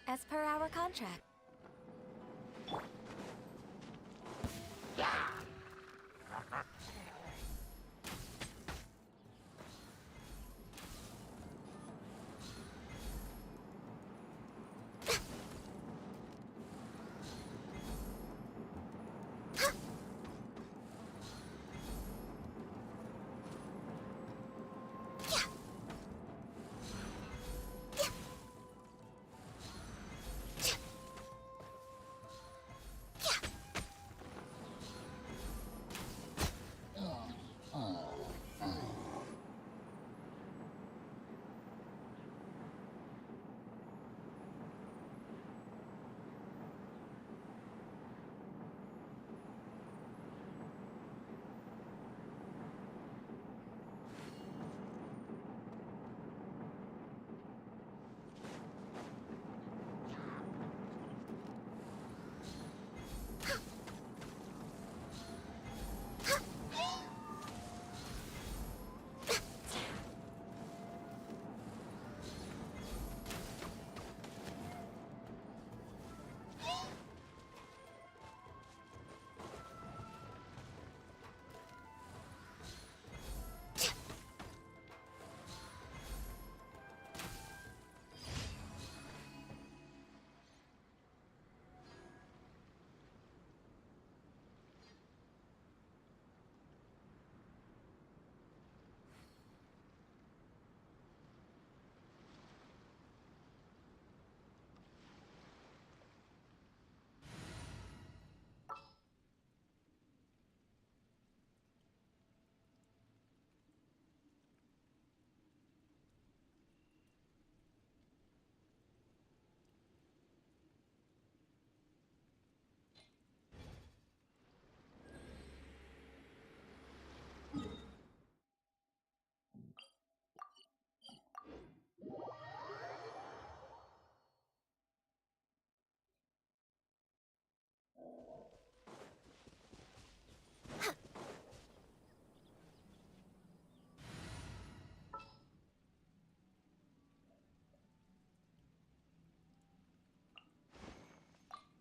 As per our contract.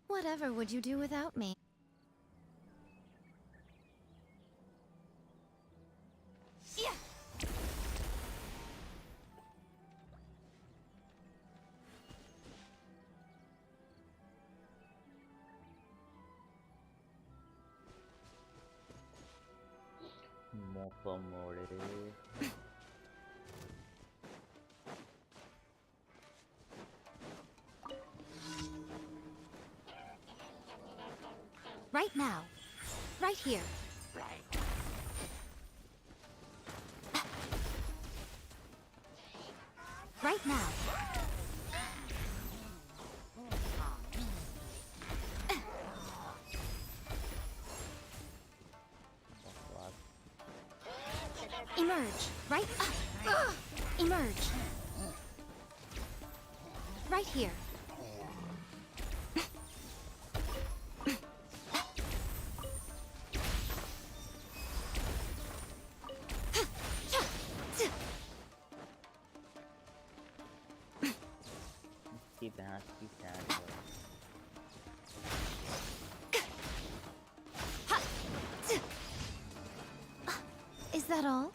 Whatever would you do without me? Yeah. Right now. Right here. Right now. Emerge. Right? Emerge. Right here. Is that all?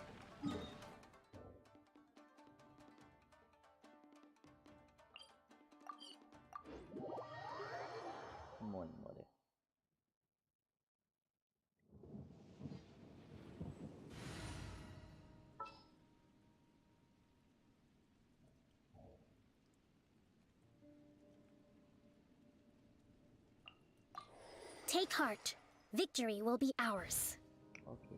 Take heart. Victory will be ours. Okay.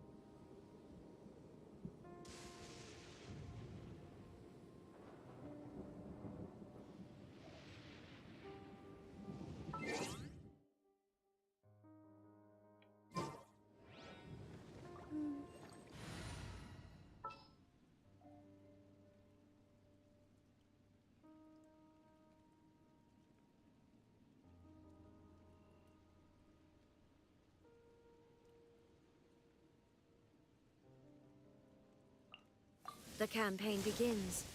The campaign begins.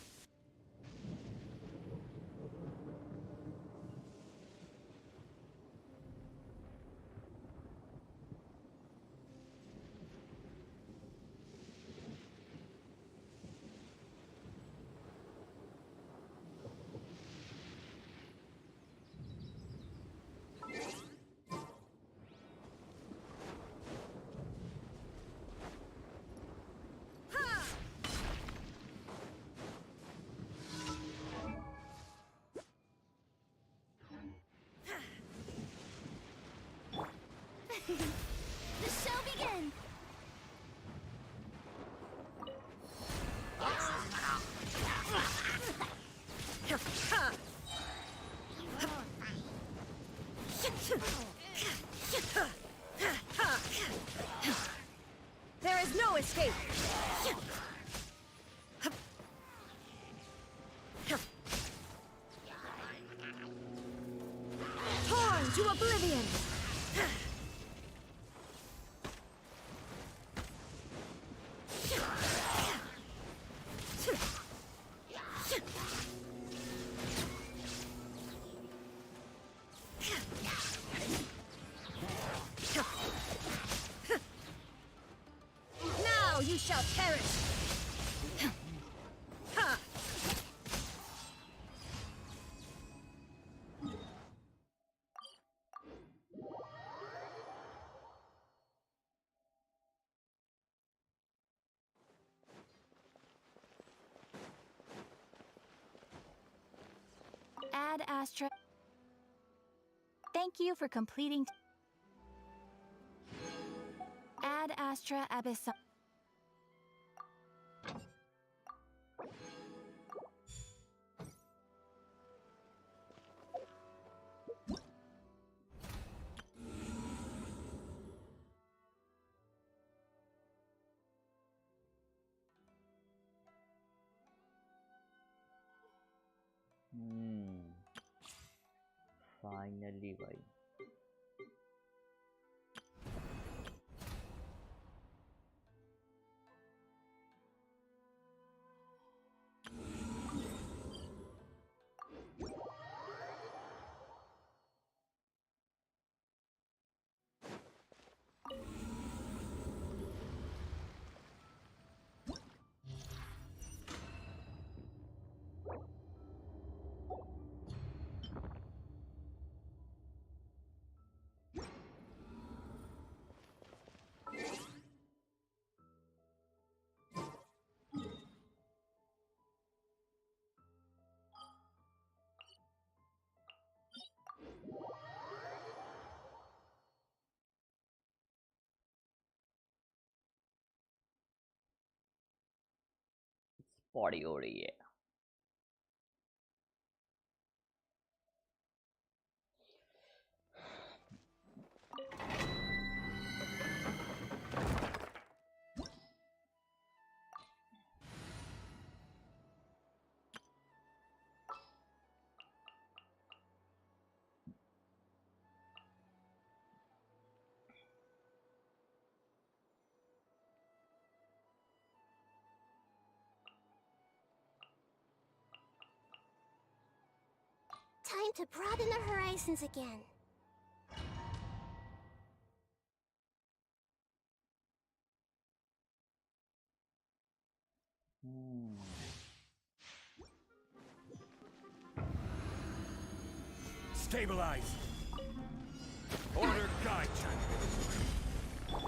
The show begins! There is no escape! Torn to oblivion! Now you shall perish! Ad Astra. Thank you for completing. Ad Astra Abyssal. Finally भाई spotty हो रही है Time to broaden the horizons again. Stabilize. Order guide check.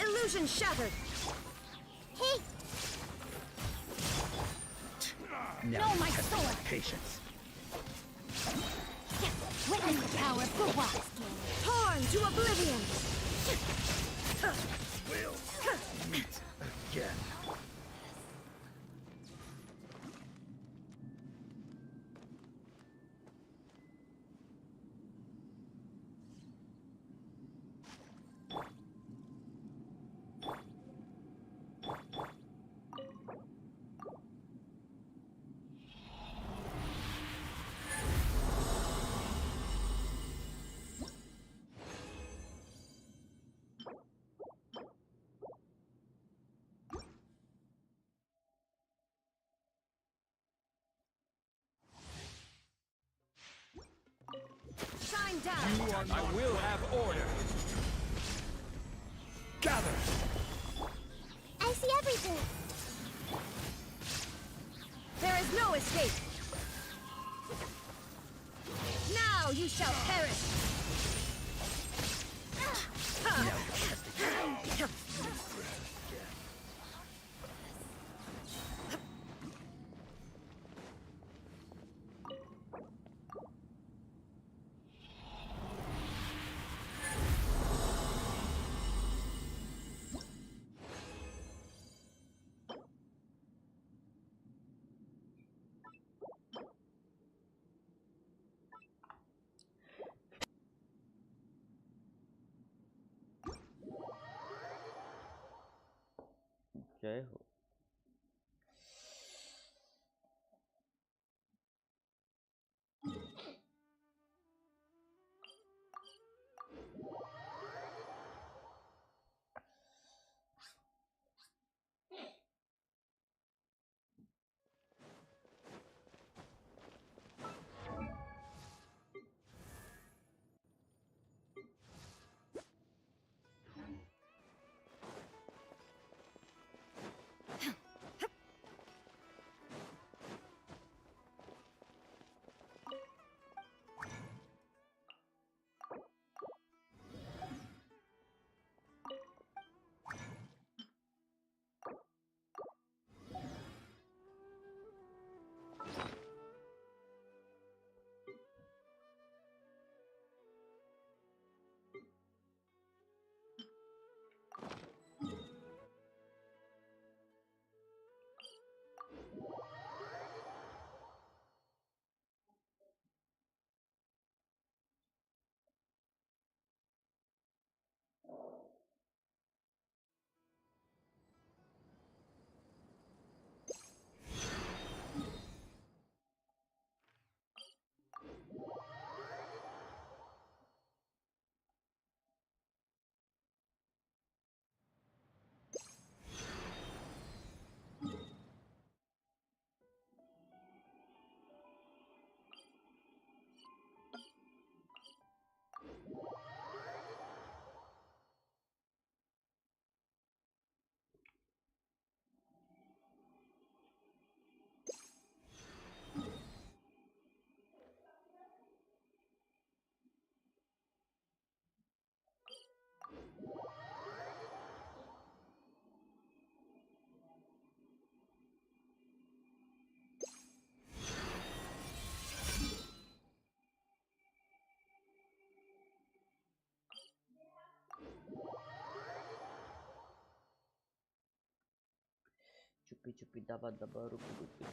Illusion shattered! Hey! Now my sword! patience. Witness the power of the Wasp King. Torn to oblivion! We'll meet again. Shine down! I will have order. Gather. I see everything. There is no escape! Now you shall perish! जय हो। Çupi çupi daba daba rupi rupi.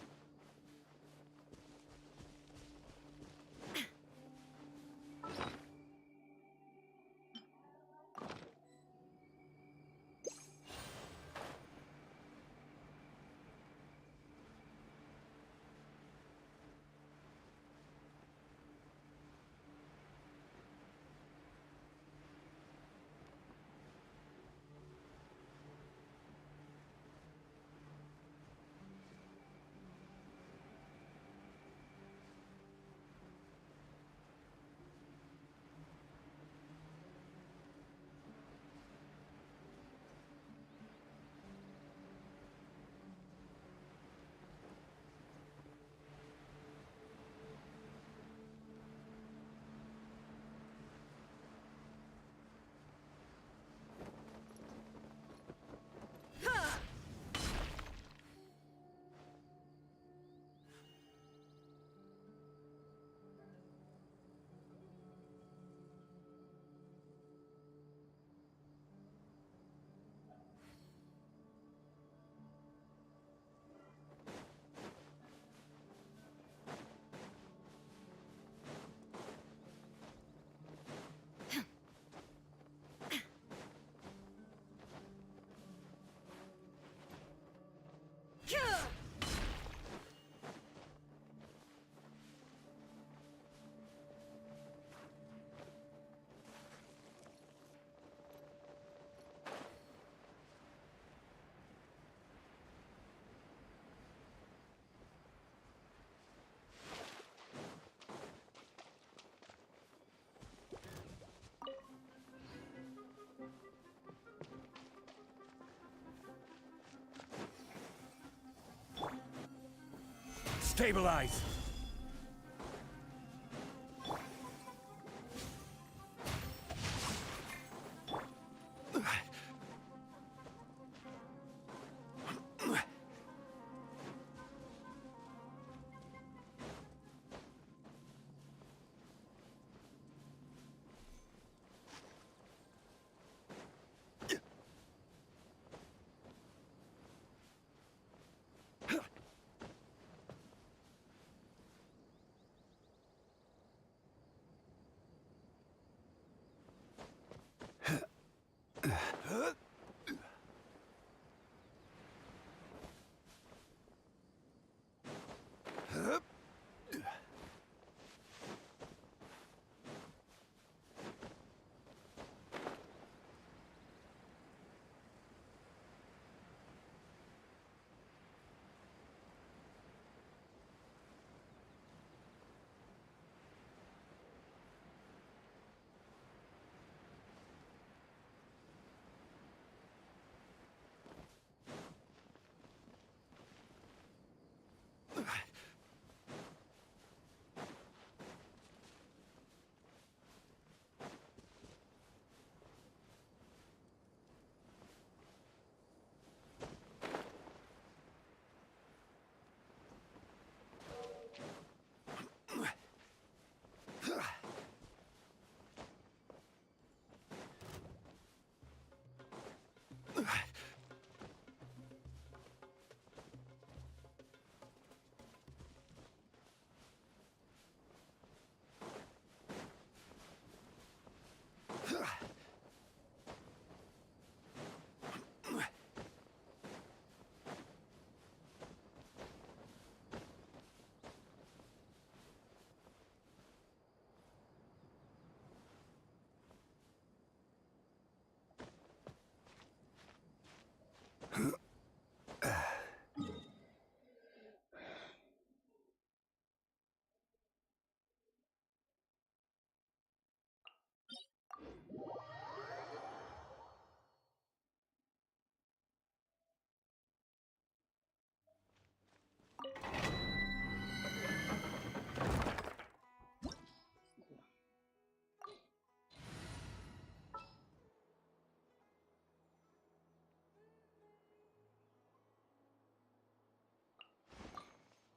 Stabilize!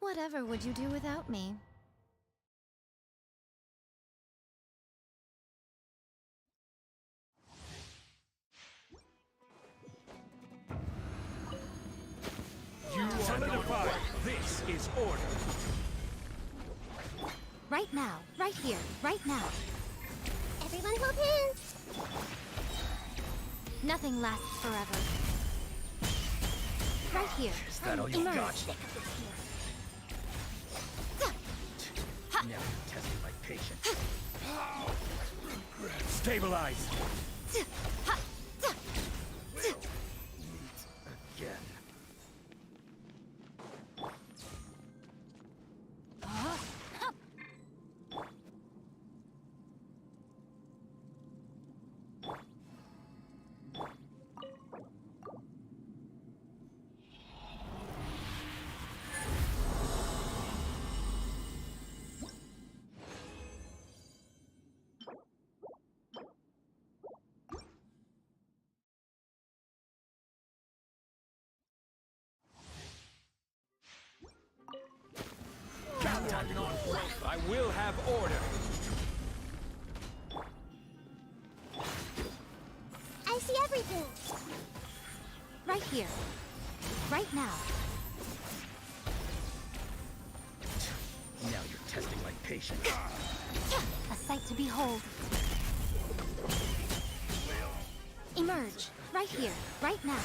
Whatever would you do without me? Solidify. This is order. Right now, right here, right now. Everyone hold hands. Nothing lasts forever. Right here. Is that all you Emerge. got? Now you're testing my patience. Stabilize. Again. I will have order. I see everything. Right here. Right now. Now you're testing my patience. A sight to behold. Emerge. Right here. Right now.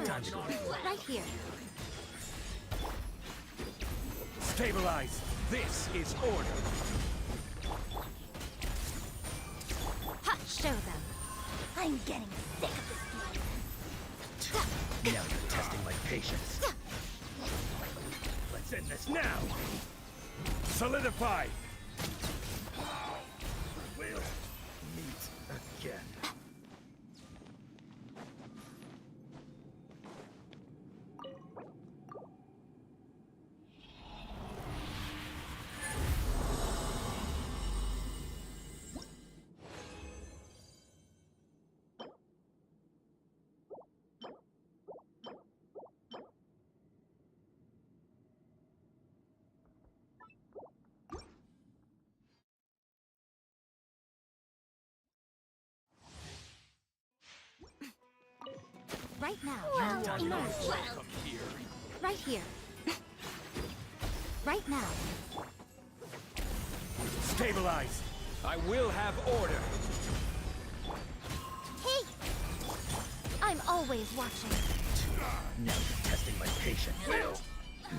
Time to go. Right here. Stabilize. This is order. Ha! Show them. I'm getting sick of this. Now you're testing my patience. Let's end this now. Solidify. We'll meet again. Right now. Time Emerge. welcome here. Right here. Right now. Stabilize. I will have order. Hey! I'm always watching. Now you're testing my patience. We'll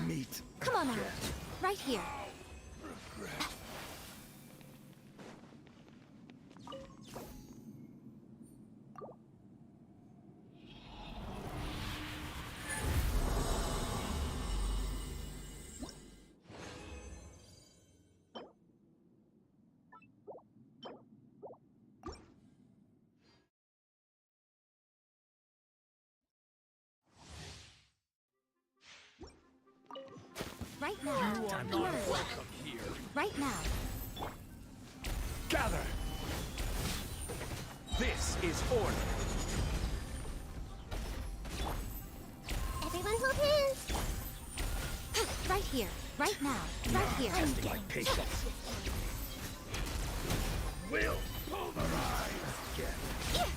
meet. Come on out. again. Right here. Right now. Time to Emerge. welcome here. Right now. Gather. This is order. Everyone hold hands. Right here. Right now. Right here. Testing my patience. Will pulverize. Again.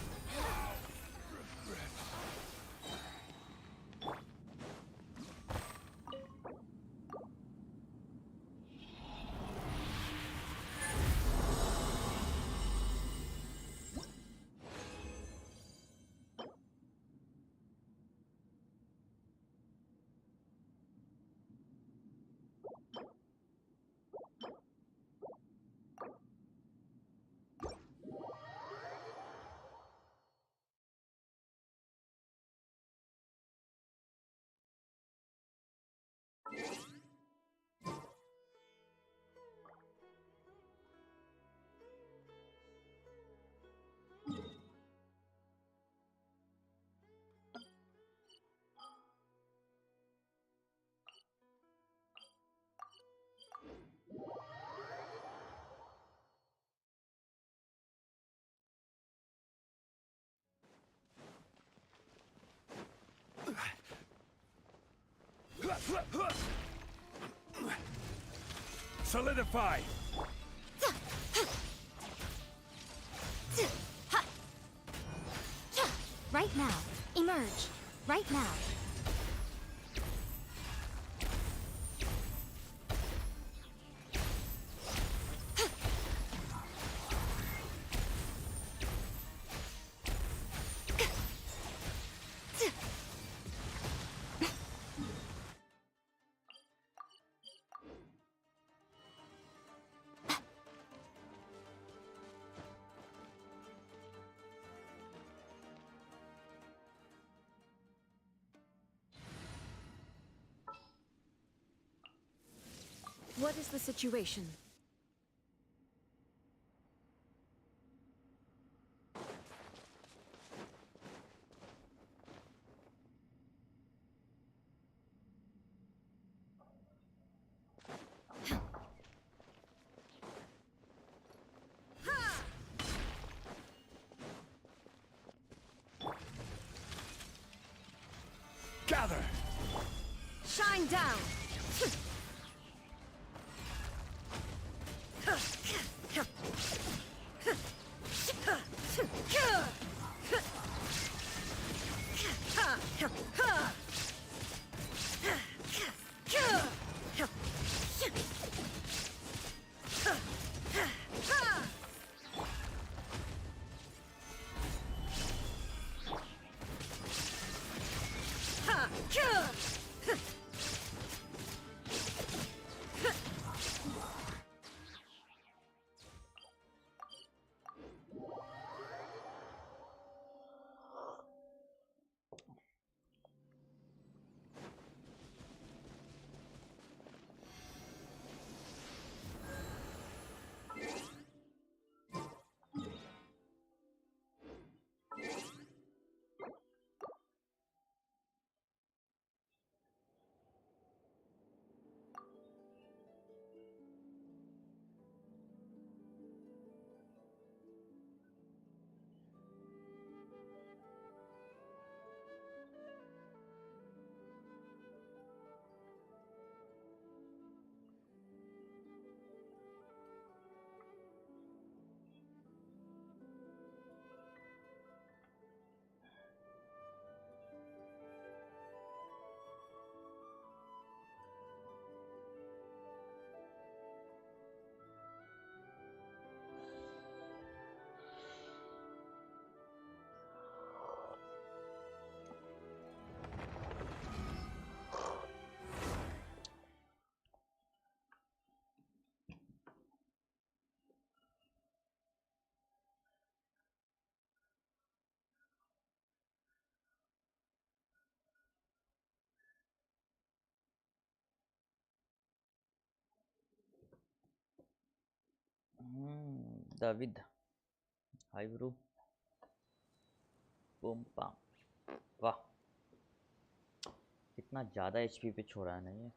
Solidify. Right now. Emerge. Right now. What is the situation? Gather. Shine down! David hi bro boom palm वाह कितना ज़्यादा HP पे छोड़ा है ना ये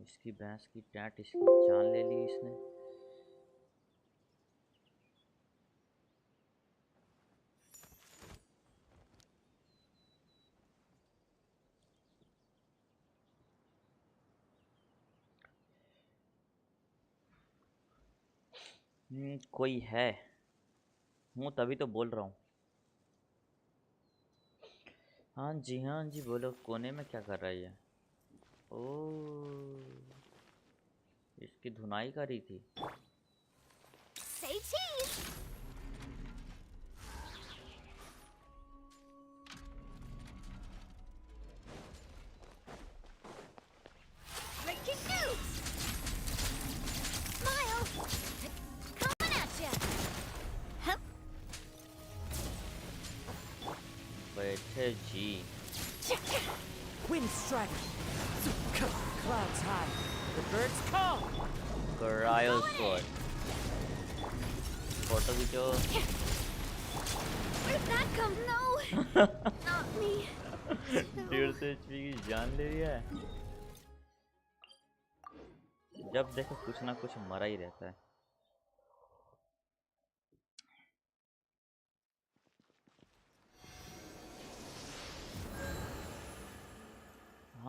इसकी भैंस की टैट इसकी जान ले ली इसने कोई है हूँ तभी तो बोल रहा हूँ हाँ जी बोलो कोने में क्या कर रही है ओ इसकी धुनाई करी थी Say cheese. Breaking news. Smile. Coming at ya. Hup. बैठे जी Wind strider. Clouds high. The birds call. Cryo squad photo खींचो Where'd that come? No. Not me. 150 HP की जान ले रही है जब देखो कुछ ना कुछ मरा ही रहता है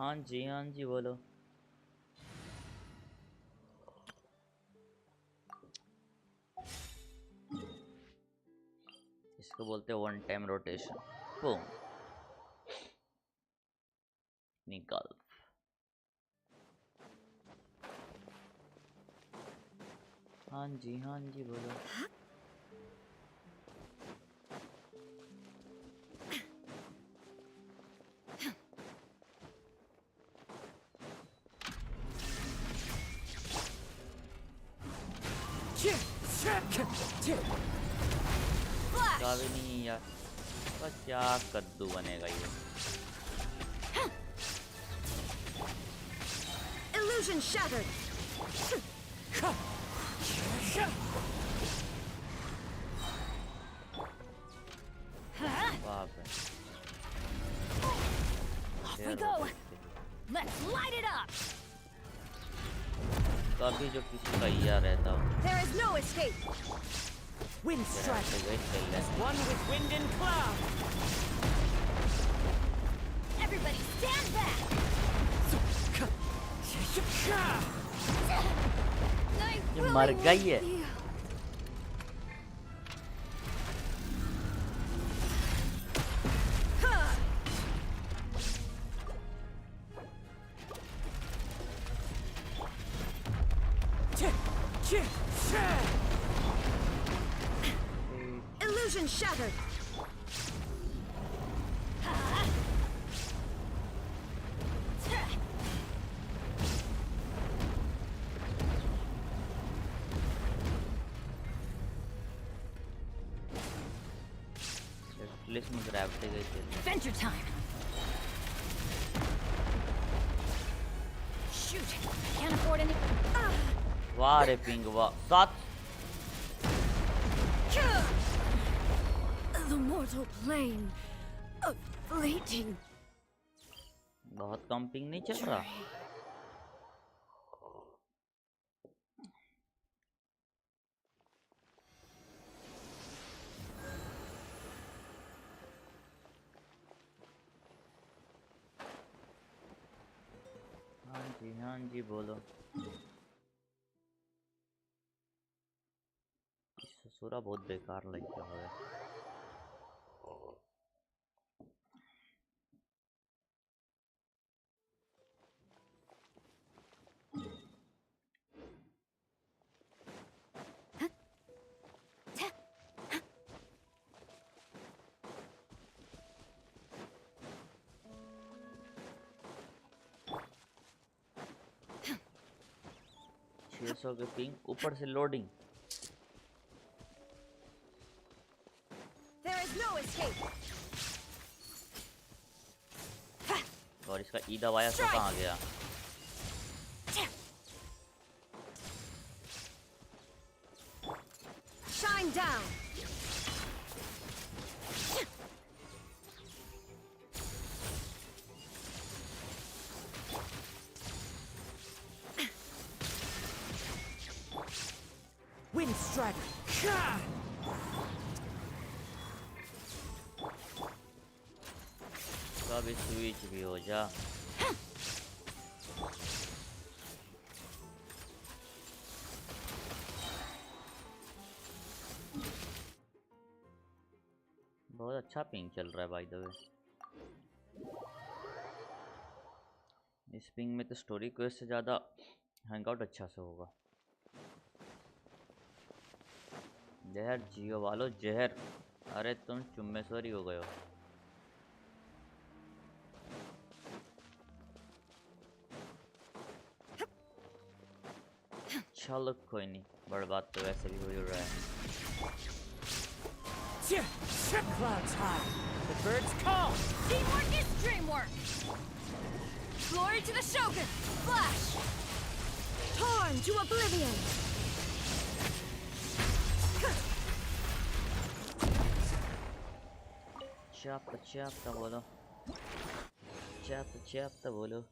हाँ जी बोलो। इसको बोलते हैं वन टाइम रोटेशन। बूम, निकाल। हाँ जी बोलो। का भी नहीं यार, तो क्या कद्दू बनेगा ये। Illusion shattered. बाप रे। Off we go. Let's light it up. कभी जो किसी का ईया रहता हो। There is no escape. Wind strike. As one with wind and cloud. Everybody stand back. ये मर गई है। Illusion shattered. पुलिस में ग्रेविटी गई थी। Adventure time. Shoot! Can't afford any. वाह रे पिंग वाह। 7 The mortal plane of fleeting. बहुत कम पिंग नहीं चल रहा। हाँ जी बोलो। ससुरा बहुत बेकार लग गया है। सौ के पिंग ऊपर से loading. There is no escape. और इसका ई दबाया तो कहाँ गया। Shine down. Wind strike. कभी स्विच भी हो जा। बहुत अच्छा पिंग चल रहा है बाय द वे। इस पिंग में तो स्टोरी क्वेस्ट से ज़्यादा हैंगआउट अच्छा से होगा। जहर जियो वालो जहर। अरे तुम चुम्मेश्वरी हो गए हो। चलो कोई नहीं, बड़ बात तो वैसे भी हो ही रहा है। Clouds high. The birds call. Teamwork is dreamwork. Glory to the Shogun. Flash. Torn to oblivion. Chapta बोलो। Chapta बोलो।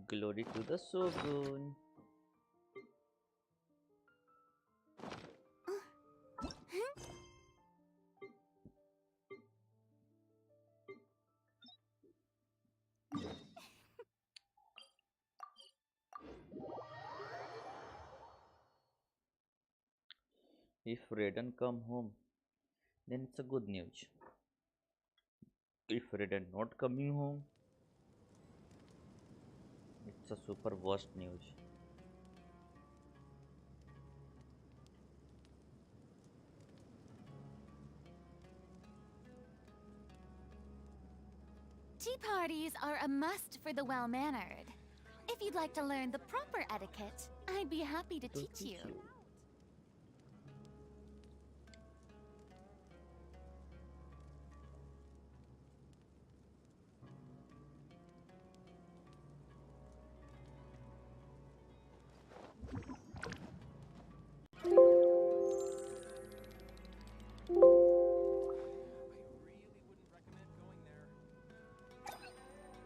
Glory to the Shogun. If Raiden come home, then it's a good news. If Raiden not coming home, it's a super worst news. Tea parties are a must for the well-mannered. If you'd like to learn the proper etiquette, I'd be happy to teach you.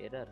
Error.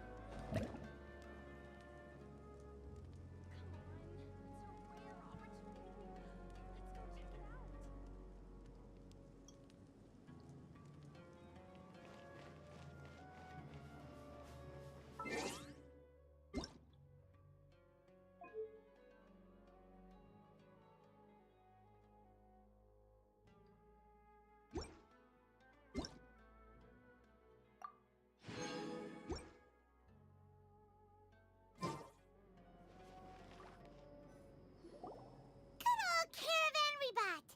Caravan rebut.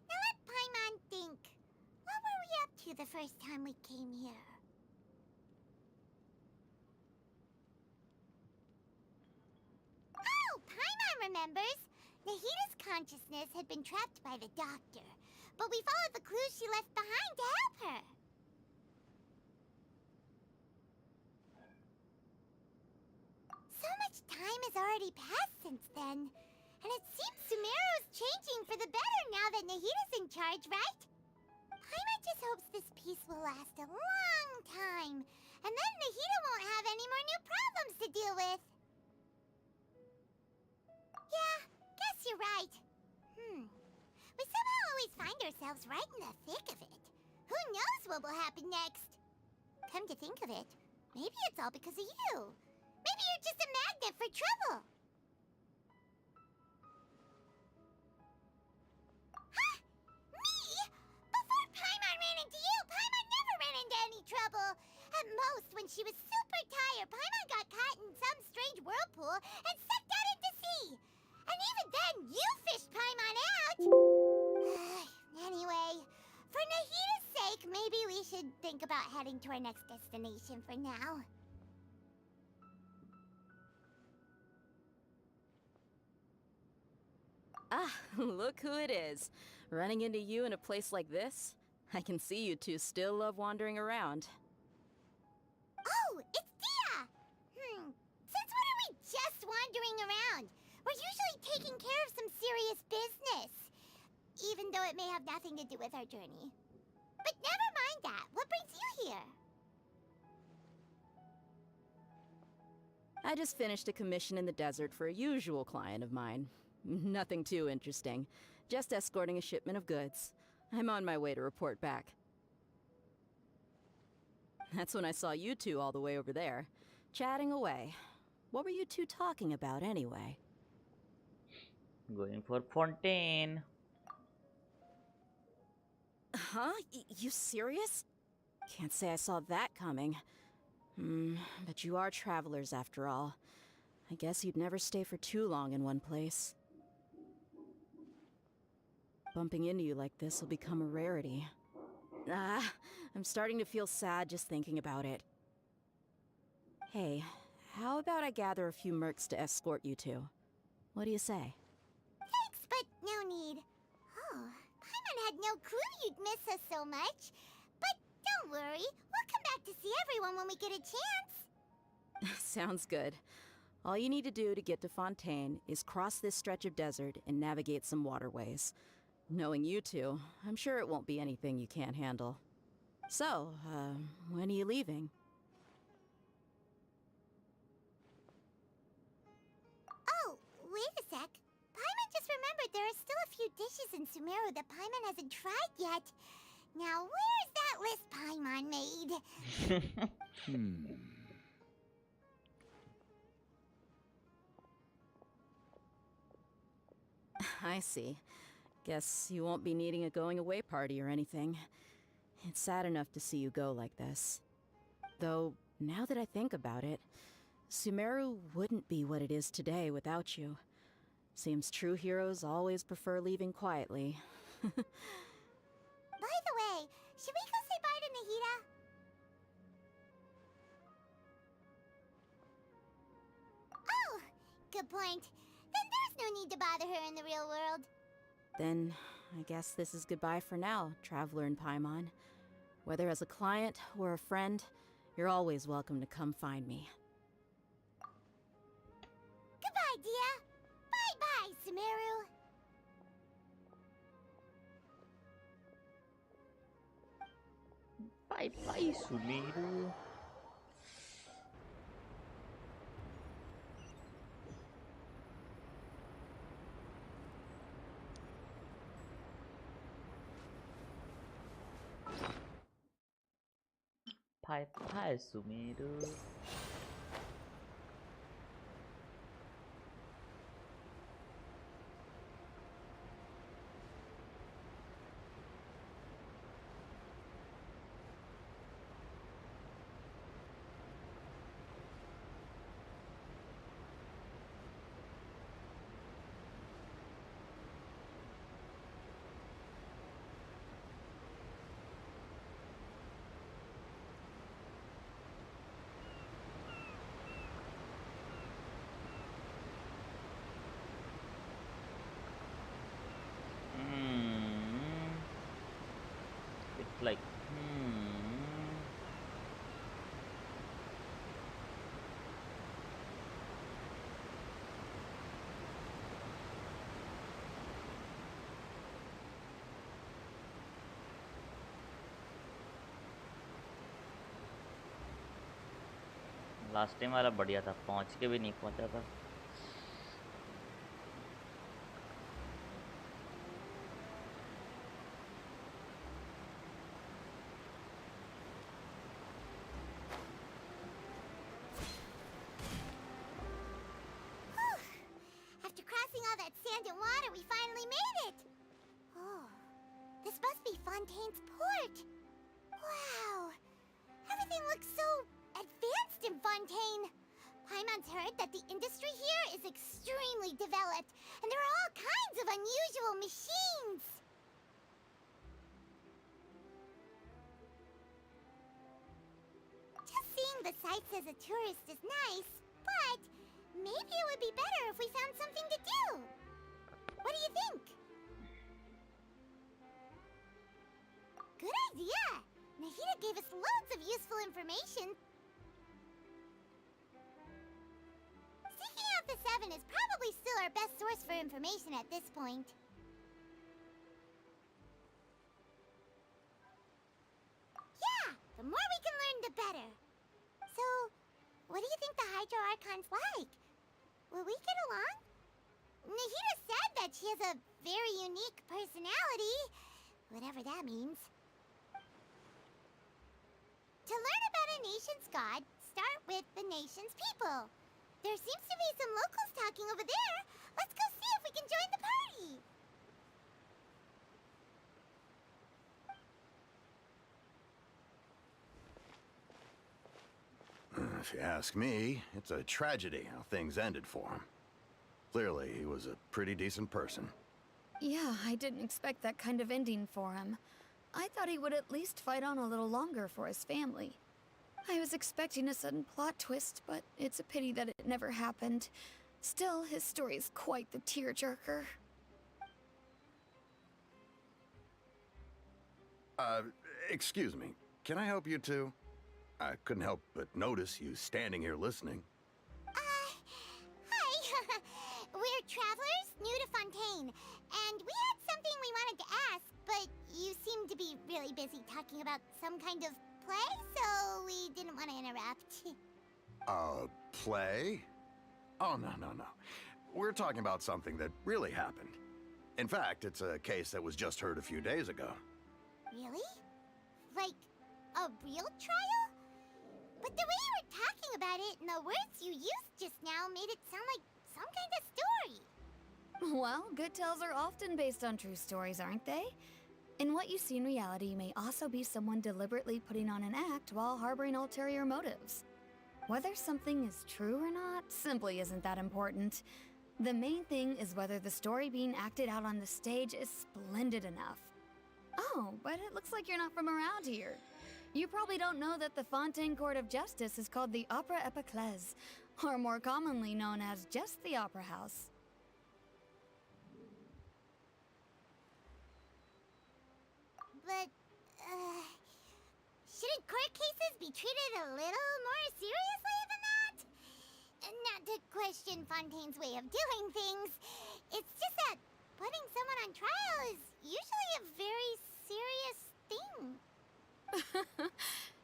Now let Paimon think. What were we up to the first time we came here? Oh, Paimon remembers. Nahita's consciousness had been trapped by the doctor, but we followed the clues she left behind to help her. So much time has already passed since then. And it seems Sumeru's changing for the better now that Nahita's in charge, right? Paimon just hopes this peace will last a long time. And then Nahita won't have any more new problems to deal with. Yeah, guess you're right. We somehow always find ourselves right in the thick of it. Who knows what will happen next? Come to think of it, maybe it's all because of you. Maybe you're just a magnet for trouble. Huh? Me? Before Paimon ran into you, Paimon never ran into any trouble. At most, when she was super tired, Paimon got caught in some strange whirlpool and sucked out into sea. And even then, you fished Paimon out. Anyway, for Nahita's sake, maybe we should think about heading to our next destination for now. Ah, look who it is. Running into you in a place like this? I can see you two still love wandering around. Oh, it's Dia! Since when are we just wandering around? We're usually taking care of some serious business. Even though it may have nothing to do with our journey. But never mind that. What brings you here? I just finished a commission in the desert for a usual client of mine. Nothing too interesting. Just escorting a shipment of goods. I'm on my way to report back. That's when I saw you two all the way over there, chatting away. What were you two talking about anyway? Going for Fontaine. Huh? You serious? Can't say I saw that coming. But you are travelers after all. I guess you'd never stay for too long in one place. Bumping into you like this will become a rarity. I'm starting to feel sad just thinking about it. Hey, how about I gather a few mercs to escort you two? What do you say? Thanks, but no need. Oh, Paimon had no clue you'd miss us so much. But don't worry, we'll come back to see everyone when we get a chance. Sounds good. All you need to do to get to Fontaine is cross this stretch of desert and navigate some waterways. Knowing you two, I'm sure it won't be anything you can't handle. So, when are you leaving? there are still a few dishes in Sumeru that Paimon hasn't tried yet. Now, where's that list Paimon made? I see. Guess you won't be needing a going away party or anything. It's sad enough to see you go like this. Though, now that I think about it, Sumeru wouldn't be what it is today without you. Seems true heroes always prefer leaving quietly. By the way, should we go say bye to Nahida? Oh, good point. Then there's no need to bother her in the real world. Then, I guess this is goodbye for now, Traveler and Paimon. Whether as a client or a friend, you're always welcome to come find me. Goodbye, Dia. Bye-bye, Sumeru. Bye bye, Sumeru. Bye bye, Sumeru. It's like, last time वाला बढ़िया था, पहुंच के भी नहीं पहुंचा था. After crossing all that sand and water, we finally made it! Oh, this must be Fontaine's port! Wow! Everything looks so advanced in Fontaine! Paimon's heard that the industry here is extremely developed, and there are all kinds of unusual machines! Just seeing the sights as a tourist is nice, but maybe it would be better if we found something to do. What do you think? Good idea! Nahida gave us loads of useful information. Seeking out the Seven is probably still our best source for information at this point. Yeah, the more we can learn, the better. So, what do you think the Hydro Archon's like? Will we get along? Nahida said that she has a very unique personality, whatever that means. To learn about a nation's god, start with the nation's people. There seems to be some locals talking over there. Let's go see if we can join the party. If you ask me, it's a tragedy how things ended for him. Clearly, he was a pretty decent person. Yeah, I didn't expect that kind of ending for him. I thought he would at least fight on a little longer for his family. I was expecting a sudden plot twist, but it's a pity that it never happened. Still, his story is quite the tearjerker. Excuse me. Can I help you two? I couldn't help but notice you standing here listening. Hi. We're travelers new to Fontaine, and we had something we wanted to ask, but you seem to be really busy talking about some kind of play, so we didn't want to interrupt. Play? Oh, no. We're talking about something that really happened. In fact, it's a case that was just heard a few days ago. Really? Like, a real trial? But the way you were talking about it and the words you used just now made it sound like some kind of story. Well, good tales are often based on true stories, aren't they? And what you see in reality may also be someone deliberately putting on an act while harboring ulterior motives. Whether something is true or not simply isn't that important. The main thing is whether the story being acted out on the stage is splendid enough. Oh, but it looks like you're not from around here. You probably don't know that the Fontaine Court of Justice is called the Opera Epiclese, or more commonly known as just the Opera House. But, shouldn't court cases be treated a little more seriously than that? Not to question Fontaine's way of doing things. It's just that putting someone on trial is usually a very serious thing.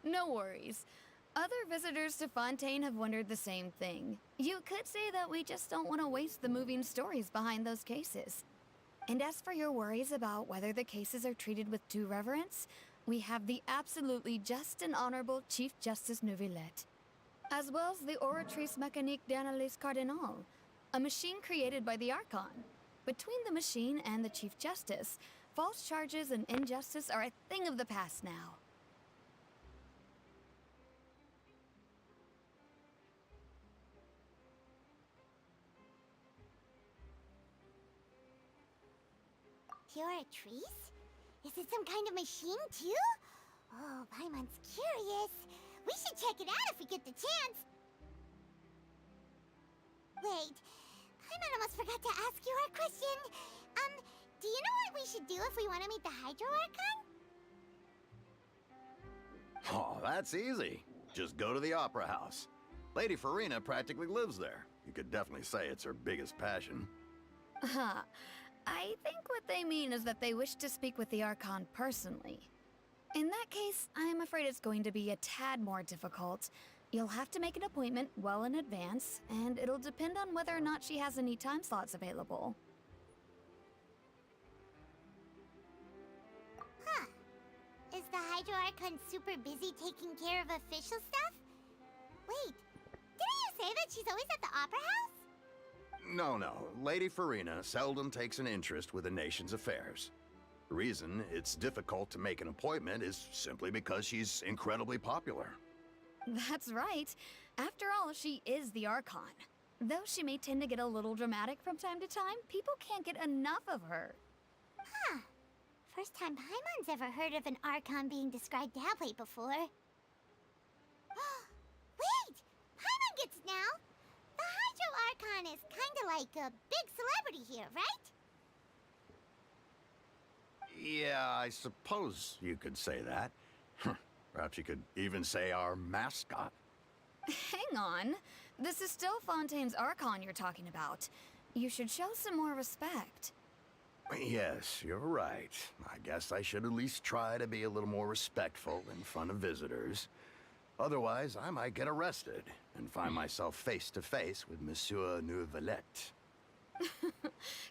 No worries. Other visitors to Fontaine have wondered the same thing. You could say that we just don't want to waste the moving stories behind those cases. And as for your worries about whether the cases are treated with due reverence, we have the absolutely just and honorable Chief Justice Neuvillette, as well as the Oratrice Mécanique d'Analyse Cardinal, a machine created by the Archon. Between the machine and the Chief Justice, false charges and injustice are a thing of the past now. Oratrice? Is it some kind of machine, too? Oh, Paimon's curious. We should check it out if we get the chance. Wait, Paimon almost forgot to ask you our question. Do you know what we should do if we want to meet the Hydro Archon? Oh, that's easy. Just go to the Opera House. Lady Farina practically lives there. You could definitely say it's her biggest passion. Huh. I think what they mean is that they wish to speak with the Archon personally. In that case, I'm afraid it's going to be a tad more difficult. You'll have to make an appointment well in advance, and it'll depend on whether or not she has any time slots available. Huh. Is the Hydro Archon super busy taking care of official stuff? Wait, didn't you say that she's always at the Opera House? No. Lady Farina seldom takes an interest with the nation's affairs. The reason it's difficult to make an appointment is simply because she's incredibly popular. That's right. After all, she is the Archon. Though she may tend to get a little dramatic from time to time, people can't get enough of her. Huh. First time Paimon's ever heard of an Archon being described that way before. Wait! Paimon gets now! The Hydro Archon is kinda like a big celebrity here, right? Yeah, I suppose you could say that. Perhaps you could even say our mascot. Hang on. This is still Fontaine's Archon you're talking about. You should show some more respect. Yes, you're right. I guess I should at least try to be a little more respectful in front of visitors. Otherwise, I might get arrested and find myself face to face with Monsieur Neuvillette.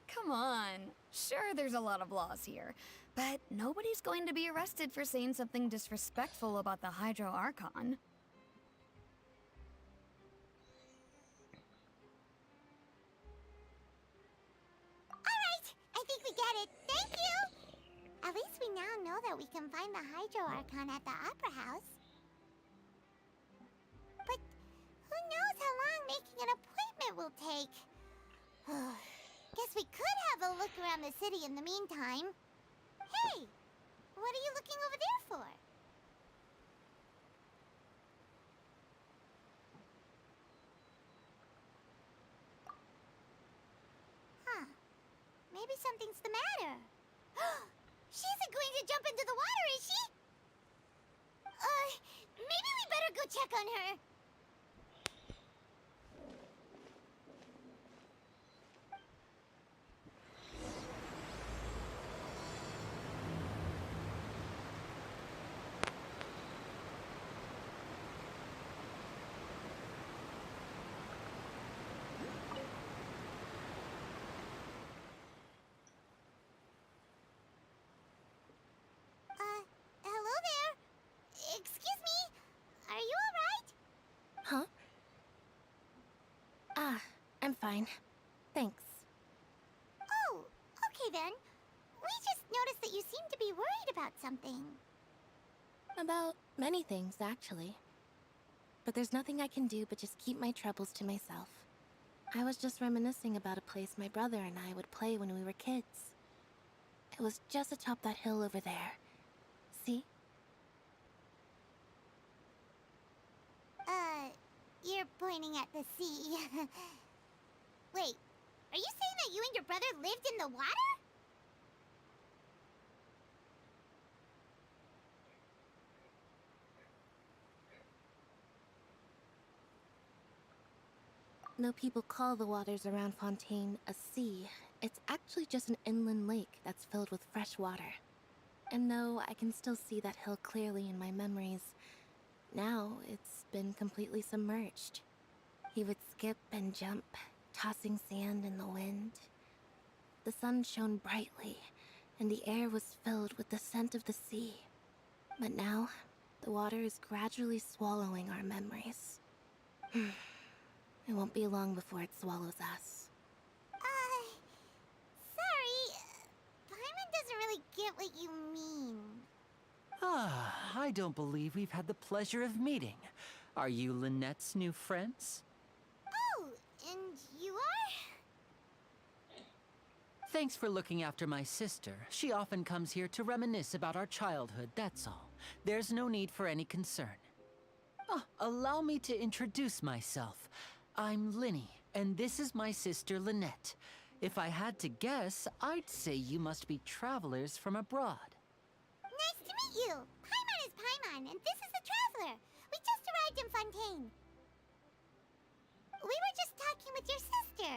Come on. Sure, there's a lot of laws here, but nobody's going to be arrested for saying something disrespectful about the Hydro Archon. Alright, I think we get it. Thank you! At least we now know that we can find the Hydro Archon at the Opera House. But who knows how long making an appointment will take? Guess we could have a look around the city in the meantime. Hey! What are you looking over there for? Huh. Maybe something's the matter. She isn't going to jump into the water, is she? Maybe we better go check on her. Hello there. Excuse me. Are you alright? Huh? Ah, I'm fine. Thanks. Oh, okay then. We just noticed that you seem to be worried about something. About many things, actually. But there's nothing I can do but just keep my troubles to myself. I was just reminiscing about a place my brother and I would play when we were kids. It was just atop that hill over there. See? You're pointing at the sea. Wait, are you saying that you and your brother lived in the water? Though people call the waters around Fontaine a sea, it's actually just an inland lake that's filled with fresh water. And though I can still see that hill clearly in my memories, now it's been completely submerged. He would skip and jump, tossing sand in the wind. The sun shone brightly, and the air was filled with the scent of the sea. But now, the water is gradually swallowing our memories. It won't be long before it swallows us. Sorry. Paimon doesn't really get what you mean. Ah, I don't believe we've had the pleasure of meeting. Are you Lynette's new friends? Oh, and you are? Thanks for looking after my sister. She often comes here to reminisce about our childhood, that's all. There's no need for any concern. Ah, allow me to introduce myself. I'm Linny, and this is my sister Lynette. If I had to guess, I'd say you must be travelers from abroad. Nice to meet you. Paimon is Paimon, and this is the Traveler. We just arrived in Fontaine. We were just talking with your sister.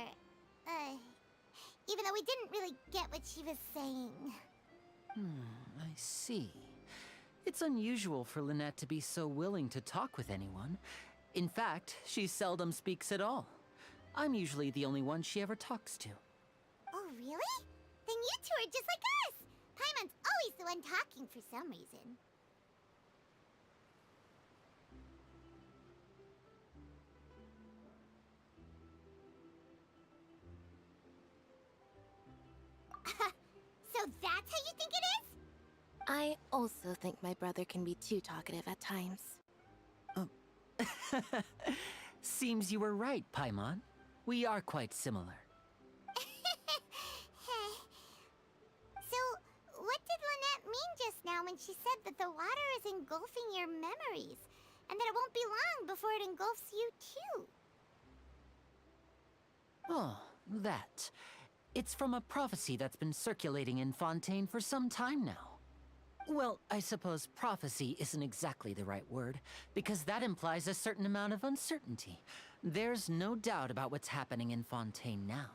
Even though we didn't really get what she was saying. I see. It's unusual for Lynette to be so willing to talk with anyone. In fact, she seldom speaks at all. I'm usually the only one she ever talks to. Oh, really? Then you two are just like us. Paimon's always the one talking for some reason. So that's how you think it is? I also think my brother can be too talkative at times. Seems you were right, Paimon. We are quite similar. So, what did Lynette mean just now when she said that the water is engulfing your memories, and that it won't be long before it engulfs you too? Oh, that. It's from a prophecy that's been circulating in Fontaine for some time now. Well, I suppose prophecy isn't exactly the right word, because that implies a certain amount of uncertainty. There's no doubt about what's happening in Fontaine now.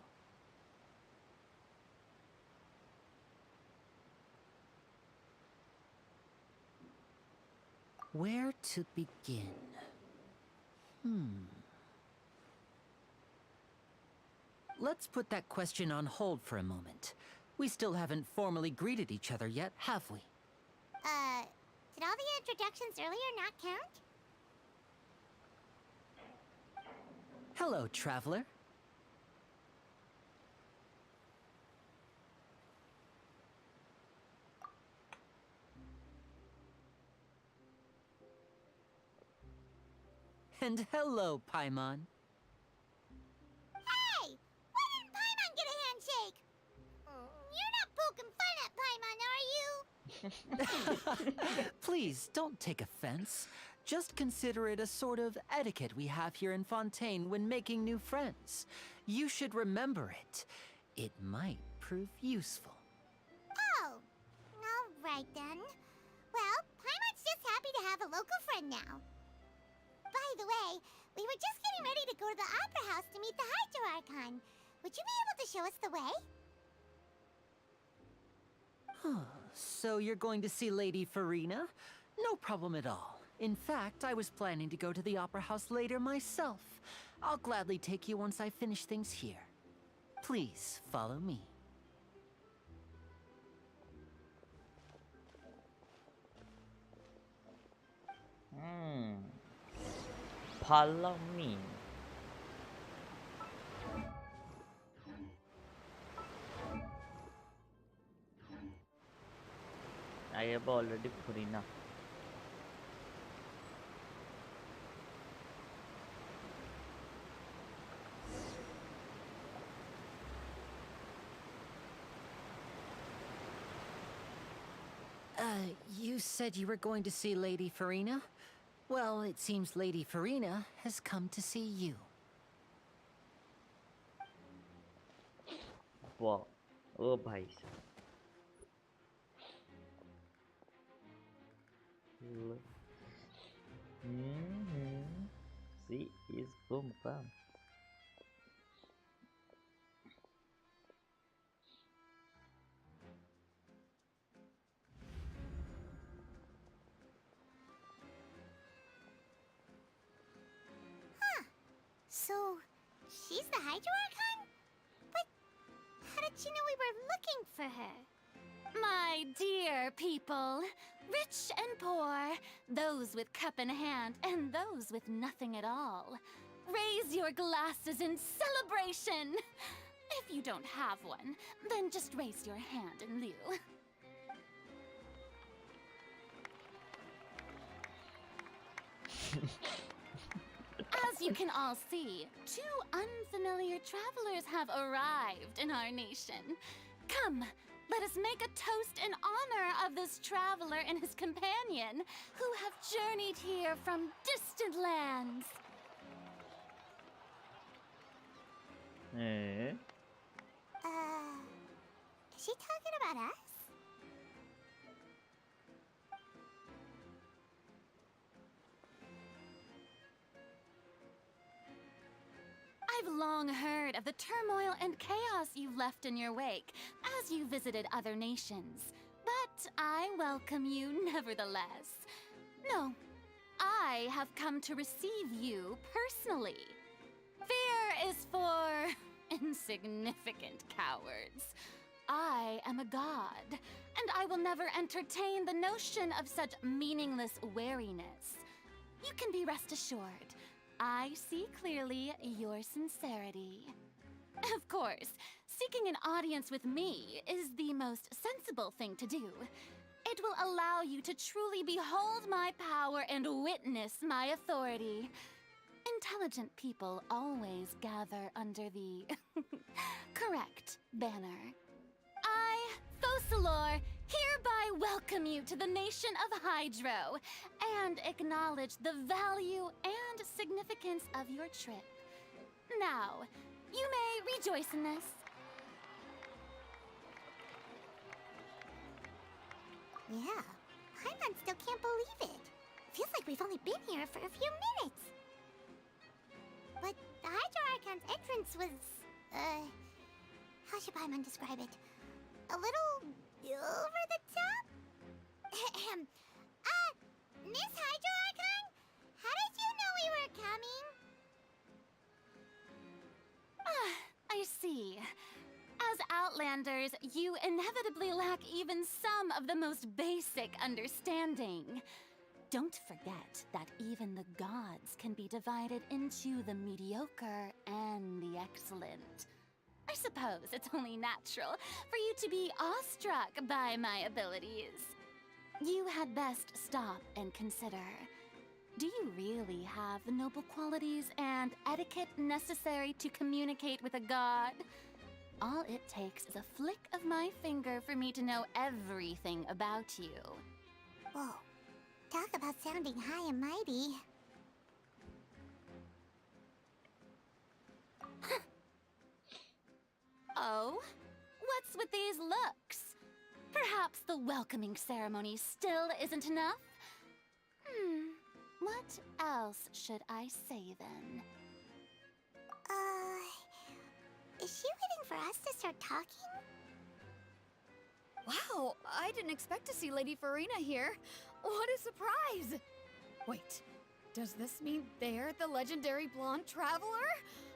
Where to begin? Let's put that question on hold for a moment. We still haven't formally greeted each other yet, have we? Did all the introductions earlier not count? Hello, traveler. And hello, Paimon. Hey! Why didn't Paimon get a handshake? You're not poking fun at Paimon, are you? Please, don't take offense. Just consider it a sort of etiquette we have here in Fontaine when making new friends. You should remember it. It might prove useful. Oh, alright then. Well, Paimon's just happy to have a local friend now. By the way, we were just getting ready to go to the Opera House to meet the Hydro Archon. Would you be able to show us the way? So you're going to see Lady Farina? No problem at all. In fact, I was planning to go to the Opera House later myself. I'll gladly take you once I finish things here. Please, follow me. Follow me. I have already Furina. You said you were going to see Lady Farina? Well, it seems Lady Farina has come to see you. Wow. Oh, bhai. She is boom bam. So, she's the Hydro-Archon? But how did she know we were looking for her? My dear people, rich and poor, those with cup in hand and those with nothing at all, raise your glasses in celebration! If you don't have one, then just raise your hand in lieu. As you can all see, two unfamiliar travelers have arrived in our nation. Come, let us make a toast in honor of this traveler and his companion who have journeyed here from distant lands. Eh? Is she talking about us? I've long heard of the turmoil and chaos you've left in your wake as you visited other nations, but I welcome you nevertheless. No, I have come to receive you personally. Fear is for insignificant cowards. I am a god, and I will never entertain the notion of such meaningless wariness. You can be rest assured. I see clearly your sincerity. Of course, seeking an audience with me is the most sensible thing to do. It will allow you to truly behold my power and witness my authority. Intelligent people always gather under the correct banner. I, Fosalor, hereby welcome you to the nation of Hydro and acknowledge the value and significance of your trip. Now, you may rejoice in this. Yeah, Paimon still can't believe it. Feels like we've only been here for a few minutes. But the Hydro-Archon's entrance was, how should Paimon describe it? A little over the top? Miss Hydro-Archon? How did you know we were coming? I see. As Outlanders, you inevitably lack even some of the most basic understanding. Don't forget that even the gods can be divided into the mediocre and the excellent. I suppose it's only natural for you to be awestruck by my abilities. You had best stop and consider. Do you really have the noble qualities and etiquette necessary to communicate with a god? All it takes is a flick of my finger for me to know everything about you. Whoa, talk about sounding high and mighty. Oh? What's with these looks? Perhaps the welcoming ceremony still isn't enough? What else should I say then? Is she waiting for us to start talking? Wow, I didn't expect to see Lady Farina here. What a surprise! Wait, does this mean they're the legendary blonde traveler?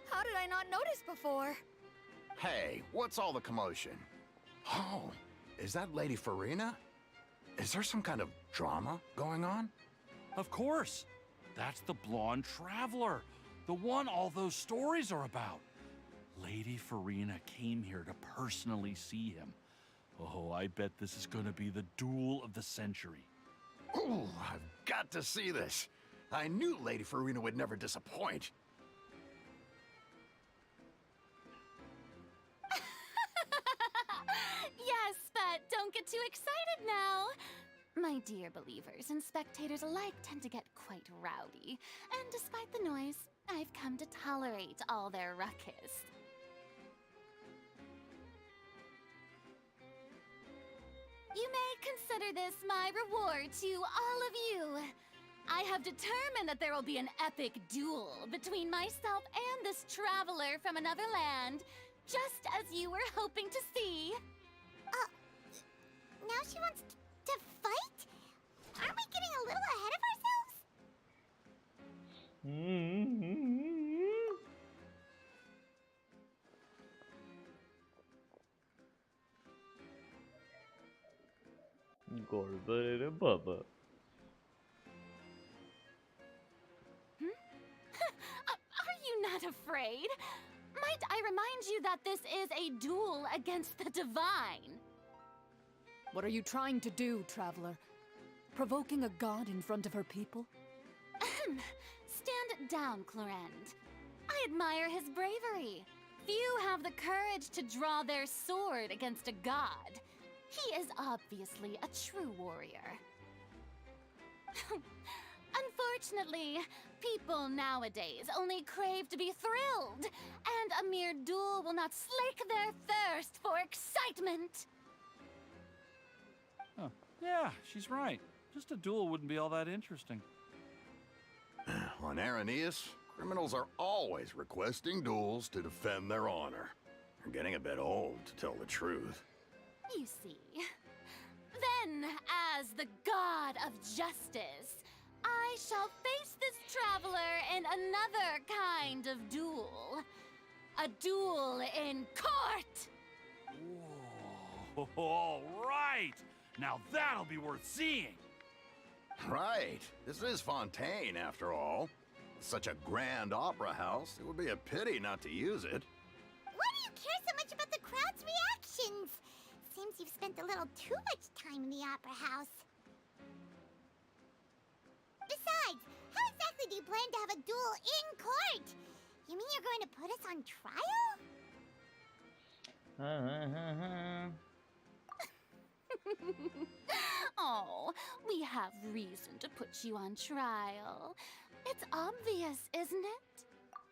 How did I not notice before? Hey, what's all the commotion? Oh, is that Lady Farina? Is there some kind of drama going on? Of course. That's the blonde traveler. The one all those stories are about. Lady Farina came here to personally see him. Oh, I bet this is gonna be the duel of the century. Ooh, I've got to see this. I knew Lady Farina would never disappoint. Yes, but don't get too excited now. My dear believers and spectators alike tend to get quite rowdy, and despite the noise, I've come to tolerate all their ruckus. You may consider this my reward to all of you. I have determined that there will be an epic duel between myself and this traveler from another land, just as you were hoping to see. Now she wants to fight? Aren't we getting a little ahead of ourselves? Goldberg Baba. Are you not afraid? Might I remind you that this is a duel against the divine? What are you trying to do, traveler? Provoking a god in front of her people? Stand down, Clorend. I admire his bravery. Few have the courage to draw their sword against a god. He is obviously a true warrior. Unfortunately, people nowadays only crave to be thrilled, and a mere duel will not slake their thirst for excitement. Huh. Yeah, she's right. Just a duel wouldn't be all that interesting. On Araneus, criminals are always requesting duels to defend their honor. They're getting a bit old, to tell the truth. You see. Then, as the god of justice, I shall face this traveler in another kind of duel. A duel in court! Whoa, all right! Now that'll be worth seeing! Right. This is Fontaine, after all. Such a grand opera house, it would be a pity not to use it. Why do you care so much about the crowd's reactions? Seems you've spent a little too much time in the opera house. Besides, how exactly do you plan to have a duel in court? You mean you're going to put us on trial? Oh, we have reason to put you on trial. It's obvious, isn't it?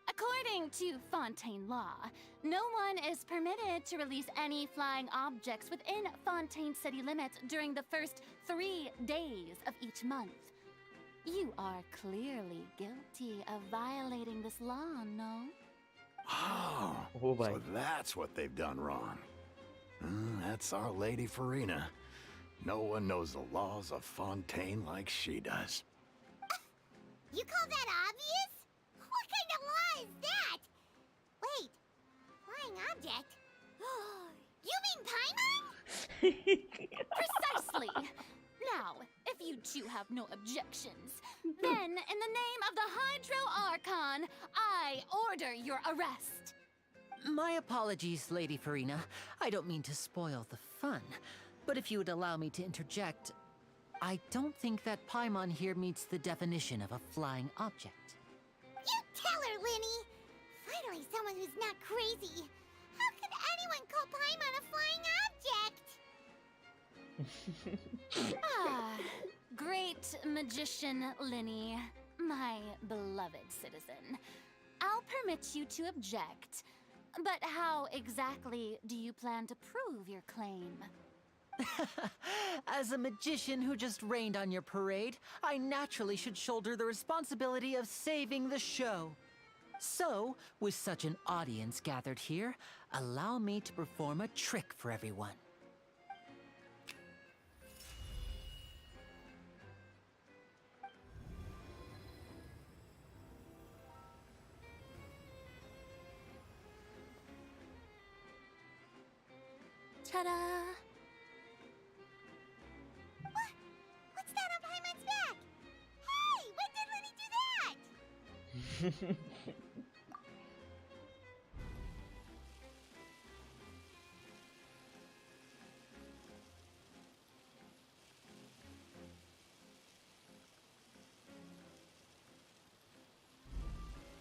According to Fontaine law, no one is permitted to release any flying objects within Fontaine city limits during the first 3 days of each month. You are clearly guilty of violating this law, no? Oh, so that's what they've done wrong. That's our Lady Farina. No one knows the laws of Fontaine like she does. You call that obvious? What kind of law is that? Wait, flying object? You mean Paimon? Precisely! Now, if you two have no objections, then in the name of the Hydro Archon, I order your arrest. My apologies, Lady Farina. I don't mean to spoil the fun. But if you would allow me to interject, I don't think that Paimon here meets the definition of a flying object. You tell her, Linny! Finally someone who's not crazy. How could anyone call Paimon a flying object? Great magician Linny, my beloved citizen. I'll permit you to object, but how exactly do you plan to prove your claim? As a magician who just rained on your parade, I naturally should shoulder the responsibility of saving the show. So, with such an audience gathered here, allow me to perform a trick for everyone. Ta-da! What's that on Paimon's back? Hey!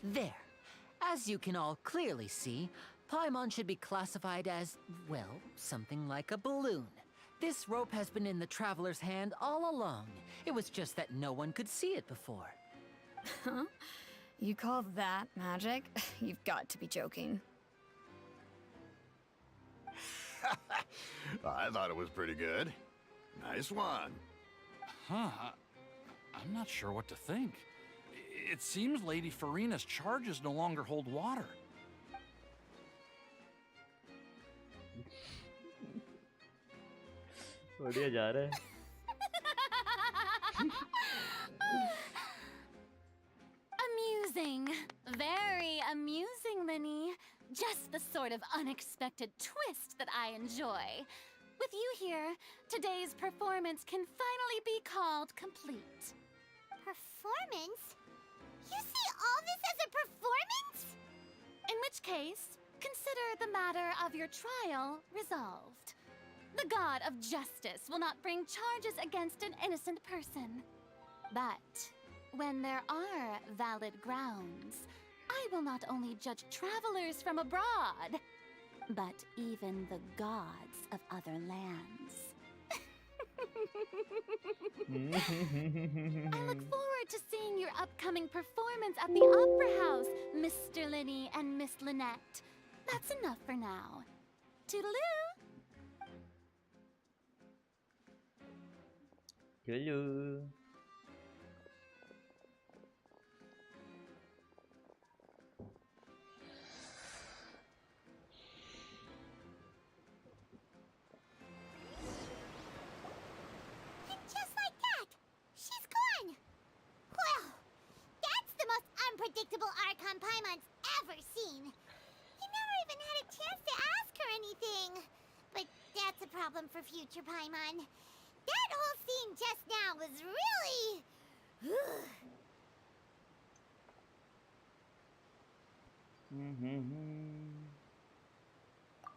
There. As you can all clearly see, Paimon should be classified as, well, something like a balloon. This rope has been in the Traveler's hand all along. It was just that no one could see it before. Huh? You call that magic? You've got to be joking. I thought it was pretty good. Nice one. Huh. I'm not sure what to think. It seems Lady Farina's charges no longer hold water. बढ़िया जा रहा है. Amusing. Very amusing, Linny. Just the sort of unexpected twist that I enjoy. With you here, today's performance can finally be called complete. Performance? You see all this as a performance? In which case, consider the matter of your trial resolved. The god of justice will not bring charges against an innocent person. But when there are valid grounds, I will not only judge travelers from abroad, but even the gods of other lands. I look forward to seeing your upcoming performance at the Opera House, Mr. Linny and Miss Lynette. That's enough for now. Toodaloo! Hello. Just like that, she's gone. Well, that's the most unpredictable Archon Paimon's ever seen. He never even had a chance to ask her anything. But that's a problem for future Paimon. That whole scene just now was really...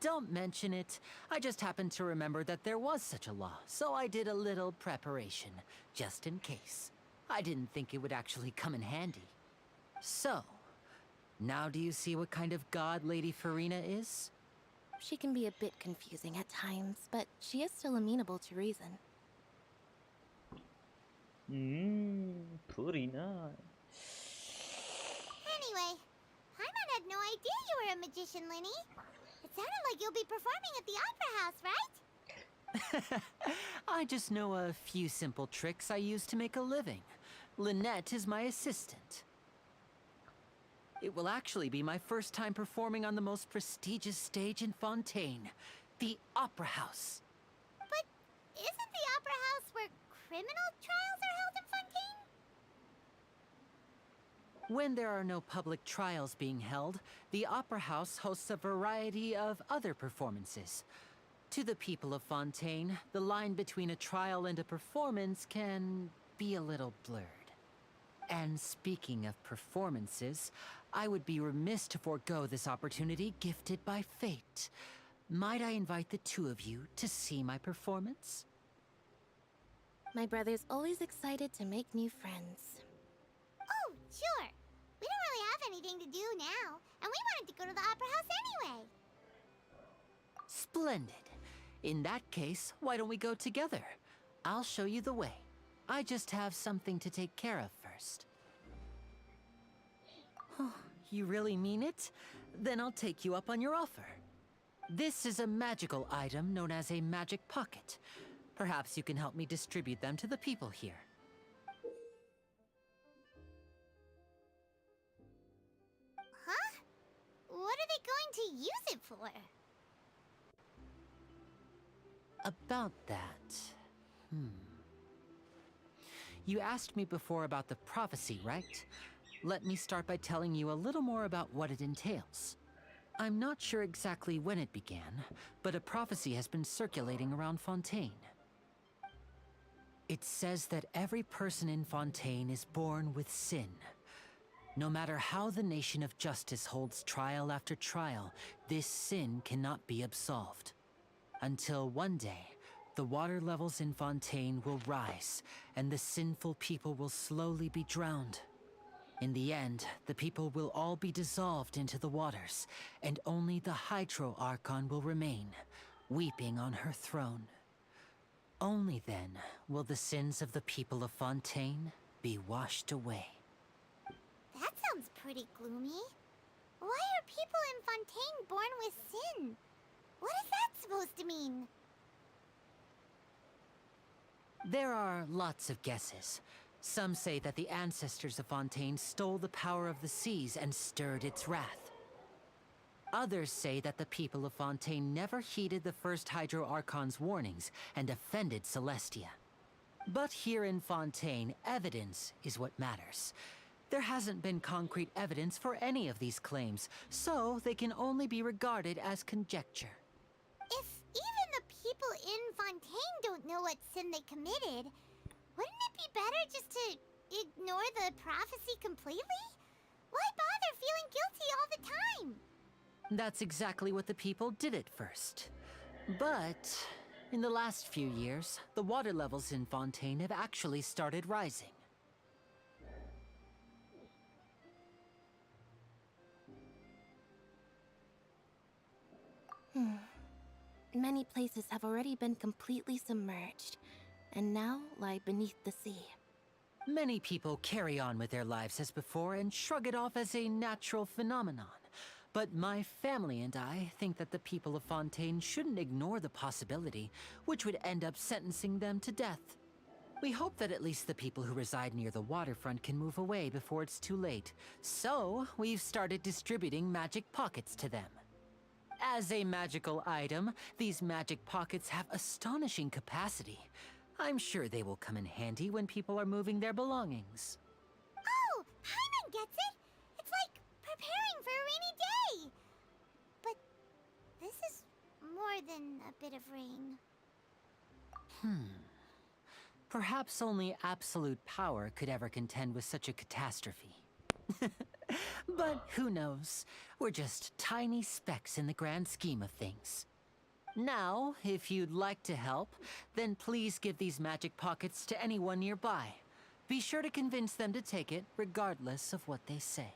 Don't mention it. I just happened to remember that there was such a law, so I did a little preparation, just in case. I didn't think it would actually come in handy. So, now do you see what kind of god Lady Farina is? She can be a bit confusing at times, but she is still amenable to reason. Farina. Anyway, Paimon had no idea you were a magician, Linny. It sounded like you'll be performing at the Opera House, right? I just know a few simple tricks I use to make a living. Lynette is my assistant. It will actually be my first time performing on the most prestigious stage in Fontaine, the Opera House. But isn't the Opera House where criminal trials are held in Fontaine? When there are no public trials being held, the Opera House hosts a variety of other performances. To the people of Fontaine, the line between a trial and a performance can be a little blurred. And speaking of performances, I would be remiss to forego this opportunity gifted by fate. Might I invite the two of you to see my performance? My brother's always excited to make new friends. Oh, sure. We don't really have anything to do now, and we wanted to go to the Opera House anyway. Splendid. In that case, why don't we go together? I'll show you the way. I just have something to take care of first. Oh, you really mean it? Then I'll take you up on your offer. This is a magical item known as a magic pocket. Perhaps you can help me distribute them to the people here. Huh? What are they going to use it for? About that... You asked me before about the prophecy, right? Let me start by telling you a little more about what it entails. I'm not sure exactly when it began, but a prophecy has been circulating around Fontaine. It says that every person in Fontaine is born with sin. No matter how the nation of justice holds trial after trial, this sin cannot be absolved. Until one day, the water levels in Fontaine will rise, and the sinful people will slowly be drowned. In the end, the people will all be dissolved into the waters, and only the Hydro Archon will remain, weeping on her throne. Only then will the sins of the people of Fontaine be washed away. That sounds pretty gloomy. Why are people in Fontaine born with sin? What is that supposed to mean? There are lots of guesses. Some say that the ancestors of Fontaine stole the power of the seas and stirred its wrath. Others say that the people of Fontaine never heeded the first Hydro Archon's warnings and offended Celestia. But here in Fontaine, evidence is what matters. There hasn't been concrete evidence for any of these claims, so they can only be regarded as conjecture. If even the people in Fontaine don't know what sin they committed, wouldn't it be better just to ignore the prophecy completely? Why bother feeling guilty all the time? That's exactly what the people did at first. But in the last few years, the water levels in Fontaine have actually started rising. Many places have already been completely submerged, and now lie beneath the sea. Many people carry on with their lives as before and shrug it off as a natural phenomenon. But my family and I think that the people of Fontaine shouldn't ignore the possibility, which would end up sentencing them to death. We hope that at least the people who reside near the waterfront can move away before it's too late. So, we've started distributing magic pockets to them. As a magical item, these magic pockets have astonishing capacity. I'm sure they will come in handy when people are moving their belongings. Oh, Paimon gets it! It's like preparing for a rainy day! But this is more than a bit of rain. Perhaps only absolute power could ever contend with such a catastrophe. But who knows? We're just tiny specks in the grand scheme of things. Now, if you'd like to help, then please give these magic pockets to anyone nearby. Be sure to convince them to take it, regardless of what they say.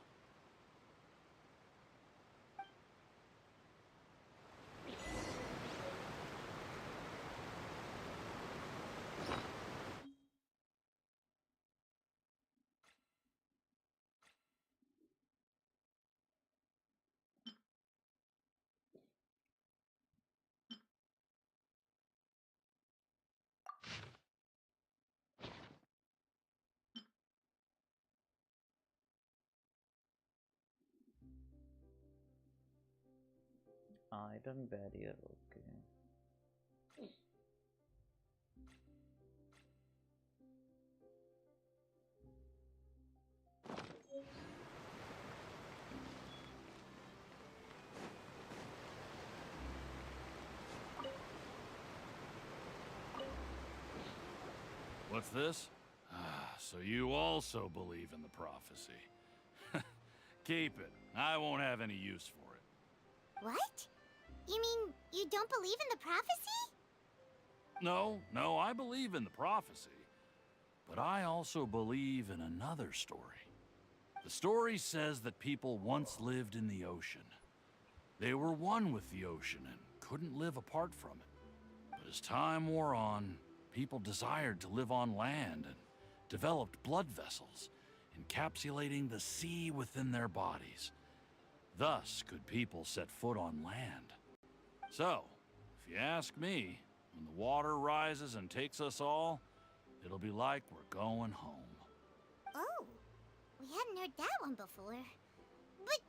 Iron barrier, okay. What's this? So you also believe in the prophecy. Keep it. I won't have any use for it. What? You mean you don't believe in the prophecy? No, I believe in the prophecy. But I also believe in another story. The story says that people once lived in the ocean. They were one with the ocean and couldn't live apart from it. But as time wore on, people desired to live on land and developed blood vessels, encapsulating the sea within their bodies. Thus could people set foot on land. So, if you ask me, when the water rises and takes us all, it'll be like we're going home. Oh, we hadn't heard that one before. But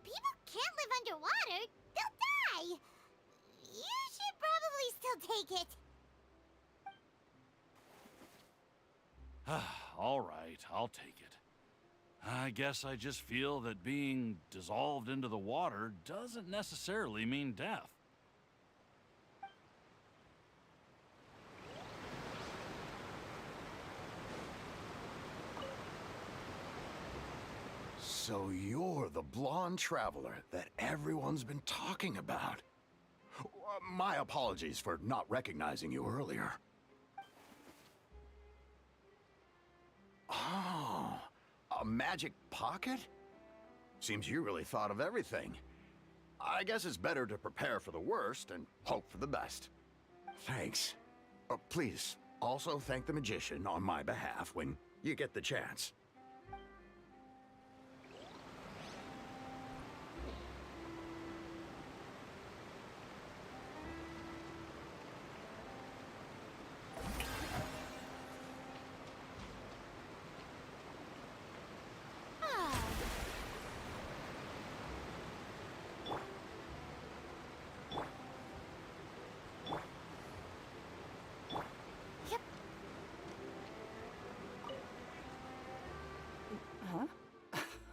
people can't live underwater. They'll die. You should probably still take it. All right, I'll take it. I guess I just feel that being dissolved into the water doesn't necessarily mean death. So you're the blonde traveler that everyone's been talking about. My apologies for not recognizing you earlier. Oh, a magic pocket? Seems you really thought of everything. I guess it's better to prepare for the worst and hope for the best. Thanks. Please, also thank the magician on my behalf when you get the chance.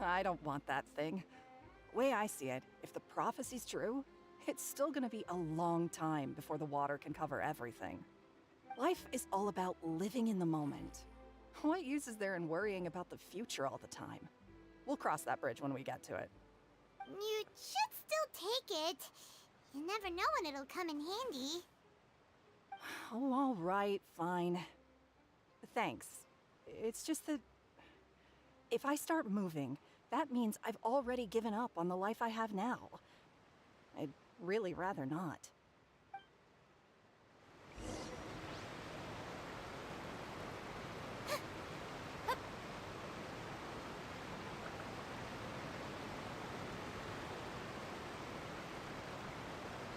I don't want that thing. Way I see it, if the prophecy's true, it's still gonna be a long time before the water can cover everything. Life is all about living in the moment. What use is there in worrying about the future all the time? We'll cross that bridge when we get to it. You should still take it. You never know when it'll come in handy. Oh, all right, fine. Thanks. It's just that if I start moving, that means I've already given up on the life I have now. I'd really rather not.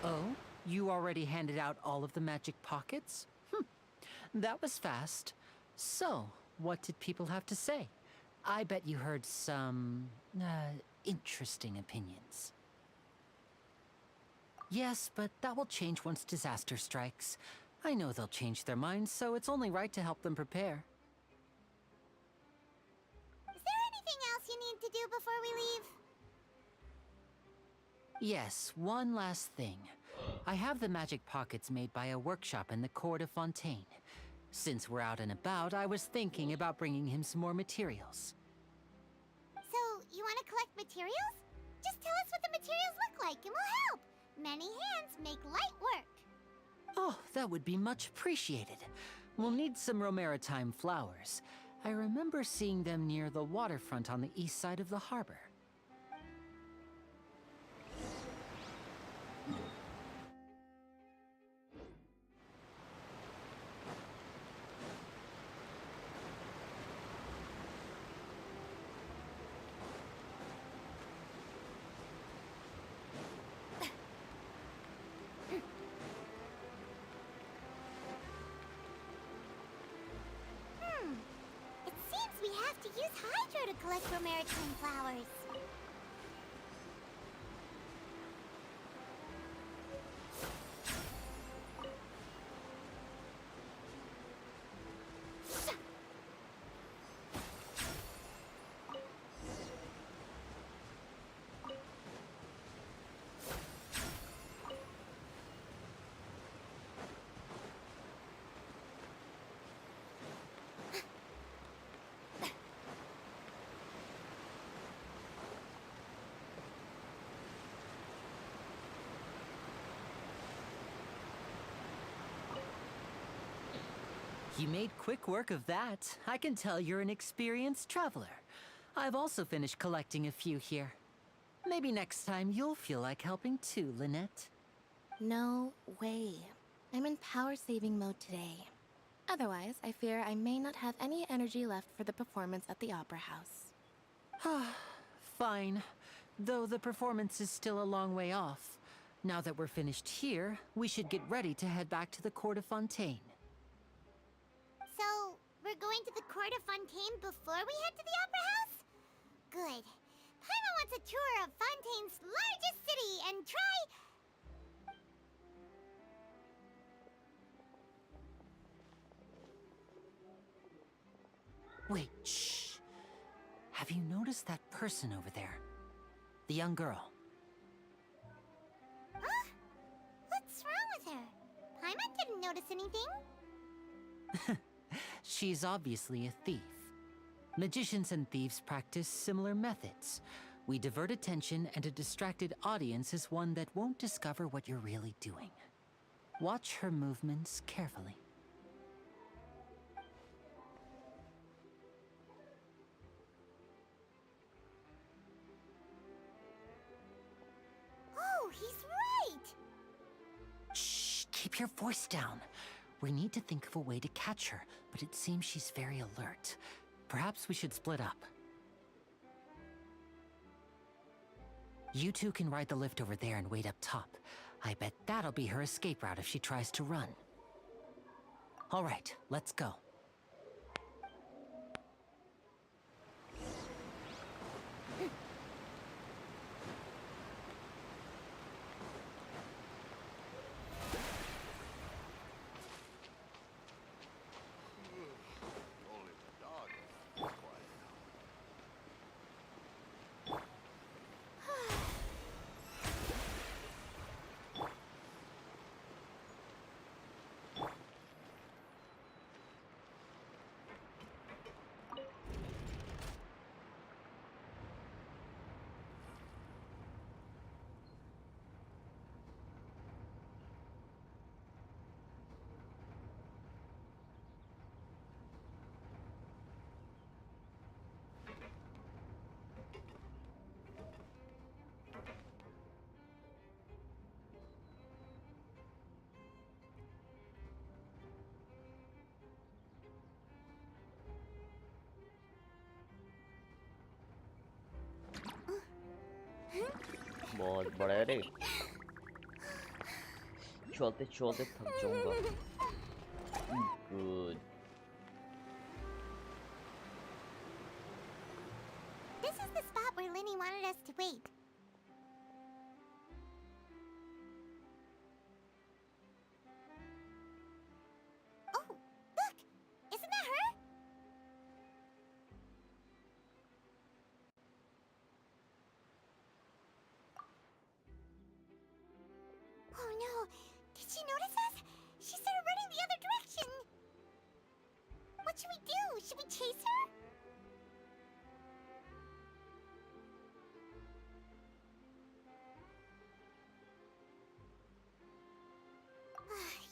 Oh, you already handed out all of the magic pockets? That was fast. So, what did people have to say? I bet you heard some, interesting opinions. Yes, but that will change once disaster strikes. I know they'll change their minds, so it's only right to help them prepare. Is there anything else you need to do before we leave? Yes, one last thing. I have the magic pockets made by a workshop in the court of Fontaine. Since we're out and about, I was thinking about bringing him some more materials. So, you want to collect materials? Just tell us what the materials look like and we'll help. Many hands make light work. Oh, that would be much appreciated. We'll need some Romaritime flowers. I remember seeing them near the waterfront on the east side of the harbor. It seems we have to use Hydro to collect Romaritime flowers. You made quick work of that. I can tell you're an experienced traveler. I've also finished collecting a few here. Maybe next time you'll feel like helping too, Lynette. No way. I'm in power-saving mode today. Otherwise, I fear I may not have any energy left for the performance at the Opera House. Fine. Though the performance is still a long way off. Now that we're finished here, we should get ready to head back to the Court of Fontaine. So, we're going to the Court of Fontaine before we head to the Opera House? Good. Paimon wants a tour of Fontaine's largest city and try... Wait, shh. Have you noticed that person over there? The young girl. Huh? What's wrong with her? Paimon didn't notice anything. She's obviously a thief. Magicians and thieves practice similar methods. We divert attention, and a distracted audience is one that won't discover what you're really doing. Watch her movements carefully. Oh, he's right! Shh, keep your voice down. We need to think of a way to catch her, but it seems she's very alert. Perhaps we should split up. You two can ride the lift over there and wait up top. I bet that'll be her escape route if she tries to run. All right, let's go. बहुत बड़ा है रे चलते चलते थक जाऊंगा good This is the spot where Linny wanted us to wait. Oh, look! Isn't that her? Oh no! Did she notice us? She started running the other direction! What should we do? Should we chase her?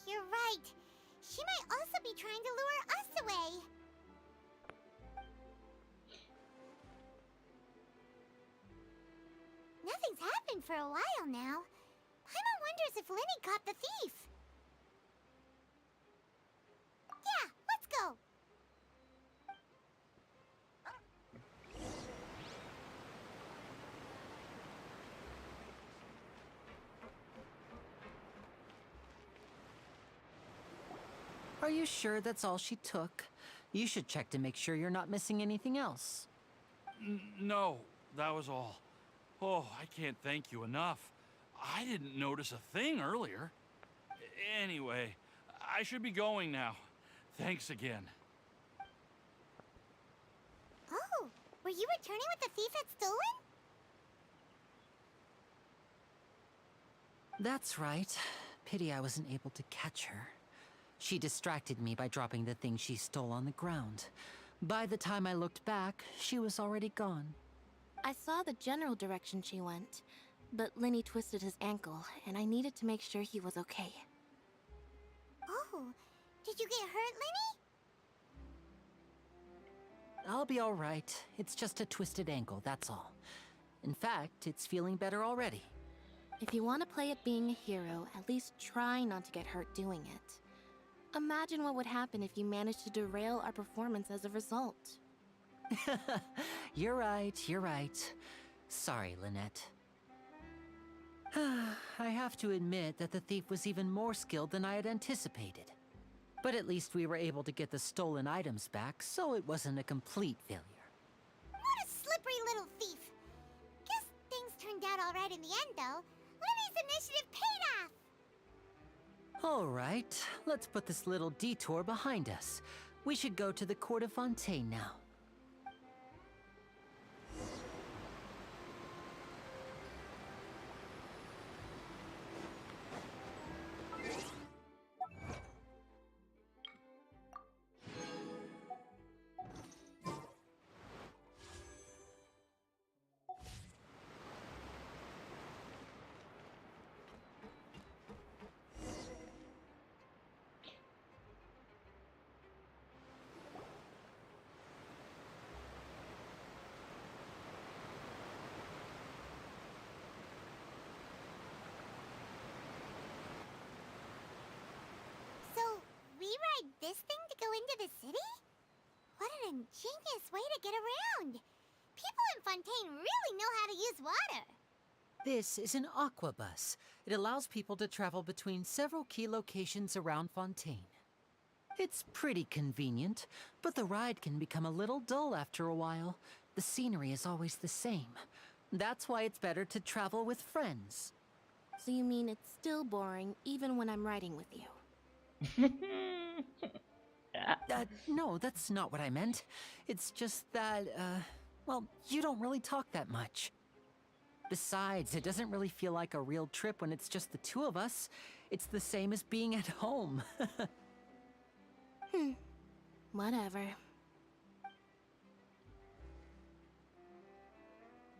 You're right. She might also be trying to lure us away. Nothing's happened for a while now. Paimon wonders if Linny caught the thief. Yeah, let's go. Are you sure that's all she took? You should check to make sure you're not missing anything else. No, that was all. Oh, I can't thank you enough. I didn't notice a thing earlier. Anyway, I should be going now. Thanks again. Oh, were you returning what the thief had stolen? That's right. Pity I wasn't able to catch her. She distracted me by dropping the thing she stole on the ground. By the time I looked back, she was already gone. I saw the general direction she went, but Linny twisted his ankle, and I needed to make sure he was okay. Oh, did you get hurt, Linny? I'll be all right. It's just a twisted ankle, that's all. In fact, it's feeling better already. If you want to play at being a hero, at least try not to get hurt doing it. Imagine what would happen if you managed to derail our performance as a result. You're right. Sorry, Lynette. I have to admit that the thief was even more skilled than I had anticipated. But at least we were able to get the stolen items back, so it wasn't a complete failure. What a slippery little thief. Guess things turned out all right in the end, though. Linny's initiative paid off. All right, let's put this little detour behind us. We should go to the Court of Fontaine now. this thing to go into the city? What an ingenious way to get around! People in Fontaine really know how to use water! This is an aqua bus. It allows people to travel between several key locations around Fontaine. It's pretty convenient, but the ride can become a little dull after a while. The scenery is always the same. That's why it's better to travel with friends. So you mean it's still boring even when I'm riding with you? No, that's not what I meant. It's just that, well, you don't really talk that much. Besides, it doesn't really feel like a real trip when it's just the two of us. It's the same as being at home. Whatever.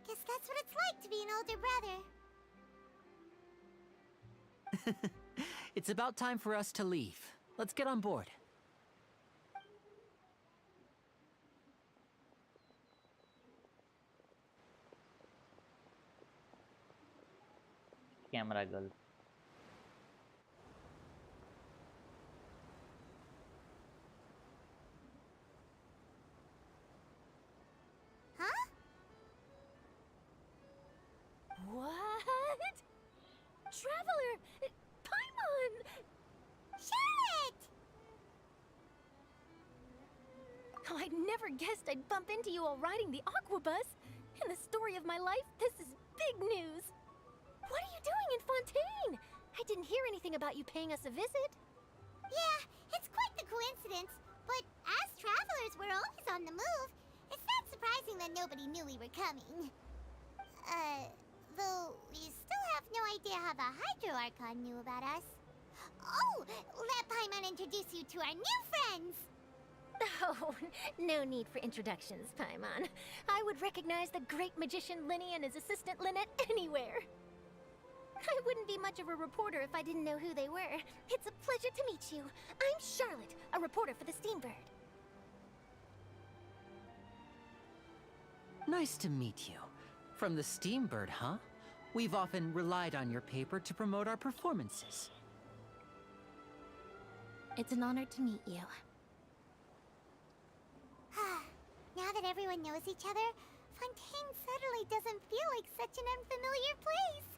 Guess that's what it's like to be an older brother. It's about time for us to leave. Let's get on board. Camera girl. Huh? What? Traveler! Paimon! Charlotte! Oh, I never guessed I'd bump into you while riding the aqua bus. In the story of my life, this is big news. What are you doing in Fontaine? I didn't hear anything about you paying us a visit. Yeah, it's quite the coincidence, but as travelers, we're always on the move. It's not surprising that nobody knew we were coming. Though we still have no idea how the Hydro Archon knew about us. Oh, let Paimon introduce you to our new friends! Oh, no need for introductions, Paimon. I would recognize the great magician Linny and his assistant Lynette anywhere. I wouldn't be much of a reporter if I didn't know who they were. It's a pleasure to meet you. I'm Charlotte, a reporter for the Steambird. Nice to meet you. From the Steambird, huh? We've often relied on your paper to promote our performances. It's an honor to meet you. Now that everyone knows each other, Fontaine suddenly doesn't feel like such an unfamiliar place.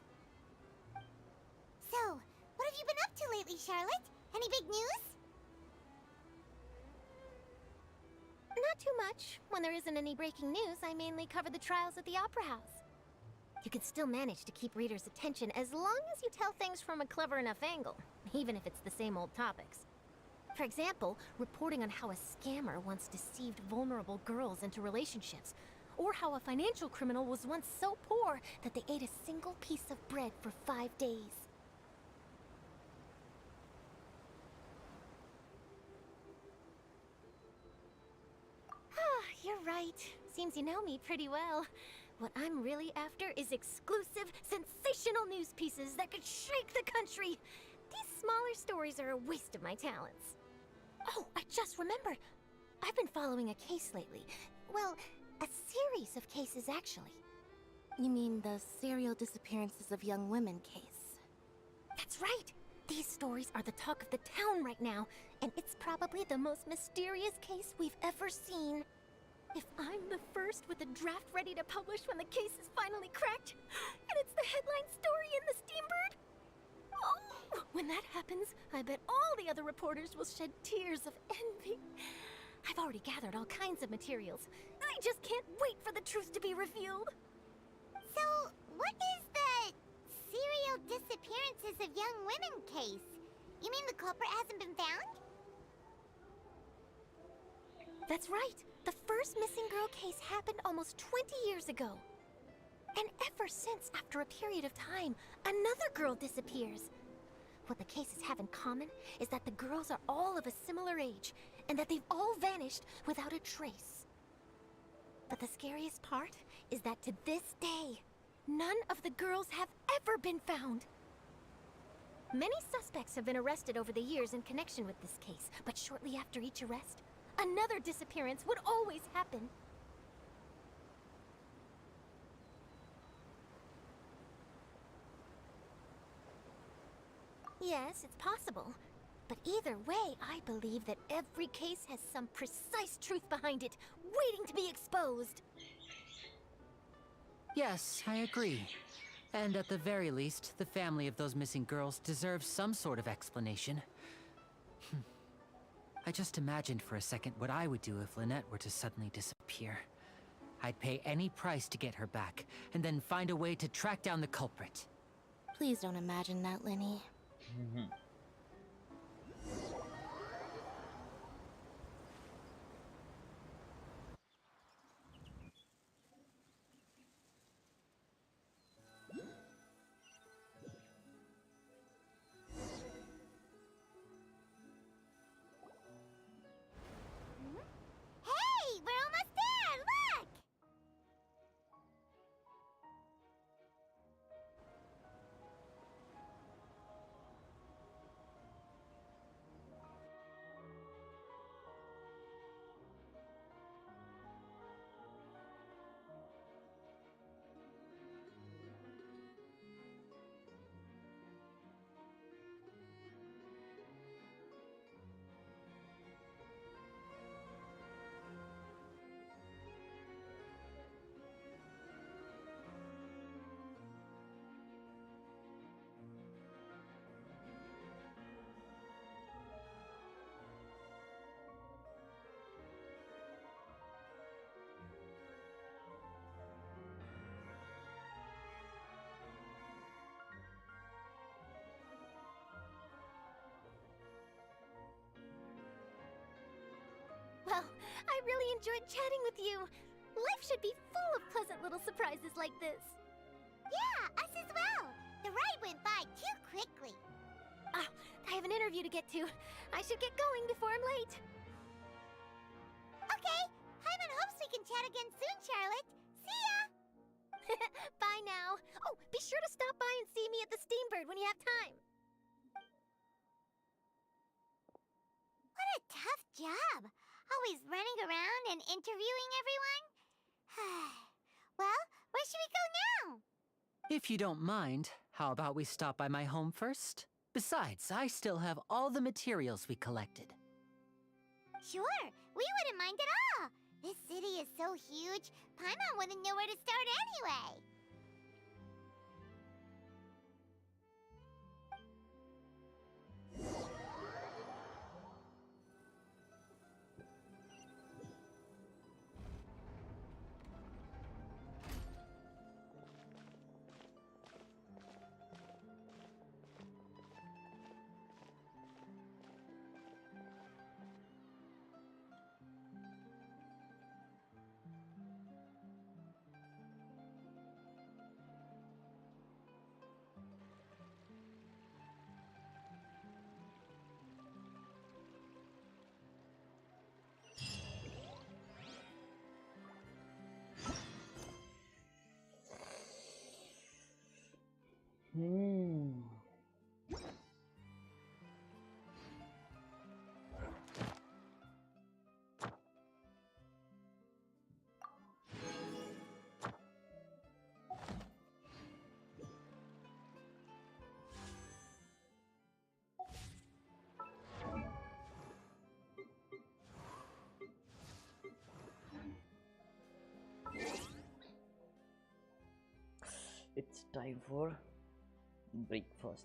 So, what have you been up to lately, Charlotte? Any big news? Not too much. When there isn't any breaking news, I mainly cover the trials at the Opera House. You can still manage to keep readers' attention as long as you tell things from a clever enough angle, even if it's the same old topics. For example, reporting on how a scammer once deceived vulnerable girls into relationships, or how a financial criminal was once so poor that they ate a single piece of bread for 5 days. You're right. Seems you know me pretty well. What I'm really after is exclusive, sensational news pieces that could shake the country. These smaller stories are a waste of my talents. Oh, I just remembered. I've been following a case lately. Well, a series of cases, actually. You mean the serial disappearances of young women case? That's right. These stories are the talk of the town right now, and it's probably the most mysterious case we've ever seen. If I'm the first with a draft ready to publish when the case is finally cracked, and it's the headline story in the Steambird, oh, when that happens, I bet all the other reporters will shed tears of envy. I've already gathered all kinds of materials. I just can't wait for the truth to be revealed. So, what is the serial disappearances of young women case? You mean the culprit hasn't been found? That's right. The first missing girl case happened almost 20 years ago. And ever since, after a period of time, another girl disappears. What the cases have in common is that the girls are all of a similar age, and that they've all vanished without a trace. But the scariest part is that to this day, none of the girls have ever been found. Many suspects have been arrested over the years in connection with this case, but shortly after each arrest, another disappearance would always happen. Yes, it's possible. But either way, I believe that every case has some precise truth behind it, waiting to be exposed. Yes, I agree. And at the very least, the family of those missing girls deserves some sort of explanation. I just imagined for a second what I would do if Lynette were to suddenly disappear. I'd pay any price to get her back, and then find a way to track down the culprit. Please don't imagine that, Lenny. Hey, we're almost there! Look! Well, I really enjoyed chatting with you. Life should be full of pleasant little surprises like this. Yeah, us as well. The ride went by too quickly. Ah, I have an interview to get to. I should get going before I'm late. Okay, Hyman hopes we can chat again soon, Charlotte. See ya! Bye now. Oh, be sure to stop by and see me at the Steambird when you have time. What a tough job. Always running around and interviewing everyone. Well, where should we go now? If you don't mind, how about we stop by my home first? Besides, I still have all the materials we collected. Sure, we wouldn't mind at all. This city is so huge, Paimon wouldn't know where to start anyway. It's time for breakfast.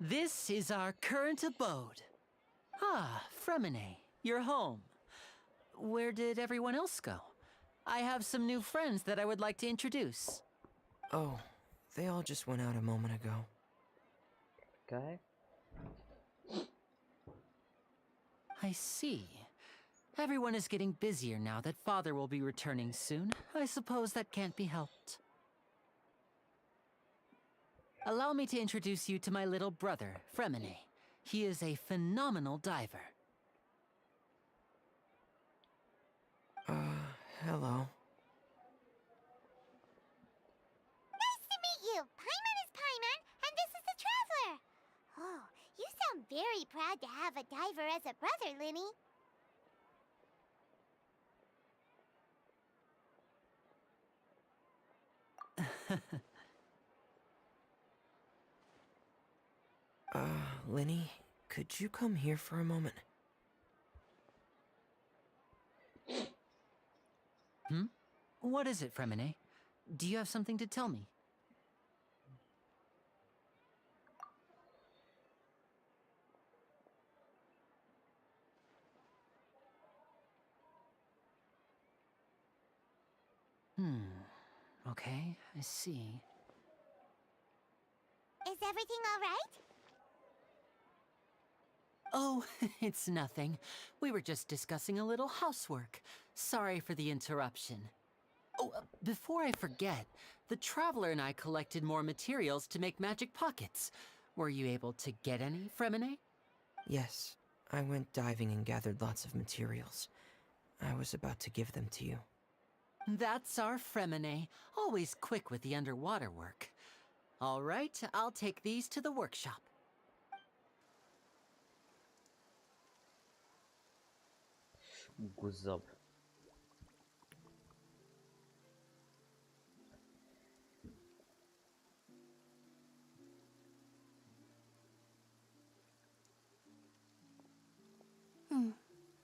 This is our current abode. Ah, Fremine, you're home. Where did everyone else go? I have some new friends that I would like to introduce. Oh, they all just went out a moment ago. Okay. I see. Everyone is getting busier now that Father will be returning soon. I suppose that can't be helped. Allow me to introduce you to my little brother, Fremine. He is a phenomenal diver. Hello. Nice to meet you! Paimon is Paimon, and this is the Traveler! Oh, you sound very proud to have a diver as a brother, Linny. Linny, could you come here for a moment? Hmm? What is it, Fremine? Do you have something to tell me? Okay, I see. Is everything all right? Oh, it's nothing. We were just discussing a little housework. Sorry for the interruption. Oh, before I forget, the Traveler and I collected more materials to make magic pockets. Were you able to get any, Fremine? Yes, I went diving and gathered lots of materials. I was about to give them to you. That's our Fremine, always quick with the underwater work. All right, I'll take these to the workshop. Guzab.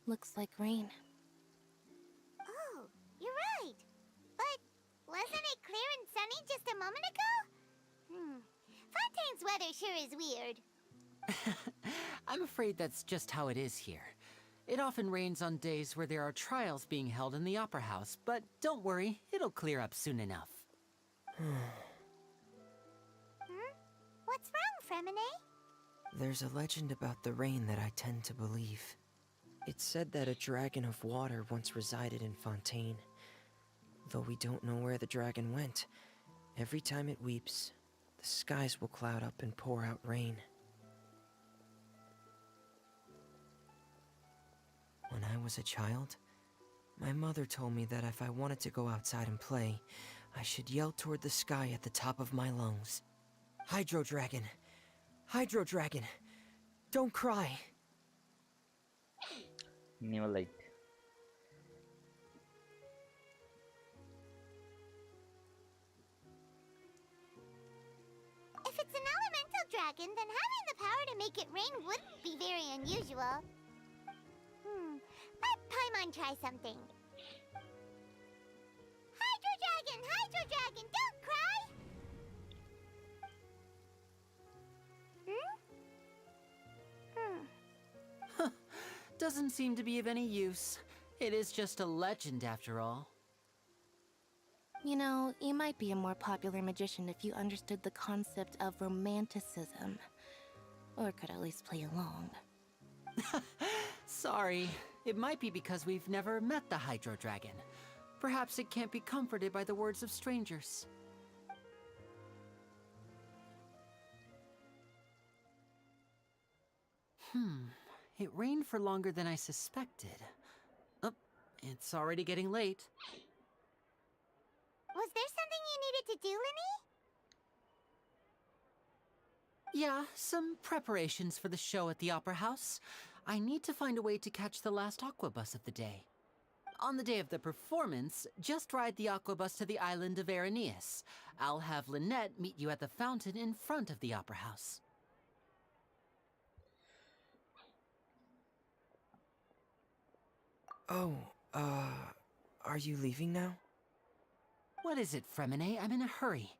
Looks like rain. Oh, you're right. But wasn't it clear and sunny just a moment ago? Fontaine's weather sure is weird. I'm afraid that's just how it is here. It often rains on days where there are trials being held in the Opera House, but don't worry, it'll clear up soon enough. What's wrong, Fremine? There's a legend about the rain that I tend to believe. It's said that a dragon of water once resided in Fontaine. Though we don't know where the dragon went, every time it weeps, the skies will cloud up and pour out rain. When I was a child, my mother told me that if I wanted to go outside and play, I should yell toward the sky at the top of my lungs. Hydro Dragon! Hydro Dragon! Don't cry! Neolite. If it's an elemental dragon, then having the power to make it rain wouldn't be very unusual. Let Paimon try something. Hydro Dragon! Hydro Dragon! Don't cry! Doesn't seem to be of any use. It is just a legend after all. You know, you might be a more popular magician if you understood the concept of romanticism. Or could at least play along. Sorry. It might be because we've never met the Hydro Dragon. Perhaps it can't be comforted by the words of strangers. It rained for longer than I suspected. Oh, it's already getting late. Was there something you needed to do, Linny? Yeah, some preparations for the show at the Opera House. I need to find a way to catch the last aqua bus of the day. On the day of the performance, just ride the aqua bus to the island of Aeneas. I'll have Lynette meet you at the fountain in front of the Opera House. Oh, are you leaving now? What is it, Fremine? I'm in a hurry.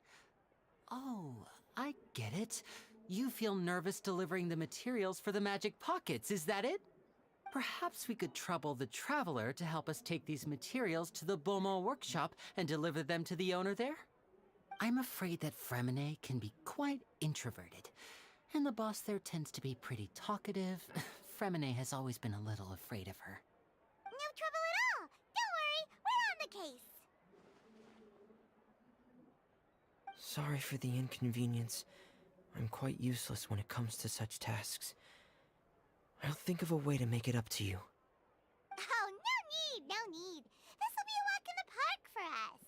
Oh, I get it. You feel nervous delivering the materials for the magic pockets, is that it? Perhaps we could trouble the Traveler to help us take these materials to the Beaumont workshop and deliver them to the owner there? I'm afraid that Fremine can be quite introverted, and the boss there tends to be pretty talkative. Fremine has always been a little afraid of her. No trouble at all! Don't worry, we're on the case! Sorry for the inconvenience. I'm quite useless when it comes to such tasks. I'll think of a way to make it up to you. Oh, no need, no need. This'll be a walk in the park for us.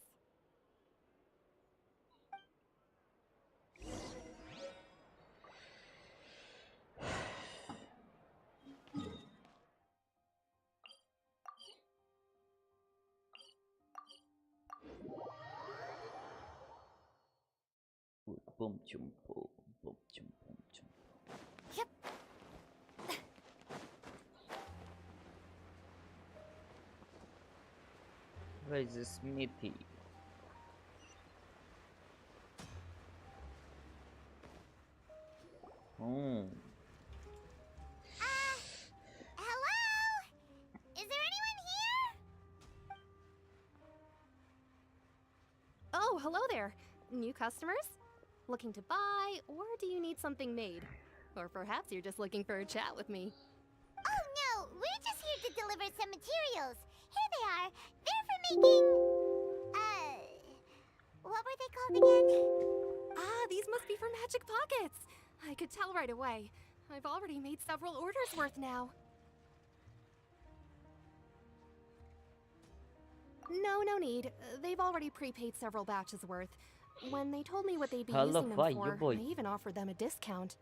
Boom, chum, boom, boom, chum, boom, chum. Yep. Where is the smithy? Oh. Hello? Is there anyone here? Oh, hello there. New customers? Looking to buy, or do you need something made? Or perhaps you're just looking for a chat with me. Oh no, we're just here to deliver some materials. Here they are. They're for making... what were they called again? Ah, these must be for magic pockets. I could tell right away. I've already made several orders worth now. No need. They've already prepaid several batches worth. When they told me what they'd be using them for, I even offered them a discount.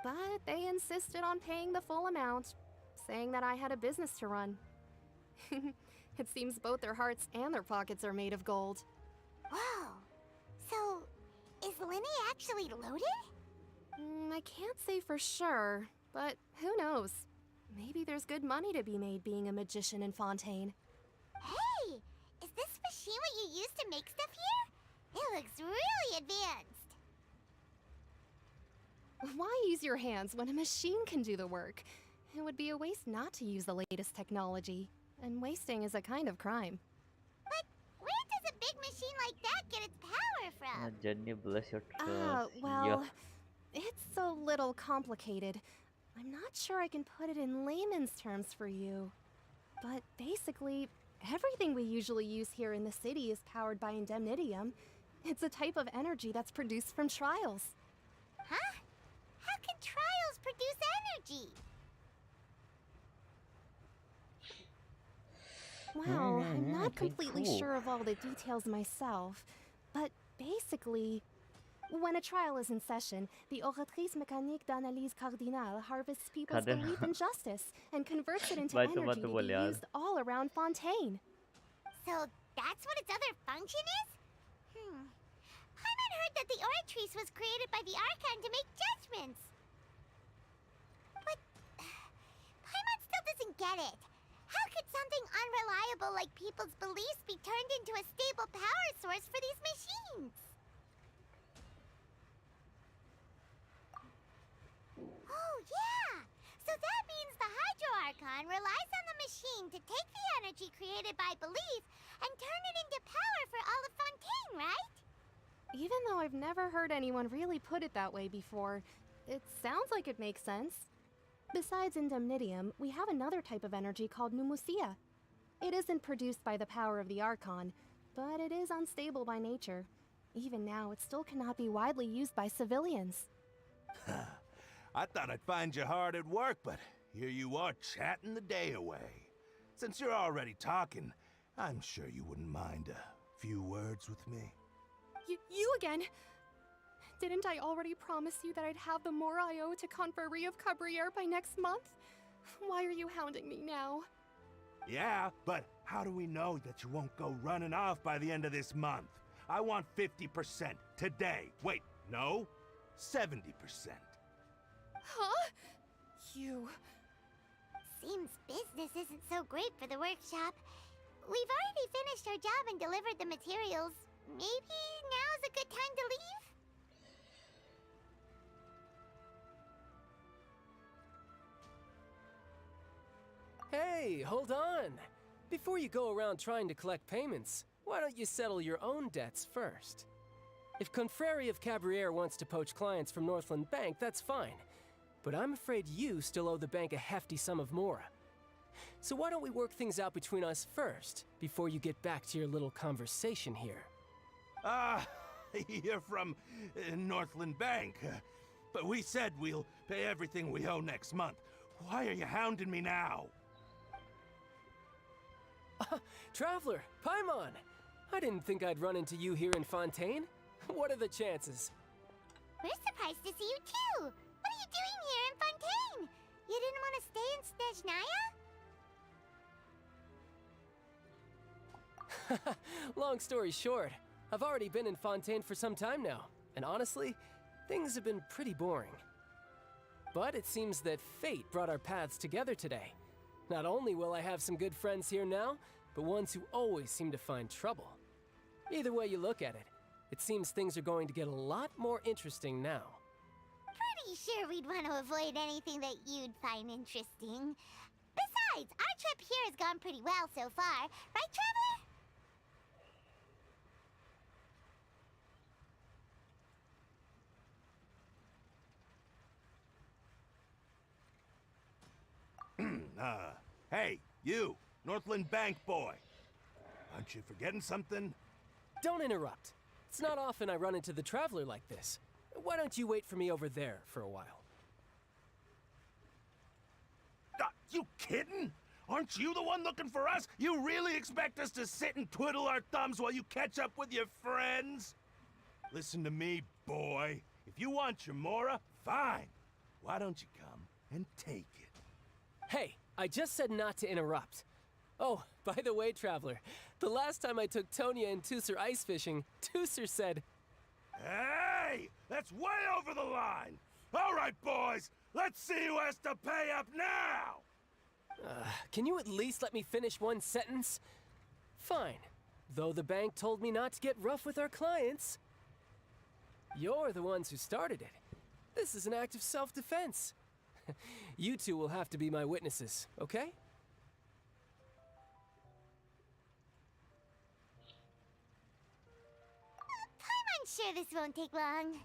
But they insisted on paying the full amount, saying that I had a business to run. It seems both their hearts and their pockets are made of gold. Whoa. So, is Linny actually loaded? I can't say for sure, but who knows? Maybe there's good money to be made being a magician in Fontaine. Hey! Is this machine what you use to make stuff here? It looks really advanced. Why use your hands when a machine can do the work? It would be a waste not to use the latest technology, and wasting is a kind of crime. But where does a big machine like that get its power from? Jenny, bless your trust. Well, it's a little complicated. I'm not sure I can put it in layman's terms for you. But basically, everything we usually use here in the city is powered by indemnitium. It's a type of energy that's produced from trials. Huh? How can trials produce energy? Well, I'm not completely sure of all the details myself, but basically, when a trial is in session, the Oratrice Mécanique d'Analyse Cardinale harvests people's belief in justice and converts it into energy to be used all around Fontaine. So that's what its other function is? Paimon heard that the Oratrice was created by the Archon to make judgments. But Paimon still doesn't get it. How could something unreliable like people's beliefs be turned into a stable power source for these machines? Oh, yeah! So that means the Hydro Archon relies on the machine to take the energy created by belief and turn it into power for all of Fontaine, right? Even though I've never heard anyone really put it that way before, it sounds like it makes sense. Besides indemnitium, we have another type of energy called pneumosia. It isn't produced by the power of the Archon, but it is unstable by nature. Even now, it still cannot be widely used by civilians. I thought I'd find you hard at work, but here you are chatting the day away. Since you're already talking, I'm sure you wouldn't mind a few words with me. You again? Didn't I already promise you that I'd have the Moraio to Confrérie of Cabriere by next month? Why are you hounding me now? Yeah, but how do we know that you won't go running off by the end of this month? I want 50% today. Wait, no, 70%. Huh? You... Seems business isn't so great for the workshop. We've already finished our job and delivered the materials. Maybe now's a good time to leave? Hey, hold on. Before you go around trying to collect payments, why don't you settle your own debts first? If Confrérie of Cabriere wants to poach clients from Northland Bank, that's fine. But I'm afraid you still owe the bank a hefty sum of mora. So why don't we work things out between us first, before you get back to your little conversation here? You're from Northland Bank. But we said we'll pay everything we owe next month. Why are you hounding me now? Traveler, Paimon! I didn't think I'd run into you here in Fontaine. What are the chances? We're surprised to see you too! What are you doing here in Fontaine? You didn't want to stay in Snezhnaya? Long story short, I've already been in Fontaine for some time now, and honestly, things have been pretty boring. But it seems that fate brought our paths together today. Not only will I have some good friends here now, but ones who always seem to find trouble. Either way you look at it, it seems things are going to get a lot more interesting now. Pretty sure we'd want to avoid anything that you'd find interesting. Besides, our trip here has gone pretty well so far, right, Traveler? Hey, you, Northland Bank boy. Aren't you forgetting something? Don't interrupt. It's not often I run into the Traveler like this. Why don't you wait for me over there for a while? You kidding? Aren't you the one looking for us? You really expect us to sit and twiddle our thumbs while you catch up with your friends? Listen to me, boy. If you want your mora, fine. Why don't you come and take it? Hey, I just said not to interrupt. Oh, by the way, Traveler, the last time I took Tonya and Tusser ice fishing, Tusser said... Hey! That's way over the line! All right, boys, let's see who has to pay up now! Can you at least let me finish one sentence? Fine. Though the bank told me not to get rough with our clients. You're the ones who started it. This is an act of self-defense. You two will have to be my witnesses, okay? I'm sure this won't take long.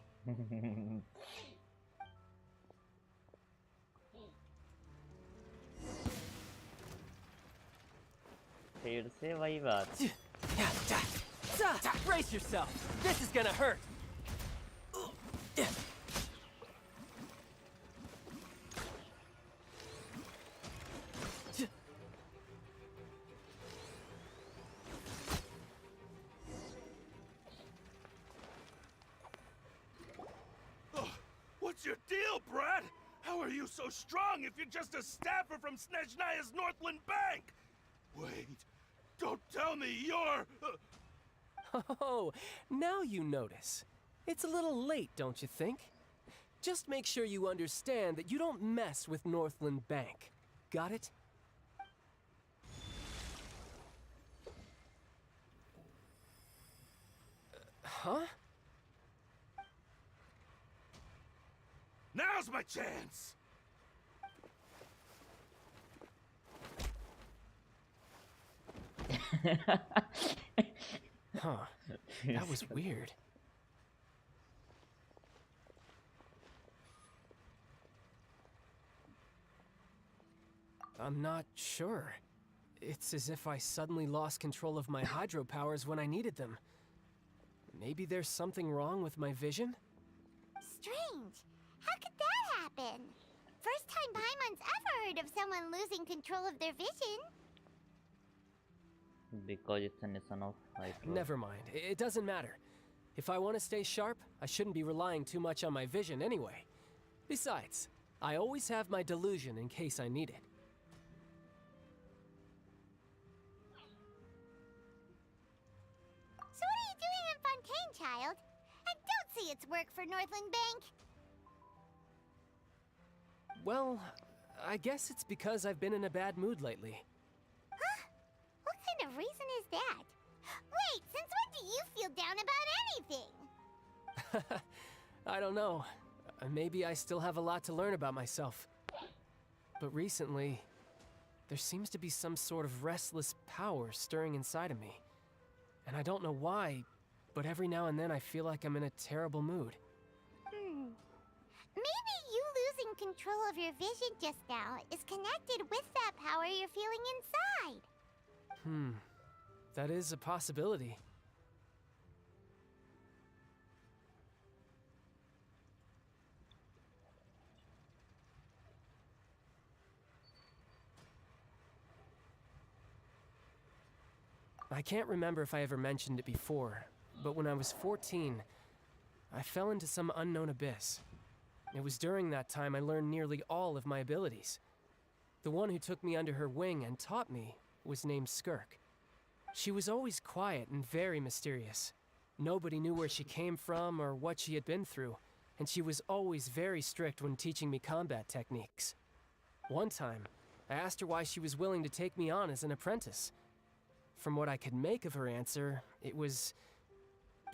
फिर से वही बात. Brace yourself. This is gonna hurt. What's your deal, Brad? How are you so strong if you're just a staffer from Snezhnaya's Northland Bank? Wait, don't tell me you're... Oh, now you notice. It's a little late, don't you think? Just make sure you understand that you don't mess with Northland Bank. Got it? Huh? Now's my chance! Huh. That was weird. I'm not sure. It's as if I suddenly lost control of my hydro powers when I needed them. Maybe there's something wrong with my vision? Strange. How could that happen? First time Paimon's ever heard of someone losing control of their vision. Because it's a nation of hydro. Never mind. It doesn't matter. If I want to stay sharp, I shouldn't be relying too much on my vision anyway. Besides, I always have my delusion in case I need it. So what are you doing in Fontaine, child? I don't see it's work for Northland Bank. Well, I guess it's because I've been in a bad mood lately. Huh? What kind of reason is that? Wait, since when do you feel down about anything? I don't know. Maybe I still have a lot to learn about myself. But recently, there seems to be some sort of restless power stirring inside of me. And I don't know why, but every now and then I feel like I'm in a terrible mood. Maybe you losing control of your vision just now is connected with that power you're feeling inside. That is a possibility. I can't remember if I ever mentioned it before, but when I was 14, I fell into some unknown abyss. It was during that time I learned nearly all of my abilities. The one who took me under her wing and taught me was named Skirk. She was always quiet and very mysterious. Nobody knew where she came from or what she had been through, and she was always very strict when teaching me combat techniques. One time, I asked her why she was willing to take me on as an apprentice. From what I could make of her answer, it was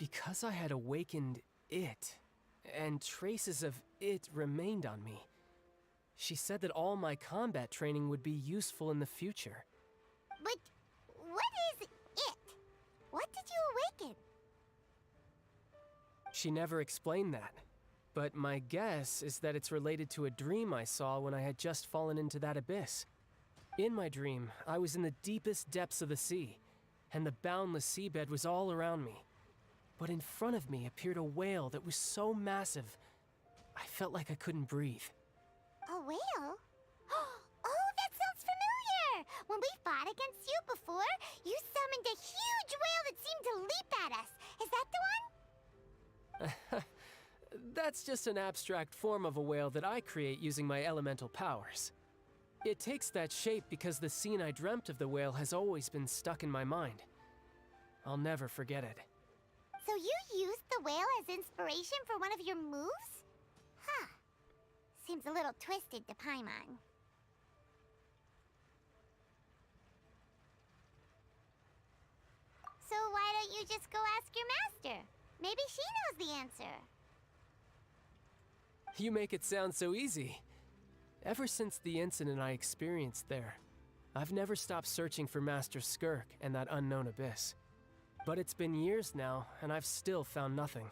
because I had awakened it, and traces of it remained on me. She said that all my combat training would be useful in the future. But what is it? What did you awaken? She never explained that, but my guess is that it's related to a dream I saw when I had just fallen into that abyss. In my dream, I was in the deepest depths of the sea, and the boundless seabed was all around me. But in front of me appeared a whale that was so massive, I felt like I couldn't breathe. A whale? Oh, that sounds familiar! When we fought against you before, you summoned a huge whale that seemed to leap at us. Is that the one? That's just an abstract form of a whale that I create using my elemental powers. It takes that shape because the scene I dreamt of the whale has always been stuck in my mind. I'll never forget it. So you used the whale as inspiration for one of your moves? Huh. Seems a little twisted to Paimon. So why don't you just go ask your master? Maybe she knows the answer. You make it sound so easy. Ever since the incident I experienced there, I've never stopped searching for Master Skirk and that unknown abyss. But it's been years now, and I've still found nothing.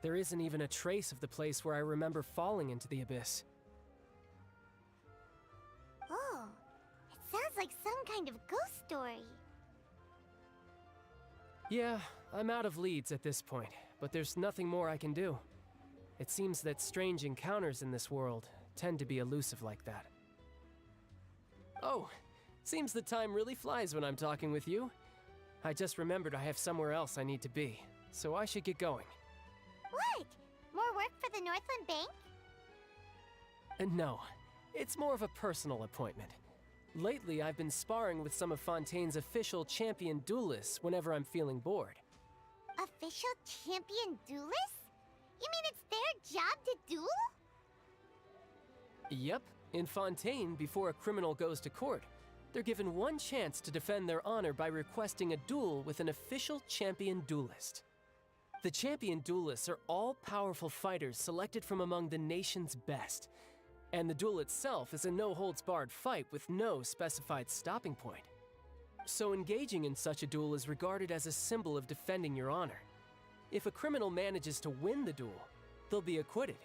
There isn't even a trace of the place where I remember falling into the abyss. Oh, it sounds like some kind of ghost story. Yeah, I'm out of leads at this point, but there's nothing more I can do. It seems that strange encounters in this world tend to be elusive like that. Oh, seems the time really flies when I'm talking with you. I just remembered I have somewhere else I need to be, so I should get going. What? More work for the Northland Bank? No, it's more of a personal appointment. Lately, I've been sparring with some of Fontaine's official champion duelists whenever I'm feeling bored. Official champion duelists? You mean it's their job to duel? Yep, in Fontaine, before a criminal goes to court, they're given one chance to defend their honor by requesting a duel with an official champion duelist. The champion duelists are all-powerful fighters selected from among the nation's best, and the duel itself is a no-holds-barred fight with no specified stopping point. So engaging in such a duel is regarded as a symbol of defending your honor. If a criminal manages to win the duel, they'll be acquitted,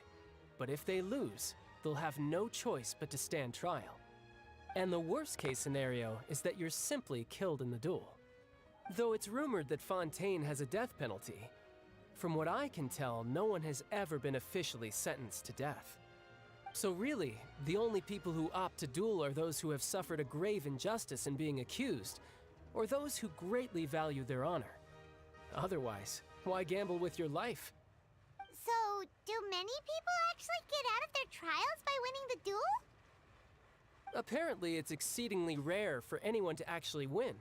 but if they lose, they'll have no choice but to stand trial. And the worst-case scenario is that you're simply killed in the duel. Though it's rumored that Fontaine has a death penalty, from what I can tell, no one has ever been officially sentenced to death. So really, the only people who opt to duel are those who have suffered a grave injustice in being accused, or those who greatly value their honor. Otherwise, why gamble with your life? So, do many people actually get out of their trials by winning the duel? Apparently, it's exceedingly rare for anyone to actually win.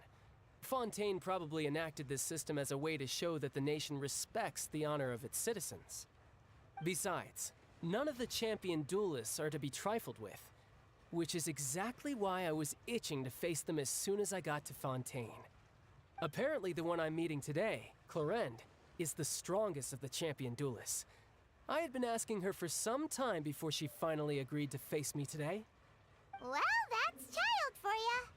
Fontaine probably enacted this system as a way to show that the nation respects the honor of its citizens. Besides, none of the champion duelists are to be trifled with, which is exactly why I was itching to face them as soon as I got to Fontaine. Apparently, the one I'm meeting today, Clorinde, is the strongest of the champion duelists. I had been asking her for some time before she finally agreed to face me today. Well, that's child for ya.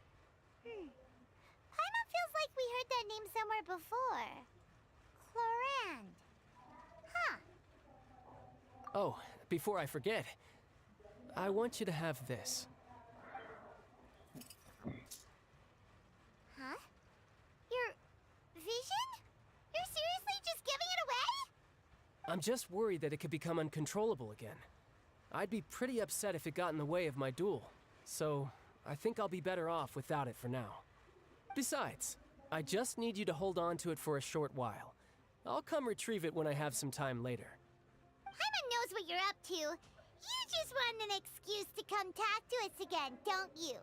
heard that name somewhere before. Chlorand. Huh. Oh, before I forget, I want you to have this. Huh? Your vision? You're seriously just giving it away? I'm just worried that it could become uncontrollable again. I'd be pretty upset if it got in the way of my duel, so I think I'll be better off without it for now. Besides, I just need you to hold on to it for a short while. I'll come retrieve it when I have some time later. Paimon knows what you're up to. You just want an excuse to come talk to us again, don't you?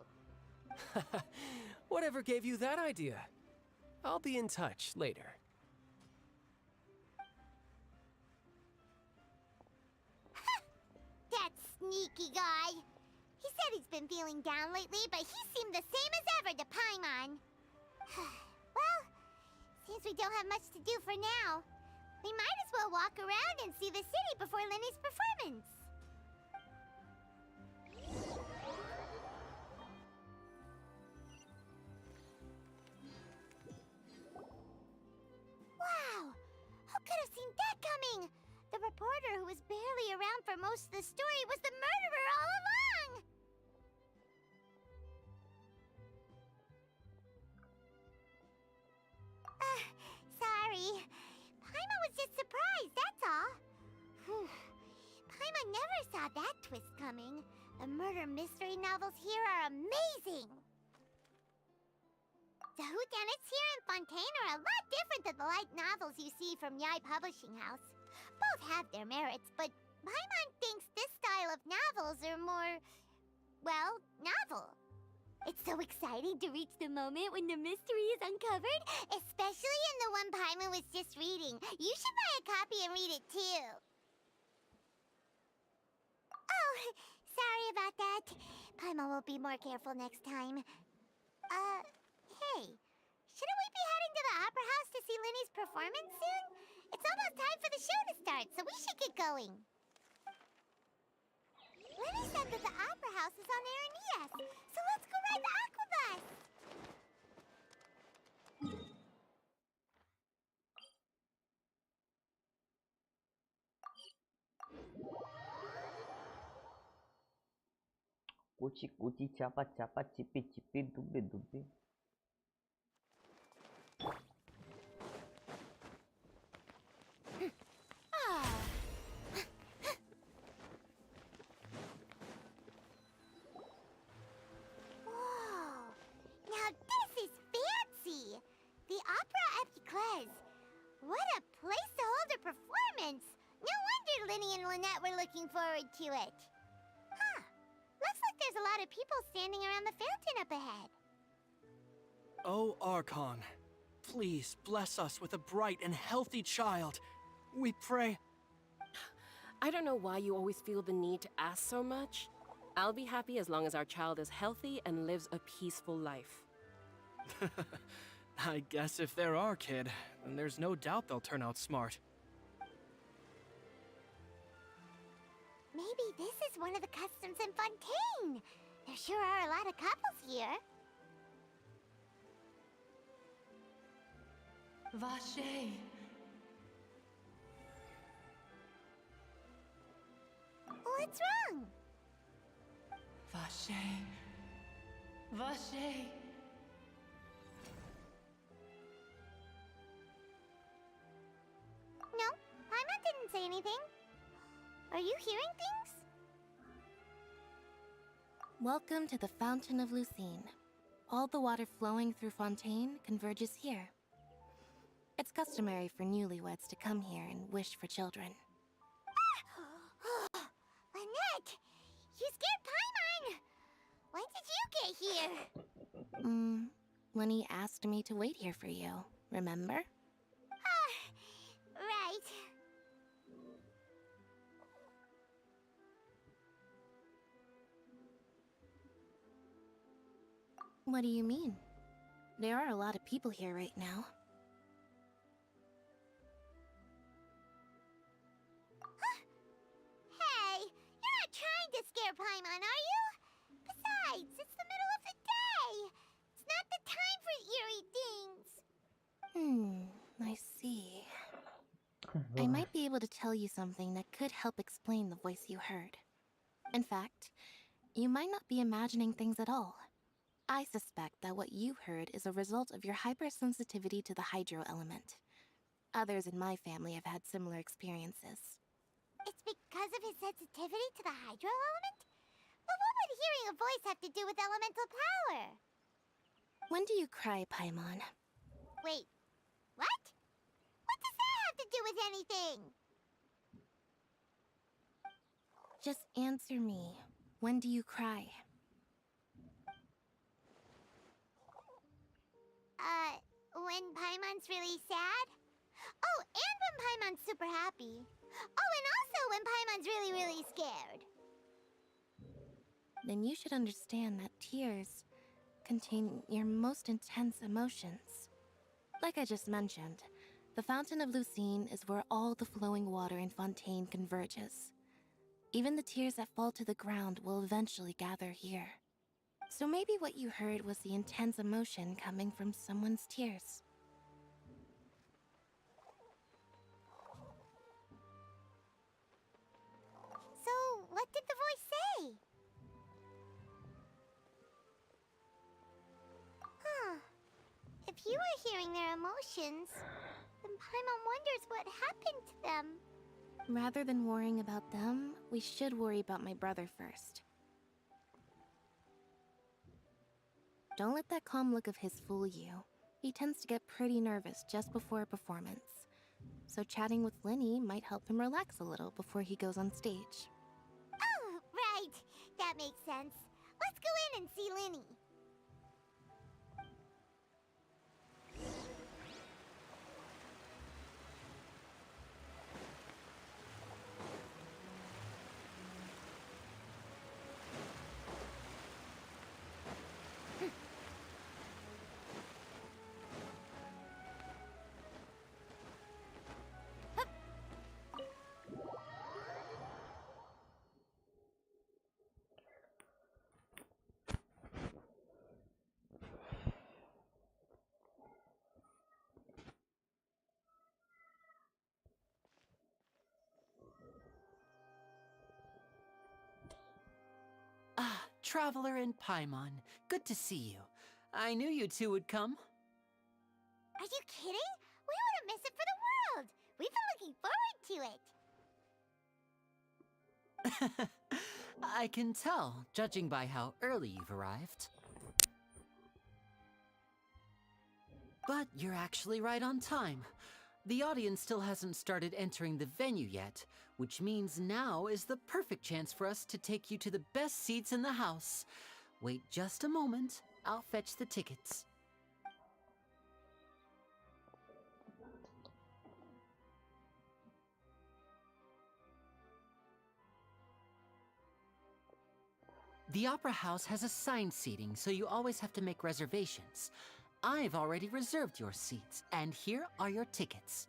Whatever gave you that idea? I'll be in touch later. That sneaky guy. He said he's been feeling down lately, but he seemed the same as ever to Paimon. Well, since we don't have much to do for now, we might as well walk around and see the city before Lenny's performance. Wow! Who could have seen that coming? The reporter who was barely around for most of the story was the murderer all along! Sorry. Paimon was just surprised, that's all. Whew. Paimon never saw that twist coming. The murder mystery novels here are amazing! The whodunits here in Fontaine are a lot different than the light novels you see from Yai Publishing House. Both have their merits, but Paimon thinks this style of novels are more, well, novel. It's so exciting to reach the moment when the mystery is uncovered, especially in the one Paimon was just reading. You should buy a copy and read it too. Oh, sorry about that. Paimon will be more careful next time. Hey, shouldn't we be heading to the Opera House to see Linny's performance soon? It's almost time for the show to start, so we should get going. Linny said that the Opera House is on Araneas, so let's go ride the Aqua Bus! Cuchi cuchi chapa chapa chipi chipi dubbi dubbi. Whoa! Now this is fancy! The Opera Epiclese. What a place to hold a performance! No wonder Linny and Lynette were looking forward to it. Huh. Looks like there's a lot of people standing around the fountain up ahead. Oh, Archon, please bless us with a bright and healthy child. We pray. I don't know why you always feel the need to ask so much. I'll be happy as long as our child is healthy and lives a peaceful life. I guess if they're our kid, then there's no doubt they'll turn out smart. Maybe this is one of the customs in Fontaine. There sure are a lot of couples here. Vache. What's wrong? Vache. Vache. No, Paimon didn't say anything. Are you hearing things? Welcome to the Fountain of Lucine. All the water flowing through Fontaine converges here. It's customary for newlyweds to come here and wish for children. Lynette! You scared Paimon! When did you get here? Lenny asked me to wait here for you, remember? Right. What do you mean? There are a lot of people here right now. Hey, you're not trying to scare Paimon, are you? Besides, it's the middle of the day. It's not the time for eerie things. I see. I might be able to tell you something that could help explain the voice you heard. In fact, you might not be imagining things at all. I suspect that what you heard is a result of your hypersensitivity to the hydro element. Others in my family have had similar experiences. It's because of his sensitivity to the hydro element? But what would hearing a voice have to do with elemental power? When do you cry, Paimon? Wait, what? What does that have to do with anything? Just answer me. When do you cry? When Paimon's really sad? Oh, and when Paimon's super happy. Oh, and also when Paimon's really, really scared. Then you should understand that tears contain your most intense emotions. Like I just mentioned, the Fountain of Lucine is where all the flowing water in Fontaine converges. Even the tears that fall to the ground will eventually gather here. So maybe what you heard was the intense emotion coming from someone's tears. So, what did the voice say? Huh. If you were hearing their emotions, then Paimon wonders what happened to them. Rather than worrying about them, we should worry about my brother first. Don't let that calm look of his fool you. He tends to get pretty nervous just before a performance. So chatting with Linny might help him relax a little before he goes on stage. Oh, right. That makes sense. Let's go in and see Linny. Ah, Traveler and Paimon. Good to see you. I knew you two would come. Are you kidding? We wouldn't miss it for the world. We've been looking forward to it. I can tell, judging by how early you've arrived. But you're actually right on time. The audience still hasn't started entering the venue yet, which means now is the perfect chance for us to take you to the best seats in the house. Wait just a moment. I'll fetch the tickets. The Opera House has assigned seating, so you always have to make reservations. I've already reserved your seats, and here are your tickets.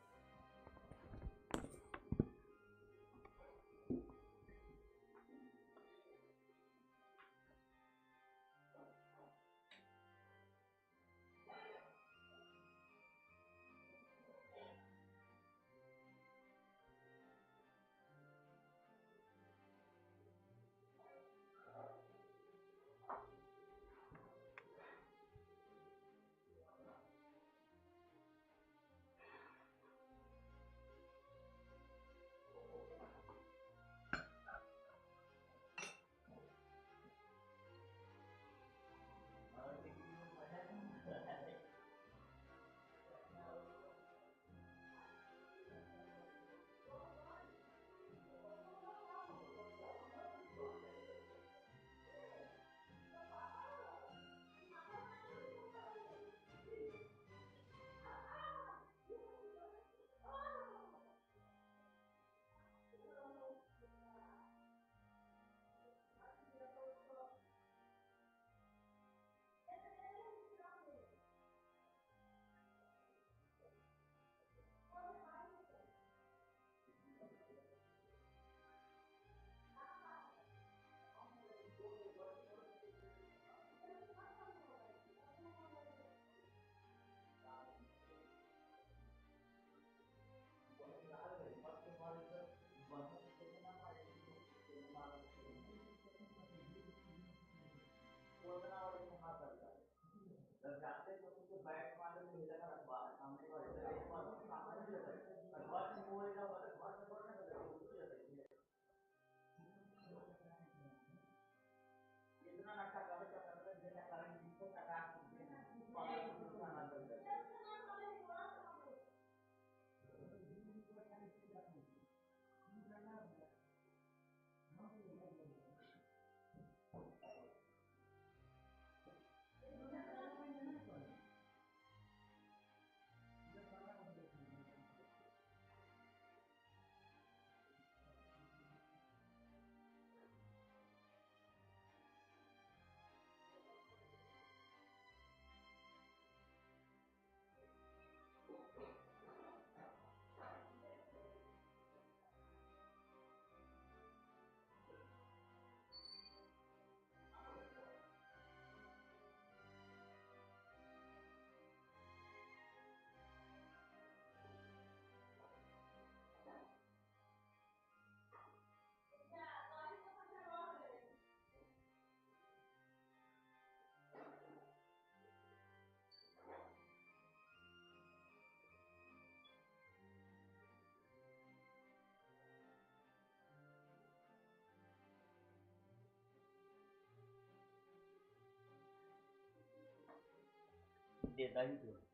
देता ही क्यों?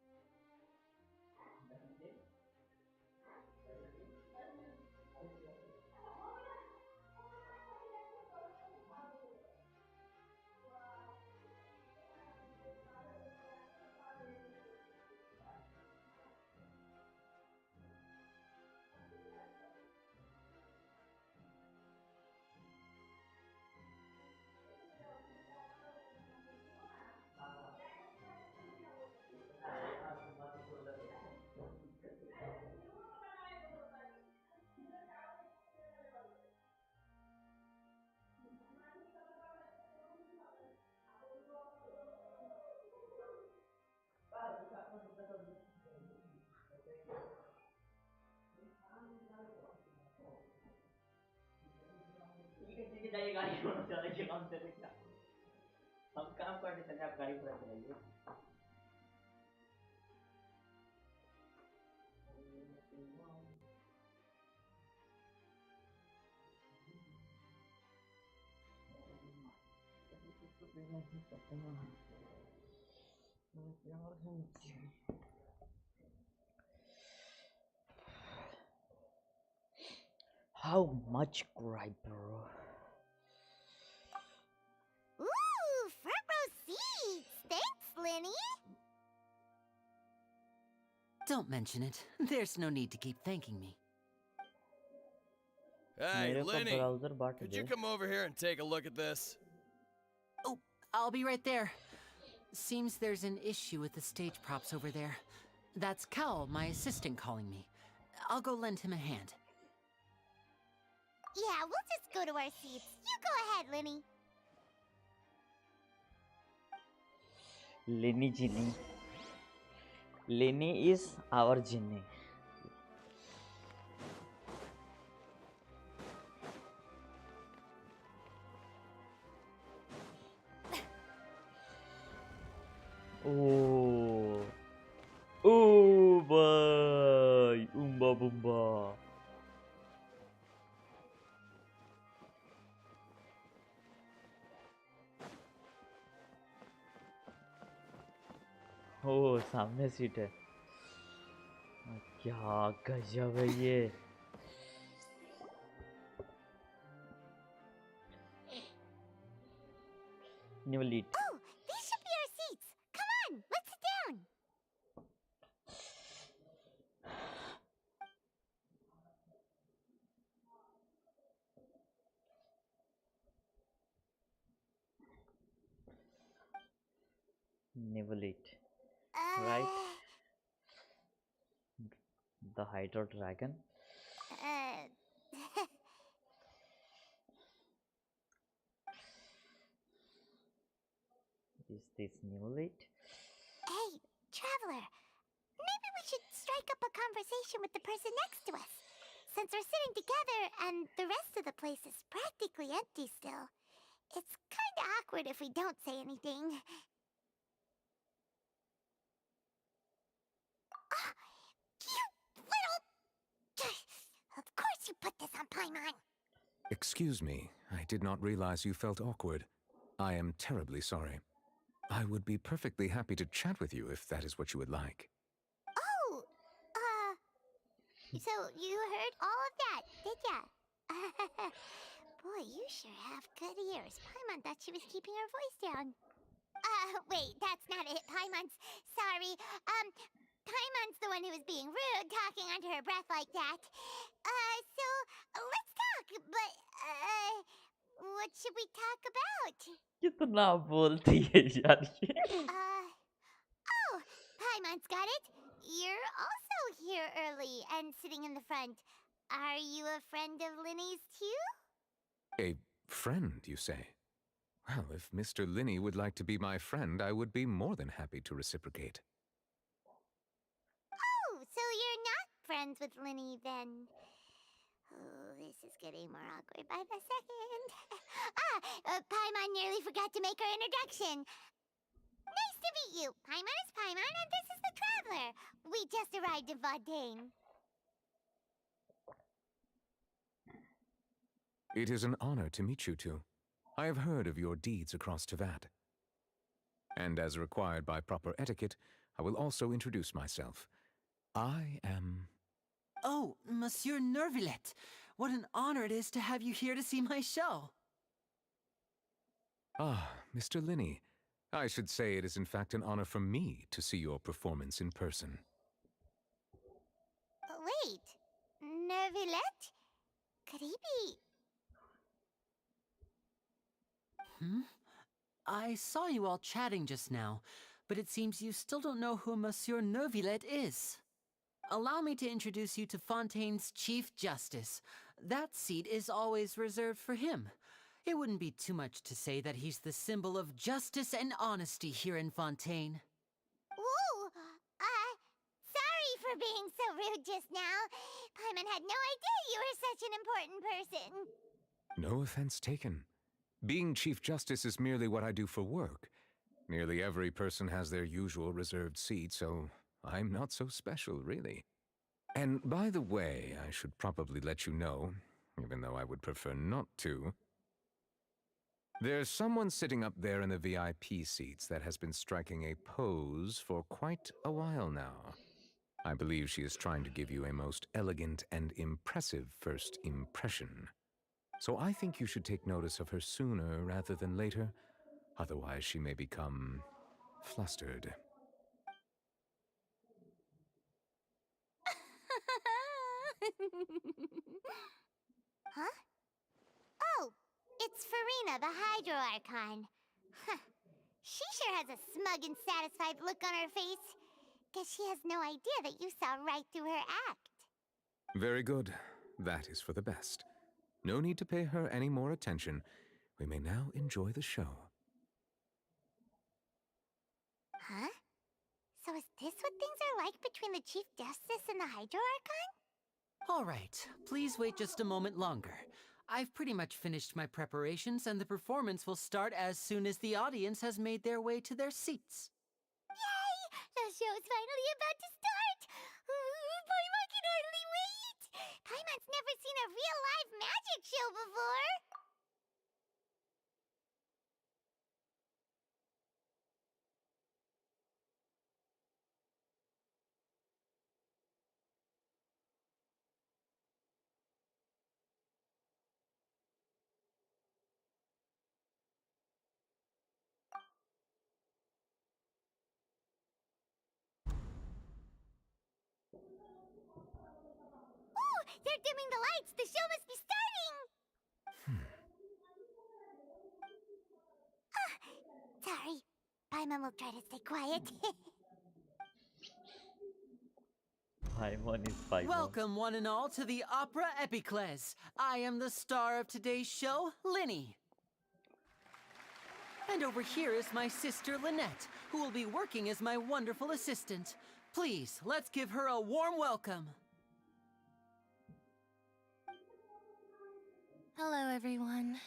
ठीक है जाइए गाड़ी छोड़ो चलाइए काम चले क्या हम काम करने चले आप गाड़ी पूरा चलाइए How much gripe, bro? Ooh, front row seats! Thanks, Lenny! Don't mention it. There's no need to keep thanking me. Hey, मेरे को Lenny! browser बाट Could they you come over here and take a look at this? Oh, I'll be right there. Seems there's an issue with the stage props over there. That's Cal, my assistant, calling me. I'll go lend him a hand. Yeah, we'll just go to our seats. You go ahead, Lenny. Lenny Ginny. Lenny is our Ginny. Oh, oh, boy, Oomba Boomba. Oh, सामने seat है क्या गजब है ये Nivalit. Oh, these should be our seats. Come on, let's sit down. Nivalit. Right? The Hydro Dragon. Is this Nivalit? Hey, Traveler. Maybe we should strike up a conversation with the person next to us. Since we're sitting together and the rest of the place is practically empty still, It's kinda awkward if we don't say anything. Ah, you little... Of course you put this on Paimon. Excuse me, I did not realize you felt awkward. I am terribly sorry. I would be perfectly happy to chat with you if that is what you would like. Oh, so you heard all of that, did ya? Boy, you sure have good ears. Paimon thought she was keeping her voice down. Wait, that's not it. Paimon's sorry. Paimon's the one who was being rude, talking under her breath like that. So let's talk, but, what should we talk about? कितना बोलती है यार ये? Oh, Paimon's got it. You're also here early and sitting in the front. Are you a friend of Linny's too? A friend, you say? Well, if Mr. Linney would like to be my friend, I would be more than happy to reciprocate. Oh, so you're not friends with Linny then? Oh, this is getting more awkward by the second. Paimon nearly forgot to make her introduction. Nice to meet you. Paimon is Paimon, and this is the Traveler. We just arrived in Fontaine. It is an honor to meet you two. I have heard of your deeds across Tevat. And as required by proper etiquette, I will also introduce myself. I am... Oh, Monsieur Nervillet. What an honor it is to have you here to see my show. Ah, Mr. Linney. I should say it is in fact an honor for me to see your performance in person. Wait, Nervillet? Could he be... I saw you all chatting just now, but it seems you still don't know who Monsieur Nervillet is. Allow me to introduce you to Fontaine's Chief Justice. That seat is always reserved for him. It wouldn't be too much to say that he's the symbol of justice and honesty here in Fontaine. Whoa! Sorry for being so rude just now. Paimon had no idea you were such an important person. No offense taken. Being Chief Justice is merely what I do for work. Nearly every person has their usual reserved seat, so I'm not so special, really. And by the way, I should probably let you know, even though I would prefer not to. There's someone sitting up there in the VIP seats that has been striking a pose for quite a while now. I believe she is trying to give you a most elegant and impressive first impression. So I think you should take notice of her sooner rather than later. Otherwise, she may become flustered. Huh? Oh, it's Farina, the Hydro Archon. Huh. She sure has a smug and satisfied look on her face. Guess she has no idea that you saw right through her act. Very good. That is for the best. No need to pay her any more attention. We may now enjoy the show. Huh? So is this what things are like between the Chief Justice and the Hydro Archon? All right, please wait just a moment longer. I've pretty much finished my preparations, and the performance will start as soon as the audience has made their way to their seats. Yay! The show's finally about to start! Paimon can hardly wait! Paimon's never seen a real live magic show before! Ooh! They're dimming the lights! The show must be starting! Sorry. Paimon will try to stay quiet. Paimon is Paimon. Welcome, one and all, to the Opera Epiclese. I am the star of today's show, Linny. And over here is my sister, Lynette, who will be working as my wonderful assistant. Please, let's give her a warm welcome. Hello, everyone.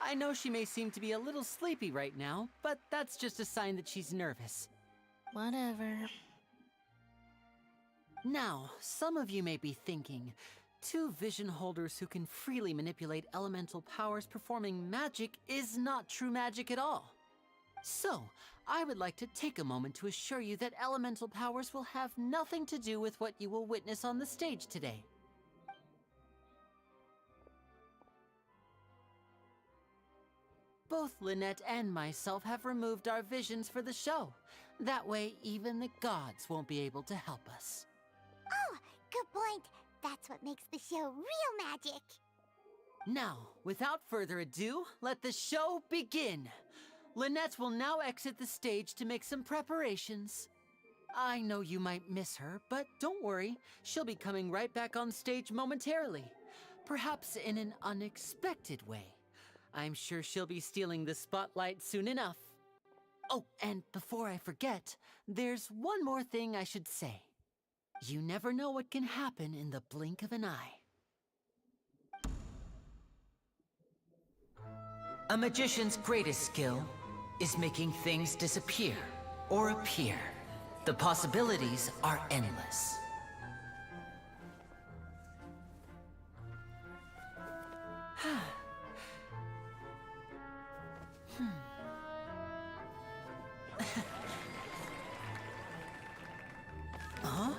I know she may seem to be a little sleepy right now, but that's just a sign that she's nervous. Whatever. Now, some of you may be thinking, two vision holders who can freely manipulate elemental powers performing magic is not true magic at all. So, I would like to take a moment to assure you that elemental powers will have nothing to do with what you will witness on the stage today. Both Lynette and myself have removed our visions for the show. That way, even the gods won't be able to help us. Oh, good point. That's what makes the show real magic. Now, without further ado, let the show begin. Lynette will now exit the stage to make some preparations. I know you might miss her, but don't worry. She'll be coming right back on stage momentarily. Perhaps in an unexpected way. I'm sure she'll be stealing the spotlight soon enough. Oh, and before I forget, there's one more thing I should say. You never know what can happen in the blink of an eye. A magician's greatest skill is making things disappear or appear. The possibilities are endless. Huh?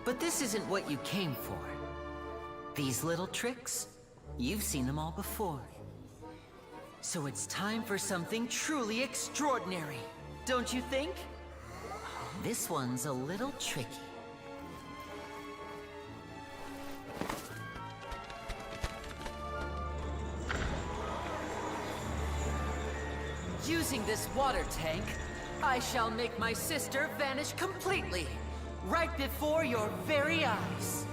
But this isn't what you came for. These little tricks, you've seen them all before. So it's time for something truly extraordinary, don't you think? This one's a little tricky. Using this water tank, I shall make my sister vanish completely, right before your very eyes.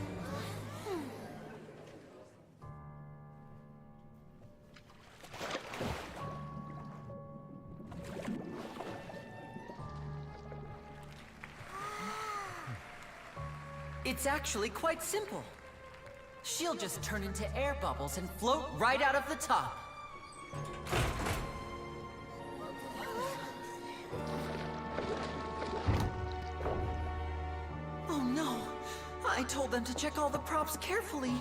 It's actually quite simple. She'll just turn into air bubbles and float right out of the top. Oh no! I told them to check all the props carefully.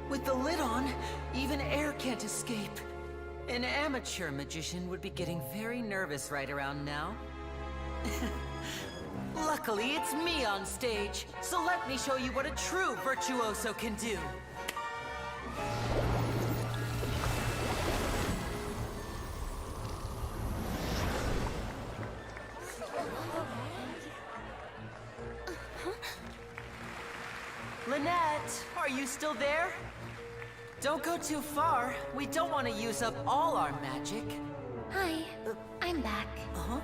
With the lid on, even air can't escape. An amateur magician would be getting very nervous right around now. Luckily, it's me on stage, so let me show you what a true virtuoso can do. Lynette, are you still there? Don't go too far. We don't want to use up all our magic. Hi, I'm back. Uh-huh.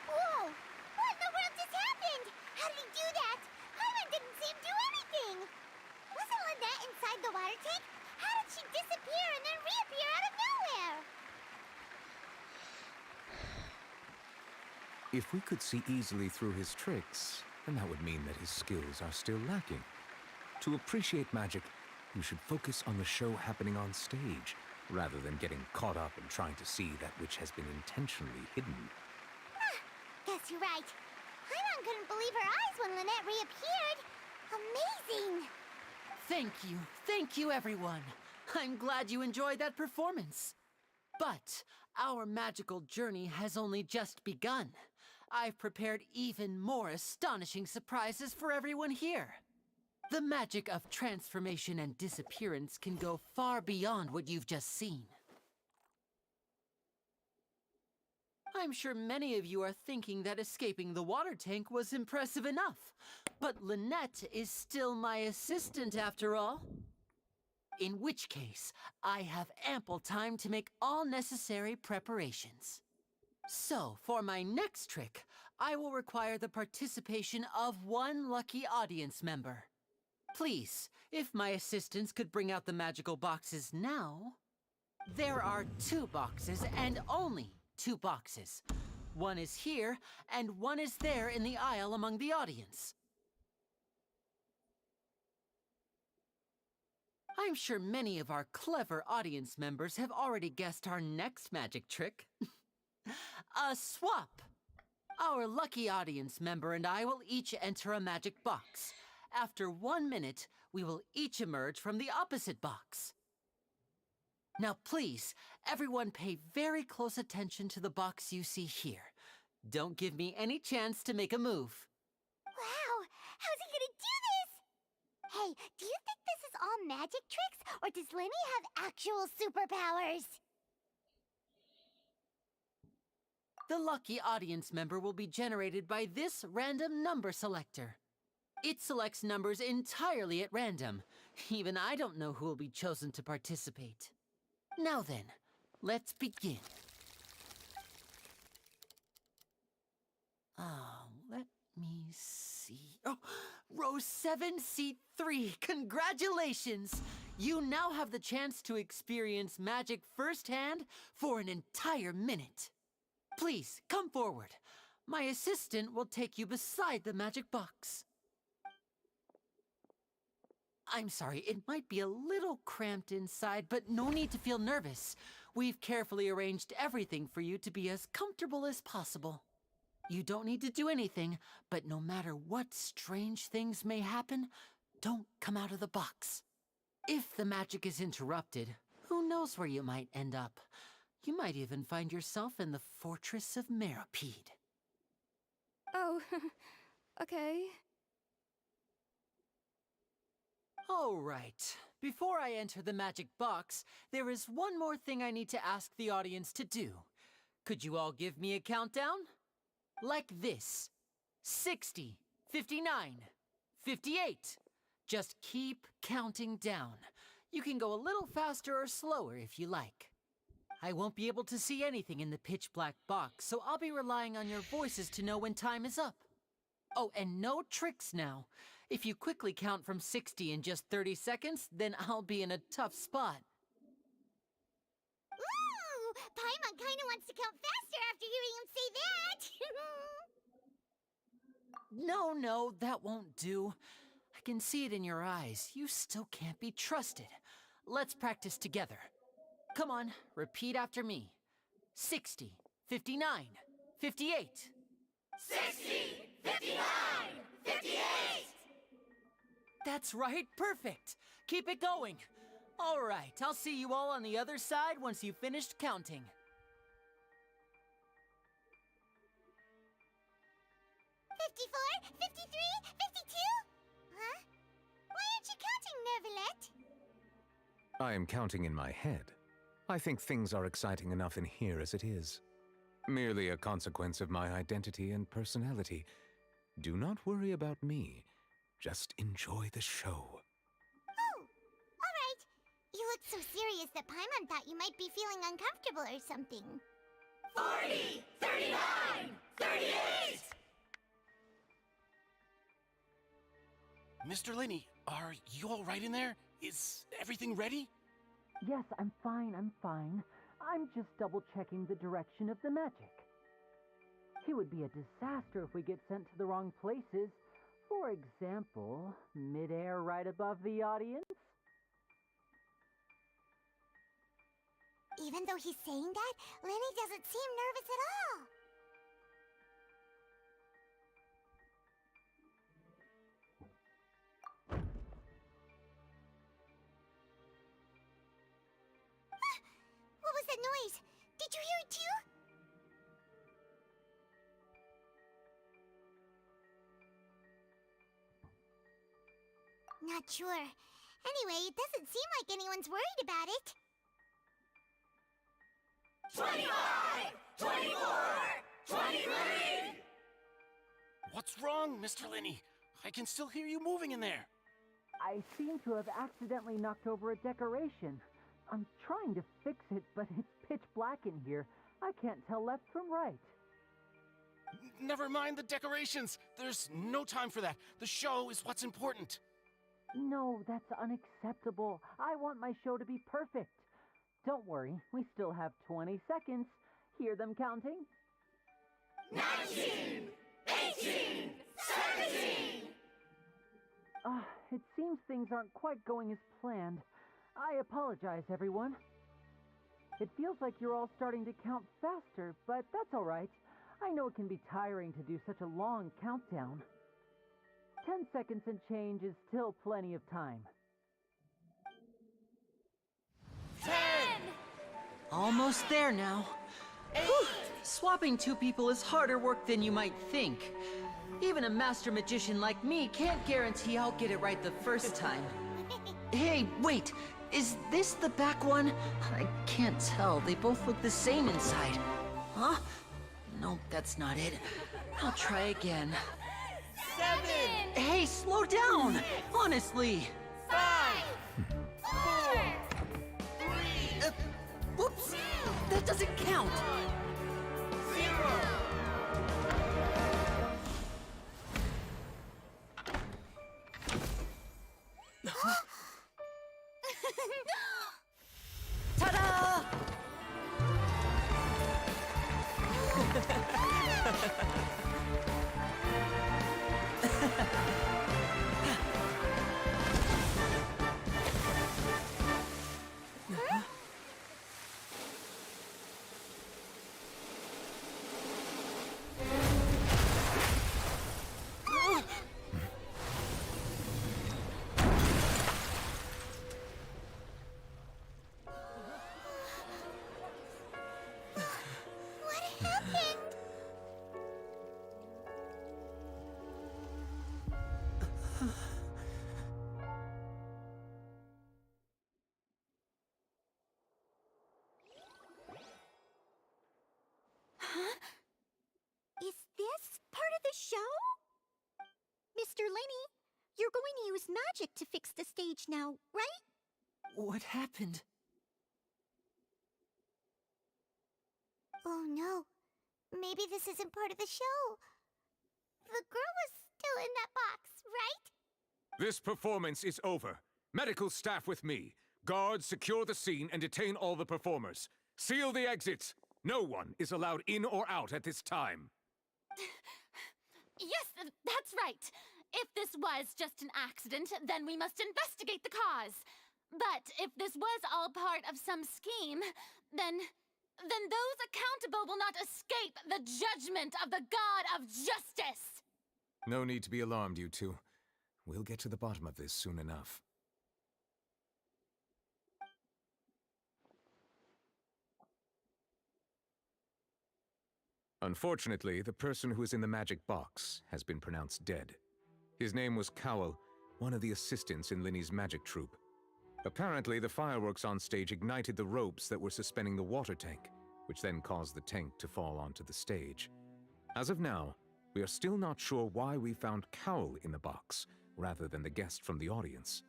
Whoa! What in the world just happened? How did he do that? Paimon didn't see him do anything. Wasn't Lynette inside the water tank? How did she disappear and then reappear out of nowhere? If we could see easily through his tricks, then that would mean that his skills are still lacking. To appreciate magic, you should focus on the show happening on stage, rather than getting caught up in trying to see that which has been intentionally hidden. Guess you're right. Paimon couldn't believe her eyes when Lynette reappeared. Amazing! Thank you everyone. I'm glad you enjoyed that performance. But our magical journey has only just begun. I've prepared even more astonishing surprises for everyone here. The magic of transformation and disappearance can go far beyond what you've just seen. I'm sure many of you are thinking that escaping the water tank was impressive enough, but Lynette is still my assistant after all. In which case, I have ample time to make all necessary preparations. So, for my next trick, I will require the participation of one lucky audience member. Please, if my assistants could bring out the magical boxes now. There are 2 boxes and only 2 boxes. One is here, and one is there in the aisle among the audience. I'm sure many of our clever audience members have already guessed our next magic trick. A swap! Our lucky audience member and I will each enter a magic box. After 1 minute, we will each emerge from the opposite box. Now please, everyone pay very close attention to the box you see here. Don't give me any chance to make a move. Wow! How's he gonna do this? Hey, do you think this is all magic tricks, or does Lenny have actual superpowers? The lucky audience member will be generated by this random number selector. It selects numbers entirely at random. Even I don't know who will be chosen to participate. Now then, let's begin. Let me see. Oh, row 7, seat 3. Congratulations! You now have the chance to experience magic firsthand for an entire minute. Please, come forward. My assistant will take you beside the magic box. I'm sorry, it might be a little cramped inside, but no need to feel nervous. We've carefully arranged everything for you to be as comfortable as possible. You don't need to do anything, but no matter what strange things may happen, don't come out of the box. If the magic is interrupted, who knows where you might end up? You might even find yourself in the Fortress of Meropide. Oh, okay. All right. Before I enter the magic box, there is one more thing I need to ask the audience to do. Could you all give me a countdown? Like this. 60, 59, 58. Just keep counting down. You can go a little faster or slower if you like. I won't be able to see anything in the pitch-black box, so I'll be relying on your voices to know when time is up. Oh, and no tricks now. If you quickly count from 60 in just 30 seconds, then I'll be in a tough spot. Ooh! Paimon kinda wants to count faster after hearing him say that! No, that won't do. I can see it in your eyes. You still can't be trusted. Let's practice together. Come on, repeat after me. 60, 59, 58. 60, 59, 58! That's right, perfect. Keep it going. All right, I'll see you all on the other side once you've finished counting. 54, 53, 52? Huh? Why aren't you counting, Nervalet? I am counting in my head. I think things are exciting enough in here as it is. Merely a consequence of my identity and personality. Do not worry about me. Just enjoy the show. Oh, all right. You look so serious that Paimon thought you might be feeling uncomfortable or something. 40, 39, 38! Mr. Lenny, are you all right in there? Is everything ready? Yes, I'm fine. I'm just double-checking the direction of the magic. It would be a disaster if we get sent to the wrong places. For example, mid-air right above the audience. Even though he's saying that, Lenny doesn't seem nervous at all. What was that noise? Did you hear it too? Not sure. Anyway, it doesn't seem like anyone's worried about it. 25! 24! 23! What's wrong, Mr. Linney? I can still hear you moving in there. I seem to have accidentally knocked over a decoration. I'm trying to fix it, but it's pitch black in here. I can't tell left from right. Never mind the decorations. There's no time for that. The show is what's important. No, that's unacceptable. I want my show to be perfect. Don't worry, we still have 20 seconds. Hear them counting? 19! 18! 17! It seems things aren't quite going as planned. I apologize, everyone. It feels like you're all starting to count faster, but that's all right. I know it can be tiring to do such a long countdown. 10 seconds and change is still plenty of time. 10! Almost there now. Whew. Swapping two people is harder work than you might think. Even a master magician like me can't guarantee I'll get it right the first time. Hey, wait! Is this the back one? I can't tell. They both look the same inside. Huh? Nope, that's not it. I'll try again. 7! Hey, slow down! Honestly! 5! 4! 3! Whoops! That doesn't count! 0! Ta-da! What happened? Huh? Is this part of the show? Mr. Linney, you're going to use magic to fix the stage now, right? What happened? Oh no. Maybe this isn't part of the show. The girl was still in that box, right? This performance is over. Medical staff with me. Guards, secure the scene and detain all the performers. Seal the exits. No one is allowed in or out at this time. Yes, that's right. If this was just an accident, then we must investigate the cause. But if this was all part of some scheme, then those accountable will not escape the judgment of the God of Justice. No need to be alarmed, you two. We'll get to the bottom of this soon enough. Unfortunately, the person who is in the magic box has been pronounced dead. His name was Cowell, one of the assistants in Linney's magic troupe. Apparently, the fireworks on stage ignited the ropes that were suspending the water tank, which then caused the tank to fall onto the stage. As of now, we are still not sure why we found Cowell in the box, rather than the guest from the audience.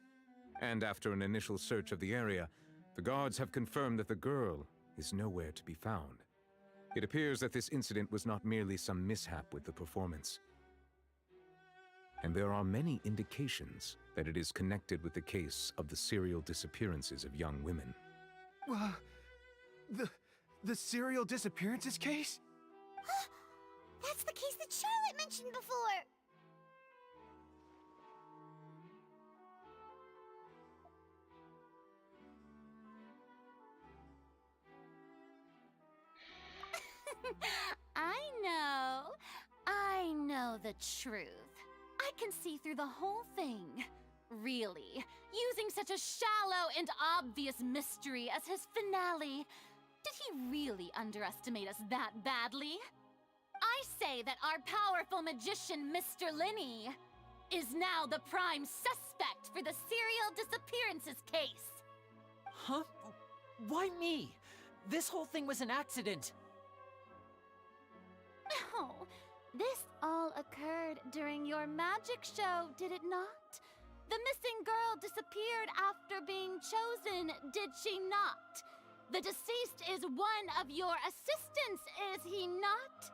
And after an initial search of the area, the guards have confirmed that the girl is nowhere to be found. It appears that this incident was not merely some mishap with the performance. And there are many indications that it is connected with the case of the serial disappearances of young women. The serial disappearances case? That's the case that Charlotte mentioned before. I know the truth. I can see through the whole thing. Really, using such a shallow and obvious mystery as his finale. Did he really underestimate us that badly? I say that our powerful magician, Mr. Linney, is now the prime suspect for the serial disappearances case. Huh? Why me? This whole thing was an accident. No, this all occurred during your magic show, did it not? The missing girl disappeared after being chosen, did she not? The deceased is one of your assistants, is he not?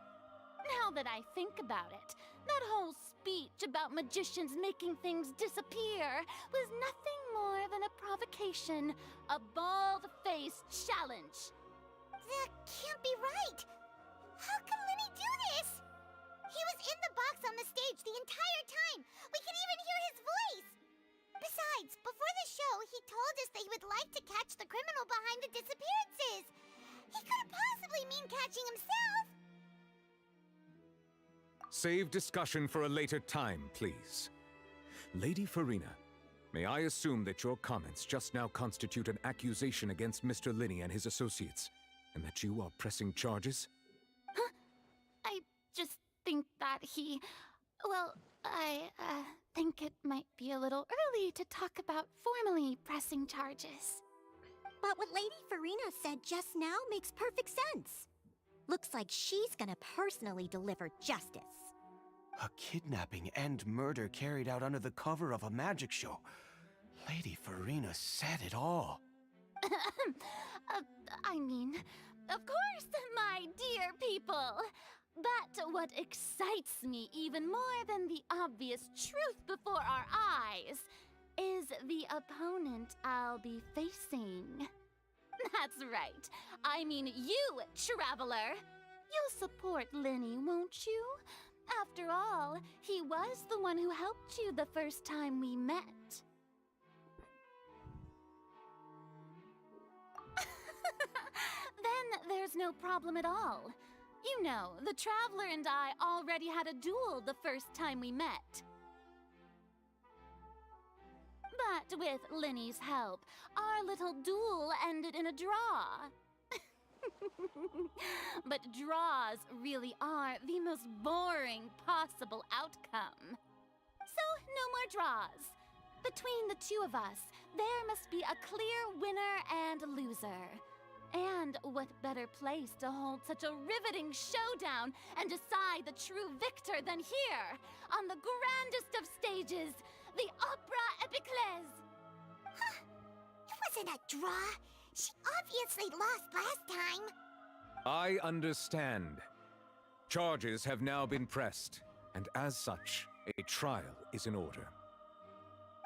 Now that I think about it, that whole speech about magicians making things disappear was nothing more than a provocation, a bald-faced challenge. That can't be right. How can Lenny do this? He was in the box on the stage the entire time. We can even hear his voice. Besides, before the show, he told us that he would like to catch the criminal behind the disappearances. He couldn't possibly mean catching himself. Save discussion for a later time, please. Lady Farina, may I assume that your comments just now constitute an accusation against Mr. Linney and his associates, and that you are pressing charges? Huh? I just think that he... Well, I think it might be a little early to talk about formally pressing charges. But what Lady Farina said just now makes perfect sense. Looks like she's gonna personally deliver justice. A kidnapping and murder carried out under the cover of a magic show. Lady Farina said it all. I mean, of course, my dear people. But what excites me even more than the obvious truth before our eyes is the opponent I'll be facing. That's right. I mean you, Traveler. You'll support Lenny, won't you? After all, he was the one who helped you the first time we met. Then there's no problem at all. You know, the Traveler and I already had a duel the first time we met. But with Lenny's help, our little duel ended in a draw. But draws really are the most boring possible outcome. So, no more draws. Between the two of us, there must be a clear winner and loser. And what better place to hold such a riveting showdown and decide the true victor than here, on the grandest of stages, the Opera Epiclese? Huh. It wasn't a draw. She obviously lost last time. I understand. Charges have now been pressed, and as such, a trial is in order.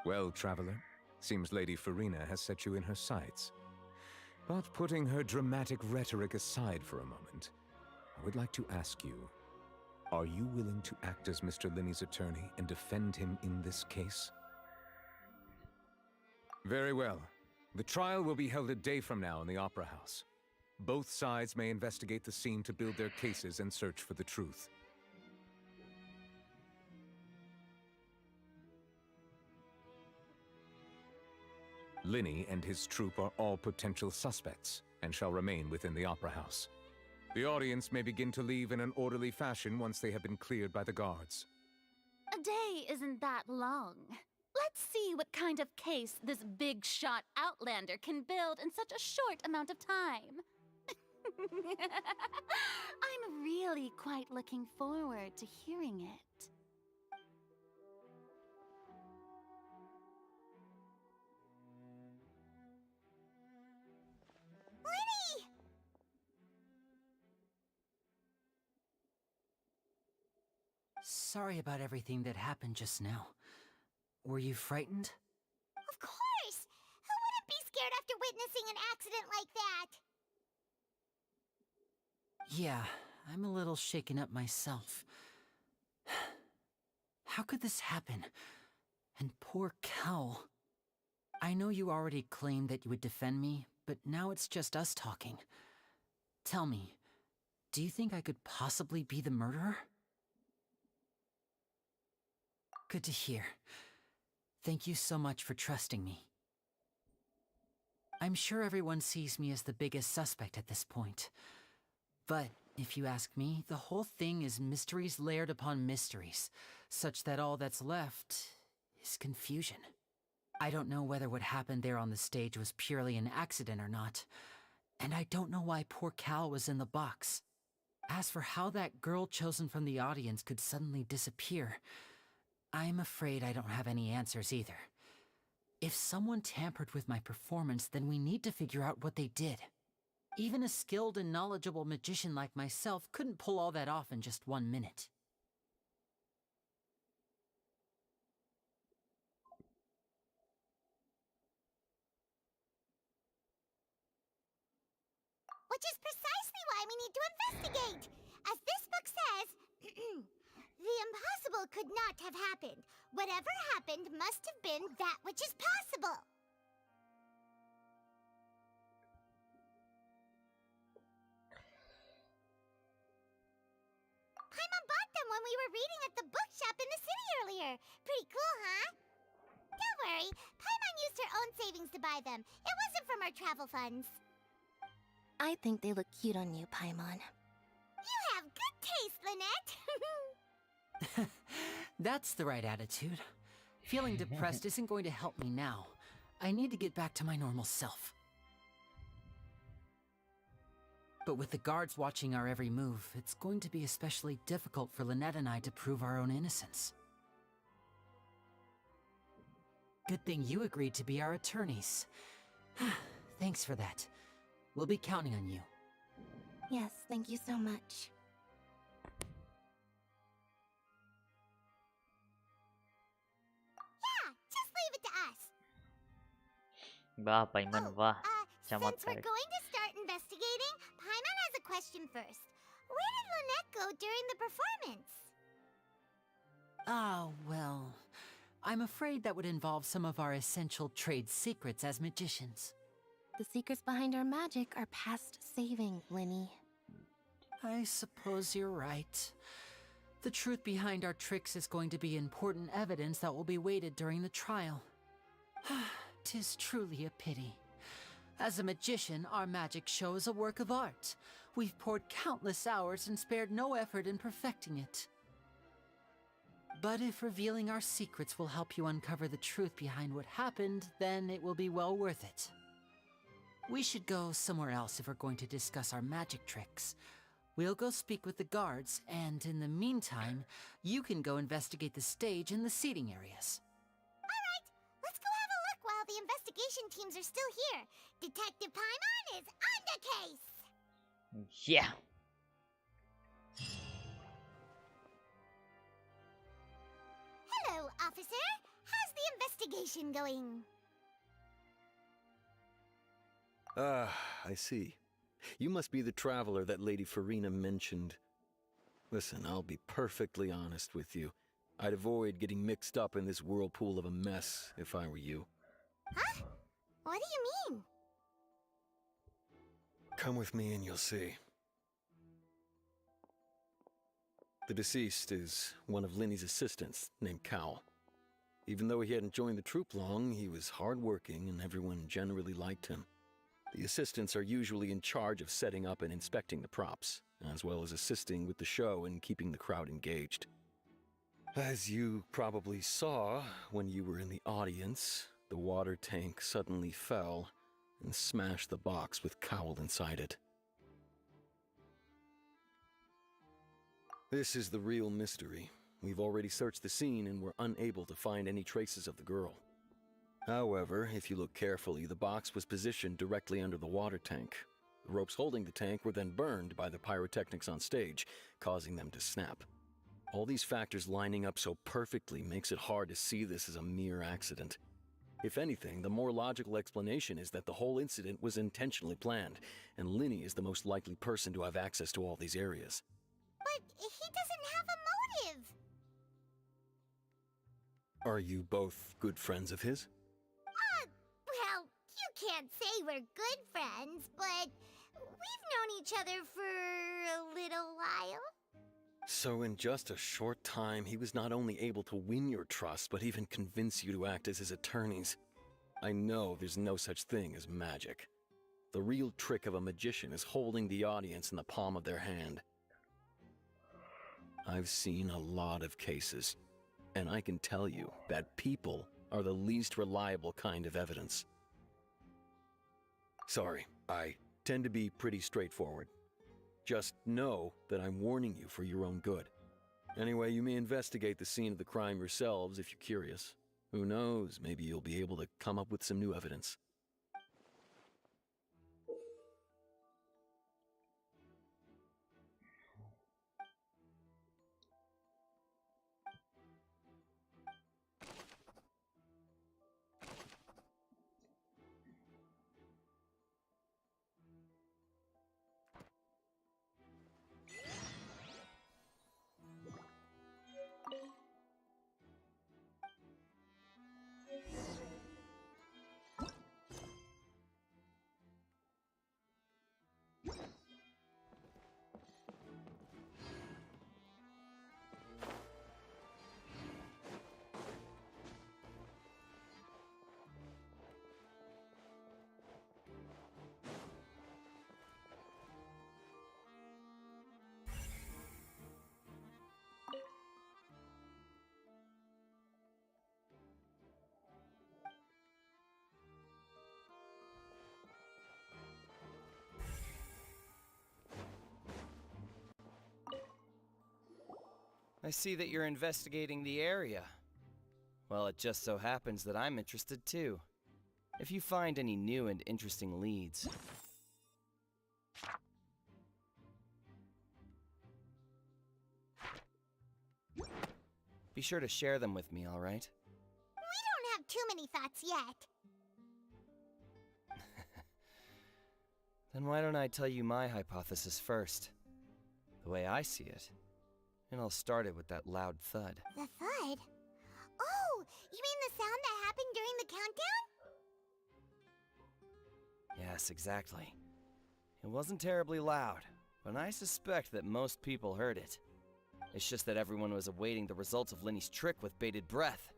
Well, Traveler, seems Lady Farina has set you in her sights. But putting her dramatic rhetoric aside for a moment, I would like to ask you, are you willing to act as Mr. Linney's attorney and defend him in this case? Very well. The trial will be held a day from now in the Opera House. Both sides may investigate the scene to build their cases and search for the truth. Linney and his troupe are all potential suspects and shall remain within the Opera House. The audience may begin to leave in an orderly fashion once they have been cleared by the guards. A day isn't that long. Let's see what kind of case this big-shot Outlander can build in such a short amount of time. I'm really quite looking forward to hearing it. Lenny! Sorry about everything that happened just now. Were you frightened? Of course! Who wouldn't be scared after witnessing an accident like that? Yeah, I'm a little shaken up myself. How could this happen? And poor Cal. I know you already claimed that you would defend me, but now it's just us talking. Tell me, do you think I could possibly be the murderer? Good to hear. Thank you so much for trusting me. I'm sure everyone sees me as the biggest suspect at this point. But if you ask me, the whole thing is mysteries layered upon mysteries. such that all that's left is confusion. I don't know whether what happened there on the stage was purely an accident or not, and I don't know why poor Cal was in the box. As for how that girl chosen from the audience could suddenly disappear, I'm afraid I don't have any answers either. If someone tampered with my performance, then we need to figure out what they did. Even a skilled and knowledgeable magician like myself couldn't pull all that off in just 1 minute. Which is precisely why we need to investigate. As this book says, the impossible could not have happened. Whatever happened must have been that which is possible. Paimon bought them when we were reading at the bookshop in the city earlier. Pretty cool, huh? Don't worry, Paimon used her own savings to buy them. It wasn't from our travel funds. I think they look cute on you, Paimon. You have good taste, Lynette. That's the right attitude. Feeling depressed isn't going to help me now. I need to get back to my normal self. But with the guards watching our every move, it's going to be especially difficult for Lynette and I to prove our own innocence. Good thing you agreed to be our attorneys. Thanks for that. We'll be counting on you. Yes, thank you so much. Yeah, just leave it to us. वाह पाइमन वाह Since we're चमत्कार going to start investigating, Paimon has a question first. Where did Lynette go during the performance? Oh, well, I'm afraid that would involve some of our essential trade secrets as magicians. The secrets behind our magic are past saving, Linny. I suppose you're right. The truth behind our tricks is going to be important evidence that will be weighted during the trial. 'Tis truly a pity. As a magician, our magic show is a work of art. We've poured countless hours and spared no effort in perfecting it. But if revealing our secrets will help you uncover the truth behind what happened, then it will be well worth it. We should go somewhere else if we're going to discuss our magic tricks. We'll go speak with the guards, and in the meantime, you can go investigate the stage and the seating areas. Alright, let's go have a look while the investigation teams are still here. Detective Paimon is on the case! yeah Hello, officer. How's the investigation going? I see. You must be the traveler that Lady Farina mentioned. Listen, I'll be perfectly honest with you. I'd avoid getting mixed up in this whirlpool of a mess if I were you. Huh? What do you mean? Come with me and you'll see. The deceased is one of Linny's assistants, named Cal. Even though he hadn't joined the troupe long, he was hardworking and everyone generally liked him. The assistants are usually in charge of setting up and inspecting the props, as well as assisting with the show and keeping the crowd engaged. As you probably saw when you were in the audience, the water tank suddenly fell and smashed the box with Cowl inside it. This is the real mystery. We've already searched the scene and were unable to find any traces of the girl. However, if you look carefully, the box was positioned directly under the water tank. The ropes holding the tank were then burned by the pyrotechnics on stage, causing them to snap. All these factors lining up so perfectly makes it hard to see this as a mere accident. If anything, the more logical explanation is that the whole incident was intentionally planned, and Linny is the most likely person to have access to all these areas. But he doesn't have a motive. Are you both good friends of his? Well, you can't say we're good friends, but we've known each other for a little while. So in just a short time, he was not only able to win your trust, but even convince you to act as his attorneys. I know there's no such thing as magic. The real trick of a magician is holding the audience in the palm of their hand. I've seen a lot of cases. And I can tell you that people are the least reliable kind of evidence. Sorry, I tend to be pretty straightforward. Just know that I'm warning you for your own good. Anyway, you may investigate the scene of the crime yourselves if you're curious. Who knows, maybe you'll be able to come up with some new evidence. I see that you're investigating the area. Well, it just so happens that I'm interested too. If you find any new and interesting leads. Be sure to share them with me, all right? We don't have too many thoughts yet. Then why don't I tell you my hypothesis first? The way I see it. It all started with that loud thud. The thud? Oh, you mean the sound that happened during the countdown? Yes, exactly. It wasn't terribly loud, but I suspect that most people heard it. It's just that everyone was awaiting the results of Linny's trick with bated breath,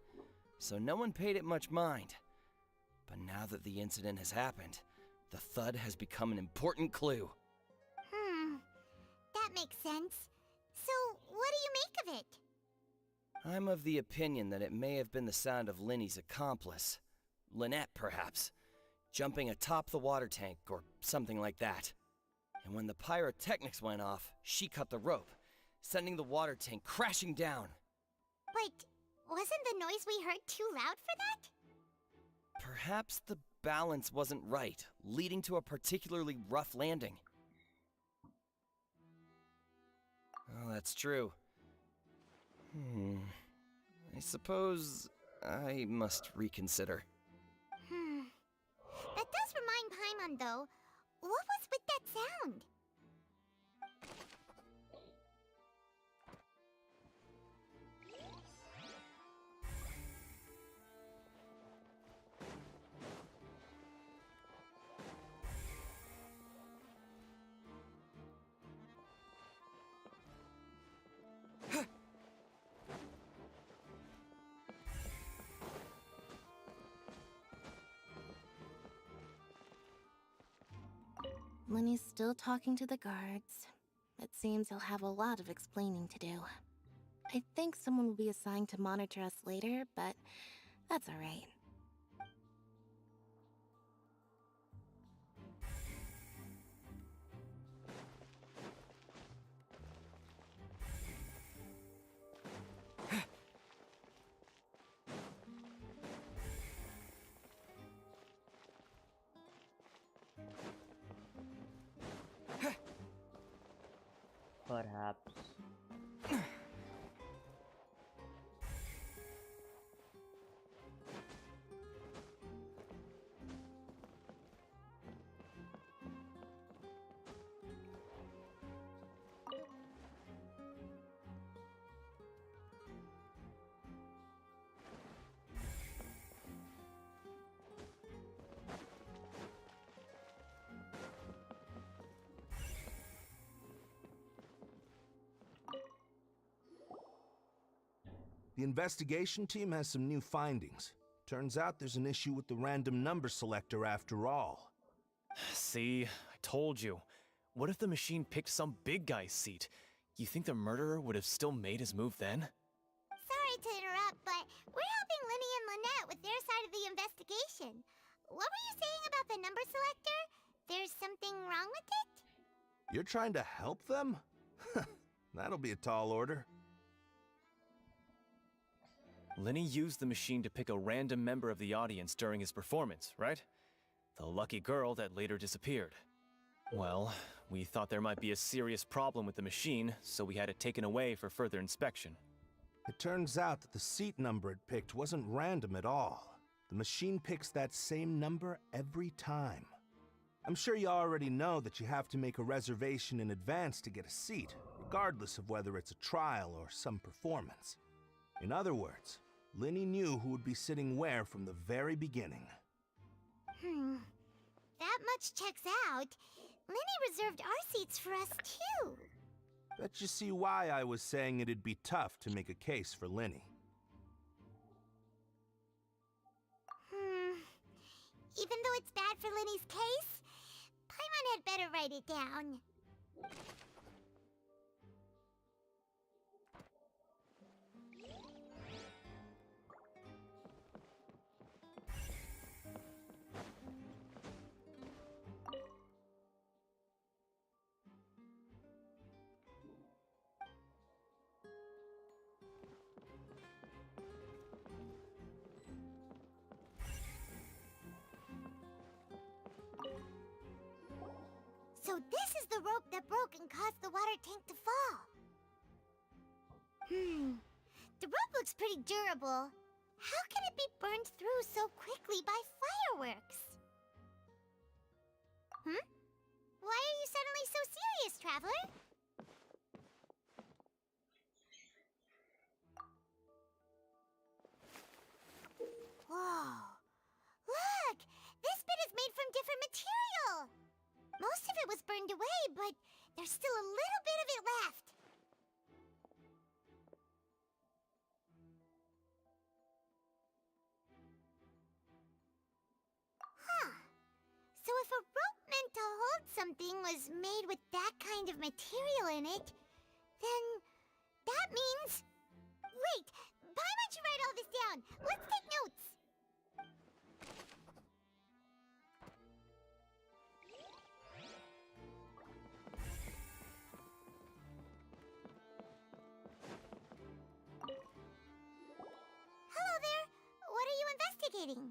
so no one paid it much mind. But now that the incident has happened, the thud has become an important clue. That makes sense. So, what do you make of it? I'm of the opinion that it may have been the sound of Linny's accomplice, Lynette perhaps, jumping atop the water tank or something like that. And when the pyrotechnics went off, she cut the rope, sending the water tank crashing down. But wasn't the noise we heard too loud for that? Perhaps the balance wasn't right, leading to a particularly rough landing. Oh, that's true. I suppose I must reconsider. That does remind Paimon, though. What was with that sound? Lenny's still talking to the guards. It seems he'll have a lot of explaining to do. I think someone will be assigned to monitor us later, but that's alright. Perhaps. The investigation team has some new findings. Turns out there's an issue with the random number selector after all. See, I told you. What if the machine picked some big guy's seat? You think the murderer would have still made his move then? Sorry, sorry to interrupt, but we're helping Linny and Lynette with their side of the investigation. What were you saying about the number selector? There's something wrong with it? You're trying to help them? That'll be a tall order. Linny used the machine to pick a random member of the audience during his performance, right? The lucky girl that later disappeared. Well, we thought there might be a serious problem with the machine, so we had it taken away for further inspection. It turns out that the seat number it picked wasn't random at all. The machine picks that same number every time. I'm sure you already know that you have to make a reservation in advance to get a seat, regardless of whether it's a trial or some performance. In other words, Linny knew who would be sitting where from the very beginning. That much checks out. Linny reserved our seats for us, too. Bet you see why I was saying it'd be tough to make a case for Linny. Even though it's bad for Linny's case, Paimon had better write it down. So this is the rope that broke and caused the water tank to fall. The rope looks pretty durable. How can it be burned through so quickly by fireworks? Why are you suddenly so serious, Traveler? Whoa. Look! This bit is made from different material! Most of it was burned away, but there's still a little bit of it left. So if a rope meant to hold something was made with that kind of material in it, then that means... Wait! Paimon should write all this down! Let's take notes! Hello there! What are you investigating?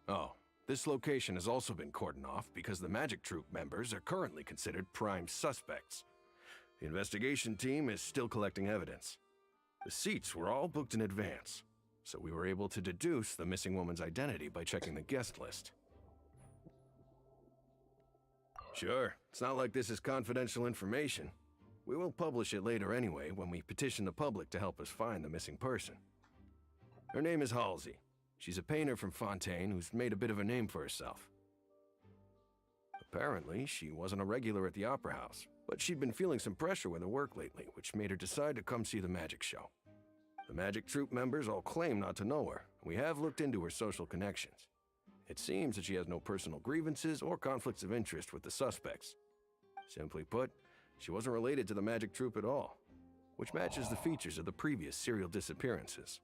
Oh, this location has also been cordoned off because the Magic Troop members are currently considered prime suspects. The investigation team is still collecting evidence. The seats were all booked in advance, so we were able to deduce the missing woman's identity by checking the guest list. Sure, it's not like this is confidential information. We will publish it later anyway when we petition the public to help us find the missing person. Her name is Halsey. She's a painter from Fontaine who's made a bit of a name for herself. Apparently, she wasn't a regular at the Opera House, but she'd been feeling some pressure with her work lately, which made her decide to come see the magic show. The Magic Troop members all claim not to know her. We have looked into her social connections. It seems that she has no personal grievances or conflicts of interest with the suspects. Simply put, she wasn't related to the Magic Troop at all, which matches the features of the previous serial disappearances.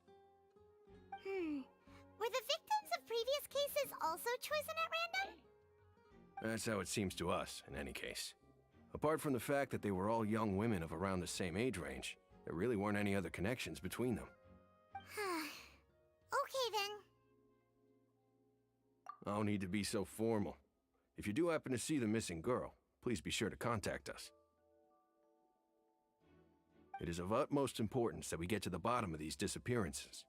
Were the victims of previous cases also chosen at random? That's how it seems to us, in any case. Apart from the fact that they were all young women of around the same age range, there really weren't any other connections between them. Okay then. No need to be so formal. If you do happen to see the missing girl, please be sure to contact us. It is of utmost importance that we get to the bottom of these disappearances.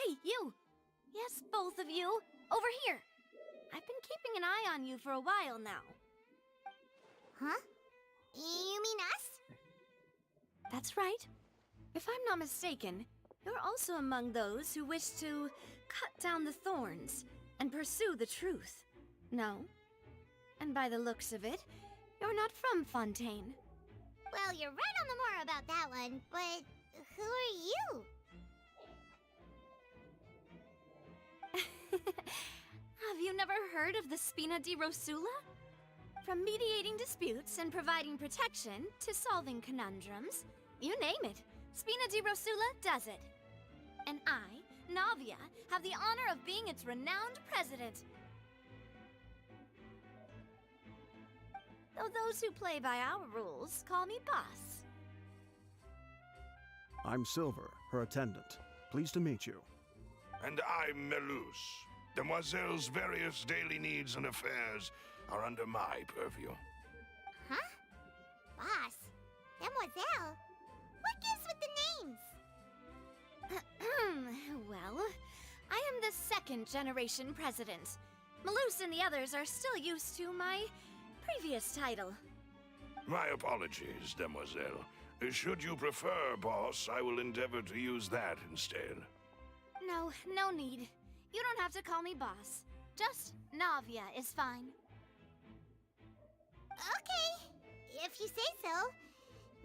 Hey, you! Yes, both of you. Over here. I've been keeping an eye on you for a while now. Huh? You mean us? That's right. If I'm not mistaken, you're also among those who wish to cut down the thorns and pursue the truth. No? And by the looks of it, you're not from Fontaine. Well, you're right on the more about that one, but who are you? Have you never heard of the Spina di Rosula? From mediating disputes and providing protection to solving conundrums, you name it, Spina di Rosula does it. And I, Navia, have the honor of being its renowned president. Though those who play by our rules call me boss. I'm Silver, her attendant. Pleased to meet you. And I'm Melus. Demoiselle's various daily needs and affairs are under my purview. Huh? Boss? Demoiselle? What gives with the names? Well, I am the second generation president. Melus and the others are still used to my previous title. My apologies, Demoiselle. Should you prefer, boss, I will endeavor to use that instead. No, no need. You don't have to call me boss. Just Navia is fine. Okay, if you say so.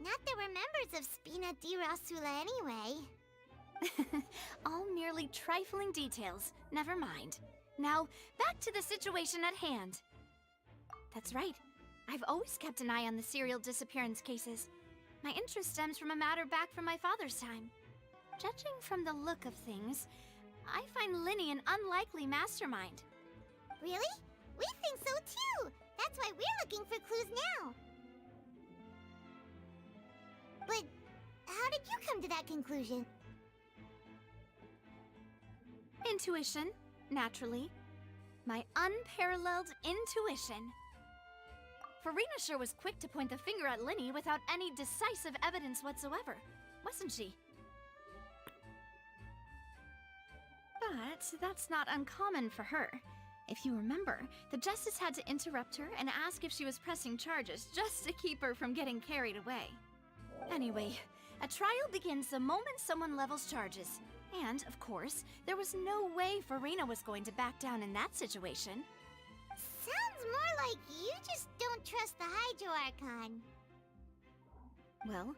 Not that we're members of Spina di Rosula anyway. All merely trifling details. Never mind. Now, back to the situation at hand. That's right. I've always kept an eye on the serial disappearance cases. My interest stems from a matter back from my father's time. Judging from the look of things, I find Linny an unlikely mastermind. Really? We think so too! That's why we're looking for clues now. But how did you come to that conclusion? Intuition, naturally. My unparalleled intuition. Farina sure was quick to point the finger at Linny without any decisive evidence whatsoever, wasn't she? But that's not uncommon for her. If you remember, the Justice had to interrupt her and ask if she was pressing charges just to keep her from getting carried away. Anyway, a trial begins the moment someone levels charges. And, of course, there was no way Farina was going to back down in that situation. Sounds more like you just don't trust the Hydro Archon. Well,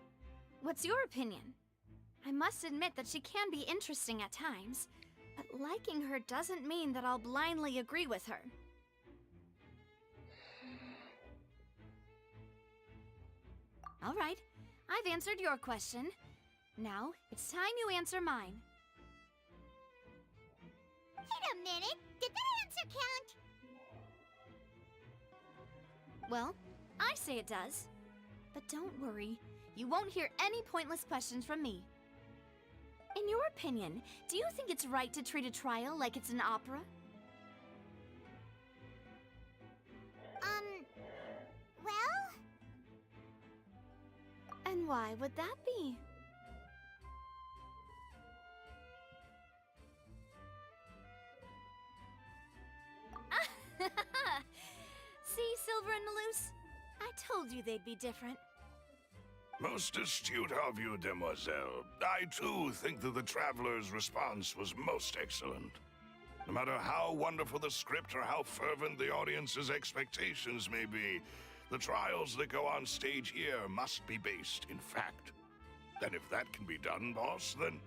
what's your opinion? I must admit that she can be interesting at times, but liking her doesn't mean that I'll blindly agree with her. All right, I've answered your question. Now, it's time you answer mine. Wait a minute! Did that answer count? Well, I say it does. But don't worry, you won't hear any pointless questions from me. In your opinion, do you think it's right to treat a trial like it's an opera? Well? And why would that be? See, Silver and Melus? I told you they'd be different. Most astute of you, Demoiselle. I too think that the Traveler's response was most excellent. No matter how wonderful the script or how fervent the audience's expectations may be, the trials that go on stage here must be based in fact. And if that can be done, boss, then...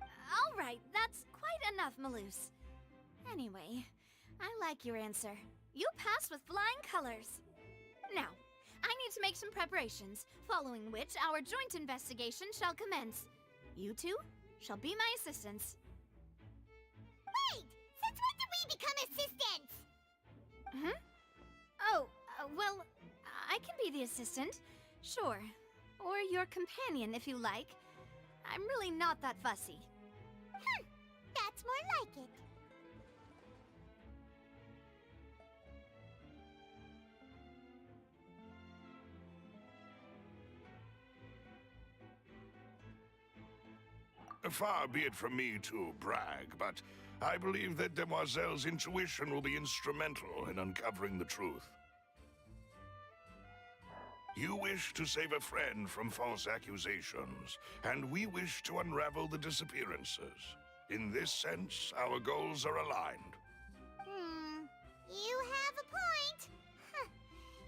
All right, that's quite enough, Melus. Anyway, I like your answer. You passed with flying colors. Now, I need to make some preparations, following which our joint investigation shall commence. You two shall be my assistants. Wait! Since when did we become assistants? Hmm? Oh, well, I can be the assistant, sure. Or your companion, if you like. I'm really not that fussy. That's more like it. Far be it from me to brag, but I believe that Demoiselle's intuition will be instrumental in uncovering the truth. You wish to save a friend from false accusations, and we wish to unravel the disappearances. In this sense, our goals are aligned. You have a point. Huh.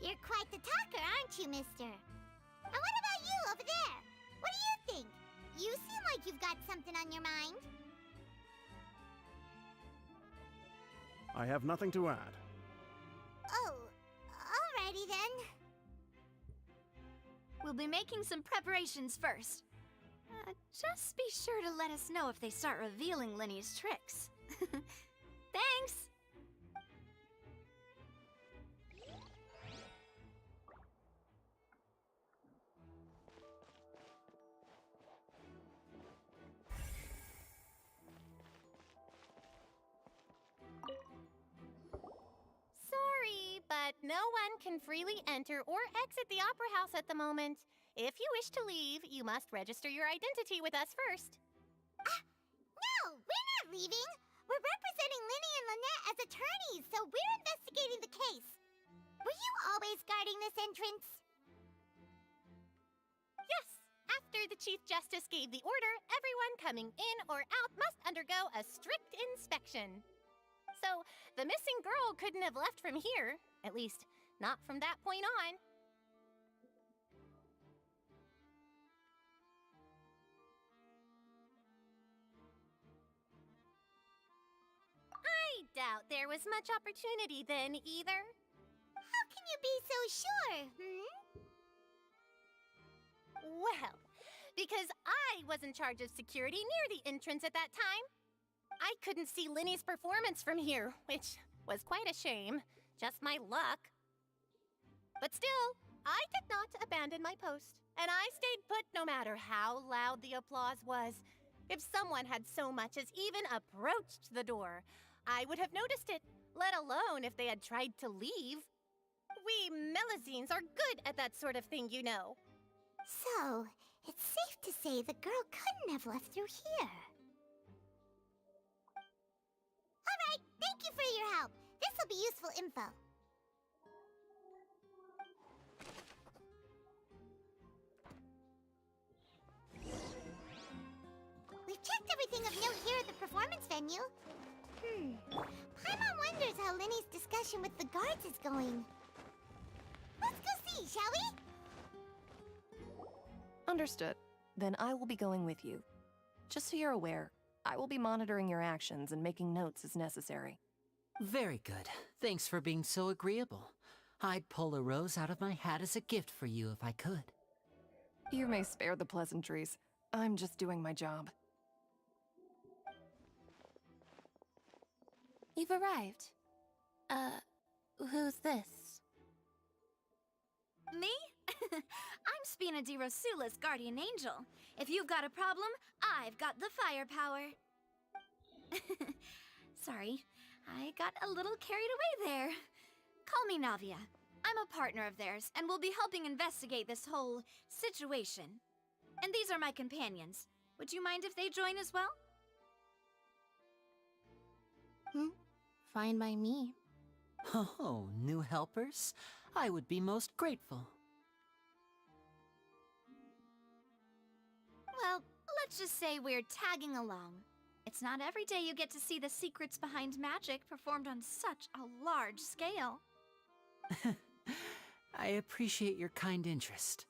You're quite the talker, aren't you, mister? And what about you over there? What do you think? You seem like you've got something on your mind. I have nothing to add. Oh, alrighty then. We'll be making some preparations first. Just be sure to let us know if they start revealing Linny's tricks. Thanks! Sorry, but no one can freely enter or exit the Opera House at the moment. If you wish to leave, you must register your identity with us first. No, we're not leaving. We're representing Linny and Lynette as attorneys, so we're investigating the case. Were you always guarding this entrance? Yes, after the Chief Justice gave the order, everyone coming in or out must undergo a strict inspection. So, the missing girl couldn't have left from here. At least, not from that point on. I doubt there was much opportunity then, either. How can you be so sure, Well, because I was in charge of security near the entrance at that time. I couldn't see Linny's performance from here, which was quite a shame. Just my luck. But still, I did not abandon my post, and I stayed put no matter how loud the applause was. If someone had so much as even approached the door, I would have noticed it, let alone if they had tried to leave. We Melusines are good at that sort of thing, you know. So, it's safe to say the girl couldn't have left through here. Alright, thank you for your help. This'll be useful info. We've checked everything of note here at the performance venue. Paimon wonders how Linny's discussion with the guards is going. Let's go see, shall we? Understood. Then I will be going with you. Just so you're aware, I will be monitoring your actions and making notes as necessary. Very good. Thanks for being so agreeable. I'd pull a rose out of my hat as a gift for you if I could. You may spare the pleasantries. I'm just doing my job. You've arrived. Who's this? Me? I'm Spina di Rosula's guardian angel. If you've got a problem, I've got the firepower. Sorry, I got a little carried away there. Call me Navia. I'm a partner of theirs, and will be helping investigate this whole situation. And these are my companions. Would you mind if they join as well? Fine by me. Oh, new helpers? I would be most grateful. Well, let's just say we're tagging along. It's not every day you get to see the secrets behind magic performed on such a large scale. I appreciate your kind interest.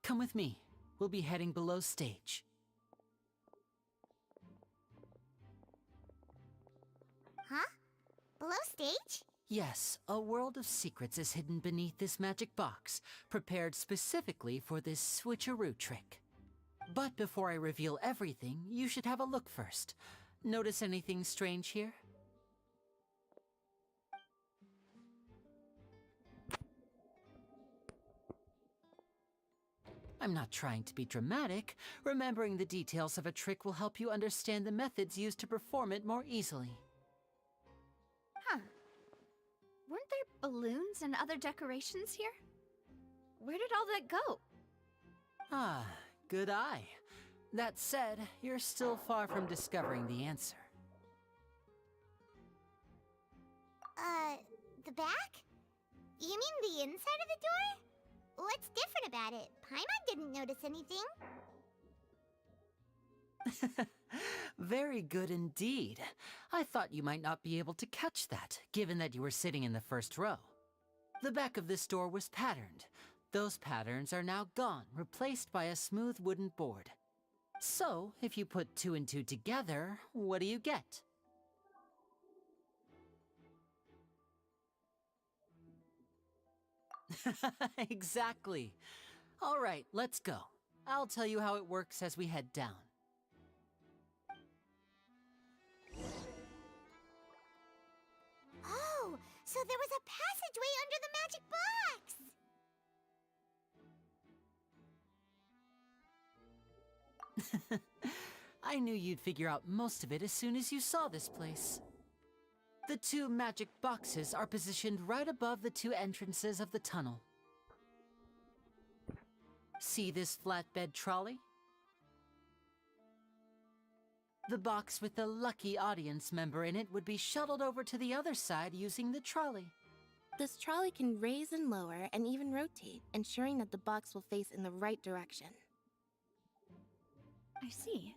Come with me. We'll be heading below stage. Huh? Below stage? Yes, a world of secrets is hidden beneath this magic box, prepared specifically for this switcheroo trick. But before I reveal everything, you should have a look first. Notice anything strange here? I'm not trying to be dramatic. Remembering the details of a trick will help you understand the methods used to perform it more easily. Huh. Weren't there balloons and other decorations here? Where did all that go? Ah, good eye. That said, you're still far from discovering the answer. The back? You mean the inside of the door? What's different about it? Paimon didn't notice anything. Very good indeed. I thought you might not be able to catch that, given that you were sitting in the first row. The back of this door was patterned. Those patterns are now gone, replaced by a smooth wooden board. So, if you put 2 and 2 together, what do you get? Exactly. All right, let's go. I'll tell you how it works as we head down. Oh, so there was a passageway under the magic box! I knew you'd figure out most of it as soon as you saw this place. The 2 magic boxes are positioned right above the 2 entrances of the tunnel. See this flatbed trolley? The box with the lucky audience member in it would be shuttled over to the other side using the trolley. This trolley can raise and lower and even rotate, ensuring that the box will face in the right direction. I see.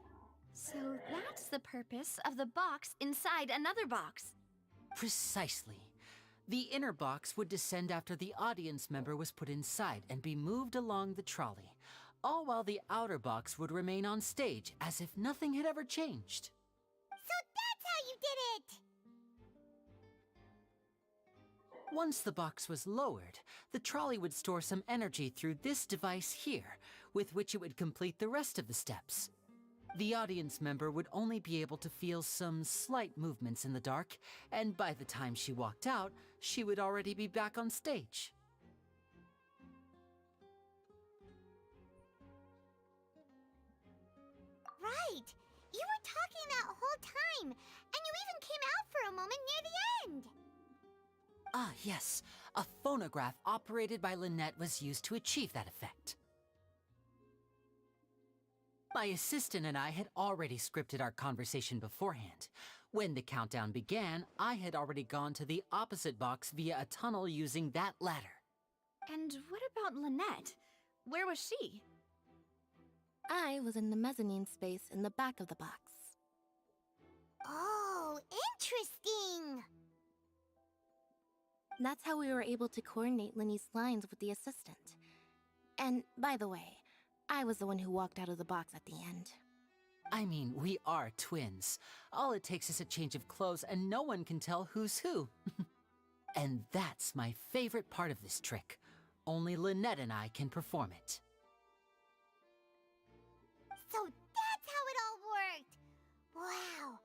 So that's the purpose of the box inside another box. Precisely. The inner box would descend after the audience member was put inside and be moved along the trolley, all while the outer box would remain on stage as if nothing had ever changed. So that's how you did it! Once the box was lowered, the trolley would store some energy through this device here, with which it would complete the rest of the steps. The audience member would only be able to feel some slight movements in the dark, and by the time she walked out, she would already be back on stage. Right! You were talking that whole time, and you even came out for a moment near the end! Ah, yes. A phonograph operated by Lynette was used to achieve that effect. My assistant and I had already scripted our conversation beforehand. When the countdown began, I had already gone to the opposite box via a tunnel using that ladder. And what about Lynette? Where was she? I was in the mezzanine space in the back of the box. Oh, interesting! That's how we were able to coordinate Linny's lines with the assistant. And, by the way, I was the one who walked out of the box at the end. I mean, we are twins. All it takes is a change of clothes and no one can tell who's who. And that's my favorite part of this trick. Only Lynette and I can perform it. So that's how it all worked! Wow!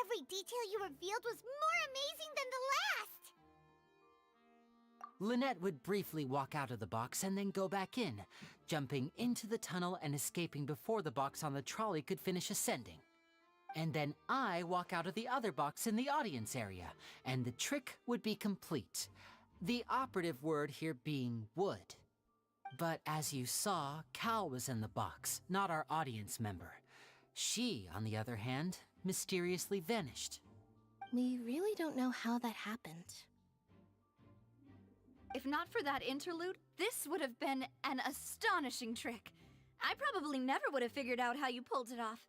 Every detail you revealed was more amazing than the last! Lynette would briefly walk out of the box and then go back in, jumping into the tunnel and escaping before the box on the trolley could finish ascending. And then I walk out of the other box in the audience area, and the trick would be complete. The operative word here being would. But as you saw, Cal was in the box, not our audience member. She, on the other hand, mysteriously vanished. We really don't know how that happened. If not for that interlude, this would have been an astonishing trick. I probably never would have figured out how you pulled it off.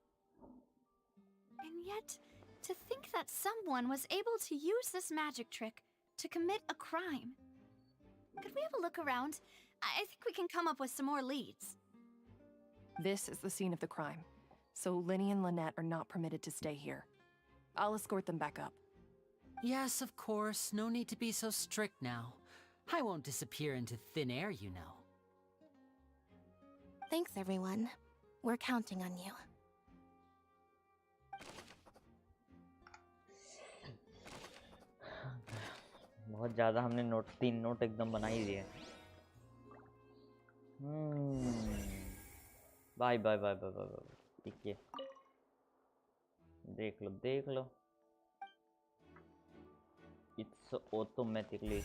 And yet, to think that someone was able to use this magic trick to commit a crime. Could we have a look around? I think we can come up with some more leads. This is the scene of the crime, so Linny and Lynette are not permitted to stay here. I'll escort them back up. Yes, of course. No need to be so strict now. I won't disappear into thin air, you know. Thanks, everyone. We're counting on you. बहुत ज़्यादा हमने तीन note एकदम बना ही दिए। Bye bye bye bye bye bye. ठीक है, देख लो। It's automatically.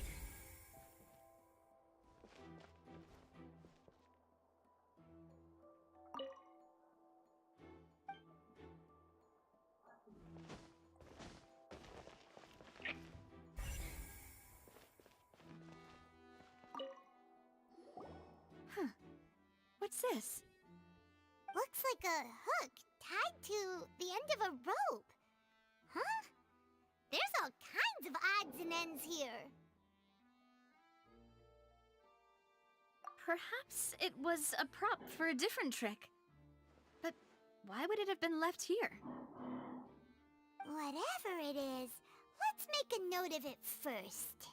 What's this? Looks like a hook tied to the end of a rope. Huh? There's all kinds of odds and ends here. Perhaps it was a prop for a different trick. But why would it have been left here? Whatever it is, let's make a note of it first.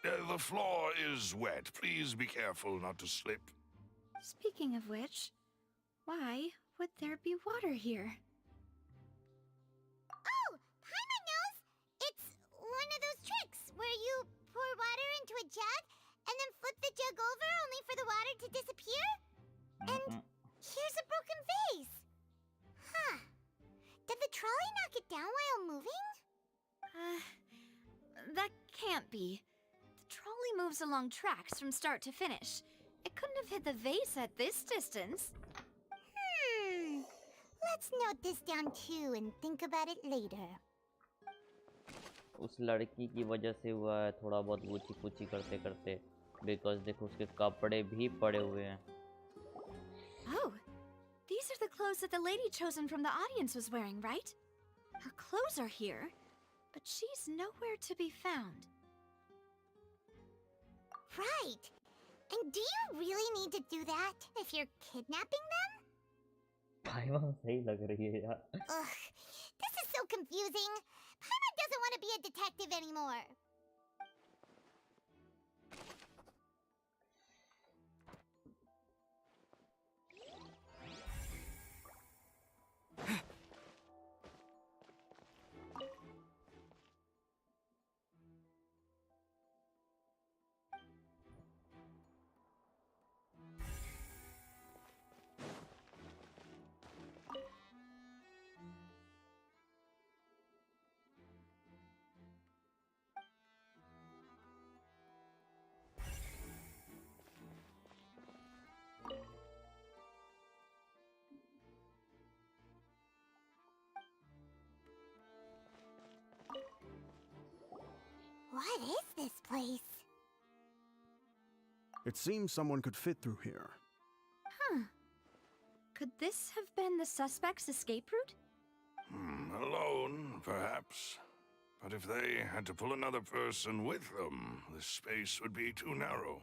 The floor is wet. Please be careful not to slip. Speaking of which, why would there be water here? Oh, Paimon knows! It's one of those tricks where you pour water into a jug and then flip the jug over only for the water to disappear? And here's a broken vase. Huh. Did the trolley knock it down while moving? That can't be. The trolley moves along tracks from start to finish. It couldn't have hit the vase at this distance. Let's note this down too and think about it later. उस लड़की की वजह से हुआ है थोड़ा बहुत पूछी पूछी करते करते बिकॉज देखो उसके कपड़े भी पड़े हुए हैं. Oh, these are the clothes that the lady chosen from the audience was wearing, right? Her clothes are here, but she's nowhere to be found. Right. And do you really need to do that if you're kidnapping them? पाइमन सही लग रही है यार. Ugh, this is so confusing. Paimon doesn't want to be a detective anymore. What is this place? It seems someone could fit through here. Huh. Could this have been the suspect's escape route? Alone, perhaps. But if they had to pull another person with them, the space would be too narrow.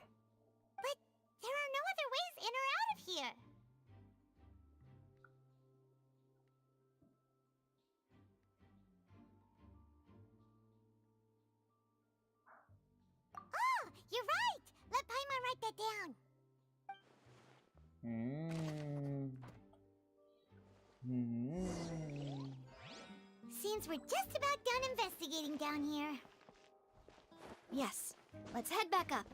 But there are no other ways in or out of here. Oh, you're right! Let Paimon write that down. Seems we're just about done investigating down here. Yes. Let's head back up.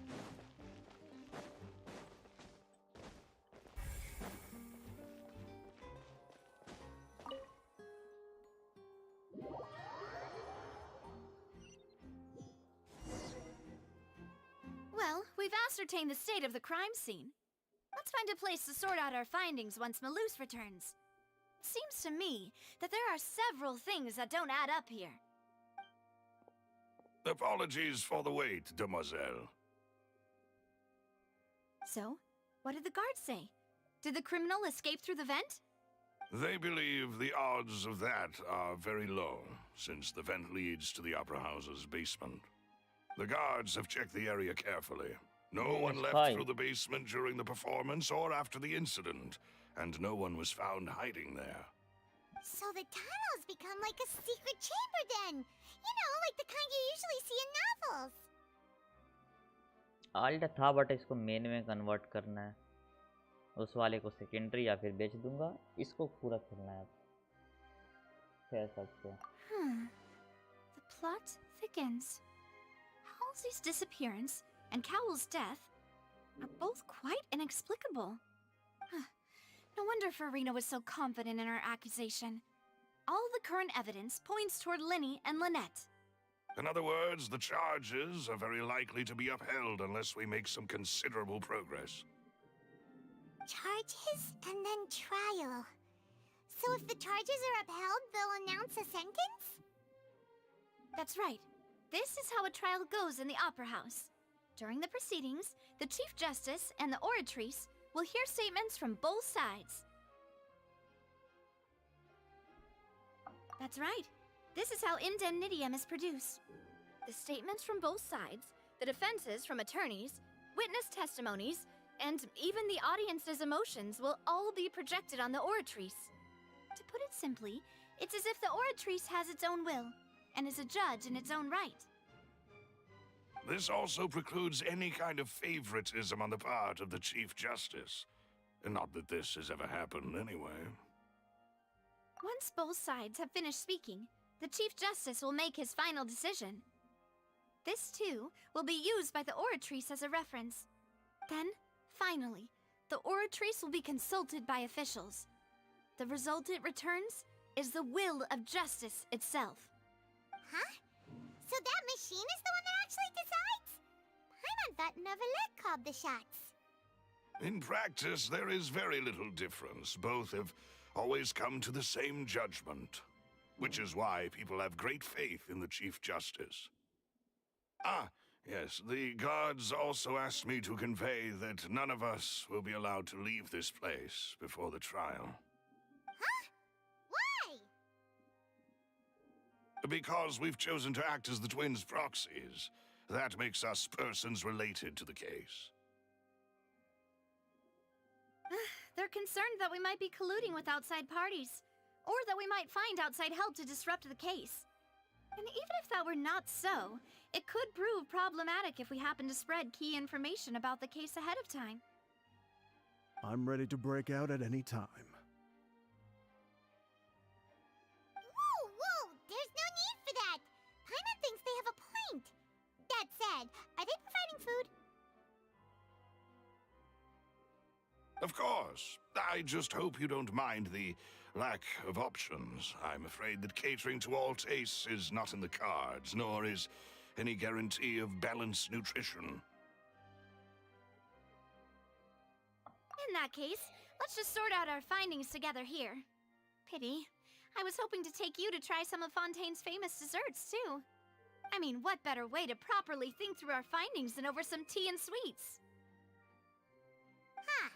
Well, we've ascertained the state of the crime scene. Let's find a place to sort out our findings once Malus returns. Seems to me that there are several things that don't add up here. Apologies for the wait, demoiselle. So, what did the guards say? Did the criminal escape through the vent? They believe the odds of that are very low, since the vent leads to the Opera House's basement. The guards have checked the area carefully. No one left through the basement during the performance or after the incident, and no one was found hiding there. So the tunnels become like a secret chamber then! You know, like the kind you usually see in novels! Alt था but इसको main में convert करना है. उस वाले को secondary या फिर बेच दूंगा. इसको पूरा खेलना है. कह सकते हैं. The plot thickens. Halsey's disappearance and Cowell's death are both quite inexplicable. No wonder Farina was so confident in her accusation. All the current evidence points toward Linny and Lynette. In other words, the charges are very likely to be upheld unless we make some considerable progress. Charges and then trial. So if the charges are upheld, they'll announce a sentence? That's right. This is how a trial goes in the Opera House. During the proceedings, the Chief Justice and the Oratrice will hear statements from both sides. That's right. This is how indemnitium is produced. The statements from both sides, the defenses from attorneys, witness testimonies, and even the audience's emotions will all be projected on the Oratrice. To put it simply, it's as if the Oratrice has its own will, and is a judge in its own right. This also precludes any kind of favoritism on the part of the Chief Justice. Not that this has ever happened anyway. Once both sides have finished speaking, the Chief Justice will make his final decision. This, too, will be used by the Oratrice as a reference. Then, finally, the Oratrice will be consulted by officials. The result it returns is the will of justice itself. Huh? So that machine is the one that actually decides? Paimon thought Neverlet called the shots. In practice, there is very little difference. Both have always come to the same judgment, which is why people have great faith in the Chief Justice. Ah, yes, the guards also asked me to convey that none of us will be allowed to leave this place before the trial. Huh? Why? Because we've chosen to act as the twins' proxies. That makes us persons related to the case. They're concerned that we might be colluding with outside parties, or that we might find outside help to disrupt the case. And even if that were not so, it could prove problematic if we happen to spread key information about the case ahead of time. I'm ready to break out at any time. Whoa! There's no need for that! Paimon thinks they have a point. That said, are they providing food? Of course. I just hope you don't mind the lack of options. I'm afraid that catering to all tastes is not in the cards, nor is any guarantee of balanced nutrition. In that case, let's just sort out our findings together here. Pity. I was hoping to take you to try some of Fontaine's famous desserts, too. I mean, what better way to properly think through our findings than over some tea and sweets? Huh.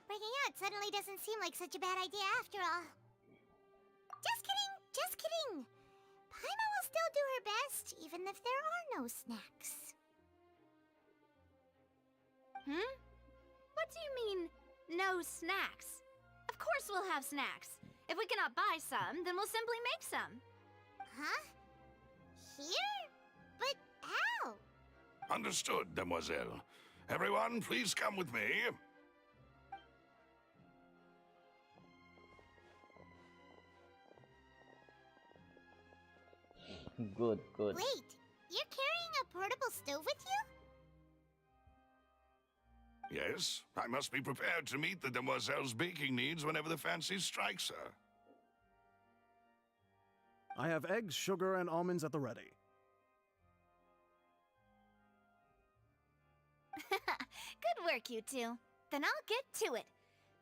Breaking out suddenly doesn't seem like such a bad idea after all. Just kidding! Paimon will still do her best, even if there are no snacks. What do you mean, no snacks? Of course we'll have snacks. If we cannot buy some, then we'll simply make some. Huh? Here? But how? Understood, demoiselle. Everyone, please come with me. Good. Wait, you're carrying a portable stove with you? Yes, I must be prepared to meet the demoiselle's baking needs whenever the fancy strikes her. I have eggs, sugar, and almonds at the ready. Good work, you two. Then I'll get to it.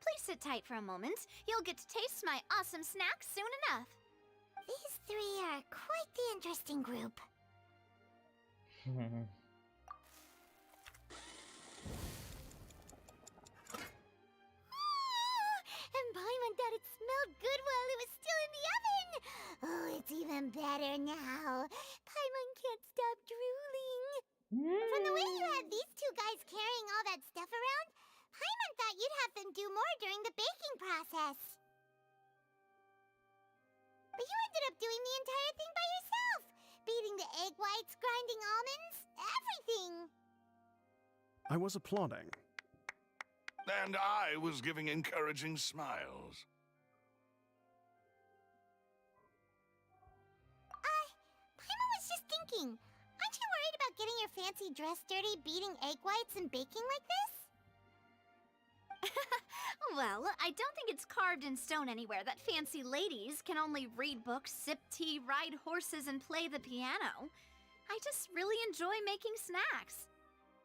Please sit tight for a moment. You'll get to taste my awesome snacks soon enough. These three are quite the interesting group. And Paimon thought it smelled good while it was still in the oven. Oh, it's even better now. Paimon can't stop drooling. From the way you had these two guys carrying all that stuff around, Paimon thought you'd have them do more during the baking process. But you ended up doing the entire thing by yourself. Beating the egg whites, grinding almonds, everything. I was applauding. And I was giving encouraging smiles. Paimon was just thinking, aren't you worried about getting your fancy dress dirty beating egg whites and baking like this? Well, I don't think it's carved in stone anywhere that fancy ladies can only read books, sip tea, ride horses, and play the piano. I just really enjoy making snacks.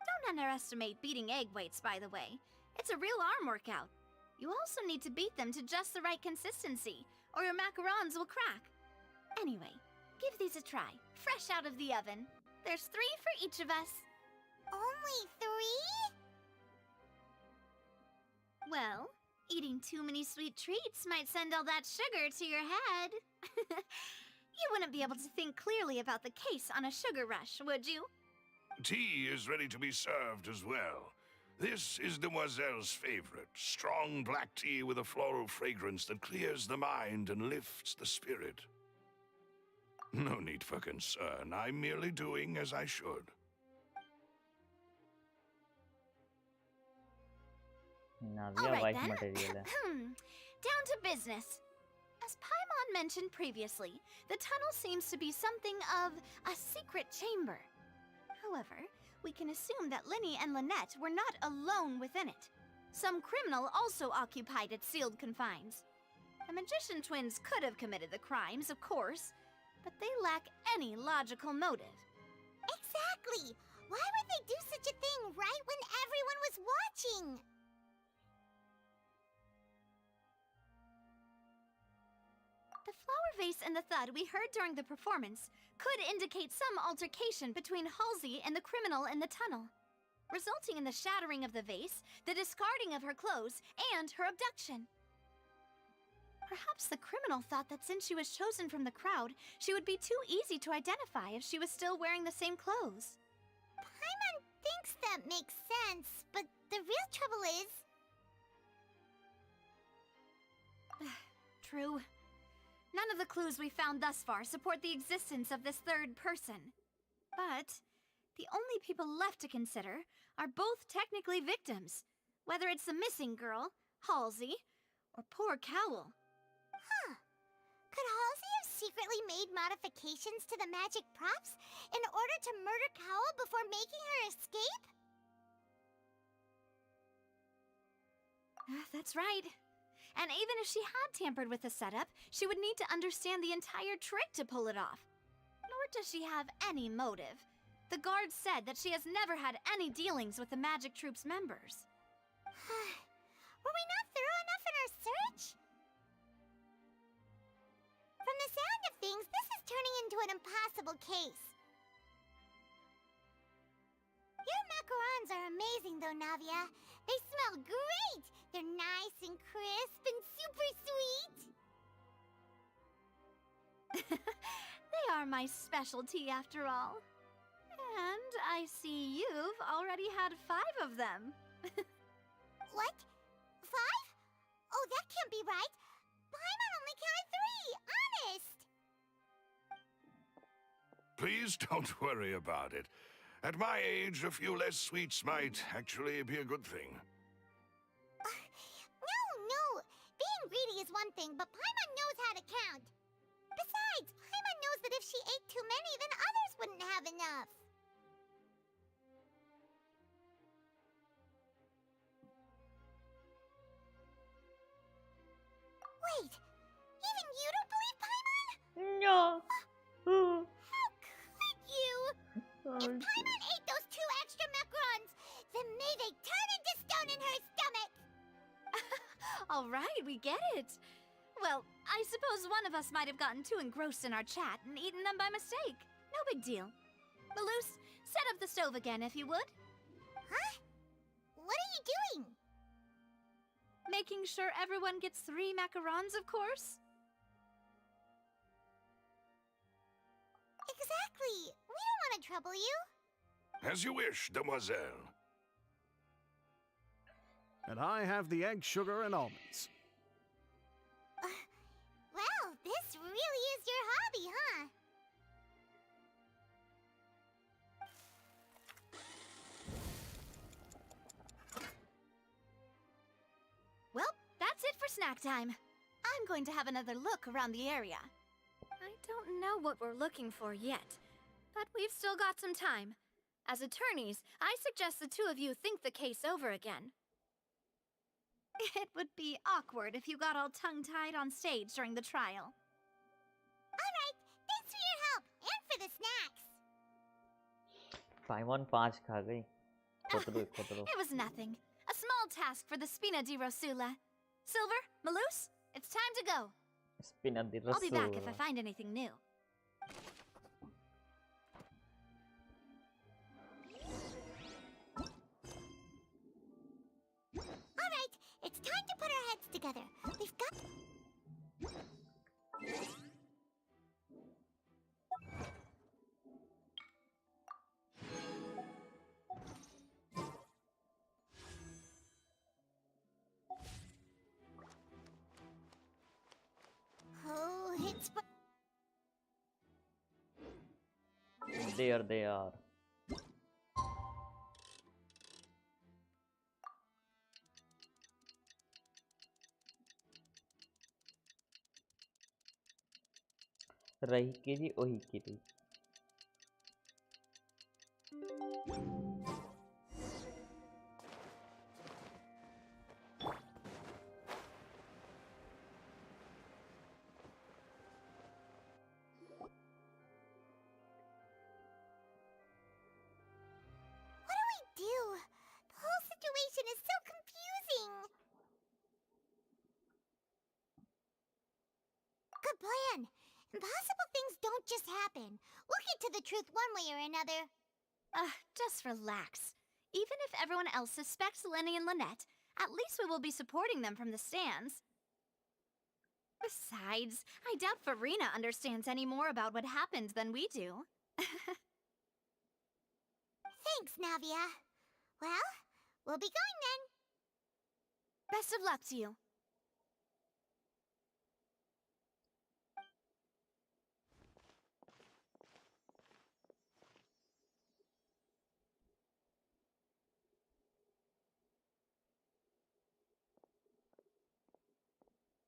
Don't underestimate beating egg whites, by the way. It's a real arm workout. You also need to beat them to just the right consistency, or your macarons will crack. Anyway, Give these a try, fresh out of the oven. There's 3 for each of us. Only 3? Well, eating too many sweet treats might send all that sugar to your head. You wouldn't be able to think clearly about the case on a sugar rush, would you? Tea is ready to be served as well. This is Demoiselle's favorite, strong black tea with a floral fragrance that clears the mind and lifts the spirit. No need for concern. I'm merely doing as I should. Navia All right, wife then. material hai. Down to business. As Paimon mentioned previously, the tunnel seems to be something of a secret chamber. However, we can assume that Linny and Lynette were not alone within it. Some criminal also occupied its sealed confines. The magician twins could have committed the crimes, of course, but they lack any logical motive. Exactly! Why would they do such a thing right when everyone was watching? The flower vase and the thud we heard during the performance could indicate some altercation between Halsey and the criminal in the tunnel, resulting in the shattering of the vase, the discarding of her clothes, and her abduction. Perhaps the criminal thought that since she was chosen from the crowd, she would be too easy to identify if she was still wearing the same clothes. Paimon thinks that makes sense, but the real trouble is... True. None of the clues we found thus far support the existence of this third person. But the only people left to consider are both technically victims, whether it's the missing girl, Halsey, or poor Cowl. Huh. Could Halsey have secretly made modifications to the magic props in order to murder Cowl before making her escape? That's right. And even if she had tampered with the setup, she would need to understand the entire trick to pull it off. Nor does she have any motive. The guards said that she has never had any dealings with the magic troop's members. Were we not thorough enough in our search? From the sound of things, this is turning into an impossible case. Your macarons are amazing though, Navia. They smell great! They're nice and crisp and super sweet! They are my specialty after all. And I see you've already had 5 of them. What? 5? Oh, that can't be right. Paimon only counted 3, honest! Please don't worry about it. At my age, a few less sweets might actually be a good thing. No. Being greedy is one thing, but Paimon knows how to count. Besides, Paimon knows that if she ate too many, then others wouldn't have enough. Wait, even you don't believe Paimon? No. How could you? If Paimon ate those 2 extra macarons, then may they turn into stone in her stomach! All right, we get it. Well, I suppose one of us might have gotten too engrossed in our chat and eaten them by mistake. No big deal. Malus, set up the stove again if you would. Huh? What are you doing? Making sure everyone gets 3 macarons, of course. Exactly. We don't want to trouble you. As you wish, demoiselle. And I have the egg, sugar, and almonds. Well, this really is your hobby, huh? Well, that's it for snack time. I'm going to have another look around the area. I don't know what we're looking for yet, but we've still got some time. As attorneys, I suggest the 2 of you think the case over again. It would be awkward if you got all tongue-tied on stage during the trial. All right, thanks for your help and for the snacks. Paimon 5 खा गई. खोतरो. It was nothing. A small task for the Spina di Rosula. Silver, Malus, it's time to go. Spina di I'll be back if I Rosula. find anything new. There they are. रही कीरी ओही कीरी. The whole situation is so confusing. Good plan. Impossible things don't just happen. We'll get to the truth one way or another. Just relax. Even if everyone else suspects Lenny and Lynette, at least we will be supporting them from the stands. Besides, I doubt Farina understands any more about what happened than we do. Thanks, Navia. Well, we'll be going then. Best of luck to you.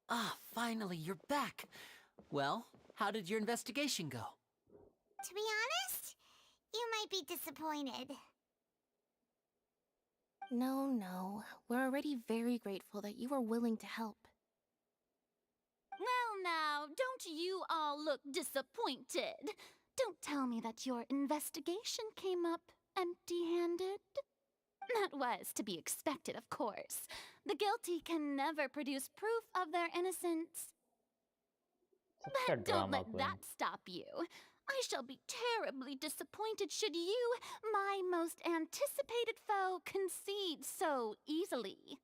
Ah, finally, you're back. Well, how did your investigation go? To be honest, you might be disappointed. No. We're already very grateful that you were willing to help. Well now, don't you all look disappointed? Don't tell me that your investigation came up empty-handed. That was to be expected, of course. The guilty can never produce proof of their innocence. But don't let that stop you. I shall be terribly disappointed should you, my most anticipated foe, concede so easily.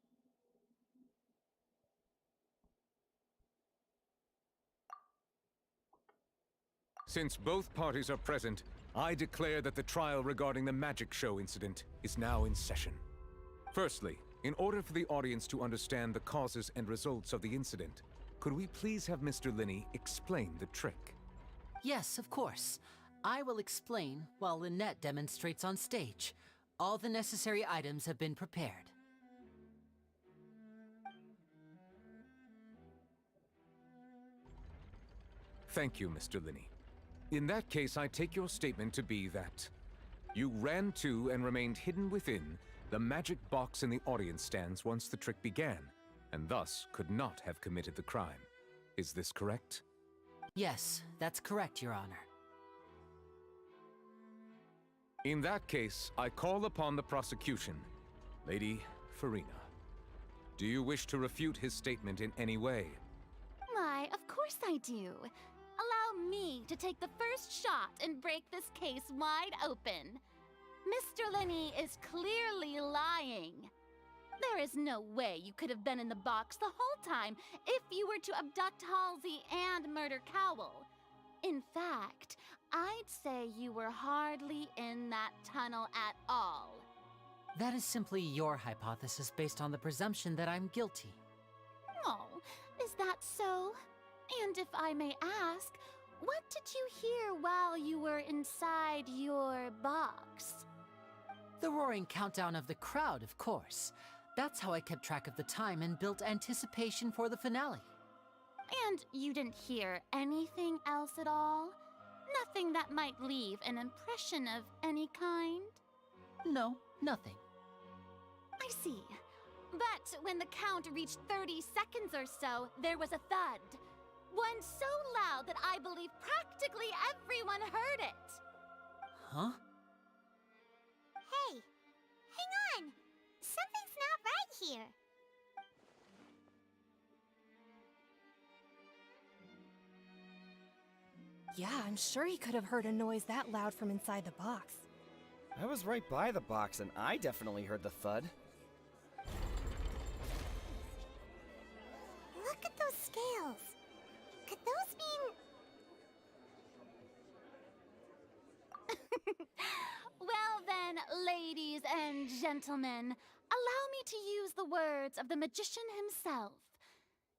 Since both parties are present, I declare that the trial regarding the magic show incident is now in session. Firstly, in order for the audience to understand the causes and results of the incident, could we please have Mr. Linney explain the trick? Yes, of course. I will explain while Lynette demonstrates on stage. All the necessary items have been prepared. Thank you, Mr. Linney. In that case, I take your statement to be that you ran to and remained hidden within the magic box in the audience stands once the trick began, and thus could not have committed the crime. Is this correct? Yes, that's correct, Your Honor. In that case, I call upon the prosecution. Lady Farina, do you wish to refute his statement in any way? Why, of course I do. Allow me to take the first shot and break this case wide open. Mr. Linney is clearly lying. There is no way you could have been in the box the whole time if you were to abduct Halsey and murder Cowell. In fact, I'd say you were hardly in that tunnel at all. That is simply your hypothesis based on the presumption that I'm guilty. Oh, is that so? And if I may ask, what did you hear while you were inside your box? The roaring countdown of the crowd, of course. That's how I kept track of the time and built anticipation for the finale. And you didn't hear anything else at all? Nothing that might leave an impression of any kind? No, nothing. I see. But when the count reached 30 seconds or so, there was a thud. One so loud that I believe practically everyone heard it. Huh? Hey, hang on. Something's not right here. Yeah, I'm sure he could have heard a noise that loud from inside the box. I was right by the box, and I definitely heard the thud. Look at those scales. Could those mean... Well then, ladies and gentlemen, allow me to use the words of the magician himself.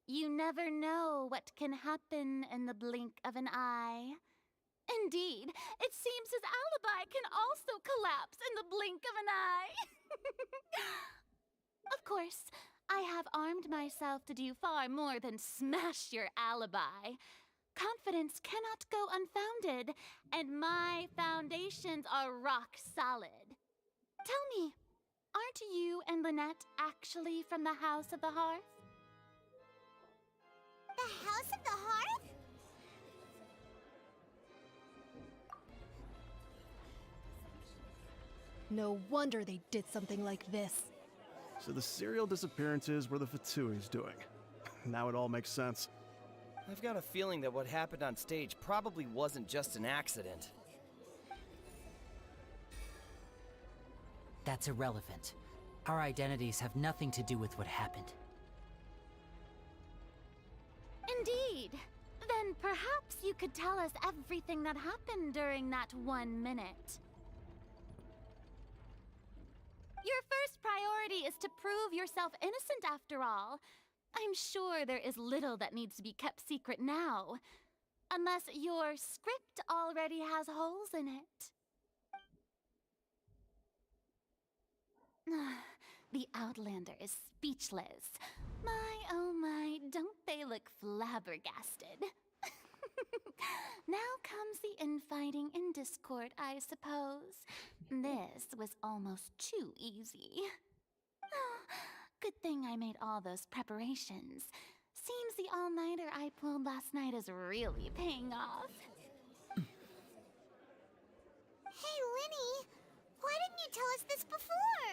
You never know what can happen in the blink of an eye. Indeed, it seems his alibi can also collapse in the blink of an eye. Of course, I have armed myself to do far more than smash your alibi. Confidence cannot go unfounded, and my foundations are rock solid. Tell me, aren't you and Lynette actually from the House of the Hearth? The House of the Hearth? No wonder they did something like this. So the serial disappearances were the Fatsui's doing. Now it all makes sense. I've got a feeling that what happened on stage probably wasn't just an accident. That's irrelevant. Our identities have nothing to do with what happened. Indeed. Then perhaps you could tell us everything that happened during that 1 minute. Your first priority is to prove yourself innocent, after all. I'm sure there is little that needs to be kept secret now. Unless your script already has holes in it. The Outlander is speechless. My, oh my, don't they look flabbergasted? Now comes the infighting in Discord, I suppose. This was almost too easy. Good thing I made all those preparations. Seems the all-nighter I pulled last night is really paying off. Hey, Linny, why didn't you tell us this before?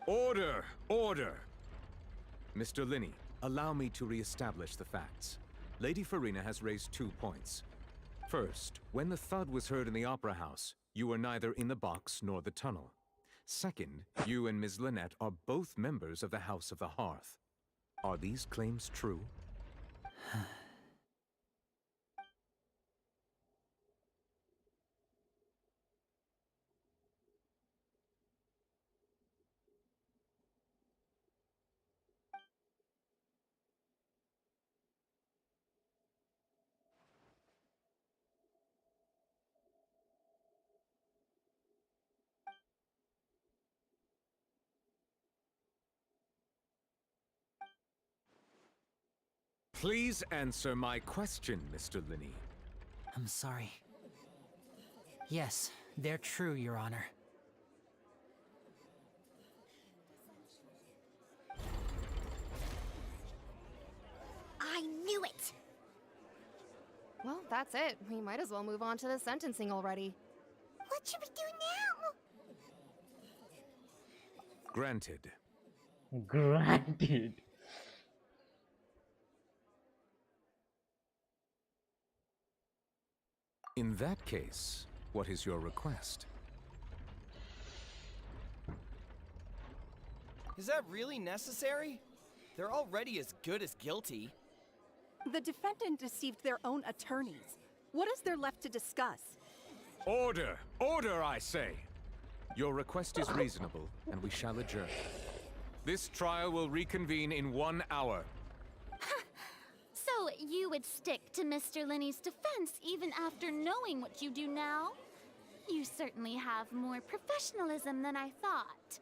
Order! Order! Mr. Linney, allow me to re-establish the facts. Lady Farina has raised 2 points. First, when the thud was heard in the Opera House, you were neither in the box nor the tunnel. Second, you and Ms. Lynette are both members of the House of the Hearth. Are these claims true? Please answer my question, Mr. Linney. I'm sorry. Yes, they're true, Your Honor. I knew it! Well, that's it. We might as well move on to the sentencing already. What should we do now? Granted. Granted. In that case, what is your request? Is that really necessary? They're already as good as guilty. The defendant deceived their own attorneys. What is there left to discuss? Order! Order, I say! Your request is reasonable, and we shall adjourn. This trial will reconvene in 1 hour. So you would stick to Mr. Linney's defense even after knowing what you do now? You certainly have more professionalism than I thought.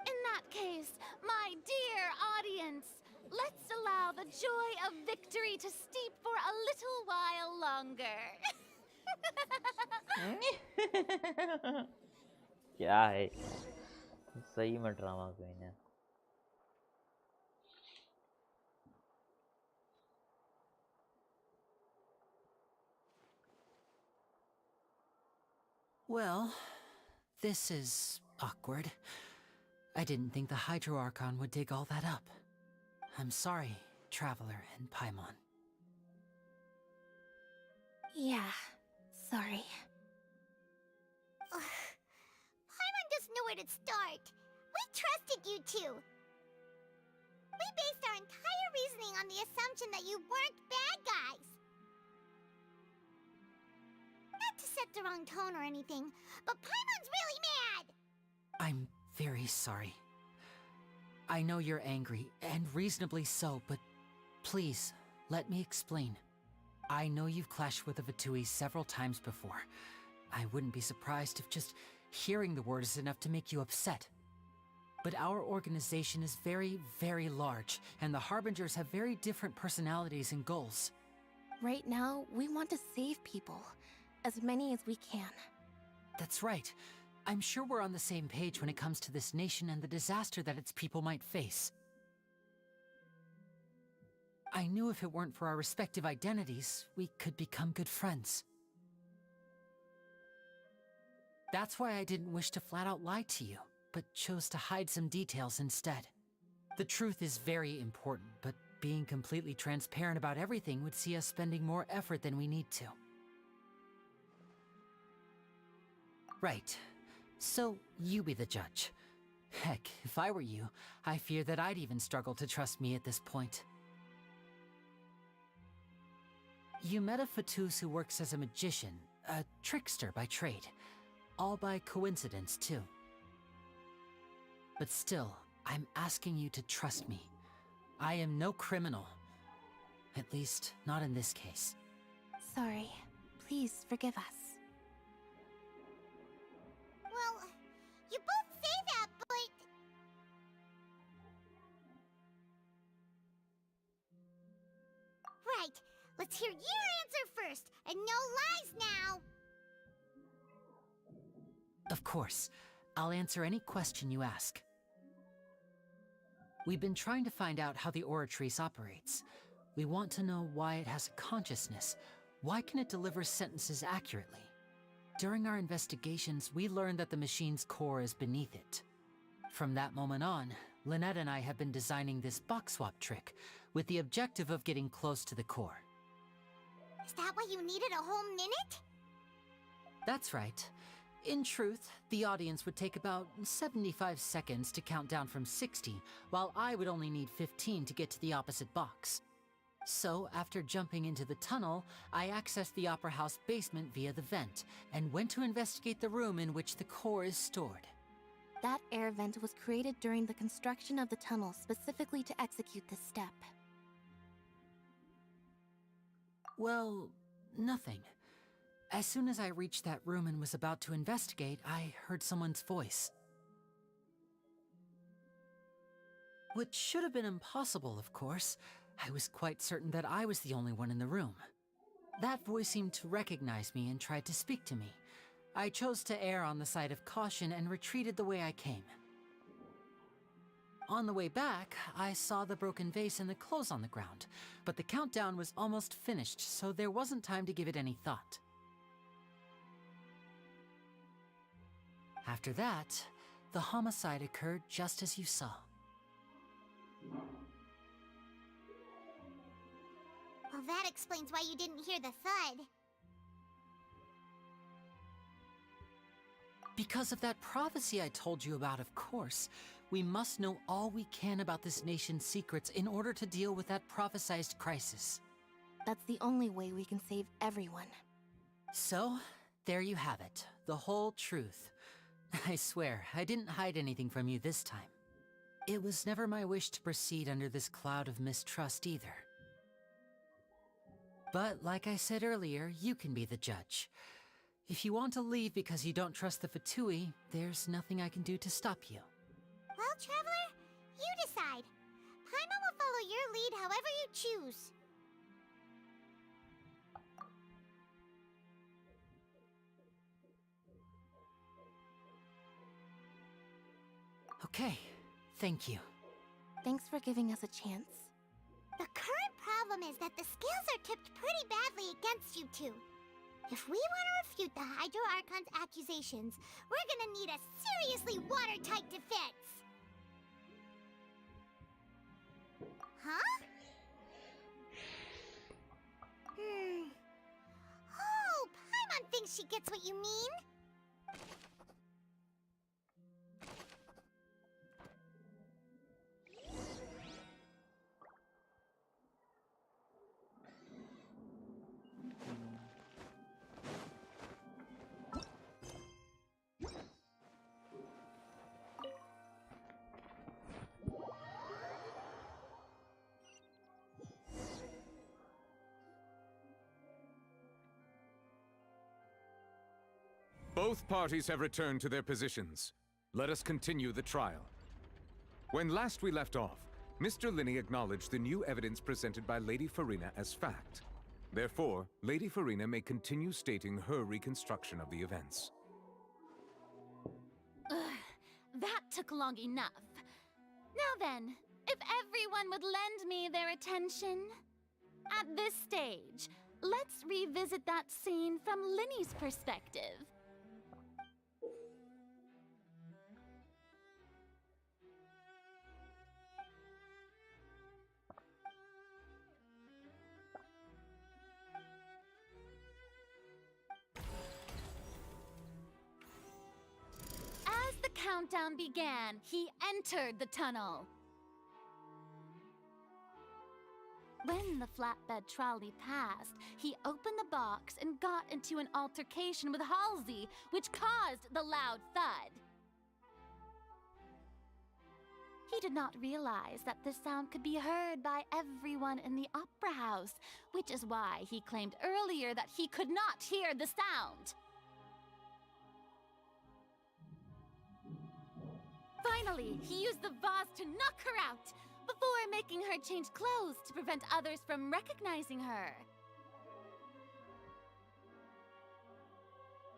In that case, my dear audience, let's allow the joy of victory to steep for a little while longer. क्या है सही में drama queen है Well, this is awkward. I didn't think the Hydro Archon would dig all that up. I'm sorry, Traveler and Paimon. Yeah, sorry. Paimon doesn't know where to start. We trusted you two. We based our entire reasoning on the assumption that you weren't bad guys. Not to set the wrong tone or anything, but Paimon's really mad! I'm very sorry. I know you're angry, and reasonably so, but Please, let me explain. I know you've clashed with the Fatui several times before. I wouldn't be surprised if just hearing the word is enough to make you upset. But our organization is very, very large, and the Harbingers have very different personalities and goals. Right now, we want to save people. As many as we can. That's right. I'm sure we're on the same page when it comes to this nation and the disaster that its people might face. I knew if it weren't for our respective identities, we could become good friends. That's why I didn't wish to flat out lie to you, but chose to hide some details instead. The truth is very important, but being completely transparent about everything would see us spending more effort than we need to. Right. So, you be the judge. Heck, if I were you, I fear that I'd even struggle to trust me at this point. You met a Fatus who works as a magician, a trickster by trade. All by coincidence, too. But still, I'm asking you to trust me. I am no criminal. At least, not in this case. Sorry. Please forgive us. Well, you both say that, but... Right. Let's hear your answer first, and no lies now! Of course. I'll answer any question you ask. We've been trying to find out how the Oratrice operates. We want to know why it has a consciousness. Why can it deliver sentences accurately? During our investigations, we learned that the machine's core is beneath it. From that moment on, Lynette and I have been designing this box swap trick, with the objective of getting close to the core. Is that why you needed a whole minute? That's right. In truth, the audience would take about 75 seconds to count down from 60, while I would only need 15 to get to the opposite box. So, after jumping into the tunnel, I accessed the Opera House basement via the vent, and went to investigate the room in which the core is stored. That air vent was created during the construction of the tunnel specifically to execute this step. Well, nothing. As soon as I reached that room and was about to investigate, I heard someone's voice. Which should have been impossible, of course. I was quite certain that I was the only one in the room. That voice seemed to recognize me and tried to speak to me. I chose to err on the side of caution and retreated the way I came. On the way back, I saw the broken vase and the clothes on the ground, but the countdown was almost finished, so there wasn't time to give it any thought. After that, the homicide occurred just as you saw. Well, that explains why you didn't hear the thud. Because of that prophecy I told you about, of course. We must know all we can about this nation's secrets in order to deal with that prophesized crisis. That's the only way we can save everyone. So, there you have it. The whole truth. I swear, I didn't hide anything from you this time. It was never my wish to proceed under this cloud of mistrust either. But like I said earlier, you can be the judge. If you want to leave because you don't trust the Fatui, there's nothing I can do to stop you. Well, Traveler, you decide. Paimon will follow your lead however you choose. Okay, thank you. Thanks for giving us a chance. The current problem is that the scales are tipped pretty badly against you two. If we want to refute the Hydro Archon's accusations, we're gonna need a seriously watertight defense. Huh? Oh, Paimon thinks she gets what you mean. Both parties have returned to their positions. Let us continue the trial. When last we left off, Mr. Linney acknowledged the new evidence presented by Lady Farina as fact. Therefore, Lady Farina may continue stating her reconstruction of the events. Ugh, that took long enough. Now then, if everyone would lend me their attention. At this stage, let's revisit that scene from Linney's perspective. As the countdown began, he entered the tunnel. When the flatbed trolley passed, he opened the box and got into an altercation with Halsey, which caused the loud thud. He did not realize that this sound could be heard by everyone in the opera house, which is why he claimed earlier that he could not hear the sound. Finally, he used the vase to knock her out, before making her change clothes to prevent others from recognizing her.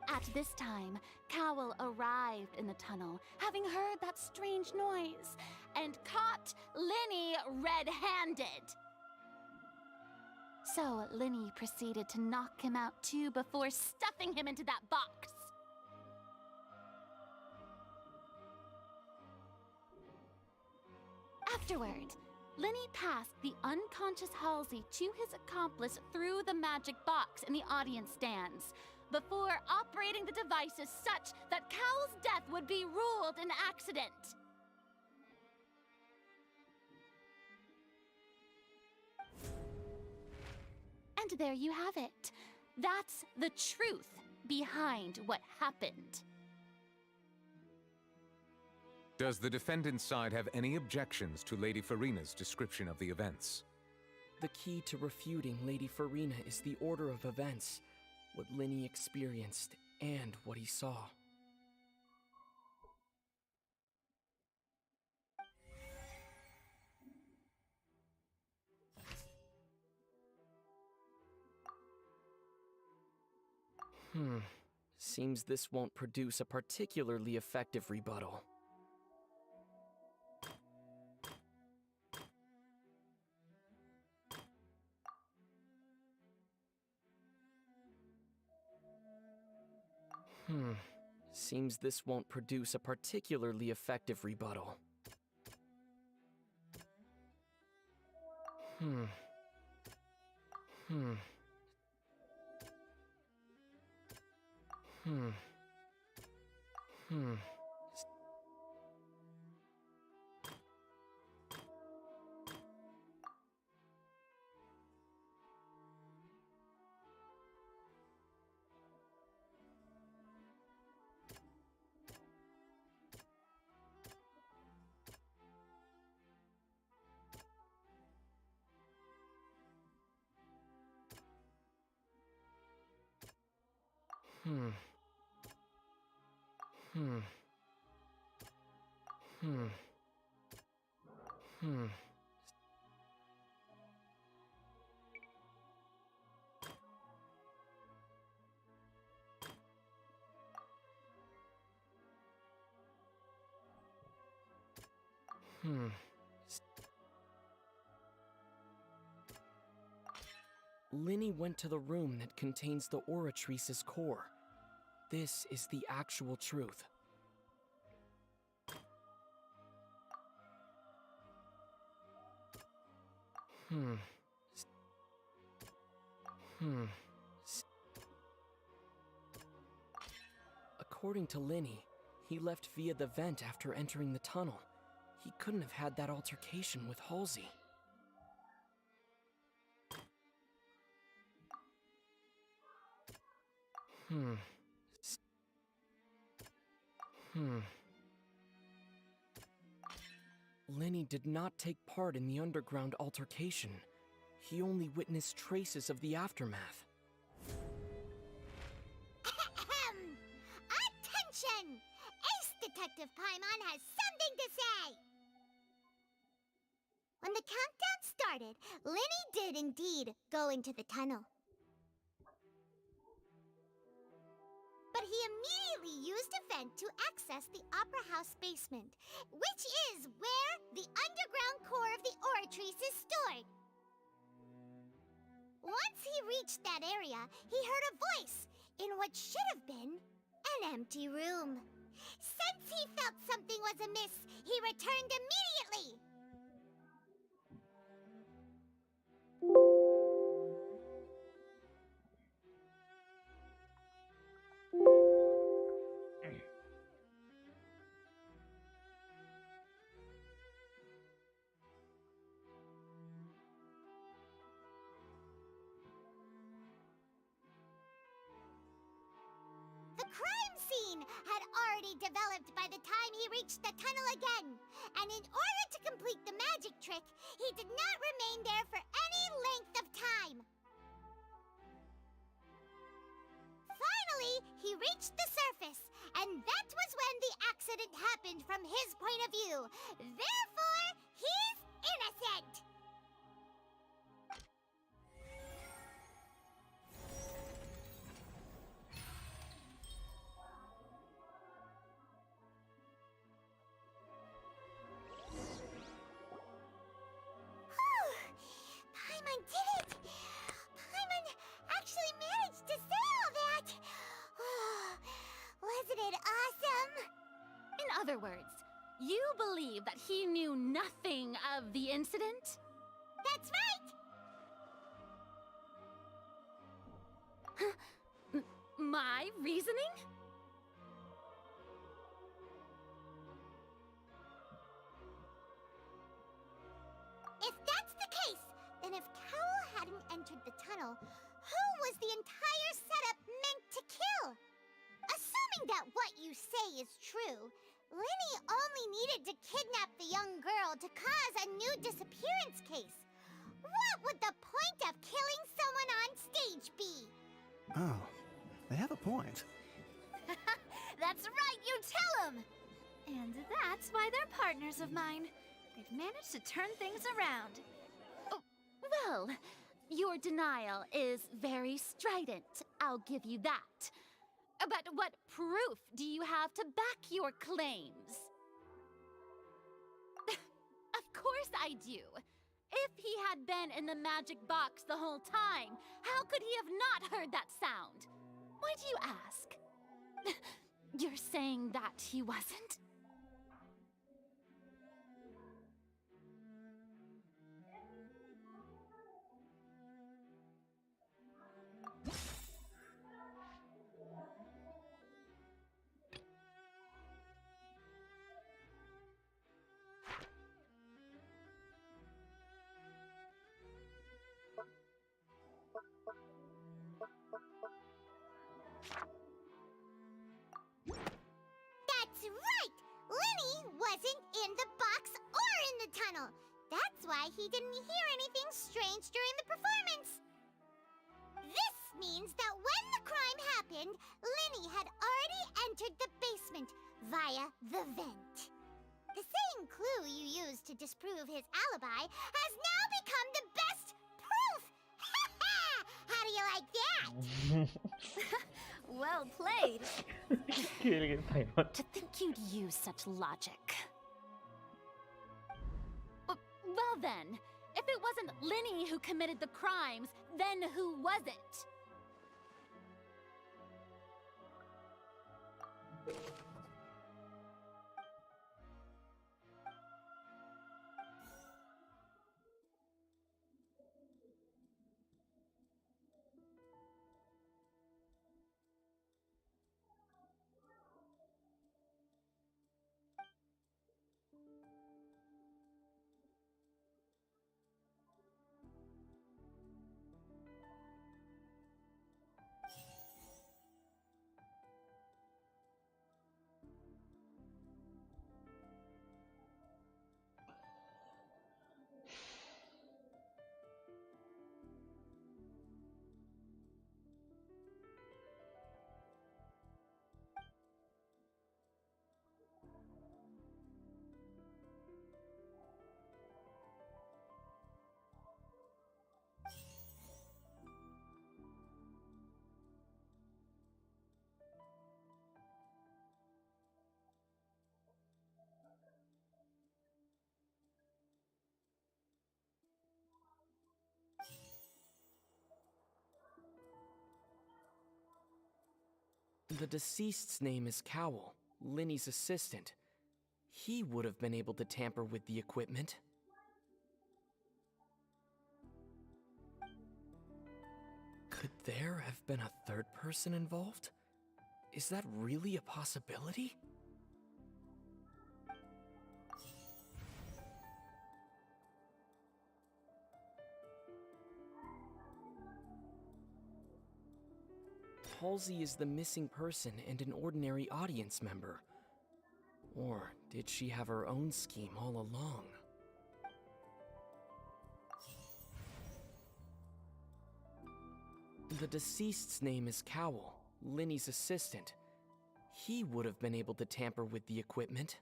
At this time, Cowell arrived in the tunnel, having heard that strange noise, and caught Linney red-handed. So Linney proceeded to knock him out too before stuffing him into that box. Afterward, Linney passed the unconscious Halsey to his accomplice through the magic box in the audience stands, before operating the devices such that Cowell's death would be ruled an accident. And there you have it. That's the truth behind what happened. Does the defendant's side have any objections to Lady Farina's description of the events? The key to refuting Lady Farina is the order of events, what Linney experienced, and what he saw. Seems this won't produce a particularly effective rebuttal. Seems this won't produce a particularly effective rebuttal. Linney went to the room that contains the Oratrice's core. This is the actual truth. According to Linney, he left via the vent after entering the tunnel. He couldn't have had that altercation with Halsey. Linney did not take part in the underground altercation. He only witnessed traces of the aftermath. I Detective Paimon has something to say! When the countdown started, Linny did indeed go into the tunnel. But he immediately used a vent to access the Opera House basement, which is where the underground core of the Oratrice is stored. Once he reached that area, he heard a voice in what should have been an empty room. Since he felt something was amiss, he returned immediately. The crime scene had already developed by the time he reached the tunnel again, and in order to complete the magic trick, he did not remain there for any length of time. Finally, he reached the surface, and that was when the accident happened from his point of view. Therefore, he's innocent! Paimon did it! Paimon actually managed to say all that! Wasn't it awesome? In other words, you believe that he knew nothing of the incident? That's right! My reasoning? If that's the case, then if Cowell hadn't entered the tunnel, who was the entire setup meant to kill? Assuming that what you say is true, Linny only needed to kidnap the young girl to cause a new disappearance case. What would the point of killing someone on stage be? Oh, they have a point. That's right, you tell him! And that's why they're partners of mine. They've managed to turn things around. Oh, well, your denial is very strident, I'll give you that. But what proof do you have to back your claims? Of course I do. If he had been in the magic box the whole time, how could he have not heard that sound? Why do you ask? You're saying that he wasn't? That's right! Linny wasn't in the box or in the tunnel. That's why he didn't hear anything strange during the performance. This means that when the crime happened, Linny had already entered the basement via the vent. The same clue you used to disprove his alibi has now become the best proof! How do you like that? Well played. To think you'd use such logic. Well then, if it wasn't Linny who committed the crimes, then who was it? The deceased's name is Cowl, Linny's assistant. He would have been able to tamper with the equipment. Could there have been a third person involved? Is that really a possibility? Halsey is the missing person and an ordinary audience member. Or did she have her own scheme all along? The deceased's name is Cowl, Linny's assistant. He would have been able to tamper with the equipment.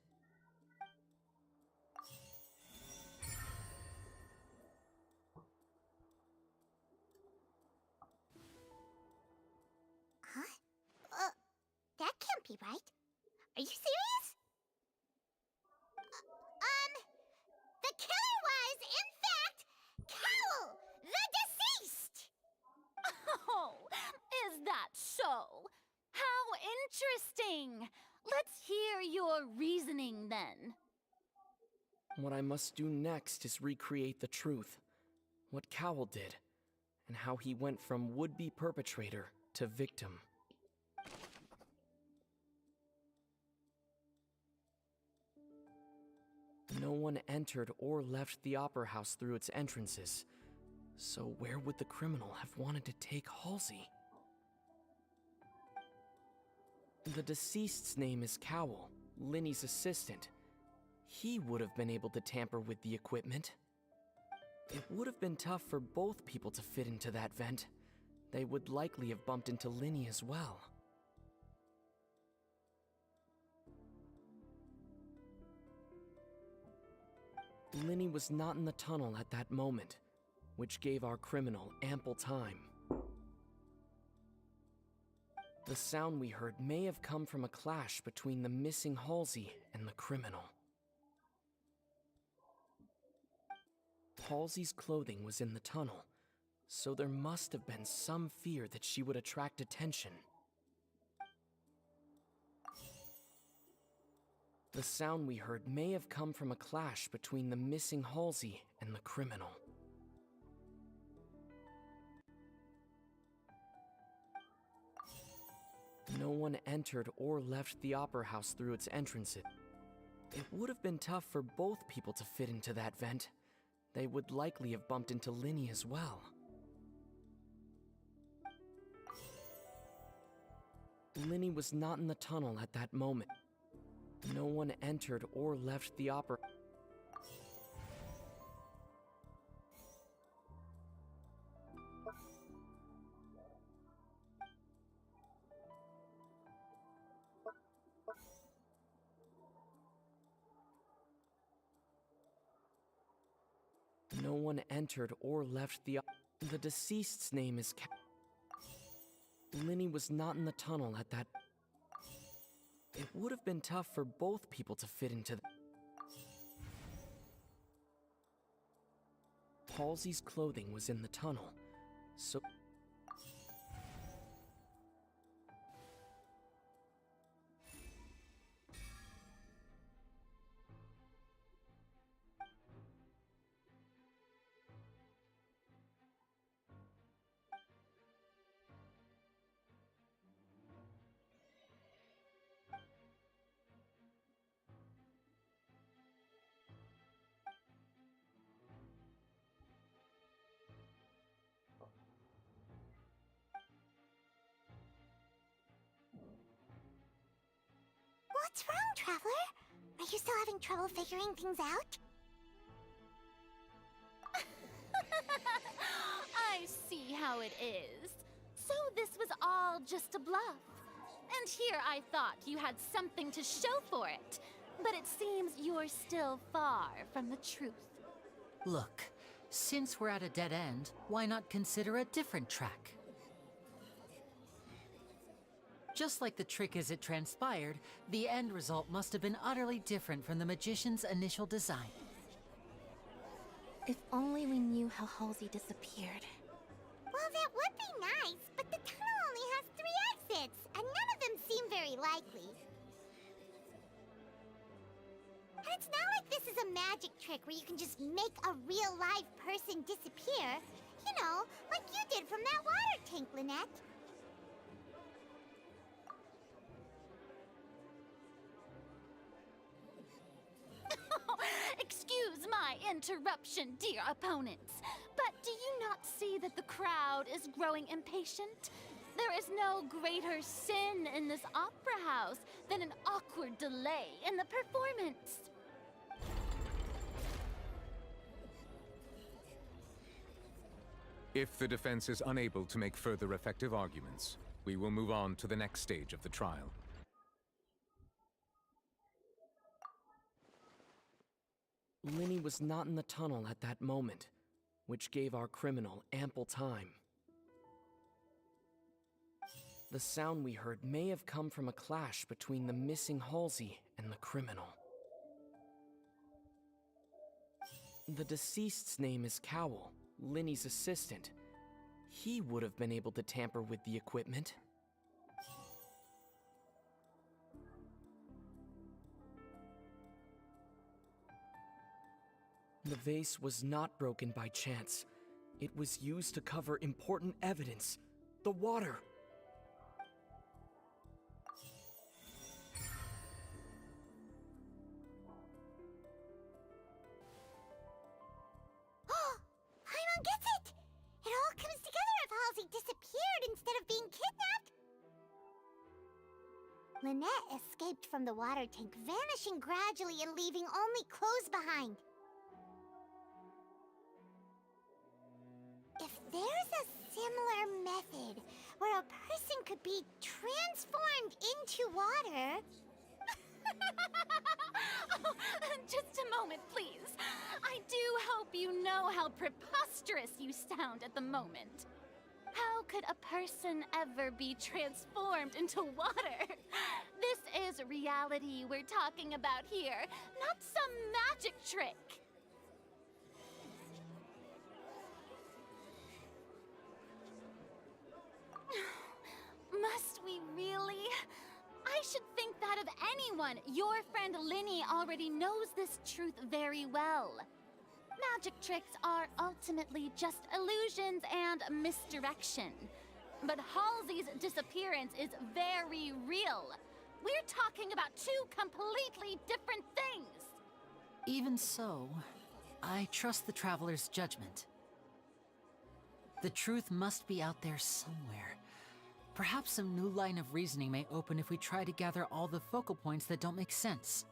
Huh? That can't be right. Are you serious? The killer was, in fact, Cowl, the deceased! Oh, is that so? How interesting! Let's hear your reasoning then. What I must do next is recreate the truth. What Cowl did, and how he went from would-be perpetrator to victim. No one entered or left the Opera House through its entrances. So where would the criminal have wanted to take Halsey? The deceased's name is Cowl, Linny's assistant. He would have been able to tamper with the equipment. It would have been tough for both people to fit into that vent. They would likely have bumped into Linny as well. Linny was not in the tunnel at that moment, which gave our criminal ample time. The sound we heard may have come from a clash between the missing Halsey and the criminal. Halsey's clothing was in the tunnel, so there must have been some fear that she would attract attention. The sound we heard may have come from a clash between the missing Halsey and the criminal. No one entered or left the Opera House through its entrances. It would have been tough for both people to fit into that vent. They would likely have bumped into Linny as well. Linny was not in the tunnel at that moment. No one entered or left the opera. No one entered or left the. The deceased's name is Linny was not in the tunnel at that. It would have been tough for both people to fit into. Halsey's clothing was in the tunnel, so. What's wrong, Traveler? Are you still having trouble figuring things out? I see how it is. So this was all just a bluff. And here I thought you had something to show for it. But it seems you're still far from the truth. Look, since we're at a dead end, why not consider a different track? Just like the trick as it transpired, the end result must have been utterly different from the magician's initial design. If only we knew how Halsey disappeared. Well, that would be nice, but the tunnel only has 3 exits, and none of them likely. And it's not like this is a magic trick where you can just make a real live person disappear. You know, like you did from that water tank, Lynette. Excuse my interruption, dear opponents, but do you not see that the crowd is growing impatient? There is no greater sin in this opera house than an awkward delay in the performance. If the defense is unable to make further effective arguments, we will move on to the next stage of the trial. Linny was not in the tunnel at that moment, which gave our criminal ample time. The sound we heard may have come from a clash between the missing Halsey and the criminal. The deceased's name is Cowell, Linny's assistant. He would have been able to tamper with the equipment. The vase was not broken by chance. It was used to cover important evidence. The water. Paimon gets it! It all comes together if Halsey disappeared instead of being kidnapped. Lynette escaped from the water tank, vanishing gradually and leaving only clothes behind. If there's a similar method where a person could be transformed into water... Oh, just a moment, please. I do hope you know how preposterous you sound at the moment. How could a person ever be transformed into water? This is reality we're talking about here, not some magic trick. Must we really? I should think that of anyone. Your friend Linny already knows this truth very well. Magic tricks are ultimately just illusions and misdirection. But Halsey's disappearance is very real. We're talking about two completely different things. Even so, I trust the Traveler's judgment. The truth must be out there somewhere. Perhaps some new line of reasoning may open if we try to gather all the focal points that don't make sense.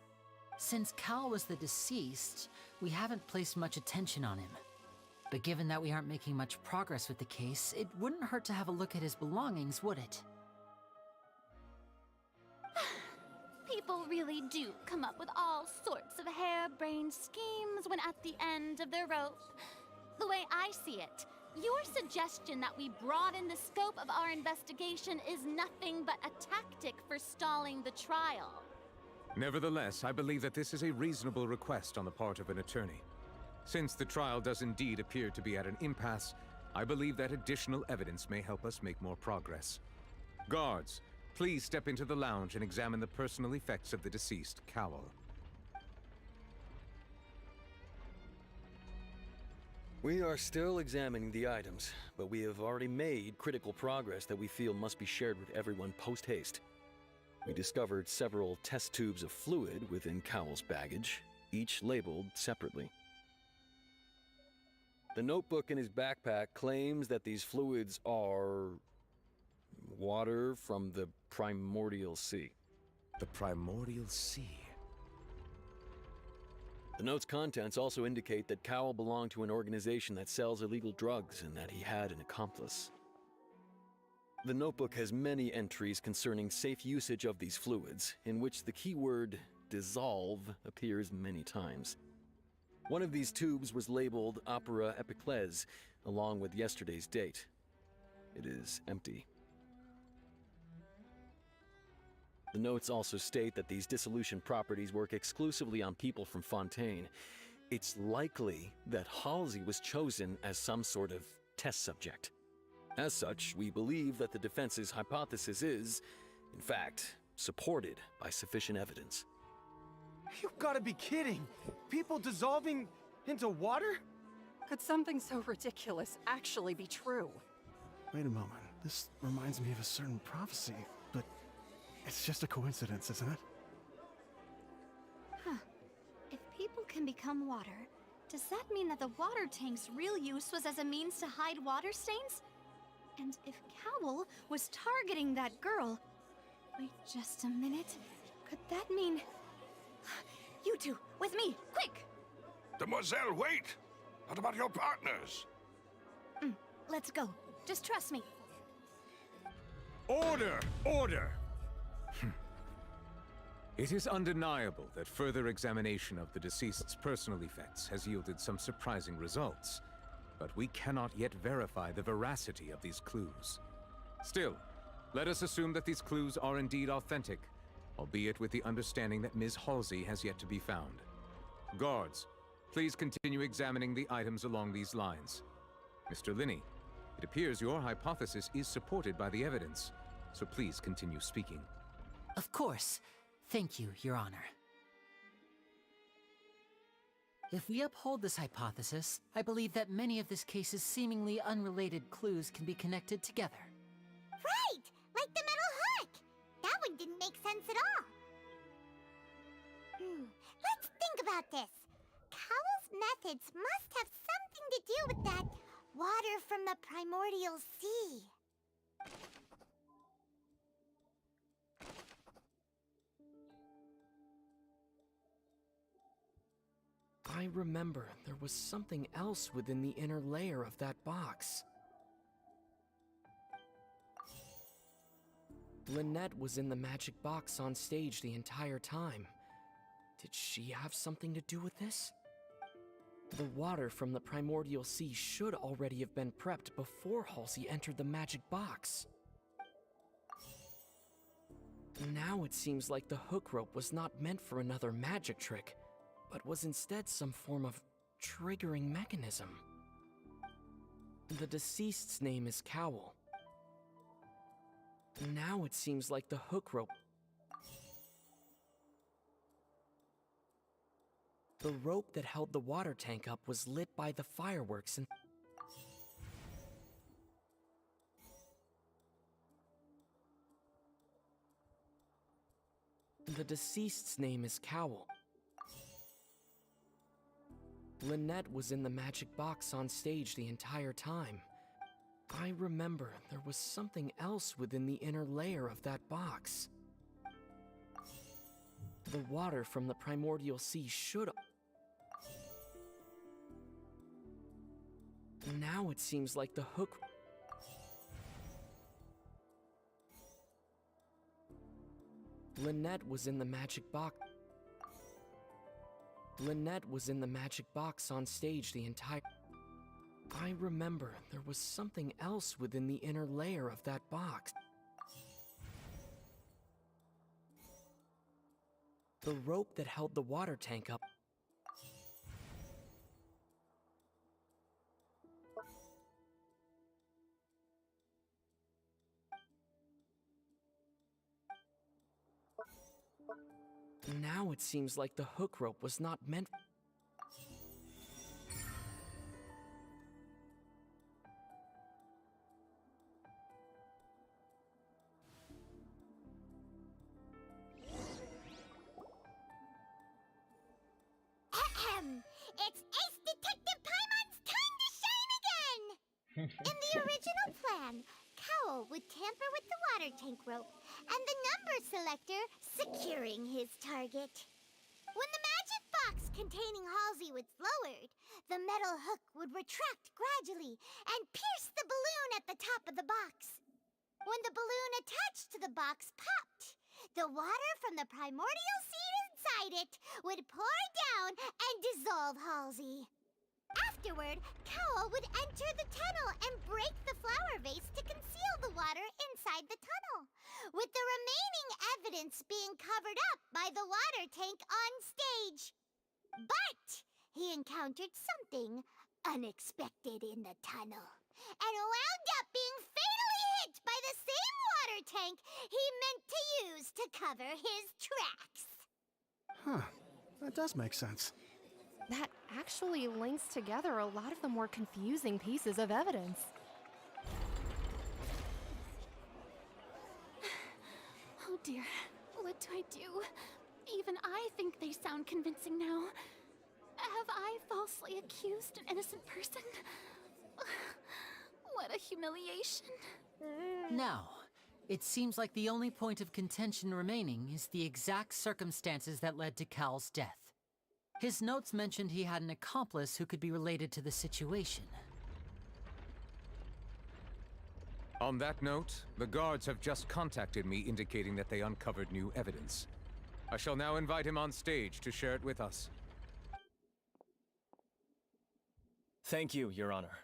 Since Cal was the deceased, we haven't placed much attention on him. But given that we aren't making much progress with the case, it wouldn't hurt to have a look at his belongings, would it? People really do come up with all sorts of harebrained schemes when at the end of their rope. The way I see it, your suggestion that we broaden the scope of our investigation is nothing but a tactic for stalling the trial. Nevertheless, I believe that this is a reasonable request on the part of an attorney. Since the trial does indeed appear to be at an impasse, I believe that additional evidence may help us make more progress. Guards, please step into the lounge and examine the personal effects of the deceased, Cowell. We are still examining the items, but we have already made critical progress that we feel must be shared with everyone post-haste. We discovered several test tubes of fluid within Cowell's baggage, each labeled separately. The notebook in his backpack claims that these fluids are... water from the Primordial Sea. The Primordial Sea? The note's contents also indicate that Cowell belonged to an organization that sells illegal drugs and that he had an accomplice. The notebook has many entries concerning safe usage of these fluids, in which the keyword dissolve appears many times. One of these tubes was labeled Opera Epiclese, along with yesterday's date. It is empty. The notes also state that these dissolution properties work exclusively on people from Fontaine. It's likely that Halsey was chosen as some sort of test subject. As such, we believe that the defense's hypothesis is, in fact, supported by sufficient evidence. You've got to be kidding! People dissolving into water? Could something so ridiculous actually be true? Wait a moment. This reminds me of a certain prophecy, but it's just a coincidence, isn't it? Huh. If people can become water, does that mean that the water tank's real use was as a means to hide water stains? And if Cowl was targeting that girl... Wait just a minute. Could that mean... You two, with me, quick! Demoiselle, wait! What about your partners? Let's go. Just trust me. Order! Order! It is undeniable that further examination of the deceased's personal effects has yielded some surprising results, but we cannot yet verify the veracity of these clues. Still, let us assume that these clues are indeed authentic, albeit with the understanding that Ms. Halsey has yet to be found. Guards, please continue examining the items along these lines. Mr. Linney, it appears your hypothesis is supported by the evidence, so please continue speaking. Of course. Thank you, Your Honor. If we uphold this hypothesis, I believe that many of this case's seemingly unrelated clues can be connected together. Right! Like the metal hook! That one didn't make sense at all. Let's think about this. Cowell's methods must have something to do with that water from the primordial sea. I remember there was something else within the inner layer of that box. Lynette was in the magic box on stage the entire time. Did she have something to do with this? The water from the primordial sea should already have been prepped before Halsey entered the magic box. Now it seems like the hook rope was not meant for another magic trick, but was instead some form of triggering mechanism. The deceased's name is Cowl. Now it seems like the hook rope... The rope that held the water tank up was lit by the fireworks and... The deceased's name is Cowl. Lynette was in the magic box on stage the entire time. I remember there was something else within the inner layer of that box. The water from the primordial sea should... Now it seems like the hook... Lynette was in the magic box... Lynette was in the magic box on stage the entire... I remember there was something else within the inner layer of that box. The rope that held the water tank up... Now it seems like the hook rope was not meant... It's Ace Detective Paimon's time to shine again! In the original plan, Cowl would tamper with the water tank rope and the number selector securing his target. When the magic box containing Halsey was lowered, the metal hook would retract gradually and pierce the balloon at the top of the box. When the balloon attached to the box popped, the water from the primordial seed inside it would pour down and dissolve Halsey. Afterward, Cowl would enter the tunnel and break the flower vase to conceal the water inside the tunnel, with the remaining evidence being covered up by the water tank on stage. But he encountered something unexpected in the tunnel. and wound up being fatally hit by the same water tank he meant to use to cover his tracks. Huh. That does make sense. That actually links together a lot of the more confusing pieces of evidence. Oh dear, what do I do? Even I think they sound convincing now. Have I falsely accused an innocent person? What a humiliation. Now, it seems like the only point of contention remaining is the exact circumstances that led to Cal's death. His notes mentioned he had an accomplice who could be related to the situation. On that note, the guards have just contacted me indicating that they uncovered new evidence. I shall now invite him on stage to share it with us. Thank you, Your Honor.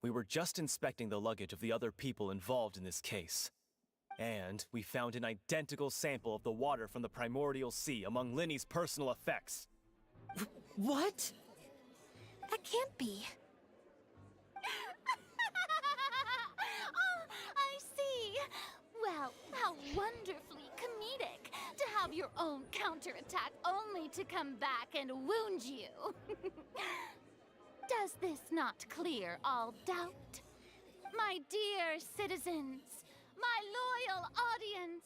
We were just inspecting the luggage of the other people involved in this case. And we found an identical sample of the water from the primordial sea among Linny's personal effects. What? That can't be. Oh, I see. Well, how wonderfully comedic to have your own counterattack only to come back and wound you. Does this not clear all doubt? My dear citizens, my loyal audience,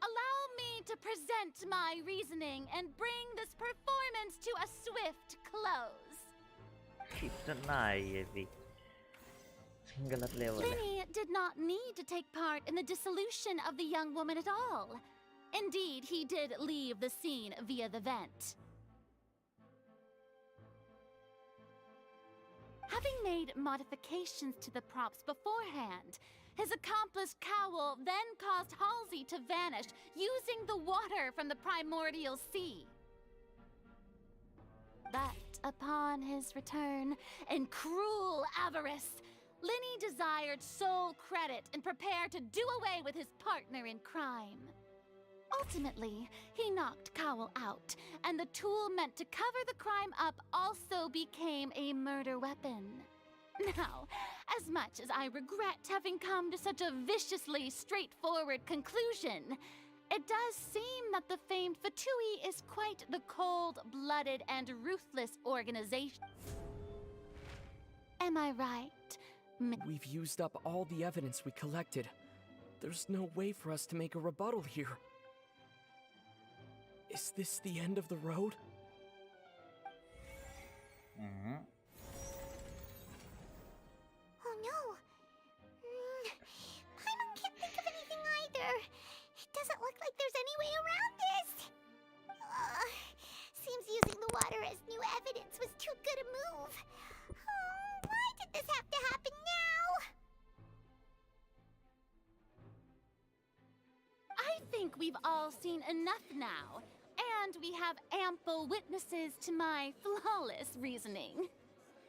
allow me to present my reasoning and bring this performance to a swift close. इतना है ये भी गलत level है. Linny did not need to take part in the dissolution of the young woman at all. Indeed, he did leave the scene via the vent. Having made modifications to the props beforehand, his accomplice Cowell then caused Halsey to vanish using the water from the primordial sea. But upon his return, in cruel avarice, Linny desired sole credit and prepared to do away with his partner in crime. Ultimately, he knocked Cowell out, and the tool meant to cover the crime up also became a murder weapon. Now, as much as I regret having come to such a viciously straightforward conclusion, it does seem that the famed Fatui is quite the cold-blooded and ruthless organization. Am I right? We've used up all the evidence we collected. There's no way for us to make a rebuttal here. Is this the end of the road? Oh no. Paimon can't think of anything either. It doesn't look like there's any way around this. Seems using the water as new evidence was too good a move. Why did this have to happen now? I think we've all seen enough now, and we have ample witnesses to my flawless reasoning.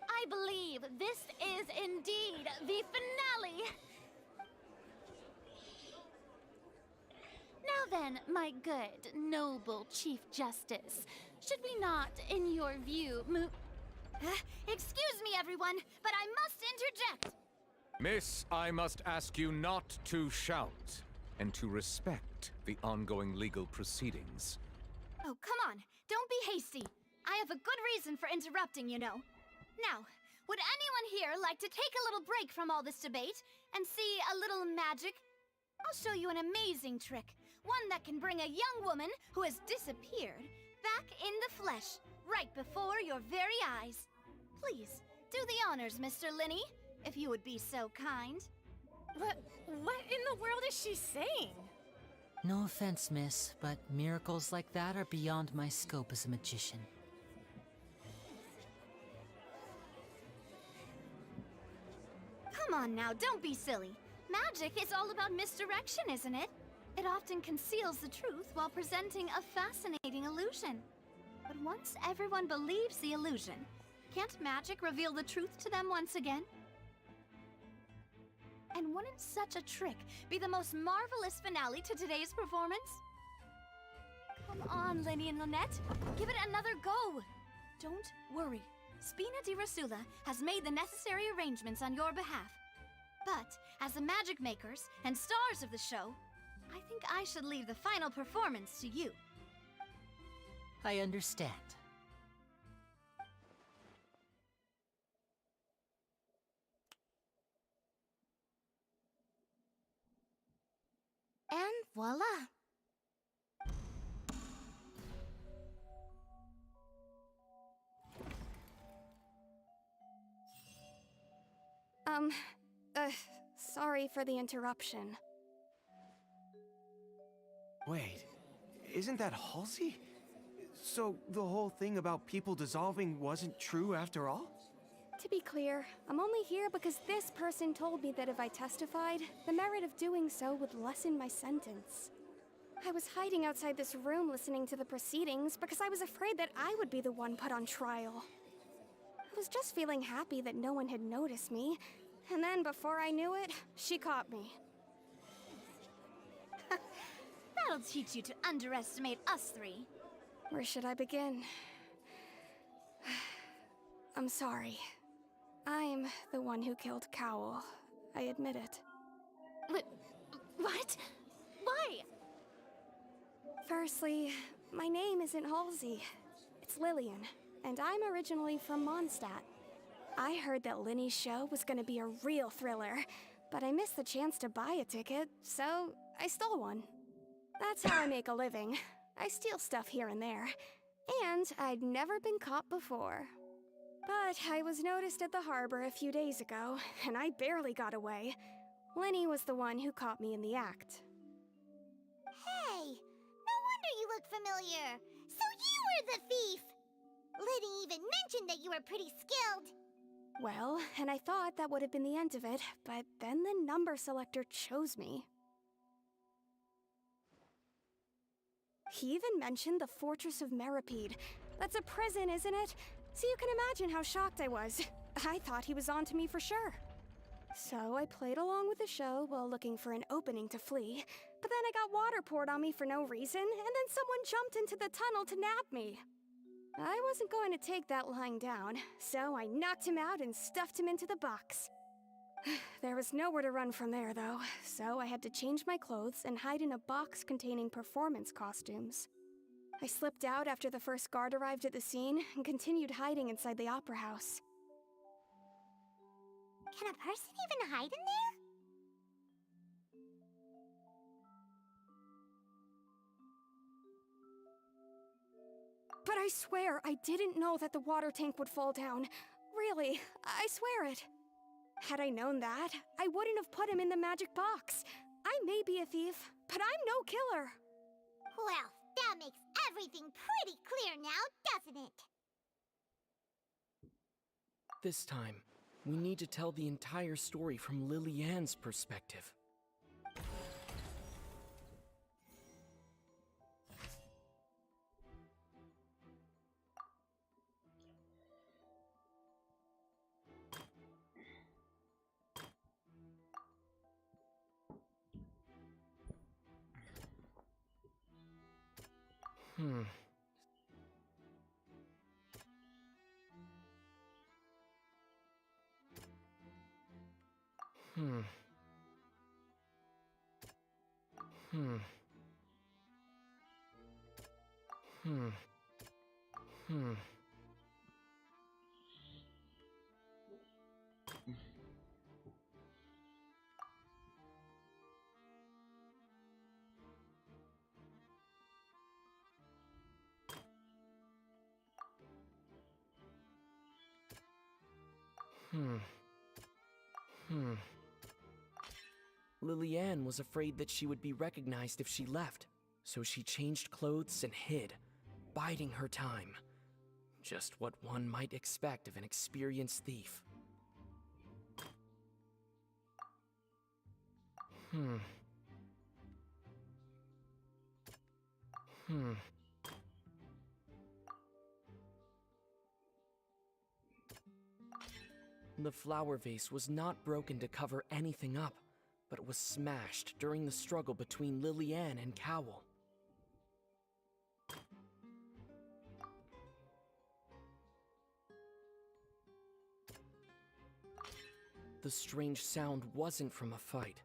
I believe this is indeed the finale. Now then, my good, noble Chief Justice, should we not, in your view, move... Excuse me, everyone, but I must interject. Miss, I must ask you not to shout, and to respect the ongoing legal proceedings. Oh, come on. Don't be hasty. I have a good reason for interrupting, you know. Now, would anyone here like to take a little break from all this debate and see a little magic? I'll show you an amazing trick. One that can bring a young woman who has disappeared back in the flesh, right before your very eyes. Please, do the honors, Mr. Linny, if you would be so kind. What in the world is she saying? No offense, miss, but miracles like that are beyond my scope as a magician. Come on now, don't be silly. Magic is all about misdirection, isn't it? It often conceals the truth while presenting a fascinating illusion. But once everyone believes the illusion, can't magic reveal the truth to them once again? And wouldn't such a trick be the most marvelous finale to today's performance? Come on, Linny and Lynette. Give it another go. Don't worry. Spina di Rasula has made the necessary arrangements on your behalf. But as the magic makers and stars of the show, I think I should leave the final performance to you. I understand. And voila! Sorry for the interruption. Wait, isn't that Halsey? So the whole thing about people dissolving wasn't true after all? To be clear, I'm only here because this person told me that if I testified, the merit of doing so would lessen my sentence. I was hiding outside this room listening to the proceedings because I was afraid that I would be the one put on trial. I was just feeling happy that no one had noticed me, and then before I knew it, she caught me. That'll teach you to underestimate us three. Where should I begin? I'm sorry. I'm the one who killed Cowl. I admit it. What? Why? Firstly, my name isn't Halsey. It's Lillian, and I'm originally from Mondstadt. I heard that Linny's show was gonna be a real thriller, but I missed the chance to buy a ticket, so I stole one. That's how I make a living. I steal stuff here and there, and I'd never been caught before. But I was noticed at the harbor a few days ago, and I barely got away. Linny was the one who caught me in the act. Hey, no wonder you look familiar. So you were the thief! Liddy even mentioned that you were pretty skilled. Well, and I thought that would have been the end of it, but then the number selector chose me. He even mentioned the Fortress of Meripede. That's a prison, isn't it? So you can imagine how shocked I was. I thought he was on to me for sure. So I played along with the show while looking for an opening to flee, but then I got water poured on me for no reason, and then someone jumped into the tunnel to nab me. I wasn't going to take that lying down, so I knocked him out and stuffed him into the box. There was nowhere to run from there, though, so I had to change my clothes and hide in a box containing performance costumes. I slipped out after the first guard arrived at the scene and continued hiding inside the opera house. Can a person even hide in there? But I swear I didn't know that the water tank would fall down. Really, I swear it. Had I known that, I wouldn't have put him in the magic box. I may be a thief, but I'm no killer. Well, that makes everything pretty clear now, doesn't it? This time, we need to tell the entire story from Lillian's perspective. Hmm. Hmm. Hmm. Hmm. Hmm. Hmm. Hmm. Lillian was afraid that she would be recognized if she left, so she changed clothes and hid, biding her time. Just what one might expect of an experienced thief. Hmm. Hmm. The flower vase was not broken to cover anything up, but it was smashed during the struggle between Lillian and Cowl. the strange sound wasn't from a fight.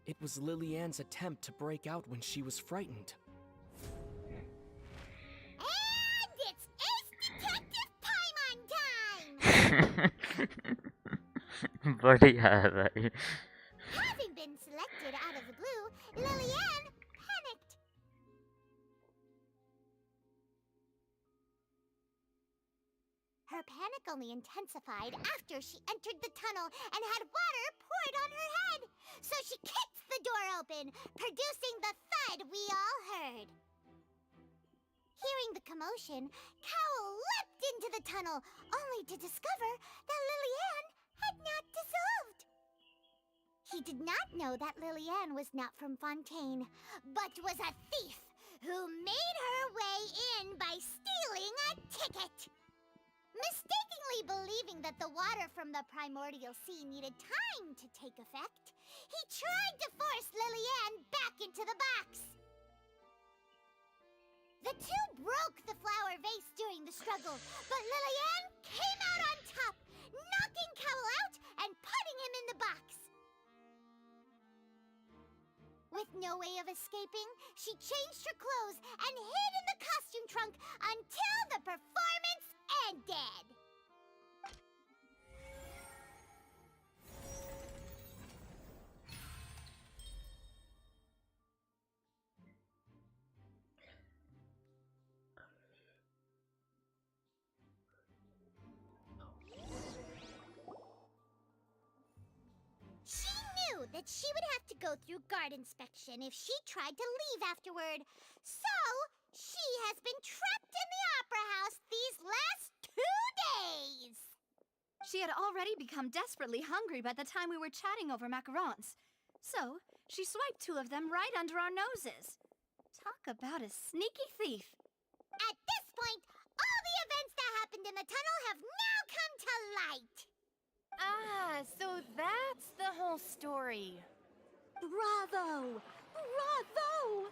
It was Lillian's attempt to break out when she was frightened. And it's Ace Detective Paimon time! बढ़िया है भाई. Having been selected out of the blue, Lillian panicked. Her panic only intensified after she entered the tunnel and had water poured on her head. So she kicked the door open, producing the thud we all heard. Hearing the commotion, Cowell leapt into the tunnel, only to discover that Lillian had not dissolved. He did not know that Lillian was not from Fontaine, but was a thief who made her way in by stealing a ticket. Mistakenly believing that the water from the primordial sea needed time to take effect, he tried to force Lillian back into the box. The two broke the flower vase during the struggle, but Lillian came out on top, knocking Cowell out and putting him in the box. With no way of escaping, she changed her clothes and hid in the costume trunk until the performance ended. She knew that she would have to go through guard inspection if she tried to leave afterward. So, she has been trapped in the Opera House these last 2 days. She had already become desperately hungry by the time we were chatting over macarons. So, she swiped 2 of them right under our noses. Talk about a sneaky thief. At this point, all the events that happened in the tunnel have now come to light. Ah, so that's the whole story. Bravo! Bravo!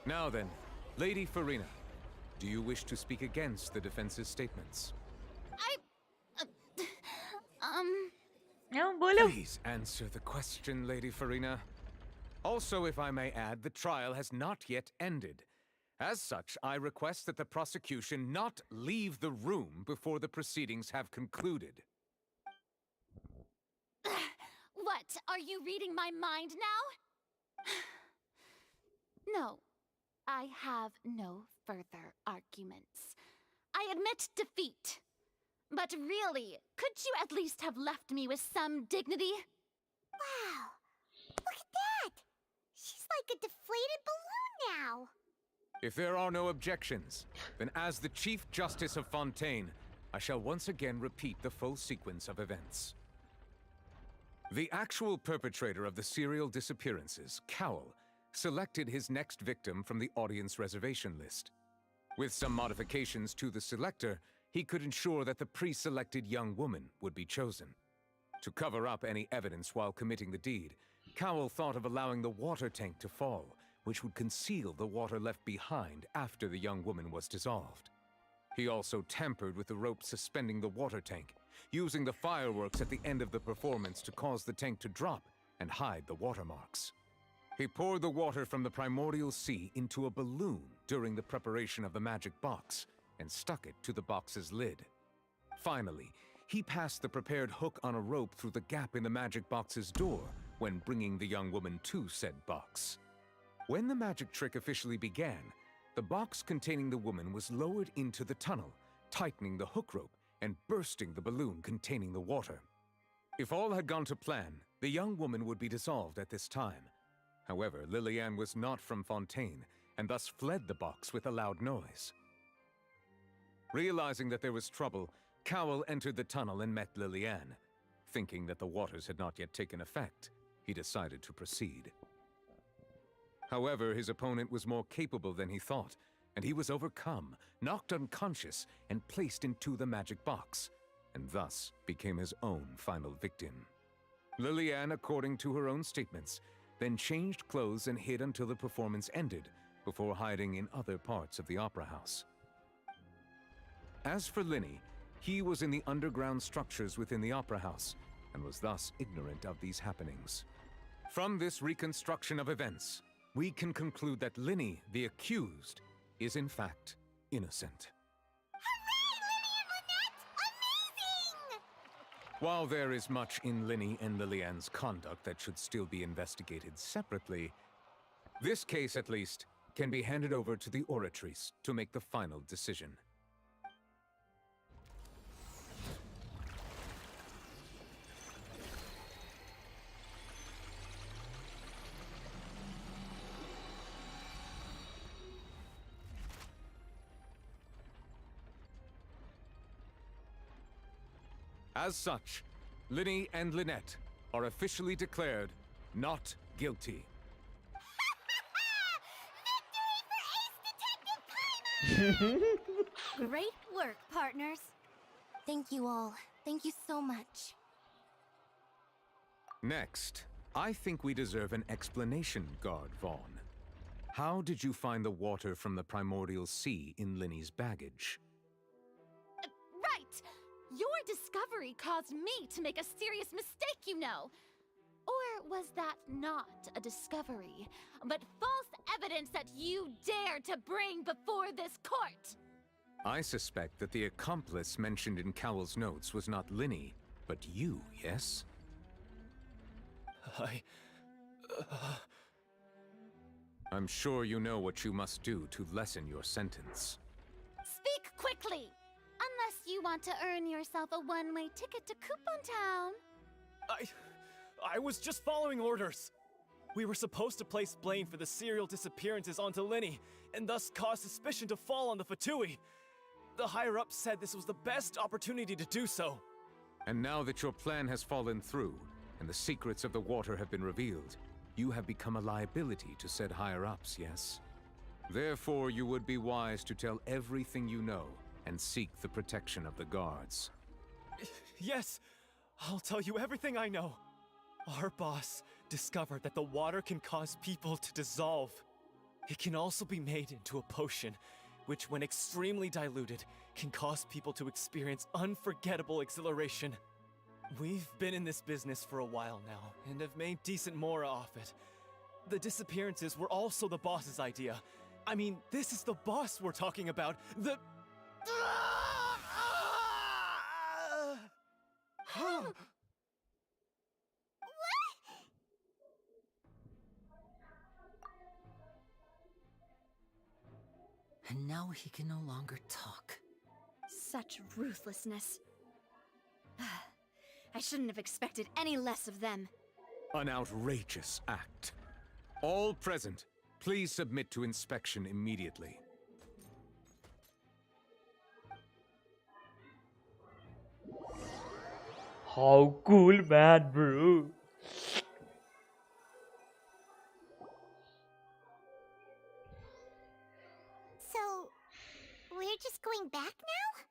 Now then, Lady Farina, do you wish to speak against the defense's statements? Please answer the question, Lady Farina. Also, if I may add, the trial has not yet ended. As such, I request that the prosecution not leave the room before the proceedings have concluded. What? Are you reading my mind now? No, I have no further arguments. I admit defeat. But really, could you at least have left me with some dignity? Wow, look at that! She's like a deflated balloon now. If there are no objections, then as the Chief Justice of Fontaine, I shall once again repeat the full sequence of events. The actual perpetrator of the serial disappearances, Cowell, selected his next victim from the audience reservation list. With some modifications to the selector, he could ensure that the pre-selected young woman would be chosen. To cover up any evidence while committing the deed, Cowell thought of allowing the water tank to fall, which would conceal the water left behind after the young woman was dissolved. He also tampered with the rope suspending the water tank, using the fireworks at the end of the performance to cause the tank to drop and hide the watermarks. He poured the water from the primordial sea into a balloon during the preparation of the magic box and stuck it to the box's lid. Finally, he passed the prepared hook on a rope through the gap in the magic box's door when bringing the young woman to said box. When the magic trick officially began, the box containing the woman was lowered into the tunnel, tightening the hook rope and bursting the balloon containing the water. If all had gone to plan, the young woman would be dissolved at this time. However, Lillian was not from Fontaine and thus fled the box with a loud noise. Realizing that there was trouble, Cowell entered the tunnel and met Lillian. Thinking that the waters had not yet taken effect, he decided to proceed. However, his opponent was more capable than he thought, and he was overcome, knocked unconscious, and placed into the magic box, and thus became his own final victim. Lillian, according to her own statements, then changed clothes and hid until the performance ended, before hiding in other parts of the opera house. As for Linny, He was in the underground structures within the Opera House, and was thus ignorant of these happenings. From this reconstruction of events, we can conclude that Linny, the accused, is in fact innocent. While there is much in Linny and Lillian's conduct that should still be investigated separately, this case, at least, can be handed over to the Oratrice to make the final decision. As such, Linny and Lynette are officially declared not guilty. Great work, partners. Thank you all. Thank you so much. Next, I think we deserve an explanation, Guard Vaughn. How did you find the water from the primordial sea in Linny's baggage? Right! Your discovery caused me to make a serious mistake, you know. Or was that not a discovery, but false evidence that you dared to bring before this court? I suspect that the accomplice mentioned in Cowell's notes was not Linny, but you, yes? I'm sure you know what you must do to lessen your sentence. Speak quickly! Unless you want to earn yourself a one-way ticket to Coupon Town. I was just following orders. We were supposed to place blame for the serial disappearances onto Linny, and thus cause suspicion to fall on the Fatui. The higher-ups said this was the best opportunity to do so. And now that your plan has fallen through, and the secrets of the water have been revealed, you have become a liability to said higher-ups, yes? Therefore, you would be wise to tell everything you know, and seek the protection of the guards. Yes, I'll tell you everything I know. Our boss discovered that the water can cause people to dissolve. It can also be made into a potion, which when extremely diluted, can cause people to experience unforgettable exhilaration. We've been in this business for a while now, and have made decent more off it. The disappearances were also the boss's idea. I mean, this is the boss we're talking about. The... And now he can no longer talk. Such ruthlessness. I shouldn't have expected any less of them. An outrageous act. All present, please submit to inspection immediately. How cool, man, bro. So, we're just going back now?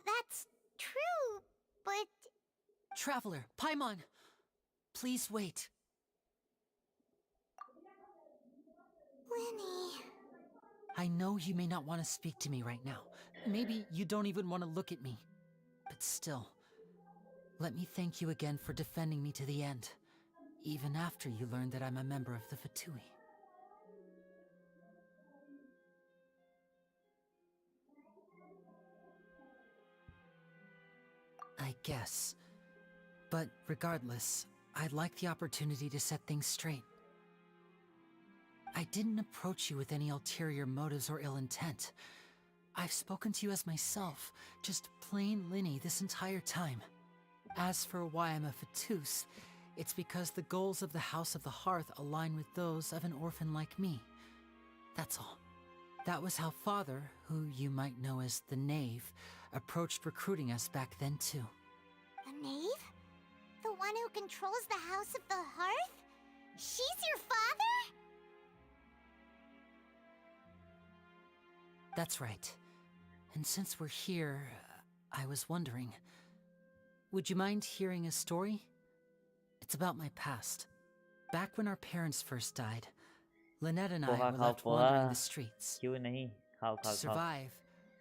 That's true, but... Traveler, Paimon, please wait. Linny... I know you may not want to speak to me right now. Maybe you don't even want to look at me. But still, let me thank you again for defending me to the end, even after you learned that I'm a member of the Fatui. I guess. But regardless, I'd like the opportunity to set things straight. I didn't approach you with any ulterior motives or ill intent. I've spoken to you as myself, just plain Linny this entire time. As for why I'm a Fatus, it's because the goals of the House of the Hearth align with those of an orphan like me. That's all. That was how Father, who you might know as the Knave, approached recruiting us back then too. The Knave? The one who controls the House of the Hearth? She's your father? That's right. And since we're here, I was wondering, would you mind hearing a story? It's about my past. Back when our parents first died, Lynette and I were left wandering the streets. खाओ To खाओ खाओ survive,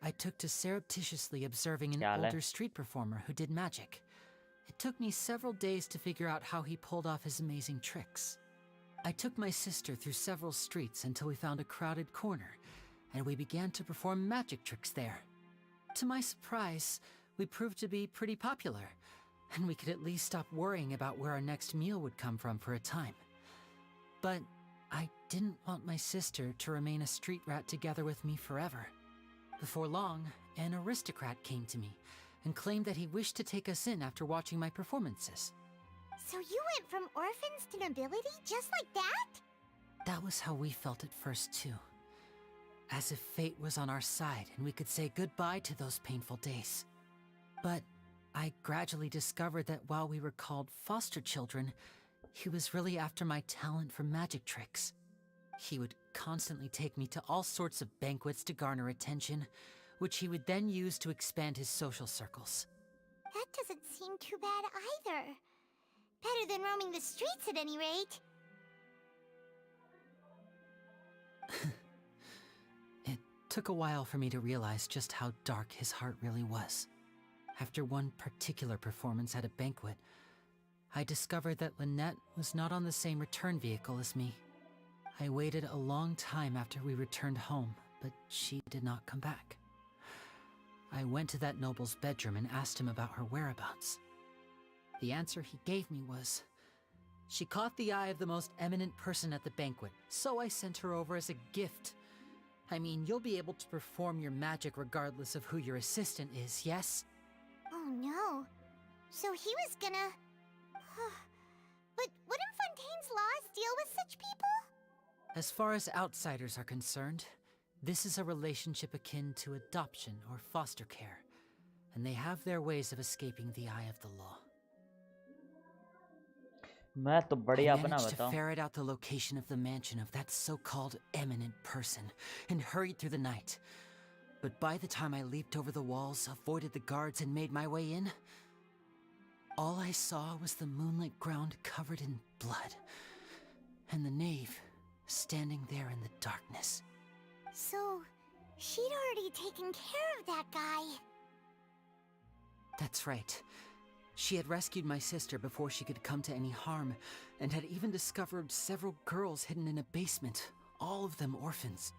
I took to surreptitiously observing an क्या हाल है? older street performer who did magic. It took me several days to figure out how he pulled off his amazing tricks. I took my sister through several streets until we found a crowded corner, and we began to perform magic tricks there. To my surprise, we proved to be pretty popular, and we could at least stop worrying about where our next meal would come from for a time. But I didn't want my sister to remain a street rat together with me forever. Before long, an aristocrat came to me and claimed that he wished to take us in after watching my performances. So you went from orphans to nobility just like that? That was how we felt at first, too. As if fate was on our side and we could say goodbye to those painful days. But I gradually discovered that while we were called foster children, he was really after my talent for magic tricks. He would constantly take me to all sorts of banquets to garner attention, which he would then use to expand his social circles. That doesn't seem too bad either. Better than roaming the streets at any rate. It took a while for me to realize just how dark his heart really was. After one particular performance at a banquet, I discovered that Lynette was not on the same return vehicle as me. I waited a long time after we returned home, but she did not come back. I went to that noble's bedroom and asked him about her whereabouts. The answer he gave me was, she caught the eye of the most eminent person at the banquet, so I sent her over as a gift. I mean, you'll be able to perform your magic regardless of who your assistant is, yes? Oh no. So he was gonna... But wouldn't Fontaine's laws deal with such people? As far as outsiders are concerned, this is a relationship akin to adoption or foster care, and they have their ways of escaping the eye of the law. मैं तो बढ़िया I अपना managed to बताऊं ferret out the location of the mansion of that so-called eminent person and hurried through the night. But by the time I leaped over the walls, avoided the guards, and made my way in, all I saw was the moonlit ground covered in blood, and the knave standing there in the darkness. So, she'd already taken care of that guy. That's right. She had rescued my sister before she could come to any harm, and had even discovered several girls hidden in a basement, all of them orphans.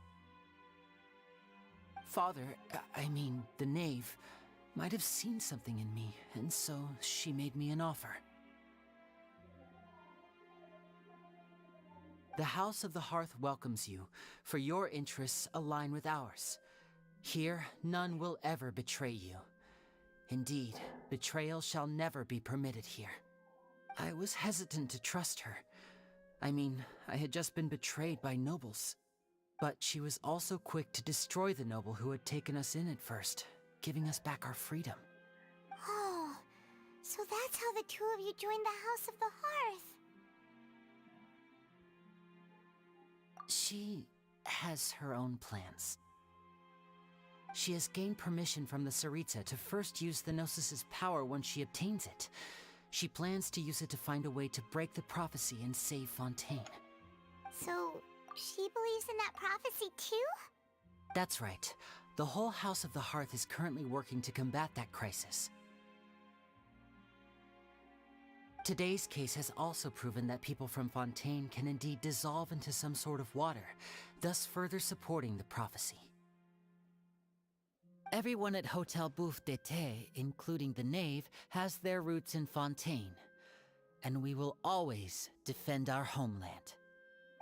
Father, I mean, the knave, might have seen something in me, and so she made me an offer. The House of the Hearth welcomes you, for your interests align with ours. Here, none will ever betray you. Indeed, betrayal shall never be permitted here. I was hesitant to trust her. I mean, I had just been betrayed by nobles. But she was also quick to destroy the noble who had taken us in at first, giving us back our freedom. Oh, so that's how the two of you joined the House of the Hearth. She has her own plans. She has gained permission from the Saritsa to first use the Gnosis' power once she obtains it. She plans to use it to find a way to break the prophecy and save Fontaine. So, she believes in that prophecy too? That's right. The whole House of the Hearth is currently working to combat that crisis. Today's case has also proven that people from Fontaine can indeed dissolve into some sort of water, thus further supporting the prophecy. Everyone at Hotel Bouffe d'été, including the knave, has their roots in Fontaine. And we will always defend our homeland.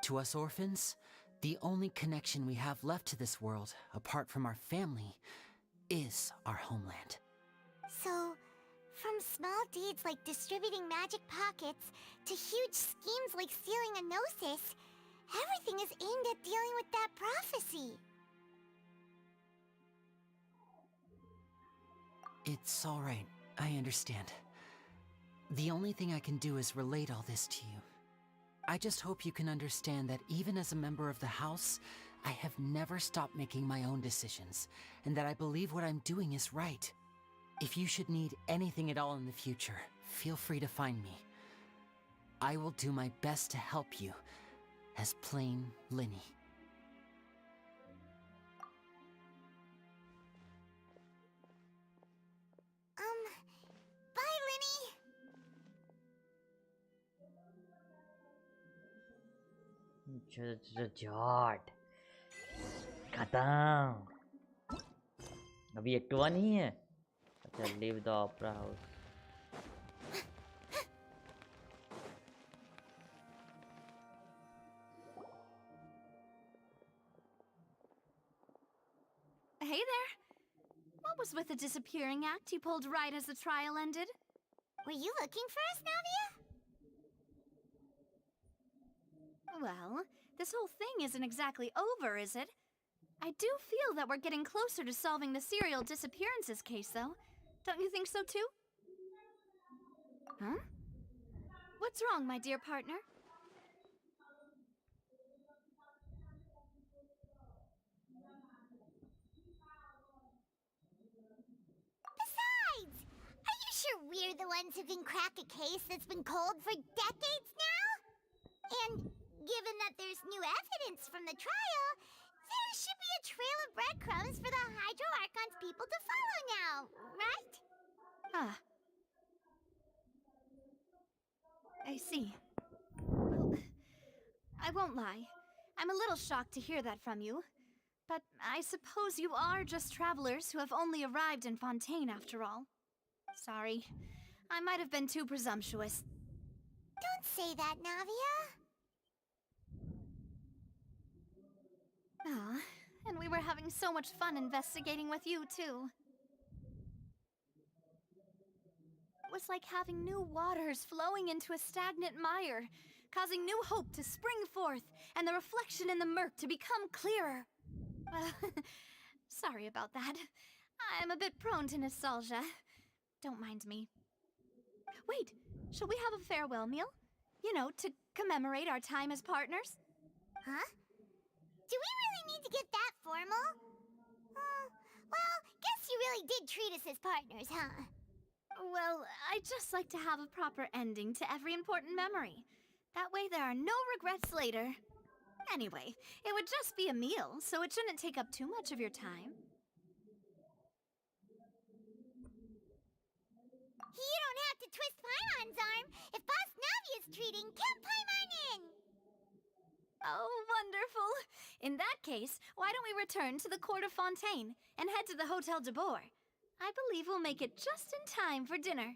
To us orphans, the only connection we have left to this world, apart from our family, is our homeland. So, from small deeds like distributing magic pockets to huge schemes like stealing a Gnosis, everything is aimed at dealing with that prophecy. It's all right. I understand. The only thing I can do is relate all this to you. I just hope you can understand that even as a member of the House, I have never stopped making my own decisions, and that I believe what I'm doing is right. If you should need anything at all in the future, feel free to find me. I will do my best to help you, as plain Linny. झट खत्म। अभी act 1 ही है। अच्छा, leave the ऑपरा house. Hey there. What was with the disappearing act you pulled right as the trial ended? Were you looking for us, Navia? Well, this whole thing isn't exactly over, is it? I do feel that we're getting closer to solving the serial disappearances case, though. Don't you think so, too? Huh? What's wrong, my dear partner? Besides, are you sure we're the ones who can crack a case that's been cold for decades now? And given that there's new evidence from the trial, there should be a trail of breadcrumbs for the Hydro Archon's people to follow now, right? Ah. I see. Well, I won't lie. I'm a little shocked to hear that from you. But I suppose you are just travelers who have only arrived in Fontaine after all. Sorry. I might have been too presumptuous. Don't say that, Navia. Ah, and we were having so much fun investigating with you, too. It was like having new waters flowing into a stagnant mire, causing new hope to spring forth, and the reflection in the murk to become clearer. Sorry about that. I'm a bit prone to nostalgia. Don't mind me. Wait, shall we have a farewell meal? You know, to commemorate our time as partners? Huh? Do we really need to get that formal? Well, guess you really did treat us as partners, huh? Well, I'd just like to have a proper ending to every important memory. That way there are no regrets later. Anyway, it would just be a meal, so it shouldn't take up too much of your time. You don't have to twist Paimon's arm. If Boss Navia's treating, count Paimon in! Oh, wonderful! In that case, why don't we return to the Court of Fontaine and head to the Hotel de Boer? I believe we'll make it just in time for dinner.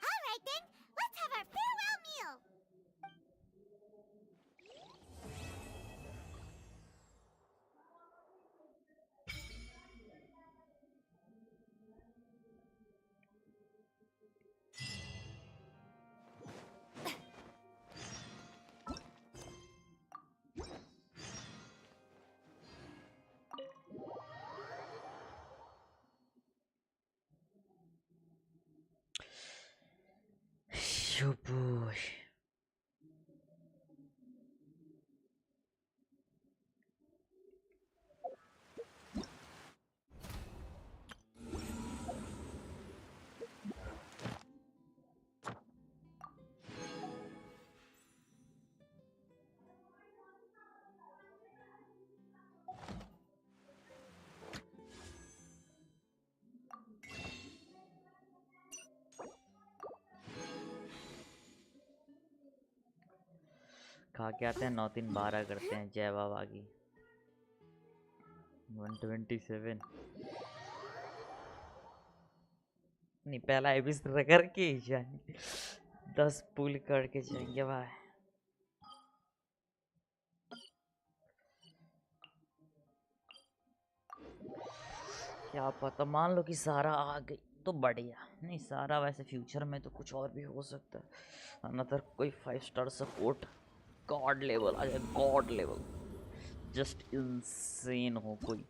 All right then, let's have our farewell meal! Shubush. खा के आते हैं 9-3-12 करते हैं जय बाबा की 127 नहीं पहला एपिसोड करके जाएंगे 10 पुल करके जाएंगे भाई क्या पता मान लो कि सारा आ गई तो बढ़िया नहीं सारा वैसे फ्यूचर में तो कुछ और भी हो सकता है अनदर कोई 5 स्टार सपोर्ट गॉड लेवल आ जाए गॉड लेवल जस्ट इंसेन हो कोई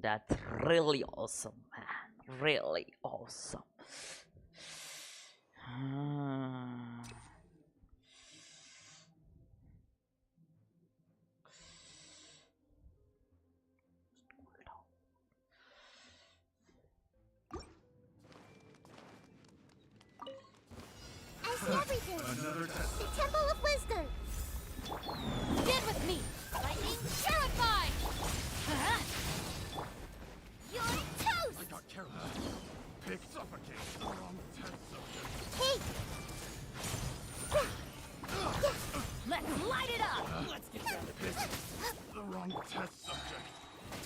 That's really awesome, man. Really awesome. I see everything. The Temple of Wisdom. Get with me! Lightning terrified! You're toast! I got careless. Picked up again. The wrong test subject. Hey! Let's light it up! Let's get down to business. The wrong test subject.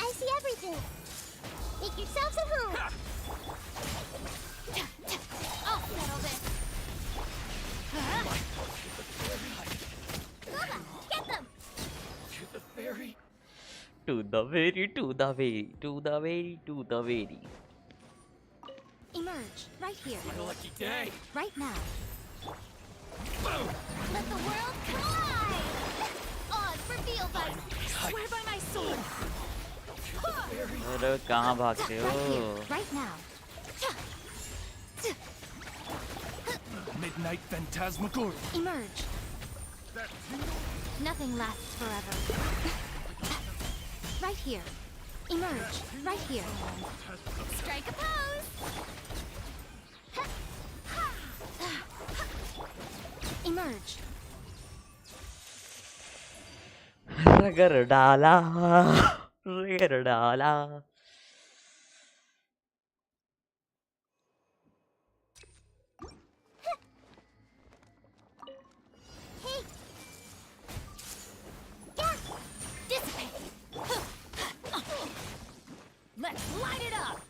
I see everything. Make yourselves at home. I'll settle this. Lola, get them! To the ferry. To the very, to the very, to the very, to the very. Emerge, right here. My lucky day. Right now. Let the world collide! Odds reveal by... Swear by my sword! अरे कहाँ भागते हो? Right now. Midnight phantasmagoria. Emerge. Nothing lasts forever. Right here. Emerge, right here. Strike a pose! Emerge. रगड़ डाला, रगड़ डाला. Hey! Yeah! Dissipate! Let's light it up!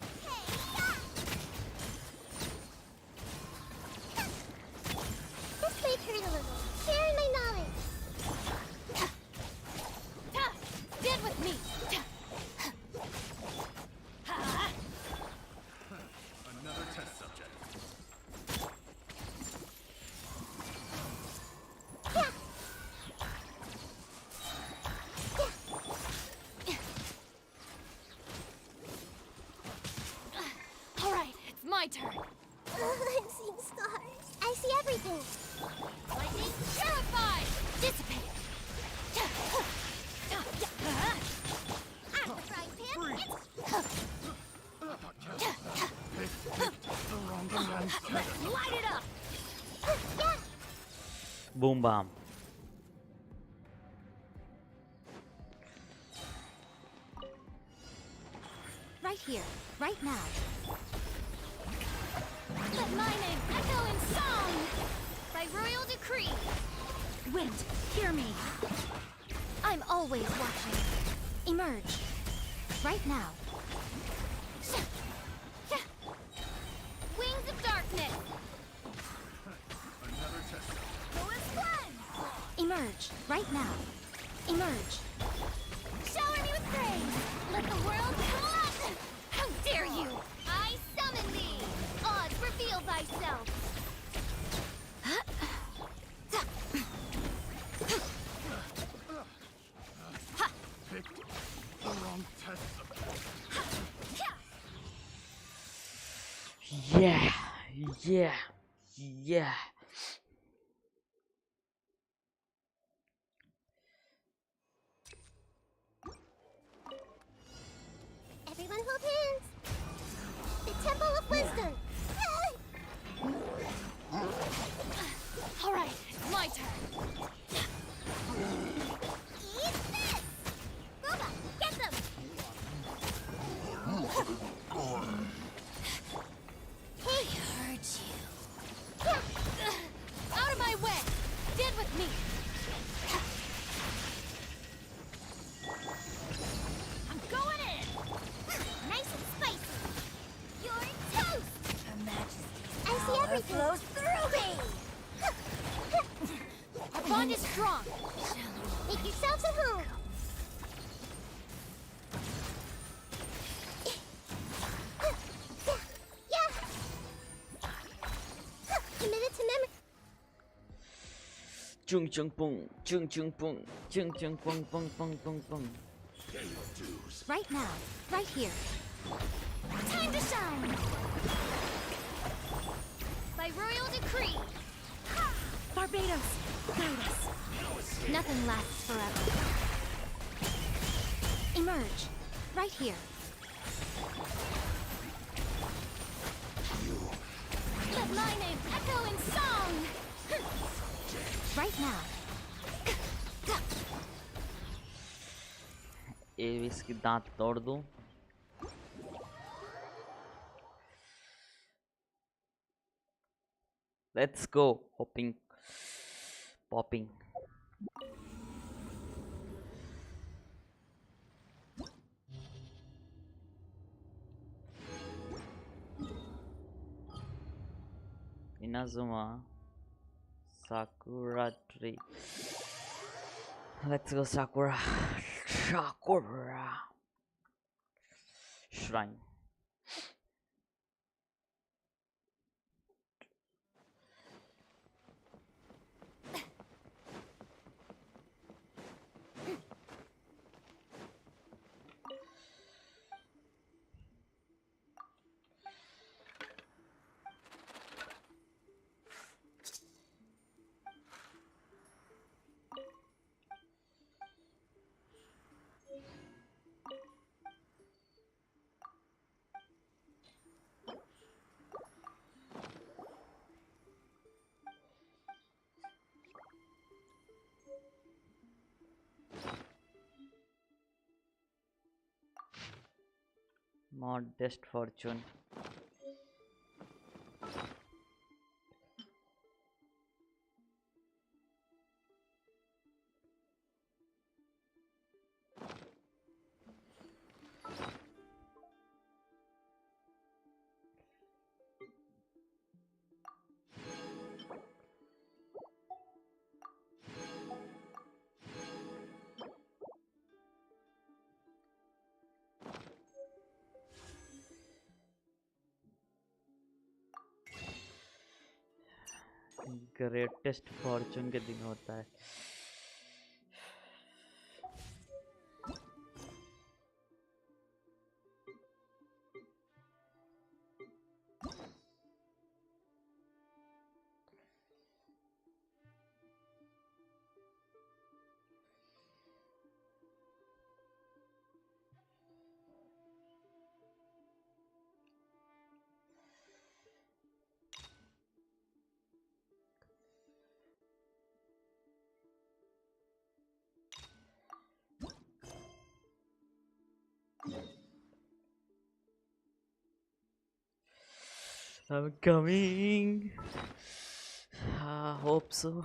This may hurt a little. Sharing my knowledge. Get with me! Another test subject. All right, it's my turn. I'm seeing stars. I see everything. Lightning terrified! Dissipate! I'm the frying pan. The wrong test. Let's light it up! Yeah! Boom bam. Right here, right now. Let my name echo in song! By royal decree! Wind, hear me. I'm always watching. Emerge. Right now. Wings of darkness! Another test subject. Lowest cleanse! Emerge. Right now. Emerge. Shower me with praise! Let the world collapse! How dare you! I summon thee! Odds reveal thyself! Picked the wrong test subject. Yeah, yeah, yeah. Everyone hold hands. The Temple of Wisdom. All right, it's my turn. Eat this! Boba, get them! Hey, hurt you. Out of my way! Get with me! I'm going in! Nice and spicy. You're toast! Her Majesty's I see power everything. flows through me! Our bond is strong! Make yourselves at home. Yeah. Committed to memory. Chung chung pung, chung chung pung, chung chung pung pung pung pung pung. Right now. Right here. Time to shine! By royal decree! Barbados, guide us. Nothing lasts forever. Emerge. Right here. Let my name echo in song! Right now. इसकी दांत तोड़ दूं. Let's go. Hopping. Popping. Inazuma Sakura tree. Let's go Sakura. Sakura Shrine. Modest fortune. Greatest Fortune के दिन होता है. I'm coming. I hope so.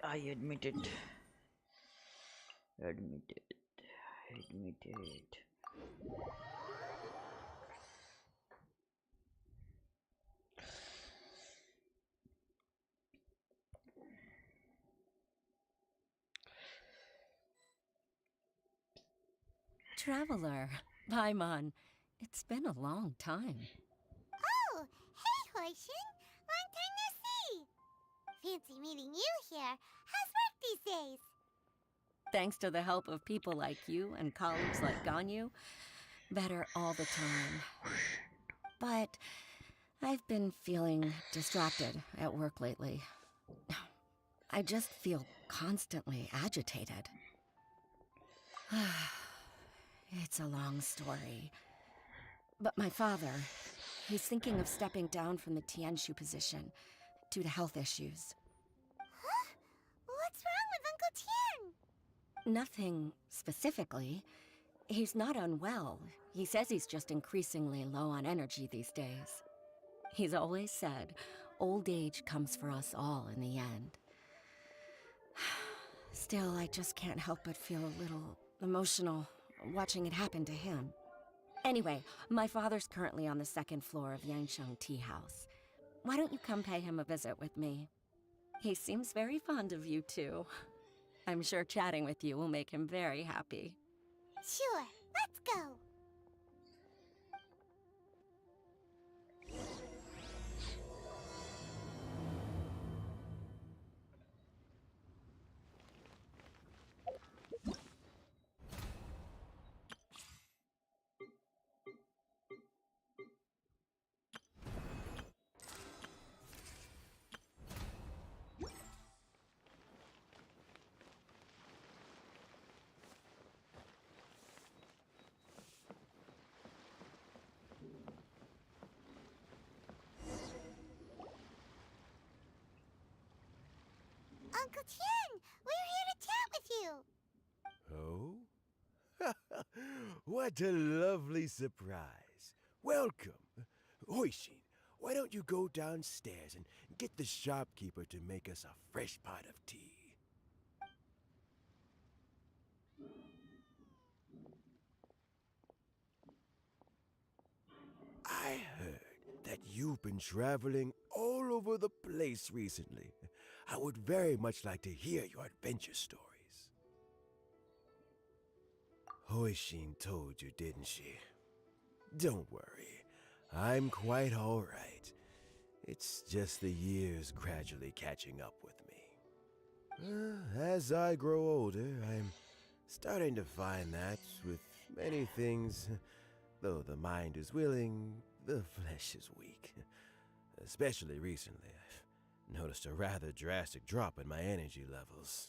I admit it. Admit it. Admit it. Traveler, Paimon, it's been a long time. Oh, hey, Hoishin. Long time no see. Fancy meeting you here. How's work these days? Thanks to the help of people like you and colleagues like Ganyu, better all the time. But I've been feeling distracted at work lately. I just feel constantly agitated. It's a long story. But my father, he's thinking of stepping down from the Tianshu position due to health issues. Huh? What's wrong with Uncle Tian? Nothing specifically. He's not unwell. He says he's just increasingly low on energy these days. He's always said, old age comes for us all in the end. Still, I just can't help but feel a little emotional watching it happen to him. Anyway, my father's currently on the second floor of Yangsheng Tea House. Why don't you come pay him a visit with me? He seems very fond of you, too. I'm sure chatting with you will make him very happy. Sure, let's go. What a lovely surprise. Welcome. Hoishin, why don't you go downstairs and get the shopkeeper to make us a fresh pot of tea? I heard that you've been traveling all over the place recently. I would very much like to hear your adventure stories. Hoishin told you, didn't she? Don't worry, I'm quite all right. It's just the years gradually catching up with me. As I grow older, I'm starting to find that with many things, though the mind is willing, the flesh is weak. Especially recently, I've noticed a rather drastic drop in my energy levels.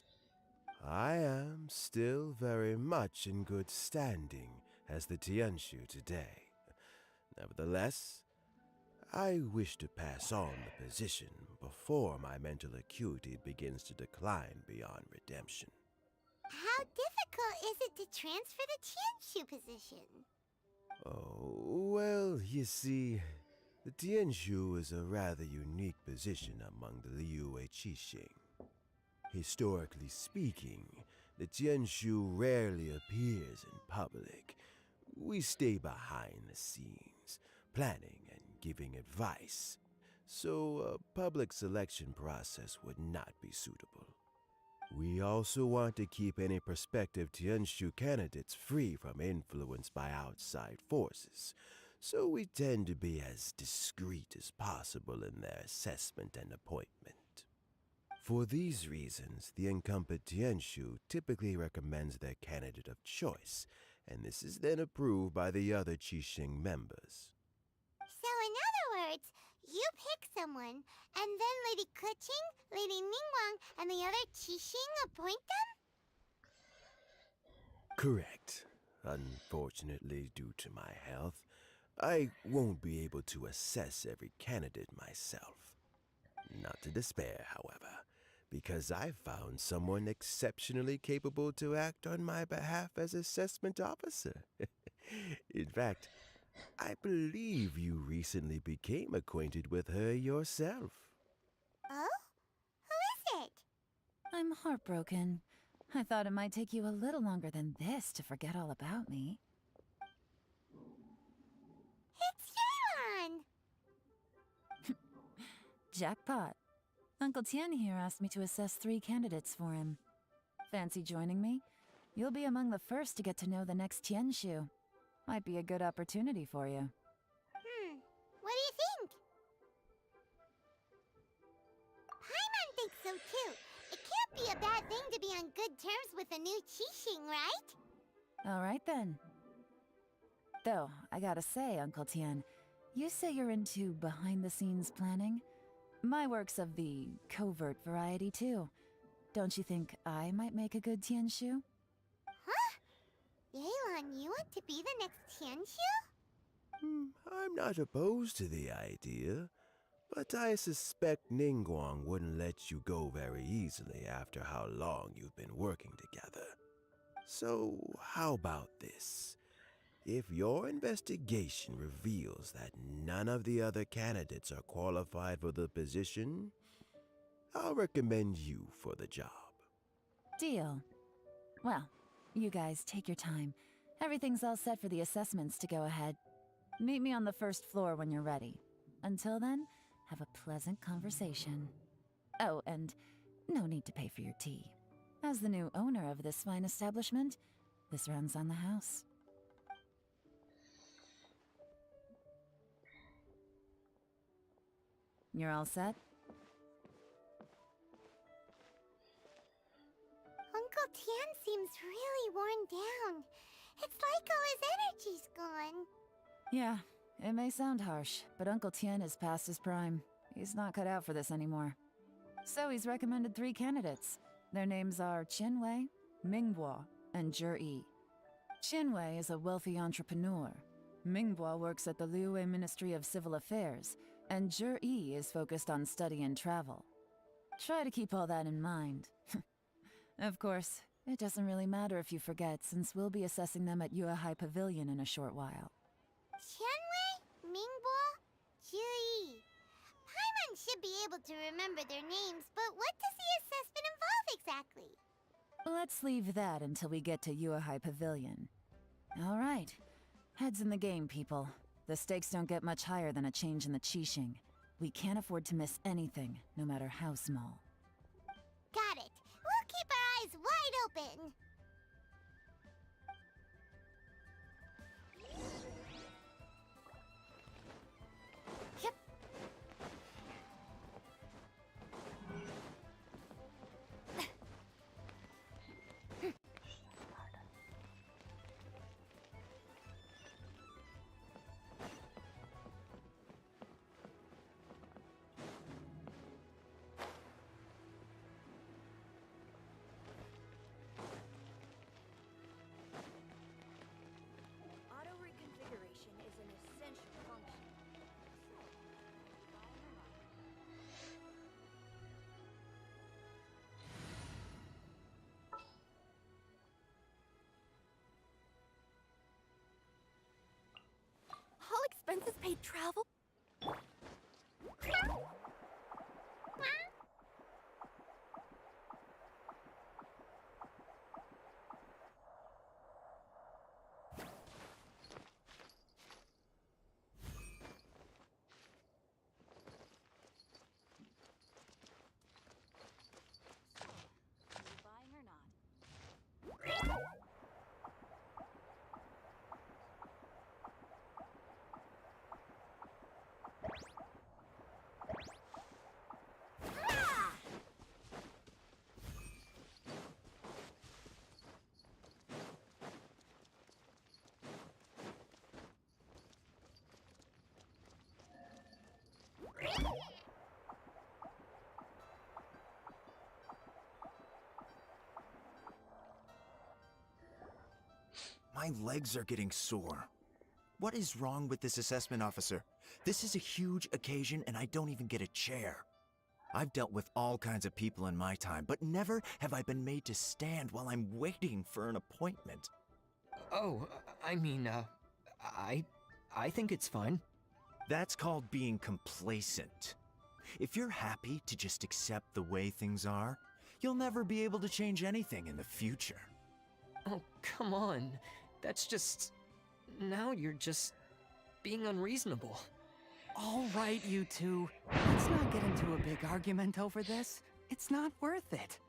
I am still very much in good standing as the Tianshu today. Nevertheless, I wish to pass on the position before my mental acuity begins to decline beyond redemption. How difficult is it to transfer the Tianshu position? Oh, well, you see, the Tianshu is a rather unique position among the Liyue Qixing. Historically speaking, the Tianshu rarely appears in public. We stay behind the scenes, planning and giving advice, so a public selection process would not be suitable. We also want to keep any prospective Tianshu candidates free from influence by outside forces, so we tend to be as discreet as possible in their assessment and appointment. For these reasons, the incumbent Tianshu typically recommends their candidate of choice, and this is then approved by the other Qixing members. So in other words, you pick someone, and then Lady Keqing, Lady Ningguang, and the other Qixing appoint them? Correct. Unfortunately, due to my health, I won't be able to assess every candidate myself. Not to despair, however, because I found someone exceptionally capable to act on my behalf as assessment officer. In fact, I believe you recently became acquainted with her yourself. Oh? Who is it? I'm heartbroken. I thought it might take you a little longer than this to forget all about me. It's Yelan! Jackpot. Uncle Tian here asked me to assess 3 candidates for him. Fancy joining me? You'll be among the first to get to know the next Tianshu. Might be a good opportunity for you. What do you think? Paimon thinks so too. It can't be a bad thing to be on good terms with a new Qixing, right? Alright then. Though, I gotta say, Uncle Tian, you say you're into behind-the-scenes planning? My work's of the covert variety too. Don't you think I might make a good Tianshu? Huh? Yelan, you want to be the next Tianshu? I'm not opposed to the idea, but I suspect Ningguang wouldn't let you go very easily after how long you've been working together. So, how about this? If your investigation reveals that none of the other candidates are qualified for the position, I'll recommend you for the job. Deal. Well, you guys take your time. Everything's all set for the assessments to go ahead. Meet me on the first floor when you're ready. Until then, have a pleasant conversation. Oh, and no need to pay for your tea. As the new owner of this fine establishment, this runs on the house. You're all set? Uncle Tian seems really worn down. It's like all his energy's gone. Yeah, it may sound harsh, but Uncle Tian is past his prime. He's not cut out for this anymore. So he's recommended 3 candidates. Their names are Qinwei, Mingbo, and Zhi. Qinwei is a wealthy entrepreneur. Mingbo works at the Liyue Ministry of Civil Affairs, and Zhi is focused on study and travel. Try to keep all that in mind. Of course, It doesn't really matter if you forget, since we'll be assessing them at Yuehai Pavilion in a short while. Qianwei, Mingbo, Jiyi. Paimon should be able to remember their names, but what does the assessment involve exactly? Let's leave that until we get to Yuehai Pavilion. All right. Heads in the game, people. The stakes don't get much higher than a change in the Qixing. We can't afford to miss anything, no matter how small. Got it. We'll keep our eyes wide open. Yep. Auto reconfiguration is an essential function. All expenses paid travel? Buying or not? My legs are getting sore. What is wrong with this assessment officer? This is a huge occasion and I don't even get a chair. I've dealt with all kinds of people in my time, but never have I been made to stand while I'm waiting for an appointment. Oh, I mean, I think it's fine. That's called being complacent. If you're happy to just accept the way things are, you'll never be able to change anything in the future. Oh, come on. That's just... Now you're just... being unreasonable. All right, you two. Let's not get into a big argument over this. It's not worth it.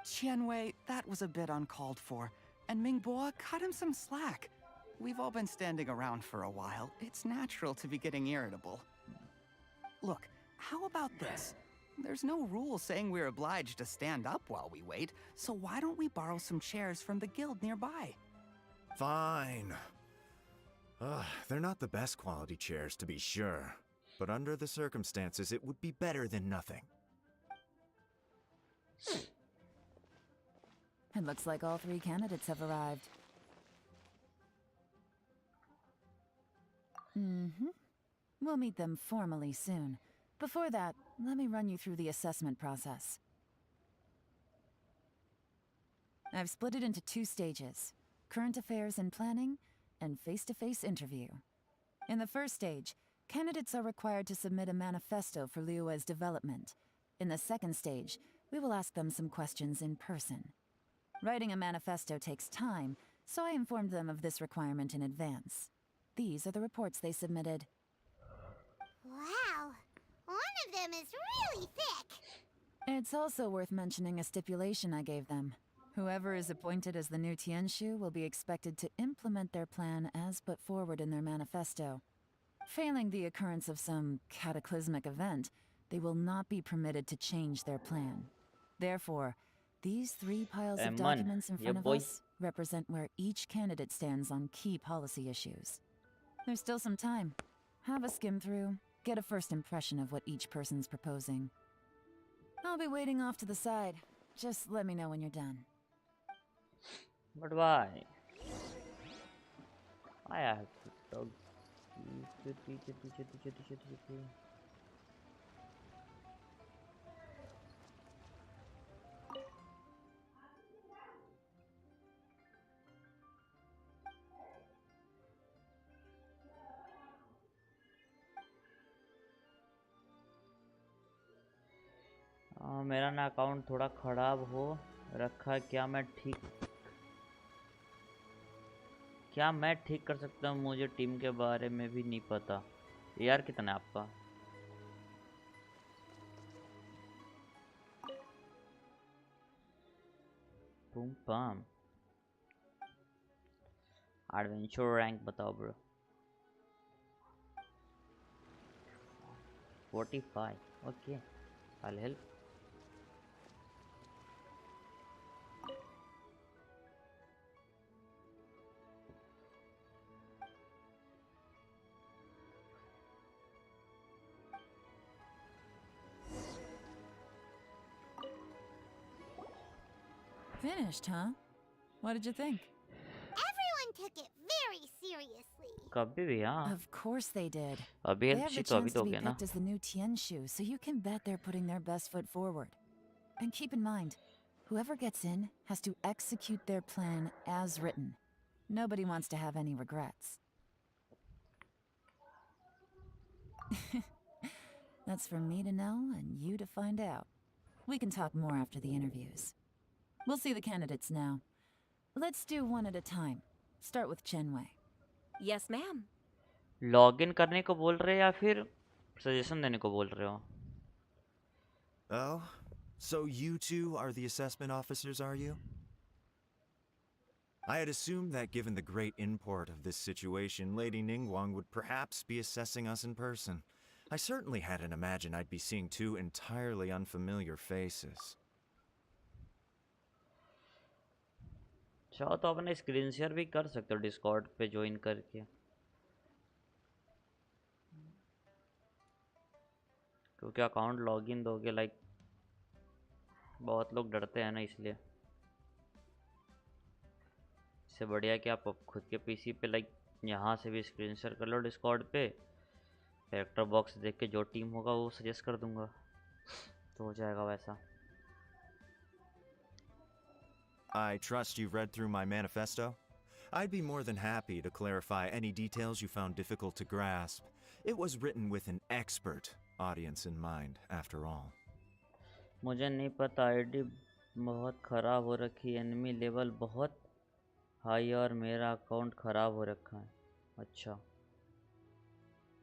Qianwei, that was a bit uncalled for. And Mingbo, cut him some slack. We've all been standing around for a while. It's natural to be getting irritable. Look, how about this? There's no rule saying we're obliged to stand up while we wait, so why don't we borrow some chairs from the guild nearby? Fine. They're not the best quality chairs, to be sure. But under the circumstances, it would be better than nothing. It looks like all 3 candidates have arrived. We'll meet them formally soon. Before that, let me run you through the assessment process. I've split it into 2 stages: current affairs and planning, and face-to-face interview. In the first stage, candidates are required to submit a manifesto for Liyue's development. In the second stage, we will ask them some questions in person. Writing a manifesto takes time, so I informed them of this requirement in advance. These are the reports they submitted. Wow, one of them is really thick. It's also worth mentioning a stipulation I gave them. Whoever is appointed as the new Tianshu will be expected to implement their plan as put forward in their manifesto. Failing the occurrence of some cataclysmic event, they will not be permitted to change their plan. Therefore, these 3 piles of documents in front of us represent where each candidate stands on key policy issues. There's still some time. Have a skim through, get a first impression of what each person's proposing. I'll be waiting off to the side. Just let me know when you're done. But why? I have to talk. मेरा ना account थोड़ा खराब हो रखा है, क्या मैं ठीक कर सकता हूँ? मुझे टीम के बारे में भी नहीं पता। यार कितना है आपका? बूम पाम एडवेंचर रैंक बताओ bro. 45. Okay, I'll help. Finished, huh? What did you think? Everyone took it very seriously. कभी भी हाँ। Of course they did. अभी They help have the she तो अभी chance तो to हो be गया ना। picked as the new Tianshu, so you can bet they're putting their best foot forward. And keep in mind, whoever gets in has to execute their plan as written. Nobody wants to have any regrets. That's for me to know and you to find out. We can talk more after the interviews. We'll see the candidates now. Let's do one at a time. Start with Chenwei. Yes, ma'am. Login करने को बोल रहे या फिर suggestion देने को बोल रहे हो? Oh, so you two are the assessment officers, are you? I had assumed that given the great import of this situation, Lady Ningguang would perhaps be assessing us in person. I certainly hadn't imagined I'd be seeing two entirely unfamiliar faces. चाहो तो अपने screen share भी कर सकते हो Discord पे join करके, क्योंकि अकाउंट लॉगिन दोगे लाइक बहुत लोग डरते हैं ना, इसलिए इससे बढ़िया कि आप खुद के पीसी पे लाइक यहाँ से भी स्क्रीन शेयर कर लो डिस्कॉर्ड पे, कैरेक्टर बॉक्स देख के जो टीम होगा वो सजेस्ट कर दूंगा, तो हो जाएगा वैसा। I trust you've read through my manifesto? I'd be more than happy to clarify any details you found difficult to grasp. It was written with an expert audience in mind, after all. मुझे नहीं पता, ID बहुत ख़राब हो रखी, enemy level बहुत high और मेरा अकाउंट ख़राब हो रखा है। अच्छा,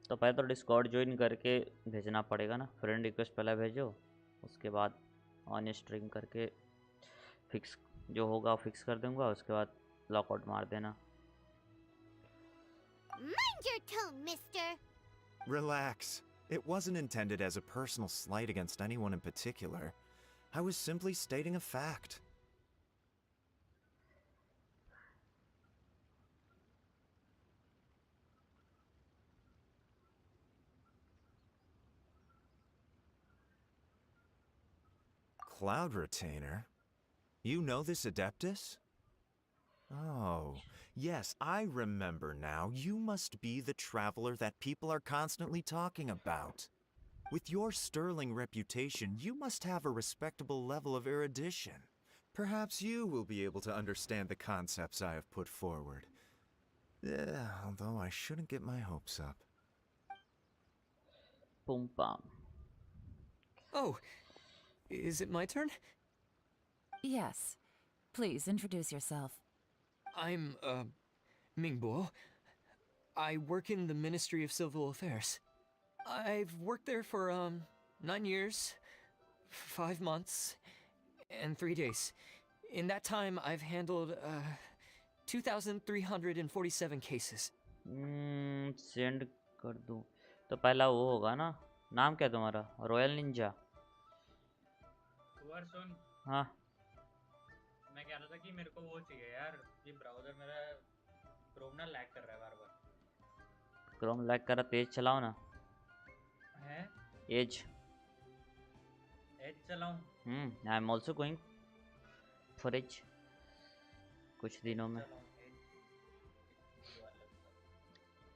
तो पहले तो डिस्कॉर्ड ज्वाइन करके भेजना पड़ेगा ना, फ्रेंड रिक्वेस्ट पहले भेजो, उसके बाद ऑन स्ट्रीम करके फिक्स जो होगा फिक्स कर दूंगा, उसके बाद लॉकआउट मार देना। Mind your tone, mister. Relax. It wasn't intended as a personal slight against anyone in particular. I was simply stating a fact. Cloud Retainer? You know this Adeptus? Oh, yes, I remember now. You must be the traveler that people are constantly talking about. With your sterling reputation, you must have a respectable level of erudition. Perhaps you will be able to understand the concepts I have put forward. Although I shouldn't get my hopes up. Boom bam. Oh, is it my turn? Yes. Please introduce yourself. I'm, Mingbo. I work in the Ministry of Civil Affairs. I've worked there for, 9 years, 5 months, and 3 days. In that time, I've handled, 2,347 cases. Send कर दूं तो पहला वो होगा ना, नाम क्या तुम्हारा? Royal Ninja. सुन, हाँ मैं कह रहा था कि मेरे को वो चाहिए यार, ये ब्राउजर मेरा क्रोम ना लैग कर रहा है बार बार। क्रोम लैग कर रहा, तेज चलाओ ना। है एज चलाऊं? I am also going for age कुछ दिनों में।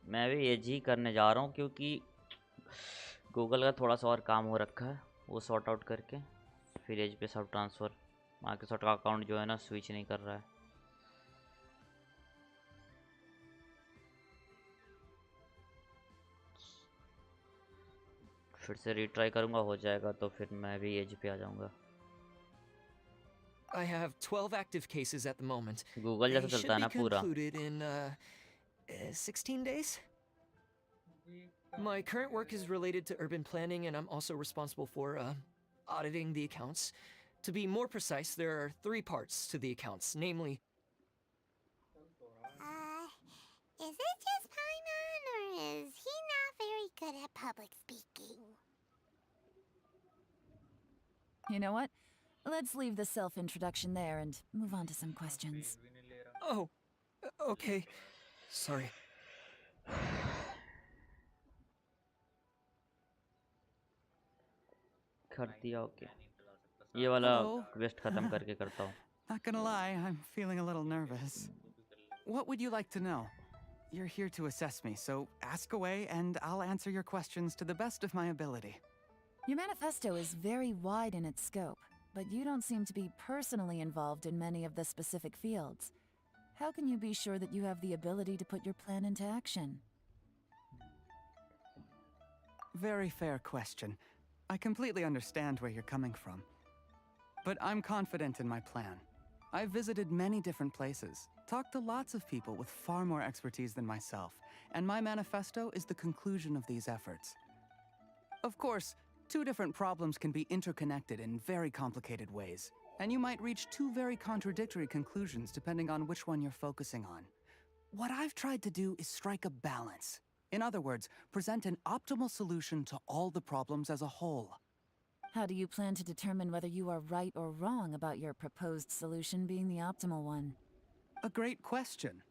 मैं भी एज ही करने जा रहा हूँ, क्योंकि गूगल का थोड़ा सा और काम हो रखा है, वो सॉर्ट आउट करके फिर एज पे सब ट्रांसफ़र। माइक्रोसॉफ्ट का अकाउंट जो है ना स्विच नहीं कर रहा है। फिर से रीट्राई करूंगा, हो जाएगा तो फिर मैं भी एज पे आ जाऊंगा। I have 12 active cases at the moment. Google They जैसा should चलता है be ना पूरा। concluded in 16 days. My current work is related to urban planning, and I'm also responsible for auditing the accounts. To be more precise, there are 3 parts to the accounts, namely... Is it just Paimon, or is he not very good at public speaking? You know what? Let's leave the self-introduction there and move on to some questions. Oh, okay. Sorry. कर दिया okay. ये वाला quest खत्म करके करता हूँ। Not gonna lie, I'm feeling a little nervous. What would you like to know? You're here to assess me, so ask away and I'll answer your questions to the best of my ability. Your manifesto is very wide in its scope, but you don't seem to be personally involved in many of the specific fields. How can you be sure that you have the ability to put your plan into action? Very fair question. I completely understand where you're coming from. But I'm confident in my plan. I've visited many different places, talked to lots of people with far more expertise than myself, and my manifesto is the conclusion of these efforts. Of course, 2 different problems can be interconnected in very complicated ways, and you might reach 2 very contradictory conclusions depending on which one you're focusing on. What I've tried to do is strike a balance. In other words, present an optimal solution to all the problems as a whole. How do you plan to determine whether you are right or wrong about your proposed solution being the optimal one? A great question.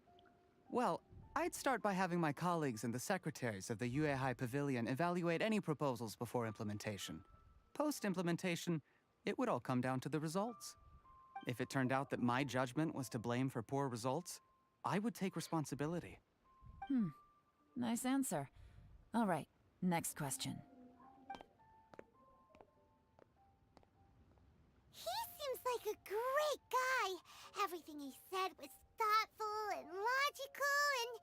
Well, I'd start by having my colleagues and the secretaries of the Yuehai Pavilion evaluate any proposals before implementation. Post-implementation, it would all come down to the results. If it turned out that my judgment was to blame for poor results, I would take responsibility. Nice answer. All right, next question. He seems like a great guy. Everything he said was thoughtful and logical, and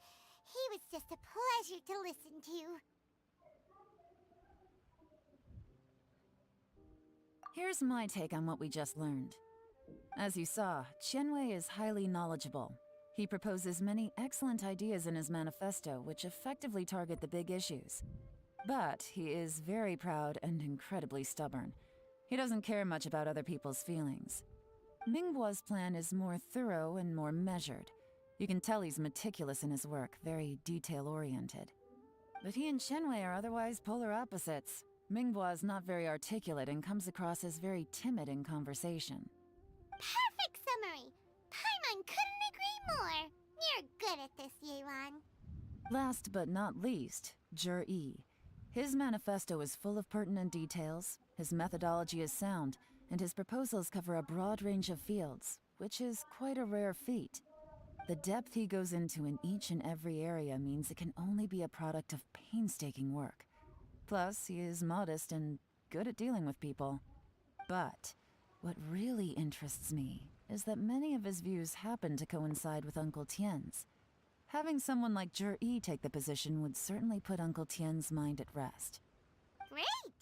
he was just a pleasure to listen to. Here's my take on what we just learned. As you saw, Qianwei is highly knowledgeable. He proposes many excellent ideas in his manifesto which effectively target the big issues. But he is very proud and incredibly stubborn. He doesn't care much about other people's feelings. Mingbo's plan is more thorough and more measured. You can tell he's meticulous in his work, very detail-oriented. But he and Qianwei are otherwise polar opposites. Mingbo is not very articulate and comes across as very timid in conversation. Perfect summary! Paimon couldn't agree more! You're good at this, Yuan. Last but not least, Zhi. His manifesto is full of pertinent details, his methodology is sound, and his proposals cover a broad range of fields, which is quite a rare feat. The depth he goes into in each and every area means it can only be a product of painstaking work. Plus, he is modest and good at dealing with people. But what really interests me is that many of his views happen to coincide with Uncle Tien's. Having someone like Zhi take the position would certainly put Uncle Tien's mind at rest. Great!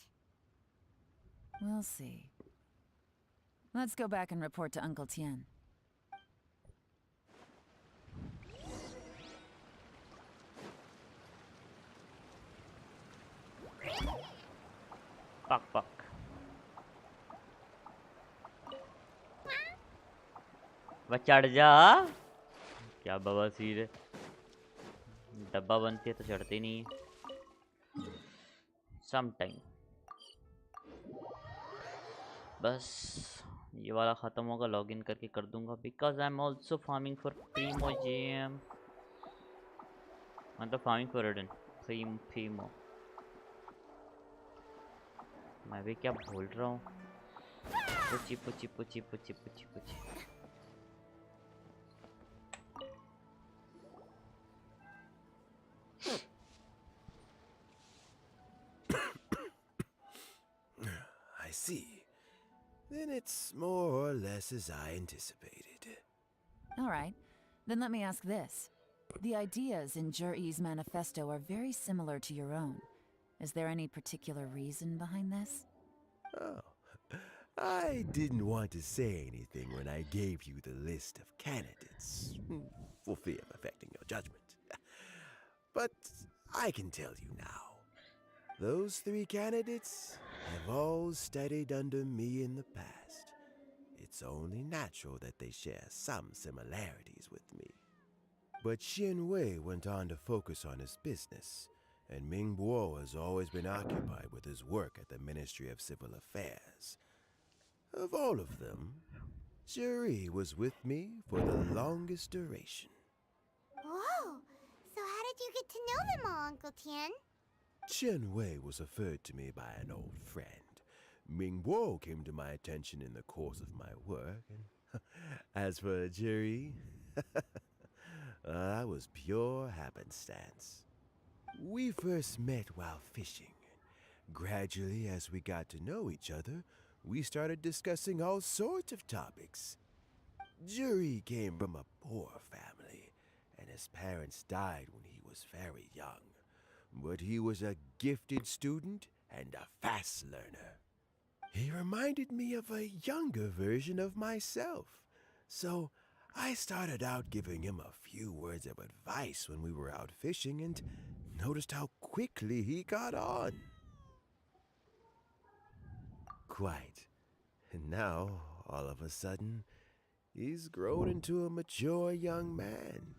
We'll see. Let's go back and report to Uncle Tien. Pak pak. वह चढ़ जा। क्या बवासीर है, डब्बा बनती है तो चढ़ती नहीं है। Sometime. बस ये वाला ख़त्म होगा, लॉगिन करके कर दूंगा because I'm also farming for Primo GM, मतलब farming for Raiden Primo। मैं भी क्या भूल रहा हूँ। पुची पुची पुची पुची पुची पुची। I see. Then it's more or less as I anticipated. All right, then let me ask this. The ideas in Zhi's manifesto are very similar to your own. Is there any particular reason behind this? Oh, I didn't want to say anything when I gave you the list of candidates, for fear of affecting your judgment. But I can tell you now. Those 3 candidates have all studied under me in the past. It's only natural that they share some similarities with me. But Xin Wei went on to focus on his business, and Ming Bo has always been occupied with his work at the Ministry of Civil Affairs. Of all of them, Juri was with me for the longest duration. Whoa! So how did you get to know them all, Uncle Tian? Chen Wei was referred to me by an old friend. Ming Bo came to my attention in the course of my work, and as for Juri, that was pure happenstance. We first met while fishing. Gradually, as we got to know each other, we started discussing all sorts of topics. Juri came from a poor family, and his parents died when he was very young. But he was a gifted student and a fast learner. He reminded me of a younger version of myself, so I started out giving him a few words of advice when we were out fishing and noticed how quickly he got on. Quite. And now, all of a sudden, he's grown into a mature young man.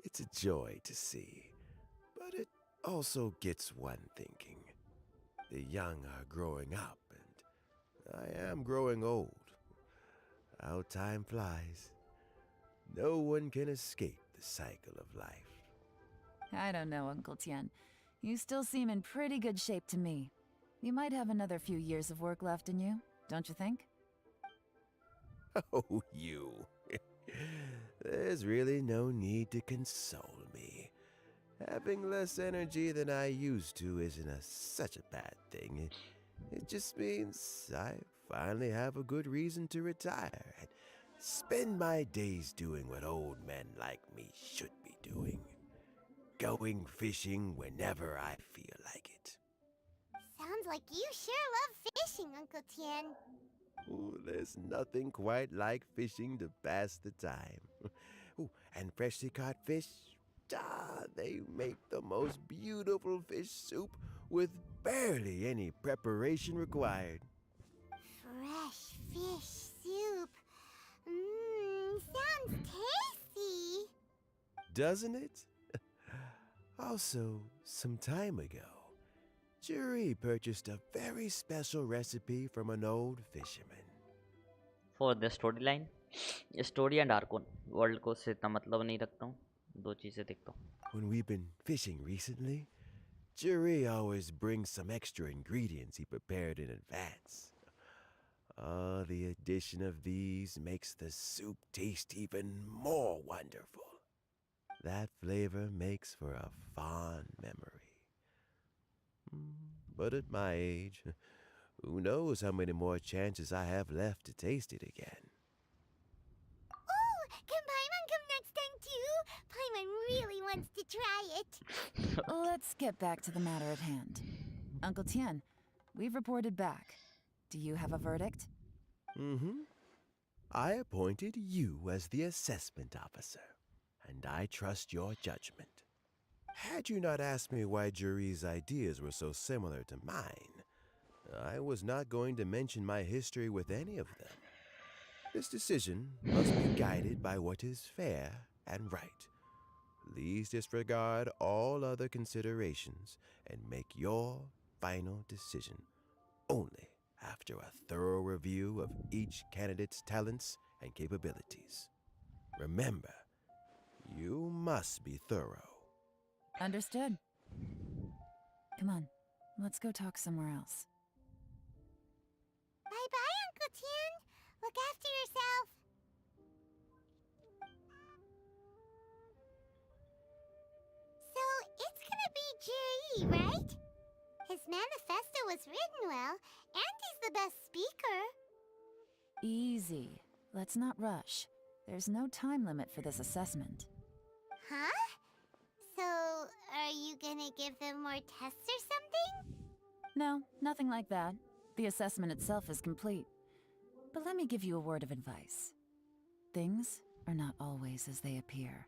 It's a joy to see, but it also gets one thinking. The young are growing up, and I am growing old. How time flies. No one can escape the cycle of life. I don't know, Uncle Tian. You still seem in pretty good shape to me. You might have another few years of work left in you, don't you think? Oh, you. There's really no need to console me. Having less energy than I used to isn't such a bad thing. It just means I finally have a good reason to retire and spend my days doing what old men like me should be doing. Going fishing whenever I feel like it. Sounds like you sure love fishing, Uncle Tian. Ooh, there's nothing quite like fishing to pass the time. Ooh, and freshly caught fish, they make the most beautiful fish soup with barely any preparation required. Fresh fish soup. Sounds tasty. Doesn't it? Also, some time ago, Juri purchased a very special recipe from an old fisherman. For the storyline, story and Archon world को से इतना मतलब नहीं रखता हूँ. दो चीजें देखता हूँ. When we've been fishing recently, Juri always brings some extra ingredients he prepared in advance. The addition of these makes the soup taste even more wonderful. That flavor makes for a fond memory. But at my age, who knows how many more chances I have left to taste it again. Oh, can Paimon come next time too? Paimon really wants to try it. Let's get back to the matter at hand. Uncle Tian, we've reported back. Do you have a verdict? I appointed you as the assessment officer, and I trust your judgment. Had you not asked me why Juri's ideas were so similar to mine, I was not going to mention my history with any of them. This decision must be guided by what is fair and right. Please disregard all other considerations and make your final decision only after a thorough review of each candidate's talents and capabilities. Remember, you must be thorough. Understood. Come on, let's go talk somewhere else. Bye-bye, Uncle Tian. Look after yourself. So, it's gonna be Juri, right? His manifesto was written well, and he's the best speaker. Easy. Let's not rush. There's no time limit for this assessment. Huh? So, are you gonna gonna give them more tests or something? No, nothing like that. The assessment itself is complete. But let me give you a word of advice. Things are not always as they appear.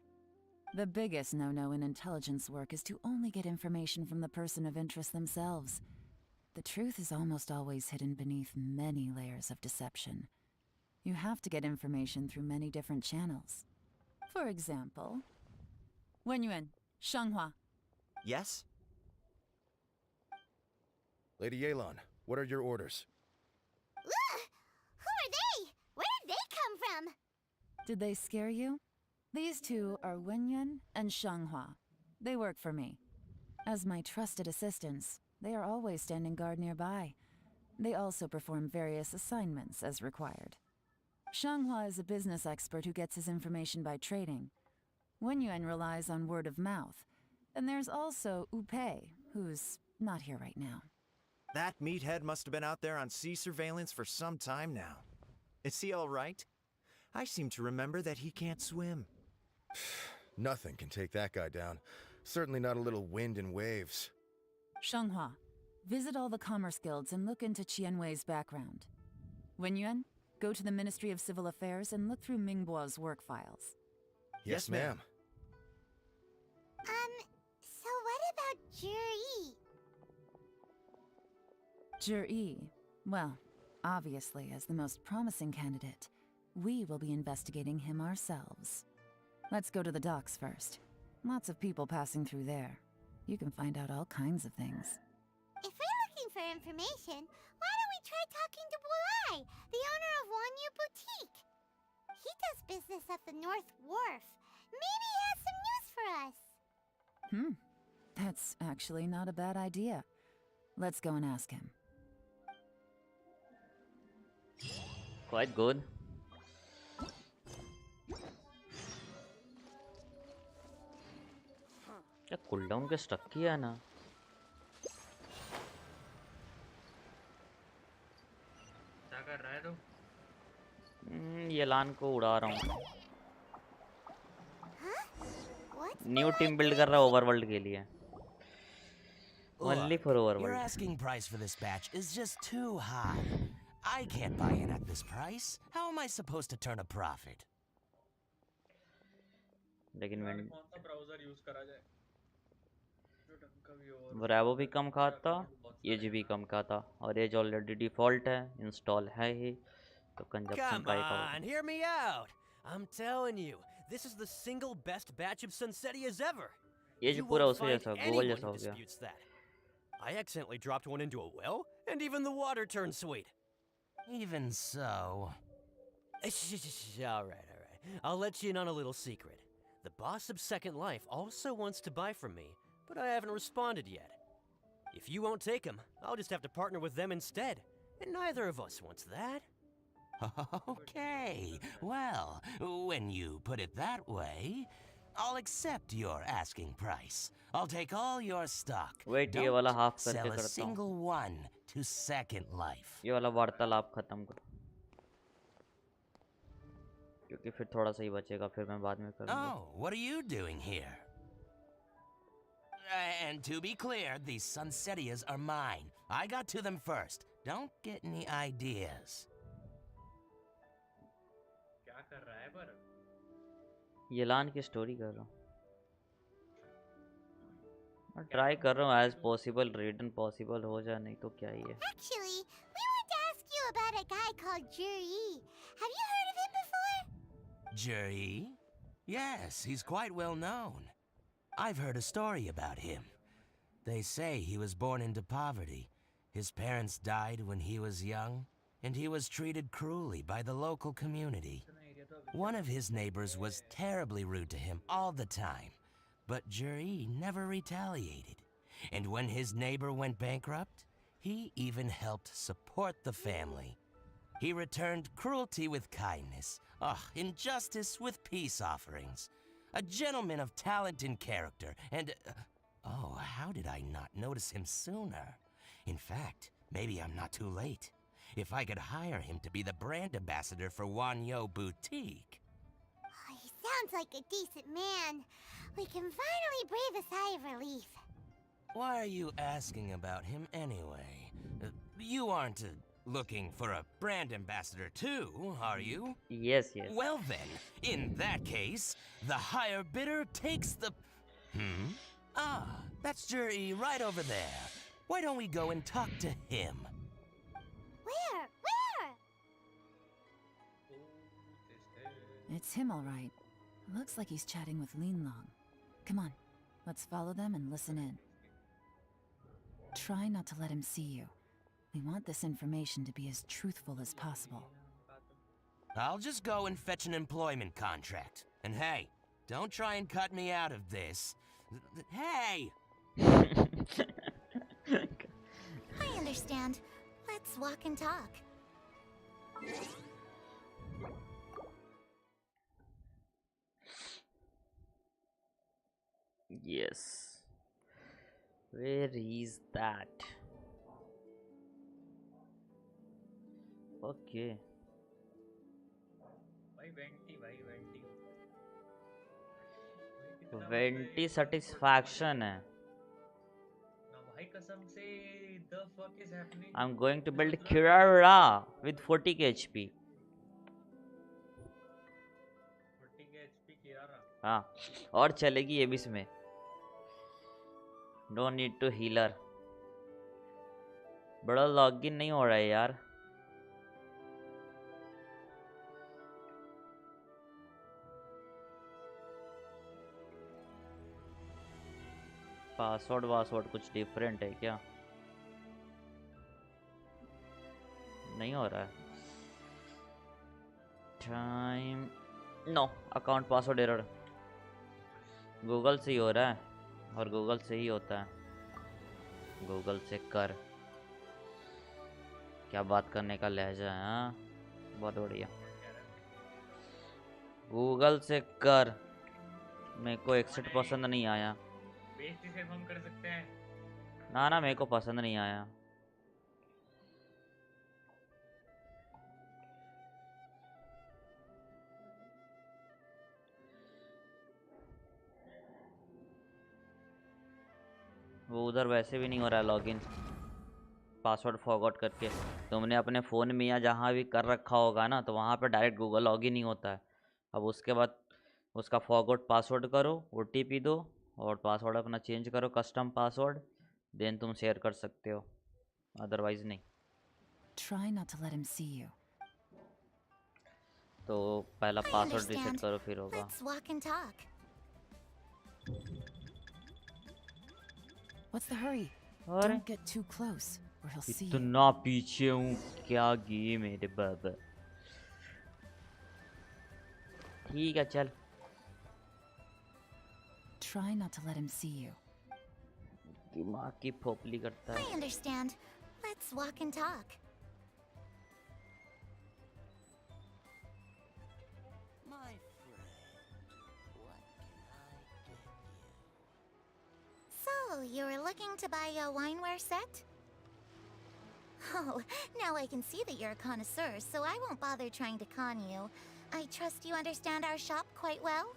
The biggest no-no in intelligence work is to only get information from the person of interest themselves. The truth is almost always hidden beneath many layers of deception. You have to get information through many different channels. For example, Wenyuan, Shanghua. Yes? Lady Yelan, what are your orders? Ugh! Who are they? Where did they come from? Did they scare you? These two are Wenyuan and Shanghua. They work for me. As my trusted assistants, they are always standing guard nearby. They also perform various assignments as required. Shanghua is a business expert who gets his information by trading. Wenyuan relies on word of mouth. And there's also Upei, who's not here right now. That meathead must have been out there on sea surveillance for some time now. Is he all right? I seem to remember that he can't swim. Nothing can take that guy down. Certainly not a little wind and waves. Shanghua, visit all the commerce guilds and look into Qianwei's background. Wenyuan, go to the Ministry of Civil Affairs and look through Mingbo's work files. Yes, ma'am. So what about Juri? Juri, well, obviously as the most promising candidate, we will be investigating him ourselves. Let's go to the docks first. Lots of people passing through there. You can find out all kinds of things. If we're looking for information, why don't we try talking to Bulai, the owner of Wanyu Boutique? He does business at the North Wharf. Maybe he has some news for us. That's actually not a bad idea. Let's go and ask him. Quite good. क्या cooldown के stuck किया ना क्या कर रहा है तू? ये लान को उड़ा रहा हूँ न्यू टीम बिल्ड कर रहा है ओवरवर्ल्ड के लिए only for overworld. Your asking price for this batch is just too high. I can't buy in at this price. How am I supposed to turn a profit? लेकिन मैं कौन सा browser use करा जाए? जो ढंग का भी हो। ब्रावो भी कम खाता, एज भी कम खाता और एज ऑलरेडी डिफॉल्ट है, इंस्टॉल है ही तो कंजप्शन पाई का Come on, hear me out. I'm telling you, this is the single best batch of Sunsettias ever. As पूरा उसके जैसा गूगल जैसा हो गया. I accidentally dropped one into a well, and even the water turned sweet. Even so. All right. I'll let you in on a little secret. The boss of Second Life also wants to buy from me, but I haven't responded yet. If you won't take him, I'll just have to partner with them instead, and neither of us wants that. Okay, well, when you put it that way, I'll accept your asking price. I'll take all your stock. Wait, ये वाला half Don't करके sell a करता हूँ. single one to Second Life. ये वाला वार्तालाप खत्म करो क्योंकि फिर थोड़ा सा ही बचेगा फिर मैं बाद में करूँगा. Oh, what are you doing here? And to be clear, these Sunsettias are mine. I got to them first. Don't get any ideas. क्या कर रहा है पर? ये लान की स्टोरी कर रहा हूँ. मैं ट्राई कर रहा हूँ as possible Raiden possible हो जाए नहीं तो क्या ही है. Actually, we want to ask you about a guy called Juri. Have you heard of him before? Juri? Yes, he's quite well known. I've heard a story about him. They say he was born into poverty. His parents died when he was young, and he was treated cruelly by the local community. One of his neighbors was terribly rude to him all the time, but Juri never retaliated. And when his neighbor went bankrupt, he even helped support the family. He returned cruelty with kindness, injustice with peace offerings. A gentleman of talent and character, and... how did I not notice him sooner? In fact, maybe I'm not too late. If I could hire him to be the brand ambassador for Wanyo Boutique. Oh, he sounds like a decent man. We can finally breathe a sigh of relief. Why are you asking about him anyway? You aren't looking for a brand ambassador too, are you? Yes, yes. Well then, in that case, the higher bidder takes the... Ah, that's Juri right over there. Why don't we go and talk to him? Where? Where? It's him, all right. Looks like he's chatting with Linlong. Come on, let's follow them and listen in. Try not to let him see you. We want this information to be as truthful as possible. I'll just go and fetch an employment contract. And hey, don't try and cut me out of this. Hey! I understand. Let's walk and talk. Yes. Where is that? Okay. Venti satisfaction है. I'm going to build Kirara with 40k HP. हाँ, और चलेगी ये भी इसमें. No need to healer. बड़ा login नहीं हो रहा है यार. पासवर्ड कुछ डिफरेंट है क्या? नहीं हो रहा है. Time no account password error. Google से ही हो रहा है और गूगल से ही होता है. गूगल से कर. क्या बात करने का लहजा है. हाँ बहुत बढ़िया. गूगल से कर. मेरे को एक्सेप्ट पसंद नहीं आया. बेइज्जती से हम कर सकते हैं. ना मेरे को पसंद नहीं आया. वो उधर वैसे भी नहीं हो रहा है लॉगिन. पासवर्ड फॉरगॉट करके तुमने अपने फ़ोन में या जहाँ भी कर रखा होगा ना, तो वहाँ पे डायरेक्ट गूगल लॉगिन ही होता है. अब उसके बाद उसका फॉरगॉट पासवर्ड करो, OTP दो और पासवर्ड अपना चेंज करो, कस्टम पासवर्ड, देन तुम शेयर कर सकते हो. अदरवाइज नहीं. Try not to let him see you. तो पहला पासवर्ड रीसेट करो फिर होगा. Let's walk and talk. What's the hurry? अरे Don't get too close, or he'll see you. इतना पीछे हूँ. क्या गेम मेरे बाबा. ठीक है चल. Try not to let him see you. दिमाग की फोपली करता है. I understand. Let's walk and talk. My friend, what can I get you? So, you were looking to buy a wineware set? Oh, now I can see that you're a connoisseur, so I won't bother trying to con you. I trust you understand our shop quite well?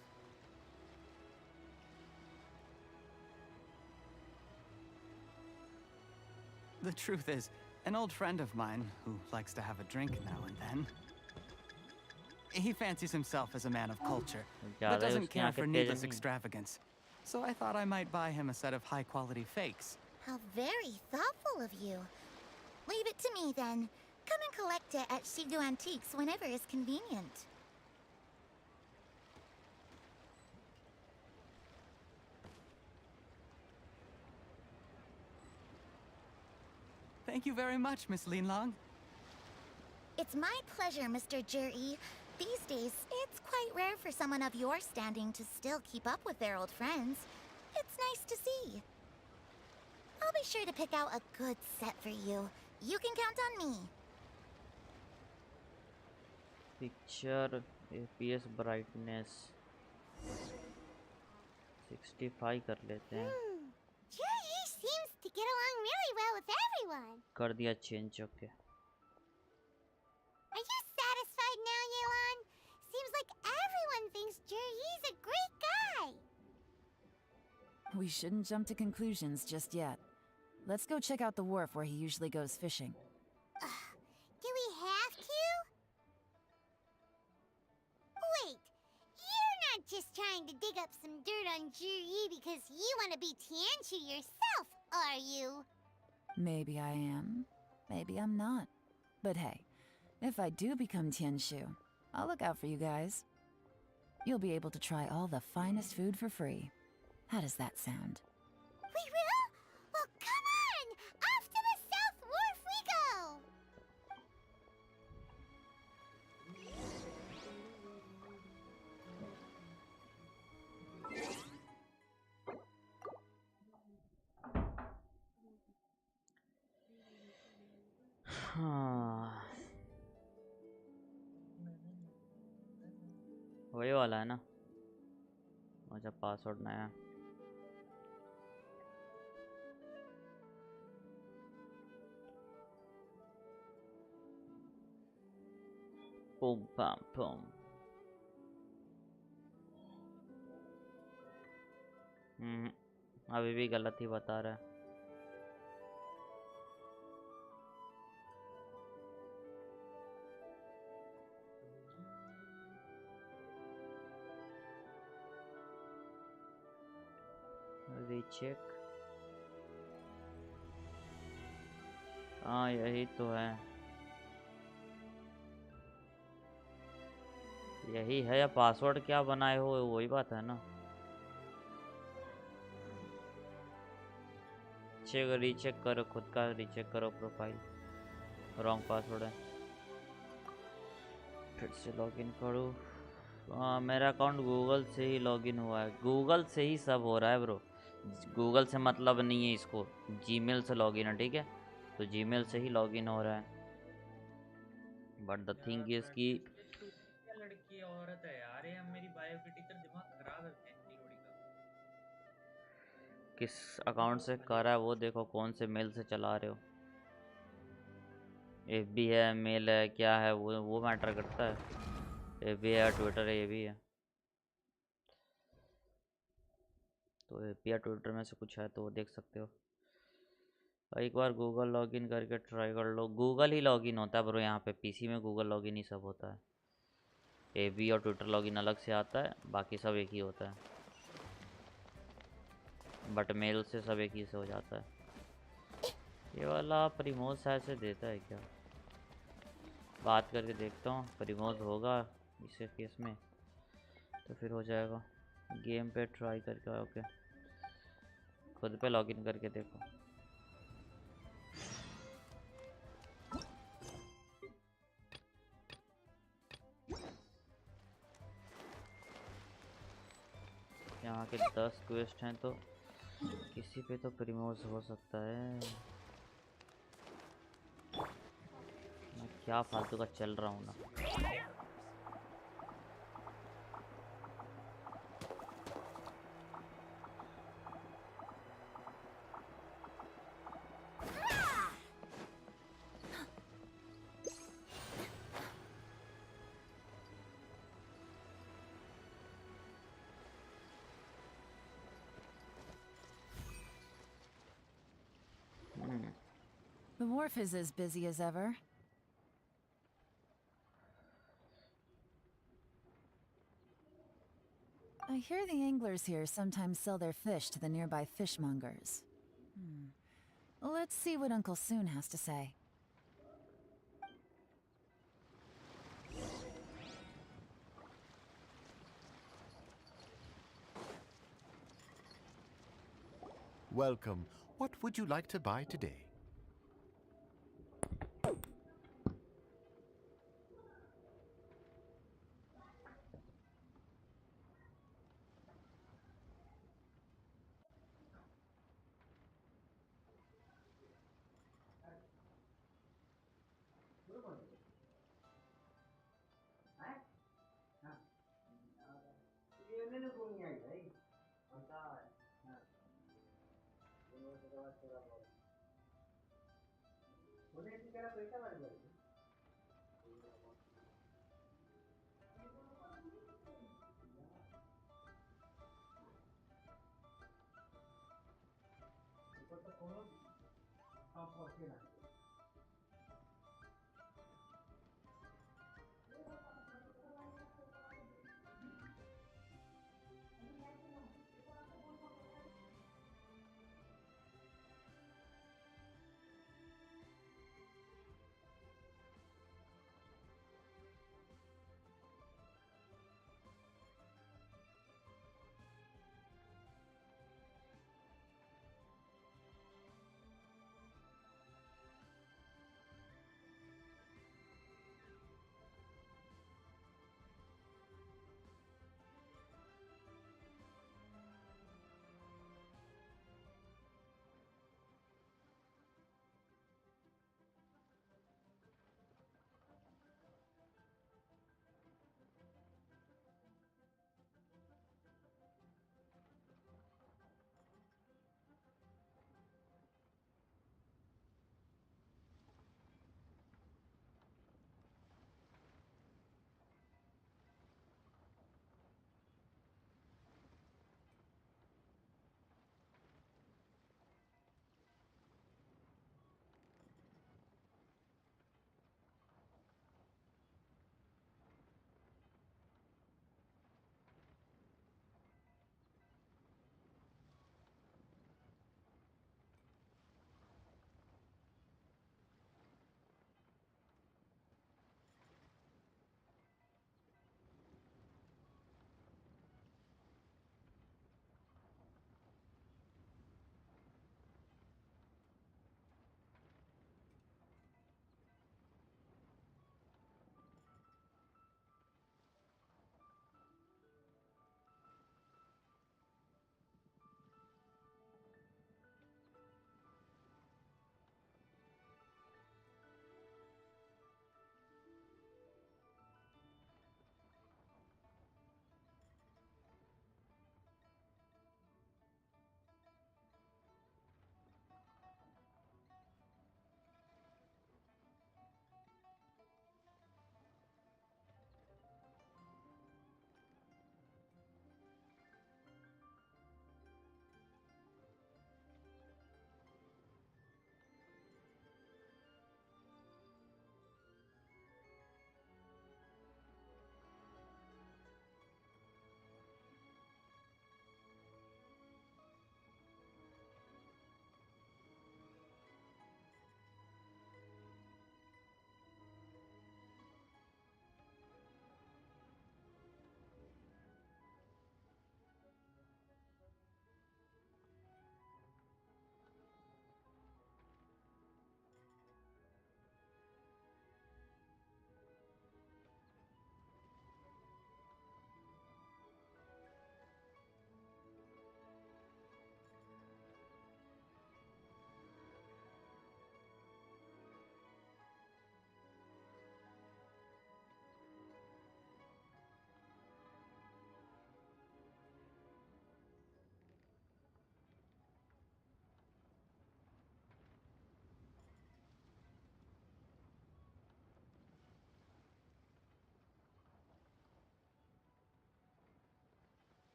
The truth is, an old friend of mine, who likes to have a drink now and then, he fancies himself as a man of culture, but doesn't care for needless extravagance. So I thought I might buy him a set of high-quality fakes. How very thoughtful of you. Leave it to me, then. Come and collect it at Shigu Antiques whenever is convenient. Thank you very much, Miss Linlong. It's my pleasure, Mr. Juri. These days, it's quite rare for someone of your standing to still keep up with their old friends. It's nice to see. I'll be sure to pick out a good set for you. You can count on me. Picture APS brightness 65 कर लेते हैं. Juri seems to get along really well with everyone. कर दिया change. Okay. Are you satisfied now, Yelan? Seems like everyone thinks Juri's a great guy. We shouldn't jump to conclusions just yet. Let's go check out the wharf where he usually goes fishing. Do we have to? Wait, you're not just trying to dig up some dirt on Zhiyi because you want to be Tianshu yourself, are you? Maybe I am. Maybe I'm not. But hey, if I do become Tianshu, I'll look out for you guys. You'll be able to try all the finest food for free. How does that sound? We will? Well, come on! Off to the South Wharf we go! हाँ वही वाला है ना अच्छा password नया Boom, bam, boom. अभी भी गलत ही बता रहा है रीचेक हाँ यही तो है यही है या पासवर्ड क्या बनाए हो वही बात है ना चेक रीचेक करो खुद का रीचेक करो प्रोफाइल रॉन्ग पासवर्ड है फिर से लॉगिन करो मेरा अकाउंट गूगल से ही लॉगिन हुआ है गूगल से ही सब हो रहा है ब्रो गूगल से मतलब नहीं है इसको जीमेल से लॉगिन है ठीक है तो जीमेल से ही लॉगिन हो रहा है बट द थिंग इज कि लड़की औरत है यार ये मेरी बायो के टीचर दिमाग खराब है किस अकाउंट से कर रहा है वो देखो कौन से मेल से चला रहे हो एफबी है मेल है क्या है वो मैटर करता है एफबी है ट्विटर है ये भी है तो एफबी या ट्विटर में से कुछ है तो वो देख सकते हो एक बार गूगल लॉगिन करके ट्राई कर लो गूगल ही लॉगिन होता है ब्रो यहाँ पे पीसी में गूगल लॉगिन ही सब होता है एफबी और ट्विटर लॉगिन अलग से आता है बाकी सब एक ही होता है बट मेल से सब एक ही से हो जाता है ये वाला परिमोज शायद से देता है क्या बात करके देखता हूँ परिमोज होगा इस केस में तो फिर हो जाएगा गेम पे ट्राई करके ओके खुद पे लॉगिन करके देखो यहाँ के 10 क्वेस्ट हैं तो किसी पे तो प्रीमोज हो सकता है मैं क्या फालतू का चल रहा हूँ ना The wharf is as busy as ever. I hear the anglers here sometimes sell their fish to the nearby fishmongers. Let's see what Uncle Soon has to say. Welcome. What would you like to buy today?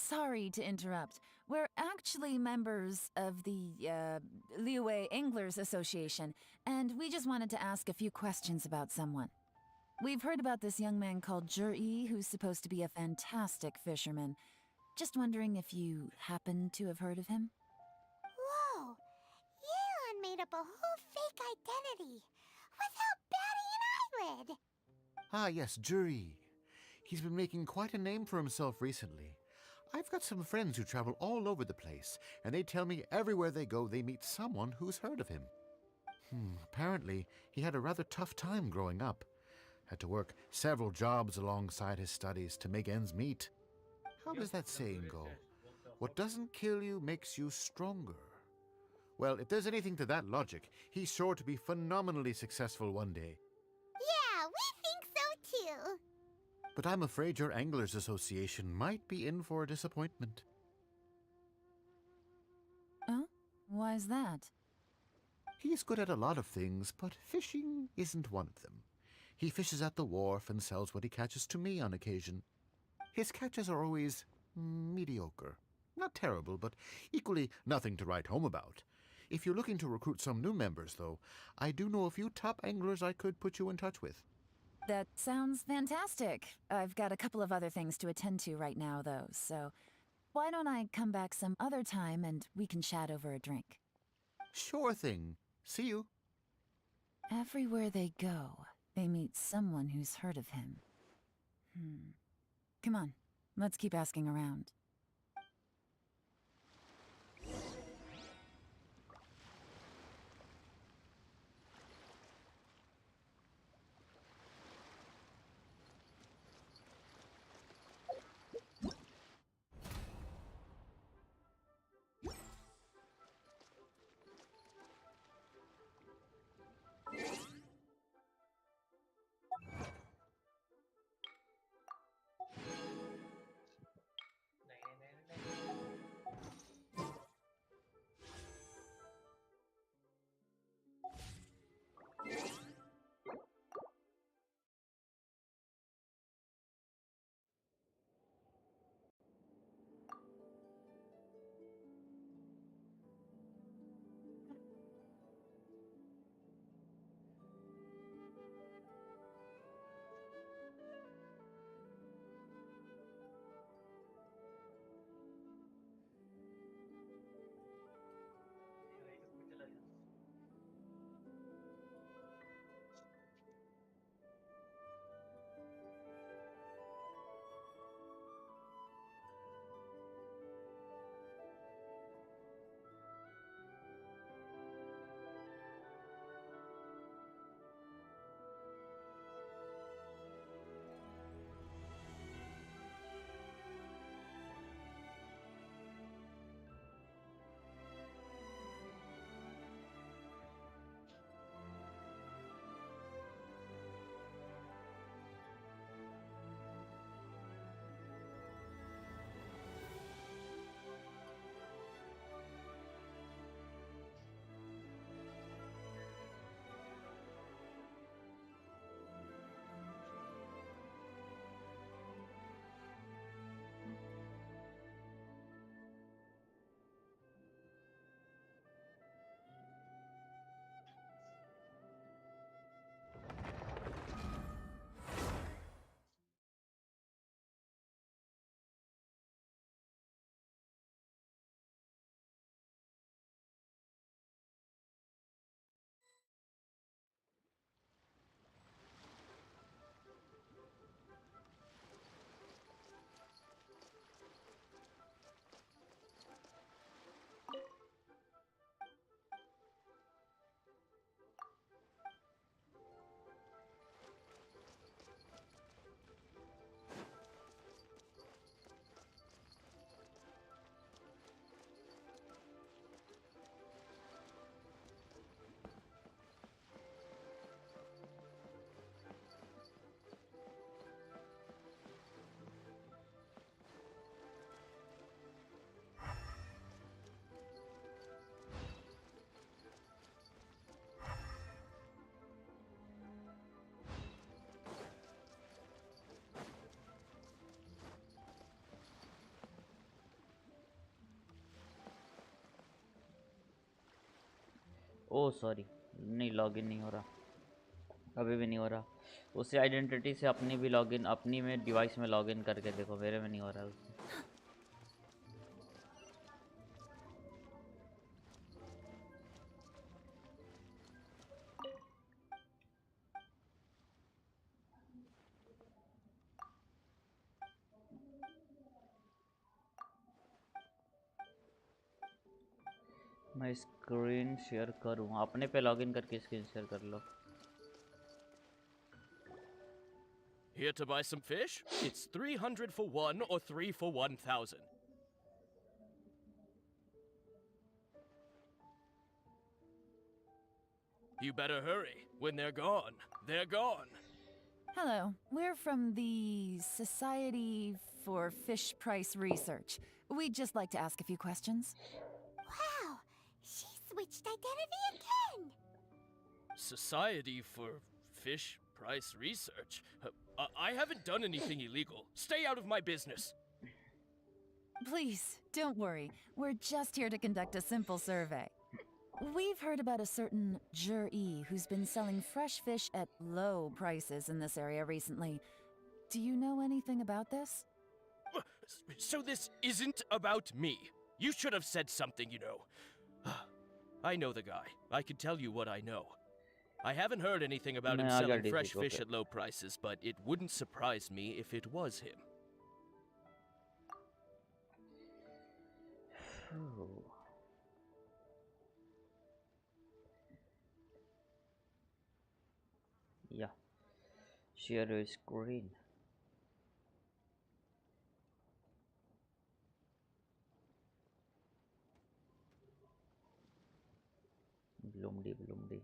Sorry to interrupt. We're actually members of the, Liyue Anglers Association, and we just wanted to ask a few questions about someone. We've heard about this young man called Zhi, who's supposed to be a fantastic fisherman. Just wondering if you happen to have heard of him? Whoa! Yeon made up a whole fake identity without batting an eyelid! Ah, yes, Jury. He's been making quite a name for himself recently. I've got some friends who travel all over the place, and they tell me everywhere they go they meet someone who's heard of him. Apparently, he had a rather tough time growing up. Had to work several jobs alongside his studies to make ends meet. How does that saying go? What doesn't kill you makes you stronger. Well, if there's anything to that logic, he's sure to be phenomenally successful one day. Yeah, we think so too! But I'm afraid your Anglers Association might be in for a disappointment. Oh? Why's that? He's good at a lot of things, but fishing isn't one of them. He fishes at the wharf and sells what he catches to me on occasion. His catches are always mediocre. Not terrible, but equally nothing to write home about. If you're looking to recruit some new members, though, I do know a few top anglers I could put you in touch with. That sounds fantastic. I've got a couple of other things to attend to right now, though, so why don't I come back some other time and we can chat over a drink? Sure thing. See you. Everywhere they go, they meet someone who's heard of him. Come on, let's keep asking around. Oh sorry, नहीं login नहीं हो रहा, अभी भी नहीं हो रहा। उसी आइडेंटिटी से अपनी भी लॉगिन, अपनी में डिवाइस में लॉगिन करके देखो, मेरे में नहीं हो रहा है उससे। मैं स्क्रीन शेयर करूँ? अपने पे लॉगिन करके स्क्रीन शेयर कर लो। Here to buy some fish? It's 300 for one or 3 for 1,000. You better hurry. When they're gone, they're gone. Hello, we're from the Society for Fish Price Research. We'd just like to ask a few questions. Wow, she switched identity again! Society for Fish Price Research? I haven't done anything illegal. Stay out of my business. Please, don't worry. We're just here to conduct a simple survey. We've heard about a certain Zhi who's been selling fresh fish at low prices in this area recently. Do you know anything about this? So this isn't about me. You should have said something, you know. I know the guy. I can tell you what I know. I haven't heard anything about him selling fresh fish at low prices, but it wouldn't surprise me if it was him. Yeah. Share your screen. Bloomdy.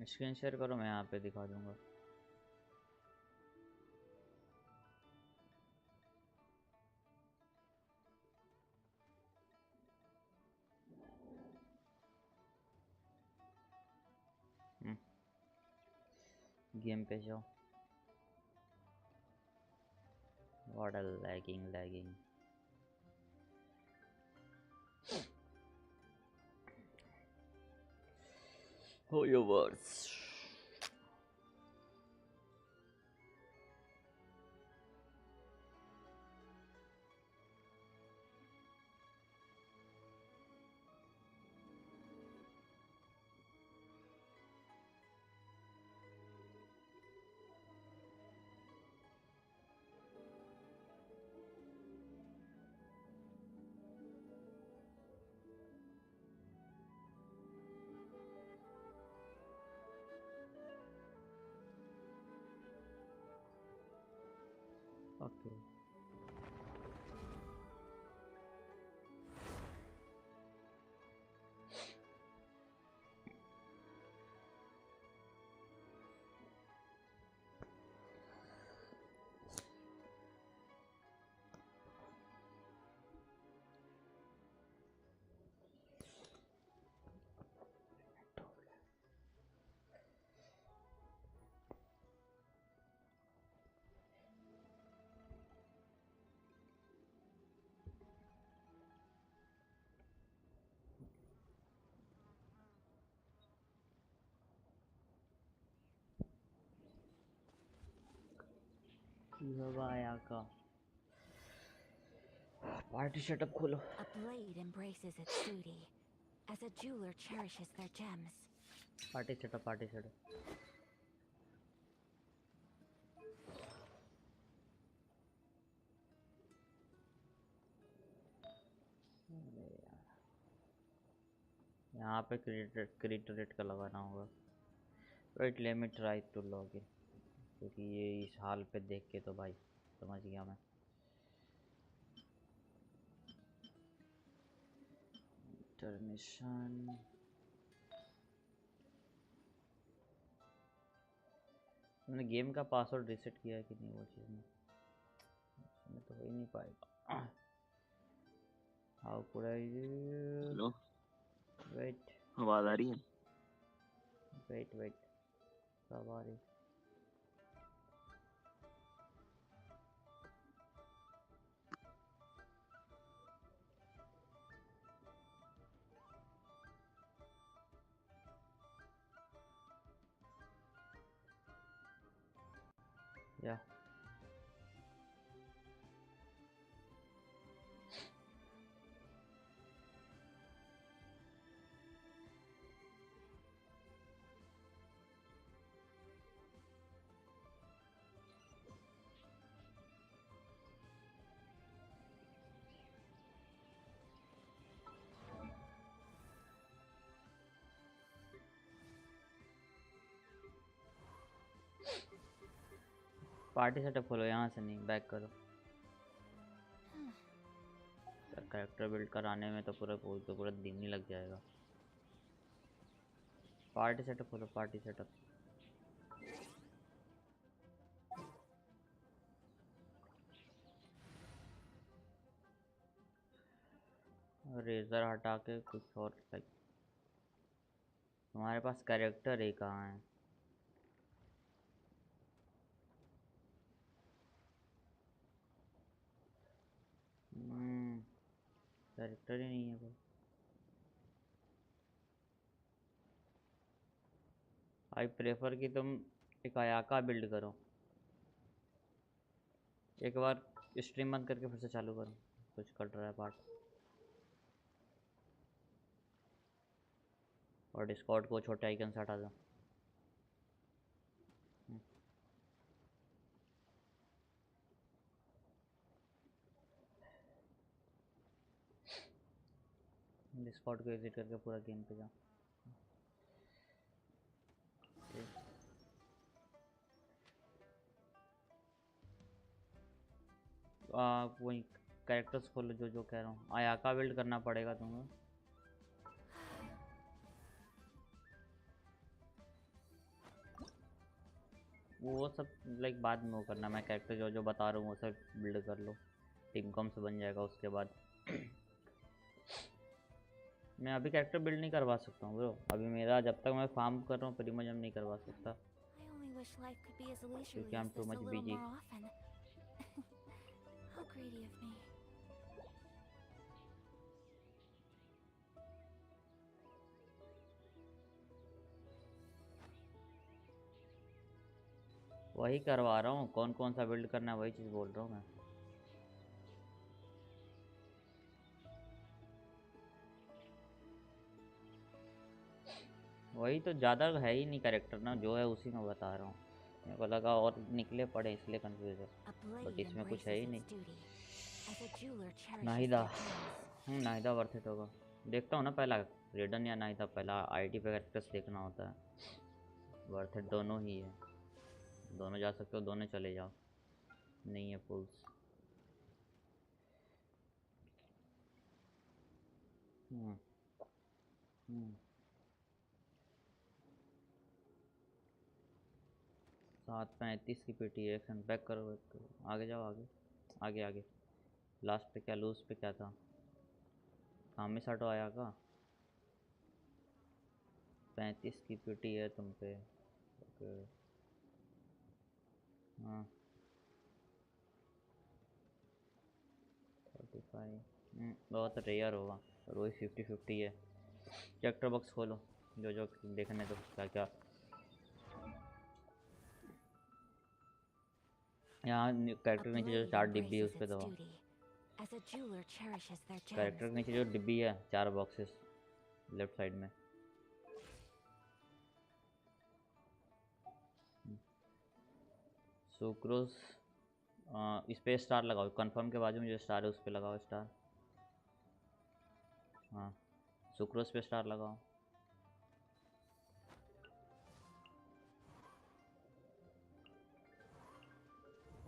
Screen share करो, मैं यहाँ पे दिखा दूंगा। Game पे जाओ। What a lagging. Oh, your words. Okay. का party setup खोलो। A blade embraces its duty, as a jeweler cherishes their gems. Party setup. यहाँ पे क्रेडिट रेट का लगाना होगा। Wait let me try to log in, क्योंकि ये इस हाल पे देख के तो भाई समझ गया मैं। इंटरमिशन मैंने गेम का पासवर्ड रीसेट किया है कि नहीं, वो चीज़ में तो हो ही नहीं पाएगा। How could I hello wait, आवाज आ रही है? वेट कब आ रही? जा। पार्टी सेटअप खोलो, यहाँ से नहीं, बैक करो। कैरेक्टर बिल्ड कराने में तो पूरा दिन ही लग जाएगा। पार्टी सेटअप खोलो, पार्टी सेटअप। रेजर हटा के कुछ और लाइक, तुम्हारे पास कैरेक्टर ही कहाँ है? कैरेक्टर ही नहीं है कोई। आई प्रेफर कि तुम एक आयाका बिल्ड करो। एक बार स्ट्रीम बंद करके फिर से चालू करो, कुछ कट रहा है पार्ट। और डिस्कॉर्ड को छोटे आइकन से हटा दो। डिस्कॉर्ड को एग्जिट करके पूरा गेम पे जाओ। वही कैरेक्टर्स खोलो, जो कह रहा हूँ। आयाका बिल्ड करना पड़ेगा तुम्हें। वो सब लाइक बाद में वो करना, मैं कैरेक्टर जो बता रहा हूँ वो सब बिल्ड कर लो। टीम कॉम से बन जाएगा उसके बाद। मैं अभी कैरेक्टर बिल्ड नहीं करवा सकता हूँ ब्रो, अभी मेरा जब तक मैं फार्म कर रहा हूँ प्रीमियम जब नहीं करवा सकता, क्योंकि I'm too much busy। वही करवा रहा हूँ, कौन कौन सा बिल्ड करना है वही चीज़ बोल रहा हूँ मैं। वही तो, ज़्यादा है ही नहीं कैरेक्टर ना, जो है उसी में बता रहा हूँ। मेरे को लगा और निकले पड़े इसलिए कंफ्यूज है, बट इसमें कुछ है ही नहीं। नाहिदा, नाहिदा वर्थ इट होगा। देखता हूँ ना पहला रेडन या नाहिदा, पहला आईडी पे कैरेक्टर्स देखना होता है। वर्थ इट दोनों ही है, दोनों जा सकते हो, दोनों चले जाओ। नहीं है पुल्स। हम्म 7:35 की पीटी है। एक्शन बैक करो, बैक करो, आगे जाओ, आगे आगे आगे। लास्ट पे क्या, लूज पे क्या था? खामी साटो आया का 35 की पीटी है तुम पे। ओके हाँ 45 बहुत रेयर होगा, और वही 50-50 है। चैप्टर बॉक्स खोलो, जो देखने तो क्या क्या। यहाँ कैरेक्टर नीचे जो 4 डिब्बी है उस पर दबाओ। कैरेक्टर नीचे जो डिब्बी है 4 बॉक्सेस लेफ्ट साइड में। सुक्रोज इस पे स्टार लगाओ, कंफर्म के बाजू में जो स्टार है उस पे लगाओ स्टार। हाँ सुक्रोज पे स्टार लगाओ।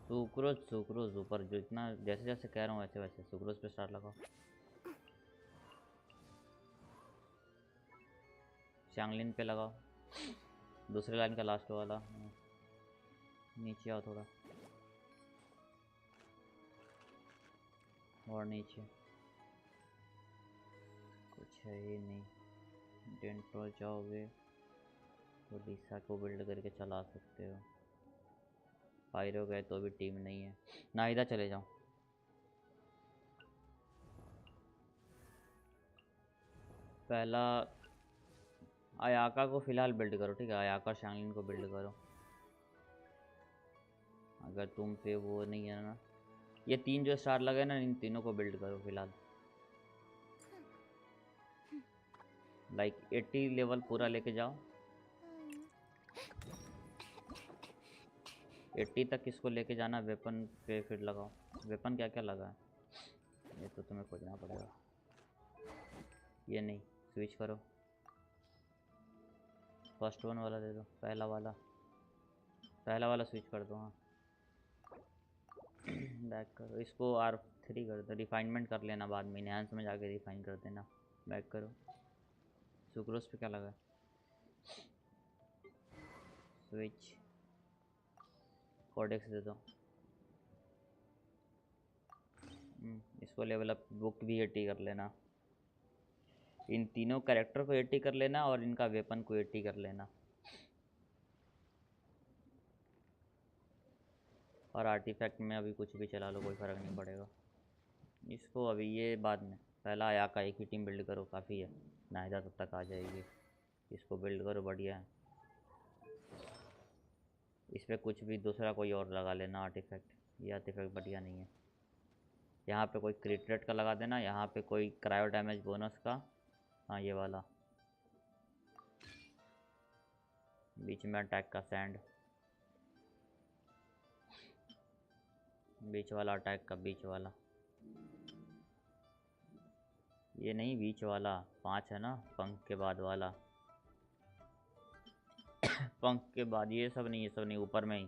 सुक्रोज सुक्रोज ऊपर, जो इतना जैसे जैसे कह रहा हूँ वैसे वैसे सुक्रोज पे स्टार लगाओ। चांगलिन पे लगाओ, दूसरे लाइन का लास्ट वाला। नीचे आओ थोड़ा और नीचे, कुछ है ही नहीं। डेंटो जाओगे तो लिसा को बिल्ड करके चला सकते हो। पायरो गए तो भी टीम नहीं है। नाहिदा चले जाओ। पहला आयाका को फिलहाल बिल्ड करो, ठीक है? आयाका शांगलिन को बिल्ड करो। अगर तुम पे वो नहीं है ना, ये 3 जो स्टार लगे ना, इन तीनों को बिल्ड करो फिलहाल। लाइक 80 लेवल पूरा लेके जाओ। 80 तक इसको लेके जाना। वेपन पे फिर लगाओ। वेपन क्या क्या लगा है ये तो तुम्हें खोजना पड़ेगा। ये नहीं, स्विच करो। फर्स्ट वन वाला दे दो, पहला वाला स्विच कर दो। हाँ बैक करो इसको, R3 कर दो। रिफाइनमेंट कर लेना बाद में, इनहैंस में जाके रिफाइन कर देना। बैक करो। सुक्रोज पे क्या लगा है? स्विच। कोडेक्स दे दो। इसको लेवल अप। बुक भी 80 कर लेना। इन तीनों कैरेक्टर को 80 कर लेना और इनका वेपन को 80 कर लेना। और आर्टिफैक्ट में अभी कुछ भी चला लो, कोई फ़र्क नहीं पड़ेगा। इसको अभी ये बाद में, पहला आया का एक ही टीम बिल्ड करो, काफ़ी है। नाहिदा तब तक आ जाएगी। इसको बिल्ड करो, बढ़िया है। इस पर कुछ भी दूसरा कोई और लगा लेना आर्टिफैक्ट। ये आर्टिफैक्ट बढ़िया नहीं है। यहाँ पे कोई क्रिट रेट का लगा देना। यहाँ पे कोई क्रायो डैमेज बोनस का। हाँ ये वाला। बीच में अटैक का सैंड। बीच वाला अटैक का, बीच वाला। ये नहीं, बीच वाला 5 है ना, पंख के बाद वाला। पंख के बाद ये सब नहीं, ये सब नहीं, ऊपर में ही।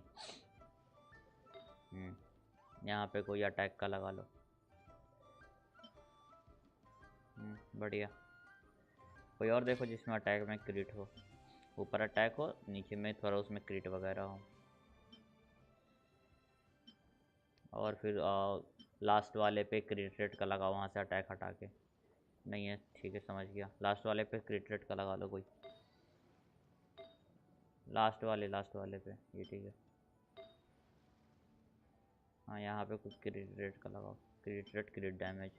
यहाँ पे कोई अटैक का लगा लो। बढ़िया। कोई और देखो जिसमें अटैक में क्रिट हो। ऊपर अटैक हो, नीचे में थोड़ा उसमें क्रिट वगैरह हो। और फिर लास्ट वाले पे क्रिट रेट का लगा, वहाँ से अटैक हटा के। नहीं है, ठीक है, समझ गया। लास्ट वाले पे क्रिट रेट का लगा लो कोई। लास्ट वाले पे ये ठीक है। हाँ यहाँ पे कुछ क्रिट रेट का लगाओ। क्रिट रेट, क्रिट डैमेज।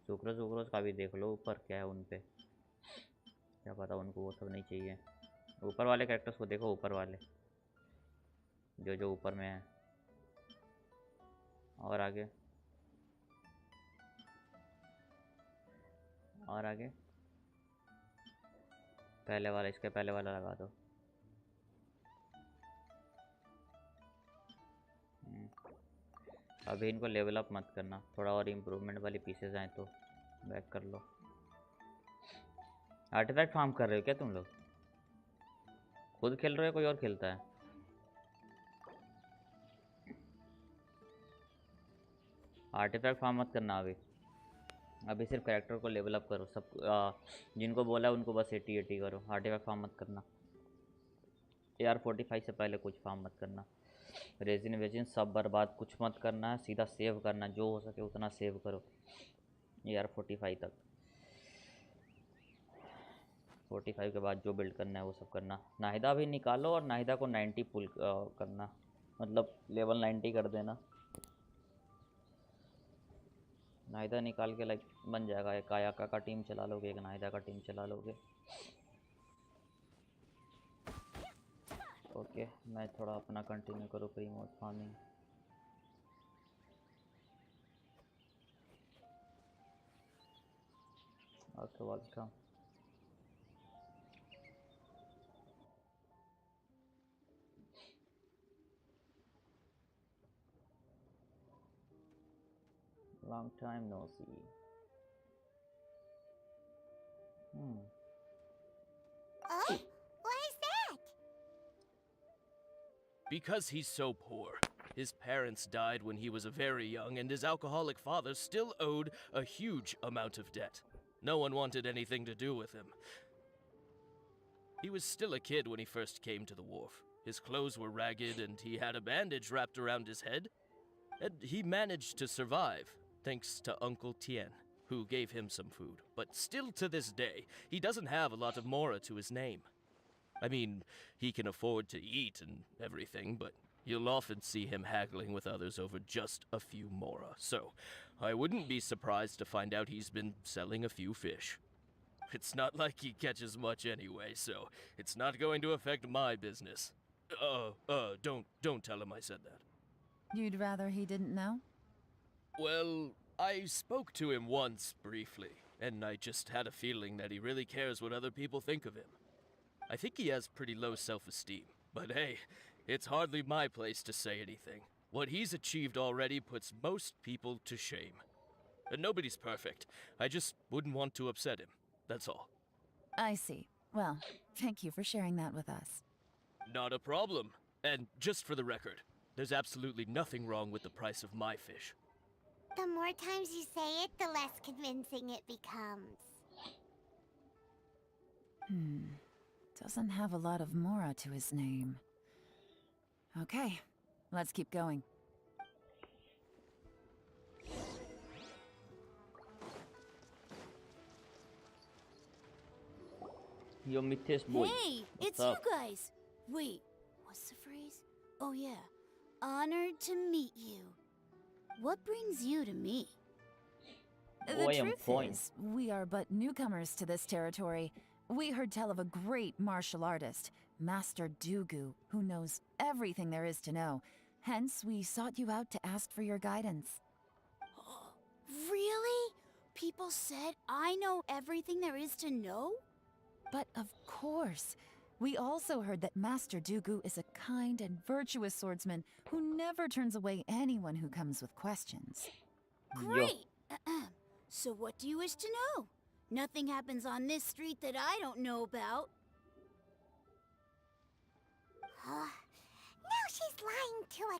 सुक्रोज का भी देख लो ऊपर क्या है उन पे। क्या पता उनको वो सब नहीं चाहिए। ऊपर वाले कैरेक्टर्स को देखो, ऊपर वाले जो ऊपर में है। और आगे, और आगे। पहले वाला, इसके पहले वाला लगा दो। अभी इनको लेवल अप मत करना, थोड़ा और इम्प्रूवमेंट वाली पीसेज आए तो बैक कर लो। आर्टिफैक्ट फार्म कर रहे हो क्या तुम लोग? खुद खेल रहे हो, कोई और खेलता है? आर्टिफैक्ट फार्म मत करना अभी सिर्फ कैरेक्टर को लेवल अप करो। सब जिनको बोला है उनको बस 80 करो। आर्टिफैक्ट फार्म मत करना। AR45 से पहले कुछ फार्म मत करना। रेजिन वेजिन सब बर्बाद, कुछ मत करना है। सीधा सेव करना, जो हो सके उतना सेव करो। AR45 तक। 45 के बाद जो बिल्ड करना है वो सब करना। नाहिदा भी निकालो और नाहिदा को 90 पुल करना, मतलब लेवल 90 कर देना। नाहिदा निकाल के लाइक बन जाएगा। एक आयाका का टीम चला लोगे, एक नाहिदा का टीम चला लोगे। ओके, मैं थोड़ा अपना कंटिन्यू करूँ प्रीमोड farming. Okay, welcome. Long time no see. Oh, why is that? Because he's so poor. His parents died when he was very young, and his alcoholic father still owed a huge amount of debt. No one wanted anything to do with him. He was still a kid when he first came to the wharf. His clothes were ragged, and he had a bandage wrapped around his head. And he managed to survive, thanks to Uncle Tien, who gave him some food. But still to this day, he doesn't have a lot of mora to his name. I mean, he can afford to eat and everything, but you'll often see him haggling with others over just a few mora. So, I wouldn't be surprised to find out he's been selling a few fish. It's not like he catches much anyway, so it's not going to affect my business. Don't tell him I said that. You'd rather he didn't know? Well, I spoke to him once, briefly, and I just had a feeling that he really cares what other people think of him. I think he has pretty low self-esteem, but hey, it's hardly my place to say anything. What he's achieved already puts most people to shame. And nobody's perfect. I just wouldn't want to upset him, that's all. I see. Well, thank you for sharing that with us. Not a problem. And just for the record, there's absolutely nothing wrong with the price of my fish. The more times you say it, the less convincing it becomes. Doesn't have a lot of mora to his name. Okay, let's keep going. Yoimiya's boy. Hey, it's What's up? you guys. Wait, what's the phrase? Oh yeah, honored to meet you. What brings you to me? The truth is, we are but newcomers to this territory. We heard tell of a great martial artist, Master Dugu, who knows everything there is to know. Hence, we sought you out to ask for your guidance. Really? People said I know everything there is to know? But of course, we also heard that Master Dugu is a kind and virtuous swordsman who never turns away anyone who comes with questions. Great! So what do you wish to know? Nothing happens on this street that I don't know about. Now she's lying to a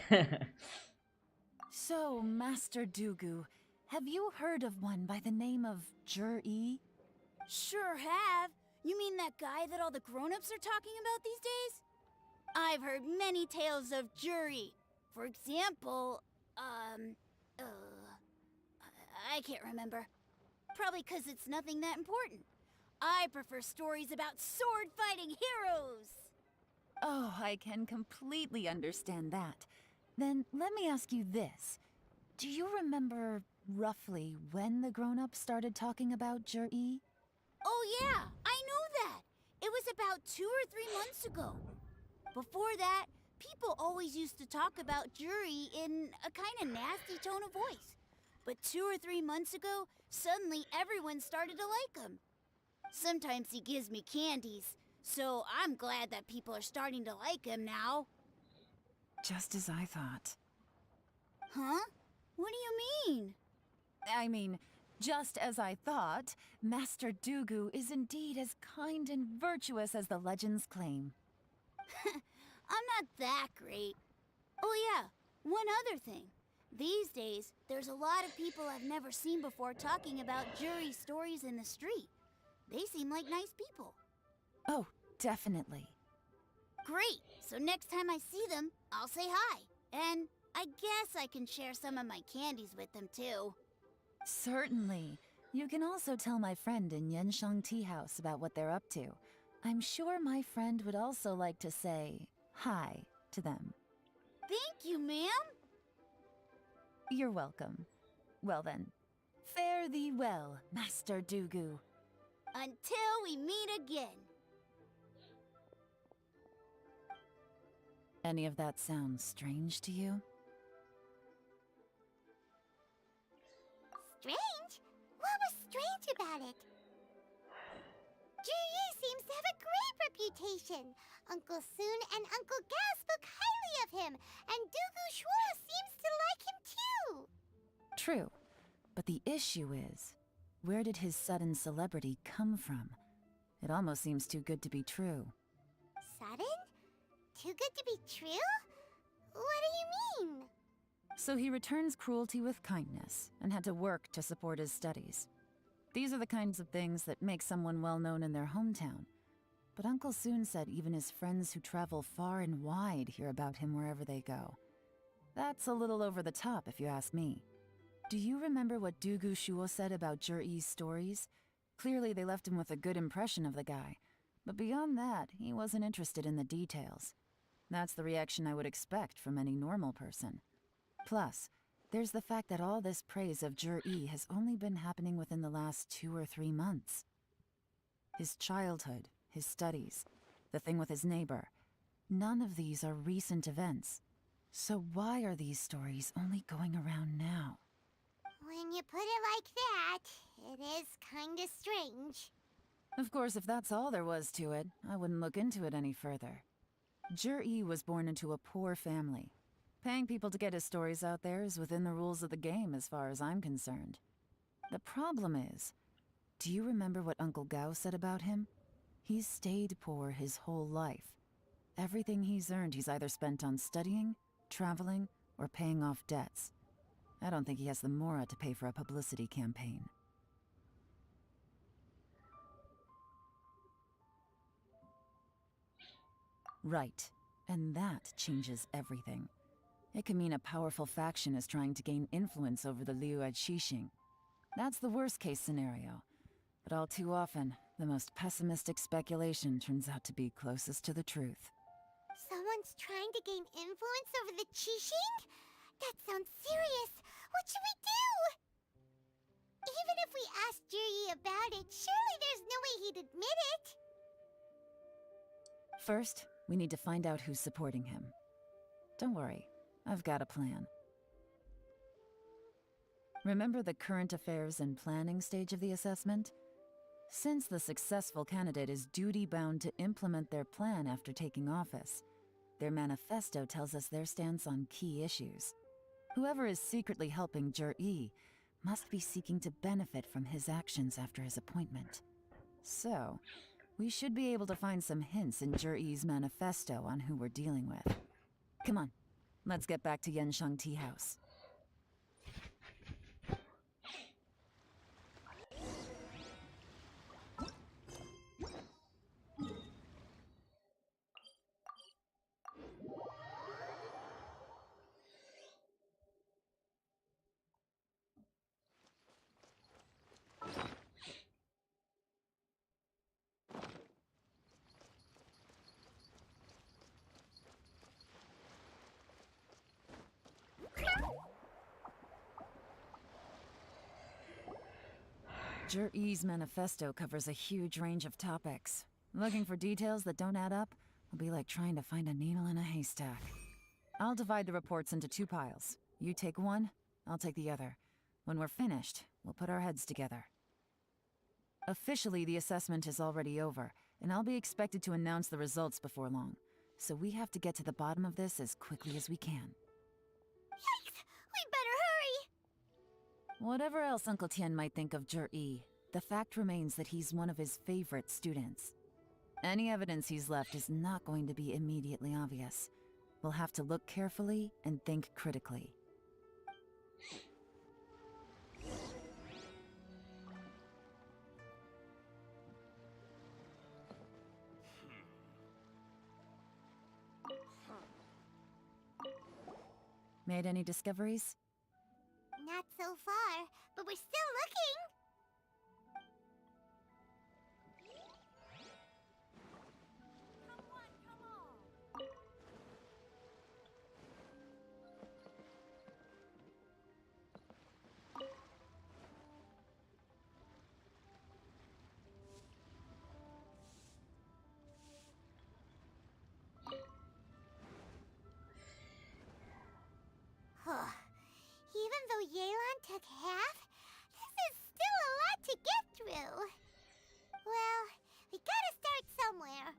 kid. So, Master Dugu, have you heard of one by the name of Jur-E? Sure have. You mean that guy that all the grown-ups are talking about these days? I've heard many tales of jury. For example, I can't remember. Probably 'cause it's nothing that important. I prefer stories about sword-fighting heroes. Oh, I can completely understand that. Then let me ask you this. Do you remember roughly when the grown-ups started talking about Jur-E? Oh yeah, I know that. It was about 2 or 3 months ago. Before that, people always used to talk about jury in a kind of nasty tone of voice. But 2 or 3 months ago, suddenly everyone started to like him. Sometimes he gives me candies, so I'm glad that people are starting to like him now. Just as I thought. Huh? What do you mean? I mean, just as I thought, Master Dugu is indeed as kind and virtuous as the legends claim. I'm not that great. Oh yeah, one other thing. These days, there's a lot of people I've never seen before talking about jury stories in the street. They seem like nice people. Oh, definitely. Great! So next time I see them, I'll say hi. And I guess I can share some of my candies with them too. Certainly. You can also tell my friend in Yenshang Tea House about what they're up to. I'm sure my friend would also like to say hi to them. Thank you, ma'am. You're welcome. Well then, fare thee well, Master Dugu. Until we meet again. Any of that sound strange to you? Strange? What was strange about it? Jur-E seems to have a great reputation. Uncle Soon and Uncle Gas spoke highly of him, and Dugu Shuo seems to like him too. True, but the issue is, where did his sudden celebrity come from? It almost seems too good to be true. Sudden? Too good to be true? What do you mean? So he returns cruelty with kindness, and had to work to support his studies. These are the kinds of things that make someone well known in their hometown. But Uncle Soon said even his friends who travel far and wide hear about him wherever they go. That's a little over the top, if you ask me. Do you remember what Dugu Shuo said about Jur-E's stories? Clearly they left him with a good impression of the guy. But beyond that, he wasn't interested in the details. That's the reaction I would expect from any normal person. Plus, there's the fact that all this praise of Jur-E has only been happening within the last 2 or 3 months. His childhood, his studies, the thing with his neighbor, none of these are recent events. So why are these stories only going around now? When you put it like that, it is kinda strange. Of course, if that's all there was to it, I wouldn't look into it any further. Jur-E was born into a poor family. Paying people to get his stories out there is within the rules of the game as far as I'm concerned. The problem is, do you remember what Uncle Gao said about him? He's stayed poor his whole life. Everything he's earned he's either spent on studying, traveling, or paying off debts. I don't think he has the mora to pay for a publicity campaign. Right. And that changes everything. It can mean a powerful faction is trying to gain influence over the Liu at Xixing. That's the worst-case scenario. But all too often, the most pessimistic speculation turns out to be closest to the truth. Someone's trying to gain influence over the Qixing? That sounds serious. What should we do? Even if we asked Juri about it, surely there's no way he'd admit it. First, we need to find out who's supporting him. Don't worry, I've got a plan. Remember the current affairs and planning stage of the assessment? Since the successful candidate is duty-bound to implement their plan after taking office, their manifesto tells us their stance on key issues. Whoever is secretly helping Jur-E must be seeking to benefit from his actions after his appointment. So, we should be able to find some hints in Jur-E's manifesto on who we're dealing with. Come on, let's get back to Yanshang Tea House. Jur-E's manifesto covers a huge range of topics. Looking for details that don't add up will be like trying to find a needle in a haystack. I'll divide the reports into 2 piles. You take one, I'll take the other. When we're finished, we'll put our heads together. Officially, the assessment is already over, and I'll be expected to announce the results before long. So we have to get to the bottom of this as quickly as we can. Yikes! We better hurry! Whatever else Uncle Tian might think of Jur-E, the fact remains that he's one of his favorite students. Any evidence he's left is not going to be immediately obvious. We'll have to look carefully and think critically. Made any discoveries? Not so far, but we're still looking. Even though Yelan took half, this is still a lot to get through. Well, we gotta start somewhere.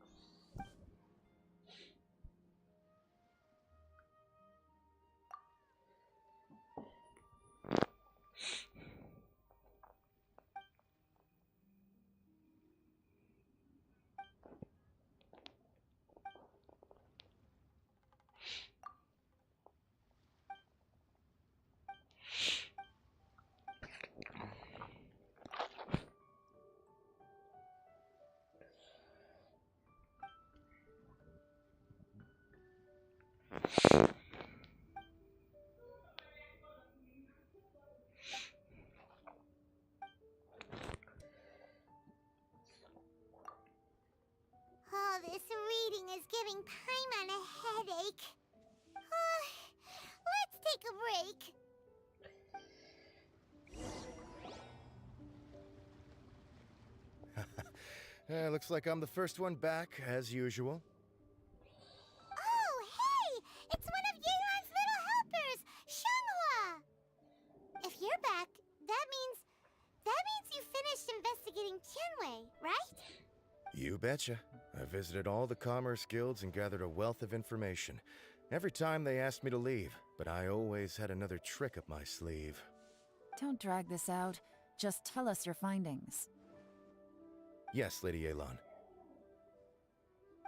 Oh, this reading is giving Paimon a headache. Let's take a break. Looks like I'm the first one back, as usual. Oh, hey! It's one of Yelan's You betcha. I visited all the commerce guilds and gathered a wealth of information. Every time they asked me to leave, but I always had another trick up my sleeve. Don't drag this out. Just tell us your findings. Yes, Lady Yelan.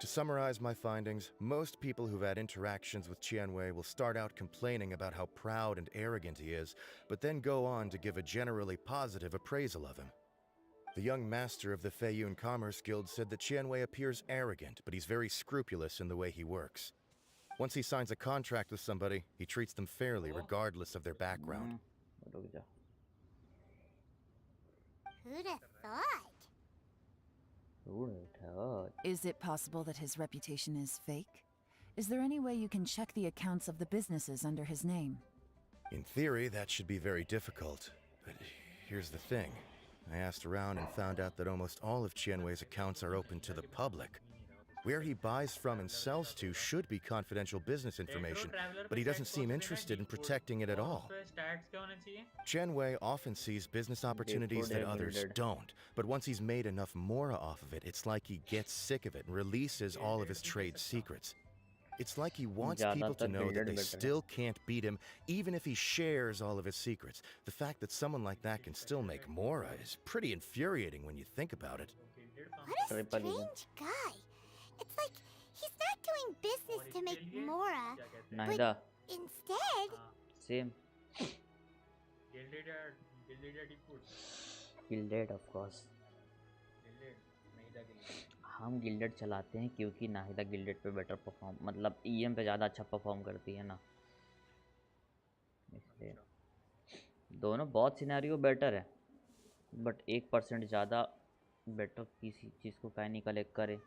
To summarize my findings, most people who've had interactions with Qianwei will start out complaining about how proud and arrogant he is, but then go on to give a generally positive appraisal of him. The young master of the Feiyun Commerce Guild said that Qianwei appears arrogant, but he's very scrupulous in the way he works. Once he signs a contract with somebody, he treats them fairly regardless of their background. Who'd have thought? Is it possible that his reputation is fake? Is there any way you can check the accounts of the businesses under his name? In theory, that should be very difficult. But here's the thing. I asked around and found out that almost all of Qianwei's accounts are open to the public. Where he buys from and sells to should be confidential business information, but he doesn't seem interested in protecting it at all. Qianwei often sees business opportunities that others don't, but once he's made enough mora off of it, it's like he gets sick of it and releases all of his trade secrets. It's like he wants people to know that they still can't beat him, even if he shares all of his secrets. The fact that someone like that can still make mora is pretty infuriating when you think about it. What a strange guy. It's like he's not doing business to make mora, but instead... Same. Gilded, of course. हम gilded चलाते हैं क्योंकि Nahida gilded पे better perform मतलब EM पे ज़्यादा अच्छा perform करती है ना, इसलिए दोनों बहुत सिनेरियो बेटर है, बट 1% ज़्यादा बेटर किसी चीज़ को काहे नहीं कलेक्ट करे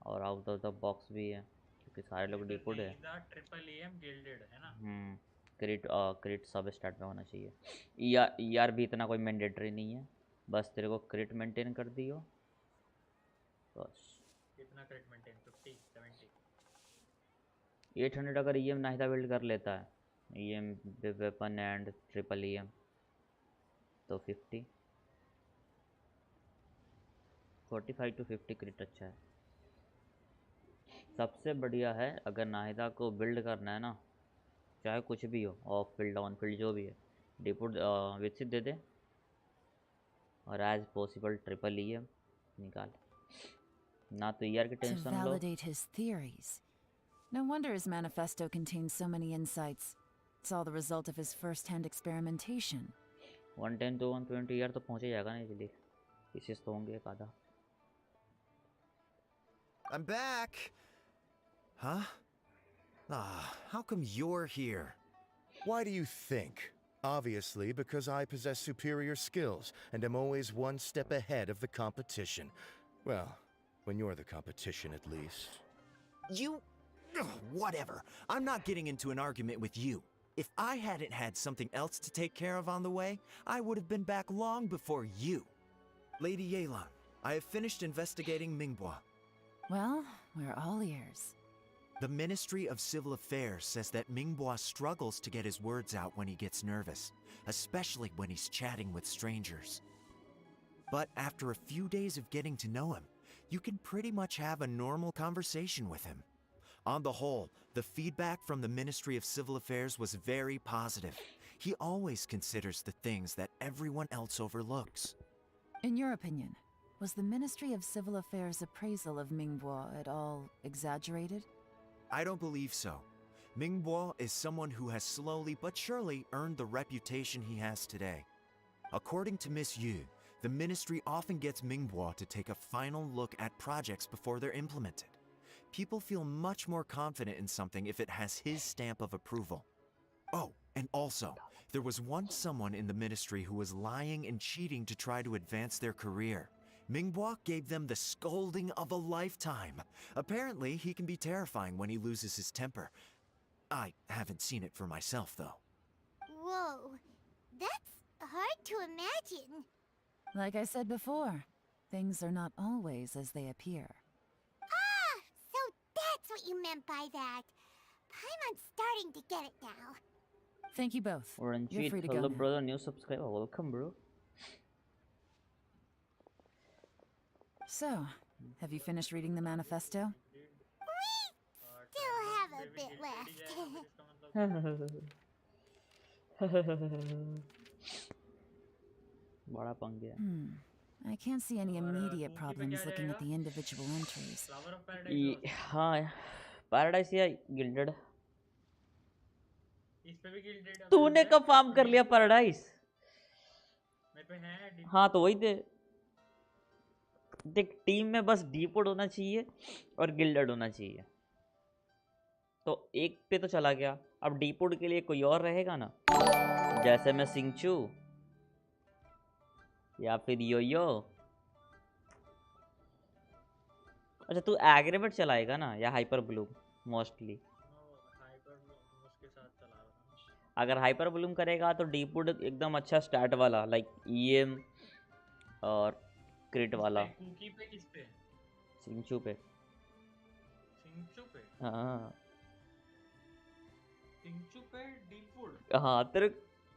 और आउट ऑफ द बॉक्स भी है क्योंकि सारे लोग डिपुड है। ट्रिपल ईएम गिल्डेड है ना। क्रिट सब स्टार्ट में होना चाहिए। ईआर भी इतना कोई मैंडेटरी नहीं है, बस तेरे को क्रिट मेंटेन कर दियो बस। कितना क्रिट मेंटेन 50 70 800 अगर ईएम नाहिदा बिल्ड कर लेता है, EM weapon and triple EM तो 45 to 50 क्रिट अच्छा है। सबसे बढ़िया है अगर नाहिदा को बिल्ड करना है ना, चाहे कुछ भी हो, ऑफ फील्ड ऑन फील्ड जो भी है, डिपुट विकसित दे दे और एज पॉसिबल ट्रिपल ईएम निकाल, ना तो ईआर की tension low. Validate his theories. No wonder his manifesto contains so many insights. It's all the result of his first-hand experimentation. 110 to 120 ER तो पहुंचे जाएगा ना इजीली, पीसेस तो होंगे एक आधा। I'm back. Huh? How come you're here? Why do you think? Obviously, because I possess superior skills and am always one step ahead of the competition. Well, when you're the competition, at least. You... whatever. I'm not getting into an argument with you. If I hadn't had something else to take care of on the way, I would have been back long before you. Lady Yelan, I have finished investigating Mingbua. Well, we're all ears. The Ministry of Civil Affairs says that Mingbua struggles to get his words out when he gets nervous, especially when he's chatting with strangers. But after a few days of getting to know him, you can pretty much have a normal conversation with him. On the whole, the feedback from the Ministry of Civil Affairs was very positive. He always considers the things that everyone else overlooks. In your opinion, was the Ministry of Civil Affairs' appraisal of Mingbua at all exaggerated? I don't believe so. Mingbua is someone who has slowly but surely earned the reputation he has today. According to Miss Yu, the ministry often gets Mingbua to take a final look at projects before they're implemented. People feel much more confident in something if it has his stamp of approval. Oh, and also, there was once someone in the ministry who was lying and cheating to try to advance their career. Mingbua gave them the scolding of a lifetime. Apparently, he can be terrifying when he loses his temper. I haven't seen it for myself, though. Whoa, that's hard to imagine. Like I said before, things are not always as they appear. Ah, so that's what you meant by that. Paimon's starting to get it now. Thank you both. You're free to go hello now. brother, new subscriber, welcome bro. So, Have you finished reading the manifesto? Still have a bit left. बड़ा पंगे है। I can't see any immediate problems looking at the individual entries. हाँ, paradise या gilded? इस पे भी gilded तूने कब फार्म कर लिया पैराडाइज? मेरे पे है। हाँ तो वही दे। देख टीम में बस डीपोड होना चाहिए और गिल्डेड होना चाहिए, तो एक पे तो चला गया। अब डीपोड के लिए कोई और रहेगा ना, जैसे मैं सिंचू या फिर योयो। अच्छा तू एग्रीमेट चलाएगा ना या हाइपर ब्लूम? मोस्टली अगर हाइपर ब्लूम करेगा तो डीपोड एकदम अच्छा स्टार्ट वाला, लाइक ईएम और क्रिट वाला। कुकी पे किस पे? सिंचू पे। सिंचू पे? हाँ सिंचू पे डीपोड? हाँ तेरे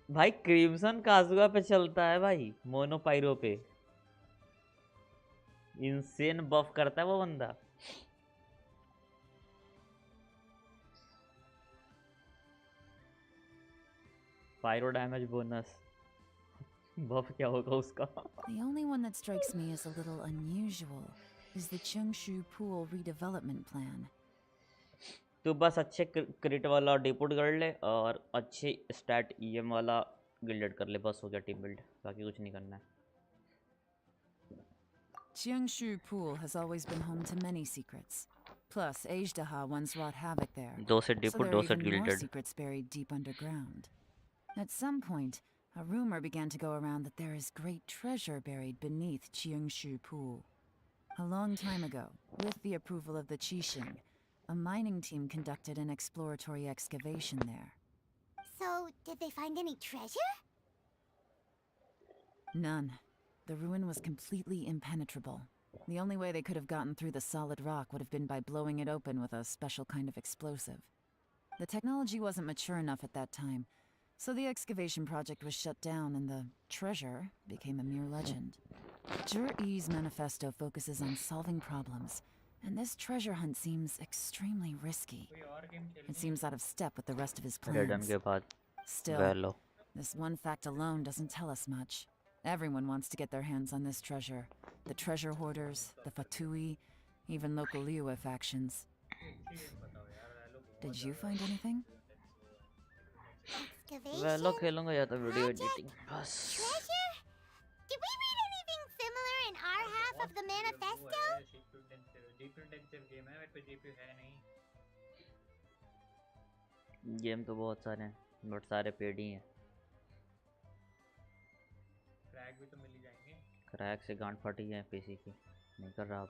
भाई क्रिम्सन काजुआ पे चलता है भाई, मोनो पायरो पे। इंसेन बफ करता है वो बंदा। पायरो डैमेज बोनस बफ क्या होगा उसका? The only one that strikes me as a little unusual is the Chengshu Pool redevelopment plan. तू बस अच्छे क्रिट वाला डिपोट कर ले और अच्छे स्टैट ईएम वाला गिल्डेड कर ले, बस हो गया टीम बिल्ड, बाकी कुछ नहीं करना है। Chengshu Pool has always been home to many secrets. Plus, Ajdaha once wrought havoc there. दो से So डिपोट there दो are से even more gilded. secrets buried deep underground. At some point, a rumor began to go around that there is great treasure buried beneath Chengshu Pool. A long time ago, with the approval of the Qixing, a mining team conducted an exploratory excavation there. So, did they find any treasure? None. The ruin was completely impenetrable. The only way they could have gotten through the solid rock would have been by blowing it open with a special kind of explosive. The technology wasn't mature enough at that time, so the excavation project was shut down and the treasure became a mere legend. Zhi-Yi's manifesto focuses on solving problems, and this treasure hunt seems extremely risky. It seems out of step with the rest of his Raiden plans. के बाद Still, Velo। this one fact alone doesn't tell us much. Everyone wants to get their hands on this treasure. The treasure hoarders, the Fatui, even local Liyue factions. Did you find anything? Excavation? वेलो खेलूंगा या तो video editing बस। Treasure? Did we read anything similar in our half of the manifesto? GP intensive game है, मेरे पे GP है नहीं। गेम तो बहुत सारे हैं बट सारे पेड ही हैं। क्रैक भी तो मिल ही जाएंगे। क्रैक से गांड फटी है पीसी की, नहीं कर रहा अब।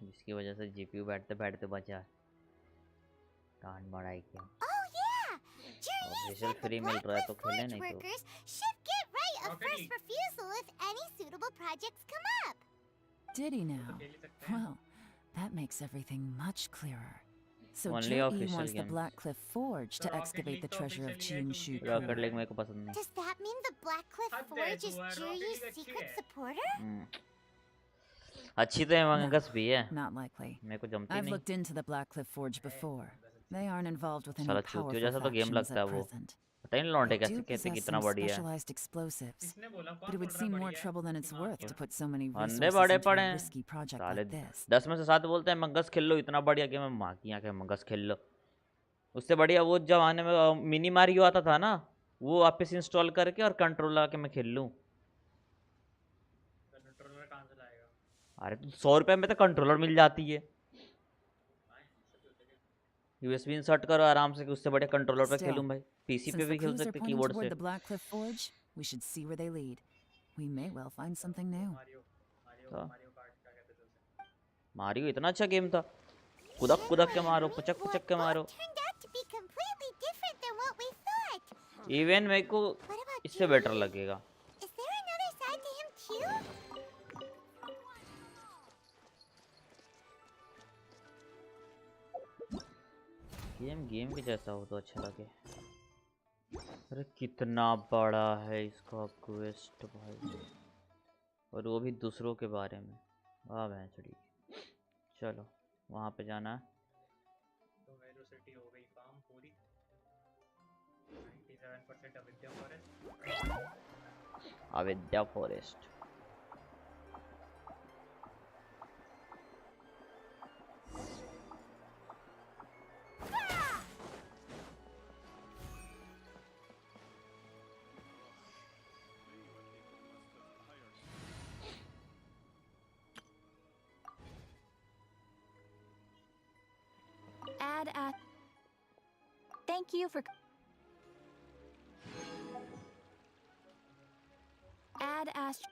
जिसकी वजह से जीपीयू बैठते बैठते बचा है। गांड बढ़ाई क्या? Oh yeah! Jerry official said the free मिल रहा है तो Blackcliff खेले Forge नहीं तो। workers should get right of first refusal if any suitable projects come up. Did he now? Well, that makes everything much clearer. So Only Zhi-Yi official wants the games. Blackcliff Forge to excavate the treasure of Chengshu rocket Pool. League मेरे को पसंद नहीं। Does that mean the Blackcliff Forge is Jury's secret supporter? अच्छी तो amongst भी है। Not likely. मेरे को जमती I've नहीं। looked into the Blackcliff Forge before. They aren't involved with any साला चूतियों powerful जैसा तो गेम factions लगता है at वो। present. पता नहीं लौंडे They कैसे do कहते possess कितना some बढ़िया है। specialized explosives, but it would seem more trouble than it's worth to put so many अंधे resources बड़े into पड़े a हैं। risky project साले like this. 10 में से 7 बोलते हैं मंगस खेल लो, इतना बढ़िया गेम है। माँ की आंखें मंगस खेल लो। उससे बढ़िया वो जमाने में मिनी मारियो आता था ना, वो वापस इंस्टॉल करके और कंट्रोलर के मैं खेल लूँ। कंट्रोलर कहाँ से लाएगा? अरे तो 100 रुपए में तो कंट्रोलर मिल जाती है। यूएसबी इंसर्ट करो आराम से, उससे बढ़िया कंट्रोलर पे खेलूं भाई। पीसी पे Since भी the खेल clues are सकते pointing कीबोर्ड toward से। the Blackcliff Forge, we should see where they lead. We may well find something new. Mario इतना अच्छा गेम था, कुदक कुदक के मारो, पुचक पुचक के मारो। Turned out to be completely different than what we thought. Even मेरे को इससे बेटर लगेगा। Is there another side to him too? Game के जैसा हो तो अच्छा लगे। अरे कितना बड़ा है इसका क्वेस्ट भाई। और वो भी दूसरों के बारे में। वाह भैंसड़ी। चलो वहाँ पे जाना है। तो वेलो सिटी हो गई काम पूरी। 97% अविद्या फॉरेस्ट। अविद्या forest. Thank you for... Add ast...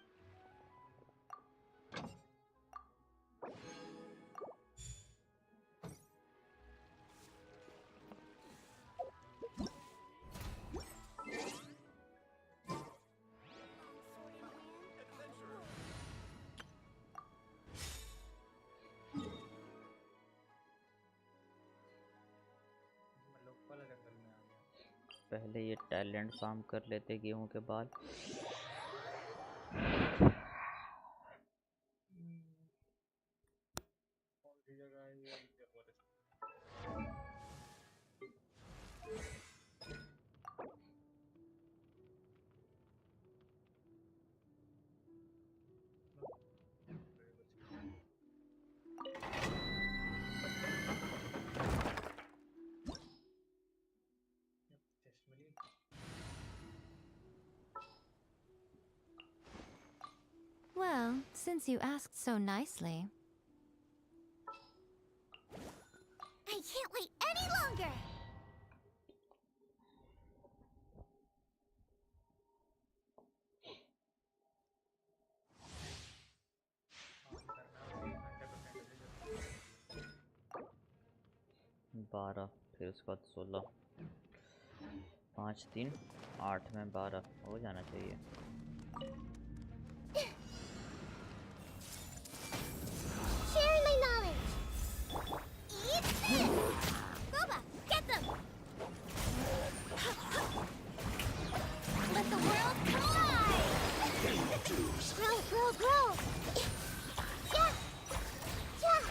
पहले ये टैलेंट फार्म कर लेते गेहूं के बाद। Well, since you asked so nicely. I can't wait any longer! बारह, फिर उसके बाद 16, 5 3 8 में 12 हो जाना चाहिए। Share my knowledge! Eat this! Boba, get them! Let the world collide! Grow, grow, grow! Yeah! Yeah!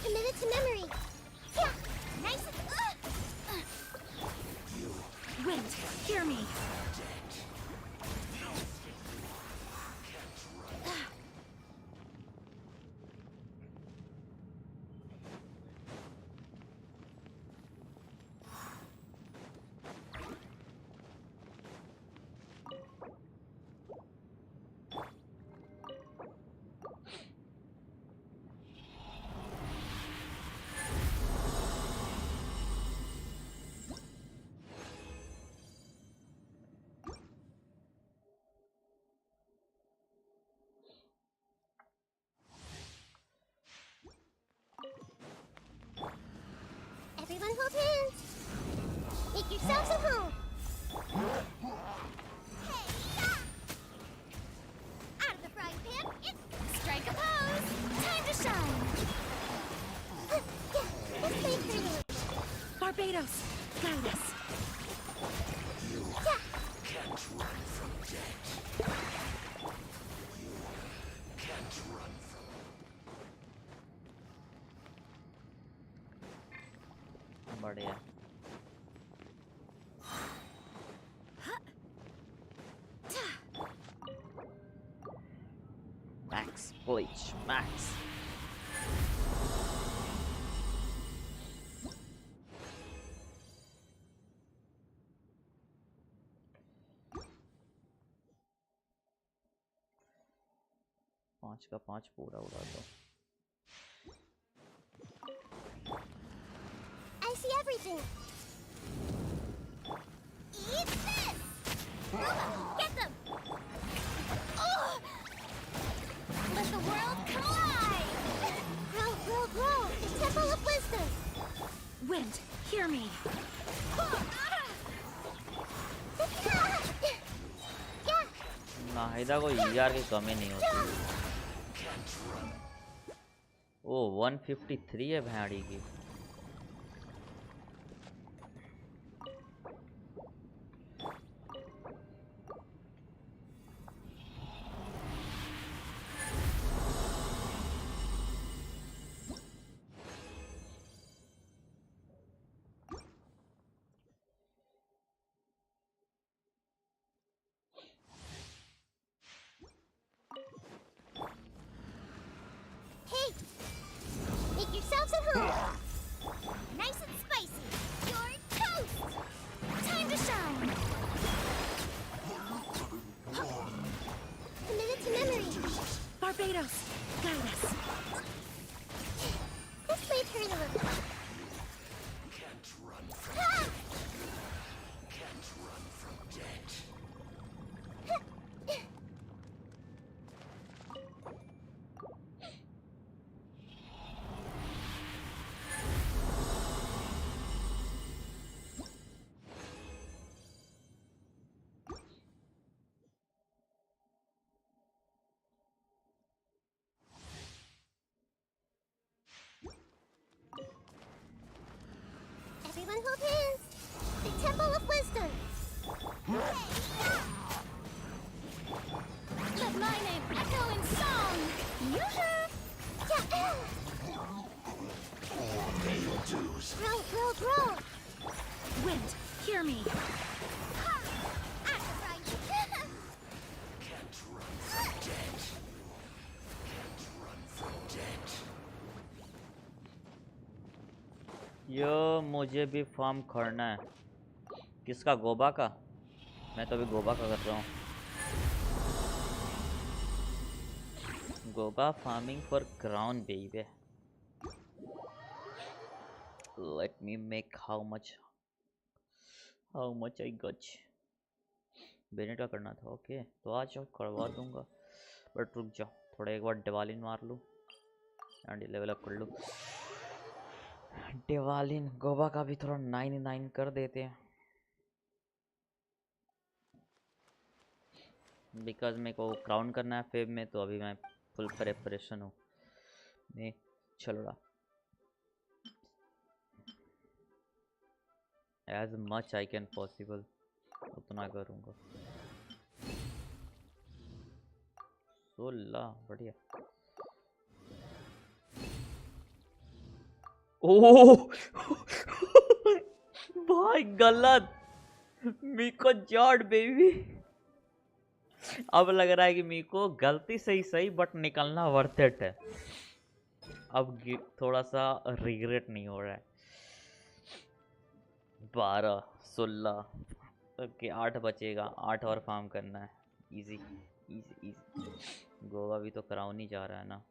Committed to memory! Yeah! Nice! Wind, hear me! Everyone hold hands! Make yourselves at home! Hey, out of the frying pan, it's strike a pose! Time to shine! Let's play pretty. Barbados, guide us. You can't run from death. You can't run from... बढ़िया। Max Bleach, Max. पांच का 5 पूरा उड़ा दो। I see everything! Eat this! Get them! Oh! Let the world collide! Grow, grow, grow! The Temple of Wisdom! Wind, hear me! Nahida को ER की कमी नहीं होती। ओ 153 है भेड़ी की। Everyone hold hands. The Temple of Wisdom. Let my name echo in song! Roll. Wind, hear me. यो मुझे भी फार्म करना है। किसका? गोबा का? मैं तो अभी गोबा का कर रहा हूँ। गोबा farming for crown baby. Let me make how much I got. Bennett का करना था। ओके तो आज करवा दूंगा, बट रुक जाओ थोड़ा, एक बार दिवाली मार लूँ एंड लेवल अप कर लूँ। दिवालिन गोबा का भी थोड़ा 99 कर देते हैं, बिकॉज मेरे को क्राउन करना है फेब में, तो अभी मैं फुल प्रिपरेशन हूँ। मैं चलो रहा as much I can possible उतना करूँगा। 16 बढ़िया। ओह भाई गलत, मीको जॉर्ड बेबी। अब लग रहा है कि मीको गलती से ही सही बट निकलना वर्थ इट है। अब थोड़ा सा रिग्रेट नहीं हो रहा है। 12 16 ओके 8 बचेगा, 8 और फार्म करना है। Easy easy easy. गोवा भी तो क्राउन ही जा रहा है ना।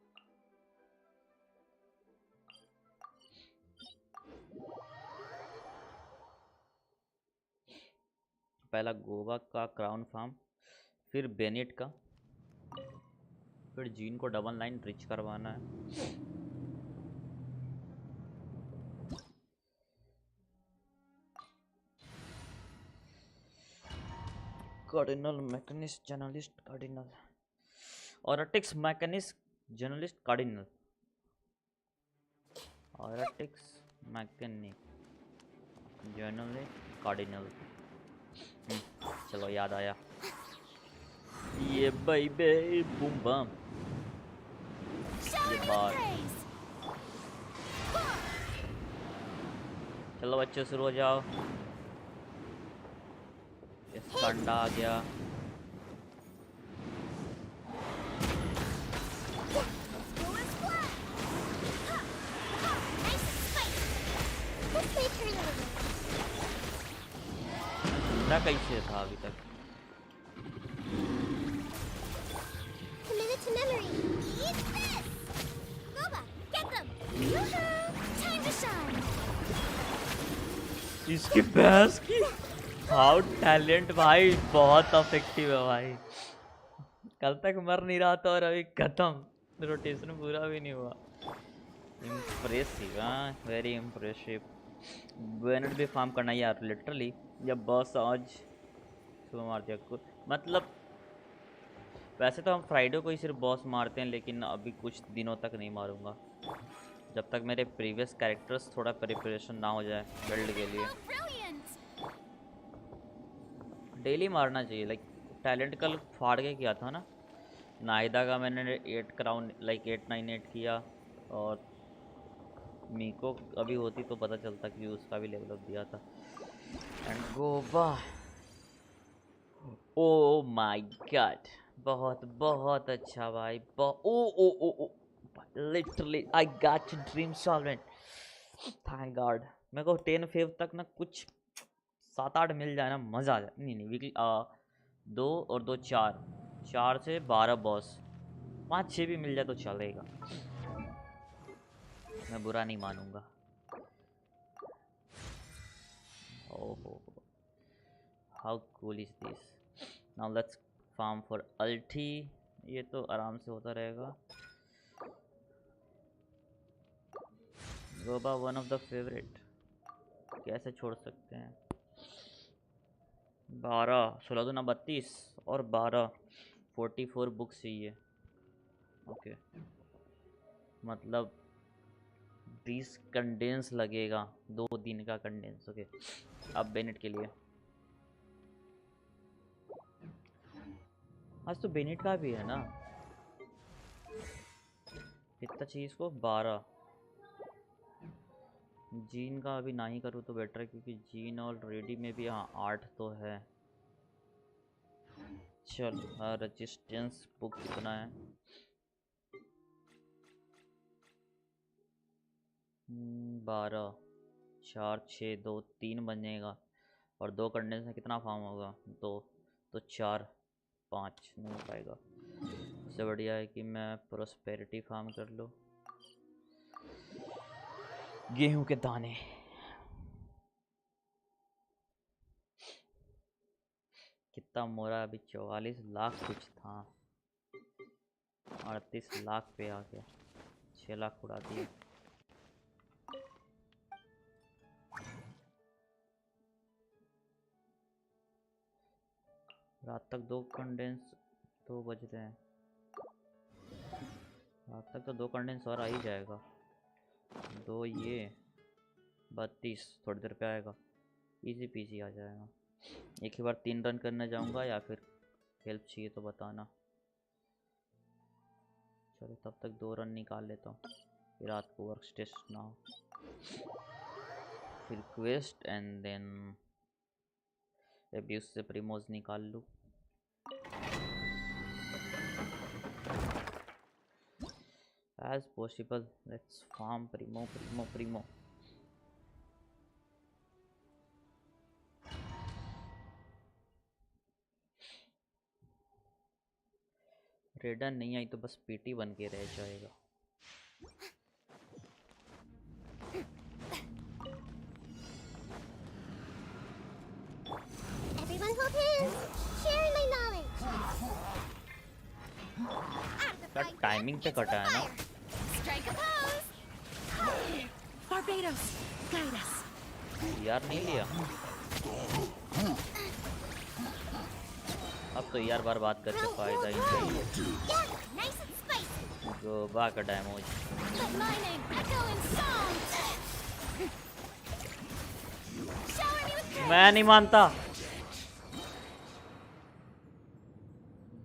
पहला गोवा का क्राउन फार्म, फिर बेनेट का, फिर जीन को डबल लाइन रिच करवाना है। Cardinal mechanist journalist cardinal oratrice mechanist journalist cardinal oratrice mechanic journalist cardinal. चलो याद आया ये बेबी बूम बम। ये बात चलो बच्चों शुरू हो जाओ। कंडा आ गया। कैसे था अभी तक? इसकी बहस की हाउ टैलेंट भाई बहुत अफेक्टिव है भाई। कल तक मर नहीं रहा था और अभी खत्म, रोटेशन पूरा भी नहीं हुआ। इम्प्रेसिव, हाँ वेरी इम्प्रेसिव। बेनेट भी फार्म करना यार लिटरली। जब बॉस आज सुबह मार दिया को, मतलब वैसे तो हम फ्राइडे को ही सिर्फ बॉस मारते हैं, लेकिन अभी कुछ दिनों तक नहीं मारूंगा जब तक मेरे प्रीवियस कैरेक्टर्स थोड़ा प्रिपरेशन ना हो जाए बिल्ड के लिए। डेली मारना चाहिए। लाइक टैलेंट कल फाड़ के किया था ना, नाइदा का मैंने 8 क्राउन लाइक 898 किया, और मीको अभी होती तो पता चलता कि उसका भी लेवल अप दिया था। एंड गोबा, ओ माय गॉड, बहुत बहुत अच्छा भाई। Oh oh oh oh literally I got dream solvent, thank god. मेरे को 10 फेव तक ना कुछ 7-8 मिल जाए ना मज़ा आ जाए। नहीं वीकली 2 और 2 4 से 12 बॉस, 5-6 भी मिल जाए तो चलेगा, मैं बुरा नहीं मानूंगा। ho. How cool is this? Now let's farm for ulti. ये तो आराम से होता रहेगा. गोबा वन ऑफ द फेवरेट. कैसे छोड़ सकते हैं? 12 16 दूना 32 और 12 44 बुक्स चाहिए. ओके मतलब 20 कंडेंस लगेगा. 2 दिन का कंडेंस. ओके अब बेनेट के लिए. आज तो बेनेट का भी है ना. कितना चाहिए इसको? 12. जीन का अभी ना ही करूँ तो बेटर है क्योंकि जीन ऑलरेडी में भी हाँ 8 तो है. चल रेजिस्टेंस बुक कितना है? 12 4 6 2 3 बनेगा और 2 कंडेंस में कितना फार्म होगा? 2 तो 4 5 नहीं हो पाएगा. इससे बढ़िया है कि मैं प्रोस्पेरिटी फार्म कर लूँ. गेहूं के दाने. कितना मोरा अभी 44 लाख कुछ था. 38 लाख पे आ गया. 6 लाख उड़ा दिए. रात तक 2 कंडेंस 2 बज रहे हैं. रात तक तो 2 कंडेंस और आ ही जाएगा. 2 ये 32 थोड़ी देर पे आएगा. इजी पीजी आ जाएगा. एक ही बार 3 रन करने जाऊंगा या फिर हेल्प चाहिए तो बताना. चलो तब तक 2 रन निकाल लेता हूँ. फिर रात को वर्क टेस्ट ना हो. फिर क्वेस्ट एंड देन एब्यूज से प्रीमोज निकाल लूँ. As possible, let's farm primo. रेडन नहीं आई तो बस पीटी बन के रह जाएगा. Everyone hold hands. Sharing my knowledge. क्या टाइमिंग पे कटा है ना. Strike a pose. Barbados, guide us. यार नहीं लिया. अब तो यार बार बात करके फायदा ही नहीं है. Yeah, nice and spicy. Gauba का damage. Let my name echo in song. Shower me with praise. मैं नहीं मानता.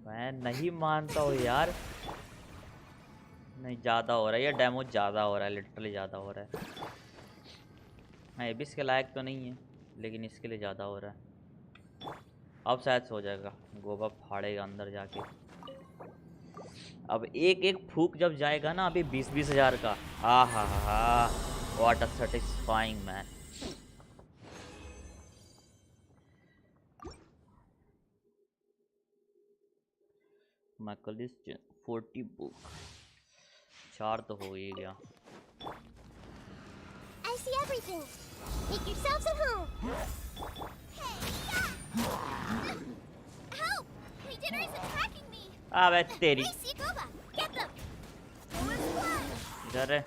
मैं नहीं मानता हूँ यार. नहीं ज़्यादा हो रहा है. ये डैमेज ज़्यादा हो रहा है. लिटरली ज़्यादा हो रहा है. हाँ ये भी इसके लायक तो नहीं है लेकिन इसके लिए ज़्यादा हो रहा है. अब शायद से हो जाएगा. गोबा फाड़ेगा अंदर जाके. अब एक फूक जब जाएगा ना अभी 20-20 हज़ार का. हा व्हाट अ सैटिस्फाइंग मैन. मैकलिस 40 बुक 4 तो हो ही गया. I see everything. Make yourselves at home. Help! My dinner is attacking me. अबे तेरी. Hey, Seagoba, get them. इधर है.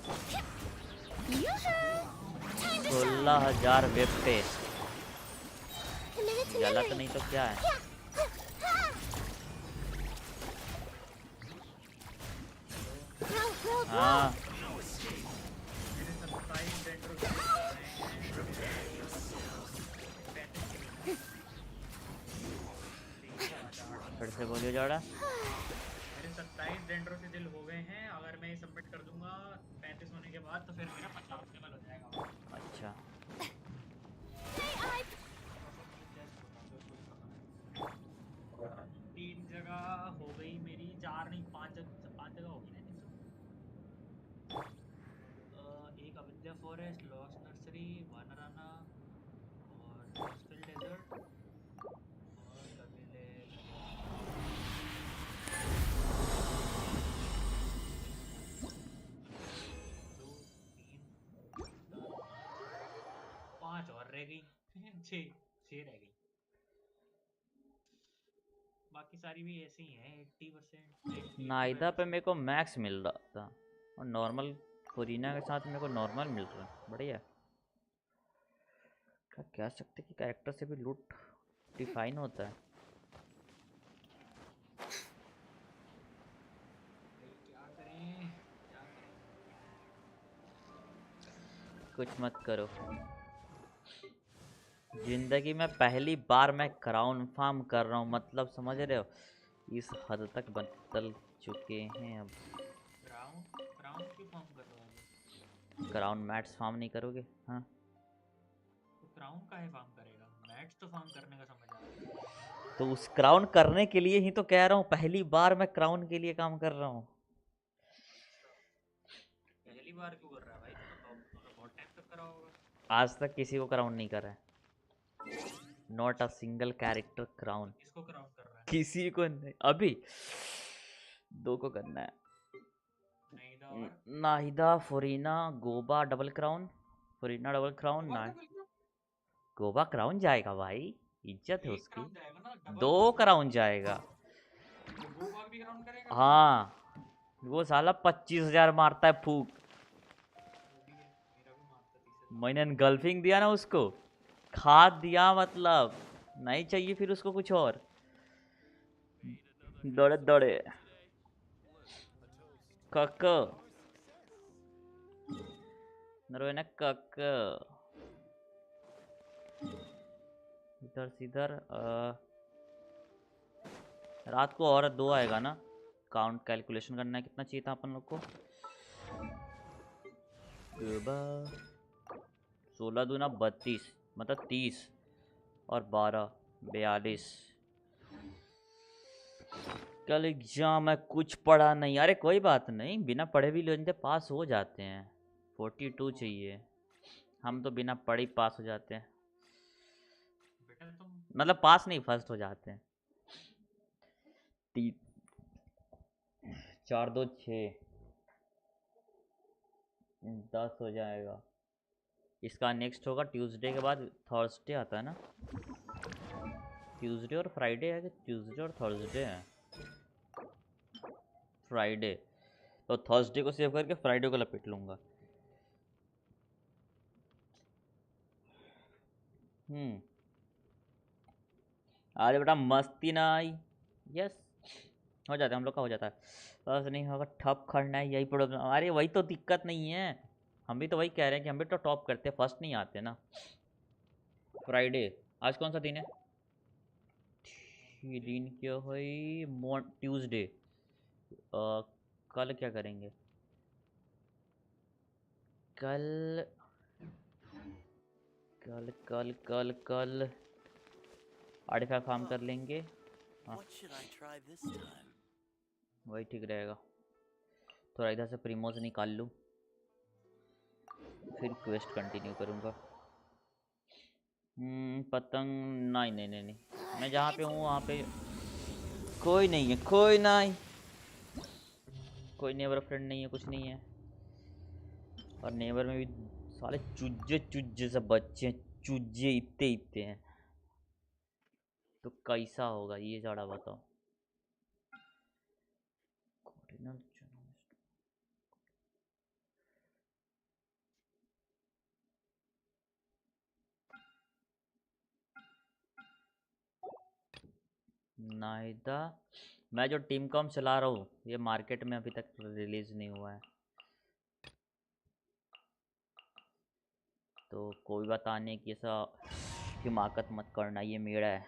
Yoo-hoo! Time to 16,000 वेब पे. Committed to जला memory. तो नहीं तो क्या है. हाँ फिर से बोलियो जाड़ा. मेरे 27 डेंड्रो से दिल हो गए हैं. अगर मैं ये सबमिट कर दूंगा 35 होने के बाद तो फिर मेरा 50 लेवल हो जाएगा. अच्छा. तीन जगह हो गई मेरी. 4 नहीं 5 जगह होगी ना. एक अविद्या फॉरेस्ट, लॉस्ट नर्सरी, वानराना और कोस्टल डेजर्ट और कबीले. रह गई 6 रह गई। बाकी सारी भी ऐसे ही हैं 80%। नाइदा पे मेरे को मैक्स मिल रहा था और नॉर्मल फोरीना के साथ मेरे को नॉर्मल मिल रहा है। बढ़िया। क्या कह सकते कि कैरेक्टर से भी लूट डिफाइन होता है। क्या करें कुछ मत करो। जिंदगी में पहली बार मैं क्राउन फार्म कर रहा हूँ, मतलब समझ रहे हो इस हद तक बदल चुके हैं अब। क्राउन क्यों फार्म कर रहा है? क्राउन मैट्स फार्म नहीं करोगे? हाँ तो क्राउन का है फार्म करेगा, मैट्स तो फार्म करने का समझ आ रहा है। तो उस क्राउन करने के लिए ही तो कह रहा हूँ, पहली बार मैं क्राउन के लिए काम कर रहा हूँ। पहली बार क्यों कर रहा है भाई? तो बहुत टाइम तक करा होगा। आज तक किसी को क्राउन नहीं करा है। Not a single character crown. किसको क्राउन कर रहा है? किसी को नहीं। अभी 2 को करना है। नाहिदा, फोरीना, गोबा double crown. Furina double crown. गोबा क्राउन जाएगा भाई, इज्जत है उसकी। 2 क्राउन जाएगा। हाँ वो साला 25,000 मारता है फूक। मैंने गल्फिंग दिया ना उसको, खाद दिया, मतलब नहीं चाहिए फिर उसको कुछ और। दौड़े दौड़े कक नरोना कक इधर सीधर। रात को और 2 आएगा ना। काउंट कैलकुलेशन करना है कितना चाहिए था अपन लोग को। 16 दूना 32, मतलब 30 और 12 42। कल एग्जाम है, कुछ पढ़ा नहीं। अरे कोई बात नहीं, बिना पढ़े भी लोग पास हो जाते हैं। 42 चाहिए, हम तो बिना पढ़े पास हो जाते हैं। मतलब पास नहीं, फर्स्ट हो जाते हैं। 4 2 6 10 हो जाएगा। इसका नेक्स्ट होगा ट्यूसडे के बाद थर्सडे आता है ना। ट्यूसडे और फ्राइडे है कि ट्यूसडे और थर्सडे है? फ्राइडे। तो थर्सडे को सेव करके फ्राइडे को लपेट लूँगा। अरे बेटा मस्ती ना आई। यस हो जाता है, हम लोग का हो जाता है। बस नहीं होगा ठप खड़ना है, यही प्रॉब्लम। अरे वही तो दिक्कत नहीं है, हम भी तो वही कह रहे हैं कि हम भी तो टॉप करते हैं, फर्स्ट नहीं आते ना। फ्राइडे। आज कौन सा दिन है? ये दिन क्या है? ट्यूसडे। कल क्या करेंगे? कल कल कल कल कल आर्टिफैक्ट फार्म कर लेंगे। हाँ वही ठीक रहेगा। थोड़ा इधर से प्रीमोज निकाल लूँ, फिर क्वेस्ट कंटिन्यू करूँगा। पतंग नहीं नहीं नहीं नहीं, मैं जहाँ पे हूँ वहाँ पे कोई नहीं है, कोई नहीं, कोई नेबर फ्रेंड नहीं है, कुछ नहीं है। और नेबर में भी साले चुज्जे चुज्जे से बच्चे, चुज्जे इतने इतने हैं, तो कैसा होगा ये जरा बताओ। नाहिदा, मैं जो टीम कॉम चला रहा हूँ ये मार्केट में अभी तक रिलीज नहीं हुआ है, तो कोई बताने की ऐसा हिमाकत मत करना, ये मेरा है।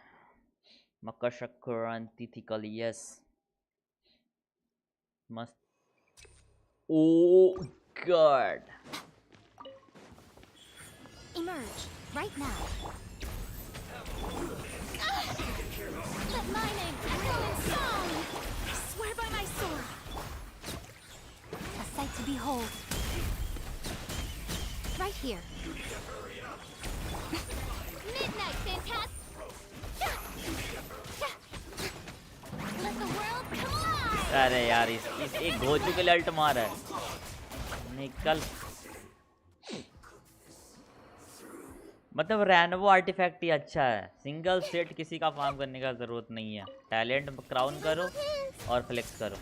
मकर संक्रांति थी कल। यस मस्त। ओ God. Emerge right now. Let my name echo in song! I swear by my sword! A sight to behold. Right here. Midnight, fantastic! Let the world come alive! अरे यार इस एक घोचू के लिए अल्ट मारा है। निकल। मतलब रैनवो आर्टिफैक्ट ही अच्छा है, सिंगल सेट किसी का फार्म करने का जरूरत नहीं है। टैलेंट क्राउन करो और फ्लेक्स करो।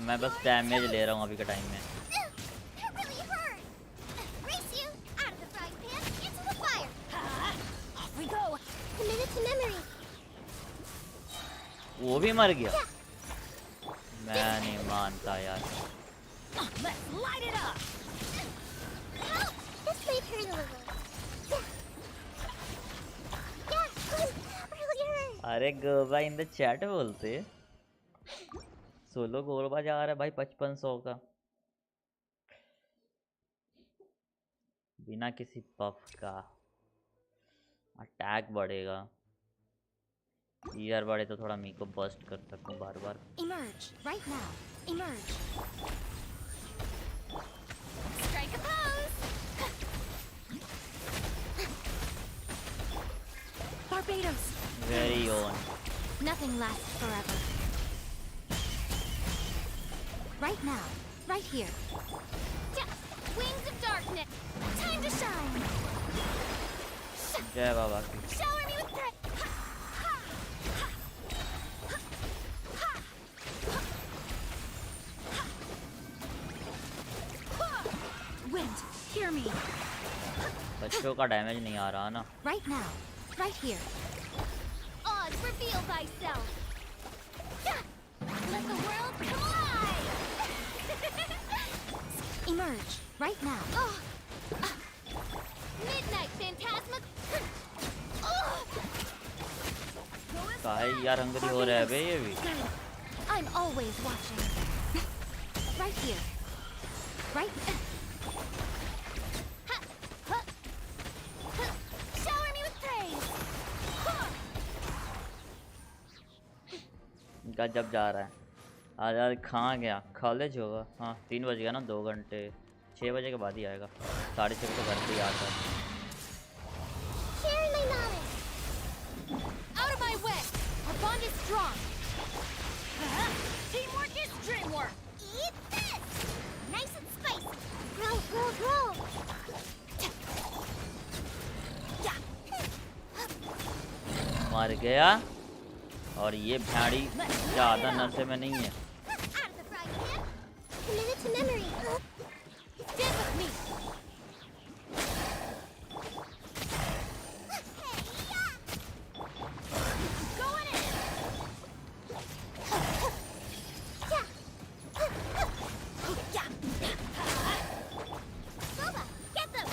मैं बस डैमेज ले रहा हूँ अभी के टाइम में। वो भी मर गया, मैं नहीं मानता यार। अरे गोबा इन द चैट बोलते सोलो गोबा जा रहा है भाई 5500 का बिना किसी बफ का। अटैक बढ़ेगा, ईयर बढ़े तो थोड़ा मी को बस्ट कर सकूं बार बार। Emerge right now. Emerge. Strike a pose. Barbados. Very on. Nothing lasts forever. Right now. Right here. Wings of darkness. Time to shine. जय बाबा की। Shower me with praise. Wind, hear me. बच्चों का damage नहीं आ रहा ना। Right now. Right here. Oz, reveal thyself. Let the world come alive. Emerge right now. Midnight phantasma. काहे यार Hungary हो रहा है बे ये भी। I'm always watching. Right here. Right. Shower me with praise. गजब जा रहा है। आज यार कहाँ गया? कॉलेज होगा। हाँ 3 बज गया ना, 2 घंटे। 6 बजे के बाद ही आएगा, 6:30 बजे घर पे ही आता है। Sharing my knowledge. Out of my way. Our bond is strong. Teamwork is dreamwork. Eat this! Nice and spicy. Grow, grow, grow. मर गया और ये भाड़ी ज्यादा नशे में नहीं है। Committed to memory. Stand with me. Going in. Boba, get them.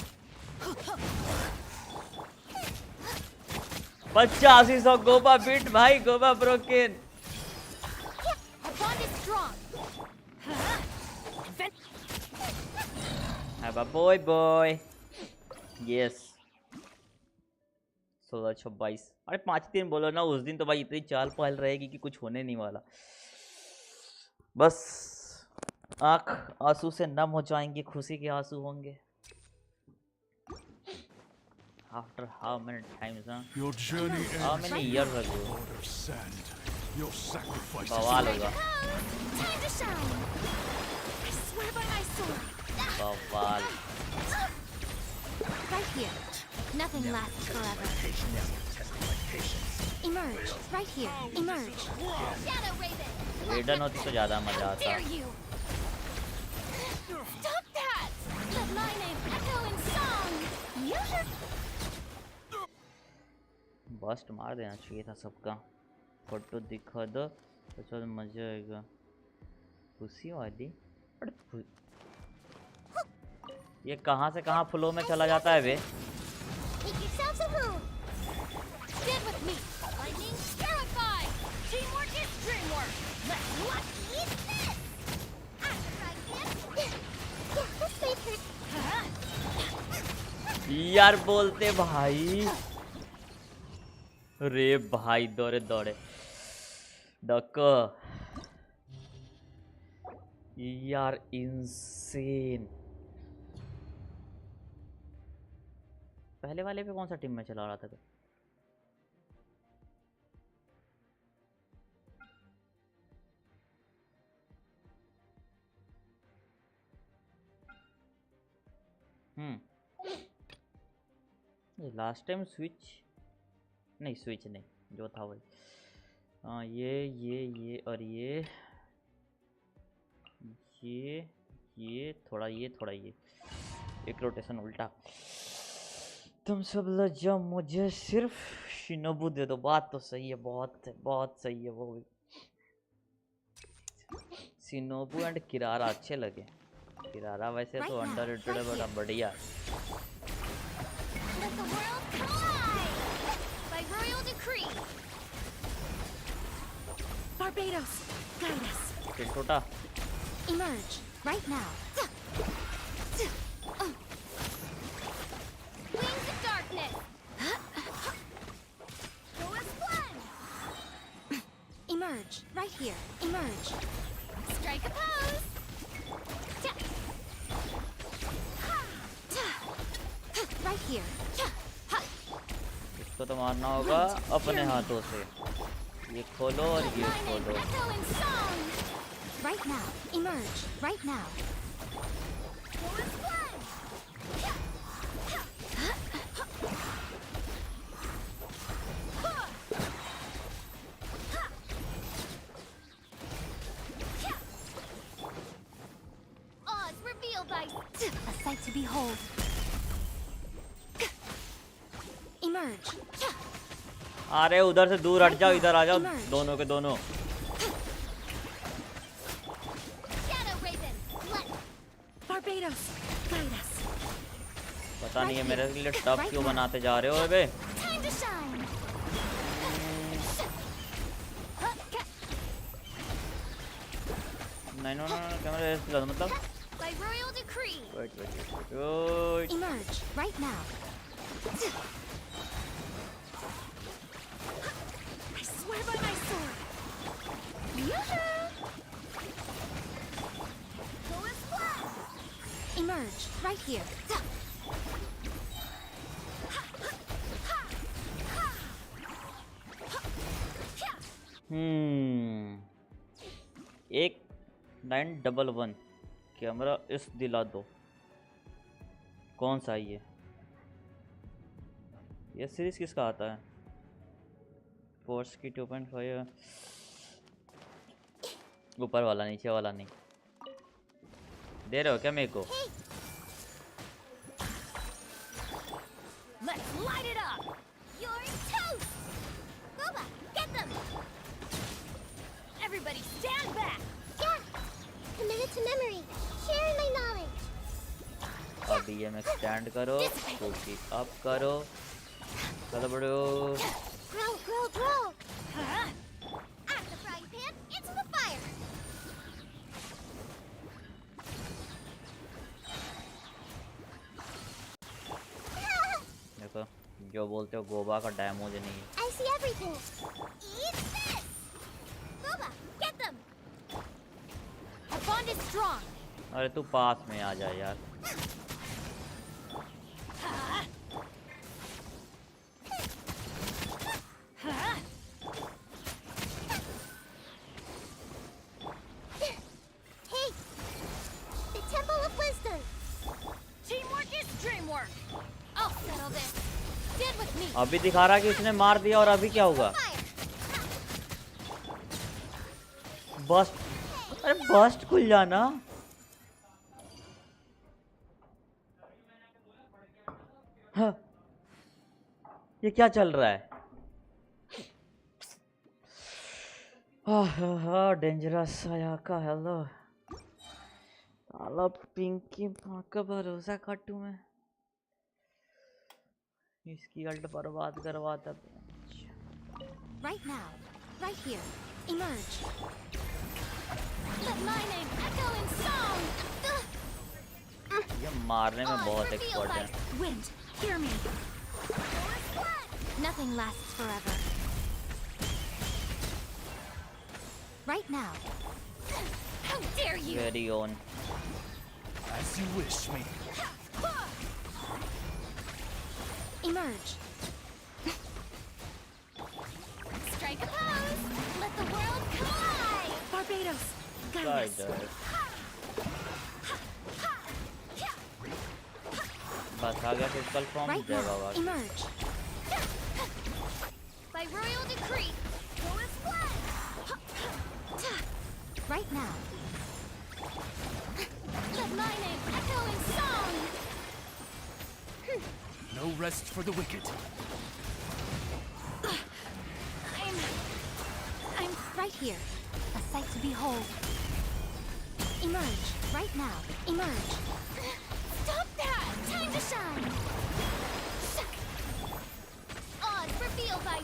8500 गोबा बीट भाई, गोबा broken. Our bond is strong. Have a boy boy. Yes. 1622। अरे 5-3 बोलो ना, उस दिन तो भाई इतनी चाल पहल रहेगी कि कुछ होने नहीं वाला। बस आंख आंसू से नम हो जाएंगी, खुशी के आंसू होंगे। After how many times, huh? Your journey How ends many in years the ago? Lord of Sand. Your sacrifice बवाल is होगा। Time to shine. I swear by my sword. बवाल। Right here. Nothing lasts forever. Emerge right here. Emerge. Shadow Raiden. रेडन होती तो ज्यादा मजा आता। Dare you? Stop that! Let my name echo in song. You should. Burst मार देना चाहिए था सबका। फोटो दिखा दो तो चल मजा आएगा। खुशी वाली ये कहाँ से कहाँ फ्लो में चला जाता है बे। Make yourselves a move. Stand with me. Lightning, terrify. Teamwork is dreamwork. Let's luck. Eat this. This made her. यार बोलते भाई, रे भाई दौड़े दौड़े डको यार इंसेन। पहले वाले पे कौन सा टीम में चला रहा था? ये लास्ट टाइम स्विच नहीं, स्विच नहीं, जो था वही। हाँ ये और ये थोड़ा ये एक रोटेशन उल्टा। तुम सब लज्जा, मुझे सिर्फ शिनोबू दे दो। बात तो सही है, बहुत सही है। वो भी शिनोबू एंड किरारा अच्छे लगे। किरारा वैसे तो अंडररेटेड है, बड़ा बढ़िया। Barbados, guide us. छोटा Emerge right now. Wings of darkness. Go as one. Emerge right here. Emerge. Strike a pose. Right here. इसको तो मारना होगा अपने हाथों से। ये खोलो और ये खोलो। Right now. Emerge right now. Go as one. Oz revealed by A sight to behold. Emerge. अरे उधर से दूर हट जाओ, इधर आ जाओ, दोनों के दोनों। Barbados, guide us. पता नहीं है मेरे लिए टफ क्यों बनाते जा रहे हो बे। time to shine. नहीं कैमरा रेस्ट कर, मतलब By royal decree. Wait Emerge right now. I swear by my sword. Yoo-hoo! Go as one. Emerge right here. एक 911 कैमरा इस दिला दो। कौन सा ये सीरीज किसका आता है? फोर्स की 2.5 ऊपर वाला, नीचे वाला नहीं। दे रहे हो क्या मेरे को? Let's light it up. You're toast. Boba, get them. Everybody stand back. Yeah. Committed to memory. Sharing my knowledge. अब BMX स्टैंड करो, स्कूटी अप करो, चलो बड़ो। Grow. At the frying pan, into the fire. देखो जो बोलते हो गोबा का डैमेज नहीं है। I see everything. Eat this. Boba, get them. Our bond is strong. अरे तू पास में आ जा यार। Hey, the Temple of Wisdom. Teamwork is dreamwork. I'll settle this. Stand with me. अभी दिखा रहा कि उसने मार दिया और अभी क्या होगा? बस्ट, अरे बस्ट खुल जाना। हाँ, ये क्या चल रहा है? हाँ डेंजरस आया का हेलो। साला पिंकी माँ का भरोसा काटू मैं। इसकी अल्ट बर्बाद करवाता। Right now. Right here. Emerge. Let my name echo in song. ये मारने में बहुत एक्सपर्ट है। Wind, hear me. Nothing lasts forever. Right now. How dare you? Very own. As you wish, me. Emerge. Strike a pose. Let the world collide. Barbados, guide us. बस आ गया physical form जय बाबा emerge. By royal decree, go as planned. Right now. Let my name echo in song! No rest for the wicked. I'm right here. A sight to behold. Emerge. Right now. Emerge. Stop that! Time to shine! Odds revealed by...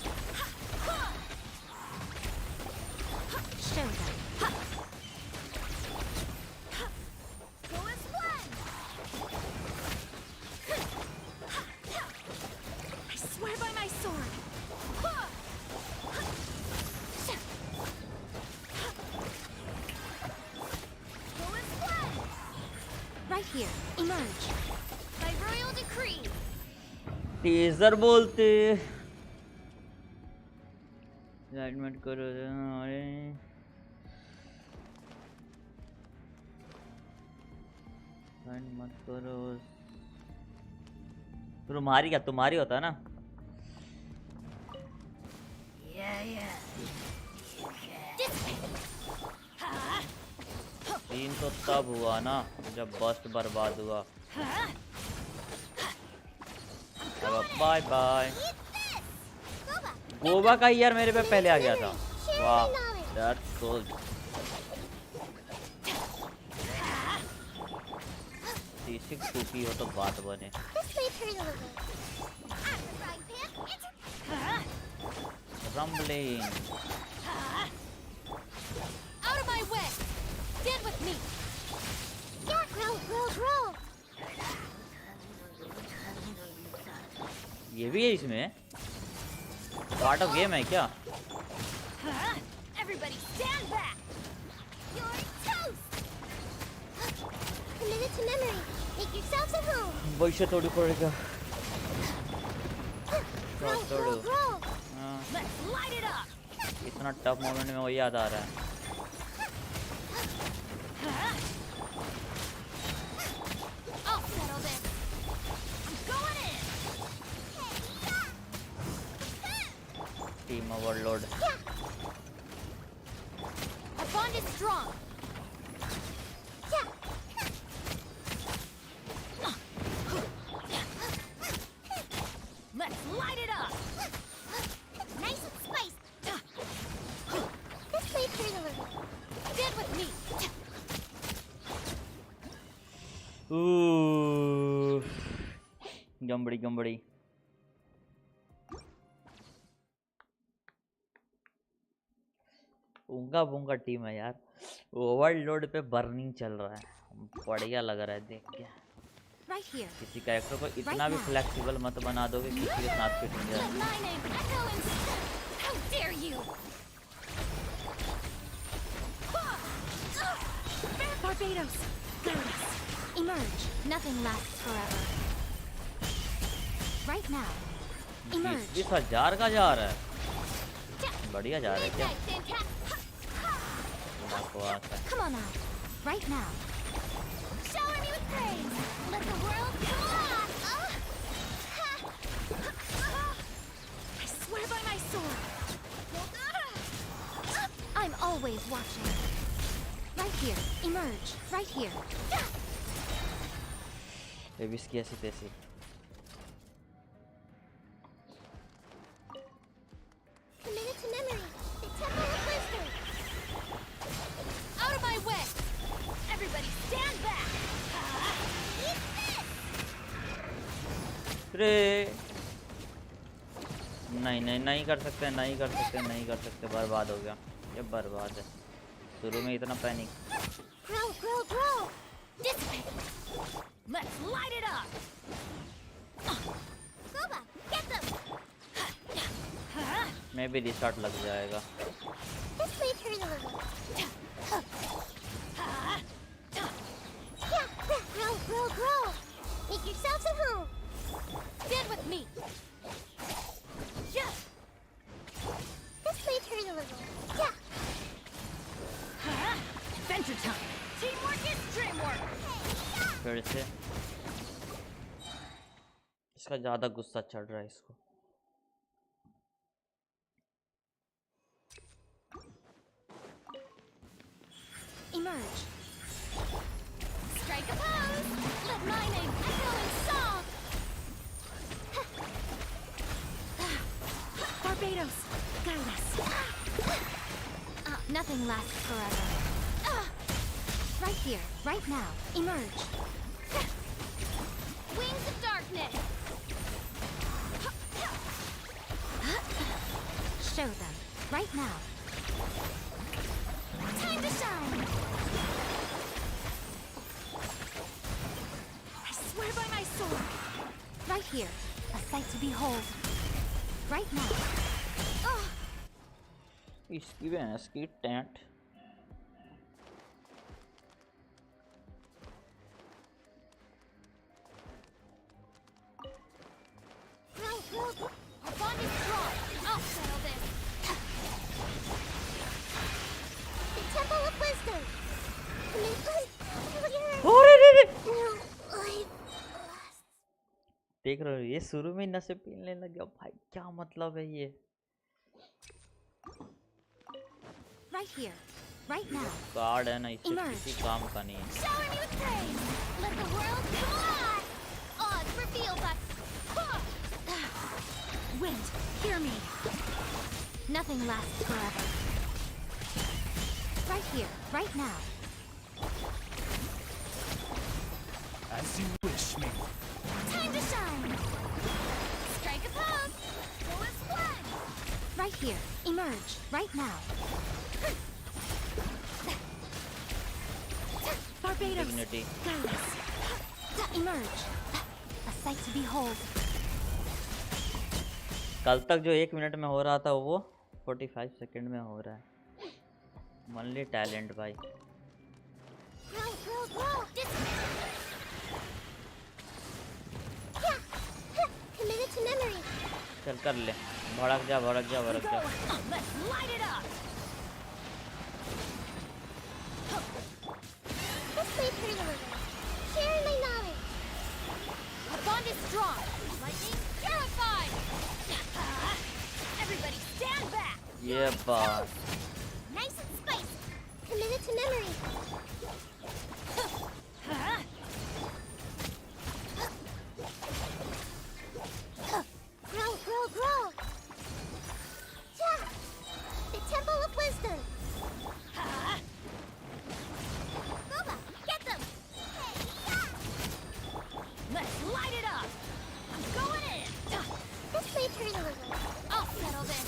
Show them. Go as planned! I swear by my sword. Go as planned! Right here. Emerge. By royal decree! Teaser बोलते लाइटमेंट करो मत करो तुम्हारी होता है ना scene तो तब हुआ ना जब बस्ट बर्बाद हुआ बाय बाय गोवा का यार मेरे पे पहले आ गया था वाह दैट्स गुड T6 टूपी हो तो बात बने rambling Out of my way! Stand with me! Yeah, grow. ये भी है इसमें पार्ट ऑफ गेम है क्या Everybody stand back! You're toast! Commit it to memory. Make yourselves at home. वैसे थोड़ी पड़ेगा Grow. Let's light it up! इतना टफ मोमेंट में वही याद आ रहा है I'll settle this! I'm going in! Team overload Our bond is strong! Let's light it up! Nice and spiced. This way through the river. Stand with me! गंबड़ी उंगा team है यार ओवरलोड पे बर्निंग चल रहा है बढ़िया लग रहा है देख के Right here. किसी कैरेक्टर को इतना भी फ्लेक्सिबल मत बना दो कि किसी के साथ फिट नहीं जाए My name echo in How dare you! Barbados. Glorious. Emerge. Nothing lasts forever. Right now. Emerge. 20,000 का जा रहा है बढ़िया जा रहा है क्या बकवास है Come on now. Right now. Shower me with praise! Let the world go on! I swear by my sword. I'm always watching. Right here. Emerge. Right here. Baby इसकी ऐसी तैसी Commit it to memory. The temple of wisdom. Out of my way! Everybody stand back! रे नहीं कर सकते बर्बाद हो गया ये बर्बाद है शुरू में इतना panic Grow. Dissipate! Let's light it up! Goba, get them. मैं भी रिस्टार्ट लग जाएगा This way through the river. Grow. Make yourselves at home. Stand with me! This way through the river. Adventure time! Teamwork is dreamwork! फिर से इसका ज़्यादा गुस्सा चढ़ रहा है इसको. Emerge. Strike a pose! Let my name echo in song! Barbados, guide us. Nothing lasts forever. Right here, right now. Emerge. Wings of darkness! Show them. Right now. Time to shine! I swear by my sword. Right here. A sight to behold. Right now. इसकी भैंस की tent. Our bond is strong. I'll settle this. The Temple of Wisdom. देख रहे हो ये शुरू में नशे पीने लग गया भाई. क्या मतलब है ये? Right here. Right now. Card है ना, इससे किसी काम का नहीं है. Shower me with praise. Let the world collide. Odds reveal that. Wind, hear me. Nothing lasts forever. Right here, right now. As you wish, me. Time to shine. Strike a pose. Go and splash. Right here, emerge, right now. Barbados, Dignity. guide us. Emerge. A sight to behold. कल तक जो 1 minute में हो रहा था वो 45 second में हो रहा है. मनली टैलेंट भाई. Committed to memory. चल कर ले. भड़क जा भड़क जा भड़क जा. Let's light it up. Let's play pretty little. Sharing my knowledge. Our bond is strong. Lightning purified. Everybody stand back. ये बात. Nice and spicy. Committed to memory. Grow, grow, grow. The Temple of Wisdom. Boba, get them. Let's light it up. I'm going in. Let's play pretty little. I'll settle this.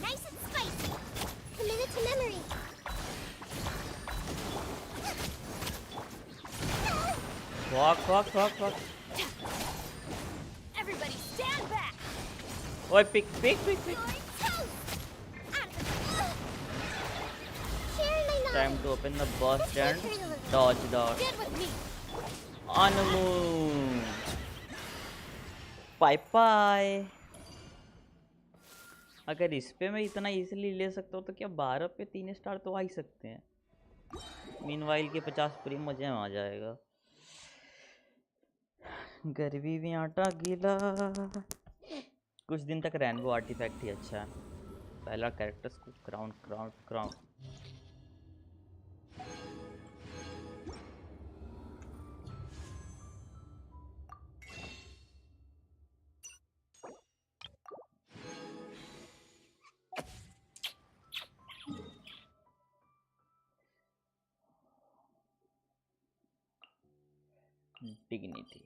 Nice and spicy. Committed to memory. Walk. Everybody stand back. Oi, pick. Sharing my knowledge. Time to open the burst and dodge the Get with me. Anu. Bye. अगर इस पे मैं इतना easily ले सकता हूँ तो क्या 12 पे 3 स्टार तो आ ही सकते हैं. मीनवाइल के 50 प्री मजे में आ जाएगा. गरीबी में आटा गीला. कुछ दिन तक रेनबो आर्टिफैक्ट ही अच्छा है. पहला कैरेक्टर्स को क्राउन. डिग्निटी.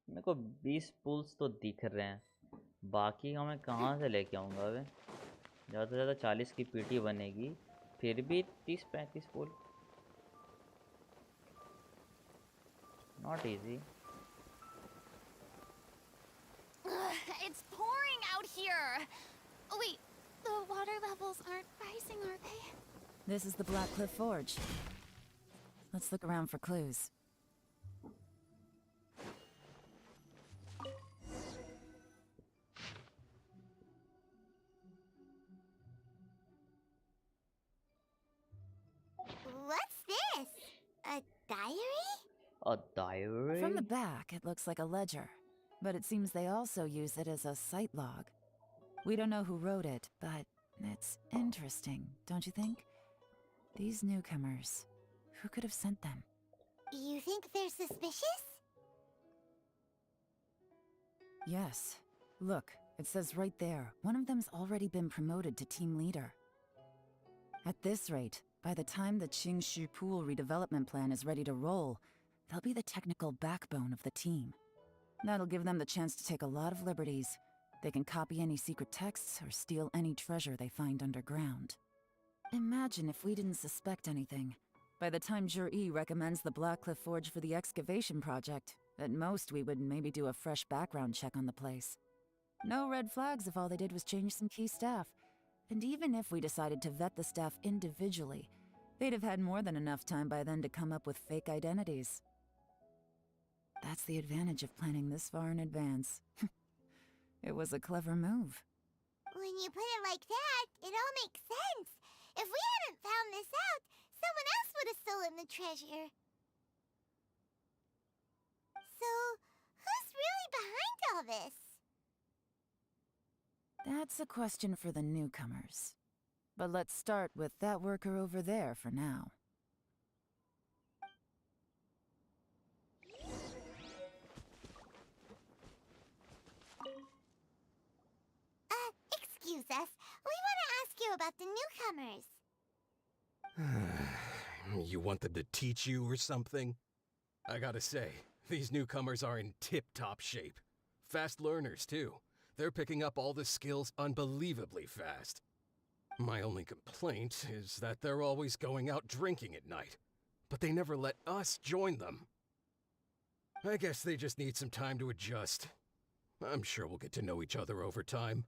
मेरे को 20 पुल्स तो दिख रहे हैं. बाकी का मैं कहाँ से लेके आऊँगा अबे. ज़्यादा से ज़्यादा 40 की पीटी बनेगी. फिर भी 30-35 pull. Not easy. It's pouring out here. Oh, wait, the water levels aren't rising, are they? This is the Blackcliff Forge. Let's look around for clues. A diary? From the back, it looks like a ledger, but it seems they also use it as a site log. We don't know who wrote it, but it's interesting, don't you think? These newcomers, who could have sent them? You think they're suspicious? Yes. Look, it says right there, one of them's already been promoted to team leader. At this rate, by the time the Qingshu Pool redevelopment plan is ready to roll, they'll be the technical backbone of the team. That'll give them the chance to take a lot of liberties. They can copy any secret texts or steal any treasure they find underground. Imagine if we didn't suspect anything. By the time Jur-E recommends the Blackcliff Forge for the excavation project, at most we would maybe do a fresh background check on the place. No red flags if all they did was change some key staff. And even if we decided to vet the staff individually, they'd have had more than enough time by then to come up with fake identities. That's the advantage of planning this far in advance. It was a clever move. When you put it like that, it all makes sense. If we hadn't found this out, someone else would have stolen the treasure. So, who's really behind all this? That's a question for the newcomers. But let's start with that worker over there for now. Excuse us. We want to ask you about the newcomers. You want them to teach you or something? I gotta say, these newcomers are in tip-top shape. Fast learners, too. They're picking up all the skills unbelievably fast. My only complaint is that they're always going out drinking at night, but they never let us join them. I guess they just need some time to adjust. I'm sure we'll get to know each other over time.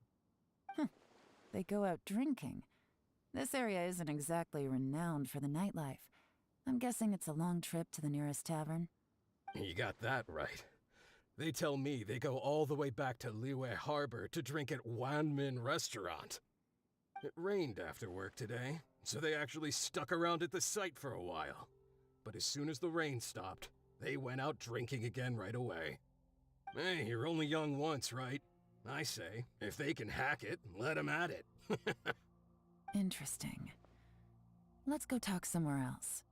They go out drinking. This area isn't exactly renowned for the nightlife. I'm guessing it's a long trip to the nearest tavern. You got that right. They tell me they go all the way back to Liyue Harbor to drink at Wanmin Restaurant. It rained after work today, so they actually stuck around at the site for a while. But as soon as the rain stopped, they went out drinking again right away. Hey, you're only young once, right? I say, if they can hack it, let them at it. Interesting. Let's go talk somewhere else.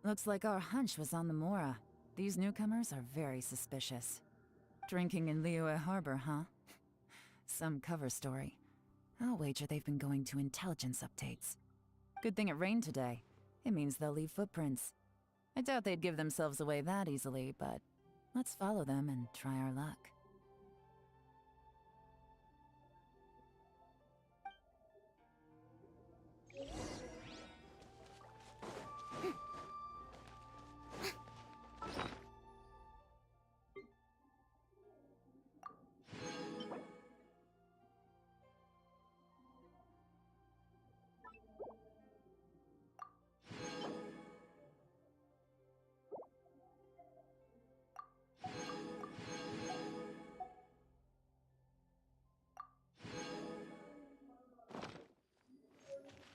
Looks like our hunch was on the Mora. These newcomers are very suspicious. Drinking in Liyue Harbor, huh? Some cover story. I'll wager they've been going to intelligence updates. Good thing it rained today. It means they'll leave footprints. I doubt they'd give themselves away that easily, but let's follow them and try our luck.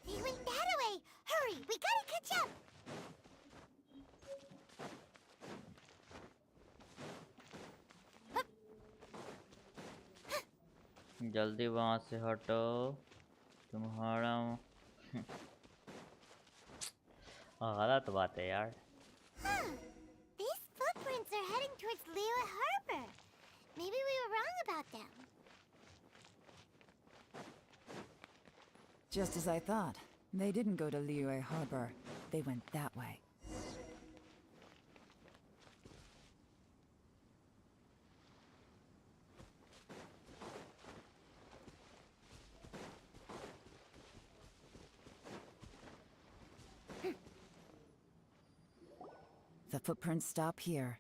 They went that way! Hurry, we gotta catch up! जल्दी वहां से हटो तुम्हारा गलत बात है यार. These footprints are heading towards Liyue Harbor. Maybe we were wrong about them. Just as I thought. They didn't go to Liyue Harbor. They went that way. The footprints stop here.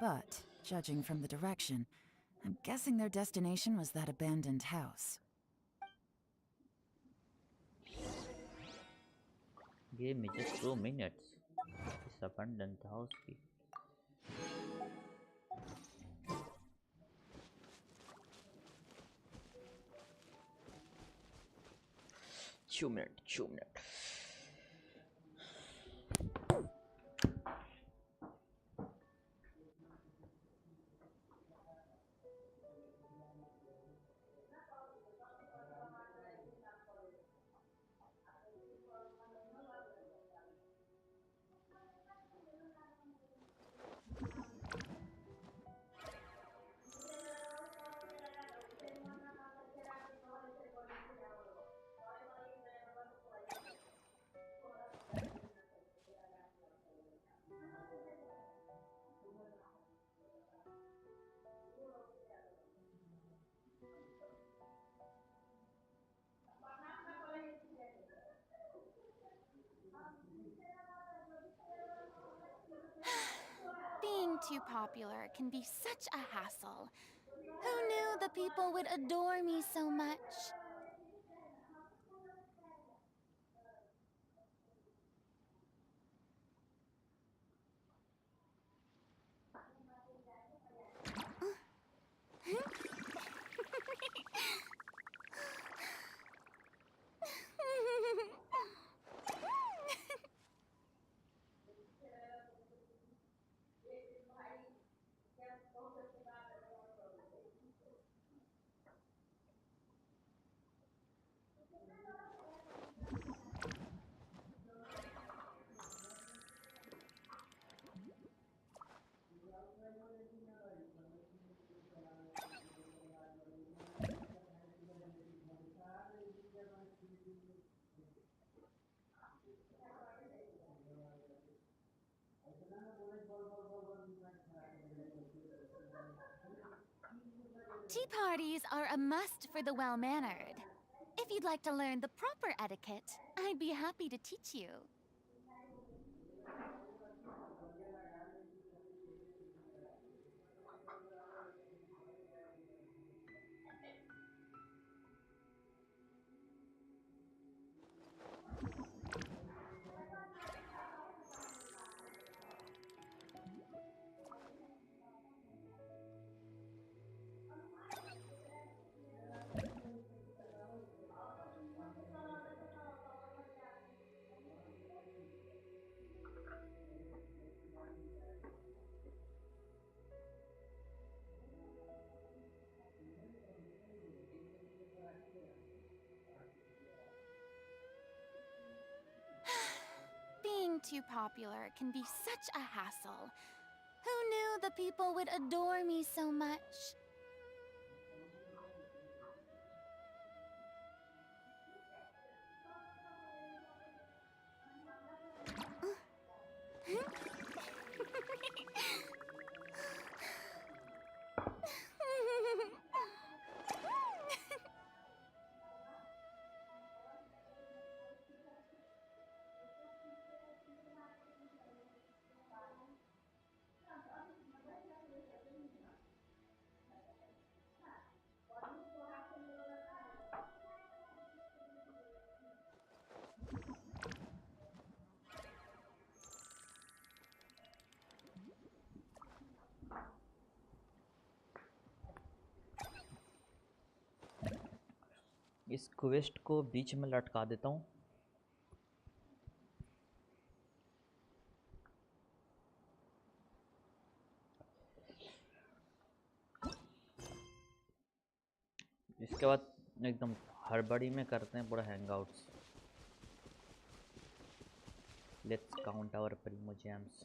But, judging from the direction, I'm guessing their destination was that abandoned house. Give me just 2 minutes. This abandoned house. 2 minute. Being too popular can be such a hassle. Who knew the people would adore me so much? Tea parties are a must for the well-mannered. If you'd like to learn the proper etiquette, I'd be happy to teach you. Being too popular can be such a hassle. Who knew the people would adore me so much? इस quest को बीच में लटका देता हूँ. इसके बाद एकदम हड़बड़ी में करते हैं पूरा hangouts. Let's count our primo gems.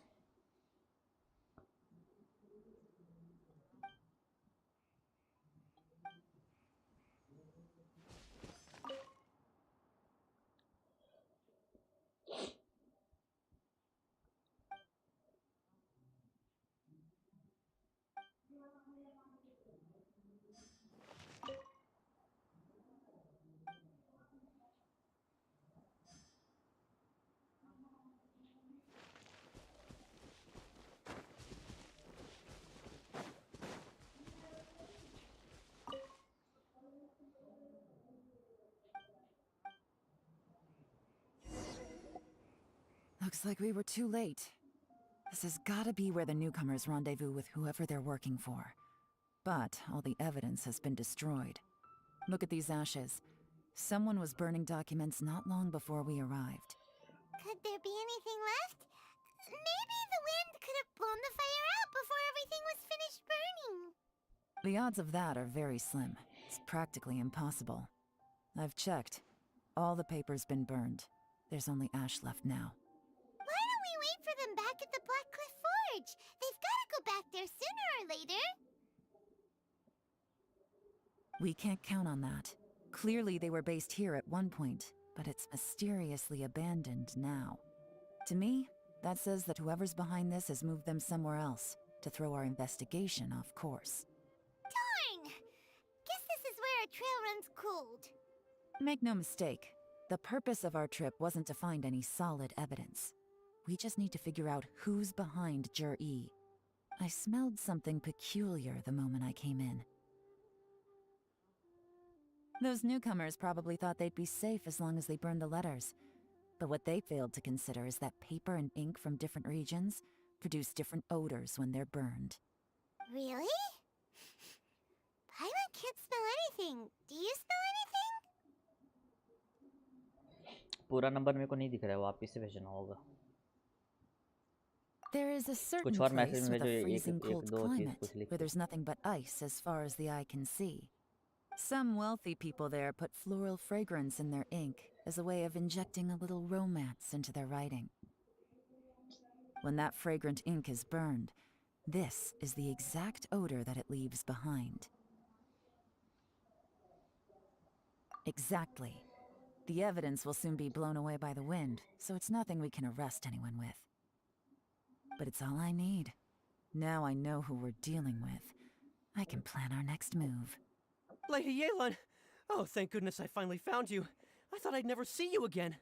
Looks like we were too late. This has gotta be where the newcomers rendezvous with whoever they're working for. But all the evidence has been destroyed. Look at these ashes. Someone was burning documents not long before we arrived. Could there be anything left? Maybe the wind could have blown the fire out before everything was finished burning. The odds of that are very slim. It's practically impossible. I've checked. All the paper's been burned. There's only ash left now. Why don't we wait for them back at the Black Cliff Forge? They've got to go back there sooner or later. We can't count on that. Clearly they were based here at one point, but it's mysteriously abandoned now. To me, that says that whoever's behind this has moved them somewhere else to throw our investigation off course. Darn! Guess this is where our trail runs cold. Make no mistake, the purpose of our trip wasn't to find any solid evidence. We just need to figure out who's behind Jur-E. I smelled something peculiar the moment I came in. Those newcomers probably thought they'd be safe as long as they burned the letters. But what they failed to consider is that paper and ink from different regions produce different odors when they're burned. Really? Paimon can't smell anything. Do you smell anything? पूरा number मेरे को नहीं दिख रहा है, वापस से भेजना होगा. There is a certain कुछ और place मैसेज with में जो a freezing एक cold दो चीज climate, कुछ लिख. where there's nothing but ice as far as the eye can see. Some wealthy people there put floral fragrance in their ink as a way of injecting a little romance into their writing. When that fragrant ink is burned, this is the exact odor that it leaves behind. Exactly. The evidence will soon be blown away by the wind, so it's nothing we can arrest anyone with. But it's all I need. Now I know who we're dealing with. I can plan our next move. Lady Yelan! Oh, thank goodness I finally found you. I thought I'd never see you again.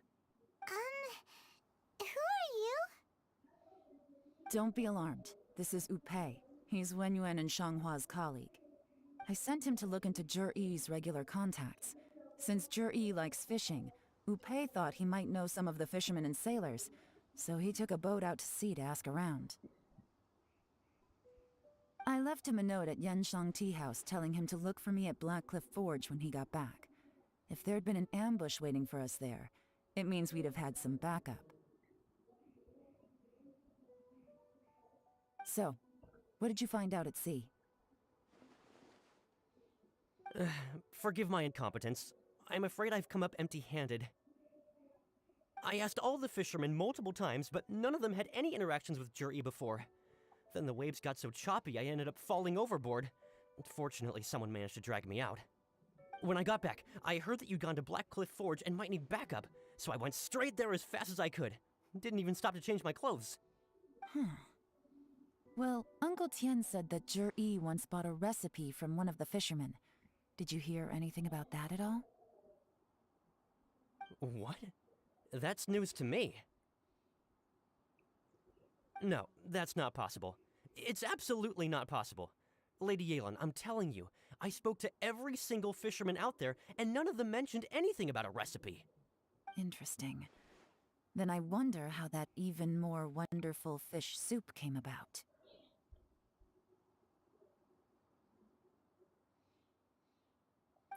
Who are you? Don't be alarmed. This is Upei. He's Wenyuan and Shanghua's colleague. I sent him to look into Jur-E's regular contacts. Since Jur-E likes fishing, Upei thought he might know some of the fishermen and sailors, so he took a boat out to sea to ask around. I left him a note at Yanshang Tea House telling him to look for me at Black Cliff Forge when he got back. If there'd been an ambush waiting for us there, it means we'd have had some backup. So, what did you find out at sea? Forgive my incompetence. I'm afraid I've come up empty-handed. I asked all the fishermen multiple times, but none of them had any interactions with Jur-E before. Then the waves got so choppy I ended up falling overboard. Fortunately, someone managed to drag me out. When I got back, I heard that you'd gone to Black Cliff Forge and might need backup, so I went straight there as fast as I could. Didn't even stop to change my clothes. Well, Uncle Tien said that Jur-E once bought a recipe from one of the fishermen. Did you hear anything about that at all? What? That's news to me. No, that's not possible. It's absolutely not possible. Lady Yelan, I'm telling you, I spoke to every single fisherman out there, and none of them mentioned anything about a recipe. Interesting. Then I wonder how that even more wonderful fish soup came about.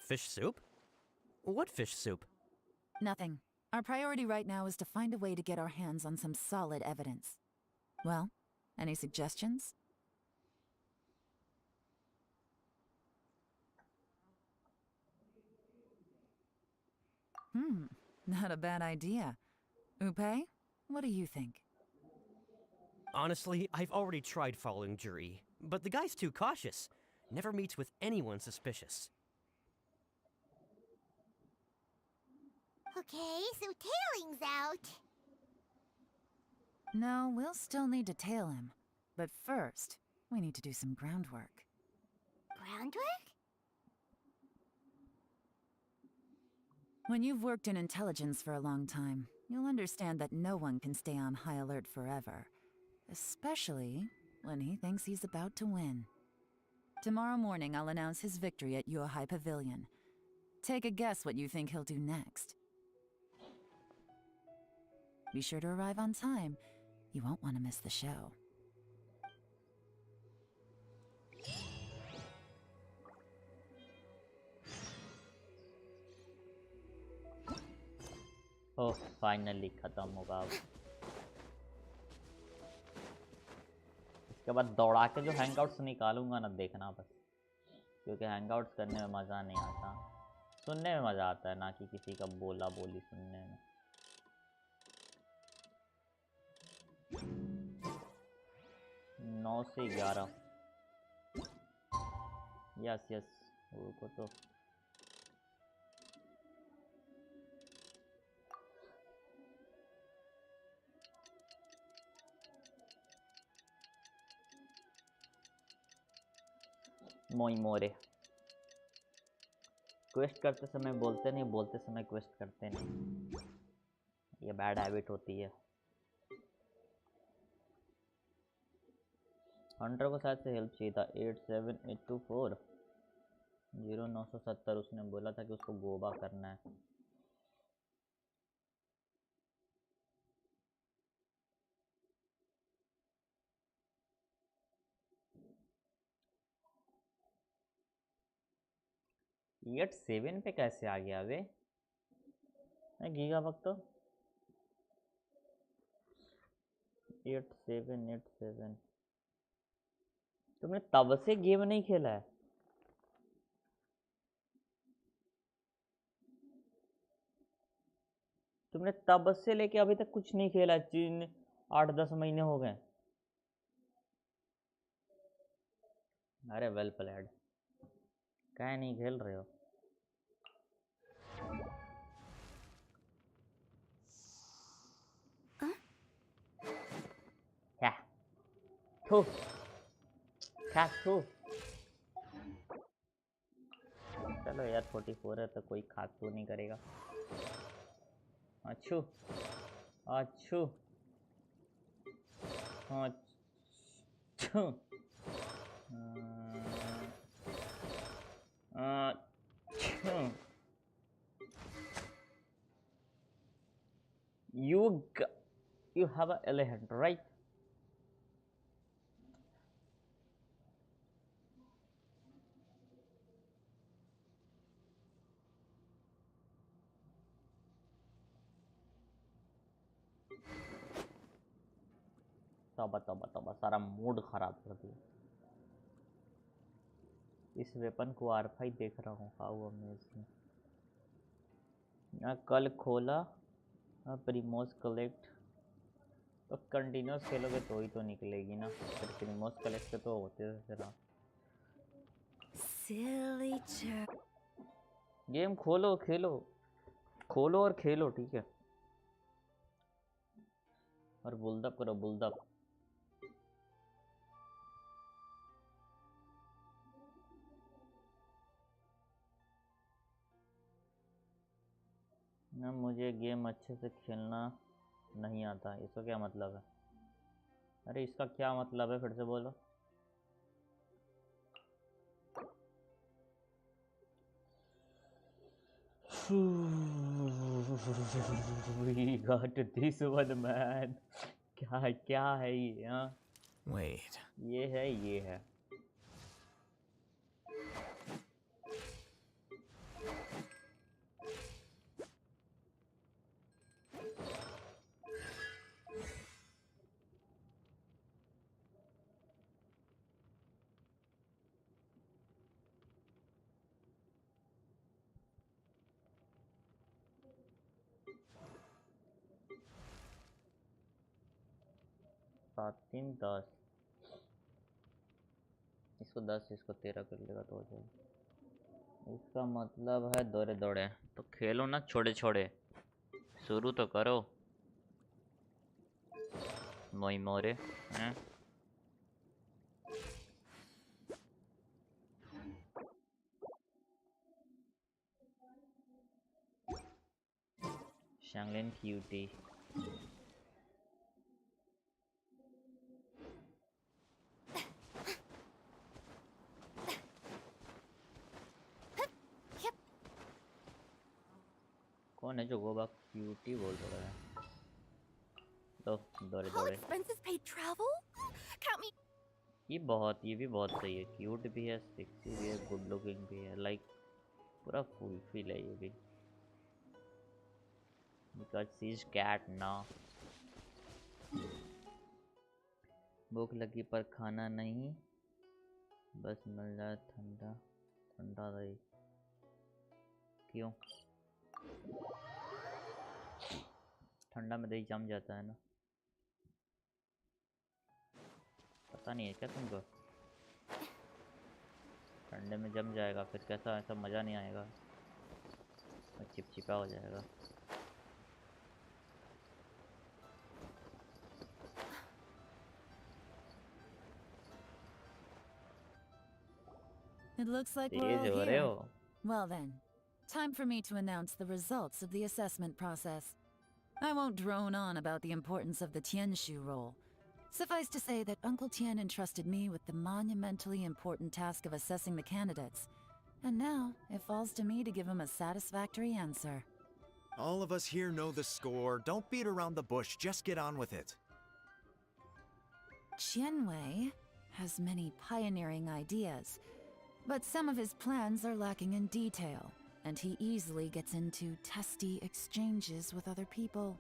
Fish soup? What fish soup? Nothing. Our priority right now is to find a way to get our hands on some solid evidence. Well, any suggestions? Not a bad idea. Upei, what do you think? Honestly, I've already tried following Jur-E, but the guy's too cautious. Never meets with anyone suspicious. Okay, so tailing's out. No, we'll still need to tail him. But first, we need to do some groundwork. Groundwork? When you've worked in intelligence for a long time, you'll understand that no one can stay on high alert forever. Especially when he thinks he's about to win. Tomorrow morning, I'll announce his victory at Yohai Pavilion. Take a guess what you think he'll do next. Be sure to arrive on time. You won't want to miss the show. Oh finally खत्म होगा अब। इसके बाद दौड़ा के जो Hangouts निकालूंगा ना, देखना बस, क्योंकि हैंगआउट्स करने में मज़ा नहीं आता, सुनने में मज़ा आता है, ना कि किसी का बोला बोली सुनने में। नौ से 11 यस यस वो तो मोई मोरे। क्वेस्ट करते समय बोलते नहीं, बोलते समय क्वेस्ट करते नहीं, ये बैड हैबिट होती है। हंटर को शायद से हेल्प चाहिए था। 87824 0970 उसने बोला था कि उसको गोबा करना है। एट 7 पे कैसे आ गया वे गीगा वक्त? 8787 तुमने तब से गेम नहीं खेला है? तुमने तब से लेके अभी तक कुछ नहीं खेला? 8-10 महीने हो गए। अरे वेल प्लेड, क्या नहीं खेल रहे हो? क्या थू क्या थू? चलो यार 44 है तो कोई खास तो नहीं करेगा। अच्छू अच्छू अच्छू अच्छू you have an elephant, right? तौबा तौबा तौबा, सारा मूड खराब कर दिया। इस वेपन को R5 देख रहा हूँ, हाउ अमेजिंग। कल खोला प्रीमोस कलेक्ट, तो कंटिन्यूस खेलोगे तो ही तो निकलेगी ना, फिर प्रीमोस कलेक्ट तो होते रहना। गेम खोलो खेलो, खोलो और खेलो, ठीक है? और बुल्डअप करो, बुल्डअप। ना मुझे गेम अच्छे से खेलना नहीं आता, इसका क्या मतलब है? अरे इसका क्या मतलब है, फिर से बोलो। We got this one man। क्या है ये? हाँ Wait, ये है। सात 3 10, इसको 10 इसको 13 कर लेगा तो हो जाएगा। इसका मतलब है दौड़े दौड़े, तो खेलो ना छोड़े छोड़े, शुरू तो करो मोई मोरे हैं। शैंगलिन क्यूटी कौन है जो गोबा क्यूटी बोल रहा है? तो दौड़े दौड़े ये भी बहुत सही है, क्यूट भी है, सेक्सी भी है, गुड लुकिंग भी है, लाइक पूरा फुलफिल है ये भी। Because she's cat now. भूख लगी पर खाना नहीं, बस मिल जाए ठंडा ठंडा दही। क्यों? ठंडा में दही जम जाता है ना, पता नहीं है क्या तुमको? ठंडे में जम जाएगा फिर कैसा, ऐसा मज़ा नहीं आएगा, चिपचिपा हो जाएगा। It looks like we're all here. Well then, time for me to announce the results of the assessment process. I won't drone on about the importance of the Tianshu role. Suffice to say that Uncle Tian entrusted me with the monumentally important task of assessing the candidates. And now, it falls to me to give him a satisfactory answer. All of us here know the score. Don't beat around the bush, just get on with it. Qianwei has many pioneering ideas, but some of his plans are lacking in detail, and he easily gets into testy exchanges with other people.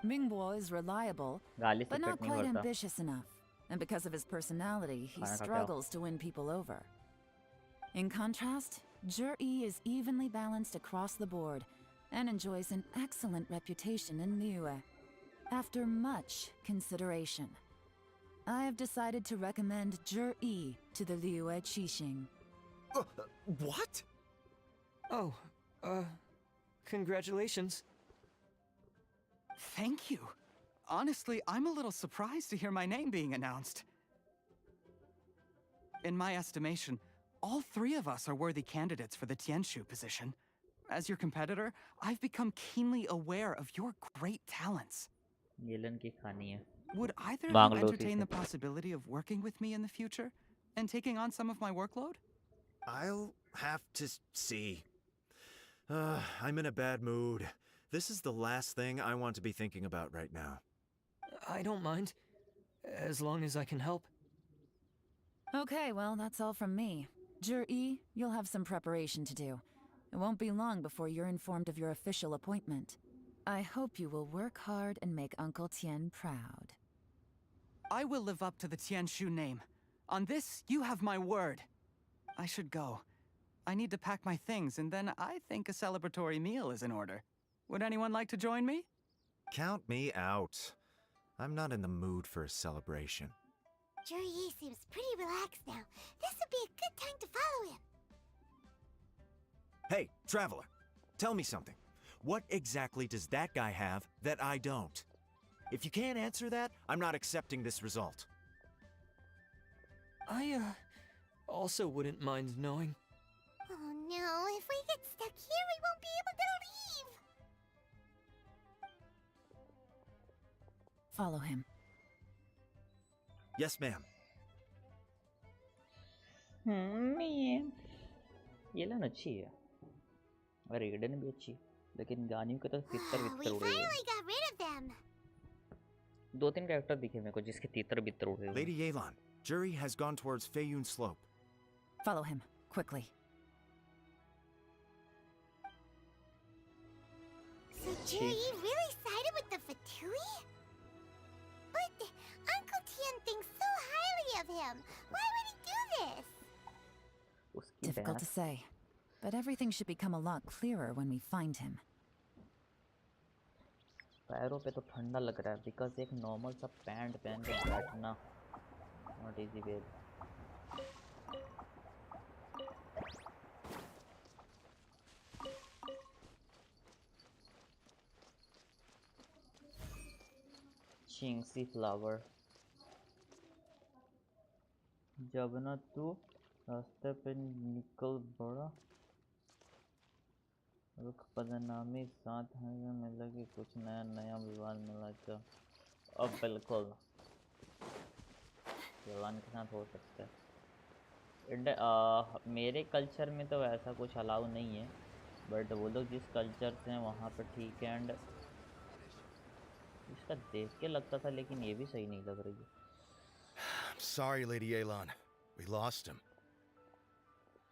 Mingbo is reliable, but not quite ambitious enough, and because of his personality, he struggles to win people over. In contrast, Zhi is evenly balanced across the board, and enjoys an excellent reputation in Liyue. After much consideration, I have decided to recommend Zhi to the Liyue Qixing. What? Oh, congratulations. Thank you. Honestly, I'm a little surprised to hear my name being announced. In my estimation, all three of us are worthy candidates for the Tianshu position. As your competitor, I've become keenly aware of your great talents. Would either of you entertain the possibility of working with me in the future and taking on some of my workload? I'll have to see. I'm in a bad mood. This is the last thing I want to be thinking about right now. I don't mind, as long as I can help. Okay, well, that's all from me. Zhi, you'll have some preparation to do. It won't be long before you're informed of your official appointment. I hope you will work hard and make Uncle Tian proud. I will live up to the Tianshu name. On this, you have my word. I should go. I need to pack my things, and then I think a celebratory meal is in order. Would anyone like to join me? Count me out. I'm not in the mood for a celebration. Zhi seems pretty relaxed now. This would be a good time to follow him. Hey, traveler, tell me something. What exactly does that guy have that I don't? If you can't answer that, I'm not accepting this result. I, also wouldn't mind knowing. Oh no, if we get stuck here, we won't be able to leave! Follow him. Yes, ma'am. Man. ये line अच्छी है और रेडन भी अच्छी, लेकिन गानियों के तो तितर बितर उड़े हुए। दो तीन कैरेक्टर दिखे मेरे को जिसके तितर बितर उड़े हुए। Lady Yelan, Zhi has gone towards Feiyun Slope. Follow him, quickly. So Zhi really sided with the Fatui? But Uncle Tian thinks so highly of him. Why would he do this? Difficult to say, but everything should become a lot clearer when we find him. पैरों पे तो ठंडा लग रहा है because एक normal सा pant पहन के बैठना not easy babe. Chingsy flower. जब ना तू रास्ते पे निकल पड़ा, रुख बदनामी साथ है मिला कि कुछ नया नया विवाद मिला क्या? अब बिल्कुल विवाद के साथ हो सकता है। मेरे कल्चर में तो ऐसा कुछ अलाउ नहीं है, बट वो लोग जिस कल्चर से हैं वहाँ पर ठीक है। एंड इसका देख के लगता था, लेकिन ये भी सही नहीं लग रही है। I'm sorry, Lady Yelan. We lost him.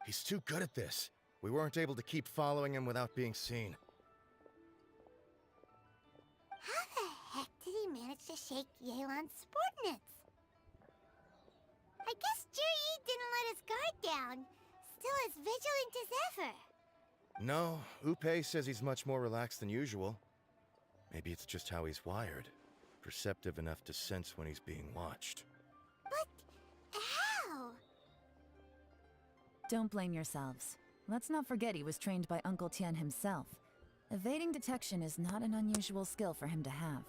He's too good at this. We weren't able to keep following him without being seen. to shake Yelan's subordinates. I guess Juri didn't let his guard down. Still as vigilant as ever. No, Upe says he's much more relaxed than usual. Maybe it's just how he's wired. Perceptive enough to sense when he's being watched. But how? Don't blame yourselves. Let's not forget he was trained by Uncle Tien himself. Evading detection is not an unusual skill for him to have.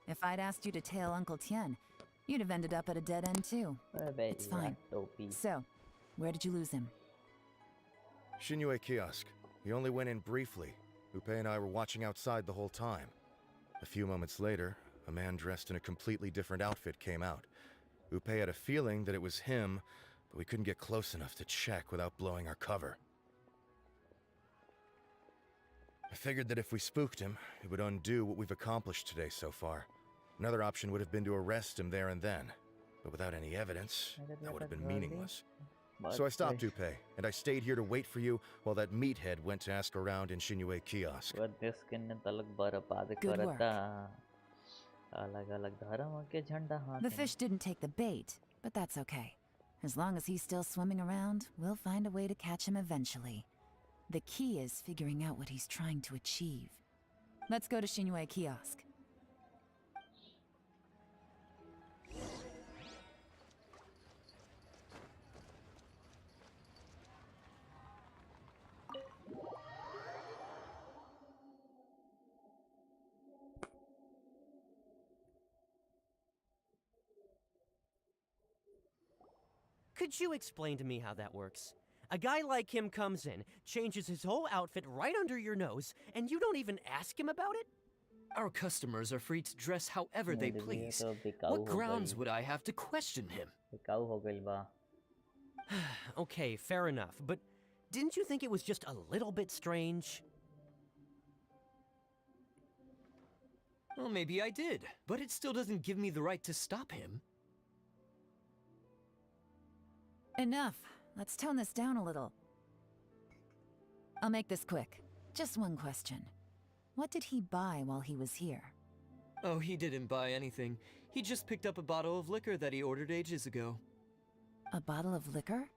If I'd asked you to tail Uncle Tien, you'd have ended up at a dead end too. It's fine. So, where did you lose him? Shinue Kiosk. He only went in briefly. Upe and I were watching outside the whole time. A few moments later, a man dressed in a completely different outfit came out. Upe had a feeling that it was him, but we couldn't get close enough to check without blowing our cover. I figured that if we spooked him, it would undo what we've accomplished today so far. Another option would have been to arrest him there and then, but without any evidence, that would have been meaningless. So I stopped Upe, and I stayed here to wait for you while that meathead went to ask around in Shinue Kiosk. Good work. The fish didn't take the bait, but that's okay. As long as he's still swimming around, we'll find a way to catch him eventually. The key is figuring out what he's trying to achieve. Let's go to Shinue Kiosk. Could you explain to me how that works? A guy like him comes in, changes his whole outfit right under your nose, and you don't even ask him about it? Our customers are free to dress however they please. What grounds would I have to question him? Okay, fair enough, but didn't you think it was just a little bit strange? Well, maybe I did, but it still doesn't give me the right to stop him. Enough. Let's tone this down a little. I'll make this quick. Just one question. What did he buy while he was here? Oh, he didn't buy anything. He just picked up a bottle of liquor that he ordered ages ago. A bottle of liquor?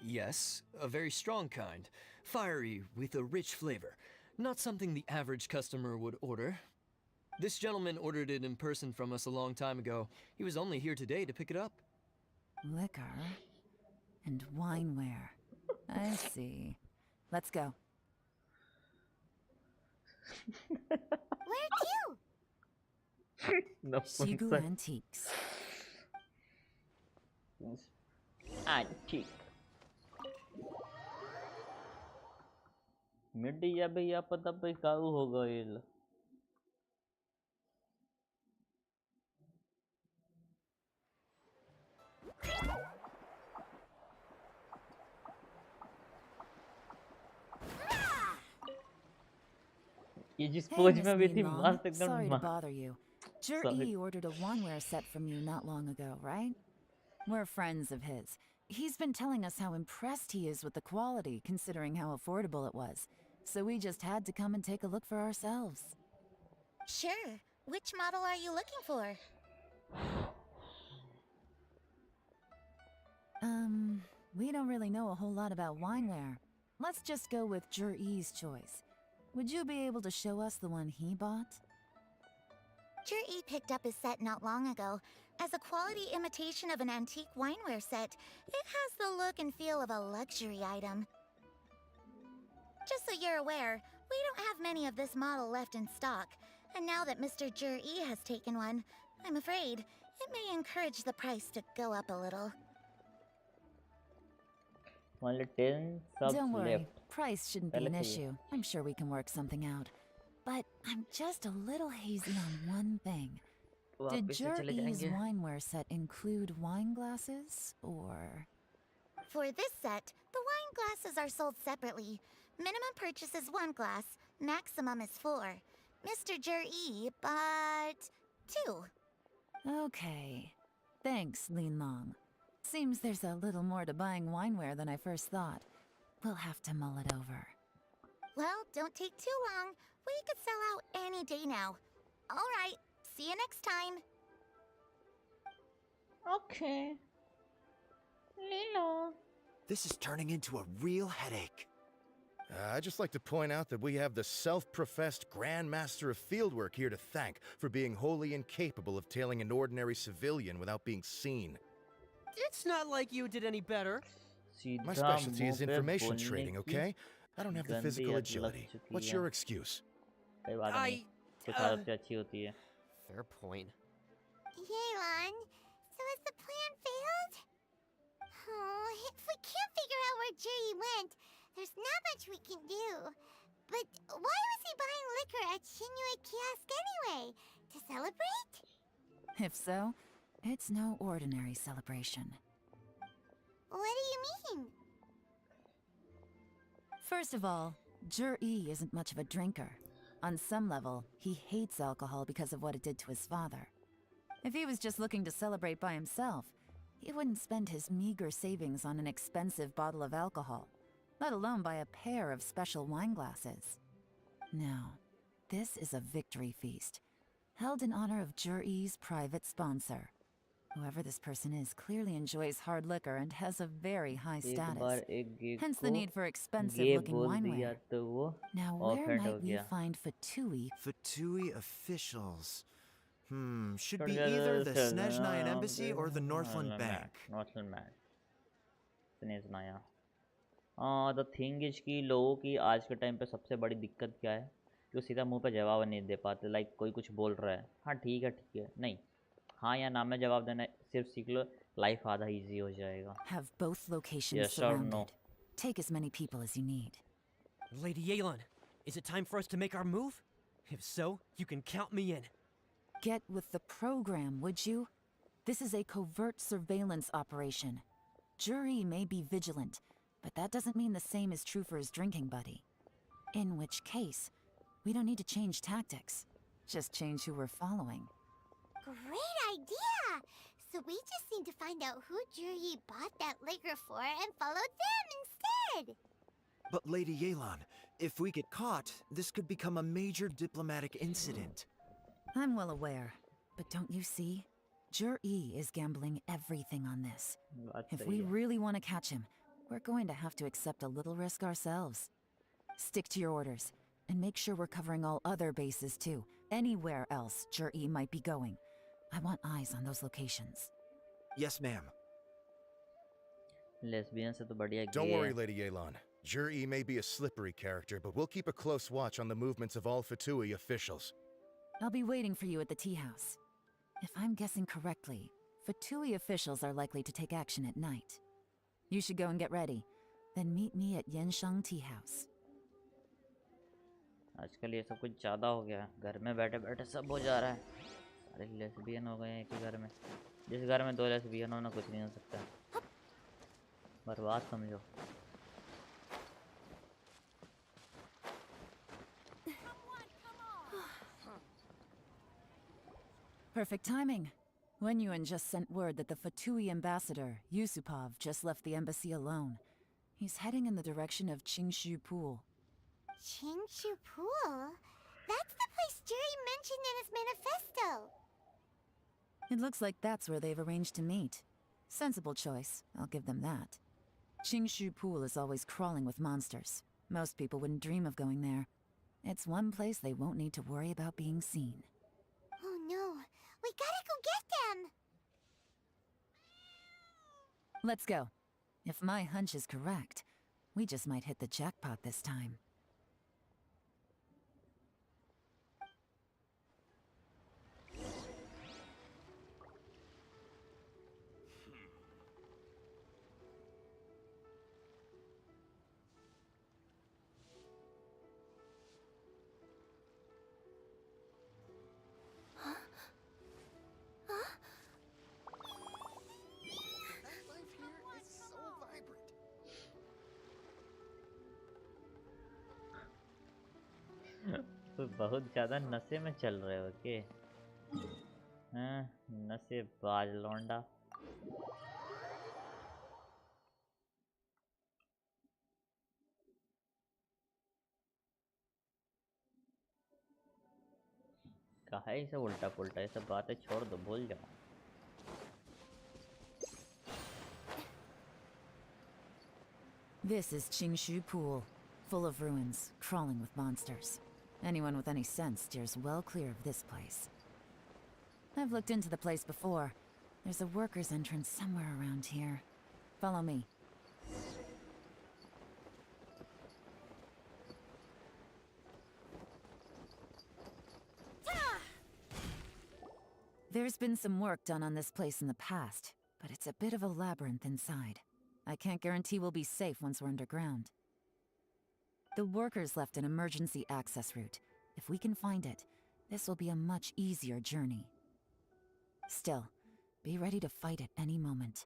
Yes, a very strong kind. Fiery, with a rich flavor. Not something the average customer would order. This gentleman ordered it in person from us a long time ago. He was only here today to pick it up. Liquor and wineware. I see. Let's go. Where to? Shigu Antiques. Antique. Mid या भैया पता पे काऊ होगा ये लो. ये जिस pose में भी थी मस्त एकदम. Sorry to bother you. Juri ordered a wanware set from you not long ago, right? We're friends of his. He's been telling us how impressed he is with the quality, considering how affordable it was. So we just had to come and take a look for ourselves. Sure. Which model are you looking for? We don't really know a whole lot about wineware. Let's just go with Juri's choice. Would you be able to show us the one he bought? Juri picked up his set not long ago. As a quality imitation of an antique wineware set, it has the look and feel of a luxury item. Just so you're aware, we don't have many of this model left in stock, and now that Mr. Juri has taken one, I'm afraid it may encourage the price to go up a little. Only 10 subs Don't worry, left. price shouldn't be an issue. I'm sure we can work something out. But I'm just a little hazy on one thing. Did Juri's wineware set include wine glasses, or...? For this set, the wine glasses are sold separately. Minimum purchase is 1 glass, maximum is 4. Mr. Juri bought 2. Okay. Thanks, Lin Long. Seems there's a little more to buying wineware than I first thought. We'll have to mull it over. Well, don't take too long. We could sell out any day now. All right. See you next time. Okay. Lilo. This is turning into a real headache. I'd just like to point out that we have the self-professed Grand Master of Fieldwork here to thank for being wholly incapable of tailing an ordinary civilian without being seen. It's not like you did any better. My specialty is information trading, okay? I don't have the physical agility. What's your excuse? Fair point. Yelan, so has the plan failed? Oh, if we can't figure out where Juri went, there's not much we can do. But why was he buying liquor at Shinue Kiosk anyway? To celebrate? If so, it's no ordinary celebration. What do you mean? First of all, Juri isn't much of a drinker. On some level, he hates alcohol because of what it did to his father. If he was just looking to celebrate by himself, he wouldn't spend his meager savings on an expensive bottle of alcohol, let alone buy a pair of special wine glasses. No, this is a victory feast, held in honor of Juri's private sponsor. Whoever this person is clearly enjoys hard liquor and has a very high status, hence the need for expensive-looking wineware. Now, where might we find Fatui? Fatui officials. Should be either the Snezhnayan Embassy or the Northland Bank. Northland Bank. स्नेज़नाया. The thing is कि लोगों की आज के time पे सबसे बड़ी दिक्कत क्या है कि वो सीधा मुंह पे जवाब नहीं दे पाते. लाइक कोई कुछ बोल रहा है, हाँ ठीक है, नहीं, हाँ या ना में जवाब देना सिर्फ सीख लो, लाइफ आधा इजी हो जाएगा. Have both locations yes surrounded. No. Take as many people as you need. Lady Yelan, is it time for us to make our move? If so, you can count me in. Get with the program, would you? This is a covert surveillance operation. Juri may be vigilant, but that doesn't mean the same is true for his drinking buddy. In which case, we don't need to change tactics. Just change who we're following. Great idea! So we just need to find out who Juri bought that liquor for and follow them instead! But Lady Yelan, if we get caught, this could become a major diplomatic incident. I'm well aware, but don't you see? Juri is gambling everything on this. If we really want to catch him, we're going to have to accept a little risk ourselves. Stick to your orders, and make sure we're covering all other bases too. Anywhere else Juri might be going. I want eyes on those locations. Yes, ma'am. Lesbian se to badhiya Don't gay worry, hai. Lady Yelan. Juri may be a slippery character, but we'll keep a close watch on the movements of all Fatui officials. I'll be waiting for you at the tea house. If I'm guessing correctly, Fatui officials are likely to take action at night. You should go and get ready. Then meet me at Yenshang Tea House. आजकल ये सब कुछ ज़्यादा हो गया. घर में बैठे बैठे सब हो जा रहा है. सारे लेस्बियन हो गए हैं एक ही घर में. जिस घर में 2 लेस्बियन होना कुछ नहीं हो सकता. बर्बाद समझो. Perfect timing. Wenyuan just sent word that the Fatui ambassador, Yusupov, just left the embassy alone. He's heading in the direction of Qingshu Pool. Qingshu Pool? That's the place Juri mentioned in his manifesto! It looks like that's where they've arranged to meet. Sensible choice, I'll give them that. Qingshu Pool is always crawling with monsters. Most people wouldn't dream of going there. It's one place they won't need to worry about being seen. Oh no, we gotta go get them! Let's go. If my hunch is correct, we just might hit the jackpot this time. तो बहुत ज़्यादा नशे में चल रहे हो के? हाँ, नशे बाज लौंडा. कहा है इसे उल्टा पुल्टा, ये सब बातें छोड़ दो, भूल जाओ। This is Qingshu Pool, full of ruins, crawling with monsters. Anyone with any sense steers well clear of this place. I've looked into the place before. There's a worker's entrance somewhere around here. Follow me. There's been some work done on this place in the past, but it's a bit of a labyrinth inside. I can't guarantee we'll be safe once we're underground. The workers left an emergency access route. If we can find it, this will be a much easier journey. Still, be ready to fight at any moment.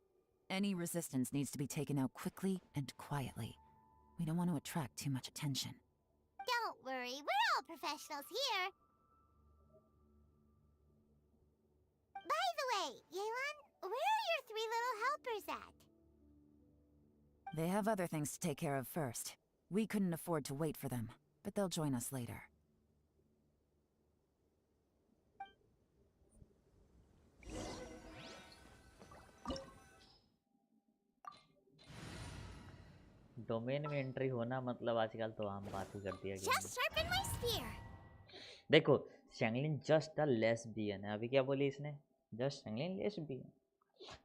Any resistance needs to be taken out quickly and quietly. We don't want to attract too much attention. Don't worry, we're all professionals here. By the way, Yelan, where are your 3 little helpers at? They have other things to take care of first. We couldn't afford to wait for them, but they'll join us later. Domain में entry होना मतलब आजकल तो आम बात ही कर दिया गया। Just sharpen my spear. देखो शैंगलिन जस्ट अ लेस्बियन है। अभी क्या बोली इसने? Just Xiangling lesbian.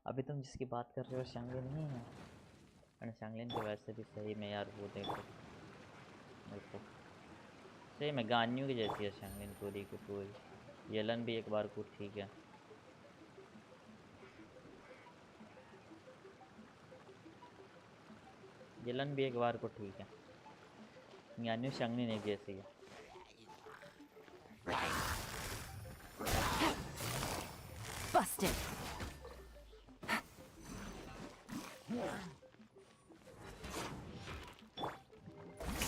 अभी तुम जिसकी बात कर रहे हो शैंगलिन ही है। और शैंगलिन के वैसे भी सही में यार वो देखो सही में गान्यू की जैसी है शैंगलिन पूरी की पूरी। येलन भी एक बार को ठीक है। येलन भी एक बार को ठीक है। गान्यू शैंगलिन एक जैसी है। Busted.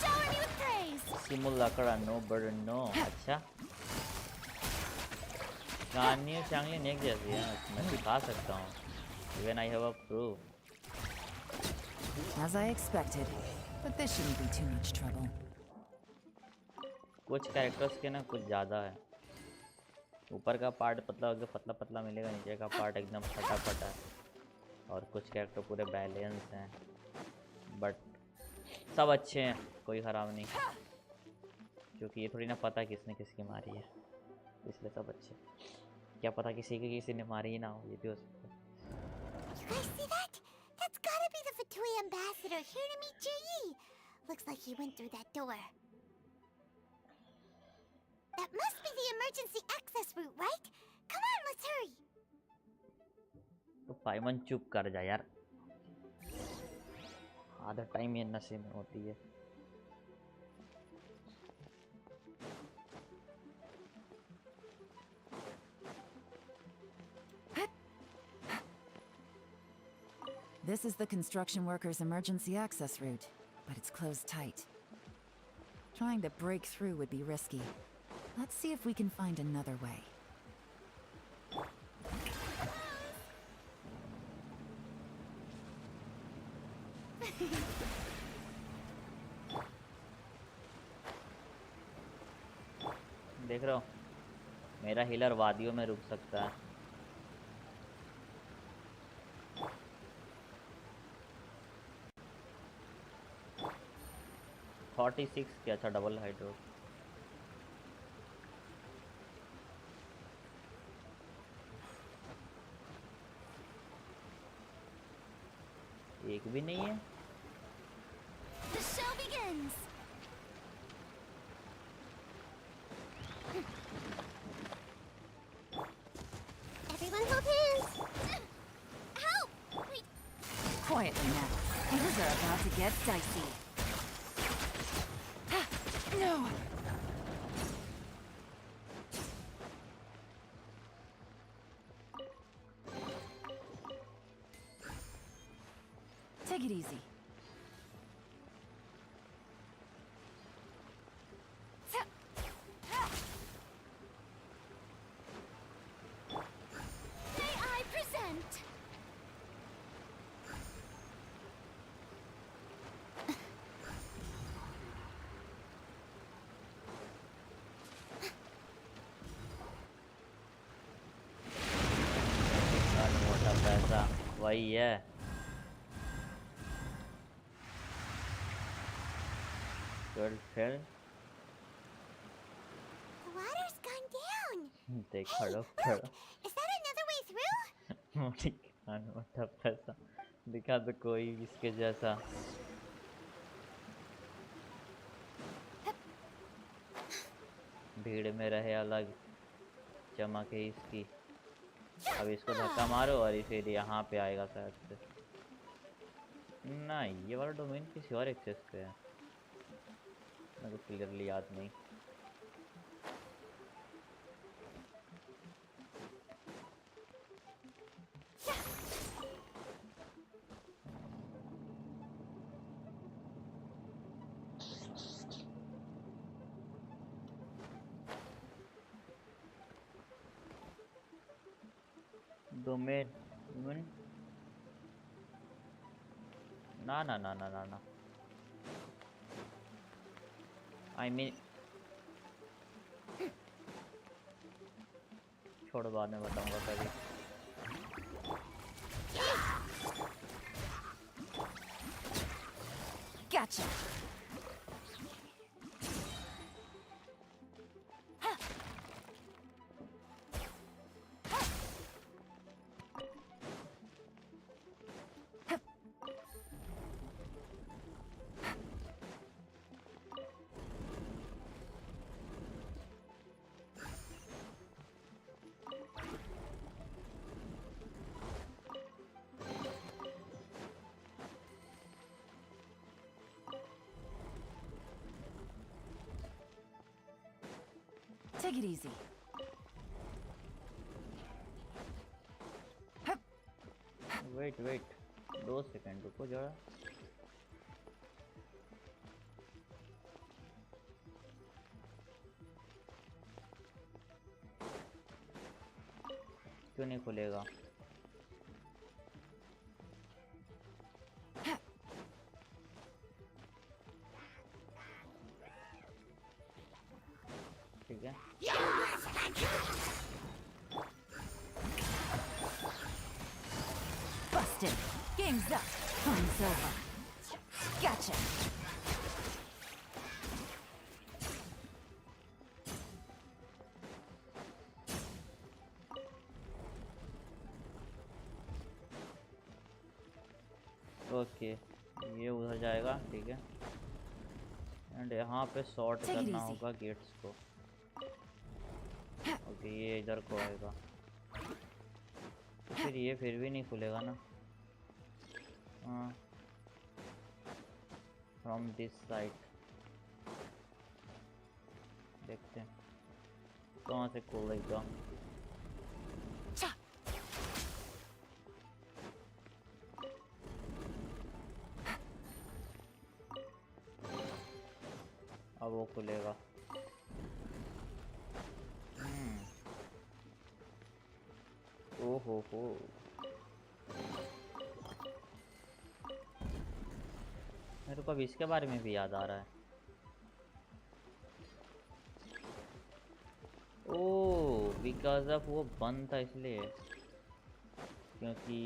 Shower me with praise. सिमुलाकड़ा नो बर्डन नो। अच्छा गान्यू शैंगलिन एक जैसी है। मैं सिखा सकता हूँ। Even I have a proof. As I expected, but this shouldn't be too much trouble. कुछ कैरेक्टर्स के ना कुछ ज़्यादा है। ऊपर का पार्ट पतला पतला पतला मिलेगा, नीचे का पार्ट एकदम फटा फटा है। और कुछ कैरेक्टर पूरे बैलेंस हैं, बट सब अच्छे हैं, कोई ख़राब नहीं। क्योंकि ये थोड़ी ना पता किसने किसकी मारी है, इसलिए सब अच्छे। क्या पता किसी ने मारी ही ना हो, ये भी हो सकता है। You guys see that? That's gotta be the Fatui ambassador here to meet Ji. Looks like he went through that door. That must be the emergency access route, right? Come on, let's hurry. तो पाइमन चुप कर जा यार। आधा time ये नशे में होती है। This is the construction workers' emergency access route, but it's closed tight. Trying to break through would be risky. Let's see if we can find another way. देख रहे हो मेरा हीलर वादियों में रुक सकता है। फोर्टी सिक्स क्या अच्छा डबल हाइड्रो। एक भी नहीं है। The show begins. Everyone hold hands. Help! Wait. Quietly now. Things are about to get dicey. No! Take it easy. May I present? वही है। Good fill. The water's gone down. देख Hey, खड़ो look! खड़ो। Is that another way through? मोटी कान मोटा पैसा दिखा तो कोई इसके जैसा। भीड़ में रहे अलग, चमक है इसकी। अब इसको धक्का मारो और फिर यहाँ पे आएगा शायद से। नहीं, ये वाला डोमेन किसी और एक्सेस पे है, मेरे को क्लियरली याद नहीं। डोमेन ना ना ना ना ना ना आई मीन छोड़, बाद में बताऊंगा कभी। Gotcha. Take it easy. Wait 2 second रुको जरा। क्यों नहीं खुलेगा? ठीक है। Busted. Game's up. Time's over. Gotcha. Okay, ये उधर जाएगा, ठीक है। एंड यहाँ पे शॉर्ट करना होगा गेट्स को। ओके, ये इधर को आएगा, तो फिर ये फिर भी नहीं खुलेगा ना। हाँ, फ्रॉम दिस साइड देखते हैं कहाँ से खुलेगा। अब वो खुलेगा। ओहो हो, मेरे को अब इसके बारे में भी याद आ रहा है। ओह, बिकॉज ऑफ वो बंद था इसलिए, क्योंकि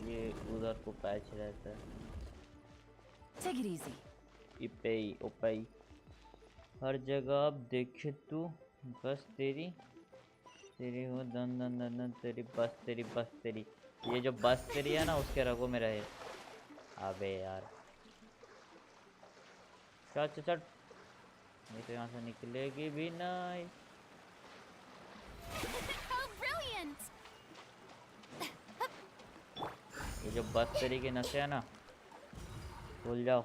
ये उधर को पैच रहता है। Take it easy. इपेई ओपेई हर जगह अब देखे तू, बस तेरी हो दन दन दन दन तेरी बस तेरी। ये जो बस तेरी है ना, उसके रगों में रहे। अबे यार, चल नहीं तो यहाँ से निकलेगी भी नहीं। ये जो बस तेरी के नशे है ना, भूल जाओ।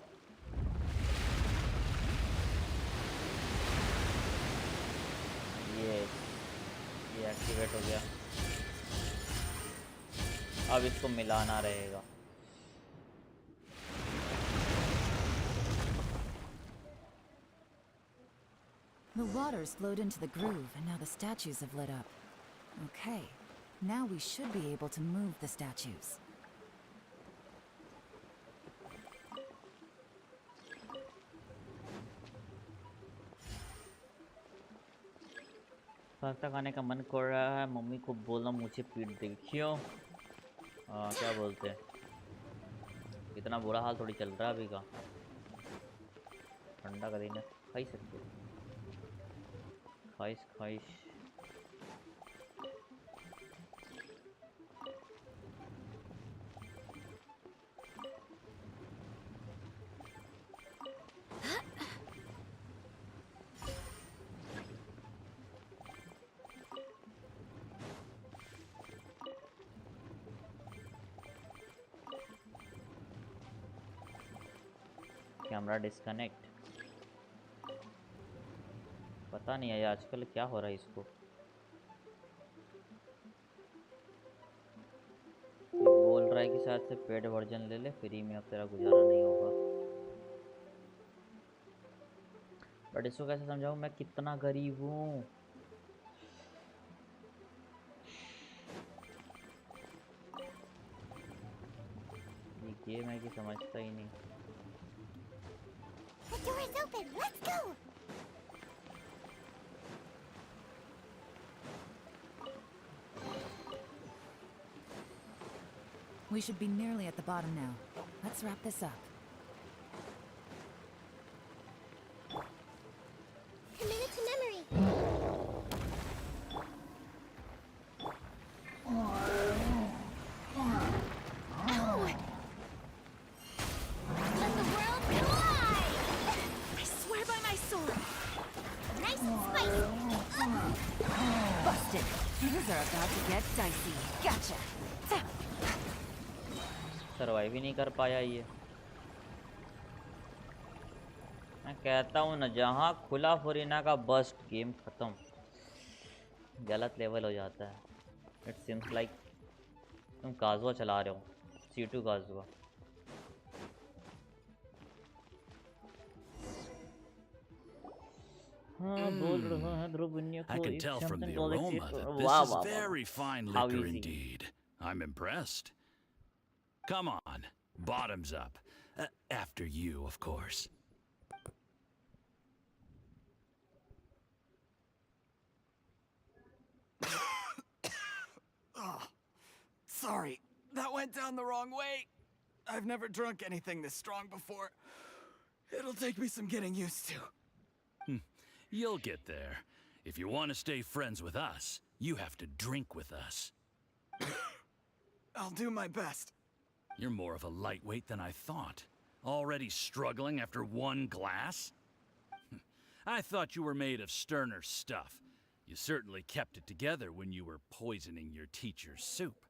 ये एक्टिवेट हो गया, अब इसको मिलाना रहेगा। The water's flowed into the groove, and now the statues have lit up. Okay, now we should be able to move the statues. Pasta खाने का मन कर रहा है, मम्मी को बोला मुझे पीट दे। क्यों? हाँ क्या बोलते हैं, इतना बुरा हाल थोड़ी चल रहा है अभी का, ठंडा का दिन है, खाई सकते हो, खाइश खाइश। कैमरा डिस्कनेक्ट, पता नहीं है आजकल क्या हो रहा है इसको। ये बोल रहा है कि शायद से पेड वर्जन ले ले, फ्री में अब तेरा गुजारा नहीं होगा। बट इसको कैसे समझाऊं मैं कितना गरीब हूँ। ये गेम है कि समझता ही नहीं। The door is open. Let's go. We should be nearly at the bottom now. Let's wrap this up. Commit to memory. Let the world collide! I swear by my sword. Nice and spicy. Busted. Things are about to get dicey. Gotcha. Survive ही नहीं कर पाया ये। मैं कहता हूँ ना, जहाँ खुला फुरीना का बस्ट गेम खत्म, गलत लेवल हो जाता है। इट सीम्स लाइक तुम काजुआ चला रहे हो, C2 काजुआ। I can tell from the aroma that this is very fine liquor indeed. I'm impressed. Come on, bottoms up. After you, of course. Oh, sorry, that went down the wrong way. I've never drunk anything this strong before. It'll take me some getting used to. You'll get there. If you want to stay friends with us, you have to drink with us. I'll do my best. You're more of a lightweight than I thought. Already struggling after one glass? I thought you were made of sterner stuff. You certainly kept it together when you were poisoning your teacher's soup.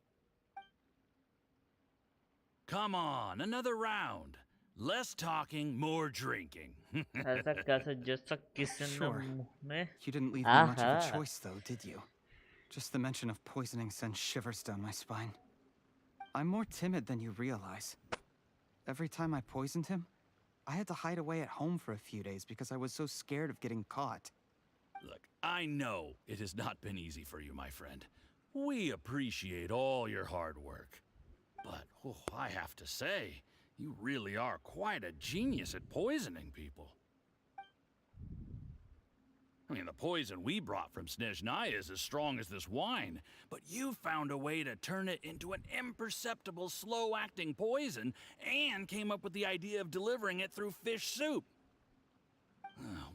Come on, another round. Less talking, more drinking. Sure. You didn't leave me much of a choice, though, did you? Just the mention of poisoning sends shivers down my spine. I'm more timid than you realize. Every time I poisoned him, I had to hide away at home for a few days because I was so scared of getting caught. Look, I know it has not been easy for you, my friend. We appreciate all your hard work. But, I have to say, you really are quite a genius at poisoning people. I mean, the poison we brought from Snezhnaya is as strong as this wine, but you found a way to turn it into an imperceptible, slow-acting poison and came up with the idea of delivering it through fish soup.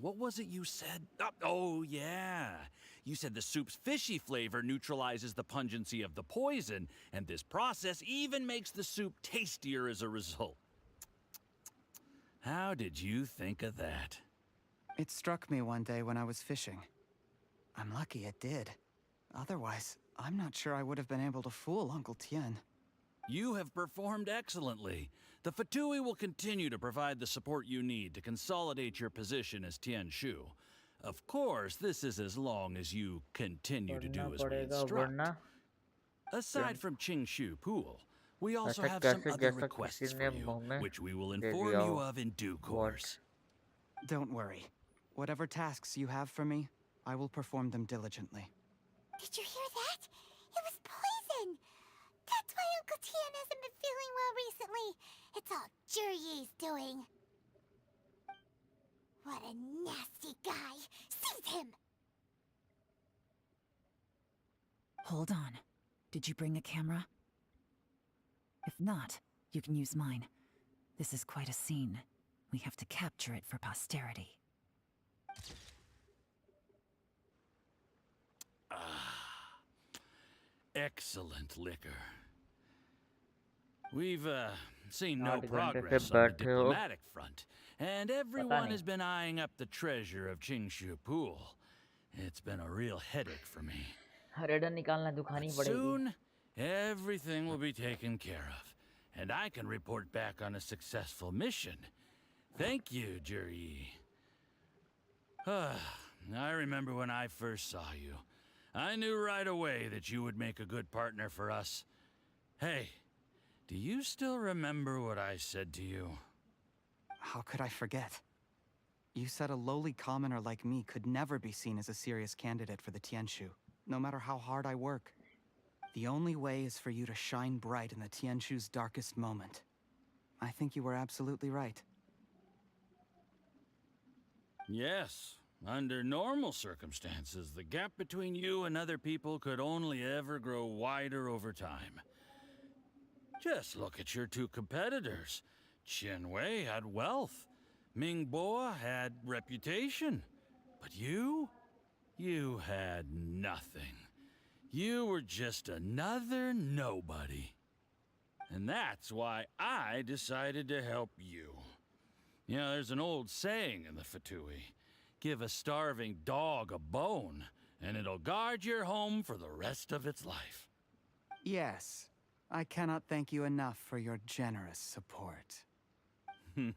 What was it you said? Oh, yeah. You said the soup's fishy flavor neutralizes the pungency of the poison, and this process even makes the soup tastier as a result. How did you think of that? It struck me one day when I was fishing. I'm lucky it did. Otherwise, I'm not sure I would have been able to fool Uncle Tien. You have performed excellently. The Fatui will continue to provide the support you need to consolidate your position as Tien Shu. Of course, this is as long as you continue to do as we instruct. Aside from Qing Shu Pool, we also have some other requests for you, which we will inform you of in due course. Don't worry. Whatever tasks you have for me, I will perform them diligently. Did you hear that? It was poison! That's why Uncle Tien hasn't been feeling well recently. It's all Jurye's doing. What a nasty guy! Seize him! Hold on. Did you bring a camera? If not, you can use mine. This is quite a scene. We have to capture it for posterity. Excellent liquor. We've seen no 8 घंटे progress से on the बैठे हो diplomatic front, and everyone नहीं। has been eyeing up the treasure of Qingshu Pool. It's been a real headache for me. रेडन निकालना दुखानी But पड़ेगी। soon, everything will be taken care of, and I can report back on a successful mission. Thank you, Juri. I remember when I first saw you. I knew right away that you would make a good partner for us. Hey, do you still remember what I said to you? How could I forget? You said a lowly commoner like me could never be seen as a serious candidate for the Tianshu, no matter how hard I work. The only way is for you to shine bright in the Tianshu's darkest moment. I think you were absolutely right. Yes. Under normal circumstances, the gap between you and other people could only ever grow wider over time. Just look at your two competitors. Qinwei had wealth. Mingboa had reputation. But you had nothing. You were just another nobody. And that's why I decided to help you. You know, there's an old saying in the Fatui. Give a starving dog a bone, and it'll guard your home for the rest of its life. Yes. I cannot thank you enough for your generous support. You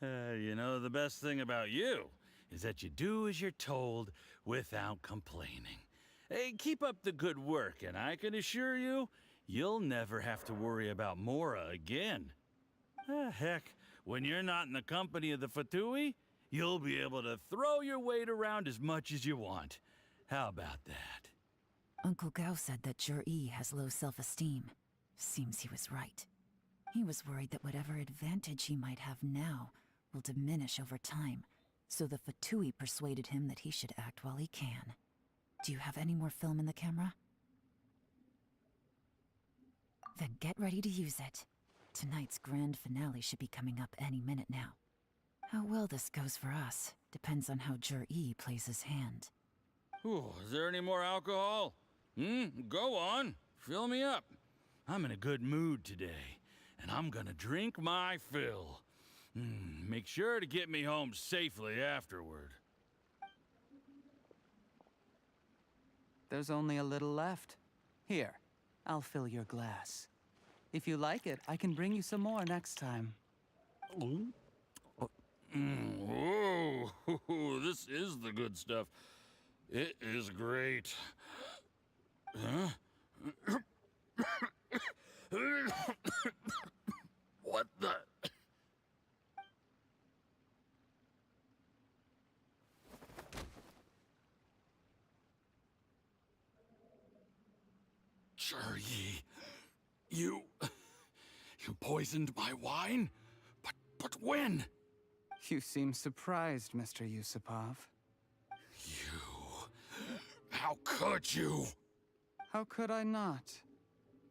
know, the best thing about you is that you do as you're told without complaining. Hey, keep up the good work, and I can assure you, you'll never have to worry about Mora again. Heck, when you're not in the company of the Fatui, you'll be able to throw your weight around as much as you want. How about that? Uncle Gao said that Jur-E has low self-esteem. Seems he was right. He was worried that whatever advantage he might have now will diminish over time, so the Fatui persuaded him that he should act while he can. Do you have any more film in the camera? Then get ready to use it. Tonight's grand finale should be coming up any minute now. How well this goes for us depends on how Jur-E plays his hand. Ooh, is there any more alcohol? Go on. Fill me up. I'm in a good mood today, and I'm gonna drink my fill. Make sure to get me home safely afterward. There's only a little left. Here, I'll fill your glass. If you like it, I can bring you some more next time. Whoa, this is the good stuff. It is great. Huh? What the? Jur-E, you poisoned my wine? But when? You seem surprised, Mr. Yusupov. How could you? How could I not?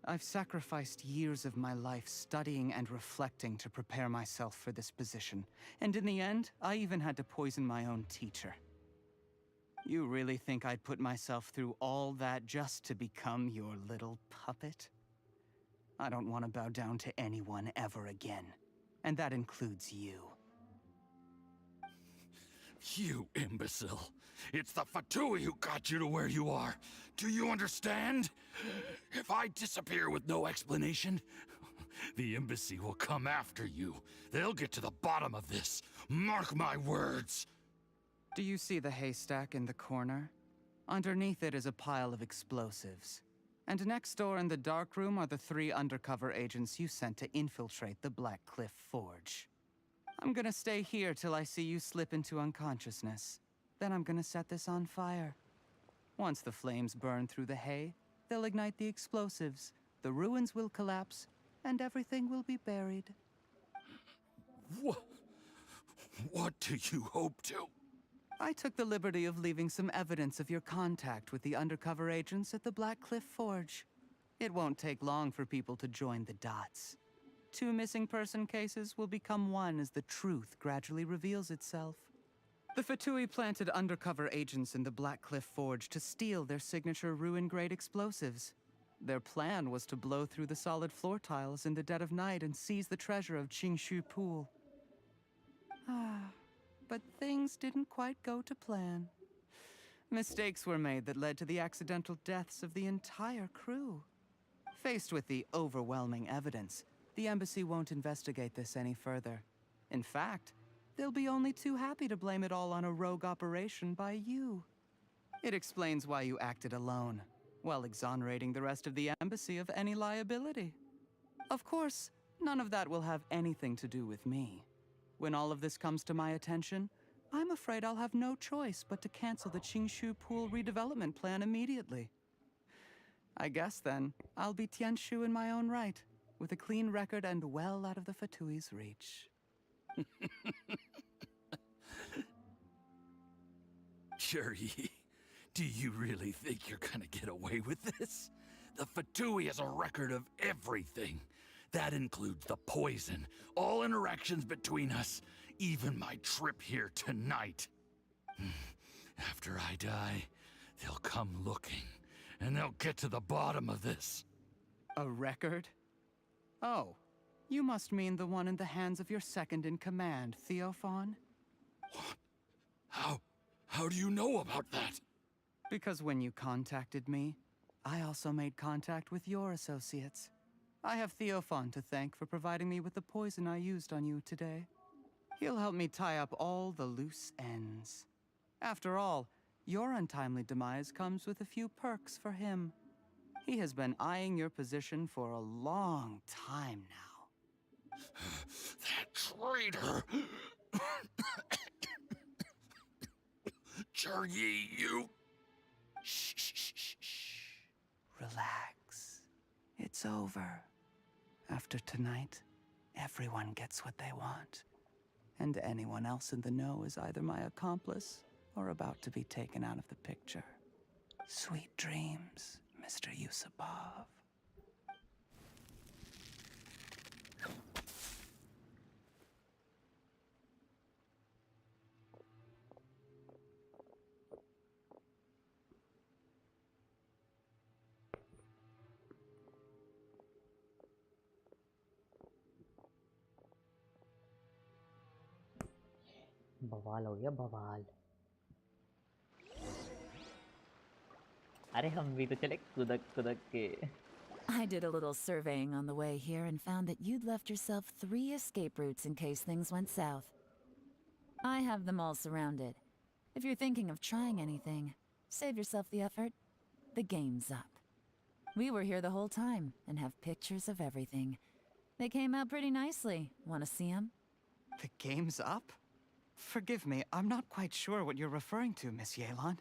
I've sacrificed years of my life studying and reflecting to prepare myself for this position. And in the end, I even had to poison my own teacher. You really think I'd put myself through all that just to become your little puppet? I don't want to bow down to anyone ever again. And that includes you. You imbecile. It's the Fatui who got you to where you are. Do you understand? If I disappear with no explanation, the embassy will come after you. They'll get to the bottom of this. Mark my words. Do you see the haystack in the corner? Underneath it is a pile of explosives. And next door in the dark room are the 3 undercover agents you sent to infiltrate the Black Cliff Forge. I'm gonna stay here till I see you slip into unconsciousness. Then I'm gonna set this on fire. Once the flames burn through the hay, they'll ignite the explosives, the ruins will collapse, and everything will be buried. What do you hope to? I took the liberty of leaving some evidence of your contact with the undercover agents at the Black Cliff Forge. It won't take long for people to join the dots. 2 missing person cases will become one as the truth gradually reveals itself. The Fatui planted undercover agents in the Black Cliff Forge to steal their signature ruin-grade explosives. Their plan was to blow through the solid floor tiles in the dead of night and seize the treasure of Qingshu Pool. But things didn't quite go to plan. Mistakes were made that led to the accidental deaths of the entire crew. Faced with the overwhelming evidence, the embassy won't investigate this any further. In fact, they'll be only too happy to blame it all on a rogue operation by you. It explains why you acted alone, while exonerating the rest of the embassy of any liability. Of course, none of that will have anything to do with me. When all of this comes to my attention, I'm afraid I'll have no choice but to cancel the Qingshu Pool redevelopment plan immediately. I guess then, I'll be Tianshu in my own right, with a clean record and well out of the Fatui's reach. Cherry, do you really think you're gonna get away with this? The Fatui has a record of everything. That includes the poison, all interactions between us, even my trip here tonight. After I die, they'll come looking, and they'll get to the bottom of this. A record? Oh, you must mean the one in the hands of your second-in-command, Theophan? What? How do you know about that? Because when you contacted me, I also made contact with your associates. I have Theophan to thank for providing me with the poison I used on you today. He'll help me tie up all the loose ends. After all, your untimely demise comes with a few perks for him. He has been eyeing your position for a long time now. That traitor! Cherry, you... Shh. Relax. It's over. After tonight, everyone gets what they want. And anyone else in the know is either my accomplice or about to be taken out of the picture. Sweet dreams, Mr. Yusupov. बवाल हो गया बवाल। अरे हम भी तो चले कुदक कुदक के। I did a little surveying on the way here and found that you'd left yourself 3 escape routes in case things went south. I have them all surrounded. If you're thinking of trying anything, save yourself the effort. The game's up. We were here the whole time and have pictures of everything. They came out pretty nicely. Want to see them? The game's up? Forgive me, I'm not quite sure what you're referring to, Miss Yelan.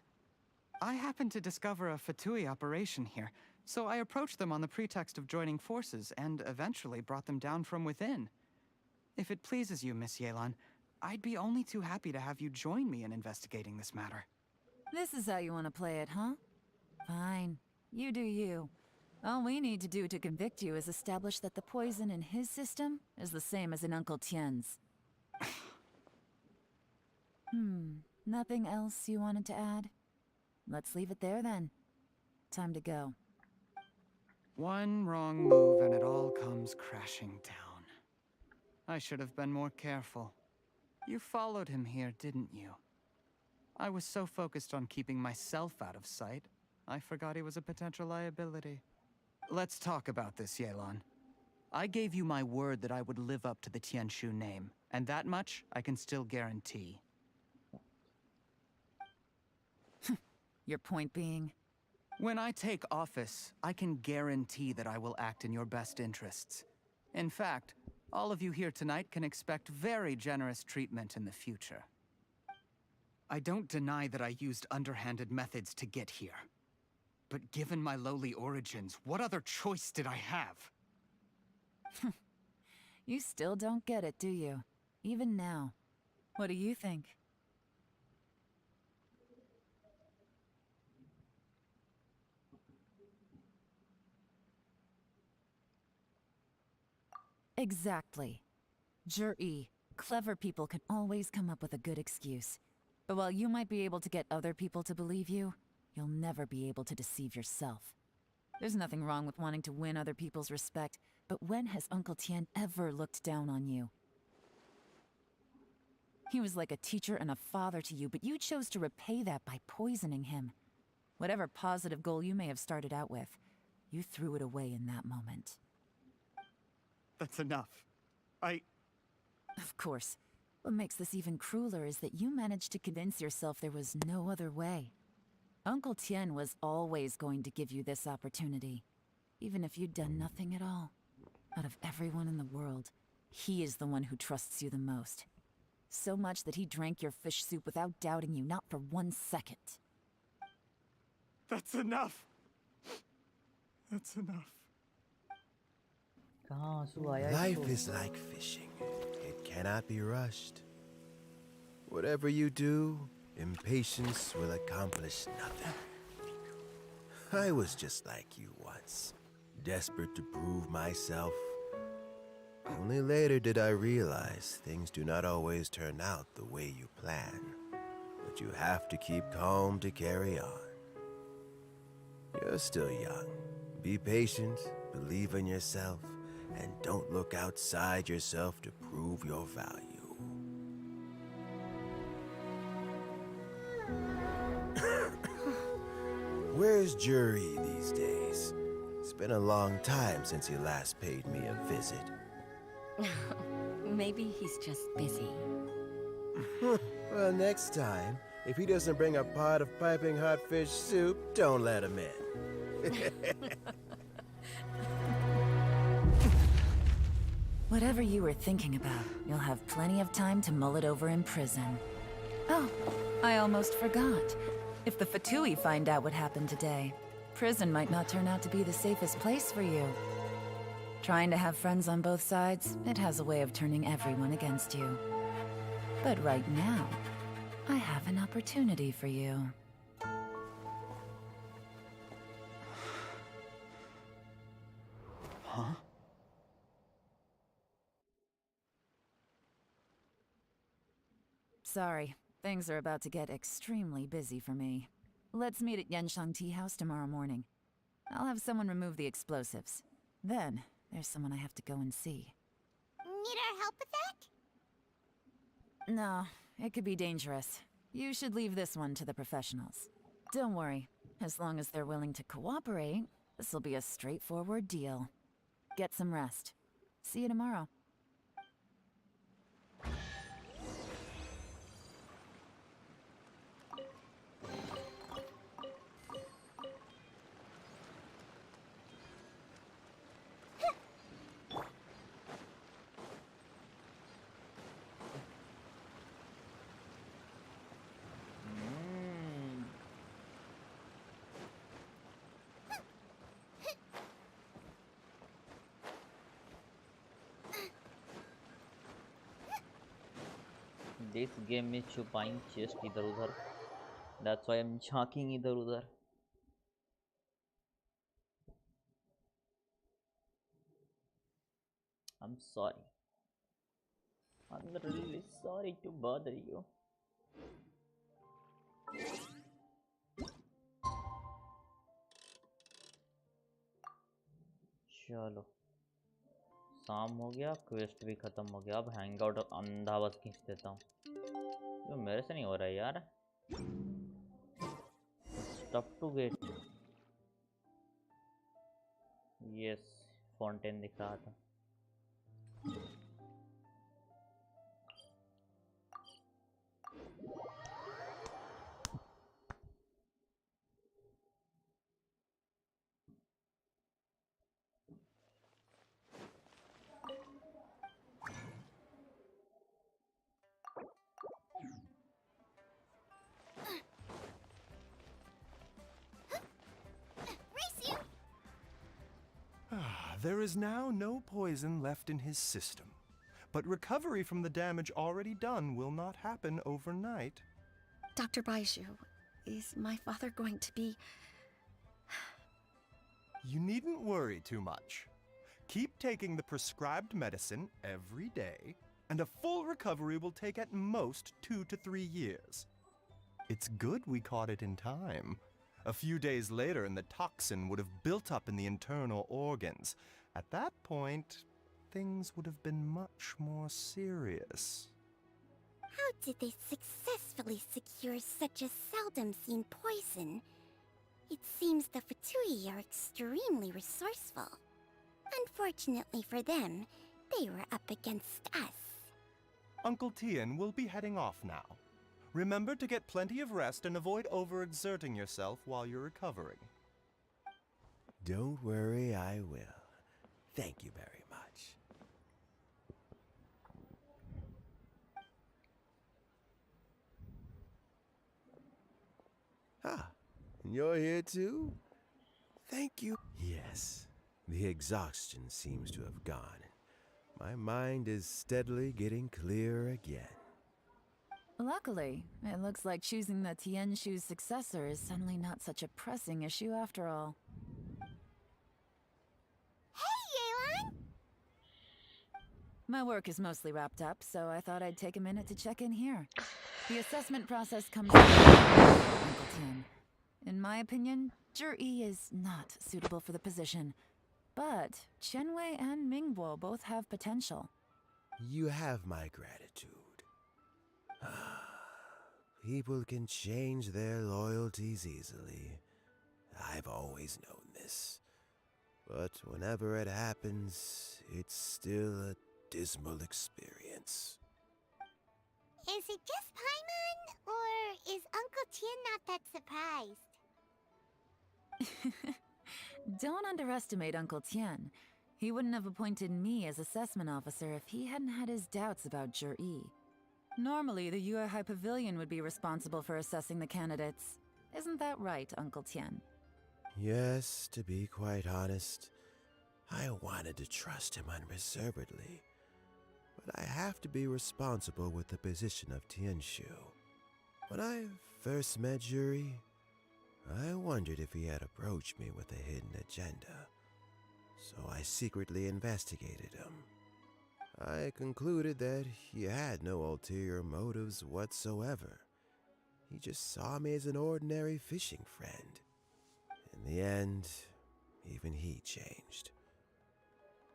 I happened to discover a Fatui operation here, so I approached them on the pretext of joining forces and eventually brought them down from within. If it pleases you, Miss Yelan, I'd be only too happy to have you join me in investigating this matter. This is how you want to play it, huh? Fine. You do you. All we need to do to convict you is establish that the poison in his system is the same as in Uncle Tien's. Nothing else you wanted to add? Let's leave it there then. Time to go. One wrong move and it all comes crashing down. I should have been more careful. You followed him here, didn't you? I was so focused on keeping myself out of sight, I forgot he was a potential liability. Let's talk about this, Yelan. I gave you my word that I would live up to the Tianshu name, and that much I can still guarantee. Your point being? When I take office, I can guarantee that I will act in your best interests. In fact, all of you here tonight can expect very generous treatment in the future. I don't deny that I used underhanded methods to get here. But given my lowly origins, what other choice did I have? You still don't get it, do you? Even now. What do you think? Exactly. Juri, clever people can always come up with a good excuse. But while you might be able to get other people to believe you, you'll never be able to deceive yourself. There's nothing wrong with wanting to win other people's respect, but when has Uncle Tien ever looked down on you? He was like a teacher and a father to you, but you chose to repay that by poisoning him. Whatever positive goal you may have started out with, you threw it away in that moment. That's enough. Of course. What makes this even crueler is that you managed to convince yourself there was no other way. Uncle Tien was always going to give you this opportunity, even if you'd done nothing at all. Out of everyone in the world, he is the one who trusts you the most. So much that he drank your fish soup without doubting you, not for 1 second. That's enough! That's enough. Life is like fishing. It cannot be rushed. Whatever you do, impatience will accomplish nothing. I was just like you once, desperate to prove myself. Only later did I realize things do not always turn out the way you plan, but you have to keep calm to carry on. You're still young. Be patient, believe in yourself, and don't look outside yourself to prove your value. Where's Juri these days? It's been a long time since he last paid me a visit. Maybe he's just busy. Well, next time, if he doesn't bring a pot of piping hot fish soup, don't let him in. Whatever you were thinking about, you'll have plenty of time to mull it over in prison. Oh, I almost forgot. If the Fatui find out what happened today, prison might not turn out to be the safest place for you. Trying to have friends on both sides, it has a way of turning everyone against you. But right now, I have an opportunity for you. Huh? Sorry, things are about to get extremely busy for me. Let's meet at Yanshang Tea House tomorrow morning. I'll have someone remove the explosives. Then, there's someone I have to go and see. Need our help with that? No, it could be dangerous. You should leave this one to the professionals. Don't worry, as long as they're willing to cooperate, this'll be a straightforward deal. Get some rest. See you tomorrow. This game में छुपाई chest इधर उधर. That's why I'm झांकिंग इधर उधर. I'm sorry. I'm really sorry to bother you. चलो शाम हो गया, क्वेस्ट भी खत्म हो गया. अब हैंग आउट अंधा बस खींच देता हूँ. तो मेरे से नहीं हो रहा है यार. Tough to get. Yes, fountain दिख रहा था. There is now no poison left in his system, but recovery from the damage already done will not happen overnight. Dr. Baiju, is my father going to be... You needn't worry too much. Keep taking the prescribed medicine every day, and a full recovery will take at most 2 to 3 years. It's good we caught it in time. A few days later, and the toxin would have built up in the internal organs. At that point, things would have been much more serious. How did they successfully secure such a seldom-seen poison? It seems the Fatui are extremely resourceful. Unfortunately for them, they were up against us. Uncle Tien will be heading off now. Remember to get plenty of rest and avoid overexerting yourself while you're recovering. Don't worry, I will. Thank you very much. Ah, and you're here too? Thank you. Yes, the exhaustion seems to have gone. My mind is steadily getting clearer again. Luckily, it looks like choosing the Tianshu's successor is suddenly not such a pressing issue after all. Hey, Yelan! My work is mostly wrapped up, so I thought I'd take a minute to check in here. The assessment process comes Uncle Tian. In my opinion, Zhi is not suitable for the position. But Qianwei and Mingbo both have potential. You have my gratitude. People can change their loyalties easily. I've always known this. But whenever it happens, it's still a dismal experience. Is it just Paimon, or is Uncle Tien not that surprised? Don't underestimate Uncle Tian. He wouldn't have appointed me as assessment officer if he hadn't had his doubts about Zhi. Normally, the Yue High Pavilion would be responsible for assessing the candidates. Isn't that right, Uncle Tian? Yes, to be quite honest, I wanted to trust him unreservedly. But I have to be responsible with the position of Tianshu. When I first met Zhi, I wondered if he had approached me with a hidden agenda. So I secretly investigated him. I concluded that he had no ulterior motives whatsoever. He just saw me as an ordinary fishing friend. In the end, even he changed.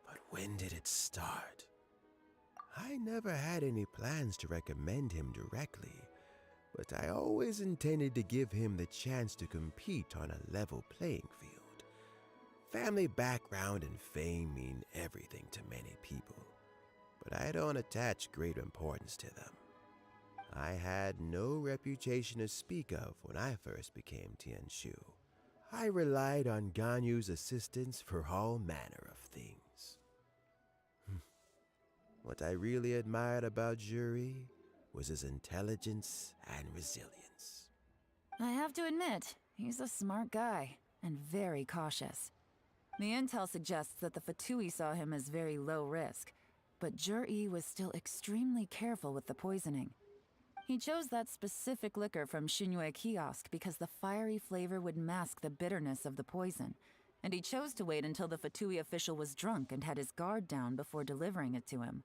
But when did it start? I never had any plans to recommend him directly, but I always intended to give him the chance to compete on a level playing field. Family background and fame mean everything to many people, but I don't attach great importance to them. I had no reputation to speak of when I first became Tianshu. I relied on Ganyu's assistance for all manner of things. What I really admired about Zhi was his intelligence and resilience. I have to admit, he's a smart guy, and very cautious. The intel suggests that the Fatui saw him as very low risk, but Zhi was still extremely careful with the poisoning. He chose that specific liquor from Xingyue kiosk because the fiery flavor would mask the bitterness of the poison, and he chose to wait until the Fatui official was drunk and had his guard down before delivering it to him.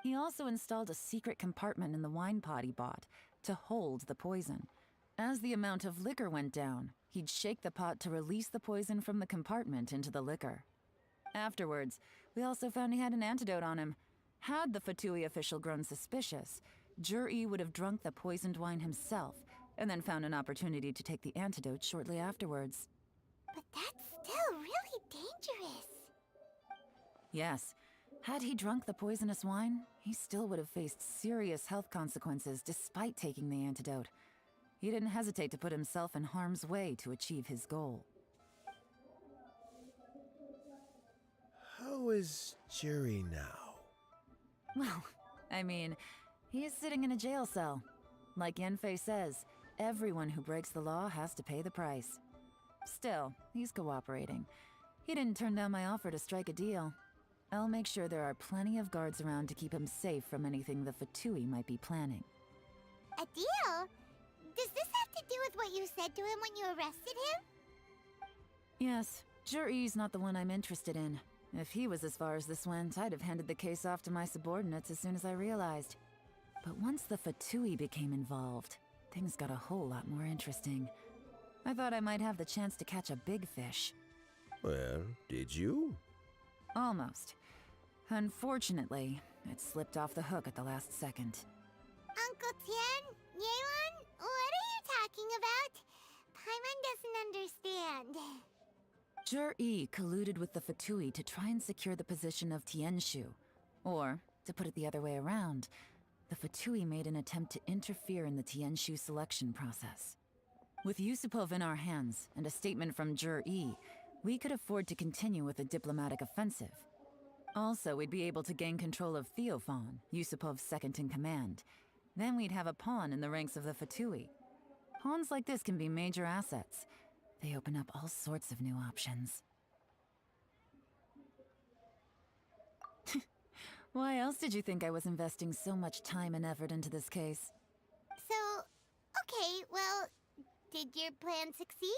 He also installed a secret compartment in the wine pot he bought to hold the poison. As the amount of liquor went down, he'd shake the pot to release the poison from the compartment into the liquor. Afterwards, we also found he had an antidote on him. Had the Fatui official grown suspicious, Zhi would have drunk the poisoned wine himself, and then found an opportunity to take the antidote shortly afterwards. But that's still really dangerous. Yes. Had he drunk the poisonous wine, he still would have faced serious health consequences despite taking the antidote. He didn't hesitate to put himself in harm's way to achieve his goal. How is Zhi now? Well, I mean, he's sitting in a jail cell. Like Yanfei says, everyone who breaks the law has to pay the price. Still, he's cooperating. He didn't turn down my offer to strike a deal. I'll make sure there are plenty of guards around to keep him safe from anything the Fatui might be planning. A deal? Does this have to do with what you said to him when you arrested him? Yes, Zhi's not the one I'm interested in. If he was as far as this went, I'd have handed the case off to my subordinates as soon as I realized. But once the Fatui became involved, things got a whole lot more interesting. I thought I might have the chance to catch a big fish. Well, did you? Almost. Unfortunately, it slipped off the hook at the last second. Uncle Tien, Yelan, what are you talking about? Paimon doesn't understand. Jur-E colluded with the Fatui to try and secure the position of Tianshu. Or, to put it the other way around, the Fatui made an attempt to interfere in the Tianshu selection process. With Yusupov in our hands and a statement from Jur-E, we could afford to continue with a diplomatic offensive. Also, we'd be able to gain control of Theophan, Yusupov's second-in-command. Then we'd have a pawn in the ranks of the Fatui. Pawns like this can be major assets. They open up all sorts of new options. Why else did you think I was investing so much time and effort into this case? So, okay, well, did your plan succeed?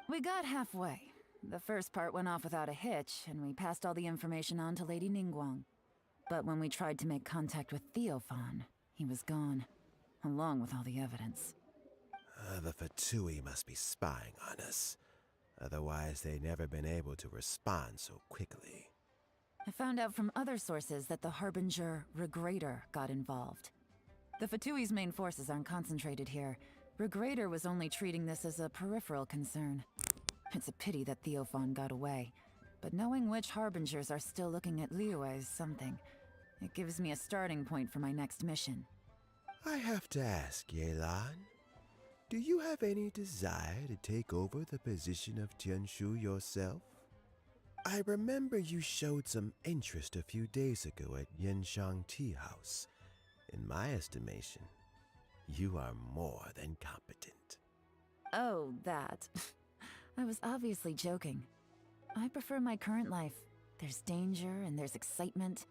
We got halfway. The first part went off without a hitch, and we passed all the information on to Lady Ningguang. But when we tried to make contact with Theophan, he was gone, along with all the evidence. The Fatui must be spying on us. Otherwise, they'd never been able to respond so quickly. I found out from other sources that the Harbinger Regrator got involved. The Fatui's main forces aren't concentrated here. Regrator was only treating this as a peripheral concern. It's a pity that Theophan got away. But knowing which Harbingers are still looking at Liyue is something. It gives me a starting point for my next mission. I have to ask, Yelan, do you have any desire to take over the position of Tianshu yourself? I remember you showed some interest a few days ago at Yenshang Tea House. In my estimation, you are more than competent. Oh, that. I was obviously joking. I prefer my current life. There's danger and there's excitement.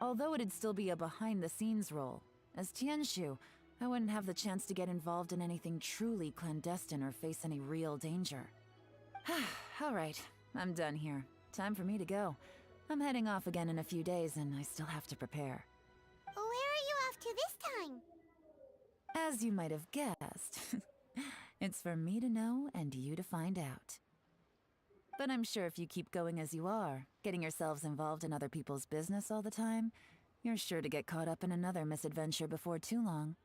Although it'd still be a behind-the-scenes role, as Tianshu, I wouldn't have the chance to get involved in anything truly clandestine or face any real danger. All right, I'm done here. Time for me to go. I'm heading off again in a few days, and I still have to prepare. Where are you off to this time? As you might have guessed, it's for me to know and you to find out. But I'm sure if you keep going as you are, getting yourselves involved in other people's business all the time, you're sure to get caught up in another misadventure before too long.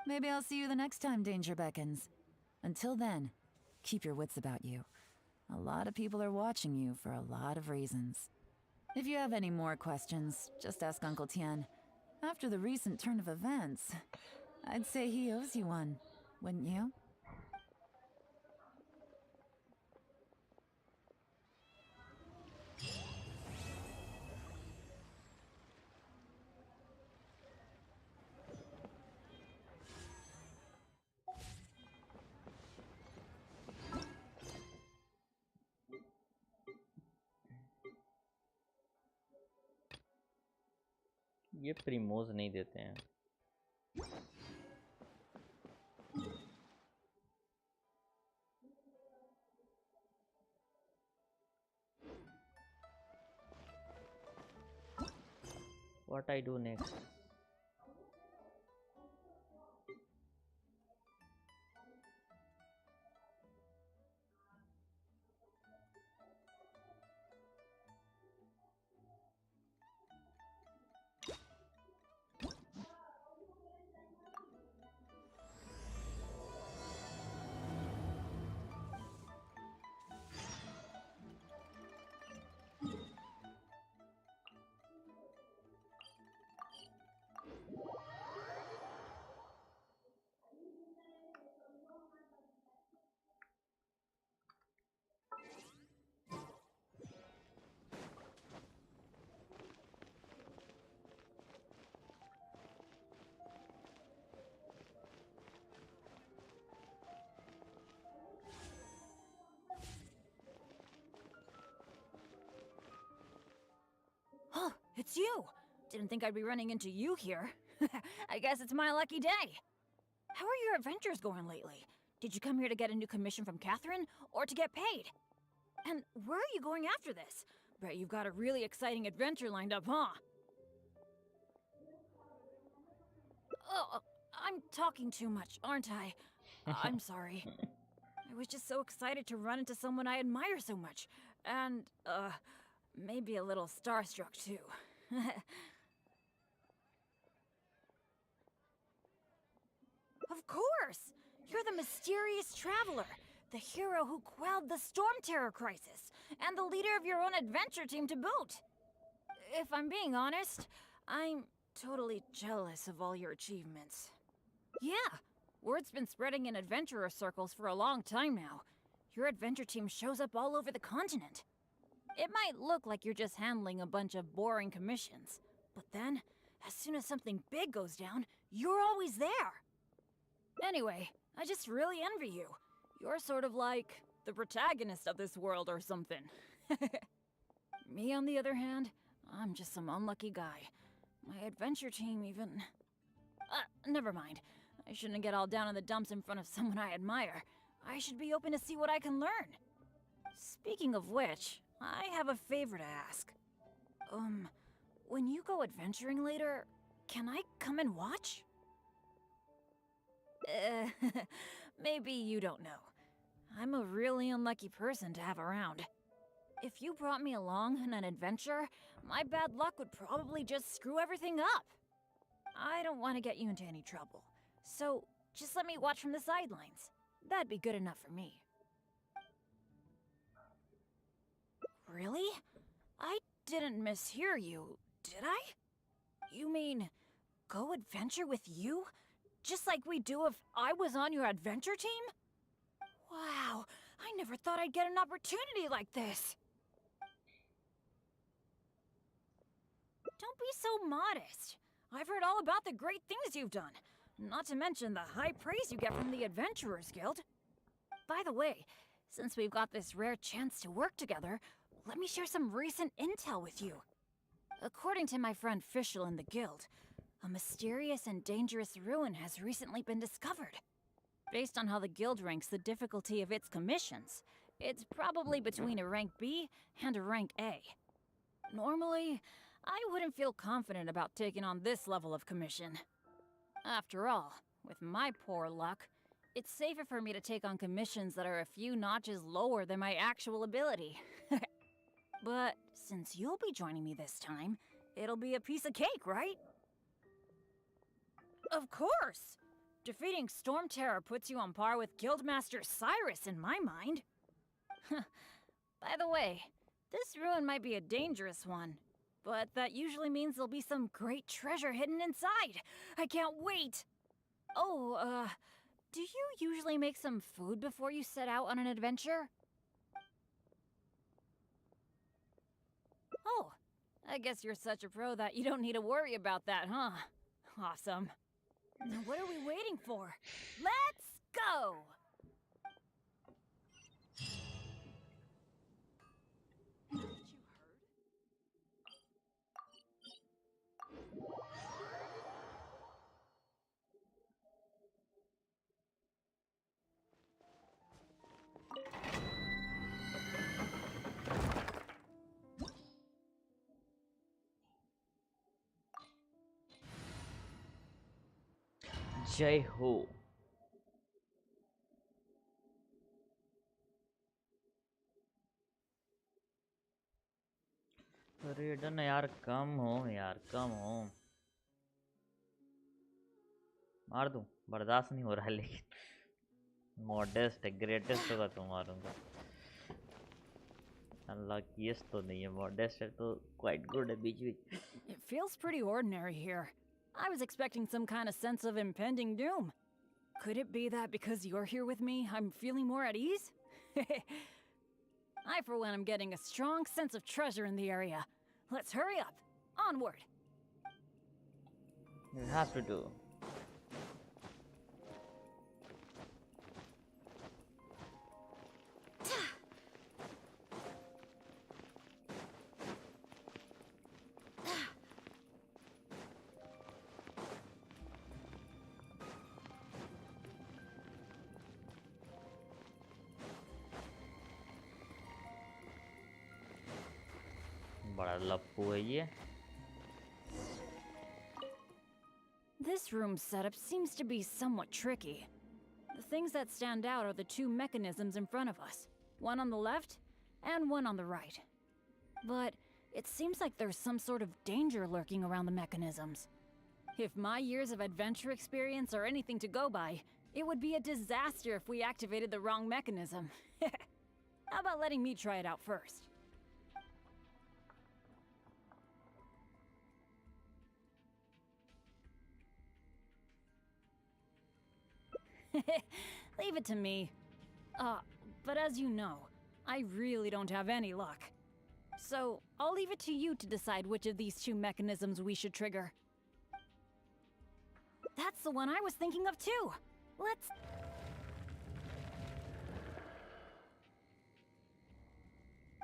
Maybe I'll see you the next time danger beckons. Until then, keep your wits about you. A lot of people are watching you for a lot of reasons. If you have any more questions, just ask Uncle Tien. After the recent turn of events, I'd say he owes you one, wouldn't you? ये प्रीमोज नहीं देते हैं. What I do next? Oh, it's you! Didn't think I'd be running into you here. I guess it's my lucky day. How are your adventures going lately? Did you come here to get a new commission from Catherine, or to get paid? And where are you going after this? Bet you've got a really exciting adventure lined up, huh? Oh, I'm talking too much, aren't I? I'm sorry. I was just so excited to run into someone I admire so much. And, maybe a little starstruck, too. Of course! You're the mysterious traveler, the hero who quelled the Storm Terror crisis, and the leader of your own adventure team to boot. If I'm being honest, I'm totally jealous of all your achievements. Yeah, word's been spreading in adventurer circles for a long time now. Your adventure team shows up all over the continent. It might look like you're just handling a bunch of boring commissions, but then, as soon as something big goes down, you're always there. Anyway, I just really envy you. You're sort of like the protagonist of this world or something. Me, on the other hand, I'm just some unlucky guy. My adventure team even... never mind. I shouldn't get all down in the dumps in front of someone I admire. I should be open to see what I can learn. Speaking of which, I have a favor to ask. When you go adventuring later, can I come and watch? Maybe you don't know. I'm a really unlucky person to have around. If you brought me along on an adventure, my bad luck would probably just screw everything up. I don't want to get you into any trouble, so just let me watch from the sidelines. That'd be good enough for me. Really? I didn't mishear you, did I? You mean, go adventure with you? Just like we do if I was on your adventure team? Wow, I never thought I'd get an opportunity like this. Don't be so modest. I've heard all about the great things you've done, not to mention the high praise you get from the Adventurers Guild. By the way, since we've got this rare chance to work together, let me share some recent intel with you. According to my friend Fischl in the guild, a mysterious and dangerous ruin has recently been discovered. Based on how the guild ranks the difficulty of its commissions, it's probably between a rank B and a rank A. Normally, I wouldn't feel confident about taking on this level of commission. After all, with my poor luck, it's safer for me to take on commissions that are a few notches lower than my actual ability. But since you'll be joining me this time, it'll be a piece of cake, right? Of course! Defeating Storm Terror puts you on par with Guildmaster Cyrus in my mind. By the way, this ruin might be a dangerous one, but that usually means there'll be some great treasure hidden inside. I can't wait! Oh, do you usually make some food before you set out on an adventure? Oh, I guess you're such a pro that you don't need to worry about that, huh? Awesome. Now what are we waiting for? Let's go! जय हो। रेडन यार कम हो, यार कम हो। मार दूं, बर्दाश्त नहीं हो रहा है, लेकिन मॉडेस्ट है, ग्रेटेस्ट होगा तो मारूंगा। अनलकीएस्ट तो नहीं है, मॉडेस्ट है तो क्वाइट गुड है बीच बीच। It feels pretty ordinary here. I was expecting some kind of sense of impending doom. Could it be that because you're here with me, I'm feeling more at ease? I, for one, am getting a strong sense of treasure in the area. Let's hurry up. Onward. You have to do. बड़ा लप्पू है ये. This room's setup seems to be somewhat tricky. The things that stand out are the two mechanisms in front of us. One on the left, and one on the right. But it seems like there's some sort of danger lurking around the mechanisms. If my years of adventure experience are anything to go by, it would be a disaster if we activated the wrong mechanism. How about letting me try it out first? Leave it to me. But as you know, I really don't have any luck. So, I'll leave it to you to decide which of these two mechanisms we should trigger. That's the one I was thinking of too! Let's...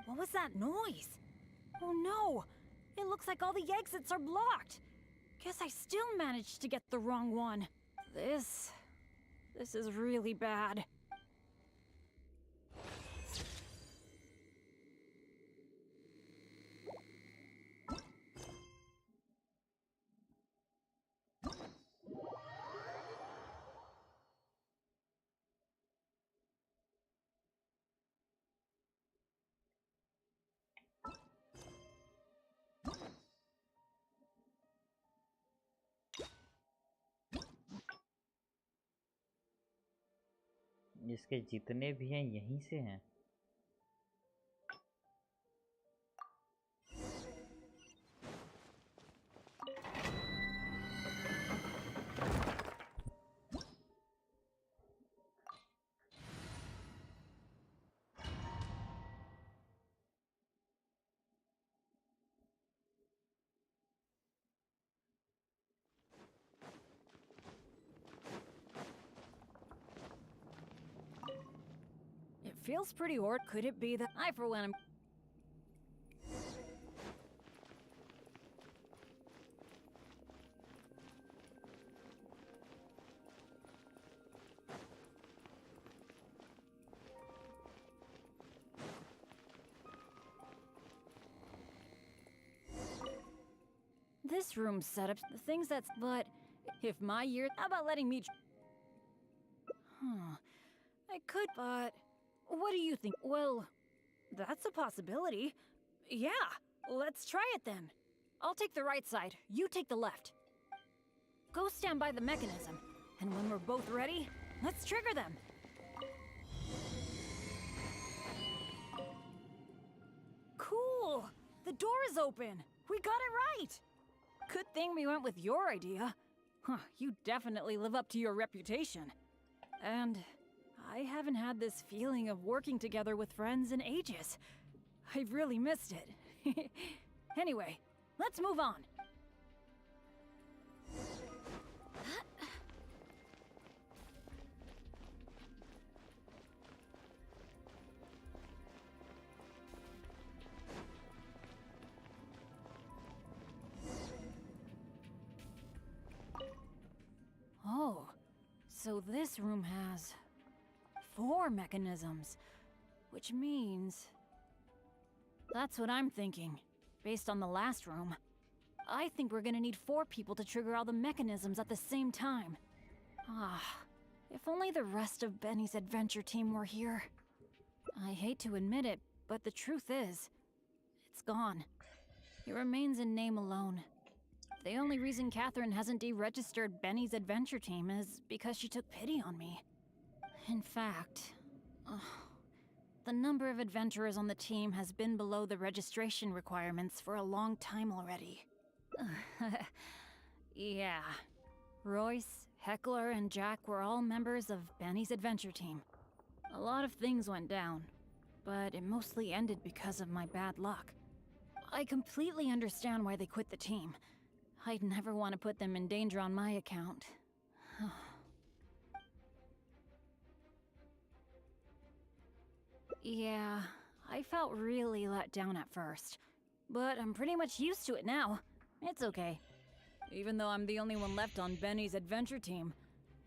What was that noise? Oh no! It looks like all the exits are blocked! Guess I still managed to get the wrong one. This is really bad. इसके जितने भी हैं यहीं से हैं. Feels pretty odd. Could it be that I, for one, am... This room's set up the things that's... But if my year... How about letting me... I could, but... What do you think? Well, that's a possibility. Yeah, let's try it then. I'll take the right side, you take the left. Go stand by the mechanism, and when we're both ready, let's trigger them. Cool! The door is open! We got it right! Good thing we went with your idea. You definitely live up to your reputation. And... I haven't had this feeling of working together with friends in ages. I've really missed it. Anyway, let's move on. Oh, so this room has... 4 mechanisms, which means... That's what I'm thinking, based on the last room. I think we're gonna need 4 people to trigger all the mechanisms at the same time. If only the rest of Benny's adventure team were here. I hate to admit it, but the truth is, it's gone. It remains in name alone. The only reason Catherine hasn't deregistered Benny's adventure team is because she took pity on me. In fact, the number of adventurers on the team has been below the registration requirements for a long time already. Yeah. Royce, Heckler, and Jack were all members of Benny's adventure team. A lot of things went down, but it mostly ended because of my bad luck. I completely understand why they quit the team. I'd never want to put them in danger on my account. Yeah, I felt really let down at first. But I'm pretty much used to it now. It's okay. Even though I'm the only one left on Benny's adventure team,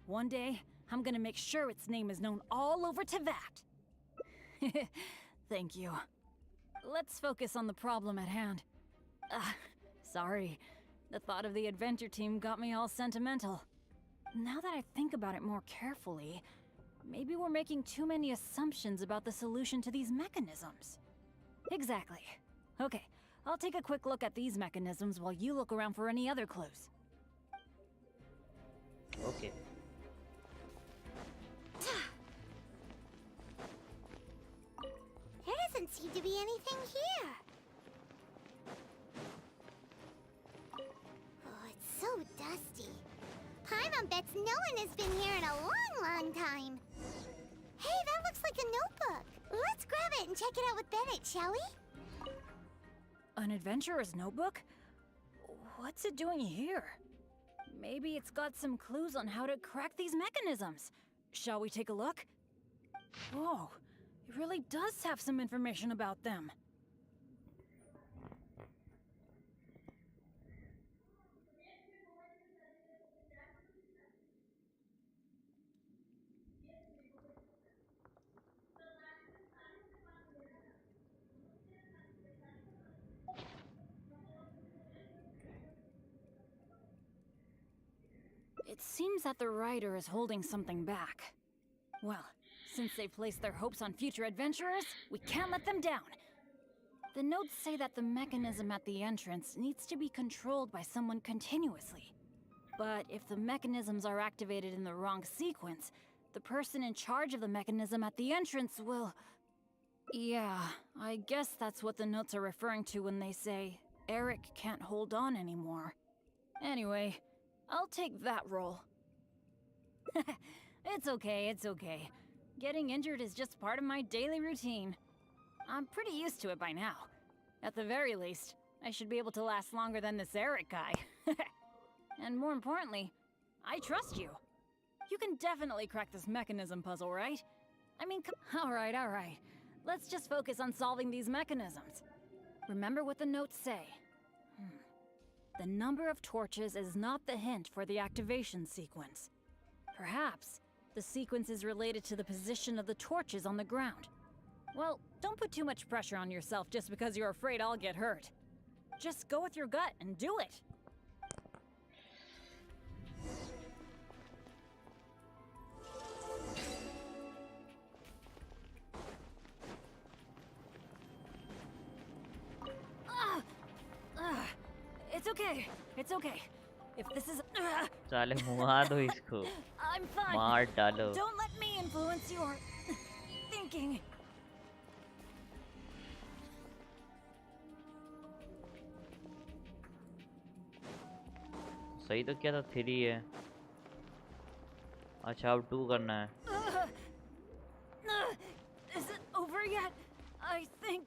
one day, I'm gonna make sure its name is known all over Teyvat. Thank you. Let's focus on the problem at hand. Sorry. The thought of the adventure team got me all sentimental. Now that I think about it more carefully, maybe we're making too many assumptions about the solution to these mechanisms. Exactly. Okay, I'll take a quick look at these mechanisms while you look around for any other clues. Okay. There doesn't seem to be anything here. Oh, it's so dusty. Paimon bets no one has been here in a long time. Hey, that looks like a notebook. Let's grab it and check it out with Bennett, shall we? An adventurer's notebook? What's it doing here? Maybe it's got some clues on how to crack these mechanisms. Shall we take a look? Whoa, it really does have some information about them. It seems that the writer is holding something back. Well, since they placed their hopes on future adventurers, we can't let them down. The notes say that the mechanism at the entrance needs to be controlled by someone continuously. But if the mechanisms are activated in the wrong sequence, the person in charge of the mechanism at the entrance will... Yeah, I guess that's what the notes are referring to when they say, Eric can't hold on anymore. Anyway, I'll take that role. It's okay, it's okay. Getting injured is just part of my daily routine. I'm pretty used to it by now. At the very least, I should be able to last longer than this Eric guy. And more importantly, I trust you. You can definitely crack this mechanism puzzle, right? I mean, alright. Let's just focus on solving these mechanisms. Remember what the notes say. The number of torches is not the hint for the activation sequence. Perhaps the sequence is related to the position of the torches on the ground. Well, don't put too much pressure on yourself just because you're afraid I'll get hurt. Just go with your gut and do it. It's okay. If this is... साले मुआ दो इसको. I'm fine. मार डालो. Don't let me influence your thinking. सही तो क्या था 3 है. अच्छा अब 2 करना है. Is it over yet? I think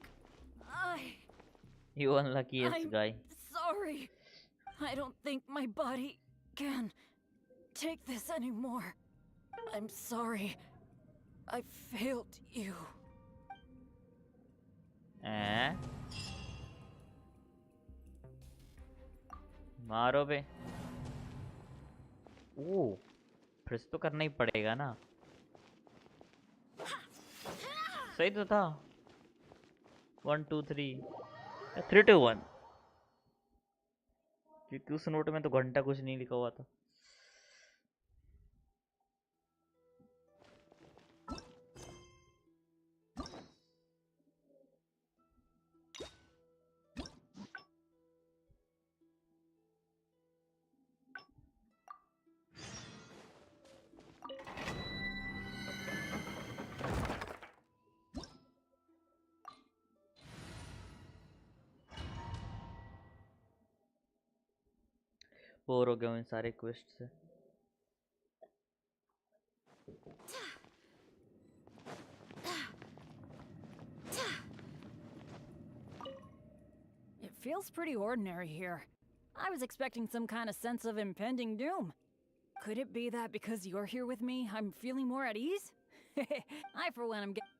You unluckiest guy. Sorry. I don't think my body can take this anymore. I'm sorry. I failed you. मारो बे. प्रेस तो करना ही पड़ेगा ना. सही तो था. 1 2 3 3 2 1. क्योंकि उस नोट में तो घंटा कुछ नहीं लिखा हुआ था. बोर हो गया हूँ इन सारे क्वेस्ट से. It feels pretty ordinary here. I was expecting some kind of sense of impending doom. Could it be that because you're here with me, I'm feeling more at ease? I, for one, am getting...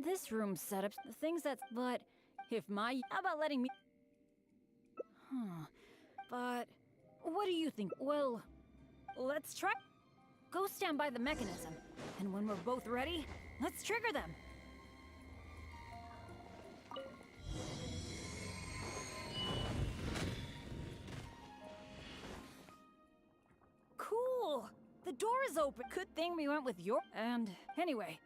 this room's set up, the things that's. But if my. How about letting me. But. What do you think? Well, let's try. Go stand by the mechanism, and when we're both ready, let's trigger them. Cool! The door is open. Good thing we went with your. And anyway.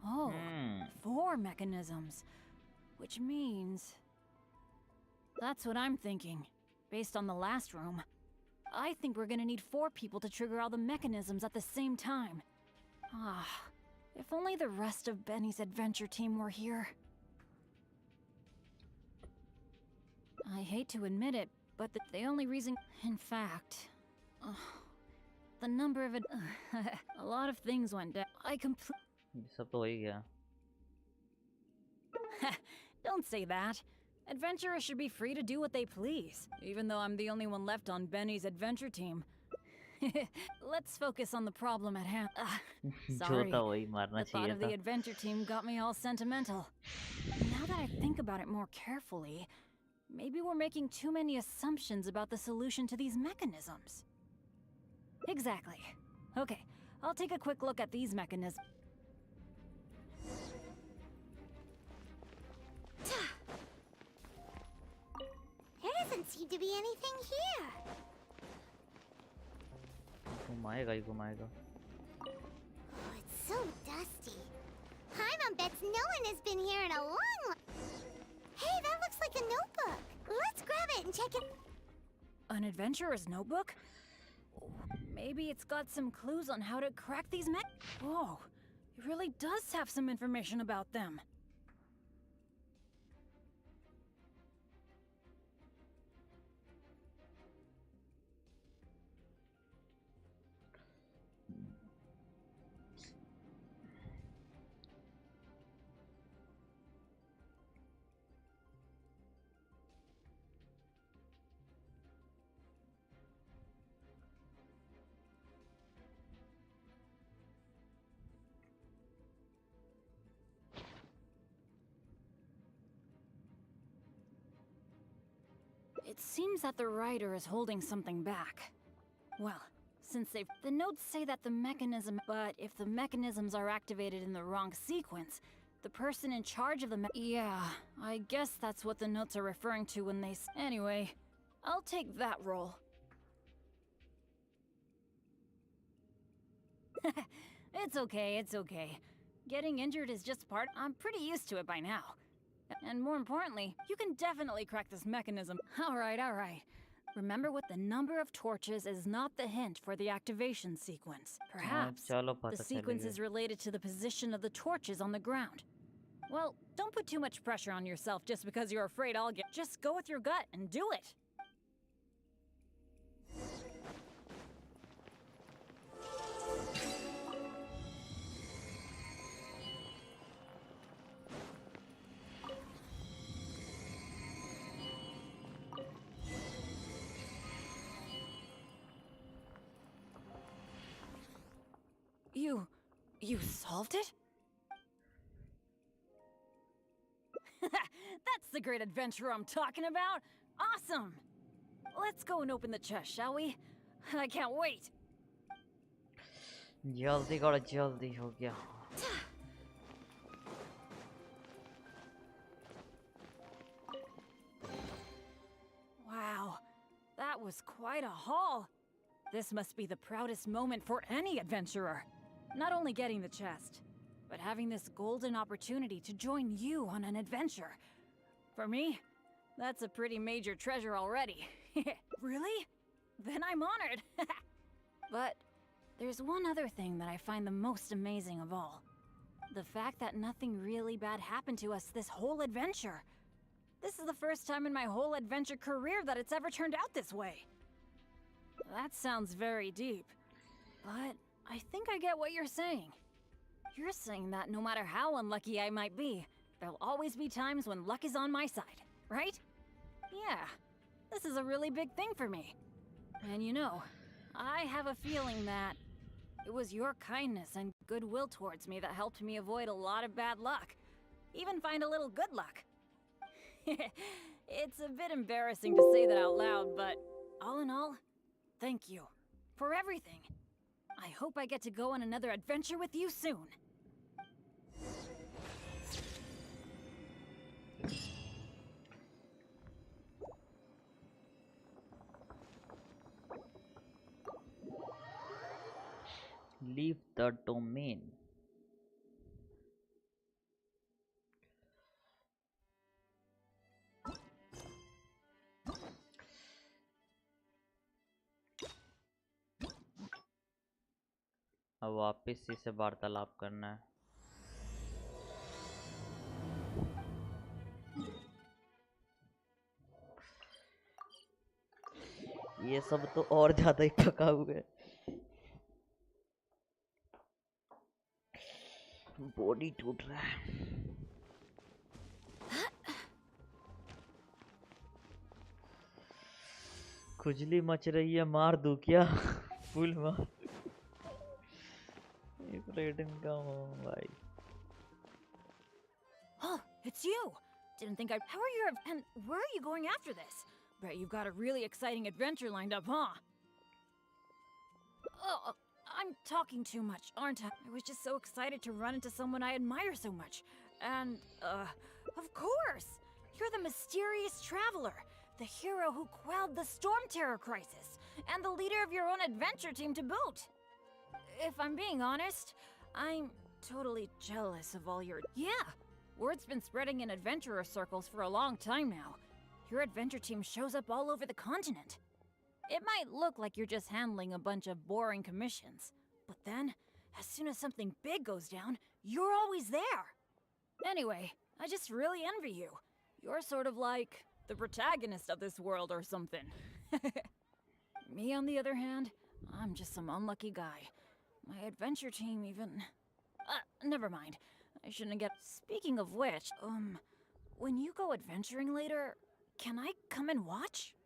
Oh, 4 mechanisms. Which means. That's what I'm thinking. Based on the last room. I think we're gonna need 4 people to trigger all the mechanisms at the same time. Ah, if only the rest of Benny's adventure team were here. I hate to admit it, but the only reason. In fact. The number of. A lot of things went down. सब तो हो ही गया. Don't say that. Adventurers should be free to do what they please, even though I'm the only one left on Benny's adventure team. Let's focus on the problem at hand. Sorry, the thought of the adventure team got me all sentimental. Now that I think about it more carefully, maybe we're making too many assumptions about the solution to these mechanisms. Exactly. Okay, I'll take a quick look at these mechanisms. There doesn't seem to be anything here. घुमाएगा ही घुमाएगा. Oh, it's so dusty. Paimon bets no one has been here in a long. Hey, that looks like a notebook. Let's grab it and check it. An adventurer's notebook? Maybe it's got some clues on how to crack these Whoa, it really does have some information about them. It seems that the writer is holding something back. Well, since the notes say that the mechanism, but if the mechanisms are activated in the wrong sequence, the person in charge of the yeah, I guess that's what the notes are referring to when they anyway, I'll take that role. It's okay, it's okay. Getting injured is just part. I'm pretty used to it by now. And more importantly, you can definitely crack this mechanism. All right. Remember what the number of torches is not the hint for the activation sequence. Perhaps the sequence is related to the position of the torches on the ground. Well, don't put too much pressure on yourself just because you're afraid I'll get. Just go with your gut and do it. You solved it? That's the great adventure I'm talking about! Awesome! Let's go and open the chest, shall we? I can't wait! जल्दी करो जल्दी हो गया. Wow, that was quite a haul. This must be the proudest moment for any adventurer. Not only getting the chest, but having this golden opportunity to join you on an adventure. For me, that's a pretty major treasure already. Really? Then I'm honored. But there's one other thing that I find the most amazing of all. The fact that nothing really bad happened to us this whole adventure. This is the first time in my whole adventure career that it's ever turned out this way. That sounds very deep, but I think I get what you're saying. You're saying that no matter how unlucky I might be, there'll always be times when luck is on my side, right? Yeah, this is a really big thing for me. And you know, I have a feeling that it was your kindness and goodwill towards me that helped me avoid a lot of bad luck. Even find a little good luck. It's a bit embarrassing to say that out loud, but all in all, thank you for everything. I hope I get to go on another adventure with you soon. Leave the domain. अब वापस इसे वार्तालाप करना है। ये सब तो और ज्यादा ही थका हुआ है। बॉडी टूट रहा है। खुजली मच रही है, मार दूं क्या? फुल मार। रेडन का भाई। Oh, it's you. Didn't think I'd. How are you? And where are you going after this? Bet you've got a really exciting adventure lined up, huh? Oh, I'm talking too much, aren't I? I was just so excited to run into someone I admire so much. And, of course! You're the mysterious traveler, the hero who quelled the Storm Terror crisis, and the leader of your own adventure team to boot. If I'm being honest, I'm totally jealous of all your... Yeah! Word's been spreading in adventurer circles for a long time now. Your adventure team shows up all over the continent. It might look like you're just handling a bunch of boring commissions, but then, as soon as something big goes down, you're always there. Anyway, I just really envy you. You're sort of like the protagonist of this world or something. Me, on the other hand, I'm just some unlucky guy. My adventure team even... never mind. I shouldn't get... Speaking of which, when you go adventuring later, can I come and watch?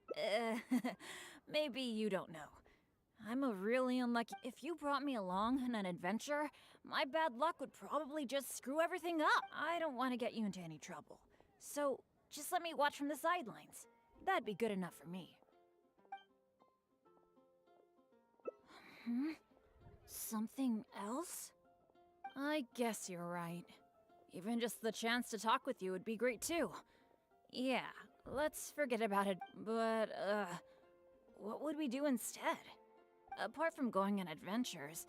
Maybe you don't know. I'm a really unlucky... If you brought me along on an adventure, my bad luck would probably just screw everything up. I don't want to get you into any trouble. So, just let me watch from the sidelines. That'd be good enough for me. Something else? I guess you're right. Even just the chance to talk with you would be great too. Yeah, let's forget about it, but, what would we do instead? Apart from going on adventures,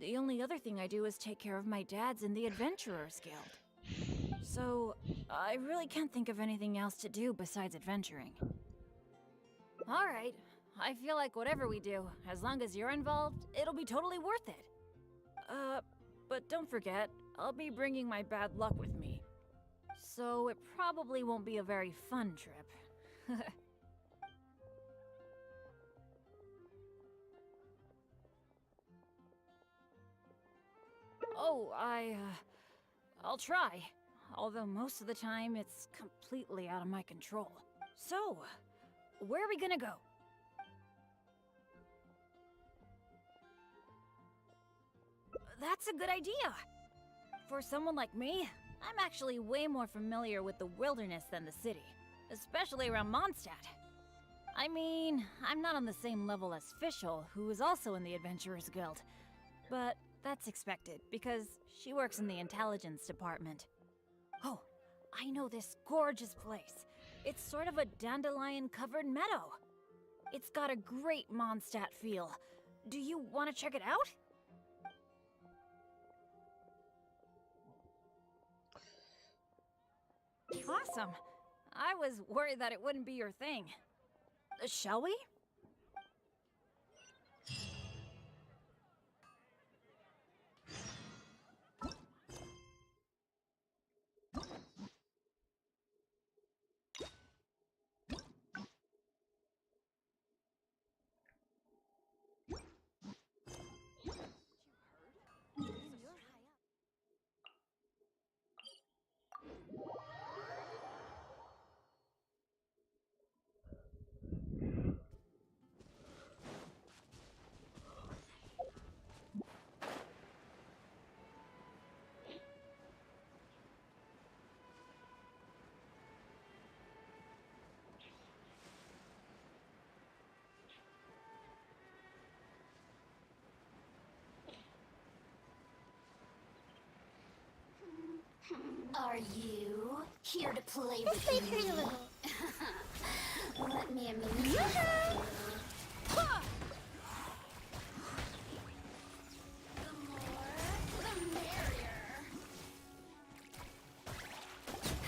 the only other thing I do is take care of my dad's in the Adventurers Guild. So, I really can't think of anything else to do besides adventuring. Alright, I feel like whatever we do, as long as you're involved, it'll be totally worth it. But don't forget, I'll be bringing my bad luck with me. So it probably won't be a very fun trip. Oh, I'll try. Although most of the time, it's completely out of my control. So, where are we gonna go? That's a good idea! For someone like me, I'm actually way more familiar with the wilderness than the city. Especially around Mondstadt. I mean, I'm not on the same level as Fischl, who is also in the Adventurers Guild. But that's expected, because she works in the intelligence department. Oh, I know this gorgeous place. It's sort of a dandelion-covered meadow. It's got a great Mondstadt feel. Do you want to check it out? Awesome. I was worried that it wouldn't be your thing. Shall we? Are you here to play with Stay me? pretty little. Let me amuse you. Ha! The more, the merrier.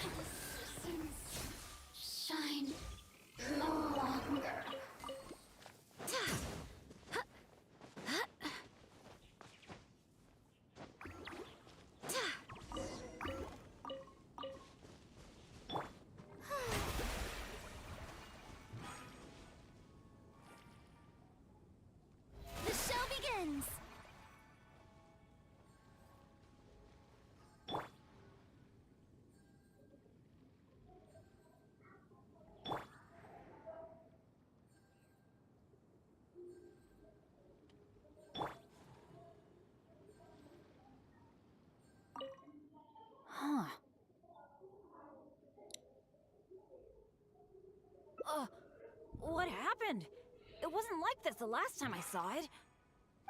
Consistence. Shine longer. The show begins. Huh. What happened? It wasn't like this the last time I saw it.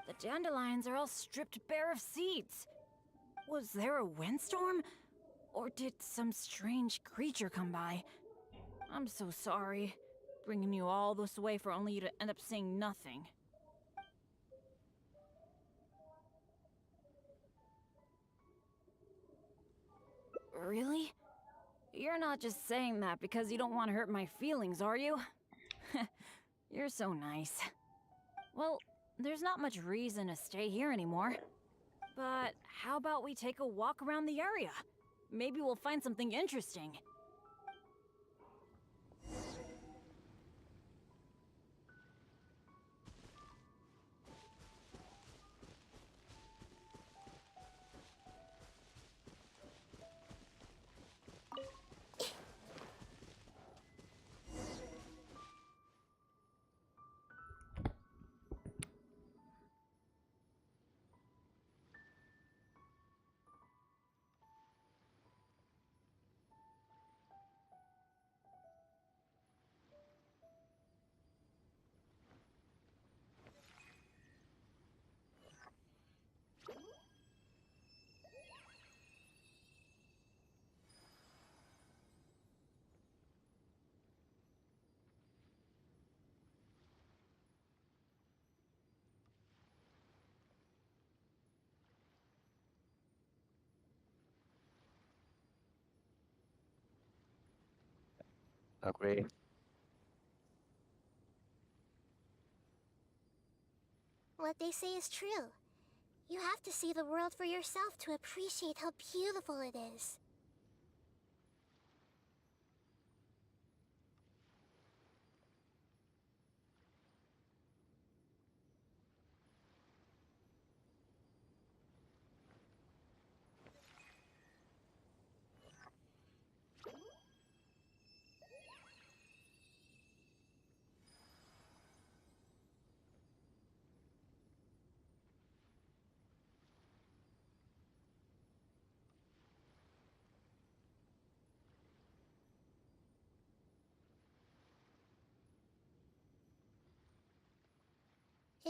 The dandelions are all stripped bare of seeds. Was there a windstorm? Or did some strange creature come by? I'm so sorry, bringing you all this way for only you to end up seeing nothing. Really? You're not just saying that because you don't want to hurt my feelings, are you? You're so nice. Well, there's not much reason to stay here anymore. But how about we take a walk around the area? Maybe we'll find something interesting. Agree. What they say is true. You have to see the world for yourself to appreciate how beautiful it is.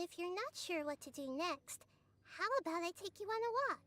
If you're not sure what to do next, how about I take you on a walk?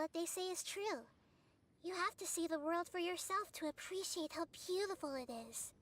What they say is true. You have to see the world for yourself to appreciate how beautiful it is.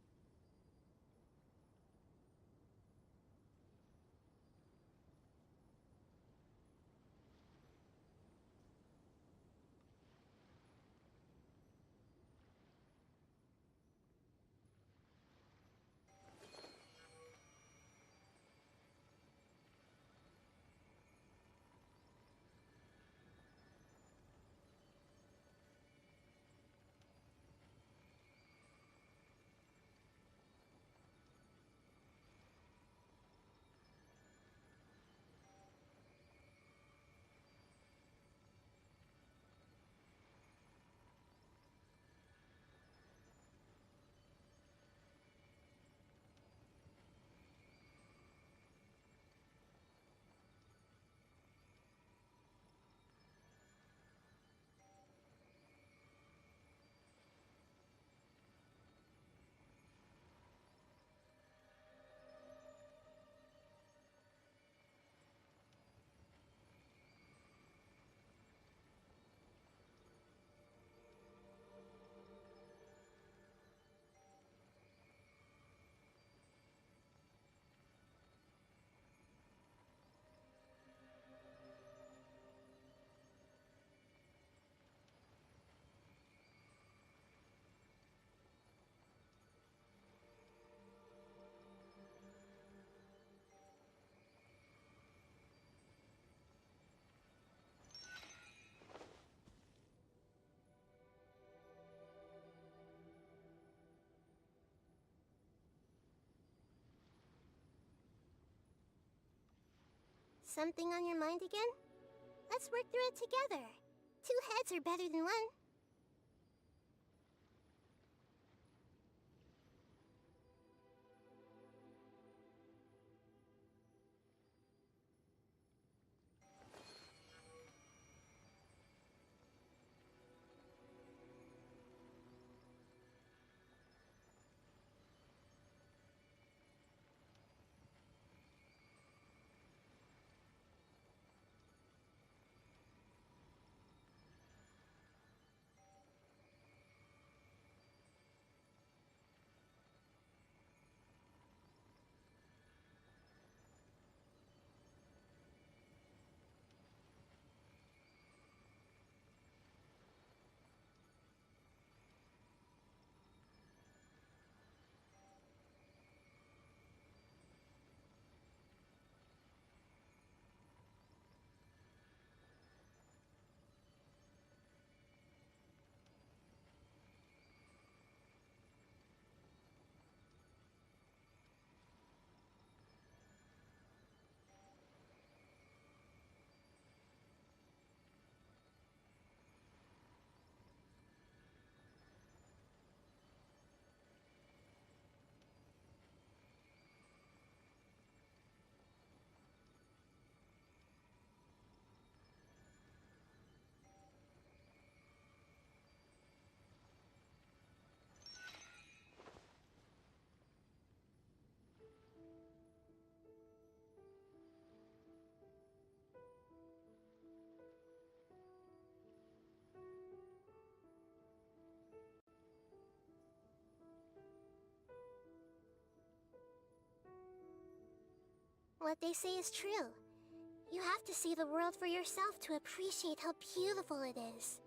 Something on your mind again? Let's work through it together. 2 heads are better than 1. What they say is true. You have to see the world for yourself to appreciate how beautiful it is.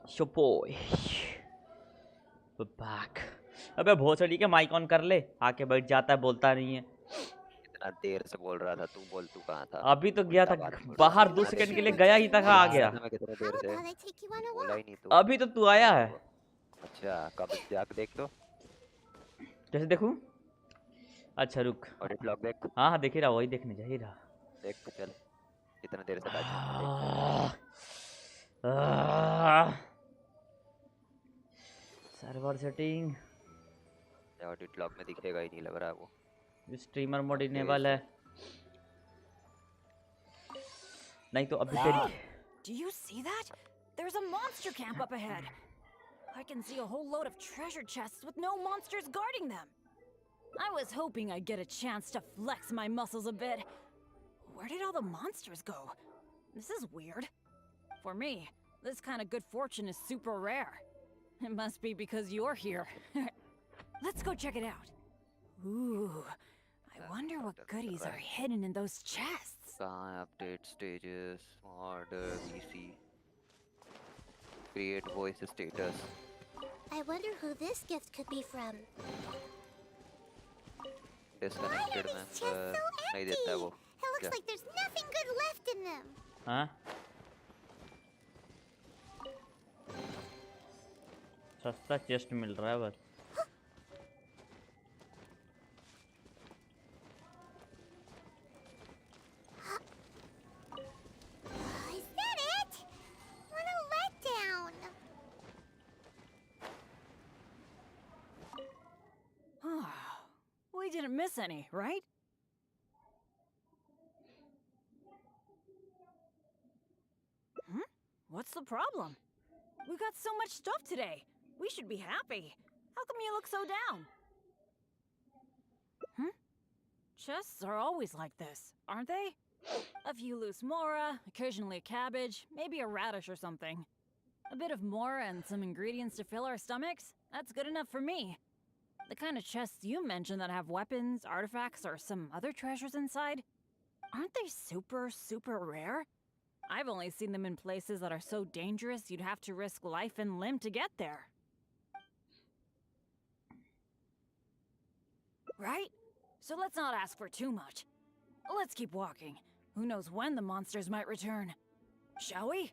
शोपोय back. अबे भोसड़ी के mic on कर ले, आके बैठ जाता है, बोलता नहीं है। इतना देर से बोल रहा था, तू बोल, तू कहाँ था? अभी तो गया था उल्टा बात बोल बाहर, रहा 2 था। सेकंड के लिए गया ही था, कहाँ आ बोला गया? था मैं कितने देर से, बोला ही नहीं तू। अभी तो तू आया है। अच्छा, कब जाके देख तो। कैसे देखूं? अच्छा रुक, ऑडिट लॉग देख। हाँ हाँ देख ही रहा, वही देखने जा ही रहा। देख चल, कितने देर से बैठा सर्वर सेटिंग, ऑडिट लॉग में दिखेगा ही नहीं, लग रहा है वो। स्ट्रीमर मोड इनेबल है, नहीं तो अभी तेरी। Do you see that? There's a monster camp up ahead. I can see a whole load of treasure chests with no monsters guarding them. I was hoping I'd get a chance to flex my muscles a bit. Where did all the monsters go? This is weird. For me, this kind of good fortune is super rare. It must be because you're here. Let's go check it out. Ooh, I wonder what goodies are hidden in those chests. कहाँ है update stages, mod, VC, create voice status. I wonder who this gift could be from. Disconnected में नहीं देता है वो. It looks like there's nothing good left in them. हाँ? सस्ता chest मिल रहा है बस। Is that it? What a letdown. We didn't miss any, right? What's the problem? We got so much stuff today. We should be happy. How come you look so down? Chests are always like this, aren't they? A few loose mora, occasionally a cabbage, maybe a radish or something. A bit of mora and some ingredients to fill our stomachs? That's good enough for me. The kind of chests you mentioned that have weapons, artifacts, or some other treasures inside, aren't they super, super rare? I've only seen them in places that are so dangerous you'd have to risk life and limb to get there. Right? So let's not ask for too much. Let's keep walking. Who knows when the monsters might return? Shall we?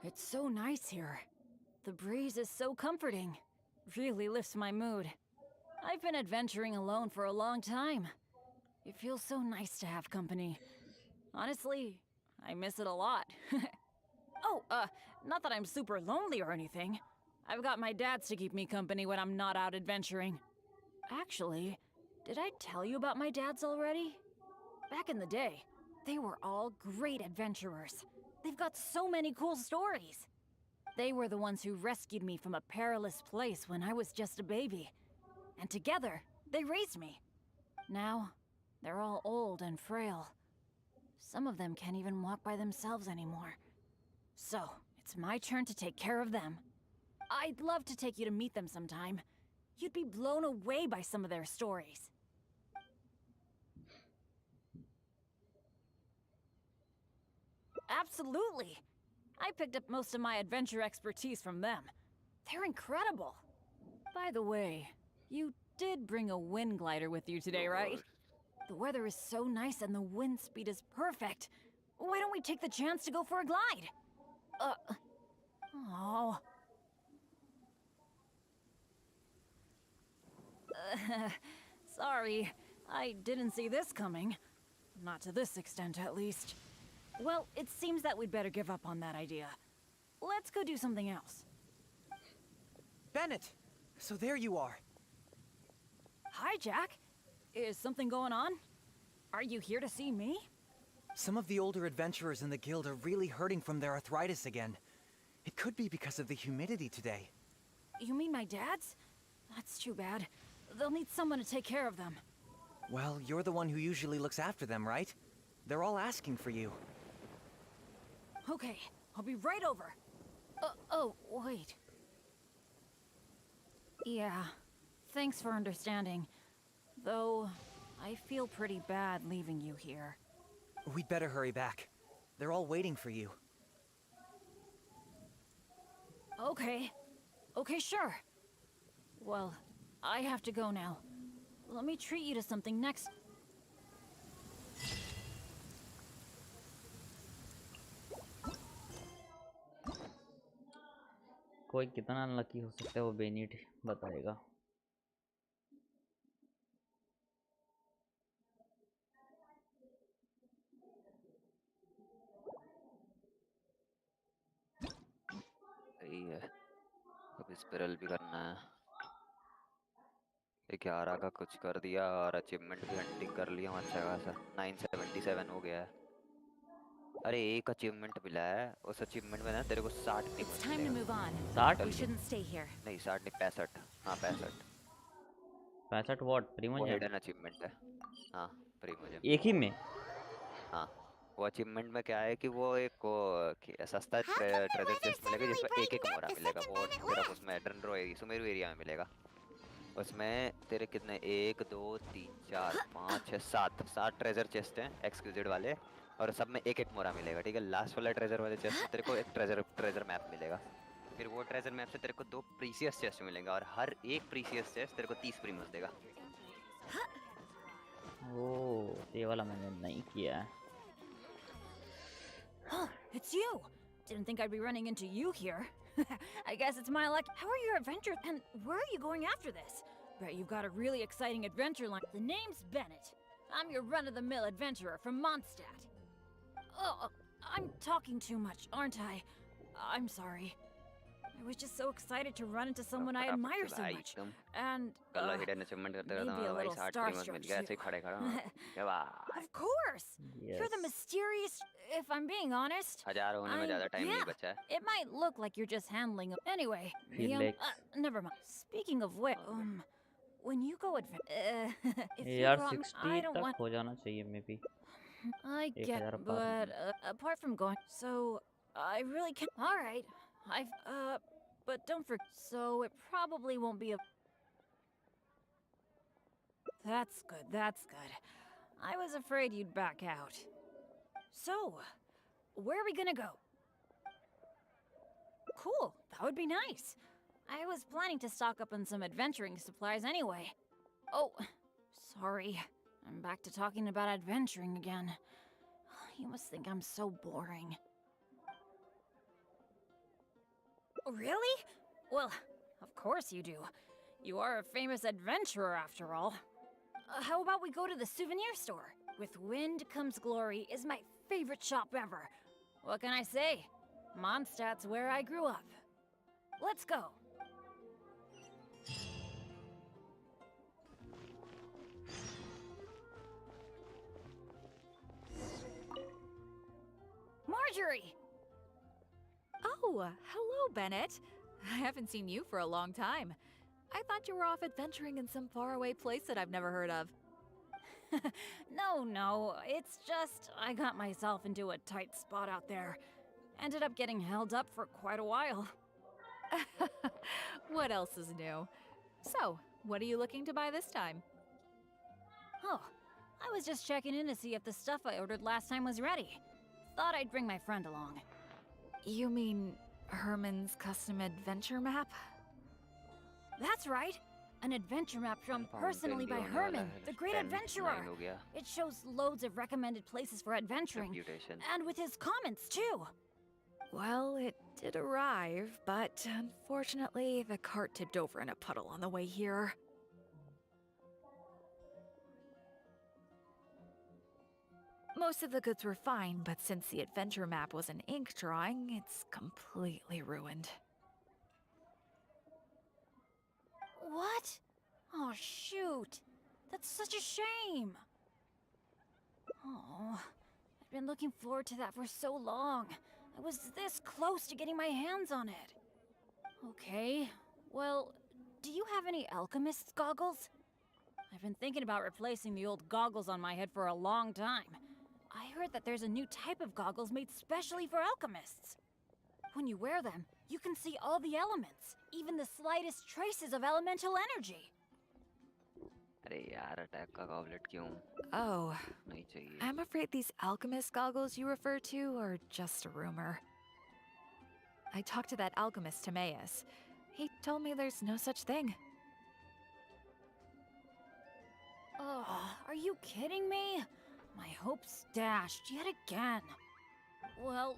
It's so nice here. The breeze is so comforting. Really lifts my mood. I've been adventuring alone for a long time. It feels so nice to have company. Honestly, I miss it a lot. Not that I'm super lonely or anything. I've got my dads to keep me company when I'm not out adventuring. Actually, did I tell you about my dads already? Back in the day, they were all great adventurers. They've got so many cool stories. They were the ones who rescued me from a perilous place when I was just a baby. And together, they raised me. Now, they're all old and frail. Some of them can't even walk by themselves anymore. So, it's my turn to take care of them. I'd love to take you to meet them sometime. You'd be blown away by some of their stories. Absolutely! I picked up most of my adventure expertise from them. They're incredible! By the way, you did bring a wind glider with you today, right? The weather is so nice and the wind speed is perfect. Why don't we take the chance to go for a glide? Oh. Sorry, I didn't see this coming. Not to this extent, at least. Well, it seems that we'd better give up on that idea. Let's go do something else. Bennett! So there you are. Hi, Jack. Is something going on? Are you here to see me? Some of the older adventurers in the guild are really hurting from their arthritis again. It could be because of the humidity today. You mean my dad's? That's too bad. They'll need someone to take care of them. Well, you're the one who usually looks after them, right? They're all asking for you. Okay, I'll be right over. Oh, wait. Yeah, thanks for understanding. Though, I feel pretty bad leaving you here. We'd better hurry back. They're all waiting for you. Okay. Okay, sure. Well, I have to go now. Let me treat you to something next. कोई कितना unlucky हो सकता है वो beneath बताएगा। सही है। अब स्पिरल भी करना है। 11 का कुछ कर दिया और अचीवमेंट भी हंटिंग कर लिया अच्छा खासा। 977 हो गया है। अरे एक अचीवमेंट मिला है। उस अचीवमेंट में ना तेरे को 60 नहीं मिलेगा। 60? We shouldn't stay here. नहीं 60 नहीं 65। हाँ 65। 65 वॉट प्रीमोजेम? हिडन अचीवमेंट है। हाँ प्रीमोजेम। एक ही में? हाँ वो अचीवमेंट में क्या है कि वो एक सस्ता ट्रेजर चेस्ट मिलेगा जिसमें एक मोरा मिलेगा। वो सिर्फ उसमें ड्रंड्रो सुमेरु एरिया में मिलेगा। उसमें तेरे कितने 1 2 3 4 5 6 7 ट्रेजर चेस्ट हैं एक्सक्लूसिव वाले और सब में एक मोरा मिलेगा। ठीक है लास्ट वाला ट्रेजर वाले चेस्ट में तेरे को एक ट्रेजर मैप मिलेगा। फिर वो ट्रेजर मैप से तेरे को 2 प्रीसियस चेस्ट मिलेंगे और हर एक प्रीसियस चेस्ट तेरे को 30 प्रीमस देगा। ओह ये वाला मैंने नहीं किया है। Huh, it's you! Didn't think I'd be running into you here. I guess it's my luck. How are your adventures and where are you going after this? Bet you've got a really exciting adventure line. The name's Bennett. I'm your run-of-the-mill adventurer from Mondstadt. Oh, I'm talking too much, aren't I? I'm sorry. I was just so excited to run into someone I admire so much. And maybe a little starstruck. Of course! Yes. You're the mysterious... If I'm being honest... it might look like you're just handling... Anyway, never mind. Speaking of which, when you go if you यार promise, 60 I don't तक want... हो जाना चाहिए maybe। I get, but apart from going, so I really can't. All right, but don't forget. So it probably won't be a. That's good. That's good. I was afraid you'd back out. So, where are we gonna go? Cool. That would be nice. I was planning to stock up on some adventuring supplies anyway. Oh, sorry. I'm back to talking about adventuring again. You must think I'm so boring. Really? Well, of course you do. You are a famous adventurer after all. How about we go to the souvenir store? With Wind Comes Glory is my favorite shop ever. What can I say? Mondstadt's where I grew up. Let's go. Marjorie! Oh, hello, Bennett. I haven't seen you for a long time. I thought you were off adventuring in some faraway place that I've never heard of. No, it's just I got myself into a tight spot out there. Ended up getting held up for quite a while. What else is new? So, what are you looking to buy this time? Oh, I was just checking in to see if the stuff I ordered last time was ready. Thought I'd bring my friend along. You mean Herman's custom adventure map? That's right! An adventure map drawn personally by Herman, the great adventurer! It shows loads of recommended places for adventuring, and with his comments too! Well, it did arrive, but unfortunately the cart tipped over in a puddle on the way here. Most of the goods were fine, but since the adventure map was an ink drawing, it's completely ruined. What? Oh, shoot. That's such a shame. Oh, I've been looking forward to that for so long. I was this close to getting my hands on it. Okay, well, do you have any alchemist's goggles? I've been thinking about replacing the old goggles on my head for a long time. I heard that there's a new type of goggles made specially for alchemists. When you wear them, you can see all the elements, even the slightest traces of elemental energy. अरे यार attack का goblet क्यों Oh, नहीं चाहिए I'm afraid these alchemist goggles you refer to are just a rumor. I talked to that alchemist Timaeus. He told me there's no such thing. Oh, are you kidding me? My hopes dashed yet again. Well,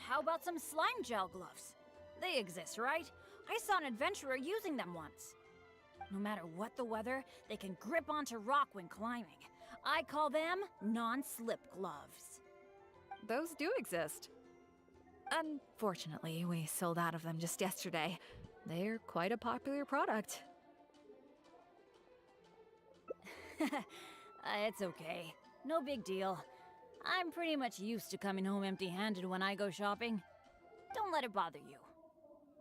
how about some slime gel gloves? They exist, right? I saw an adventurer using them once. No matter what the weather, they can grip onto rock when climbing. I call them non-slip gloves. Those do exist. Unfortunately, we sold out of them just yesterday. They're quite a popular product. It's okay. No big deal. I'm pretty much used to coming home empty-handed when I go shopping. Don't let it bother you.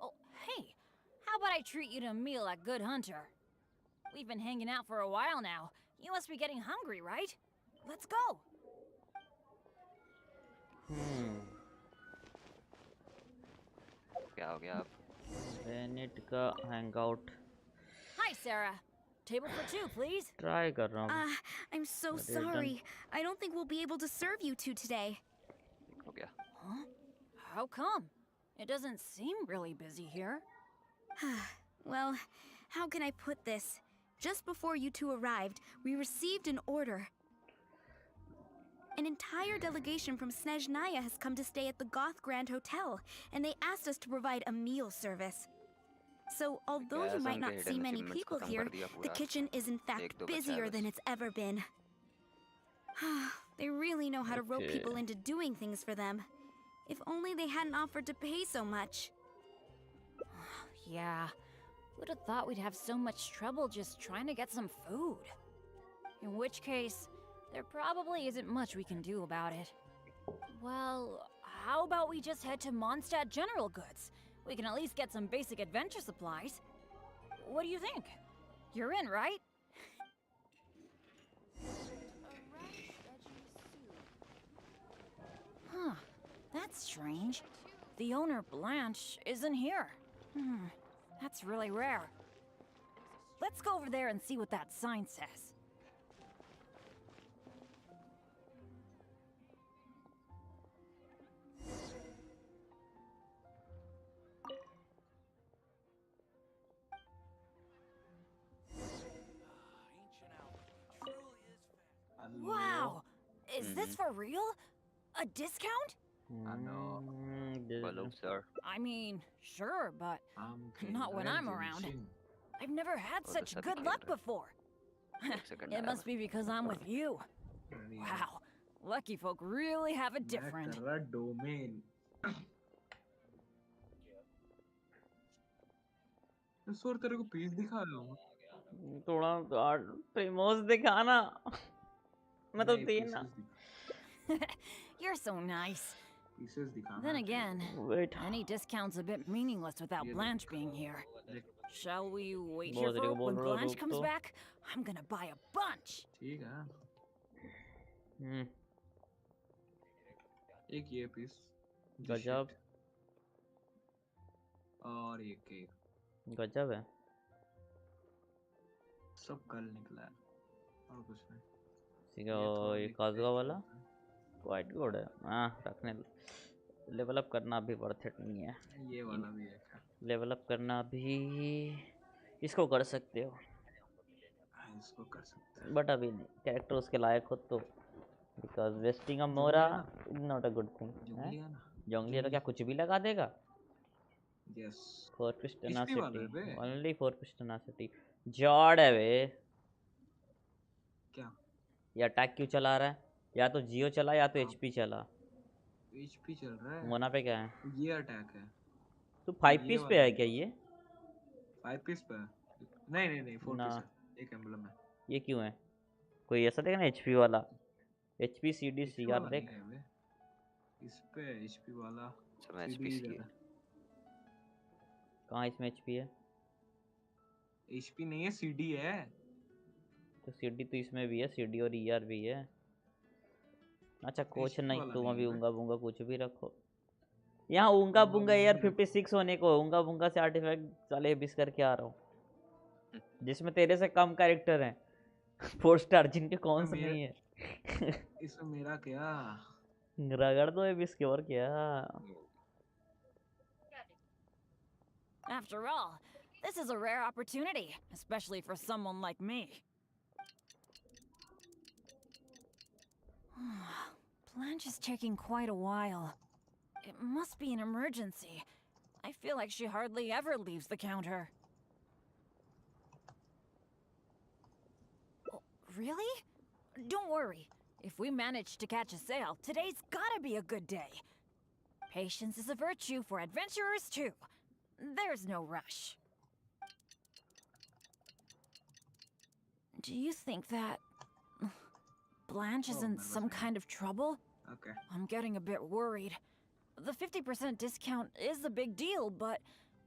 Oh, hey, how about I treat you to a meal at Good Hunter? We've been hanging out for a while now. You must be getting hungry, right? Let's go. क्या हो गया अब Bennett का hangout Hi, Sarah. Table for two, please. Try कर रहा हूँ I'm so But you're done. sorry. I don't think we'll be able to serve you two today. हो गया Huh? How come? It doesn't seem really busy here. Well, how can I put this? Just before you two arrived, we received an order. An entire delegation from Snezhnaya has come to stay at the Goth Grand Hotel, and they asked us to provide a meal service. So, although you might not see many people here, the kitchen is in fact busier than it's ever been. They really know how to rope people into doing things for them. If only they hadn't offered to pay so much. Yeah, would have thought we'd have so much trouble just trying to get some food. In which case, there probably isn't much we can do about it. Well, how about we just head to Mondstadt General Goods? We can at least get some basic adventure supplies. What do you think? You're in, right? Huh, that's strange. The owner, Blanche, isn't here. That's really rare. Let's go over there and see what that sign says. Wow! Is this for real? A discount? Hello, sir. I mean, sure, but not when I'm around. I've never had such good luck before. It must be because I'm with you. Wow, lucky folk really have it different. domain. Sir तेरे को piece दिखा रहा हूँ थोड़ा प्रेमोस दिखाना मैं तो देना You're so nice. पीसेस दिखाना Then again, Wait. any discount's a bit meaningless without Blanche being here. Shall we wait here बहुत for बोल when रहा Blanche रुक comes तो back? I'm gonna buy a bunch. ठीक है एक ये पीस गजब और ये केक गजब है सब कल निकला है और कुछ नहीं ठीक है ये काजगा वाला क्वाइट गुड है हाँ रखने लेवल अप करना भी वर्थ इट नहीं है ये वाला भी है लेवल अप करना भी इसको कर सकते हो इसको कर सकते हैं बट अभी नहीं कैरेक्टर उसके लायक हो तो because wasting a mora is not a good thing जोंगलिया तो क्या कुछ भी लगा देगा yes four piece tenacity only four piece tenacity जॉड है बे क्या ये अटैक क्यों चला रहा है या तो जियो चला या तो एचपी चला। HP चल रहा है। मोना पे क्या है? ये अटैक है। तो 5 ये पीस पे वाला है क्या ये? 5 पीस पे है। नहीं 4 ना, पीस है। एक एम्बलम है। ये क्यों है? कोई ऐसा देखना एचपी वाला, एचपी सीडी HP सीआर वाला नहीं देख। है बे। इस पे HP वाला सब CD एचपी इधर की है। कहाँ इसमें एचपी है? HP नहीं है, CD है। तो सीडी तो इसमें भी है, सीडी और ईआर भी है। अच्छा कुछ HP नहीं, वाला तुम नहीं अभी है बे। उंगा बुंगा कुछ भी रखो। यहाँ उंगा उंगा बुंगा बुंगा यार नहीं रखा। 56 होने को, उंगा बुंगा से आर्टिफैक्ट साले बिस करके आ रहा हूँ, जिसमें तेरे से कम कैरेक्टर हैं। 4 स्टार जिनके कौन से नहीं है। इसमें मेरा क्या? रगड़ दो ये बिस के, और क्या। After all, this is a rare opportunity, especially for someone like me. Blanche is taking quite a while. It must be an emergency. I feel like she hardly ever leaves the counter. Oh, really? Don't worry. If we manage to catch a sale, today's gotta be a good day. Patience is a virtue for adventurers too. There's no rush. Do you think that Blanche is in some kind of trouble? Okay. I'm getting a bit worried. The 50% discount is a big deal, but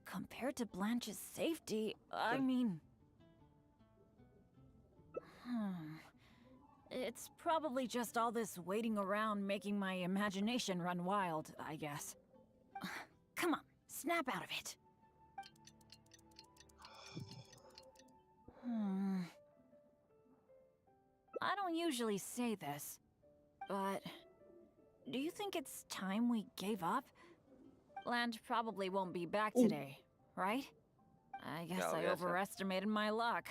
compared to Blanche's safety, I mean... It's probably just all this waiting around making my imagination run wild, I guess. Come on, snap out of it. I don't usually say this, but do you think it's time we gave up? Blanche probably won't be back today, right? I guess I overestimated my luck.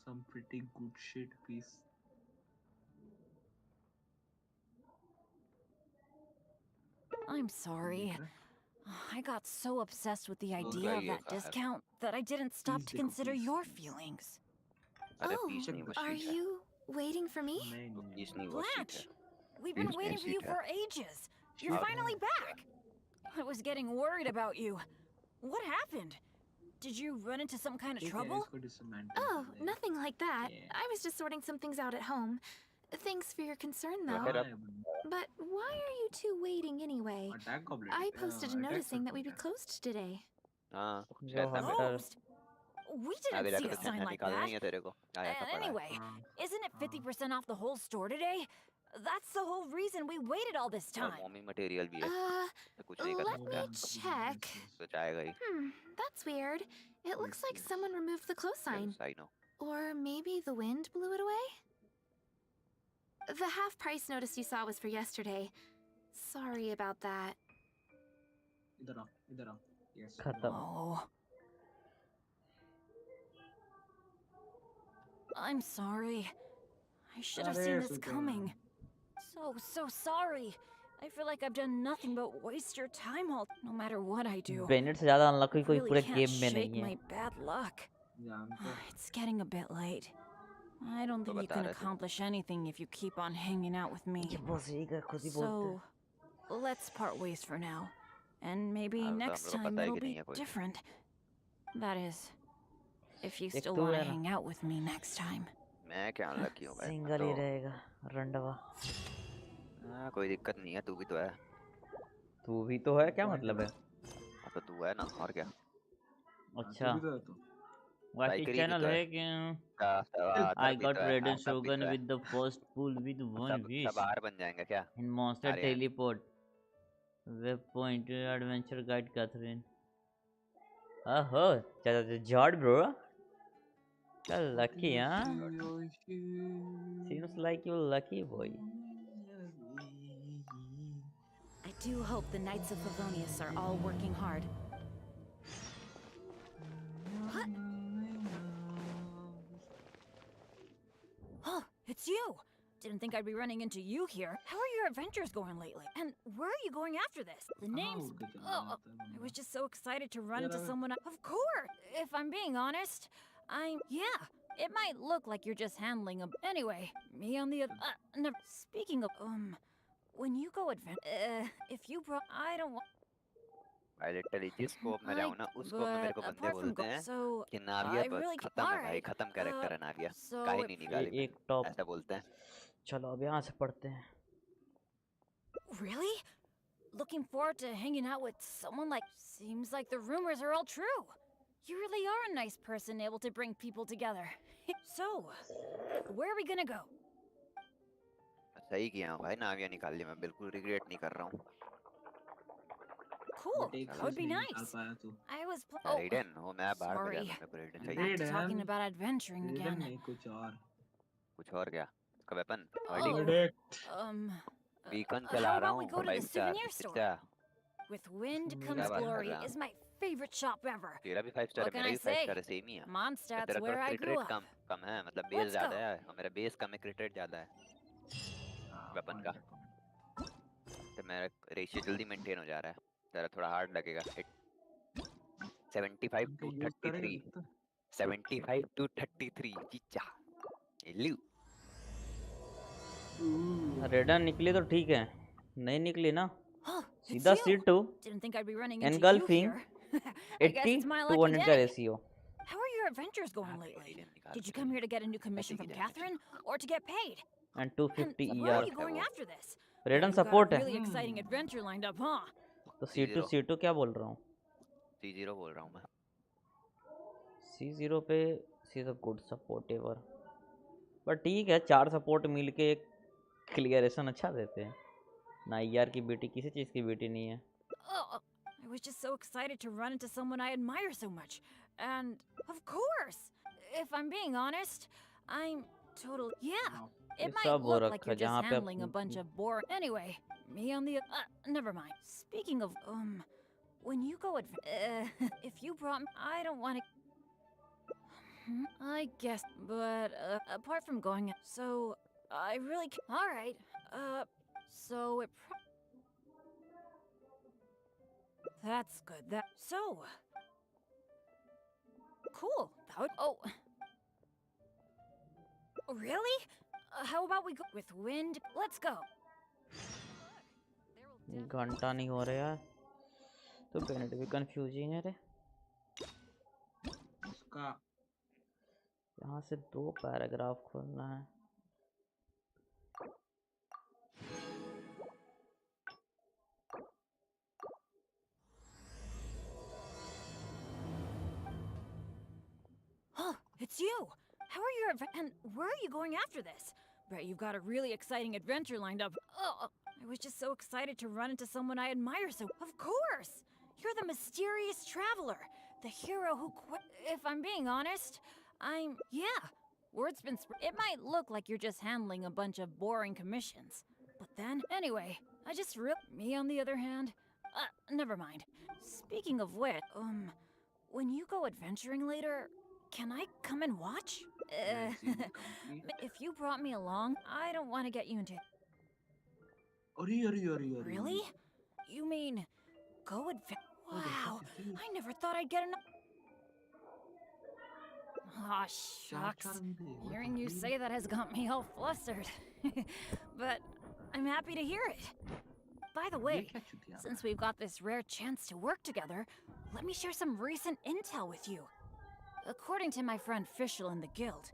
Some pretty good shit, please. I'm sorry. I got so obsessed with the idea of that discount that I didn't stop to consider your feelings. Oh, are you waiting for me? Blanche! We've been waiting for you for ages! You're finally back! I was getting worried about you. What happened? Did you run into some kind of trouble? Oh, nothing like that. I was just sorting some things out at home. Thanks for your concern, though. But why are you two waiting anyway? I posted a notice saying that we'd be closed today. Closed? We didn't see a sign like that. Anyway, isn't it 50% off the whole store today? That's the whole reason we waited all this time. Material भी है Let me check. That's weird. It looks like someone removed the close sign. I know. Or maybe the wind blew it away? The half-price notice you saw was for yesterday. Sorry about that. इधर आओ. Yes. Oh. I'm sorry. I should have seen this coming. So sorry. I feel like I've done nothing but waste your time all. No matter what I do. Bennett से ज़्यादा unlucky कोई really पूरे can't game में shake नहीं है। my bad luck. It's getting a bit late. I don't think you can accomplish anything if you keep on hanging out with me. So, let's part ways for now. And maybe next time it'll be different. That is, if you still want to hang out with me next time. मैं क्या unlucky हूँ भाई? Single ही रहेगा रंडवा। कोई दिक्कत नहीं है, तू भी तो है। तू भी तो है, क्या मतलब है? तो तू है ना, और क्या? अच्छा। वाकी चैनल है क्या? I got Raiden Shogun with the first pull with one wish. सब बाहर बन जाएंगे क्या? In Monster Teleport. Web point adventure guide Catherine. Oh, Jord bro. Lucky, huh? Seems like you're lucky boy. I do hope the Knights of Favonius are all working hard. What? Oh, it's you! Didn't think I'd be running into you here. How are your adventures going lately? And where are you going after this? The name's... Oh, I was just so excited to run into someone... Of course! If I'm being honest, Yeah, It might look like you're just handling a. Anyway, me on the other. Never. Speaking of, when you go if you brought, I don't want. भाई literally जिस scope में जाऊँ ना उस scope में मेरे को बंदे बोलते हैं कि नाविया खत्म है भाई, खत्म कैरेक्टर है नाविया, काहे नहीं निकाली एक टॉप ऐसा बोलते हैं. चलो अब यहाँ से पढ़ते हैं. Really? Looking forward to hanging out with someone like. Seems like the rumors are all true. You really are a nice person, able to bring people together. So, where are we gonna go? सही किया हूँ भाई, नाविया निकाल ली, मैं बिल्कुल regret नहीं कर रहा हूँ. Cool, that would be nice. I was. Raiden, वो मैं बाहर में जाता, मेरे को Raiden चाहिए. Back to talking about adventuring again. नहीं कुछ और क्या? उसका वेपन? बीकन How चला रहा about हूँ. we go to the souvenir store? क्या? With wind comes क्या बात कर glory रहा है? is my favorite shop ever. तेरा भी 5 स्टार है, What can मेरा I भी 5 say? स्टार है, सेम ही है. Mondstadt's तेरा where I crit grew rate up. कम है, मतलब बेस Let's ज्यादा go. है और मेरा बेस कम है, क्रिट रेट ज्यादा है वेपन का. तो मेरा रेशियो जल्दी मेंटेन हो जा रहा है. तेरा थोड़ा हार्ड लगेगा. 75 to 33. 75 to 33. चीचा. हेलो. रेडन निकली तो ठीक है, नहीं निकली ना It's सीधा you. C2 Didn't think I'd be running into you engulfing here. I guess 80 it's my to lucky 100 का day. Ratio. How are your adventures going lately? Did you come here to get a new commission from Catherine, or to get paid? And 250 And where ER. are you going after this? रेडन You've got support a है really exciting adventure lined up, huh? तो C2 क्या बोल रहा हूँ. C0 बोल रहा हूँ मैं. C0 पे she is a good support ever, पर ठीक है 4 सपोर्ट मिलके एक क्लियरेशन अच्छा देते हैं ना. यार की बेटी किसी चीज़ की बेटी नहीं है. Oh, I was just so excited to run into someone I admire so much. And, of course, if I'm being honest, I'm totally. Yeah, it might सब हो look like रखा you're जहाँ just पे handling a bunch of boring. Anyway, me on the. Never mind. Speaking of, when you go if you brought me, I don't want to. I guess, but apart from going, so I really. All right. So it. That's good. That so. Cool. That would. Oh. Really? How about we go with wind? Let's go. घंटा नहीं हो रहा यार, तो Bennett भी confusing है रे. यहाँ से 2 पैराग्राफ खोलना है. Oh, it's you. How are your and where are you going after this? Bet you've got a really exciting adventure lined up. Oh, I was just so excited to run into someone I admire so. Of course, you're the mysterious traveler, the hero who quit. If I'm being honest, yeah. Word's been it might look like you're just handling a bunch of boring commissions. But then, anyway, I just me on the other hand, never mind. Speaking of which, when you go adventuring later, can I come and watch? If you brought me along, I don't want to get you into. Really? You mean go Wow, I never thought I'd get enough. Aw, shucks. Hearing you say that has got me all flustered. But I'm happy to hear it. By the way, since we've got this rare chance to work together, let me share some recent intel with you. According to my friend Fischl in the guild,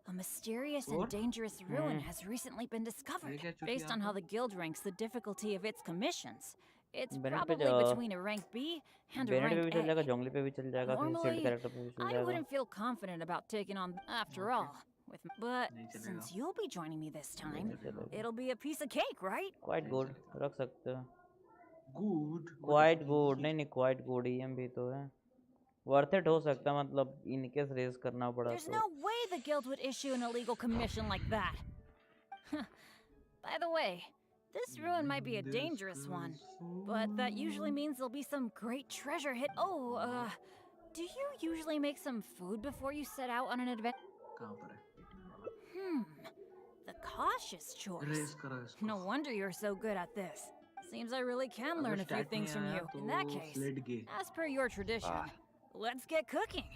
a mysterious and dangerous ruin has recently been discovered. Based on how the guild ranks the difficulty of its commissions, it's probably between a rank B and a rank A. Normally, I wouldn't feel confident about taking on after all. But since you'll be joining me this time, it'll be a piece of cake, right? Quite good. रख सकते हैं. Quite good. नहीं quite good. EM भी तो है. Worth it हो सकता है, मतलब इनके रेस करना पड़ा. There's no way the guild would issue an illegal commission like that. By the way, this ruin might be a dangerous one, but that usually means there'll be some great treasure hit. Oh, do you usually make some food before you set out on an adventure? The cautious choice. No wonder you're so good at this. Seems I really can learn a few things from you. In that case, as per your tradition, let's get cooking.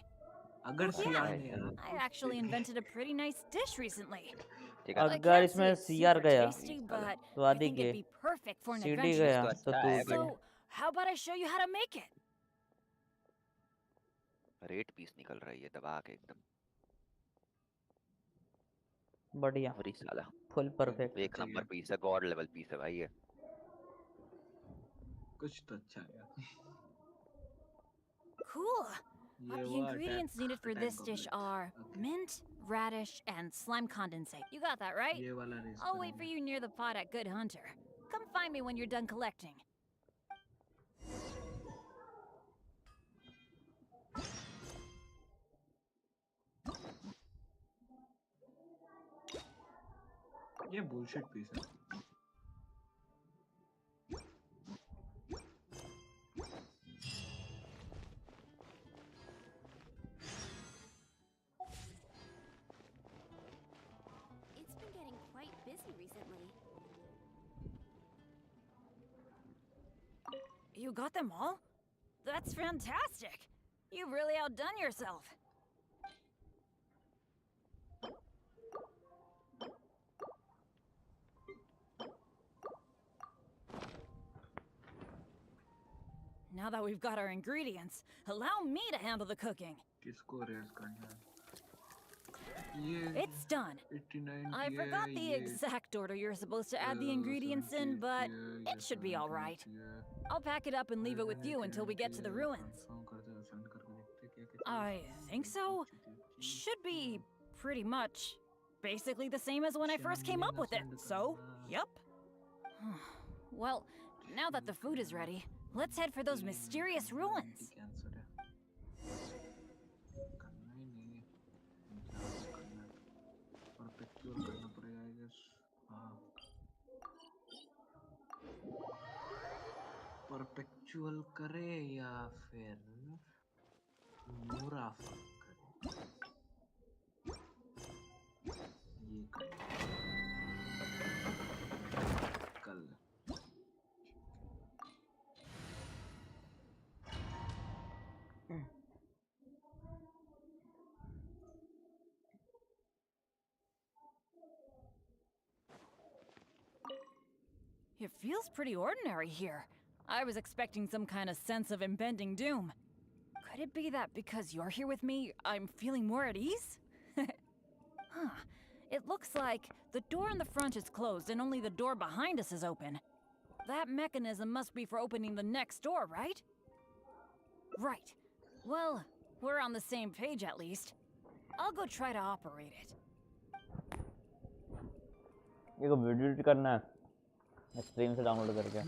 अगर Yeah, सियार ने यार I actually invented a pretty nice dish recently. ठीक है I अगर can't say इसमें it's CR super गया tasty, but I स्वादी think के it'd be perfect for an CD adventure. गया तो तो अच्छा तू है भी So, how about I show you how to make it? Rate piece निकल रही है दबा के एकदम बढ़िया और साला फुल परफेक्ट एक नंबर पीस है गॉड लेवल पीस है भाई ये कुछ तो अच्छा है Cool. ये The वो ingredients needed for this dish are mint, radish, and slime condensate. You got that right? ये वाला race I'll wait for you near the pot at Good Hunter. Come find me when you're done collecting. ये bullshit piece है It's been getting quite busy recently. You got them all? That's fantastic. You've really outdone yourself. Now that we've got our ingredients, allow me to handle the cooking. किसको race करना है ये It's done. 89 I forgot the exact order you're supposed to add the ingredients in, but it should be all right. I'll pack it up and leave it with you until we get to the ruins. I think so. Should be pretty much basically the same as when I first came up with it, so, yep. Well, now that the food is ready, let's head for those mysterious ruins. Perpetual करे या फिर मुराफा करे ये कल It feels pretty ordinary here. I was expecting some kind of sense of impending doom. Could it be that because you're here with me, I'm feeling more at ease? Huh. It looks like the door in the front is closed and only the door behind us is open. That mechanism must be for opening the next door, right? Right. Well, we're on the same page at least. I'll go try to operate it. ये को video edit करना है stream से download करके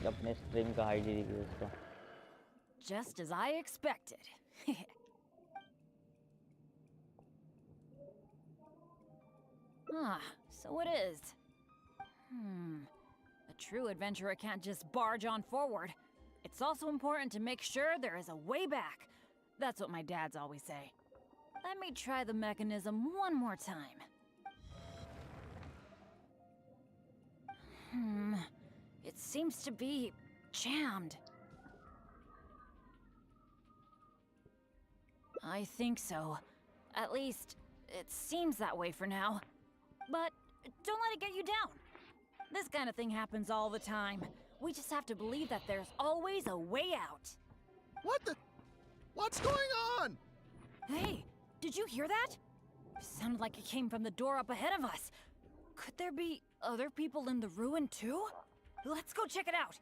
अपने stream का ID दिखा उसका Just as I expected. Ah, so it is. A true adventurer can't just barge on forward. It's also important to make sure there is a way back. That's what my dads always say. Let me try the mechanism one more time. It seems to be jammed. I think so. At least, it seems that way for now. But don't let it get you down. This kind of thing happens all the time. We just have to believe that there's always a way out. What the? What's going on? Hey, did you hear that? Sounded like it came from the door up ahead of us. Could there be other people in the ruin too? Let's go check it out.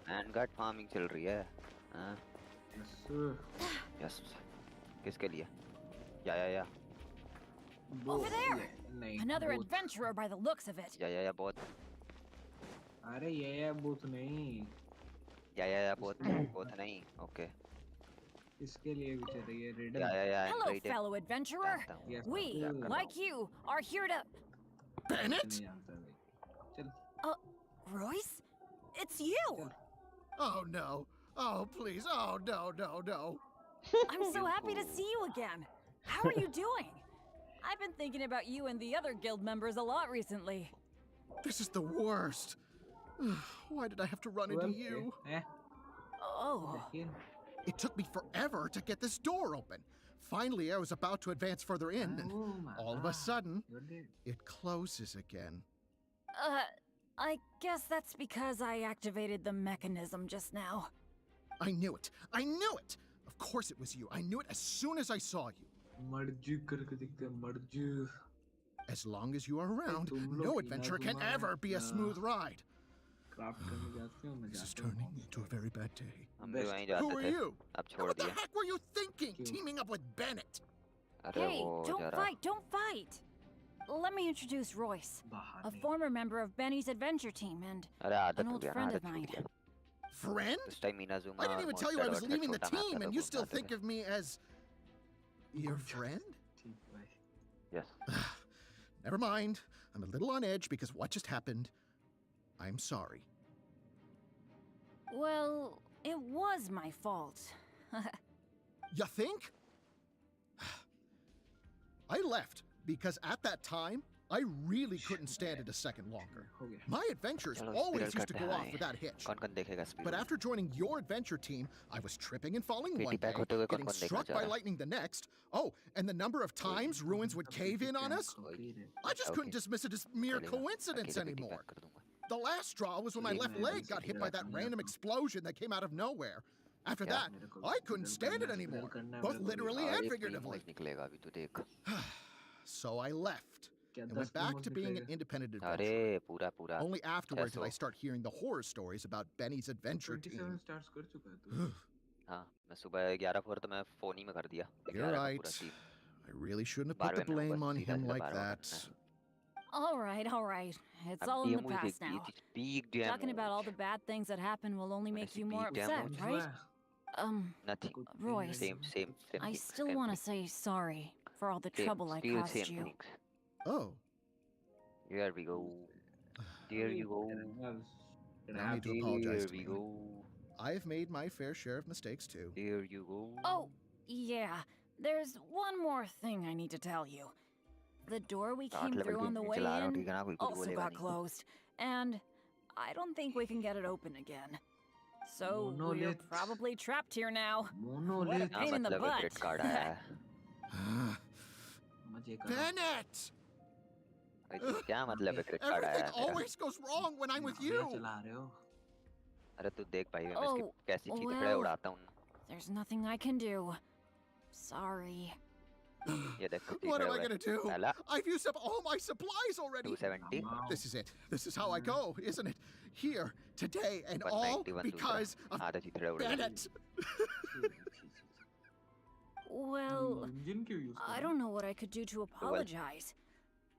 And farming चल रही है हाँ yes किसके लिए या Over there! Another adventurer by the looks of it. या बहुत अरे ये बहुत नहीं या बहुत नहीं ओके इसके लिए भी चल रही है रेडन Hello, fellow adventurer. We, like you, are here to. Bennett? Royce? It's you! Oh no. Oh please. Oh no. I'm so happy to see you again. How are you doing? I've been thinking about you and the other guild members a lot recently. This is the worst. Why did I have to run into you? Oh. It took me forever to get this door open. Finally, I was about to advance further in, and all of a sudden, it closes again. I guess that's because I activated the mechanism just now. I knew it. I knew it! Of course it was you. I knew it as soon as I saw you. As long as you are around, no adventure can ever be a smooth ride. This is turning into a very bad day. Who are you? What the heck were you thinking, teaming up with Bennett? Hey, don't fight, don't fight! Let me introduce Royce, a former member of Benny's adventure team and an old friend of mine. Friend? I didn't even tell you I was leaving the team, and you still think of me as... your friend? Yes. Never mind. I'm a little on edge because what just happened. I'm sorry. Well, it was my fault. You think? I left because at that time, I really couldn't stand it a second longer. My adventures always used to go off without a hitch. But after joining your adventure team, I was tripping and falling one day, getting struck by lightning the next. Oh, and the number of times ruins would cave in on us? I just couldn't dismiss it as mere coincidence anymore. The last straw was when my left leg got hit by that random explosion that came out of nowhere. After that, I couldn't stand it anymore, both literally and figuratively. So I left and went back to being an independent adventurer. Only afterward did I start hearing the horror stories about Benny's adventure team. You're right. I really shouldn't have put the blame on him like that. All right. It's all in the past now. Talking about all the bad things that happened will only make you more upset, right? Royce, I still want to say sorry for all the trouble I caused you. Oh. Here we go. There you go. No need to apologize to me. I've made my fair share of mistakes too. There you go. Oh, yeah. There's one more thing I need to tell you. The door we came through on the way in also got closed, and I don't think we can get it open again. So we're probably trapped here now. What a pain in the butt. Bennett! Everything always goes wrong when I'm with you. Oh, well, there's nothing I can do. Sorry. What am I gonna do? I've used up all my supplies already. This is it. This is how I go, isn't it? Here, today, and all because of Bennett. Well, I don't know what I could do to apologize.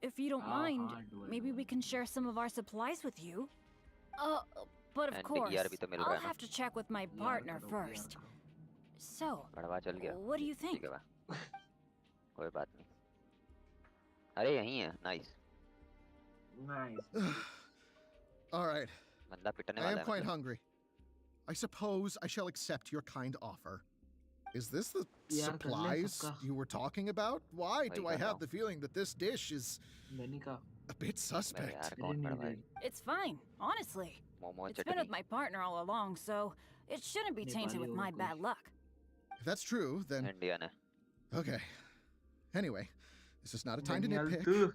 If you don't mind, maybe we can share some of our supplies with you. But of course, I'll have to check with my partner first. So, what do you think? कोई बात नहीं अरे यहीं है nice All right. I am quite hungry. I suppose I shall accept your kind offer. Is this the supplies you were talking about? Why do I have the feeling that this dish is a bit suspect? It's fine, honestly. It's been with my partner all along, so it shouldn't be tainted with my bad luck. If that's true, then... Okay. Anyway, this is not a time to nitpick.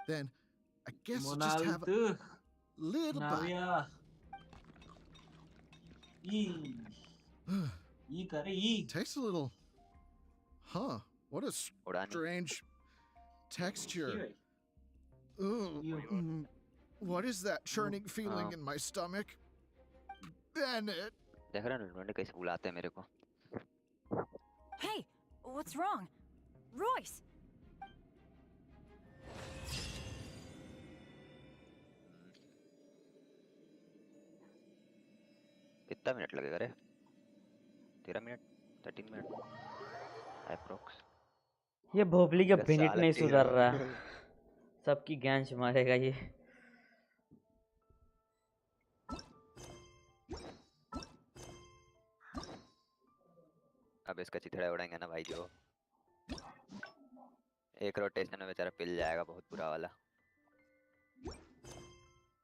Then, I guess we'll just have a little bite. Tastes a little... Huh. What a strange texture. What is that churning feeling in my stomach? Bennett! Hey, what's wrong? Royce! कितना minute लगेगा रे 13 minute 13 minute approx ये भोपली का minute नहीं सुधर रहा सबकी गैंच मारेगा ये अब इसका चिथड़ा उड़ाएंगे ना भाई जो एक रोटेशन में बेचारा पिल जाएगा बहुत बुरा वाला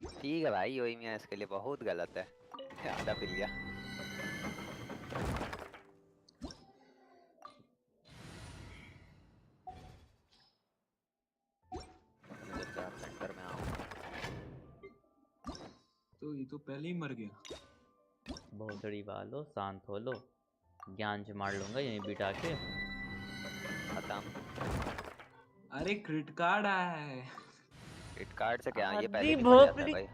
ठीक है भाई, योइमिया इसके लिए बहुत गलत है। आधा पी लिया। सेंटर में आओ। तो ये तो पहले ही मर गया। भोसड़ी वालो शांत हो लो, ज्ञान से मार लूंगा यहीं बिठा के। खत्म। अरे क्रिट कार्ड आया है। क्रिट कार्ड से क्या, ये अरे पहले निपट जाता है भोसड़ी। भाई।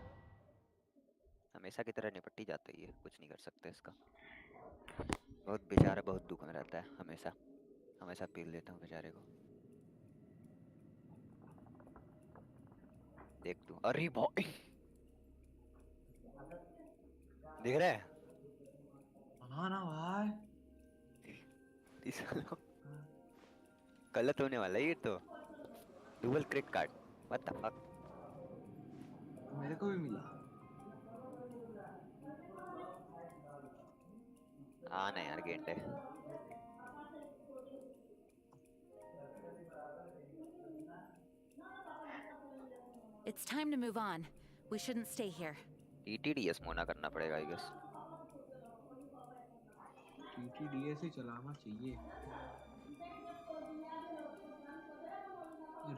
हमेशा की तरह निपट ही जाता है ये, कुछ नहीं कर सकते इसका। बहुत बेचारा, बहुत दुख में रहता है हमेशा। हमेशा पील देता हूँ बेचारे को। देख तू, अरे भाई दिख रहा है? हाँ ना भाई। गलत होने वाला है ये तो। Dual क्रिट card, what the fuck. मेरे को भी मिला। हाँ ना यार, गेंडे। It's time to move on. We shouldn't stay here. TTDS Mona करना पड़ेगा आई गेस। TTDS ही चलाना चाहिए।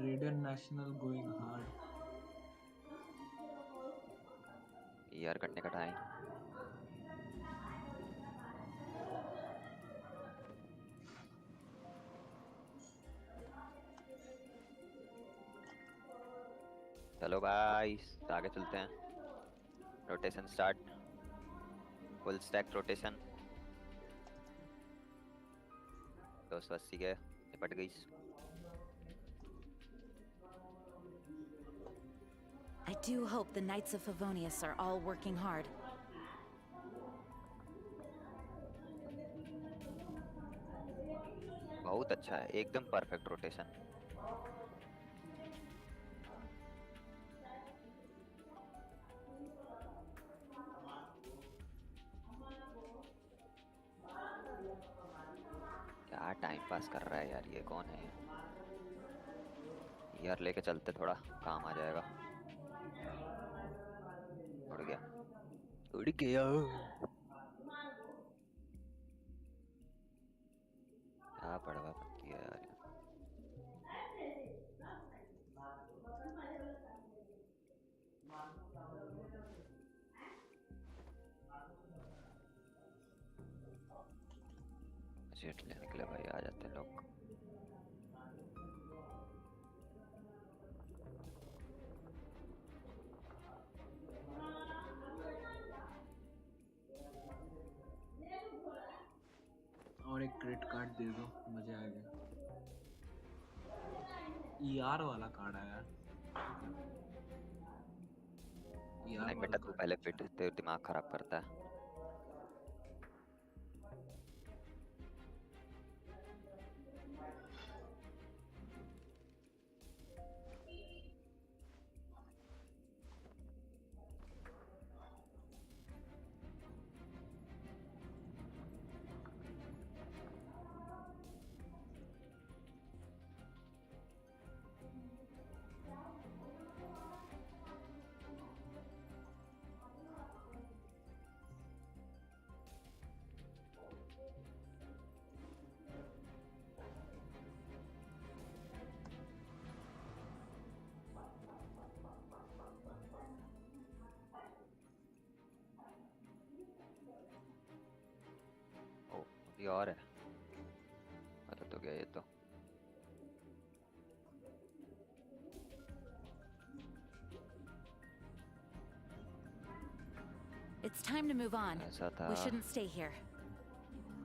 Raiden National going hard. यार करने का टाइम। चलो भाई आगे चलते हैं। Rotation start, full stack rotation. 280 के निपट गई। I do hope the Knights of Favonius are all working hard. बहुत अच्छा है, एकदम परफेक्ट रोटेशन। क्या टाइम पास कर रहा है यार, ये कौन है यार? लेके चलते, थोड़ा काम आ जाएगा। उड़ गया, उड़ गया। क्या बड़वा बनती है यार। जेट लेने के लिए भाई आ जाते हैं लोग। और एक क्रेडिट कार्ड दे दो, मजा आएगा। ER वाला कार्ड आया। नहीं बेटा, तू पहले पिट, तेरे दिमाग खराब करता है। ये और है, पता तो गया ये तो। It's time to move on. ऐसा था। We shouldn't stay here.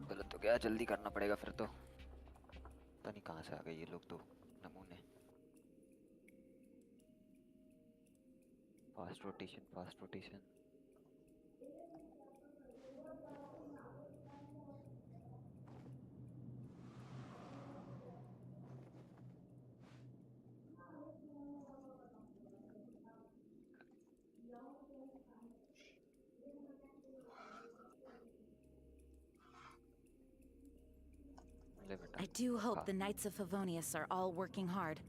गलत तो क्या, जल्दी करना पड़ेगा फिर तो। पता नहीं कहाँ से आ गए ये लोग तो, नमूने। Fast rotation, fast rotation. I do hope the Knights of Favonius are all working hard.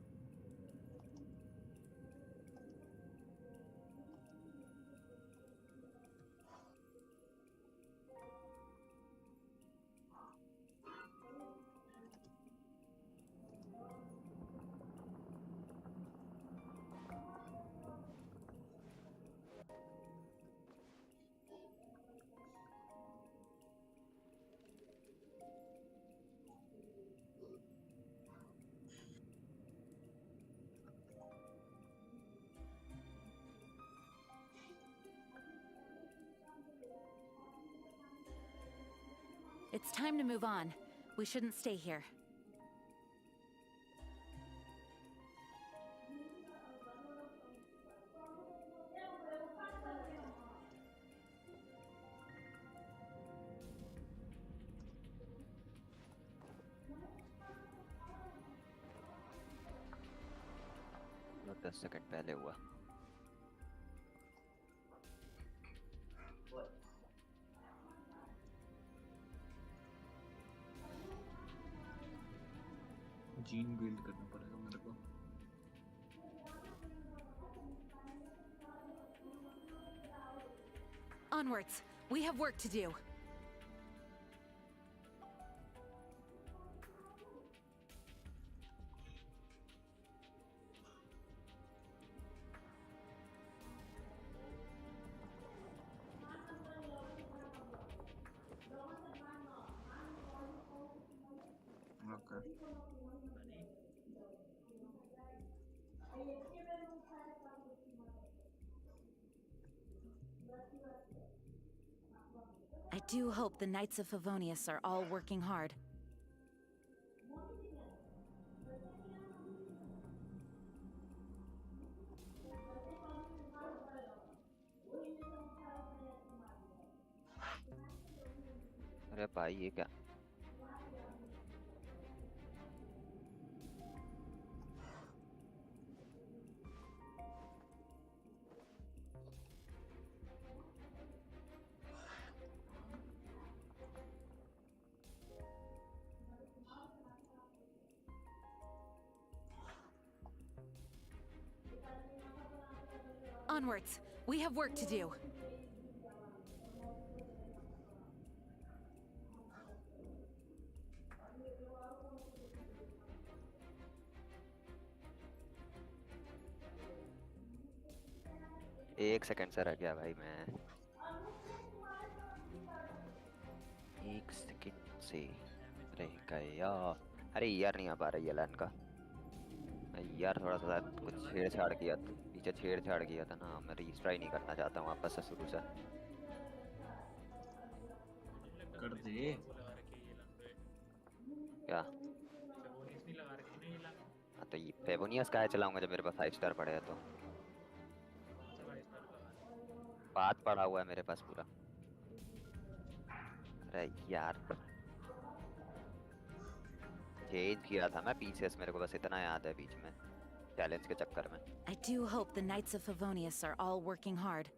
It's time to move on. We shouldn't stay here. वो 10 सेकंड पहले हुआ. जीन बिल्ड करना पड़ेगा मेरे को. Onwards. We have work to do. Okay. I do hope the Knights of Favonius are all working hard. अरे भाई ये क्या? Onwards. We have work to do. एक सेकंड से रह गया भाई मैं. एक सेकंड से रह गया. अरे यार नहीं आ पा रही है लैन का. यार थोड़ा सा कुछ छेड़छाड़ किया, पीछे छेड़छाड़ किया था ना. मैं रीस्ट्राई नहीं करना चाहता हूँ वापस से शुरू से. कर दे. क्या? हाँ तो ये फेबोनियस का है चलाऊंगा जब मेरे पास 5 स्टार पड़े हैं तो. बात पड़ा हुआ है मेरे पास पूरा. अरे यार चेंज किया था मैं पीसेस, मेरे को बस इतना याद है बीच में चैलेंज के चक्कर में. I do hope the Knights of Favonius are all working hard.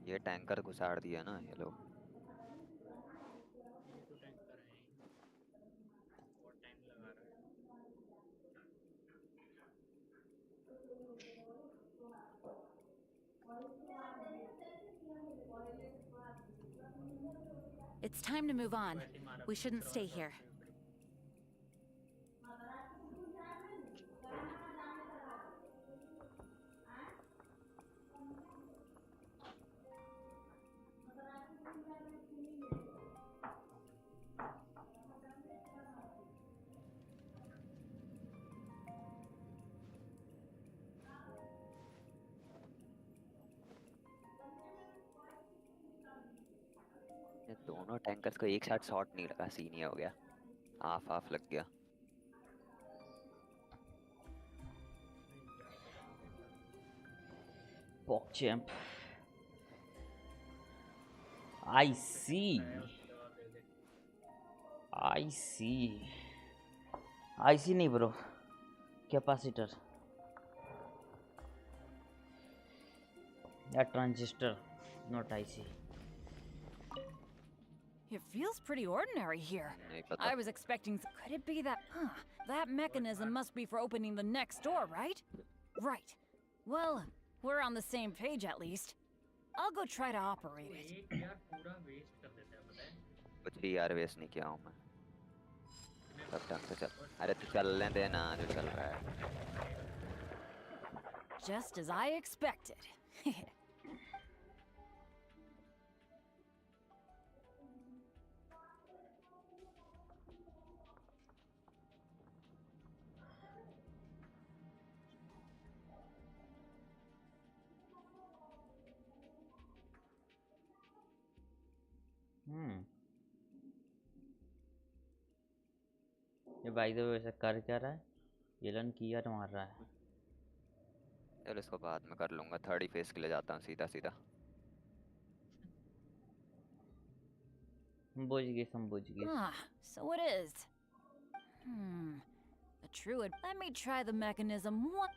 ये टैंकर घुसाड़ दिया ना ये लोग. It's time to move on. We shouldn't stay here. ये दोनों टैंकर्स को एक साथ शॉट नहीं लगा, सीन ही हो गया. हाफ हाफ लग गया. PogChamp. I see. I see. I see नहीं bro. Capacitor. या transistor, not IC. It feels pretty ordinary here. I was expecting. Could it be that? That mechanism must be for opening the next door, right? Right. Well, we're on the same page at least. I'll go try to operate it. कुछ भी यार waste नहीं किया हूँ मैं. सब ढंग से चल. अरे तू चलने दे ना जो चल रहा है. Just as I expected. ये भाई तो वैसे कर क्या रहा है? विलन कियर मार रहा है। चल इसको बाद में कर लूंगा, थर्ड ही फेस के लिए जाता हूँ सीधा सीधा। बुझ गई। Ah, so it is. A druid. Let me try the mechanism. What?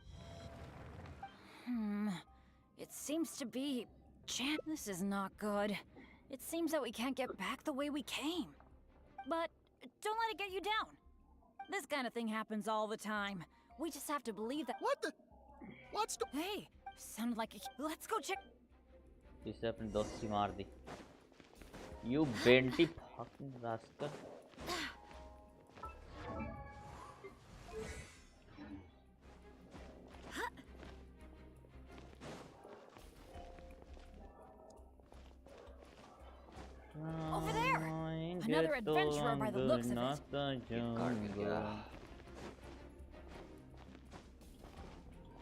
It seems to be... This is not good. It seems that we can't get back the way we came. But don't let it get you down. This kind of thing happens all the time. We just have to believe that... What the... What's the... Hey, sounded like a... Let's go check... इसे अपनी दोस्ती मार दी। You benty fucking rascal. Over there! Another adventurer by the looks of it.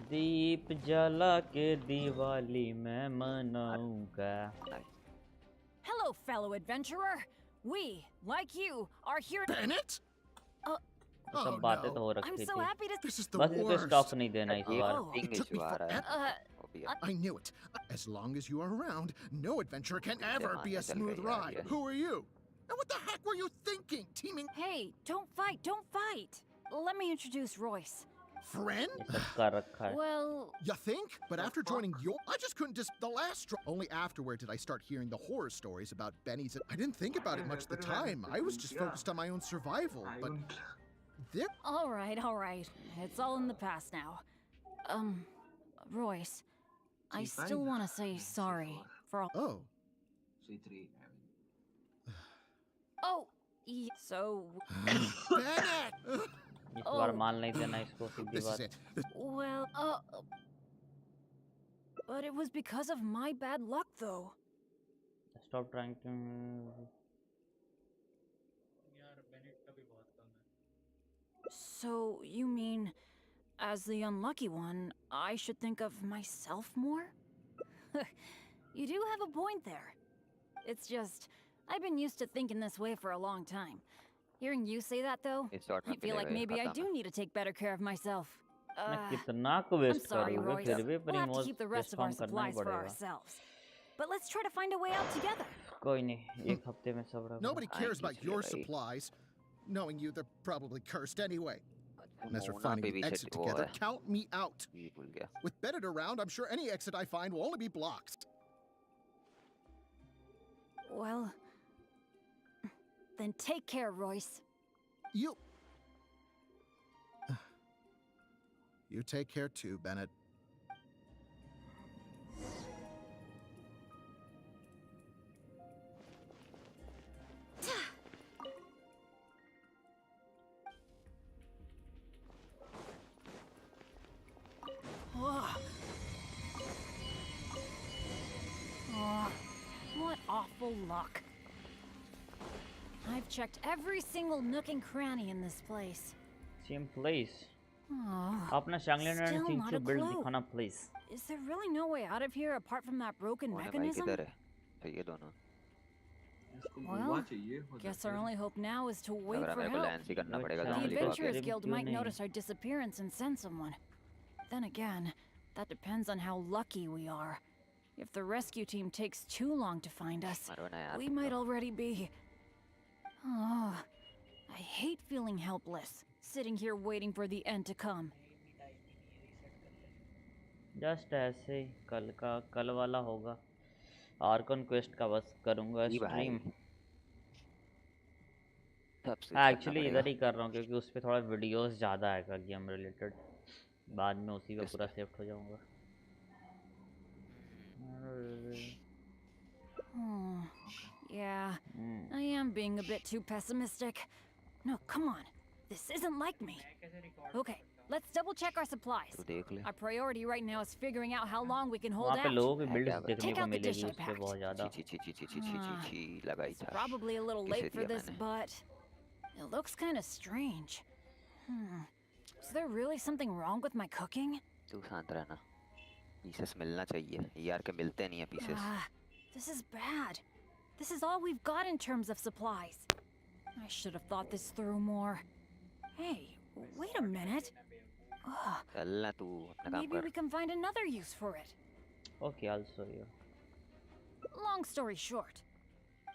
दीप जला के दिवाली मैं मनाऊंगा। Hello, fellow adventurer. We, like you, are here. Bennett? सब बातें तो हो रखी I'm थी। so happy to. This is the बस इसको worst. स्टॉक नहीं देना इस बार। It took me forever. I knew it. As long as you are around, no adventure can ever be a smooth ride. Who are you? And what the heck were you thinking, teaming? Hey, don't fight, don't fight. Let me introduce Royce. Friend? Well... You think? But after joining your... I just couldn't the last... Only afterward did I start hearing the horror stories about Benny's... I didn't think about it much at the time. I was just focused on my own survival, but... All right. It's all in the past now. Royce, I still want to say sorry for all... Oh. Oh, so... Bennett! इस बार मान नहीं देना इसको, सीधी बात। Well, but it was because of my bad luck, though. Stop trying to... So, you mean, as the unlucky one, I should think of myself more? You do have a point there. It's just, I've been used to thinking this way for a long time. Hearing you say that, though, I feel like maybe I do need to take better care of myself. I'm sorry, Royce. We'll have to keep the rest of our supplies for ourselves. But let's try to find a way out together. Nobody cares about your supplies. Knowing you, they're probably cursed anyway. Unless we're finding an exit together, count me out. With Bennett around, I'm sure any exit I find will only be blocked. Well, then take care, Royce. You take care too, Bennett. What awful luck. I've checked every single nook and cranny in this place. Same place. Oh, अपना Shangling and still not a Chinchu build clue. दिखाना please. Is there really no way out of here apart from that broken mechanism? Well, guess our only hope now is to wait for help. The Adventurers Guild might notice our disappearance and send someone. Then again, that depends on how lucky we are. If the rescue team takes too long to find us, we might already be... Oh, I hate feeling helpless, sitting here waiting for the end to come. Just ऐसे ही कल वाला होगा Arkan quest का बस करूँगा stream actually इधर ही कर रहा हूँ क्योंकि उस पे थोड़ा वीडियोस ज़्यादा आएगा गेम रिलेटेड बाद में उसी पे पूरा शिफ्ट हो जाऊँगा Yeah, I am being a bit too pessimistic. No, come on. This isn't like me. Okay, let's double check our supplies. Our priority right now is figuring out how long we can hold out. Take out the dish I packed. It's probably a little late for this, but it looks kind of strange. Is there really something wrong with my cooking? Pieces मिलना चाहिए यार के मिलते नहीं है pieces This is bad. This is all we've got in terms of supplies. I should have thought this through more. Hey, wait a minute. चलना तू अपना काम Maybe कर. we can find another use for it. Okay, I'll show you. Long story short,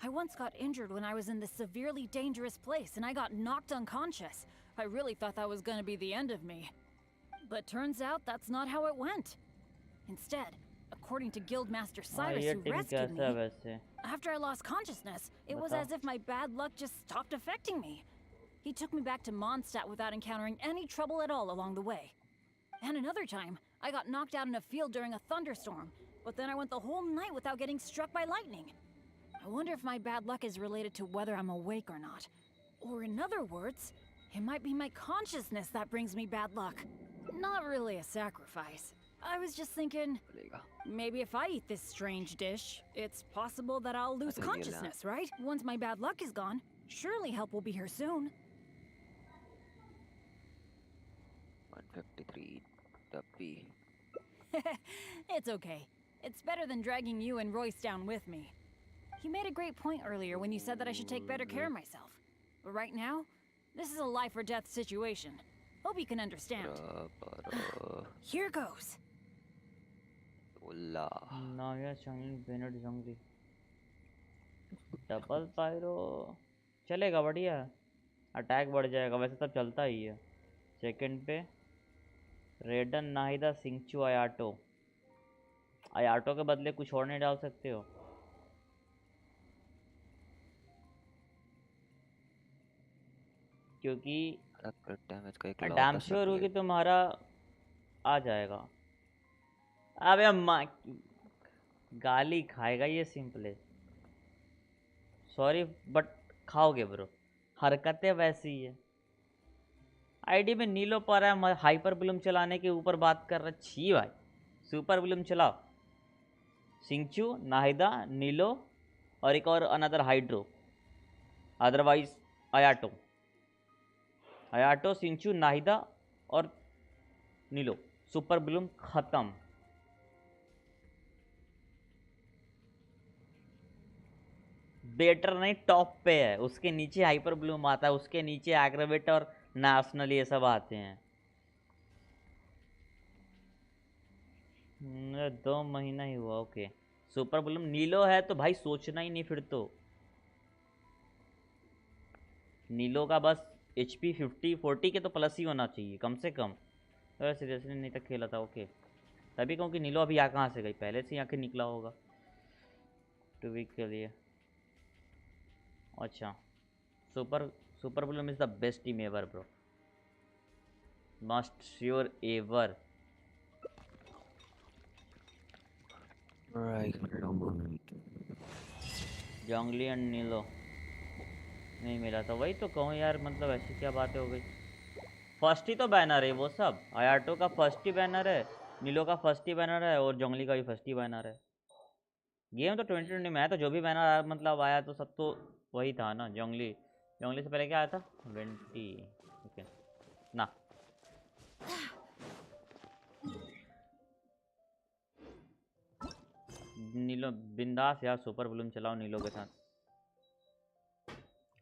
I once got injured when I was in this severely dangerous place and I got knocked unconscious. I really thought that was gonna be the end of me. But turns out that's not how it went. Instead, according to Guildmaster Cyrus, ये who team rescued कैसा है me, वैसे? after I lost consciousness, it was बताओ. as if my bad luck just stopped affecting me. He took me back to Mondstadt without encountering any trouble at all along the way. And another time, I got knocked out in a field during a thunderstorm, but then I went the whole night without getting struck by lightning. I wonder if my bad luck is related to whether I'm awake or not. Or in other words, it might be my consciousness that brings me bad luck. Not really a sacrifice. I was just thinking, maybe if I eat this strange dish, it's possible that I'll lose consciousness, right? Once my bad luck is gone, surely help will be here soon. 153 the P. It's okay. It's better than dragging you and Royce down with me. You made a great point earlier when you said that I should take better care of myself. But right now, this is a life or death situation. Hope you can understand. Here goes. Now we are changing Bennett Zongli. Double pyro चलेगा, बढ़िया. Attack बढ़ जाएगा, वैसे तब चलता ही है. Second पे रेडन, नाहिदा, सिंचू, आयाटो. आयाटो के बदले कुछ और नहीं डाल सकते हो? क्योंकि डैम श्योर होगी तुम्हारा आ जाएगा. अबे माँ गाली खाएगा ये सिंपल है. सॉरी बट खाओगे ब्रो. हरकतें वैसी ही है. आईडी में नीलो पर है, हाइपर ब्लूम चलाने के ऊपर बात कर रहा. छी भाई, सुपर ब्लूम चलाओ. सिंचू, नाहिदा, नीलो और एक और another hydro. Otherwise Ayato. Ayato, Xingqiu, Nahida और नीलो. सुपर ब्लूम खत्म. बेटर नहीं, टॉप पे है. उसके नीचे हाइपर ब्लूम आता है, उसके नीचे एग्रेवेट और नेशनल ये सब आते हैं. 2 महीना ही हुआ. ओके, सुपर ब्लूम नीलो है तो भाई सोचना ही नहीं फिर तो. नीलो का बस HP 40 के तो प्लस ही होना चाहिए कम से कम. सीरियसली नहीं तक खेला था. ओके, तभी कहूँ कि नीलो अभी आ कहाँ से गई, पहले से ही आके निकला होगा 2 वीक के लिए. अच्छा, super Bloom is the best team ever bro. Must sure ever. जंगली एंड नीलो नहीं मिला था. वही तो कहूँ यार, मतलब ऐसी क्या बातें हो गई. फर्स्ट ही तो बैनर है वो सब. आयाटो का फर्स्ट ही बैनर है, नीलो का फर्स्ट ही बैनर है और जंगली का भी फर्स्ट ही बैनर है. गेम तो 2020 में आया, तो जो भी बैनर मतलब आया तो सब तो वही था ना. जंगली से पहले क्या आया था? 20. ओके ना. नीलो बिंदास यार, सुपर ब्लूम चलाओ नीलो के साथ.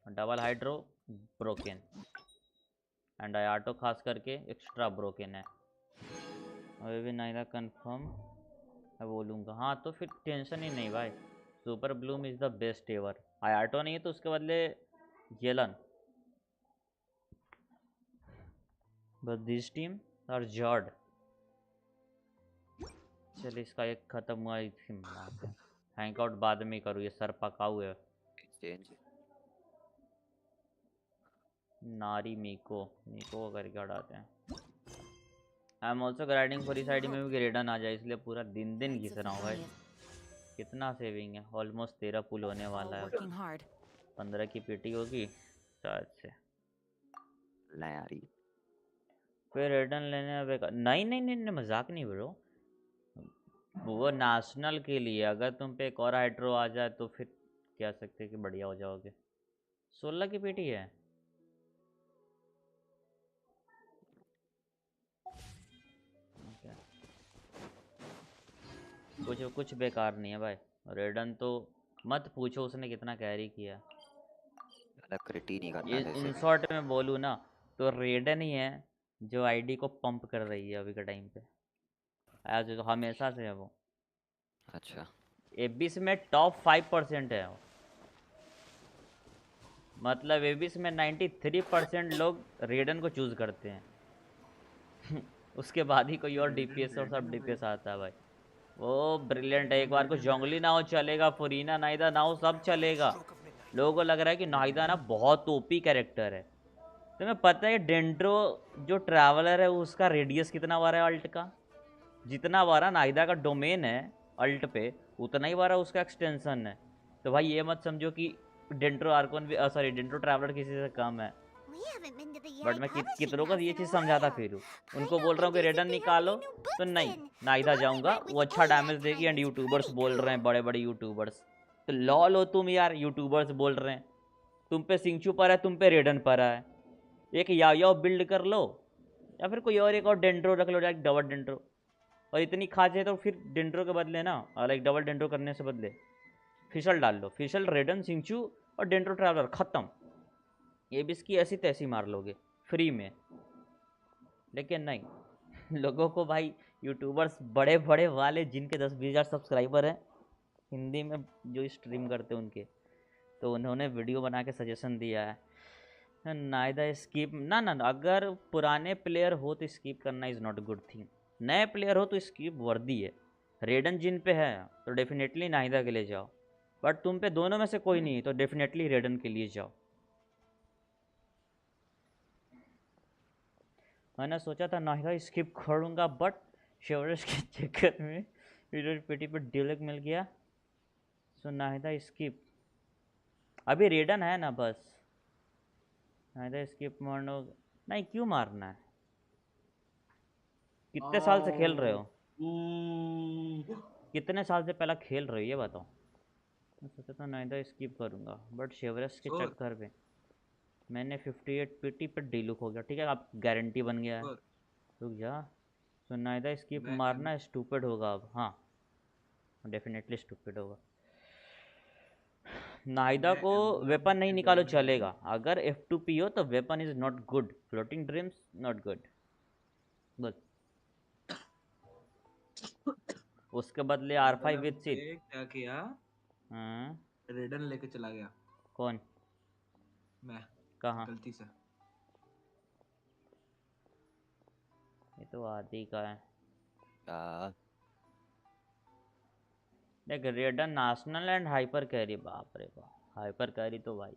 डबल हाइड्रो ब्रोकन एंड आयाटो खास करके एक्स्ट्रा ब्रोकन है. अभी भी नाइदा कंफर्म मैं बोलूँगा. हाँ तो फिर टेंशन ही नहीं भाई. Super bloom is the best ever. Ayato नहीं है तो उसके बदले Yelan. But this team are जॉर्ड. चल इसका एक ख़त्म हुआ. हैंग आउट बाद में करूँ, ये सर पकाऊ है. नारी मीको करके हटाते हैं. I am also grinding for इस आईडी में भी रेडन आ जाए, इसलिए पूरा दिन घिस रहा हूँ भाई. कितना सेविंग है? ऑलमोस्ट 13 पुल होने वाला है. 15 की पीटी होगी शायद से. फिर रेडन लेने बेकार. नहीं मजाक नहीं ब्रो. वो नेशनल के लिए अगर तुम पे एक और हाइड्रो आ जाए तो फिर कह सकते कि बढ़िया हो जाओगे. 16 की पीटी है. कुछ बेकार नहीं है भाई. रेडन तो मत पूछो उसने कितना कैरी किया। क्रिट ही नहीं करना था इन इसे। शॉर्ट में बोलूँ ना तो रेडन ही है जो आईडी को पंप कर रही है अभी के टाइम पे, आज तो हमेशा से है वो। अच्छा एबिस में टॉप 5% है वो। मतलब एबिस में 93% लोग रेडन को चूज करते हैं उसके बाद ही कोई और डीपीएस और सब डीपीएस आता है भाई। वो ब्रिलियंट है। एक बार को जोंगली ना हो चलेगा, फुरीना नाइदा ना हो सब चलेगा। लोगों को लग रहा है कि नाइदा ना बहुत ओपी कैरेक्टर है। तुम्हें पता है डेंड्रो जो ट्रैवलर है उसका रेडियस कितना बार है अल्ट का? जितना बारा नाइदा का डोमेन है अल्ट पे उतना ही बारा उसका एक्सटेंशन है। तो भाई ये मत समझो कि डेंड्रो आर्कोन भी सॉरी डेंड्रो ट्रैवलर किसी से कम है। बट मैं कितनों को ये चीज़ समझाता फिर उनको बोल रहा हूँ कि रेडन निकालो तो नहीं, नाइदा जाऊंगा वो अच्छा डैमेज देगी। एंड यूट्यूबर्स बोल रहे हैं, बड़े बड़े यूट्यूबर्स, तो लॉल हो तुम यार। यूट्यूबर्स बोल रहे हैं तुम पे सिंचू पर है, तुम पे रेडन पर है। एक याओ बिल्ड कर लो या फिर कोई और एक और डेंड्रो रख लो, लाइक डबल डेंड्रो। और इतनी खाज है तो फिर डेंड्रो के बदले ना लाइक डबल डेंड्रो करने से बदले फिशल डाल लो। फिशल, रेडन, सिंचू और डेंड्रो ट्रैवलर खत्म। ये भी इसकी ऐसी तैसी मार लोगे फ्री में। लेकिन नहीं लोगों को भाई यूट्यूबर्स बड़े बड़े वाले जिनके 10-20 हज़ार सब्सक्राइबर हैं हिंदी में जो स्ट्रीम करते हैं उनके, तो उन्होंने वीडियो बना के सजेशन दिया है नाइदा स्किप ना ना। अगर पुराने प्लेयर हो तो स्किप करना इज़ नॉट गुड थिंग। नए प्लेयर हो तो स्किप वर्दी है। रेडन जिन पे है तो डेफिनेटली नाइदा के लिए जाओ, बट तुम पे दोनों में से कोई नहीं तो डेफिनेटली रेडन के लिए जाओ। मैंने सोचा था नाइदा स्किप करूँगा बट शेवरेज के चक्कर में वीडियो पेटी पर डिलक मिल गया। सो नाइदा स्किप। अभी रेडन है ना बस, नाइदा स्किप मारना नहीं। क्यों मारना है? कितने साल से खेल रहे हो? कितने साल से पहला खेल रहे हो ये बताओ। मैं सोचा था नाइदा स्किप करूँगा बट शेवरेज के चक्कर में मैंने 58 पीटी पर डीलुक हो गया। ठीक है अब गारंटी बन गया है, रुक जा। सो नाइदा स्किप मारना स्टूपिड होगा अब। हाँ डेफिनेटली स्टूपिड होगा। नाइदा को वेपन नहीं निकालो चलेगा, अगर F2P हो तो weapon is not good. Floating dreams not good. बस उसके बदले R5 विद सिप। क्या किया? रेडन लेके चला गया। कौन? मैं। कहाँ? गलती से। ये तो आदि का है। देख रेडन नेशनल एंड हाइपर कैरी, बाप रे बाप। हाइपर कैरी तो भाई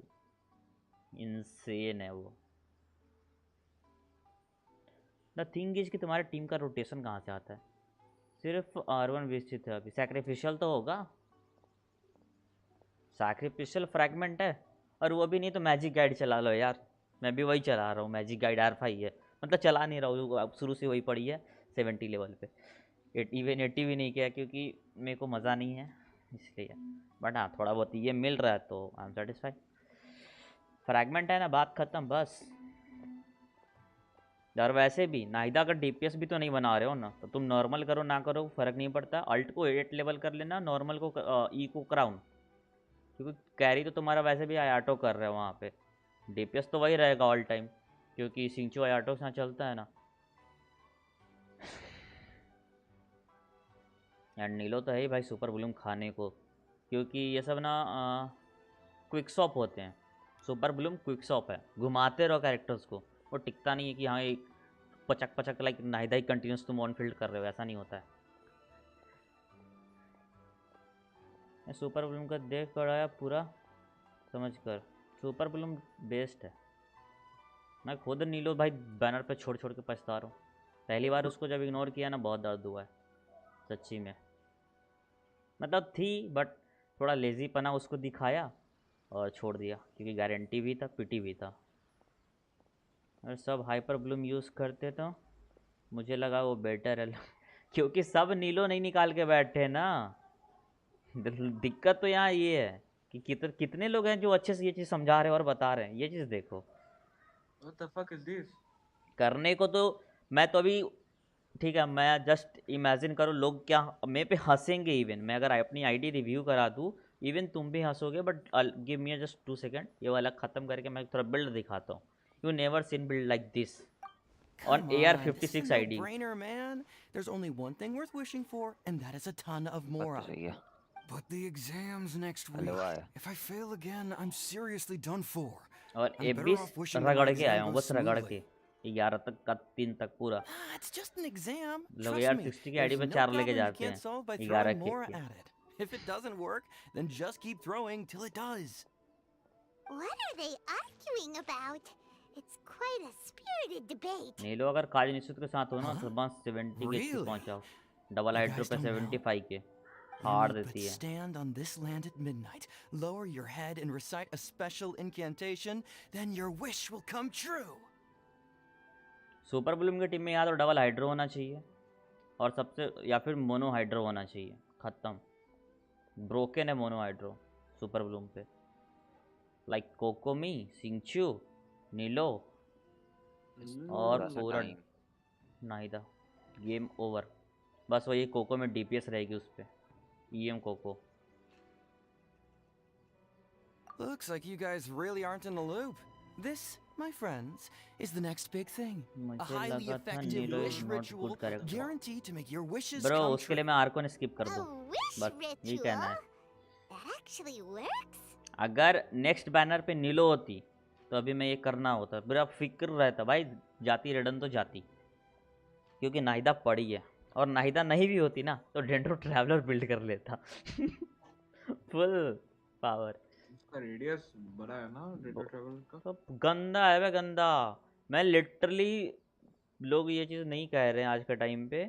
इनसेन है वो। द थिंग इज कि तुम्हारे टीम का रोटेशन कहाँ से आता है? सिर्फ R1 विकसित है अभी। सैक्रिफिशियल तो होगा, सैक्रिफिशियल फ्रैगमेंट है। और वो भी नहीं तो मैजिक गाइड चला लो यार। मैं भी वही चला रहा हूँ, मैजिक गाइड R5 है। मतलब चला नहीं रहा हूँ, अब शुरू से वही पड़ी है 70 लेवल पे। 80 भी नहीं किया क्योंकि मेरे को मज़ा नहीं है इसलिए। बट हाँ थोड़ा बहुत ये मिल रहा है तो आई एम सेटिस्फाइड। फ्रैगमेंट है ना, बात ख़त्म बस। और वैसे भी नाइदा का DPS भी तो नहीं बना रहे हो ना, तो तुम नॉर्मल करो ना करो फ़र्क नहीं पड़ता। अल्ट को 8 लेवल कर लेना, नॉर्मल को ई को क्राउन, क्योंकि कैरी तो तुम्हारा वैसे भी आयाटो कर रहे हो वहाँ पे। DPS तो वही रहेगा ऑल टाइम क्योंकि सिंचो आयाटो से चलता है ना। एंड नीलो तो है ही भाई सुपर ब्लूम खाने को, क्योंकि ये सब ना क्विक शॉप होते हैं। सुपर ब्लूम क्विक शॉप है, घुमाते रहो कैरेक्टर्स को। वो टिकता नहीं है कि हाँ एक पचक पचक लाइक नाइदा ही कंटिन्यूस तुम ऑन फील्ड कर रहे हो, ऐसा नहीं होता है। सुपर ब्लूम का देख कर आया पूरा समझ कर। सुपर ब्लूम बेस्ट है। मैं खुद नीलो भाई बैनर पे छोड़ छोड़ के पछता रहा हूँ। पहली बार उसको जब इग्नोर किया ना बहुत दर्द हुआ है सच्ची में। मतलब थी बट थोड़ा लेजी पना उसको दिखाया और छोड़ दिया क्योंकि गारंटी भी था पीटी भी था। और सब हाइपर ब्लूम यूज़ करते तो मुझे लगा वो बेटर है क्योंकि सब नीलो नहीं निकाल के बैठे ना। दिक्कत तो यहाँ ये है कि कितने लोग हैं जो अच्छे से ये चीज़ समझा रहे हैं और बता रहे हैं। ये चीज़ देखो। What the fuck is this? करने को तो मैं तो अभी ठीक है, मैं जस्ट इमेजिन करो लोग क्या मेरे पे हंसेंगे। इवन मैं अगर अपनी आईडी रिव्यू करा दूँ इवन तुम भी हंसोगे, but give me just 2 second, ये वाला खत्म करके मैं थोड़ा बिल्ड दिखाता हूँ. You never seen build like this on Come on, this is a AR56 ID. no-brainer, man. There's only one thing worth wishing for, and that is a ton of mora. But the exams next Hello, week. आया. If I fail again, I'm seriously done for. और I'm better A20 off wishing that my रगड़ के आया exam हूँ, goes बस रगड़ smoothly. के 11 तक का 3 तक पूरा. It's just an exam. लोग Trust me. AR60 की आईडी There's पे no 4 लेके problem you जाते can't solve by हैं 11 throwing के. mora at it. If it doesn't work, then just keep throwing till it does. What are they arguing about? It's quite a spirited debate. नीलो अगर काज निश्चित के साथ हो ना तो बस 70 के तक पहुंचाओ. डबल हाइड्रो पे 75 के हार देती है. Stand on this land at midnight, lower your head and recite a special incantation, then your wish will come true. Super Bloom की टीम में या तो डबल हाइड्रो होना चाहिए और सबसे या फिर मोनो हाइड्रो होना चाहिए. खत्म. ब्रोकन है मोनो हाइड्रो सुपर ब्लूम पे. लाइक कोकोमी, सिंचू, नीलो और पूरा नाइदा. Game over. बस वही कोको में डीपीएस रहेगी उस पे. ईएम कोको. Looks like you guys really aren't in the loop. This, my friends, is the next big thing. A highly effective wish ritual guaranteed to make your wishes Bro, come उसके लिए true. मैं आर्को ने skip कर दूं. बस ये कहना है. That actually works? अगर नेक्स्ट बैनर पे नीलो होती तो अभी मैं ये करना होता. मेरा फिक्र रहता भाई, जाती रेडन तो जाती, क्योंकि नाहिदा पड़ी है. और नाहिदा नहीं भी होती ना तो डेंड्रो ट्रैवलर बिल्ड कर लेता. Full power. इसका रेडियस बड़ा है ना डेटा ट्रैवल का. तो गंदा है वे गंदा. मैं लिटरली, लोग ये चीज़ नहीं कह रहे हैं आज के टाइम पे.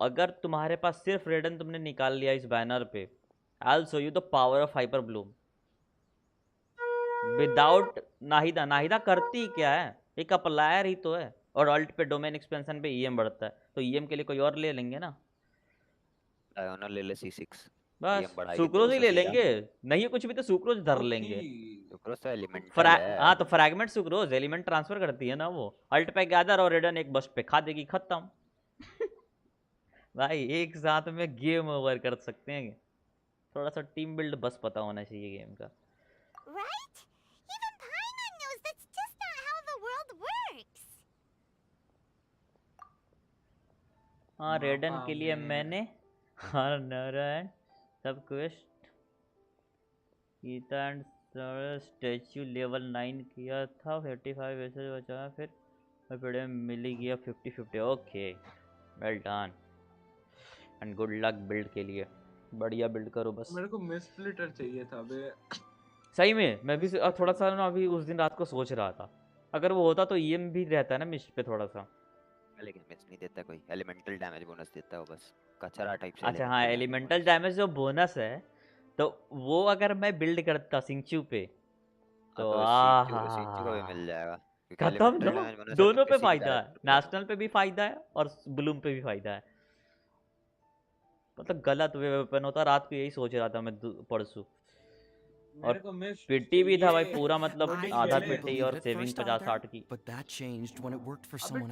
अगर तुम्हारे पास सिर्फ रेडन तुमने निकाल लिया इस बैनर पे, I will show you the power of hyper Bloom. Without Nahida. Nahida करती क्या है, एक अप्लायर ही तो है. और अल्ट पे डोमेन एक्सपेंशन पे ईएम बढ़ता है, तो ईएम के लिए कोई और ले लेंगे ना. आयोना ले ले C6. बस सुक्रोज ही ले लेंगे. नहीं कुछ भी तो सुक्रोज धर लेंगे. सुक्रोज तो एलिमेंटल है. हाँ तो फ्रैगमेंट सुक्रोज एलिमेंट ट्रांसफर करती है ना वो. अल्ट पे गैदर और रेडन एक बस्ट पे खा देगी. खत्म. भाई एक साथ में गेम ओवर कर सकते हैं. थोड़ा सा टीम बिल्ड बस पता होना चाहिए गेम का. Right? Even Paimon knows that's just not how the world works. हाँ रेडन के लिए मैंने हाँ नारायण सब quest Gita and statue level 9 किया था. 35 वैसे बचा. फिर पीड़े मिली गया 50-50. Okay well done and good luck build के लिए. बढ़िया बिल्ड करो बस. मेरे को मिसप्लिटर चाहिए था बे. सही में मैं भी थोड़ा सा ना अभी उस दिन रात को सोच रहा था, अगर वो होता तो ईएम भी रहता है ना मिस पे थोड़ा सा. लेकिन मिस नहीं देता कोई. एलिमेंटल डैमेज बोनस देता है वो बस. कचरा टाइप से. अच्छा हाँ एलिमेंटल डैमेज जो बोनस है तो वो अगर मैं बिल्ड करता सिंचू पे तो सिंचू को भी मिल जाएगा. खत्म. दोनों पे फायदा है. नेशनल पे भी फायदा है और ब्लूम पे भी फायदा है. मतलब गलत वेपन होता. रात को यही सोच रहा था मैं परसों. और पिट्टी भी था भाई पूरा, मतलब आधा पिट्टी और सेविंग 50-60 की.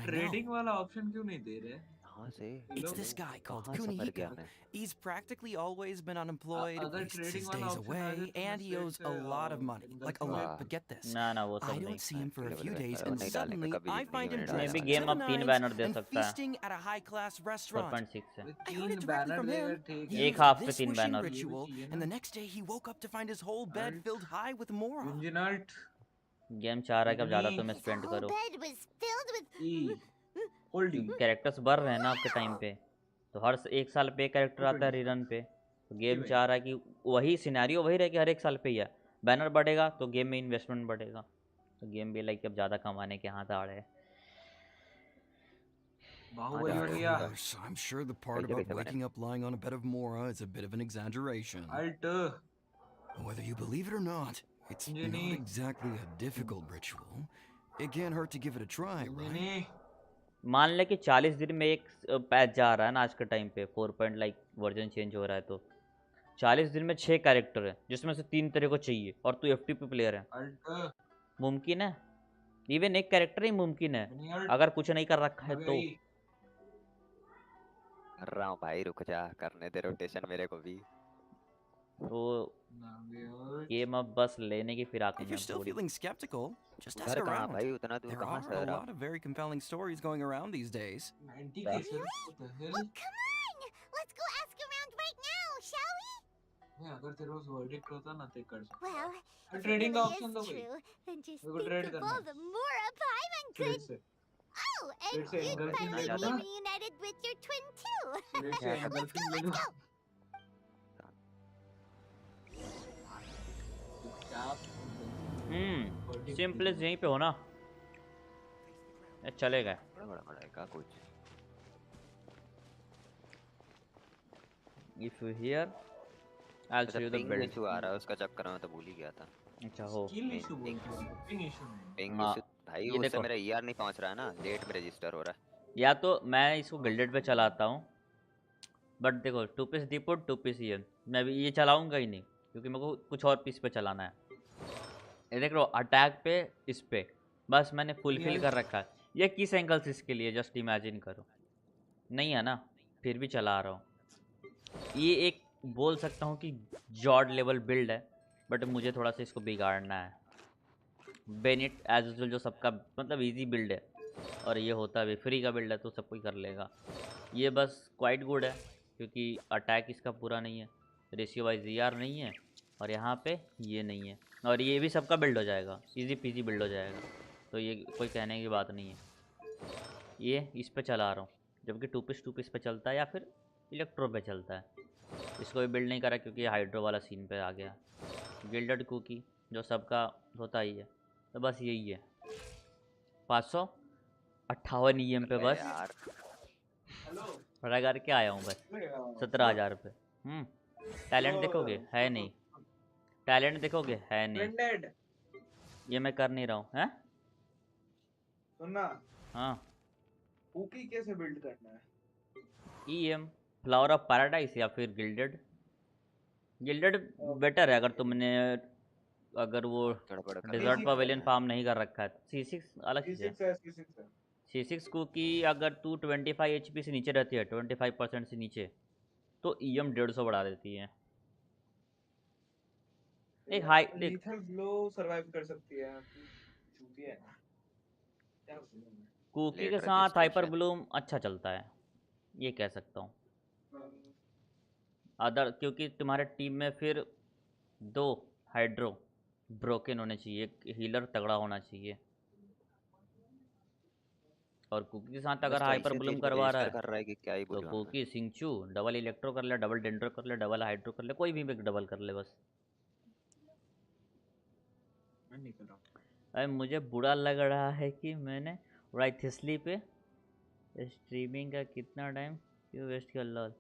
ट्रेडिंग वाला ऑप्शन क्यों नहीं दे रहे? It's this guy called Kunihiko. He's practically always been unemployed, wastes his days away, and he owes a lot of money. Like a lot. But get this. I don't see him for a few days, and suddenly I find him dressed in Gemini's and feasting at a high-class restaurant. 4.6 है. I heard it directly from him. He एक half पे used this 3 wishing banner. ritual, and the next day he woke up to find his whole bed filled high with mora. Game चाह रहा है कब ज़्यादा तुम्हें spend करो. Bed was filled with characters बढ़ रहे हैं ना आपके टाइम पे, तो हर एक साल पे कैरेक्टर आता है रीरन पे. तो गेम चाह रहा है कि वही सिनेरियो वही रहे कि हर एक साल पे ही है. बैनर बढ़ेगा तो गेम में इन्वेस्टमेंट बढ़ेगा. तो गेम भी लाइक अब ज़्यादा कमाने के हाथ आ रहे हैं. I'm sure the part about waking up lying on a bed of mora is a bit of an exaggeration. Whether you believe it or not, it's not exactly a difficult ritual. It can't hurt to give it a try, right? मान ले कि 40 दिन में एक patch जा रहा है ना आज के टाइम पे. 4 पॉइंट लाइक वर्जन चेंज हो रहा है, तो 40 दिन में 6 कैरेक्टर है जिसमें से 3 तेरे को चाहिए और तू एफटीपी प्लेयर है. मुमकिन है. इवन एक कैरेक्टर ही मुमकिन है अगर कुछ नहीं कर रखा है तो. कर रहा हूँ भाई, रुक जा. करने दे रोटेशन मेरे को भी. तो गेम अब बस लेने की फिराक If में you're है still पूरी। feeling skeptical, just घर ask कहाँ around. भाई, उतना दूर There कहाँ are a शहर lot of very compelling stories going around these days. 90 क्या? cases? What the hell? Oh, come on! Let's go ask around right now, shall we? मैं अगर तेरे पास verdict होता ना तो कर सकता। Well, if it trading really का option is दो भाई। true, then just मेरे को think trade of करना all है। the Mura Paimon Trade could... से। Oh, and Trade से you'd girlfriend ले finally लूँगा। be reunited with your twin too. Trade से girlfriend ले लूँगा। सिंपलेस्ट यहीं पे हो ना? ये चले गए। बड़ा का कुछ। If you hear, I'll show you the build. Issue आ रहा है उसका चक्कर में तो भूल ही गया था। अच्छा हो। Skill issue बोलते हैं, ping issue नहीं। पिंग हाँ, इशू भाई, ये उससे देखो। मेरा ईआर नहीं पहुंच रहा है ना, लेट में रजिस्टर हो रहा है। या तो मैं इसको गिल्डेड पे चलाता हूँ, बट देखो 2 पीस डिपोट 2 पीस ये मैं भी ये चलाऊंगा ही नहीं, क्योंकि मेरे को कुछ और पीस पे चलाना है। ये देख लो अटैक पे इस पे बस मैंने फुलफिल कर रखा है। ये किस एंगल से इसके लिए जस्ट इमेजिन करो, नहीं है ना, फिर भी चला रहा हूँ। ये एक बोल सकता हूँ कि जॉड लेवल बिल्ड है, बट मुझे थोड़ा सा इसको बिगाड़ना है। बेनिट एज यूजुअल जो सबका मतलब इजी बिल्ड है, और ये होता भी फ्री का बिल्ड है तो सब कोई कर लेगा। ये बस क्वाइट गुड है क्योंकि अटैक इसका पूरा नहीं है, रेशियो वाइज ER नहीं है, और यहाँ पे ये नहीं है, और ये भी सबका बिल्ड हो जाएगा, इजी पीजी बिल्ड हो जाएगा, तो ये कोई कहने की बात नहीं है। ये इस पे चला रहा हूँ, जबकि 2 पीस पे चलता है या फिर इलेक्ट्रो पे चलता है। इसको भी बिल्ड नहीं करा क्योंकि हाइड्रो वाला सीन पे आ गया। गिल्डेड कुकी जो सबका होता ही है, तो बस यही है। 558 EM पे बस बड़ा करके आया हूँ बस 17,000 पे। टैलेंट देखोगे है नहीं, टैलेंट देखोगे है नहीं, ये मैं कर नहीं रहा हूँ। हैं सुनना, हाँ कुकी कैसे बिल्ड करना है? EM फ्लावर ऑफ पैराडाइज या फिर गिल्डेड। गिल्डेड बेटर है अगर वो डेजर्ट पवेलियन फार्म नहीं कर रखा है। C6 अलग चीज़ है। C6 कुकी अगर तू 25 HP से नीचे रहती है, 25% से नीचे, तो EM 150 बढ़ा देती है। एक हाई लीथल ब्लो सरवाइव कर सकती है, चूतिया है ना। क्या बोलूं, कुकी के साथ हाइपर ब्लूम अच्छा चलता है, ये कह सकता हूँ। अदर क्योंकि तुम्हारे टीम में फिर 2 हाइड्रो ब्रोकन होने चाहिए, एक हीलर तगड़ा होना चाहिए, और कुकी के साथ अगर हाइपर ब्लूम करवा रहा है कि क्या ही तो कुकी सिंचू डबल इलेक्ट्रो कर ले, डबल डेंड्रो कर ले, डबल हाइड्रो कर ले, कोई भी डबल कर ले बस। मैं नहीं कर रहा। अरे मुझे बुरा लग रहा है कि मैंने राइथस्ली पे स्ट्रीमिंग का कितना टाइम क्यों वेस्ट किया। लॉल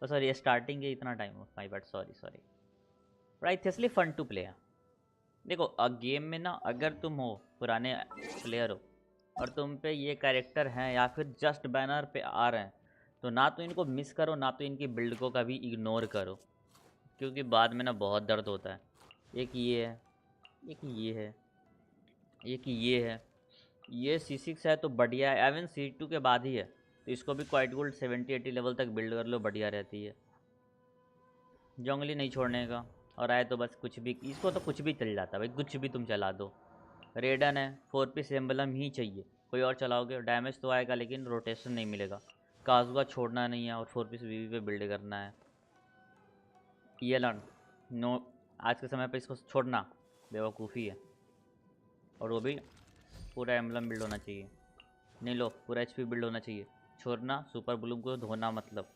सॉरी, स्टार्टिंग के इतना time, my bad, sorry. Righteously fun to play है। देखो गेम में ना अगर तुम हो पुराने प्लेयर हो और तुम पे ये कैरेक्टर हैं या फिर जस्ट बैनर पे आ रहे हैं, तो ना तो इनको मिस करो, ना तो इनकी बिल्ड को कभी इग्नोर करो, क्योंकि बाद में ना बहुत दर्द होता है। एक ये है, एक ये है, एक ये है, ये C6 है तो बढ़िया है, एवन C2 के बाद ही है, तो इसको भी क्वाइट गोल्ड 70-80 लेवल तक बिल्ड कर लो, बढ़िया रहती है। जंगली नहीं छोड़ने का, और आए तो बस कुछ भी, इसको तो कुछ भी चल जाता है भाई, कुछ भी तुम चला दो। रेडन है, 4 पीस एम्बलम ही चाहिए, कोई और चलाओगे डैमेज तो आएगा लेकिन रोटेशन नहीं मिलेगा। काजुआ छोड़ना नहीं है और 4 पीस VV पे बिल्ड करना है। ये लर्न नो, आज के समय पे इसको छोड़ना बेवकूफ़ी है, और वो भी पूरा एम्बलम बिल्ड होना चाहिए। नहीं लो, पूरा HP बिल्ड होना चाहिए, छोड़ना सुपर ब्लूम को धोना, मतलब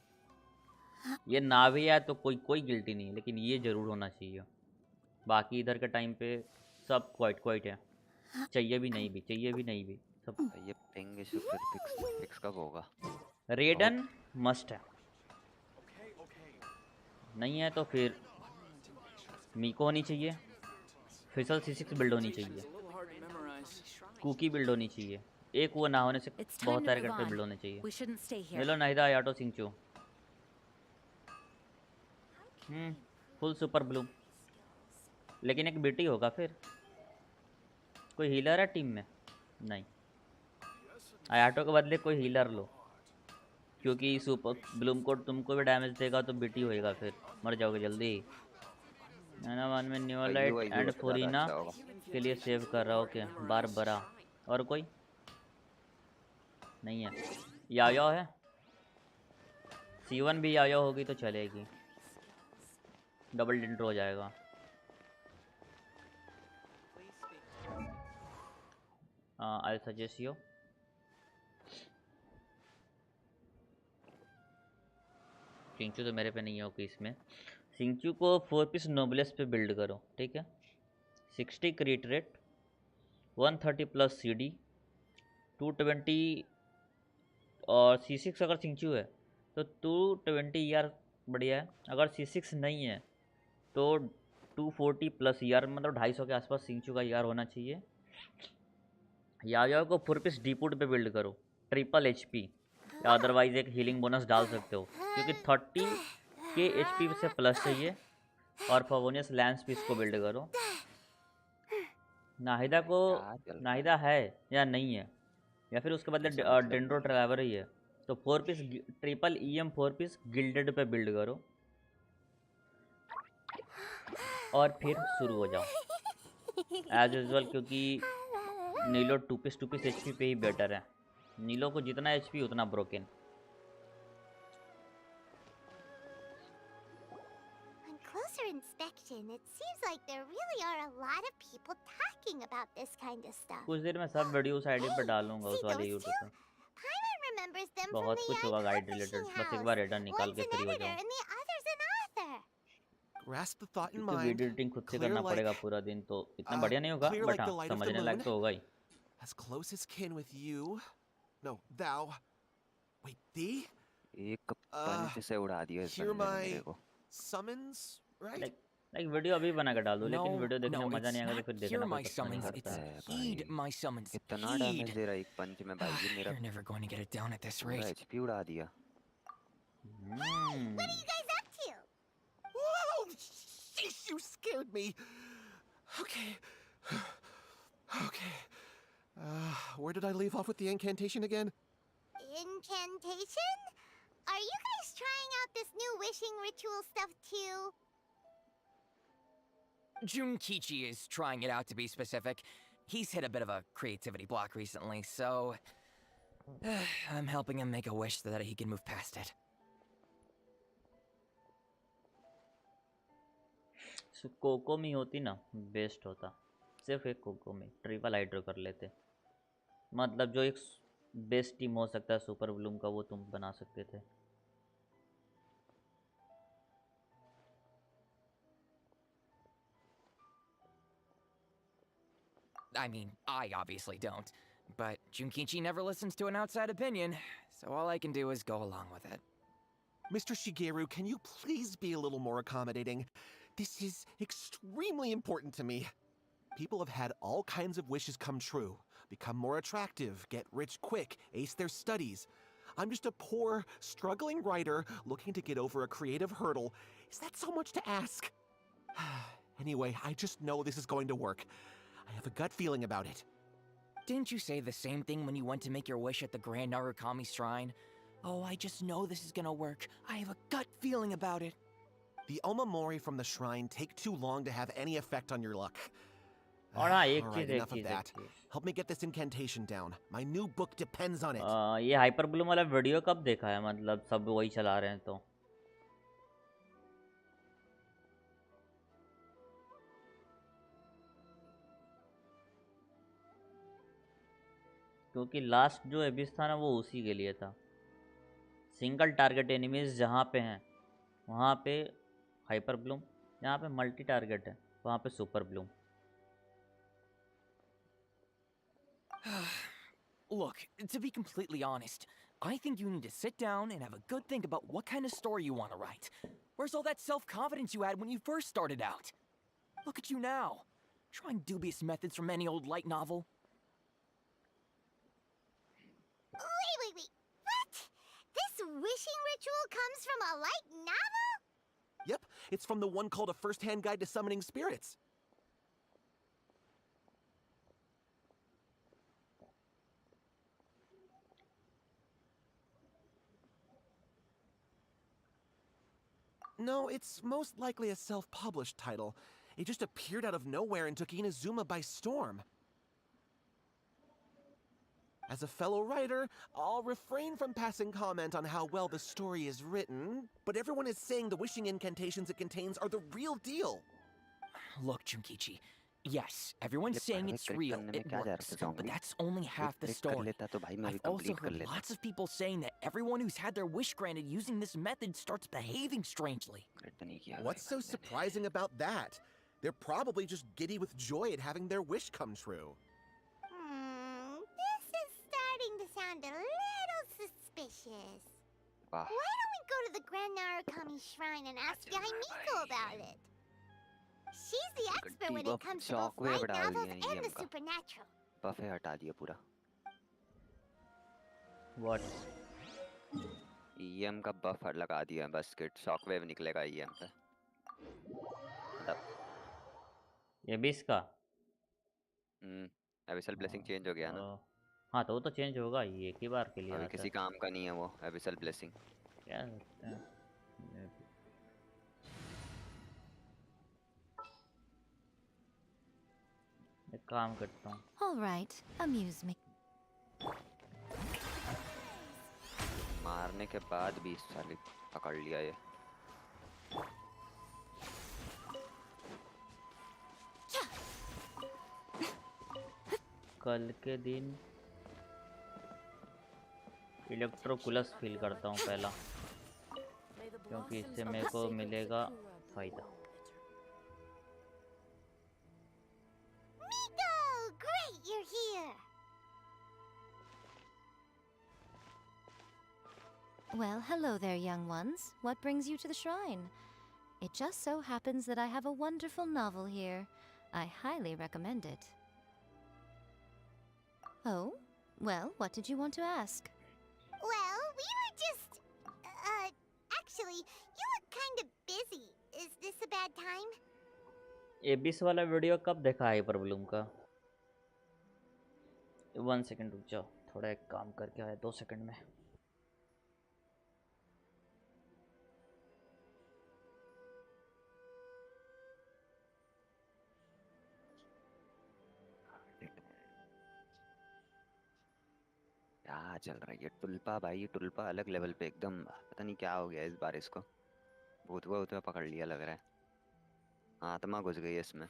ये ना भी है तो कोई गिल्टी नहीं है, लेकिन ये ज़रूर होना चाहिए। बाकी इधर के टाइम पे सब क्वाइट है, चाहिए भी नहीं भी सब। ये पिंग इशू फिक्स कब होगा? रेडन मस्ट है, नहीं है तो फिर मीको होनी चाहिए, फिसल C6 बिल्ड होनी चाहिए, कुकी बिल्ड होनी चाहिए, एक वो ना होने से बहुत सारे करके बिल्ड होने चाहिए। Hello Nahida auto सिंचू, full super Bloom, लेकिन एक बीटी होगा फिर। कोई हीलर है टीम में? नहीं, आयाटो के बदले कोई हीलर लो, क्योंकि सुपर ब्लूम कोड तुमको भी डैमेज देगा तो बीटी होएगा, फिर मर जाओगे जल्दी। मैंने वन में और न्यूलाइट UI भी एंड वैसे ज़्यादा फोरिना अच्छा होगा। के लिए सेव कर रहा हूँ। ओके बारबरा और कोई नहीं है। यायो है, C1 भी यायो होगी तो चलेगी, डबल डिंट्रो हो जाएगा। I suggest you. सिंचू तो मेरे पे नहीं है ओके। इसमें सिंचू को 4 पीस नोबलेस पे बिल्ड करो, ठीक है। 60 क्रिट रेट, 130 प्लस CD, 220 और C6 अगर सिंचू है तो 220 ER बढ़िया है। अगर C6 नहीं है तो 240 प्लस ER, मतलब 250 के आसपास सिंचू का ER होना चाहिए। याओ को 4 पीस डीपुट पे बिल्ड करो, ट्रिपल HP, या अदरवाइज एक हीलिंग बोनस डाल सकते हो क्योंकि 30 के HP से प्लस चाहिए। और फवोनियस लैंस पीस को बिल्ड करो। नाहिदा को, नाहिदा है या नहीं है, या फिर उसके बदले डेंड्रो ट्रैवलर ही है, तो 4 piece triple EM 4 piece gilded पे बिल्ड करो और फिर शुरू हो जाओ एज यूजल, क्योंकि नीलो 2 पीस HP पे ही बेटर है। नीलो को जितना HP उतना broken. On closer inspection, it seems like there really are a lot of people talking about this kind of stuff. कुछ देर में सब वीडियोस आईडी पे डालूंगा उस वाले यूट्यूब पे। Paimon remembers them from बहुत the कुछ होगा Young गाइड रिलेटेड, Publishing बस एक House. बार रेडर निकाल One's के an फ्री हो editor जाऊँ। and the other's an author. Grasp the thought in क्योंकि mind. वीडियो एडिटिंग खुद से Clear करना like, पड़ेगा पूरा दिन, तो इतना बढ़िया नहीं होगा, clear बट like हाँ the light of the समझने लायक moon. तो होगा ही। As close as kin with you. No, thou. Wait, thee? एक पंच से उड़ा दिया इस Hear बंदे ने मेरे my को। summons, right? लाइक वीडियो अभी बना के डाल दूँ, लेकिन No, वीडियो देखने no, में मजा it's नहीं आएगा तो not फिर hear देखना कोई my पसंद नहीं summons, करता। it's heed my summons. कितना Heed. डैमेज दे रहा है एक पंच में भाई, ये मेरा You're never going to get it down at this पूरा rate. HP उड़ा दिया। What are you guys up to? Whoa! Sheesh, you scared me. Okay. Okay. Where did I leave off with the incantation again? Incantation? Are you guys trying out this new wishing ritual stuff too? Junkichi is trying it out, to be specific. He's hit a bit of a creativity block recently, so I'm helping him make a wish so that he can move past it. कोको में होती ना best होता, सिर्फ एक cocoa में triple hydro कर लेते, मतलब जो एक बेस्ट टीम हो सकता है सुपर ब्लूम का वो तुम बना सकते थे। I mean, I obviously don't, but Junkichi never listens to an outside opinion, so all I can do is go along with it. Mr. Shigeru, can you please be a little more accommodating? This is extremely important to me. People have had all kinds of wishes come true. Become more attractive, get rich quick, ace their studies. I'm just a poor, struggling writer looking to get over a creative hurdle. Is that so much to ask? Anyway, I just know this is going to work. I have a gut feeling about it. Didn't you say the same thing when you went to make your wish at the Grand Narukami Shrine? Oh, I just know this is gonna work. I have a gut feeling about it. The Omamori from the shrine take too long to have any effect on your luck. और हाँ एक Alright, cheese enough of that. Help me get this incantation down. My new book depends on it. ये hyper Bloom वाला video कब देखा है, मतलब सब वही चला रहे हैं तो। क्योंकि लास्ट जो एबिस था ना वो उसी के लिए था। सिंगल टारगेट एनिमीज जहाँ पे हैं वहाँ पे हाइपर ब्लूम, जहाँ पे मल्टी टारगेट है वहाँ पे super Bloom. Look, to be completely honest, I think you need to sit down and have a good think about what kind of story you want to write. Where's all that self-confidence you had when you first started out? Look at you now, trying dubious methods from any old light novel. Wait. What? This wishing ritual comes from a light novel? Yep, it's from the one called A First-Hand Guide to Summoning Spirits. No, it's most likely a self-published title. It just appeared out of nowhere and took Inazuma by storm. As a fellow writer, I'll refrain from passing comment on how well the story is written, but everyone is saying the wishing incantations it contains are the real deal. Look, Junkichi. Yes, everyone's saying it's real, it works, but that's only half the story. I've also heard lots of people saying that everyone who's had their wish granted using this method starts behaving strangely. What's so surprising about that? They're probably just giddy with joy at having their wish come true. This is starting to sound a little suspicious. Why don't we go to the Grand Narukami Shrine and ask Yoimiya about it? She's the expert when it comes to both light novels and the supernatural. Buff हटा दिया पूरा. What? EM का बफ लगा दिया बस kit shockwave निकलेगा EM पे. ये भी इसका? एबिसल ब्लेसिंग चेंज हो गया ना. हाँ तो वो तो चेंज होगा ही एक ही बार के लिए. अभी किसी काम का नहीं है वो एबिसल ब्लेसिंग. क्या करते हैं? एक काम करता हूँ. All right, amuse me. मारने के बाद भी साली पकड़ लिया ये. कल के दिन इलेक्ट्रोकुलस फील करता हूँ पहला, क्योंकि इससे मेरे को मिलेगा फायदा. Great, you're here. Well, hello there, young ones. What brings you to the shrine? It just so happens that I have a wonderful novel here. I highly recommend it. Oh? Well, what did you want to ask? Well, we were just... actually, you look kind of busy. Is this a bad time? एबिस वाला video कब देखा है problem का? 1 second रुक जाओ, थोड़ा एक काम करके आया 2 सेकंड में. क्या चल रहा है ये टुल्पा भाई. टुल्पा अलग लेवल पे एकदम. पता नहीं क्या हो गया इस बार इसको. भूतवा पकड़ लिया लग रहा है. आत्मा घुस गई है इसमें.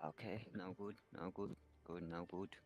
Okay, now good, now good, good, now good.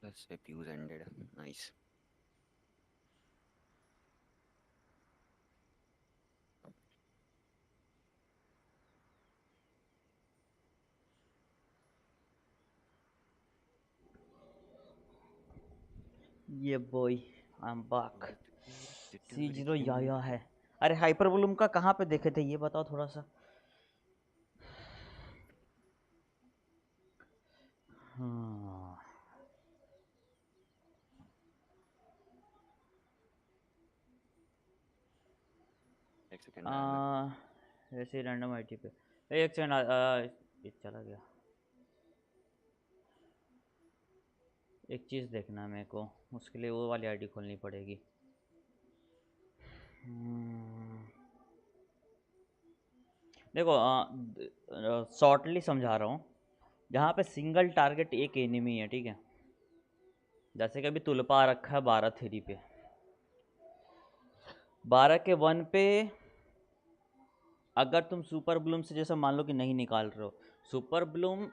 बस abuse ended. Nice. ये boy I am back. C0 या है। अरे हाइपरवॉल्यूम का कहाँ पे देखे थे ये बताओ थोड़ा सा। हाँ एक सेकंड आया मैं। वैसे रैंडम आईटी पे एक सेकंड ये चला गया। एक चीज़ देखना है मेरे को, उसके लिए वो वाली आईडी खोलनी पड़ेगी। देखो शॉर्टली समझा रहा हूँ। जहाँ पे सिंगल टारगेट एक एनिमी है, ठीक है, जैसे कि अभी तुलपा रखा है 12-3 पे, 12 के 1 पे अगर तुम सुपर ब्लूम से जैसा मान लो कि नहीं निकाल रहे हो, सुपर ब्लूम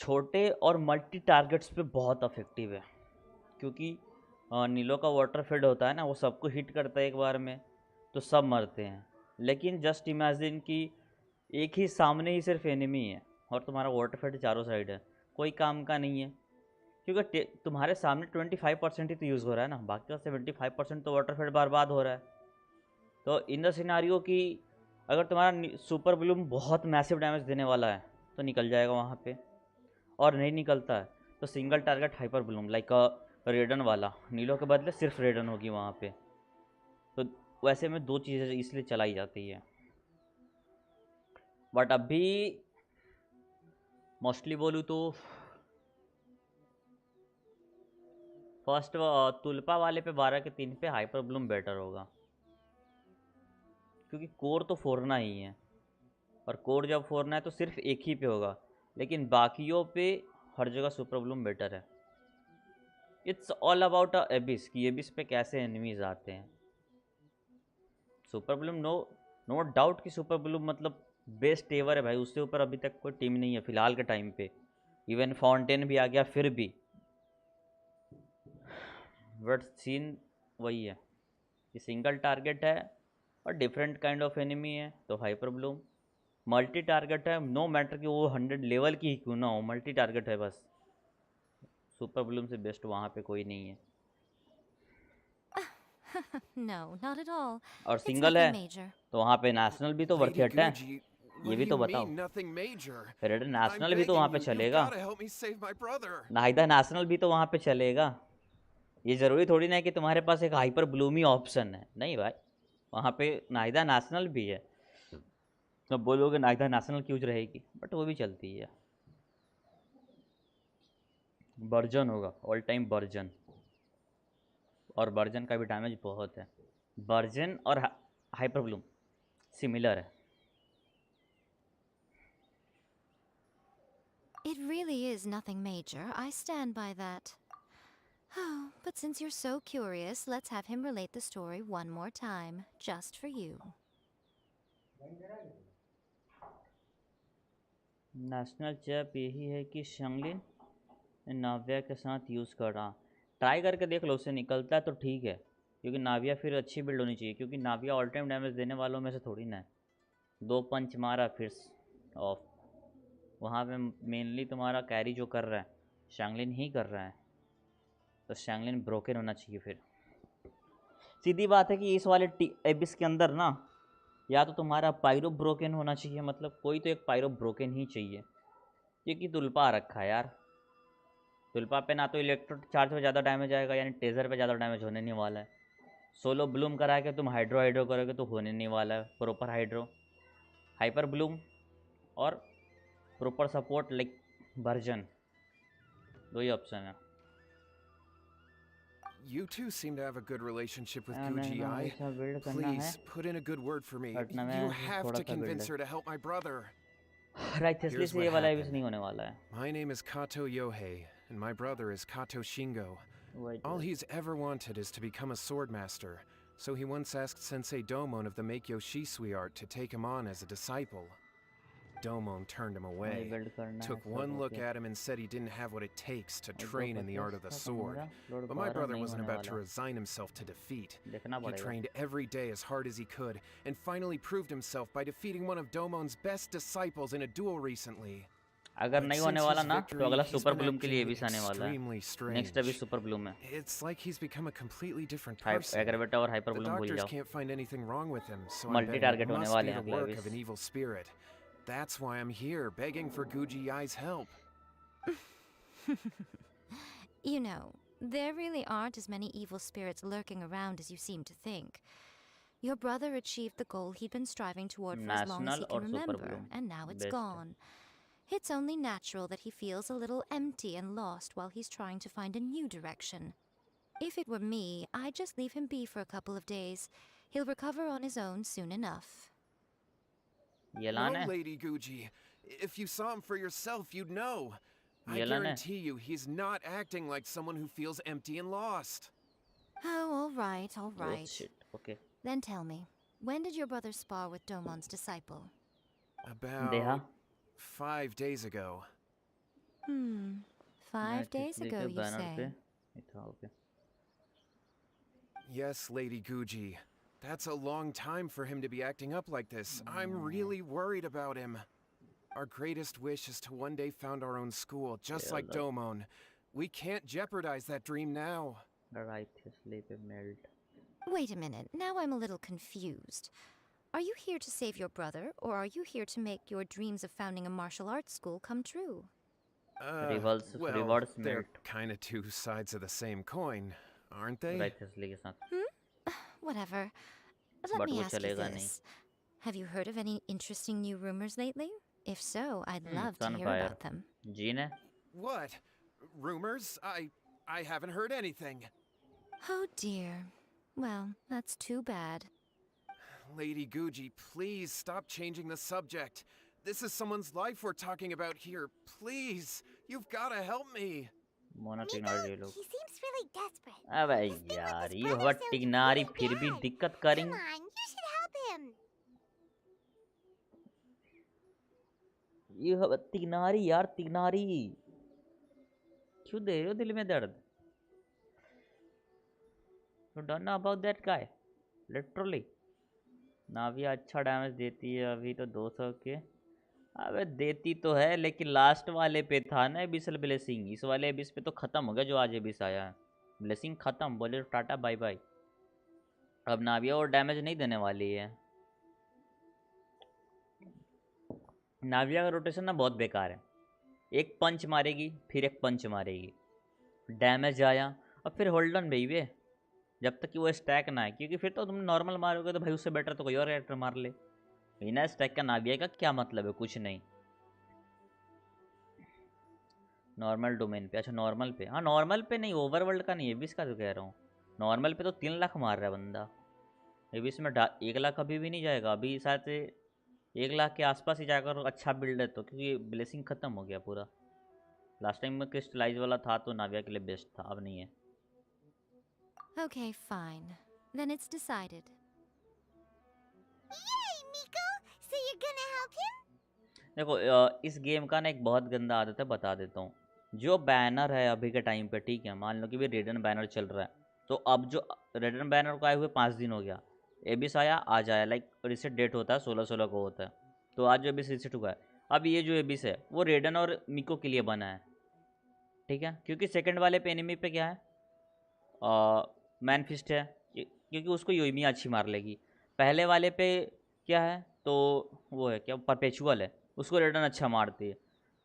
छोटे और मल्टी टारगेट्स पे बहुत अफेक्टिव है, क्योंकि नीलो का वाटर फील्ड होता है ना, वो सबको हिट करता है एक बार में, तो सब मरते हैं। लेकिन जस्ट इमेजिन कि एक ही सामने ही सिर्फ एनिमी है और तुम्हारा वाटर फील्ड चारों साइड है, कोई काम का नहीं है, क्योंकि तुम्हारे सामने 25% ही तो यूज़ हो रहा है ना, बाकी का 75% तो वाटर फील्ड बर्बाद हो रहा है। तो इन द सिनारियो कि अगर तुम्हारा सुपर ब्लूम बहुत मैसिव डैमेज देने वाला है तो निकल जाएगा वहाँ पे, और नहीं निकलता है तो single target hyper Bloom like रेडन वाला, नीलो के बदले सिर्फ रेडन होगी वहाँ पे। तो वैसे में दो चीज़ें इसलिए चलाई जाती है। बट अभी मोस्टली बोलूँ तो फर्स्ट तुलपा वाले पे 12 के 3 पे हाइपर ब्लूम बेटर होगा, क्योंकि कोर तो फोड़ना ही है, और कोर जब फोड़ना है तो सिर्फ एक ही पे होगा, लेकिन बाकियों पे हर जगह सुपर ब्लूम बेटर है। इट्स ऑल अबाउट एबिस कि एबिस पे कैसे एनिमीज आते हैं। सुपर ब्लूम नो डाउट कि सुपर ब्लूम मतलब बेस्ट एवर है भाई, उससे ऊपर अभी तक कोई टीम नहीं है फिलहाल के टाइम पे। इवन फाउंटेन भी आ गया फिर भी, बट सीन वही है कि सिंगल टारगेट है और डिफरेंट काइंड ऑफ एनिमी है, तो हाइपर ब्लूम। मल्टी टारगेट है, नो मैटर कि वो 100 लेवल की ही क्यों ना हो, मल्टी टारगेट है बस, सुपर ब्लूम से बेस्ट वहाँ पे कोई नहीं है। No, not at all. और It's सिंगल है nothing major. तो वहाँ पे नेशनल भी तो Lady वर्थ है, Guji, ये what भी do तो you बताओ। mean nothing major? Red I'm national भी तो वहाँ begging पे you, you've चलेगा, got to help me save my brother. Nahida national भी तो वहाँ पे चलेगा। ये ज़रूरी थोड़ी ना है कि तुम्हारे पास एक हाइपर ब्लूमी ऑप्शन है, नहीं भाई, वहाँ पे नाहिदा नेशनल भी है। तो बोलोगे नाहिदा नेशनल क्यों रहेगी, बट वो भी चलती है। वर्जन होगा ऑल टाइम वर्जन, और वर्जन का भी डैमेज बहुत है। वर्जन और हाइपर ब्लूम सिमिलर है। It really is nothing major. I stand by that. Oh, but since you're so curious, let's have him relate the story one more time, just for you. National chap यही है कि शंगलिन नाविया के साथ use कर रहा, try करके देख लो, उससे निकलता है तो ठीक है, क्योंकि नाविया फिर अच्छी बिल्ड होनी चाहिए, क्योंकि नाविया ऑल टाइम डैमेज देने वालों में से थोड़ी ना है। 2 पंच मारा फिर ऑफ, वहाँ पे मेनली तुम्हारा कैरी जो कर रहा है शैंगलिन ही कर रहा है, तो शैंगलिन ब्रोकन होना चाहिए। फिर सीधी बात है कि इस वाले एबिस के अंदर ना, या तो तुम्हारा पायरो ब्रोकन होना चाहिए, मतलब कोई तो एक पायरो ब्रोकन ही चाहिए, क्योंकि तुलपा रखा है यार, तुलपा पे ना तो इलेक्ट्रो चार्ज पे ज़्यादा डैमेज आएगा, यानी टेज़र पे ज़्यादा डैमेज होने नहीं वाला है। सोलो ब्लूम करा के तुम हाइड्रो करोगे तो होने नहीं वाला है प्रॉपर हाइड्रो। हाइपर ब्लूम और प्रॉपर सपोर्ट लाइक वर्जन, दो ही ऑप्शन है। You two seem to have a good relationship with Guji. Please put in a good word for me. You have to convince her to help my brother. Here's what happened. My name is Kato Yohei, and my brother is Kato Shingo. All he's ever wanted is to become a swordmaster, so he once asked Sensei Domon of the Meikyo Shisui art to take him on as a disciple. Domon turned him away. Took one look at him and said he didn't have what it takes to train in the art of the sword. But my brother wasn't about to resign himself to defeat. He trained every day as hard as he could, and finally proved himself by defeating one of Domon's best disciples in a duel recently. अगर नहीं होने वाला ना तो अगला super Bloom के लिए भी आने वाला है. नेक्स्ट अभी सुपर ब्लूम है. It's like he's become a completely different person. एग्रेवेटर और हाइपर ब्लूम भूल The जाओ. doctors can't find anything wrong with him, so I'm multi betting target it होने must वाले be हैं the अगला work of an evil spirit. That's why I'm here, begging for Guji Yai's help. You know, there really aren't as many evil spirits lurking around as you seem to think. Your brother achieved the goal he'd been striving toward for as long as he can remember, and now it's gone. It's only natural that he feels a little empty and lost while he's trying to find a new direction. If it were me, I'd just leave him be for a couple of days. He'll recover on his own soon enough. No, Lady Guji. If you saw him for yourself, you'd know. I guarantee you, he's not acting like someone who feels empty and lost. Oh, all right, all right. Oh, shit. Okay. Then tell me, when did your brother spar with Domon's disciple? About 5 days ago. 5 days ago, you say? Yes, Lady Guji. That's a long time for him to be acting up like this. I'm really worried about him. Our greatest wish is to one day found our own school, just like Domon. We can't jeopardize that dream now. Wait a minute, now I'm a little confused. Are you here to save your brother, or are you here to make your dreams of founding a martial arts school come true? Well, they're kind of two sides of the same coin, aren't they? Whatever. Let me ask you this. Have you heard of any interesting new rumors lately? If so, I'd love to hear about them. What? Rumors? I haven't heard anything. Oh dear. Well, that's too bad. Lady Guji, please stop changing the subject. This is someone's life we're talking about here. Please, you've got to help me. He seems really desperate. अबे यार ये हवा टिगनारी फिर भी दिक्कत करेंगे. Come on, you should help him. ये हवा टिगनारी यार टिगनारी. क्यों दे रहे हो दिल में दर्द? You don't know about that guy. Literally. नाविया अच्छा डैमेज देती है अभी तो 200 के. अबे देती तो है लेकिन लास्ट वाले पे था ना एबिसल ब्लेसिंग. इस वाले एबिस पे तो ख़त्म हो गया जो आज एबिस आया है. ब्लेसिंग ख़त्म. बोले टाटा बाय बाय. अब नाविया और डैमेज नहीं देने वाली है. नाविया का रोटेशन ना बहुत बेकार है. एक पंच मारेगी फिर एक पंच मारेगी. डैमेज आया और फिर होल्ड ऑन बेबी. जब तक कि वो स्टैक ना है, क्योंकि फिर तो तुम नॉर्मल मारोगे तो भाई उससे बेटर तो कोई और कैरेक्टर मार ले. बिना स्टैक का नाविया का क्या मतलब है? कुछ नहीं. नॉर्मल डोमेन पे. अच्छा नॉर्मल पे. हाँ नॉर्मल पे नहीं, ओवरवर्ल्ड का नहीं, एबिस का तो कह रहा हूँ. नॉर्मल पे तो 3 लाख मार रहा है बंदा. एबिस में 1 लाख अभी भी नहीं जाएगा. अभी शायद से 1 लाख के आसपास ही जाकर अच्छा बिल्ड है तो, क्योंकि ब्लेसिंग ख़त्म हो गया पूरा. लास्ट टाइम में क्रिस्टलाइज वाला था तो नाविया के लिए बेस्ट था, अब नहीं है. Okay, fine. Then it's decided. Yay, Miko! So you're gonna help him? देखो इस गेम का ना एक बहुत गंदा आदत है, बता देता हूँ. जो बैनर है अभी के टाइम पे, ठीक है, मान लो कि भी रेडन बैनर चल रहा है, तो अब जो रेडन बैनर को आए हुए 5 दिन हो गया. एबिस आया आज आया, लाइक रिसेट डेट होता है 16/16 को होता है, तो आज जो एबिस रिसेट हुआ है. अब ये जो एबिस है वो रेडन और मिको के लिए बना है, ठीक है, क्योंकि सेकंड वाले पे एनिमी पे क्या है, मैनफिस्ट है, क्योंकि उसको योइमिया अच्छी मार लेगी. पहले वाले पे क्या है तो वो है क्या, परपेचुअल है, उसको रेडन अच्छा मारती है.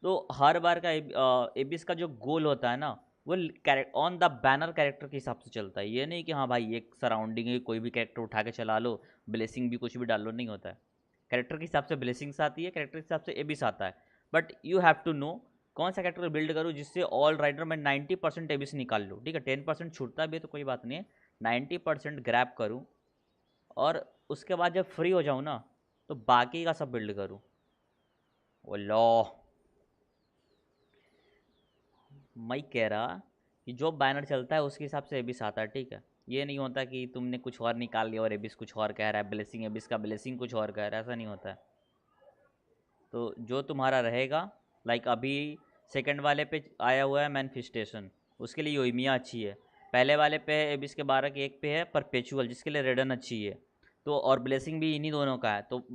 तो हर बार का एबिस का जो गोल होता है ना वो ऑन द बैनर कैरेक्टर के हिसाब से चलता है. ये नहीं कि हाँ भाई एक सराउंडिंग है कोई भी कैरेक्टर उठा के चला लो, ब्लेसिंग भी कुछ भी डाल लो, नहीं होता है. कैरेक्टर के हिसाब से ब्लेसिंग्स आती है, कैरेक्टर के हिसाब से एबिस आता है. But you have to know कौन सा कैरेक्टर बिल्ड करूँ जिससे ऑल राइडर में 90% एबिस निकाल लूँ, ठीक है. 10% छूटता भी है तो कोई बात नहीं है, 90% ग्रैब करूँ और उसके बाद जब फ्री हो जाऊँ ना तो बाकी का सब बिल्ड करूँ. वो लो मैं कह रहा कि जो बैनर चलता है उसके हिसाब से एबिस आता है, ठीक है. ये नहीं होता कि तुमने कुछ और निकाल लिया और एबिस कुछ और कह रहा है, ब्लेसिंग एबिस का ब्लेसिंग कुछ और कह रहा है, ऐसा नहीं होता है. तो जो तुम्हारा रहेगा, लाइक अभी सेकंड वाले पे आया हुआ है मैनिफेस्टेशन, उसके लिए योइमिया अच्छी है। पहले वाले पे है एबिस के 12 के 1 पे है परपेचुअल, जिसके लिए रेडन अच्छी है। तो और ब्लेसिंग भी इन्हीं दोनों का है। तो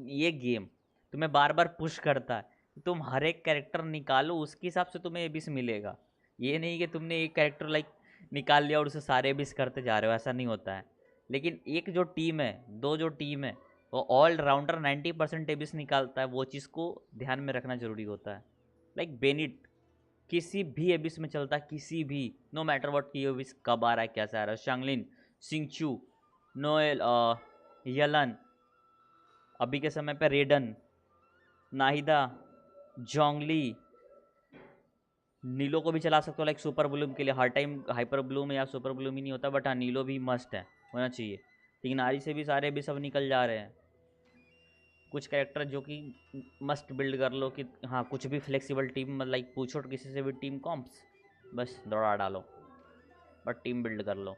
ये गेम तुम्हें बार बार पुश करता है, तुम हर एक कैरेक्टर निकालो, उसके हिसाब से तुम्हें एबिस मिलेगा। ये नहीं कि तुमने एक कैरेक्टर लाइक निकाल लिया और उसे सारे एबिस करते जा रहे हो, ऐसा नहीं होता है। लेकिन एक जो टीम है, दो जो टीम है, वो ऑल राउंडर 90% एबिस निकालता है, वो चीज़ को ध्यान में रखना जरूरी होता है। लाइक बेनिट किसी भी एबिस में चलता है, किसी भी, नो मैटर व्हाट की एबिस कब आ रहा है, कैसे आ रहा है। शांगलिन, सिंगचू, नोएल, यलन, अभी के समय पे रेडन, नाहिदा, जोंगली, नीलो को भी चला सकते हो लाइक सुपर ब्लूम के लिए। हर टाइम हाइपर ब्लूम या सुपर ब्लूम ही नहीं होता, बट हाँ नीलो भी मस्ट है, होना चाहिए। लेकिन आरी से भी सारे भी सब निकल जा रहे हैं। कुछ कैरेक्टर जो कि मस्ट बिल्ड कर लो कि हाँ कुछ भी फ्लेक्सिबल टीम, लाइक पूछो किसी से भी टीम कॉम्प्स, बस दौड़ा डालो, बट टीम बिल्ड कर लो।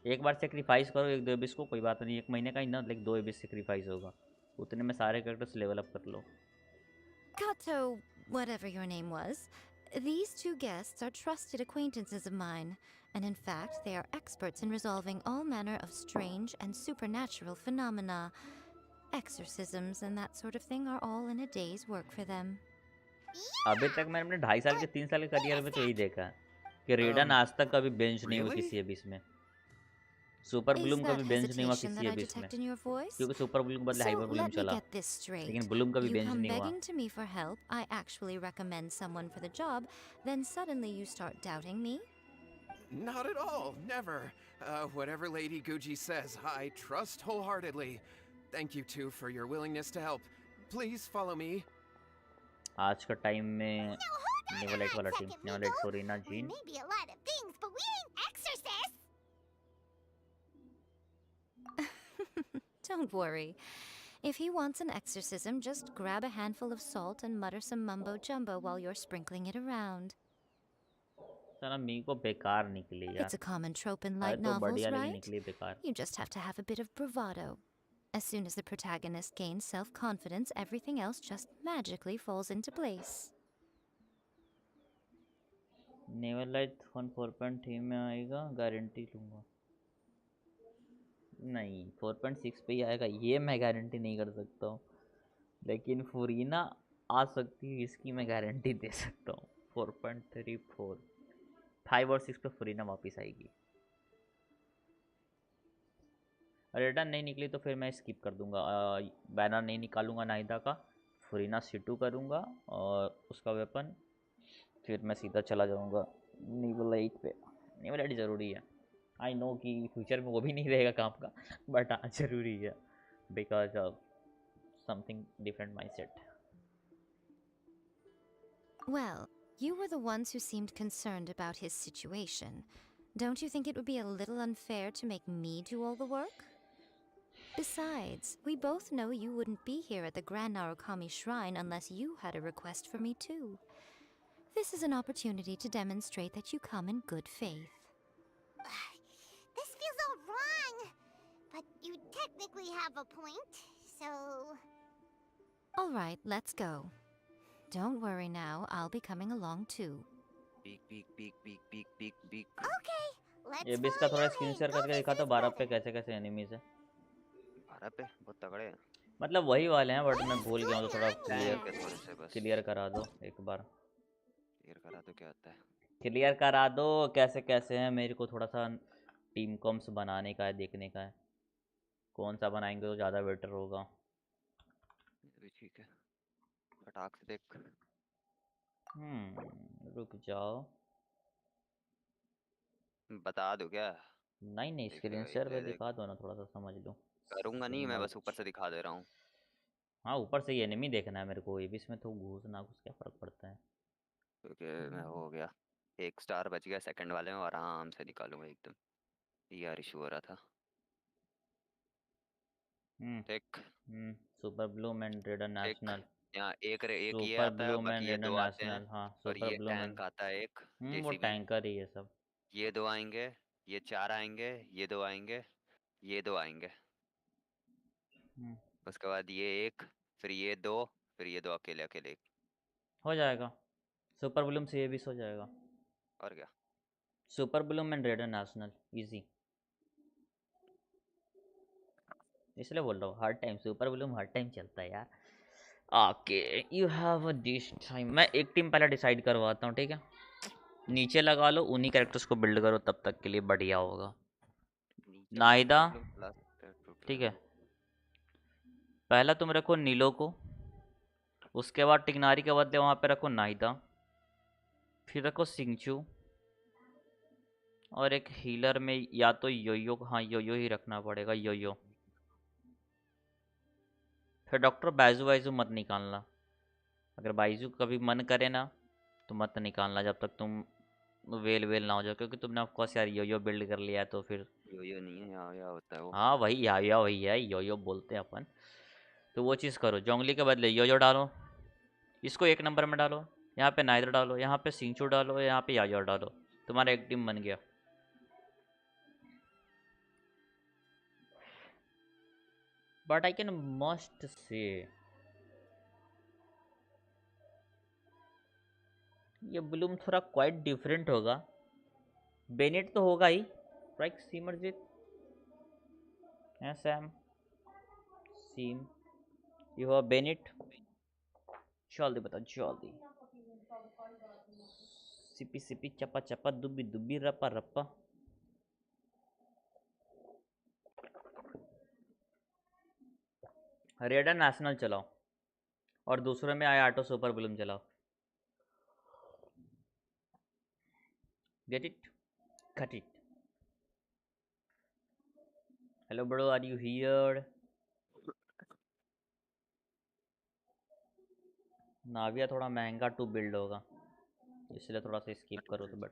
एक बार सेक्रीफाइस करो एक दो एबिस को, कोई बात नहीं, 1 महीने का ही ना, लाइक 2 एबिस सेक्रीफाइस होगा, उतने में सारे कैरेक्टर्स लेवल अप कर लो। Kato, whatever your name was, these two guests are trusted acquaintances of mine, and in fact, they are experts in resolving all manner of strange and supernatural phenomena. Exorcisms and that sort of thing are all in a day's work for them. अभी तक मैंने अपने 2.5 साल के 3 साल के career में तो यही देखा है कि रेडन आज तक कभी बेंच नहीं हुआ किसी एबिस में, सुपर ब्लूम कभी बेंच नहीं हुआ किसी एबिस में, क्योंकि सुपर ब्लूम के बदले हाइपर ब्लूम चला, लेकिन ब्लूम कभी बेंच नहीं हुआ। Begging to me for help, I actually recommend someone for the job, then suddenly you start doubting me? Not at all, never. Whatever Lady Guji says, I trust wholeheartedly. Thank you two for your willingness to help. Please follow me. आज का time में Neuvillette वाला team, Neuvillette Furina Jean, Maybe a lot of things, but we ain't exorcists. Don't worry. If he wants an exorcism, just grab a handful of salt and mutter some mumbo jumbo while you're sprinkling it around. साला मी को बेकार निकली यार। It's a common trope in light तो novels, बढ़िया लेकिन right? निकली बेकार। You just have to have a bit of bravado. As soon as the protagonist gains self-confidence, everything else just magically falls into place. नेवलाइट 1.4.3 में आएगा, guarantee लूँगा। नहीं 4.6 पे ही आएगा, ये मैं गारंटी नहीं कर सकता हूँ, लेकिन फोरिना आ सकती है, इसकी मैं गारंटी दे सकता हूँ। 4.34, 5 और 6 पे फोरिना वापस आएगी। रिटर्न नहीं निकली तो फिर मैं स्किप कर दूंगा, बैनर नहीं निकालूंगा नाहिदा का, फोरिना C2 करूंगा और उसका वेपन, फिर मैं सीधा चला जाऊंगा नेवलाइट पे। नेवलाइट ज़रूरी है, आई नो कि फ्यूचर में वो भी नहीं रहेगा काम का, बट हाँ ज़रूरी है, because of something different mindset. Well, you were the ones who seemed concerned about his situation. Don't you think it would be a little unfair to make me do all the work? Besides, we both know you wouldn't be here at the Grand Narukami Shrine unless you had a request for me too. This is an opportunity to demonstrate that you come in good faith. This feels all wrong, but you technically have a point, so... All right, let's go. Don't worry now, I'll be coming along too. Peek. Okay, let's ये भी इसका थोड़ा screen share करके दिखा तो 12 पे कैसे कैसे एनिमीज है। 12 पे बहुत तगड़े हैं, मतलब वही वाले हैं, बट मैं भूल गया हूँ, तो थोड़ा क्लियर करा दो एक बार। क्लियर करा दो क्या होता है? क्लियर करा दो कैसे कैसे हैं, मेरे को थोड़ा सा टीम कॉम्स बनाने का है, देखने का है कौन सा बनाएंगे तो ज़्यादा बेटर होगा। भी ठीक है, फटाक से देख। रुक जाओ, बता दो क्या? नहीं स्क्रीन शेयर पे दिखा दो ना, थोड़ा सा समझ लो। करूँगा नहीं, मैं बस ऊपर से दिखा दे रहा हूँ। हाँ ऊपर से ये एनिमी देखना है मेरे को, ये भी इसमें तो घुस ना घुस क्या फ़र्क पड़ता है। क्योंकि मैं हो गया 1 स्टार बच गया, सेकंड वाले में आराम से निकालूंगा एकदम, यार इशू हो रहा था। देख सुपर ब्लूम एंड रेडन नेशनल, यहाँ एक ये सुपर आता है, ब्लूम एंड बाकी ये रेडन 2 आते हैं, नेशनल। हाँ और सुपर ये ब्लूम टैंक आता है एक, वो टैंकर ही है सब। ये 2 आएंगे, ये 4 आएंगे, ये 2 आएंगे, ये 2 आएंगे, उसके बाद ये 1, फिर ये 2, फिर ये दो अकेले अकेले हो जाएगा, सुपर ब्लूम से ये भी हो जाएगा। और क्या, super Bloom and रेडन national easy, इसलिए बोल रहा हूँ हर टाइम सुपर ब्लूम हर टाइम चलता है यार। Okay you have this time, मैं एक टीम पहले डिसाइड करवाता हूँ, ठीक है? नीचे लगा लो, उन्हीं कैरेक्टर्स को बिल्ड करो, तब तक के लिए बढ़िया होगा। नाइदा, ठीक है, पहला तुम रखो नीलो को, उसके बाद टिग्नारी के बदले वहाँ पे रखो नाइदा, फिर रखो सिंचू, और एक हीलर में या तो योयो, हाँ योयो ही रखना पड़ेगा, योयो। फिर डॉक्टर बाइजू वाइजू मत निकालना, अगर बाइजू कभी मन करे ना तो मत निकालना जब तक तुम वेल ना हो जाओ, क्योंकि तुमने ऑफकोर्स यार योयो बिल्ड कर लिया है तो फिर यो नहीं है, या होता है वो। हाँ वही या वही है, योयो बोलते हैं अपन, तो वो चीज़ करो। जोंगली के बदले योयो डालो, इसको 1 नंबर में डालो, यहाँ पे नाइदर डालो, यहाँ पे सिंचू डालो, यहाँ पे यायो डालो, तुम्हारा एक टीम बन गया। But I can must say ये ब्लूम थोड़ा क्वाइट डिफरेंट होगा, बेनेट तो होगा ही, राइट? सिमरजीत है, सैम सीम, ये हुआ बेनेट, जल्दी बता जल्दी। सिपी सिपी चपा चपा दुबी दुबी रपा रपा, रेडर नेशनल चलाओ और दूसरे में आया ऑटो सुपर ब्लूम चलाओ। Get it, cut it. Hello bro, are you here? Navia थोड़ा महंगा टू बिल्ड होगा, इसलिए थोड़ा सा स्किप करो तो। बट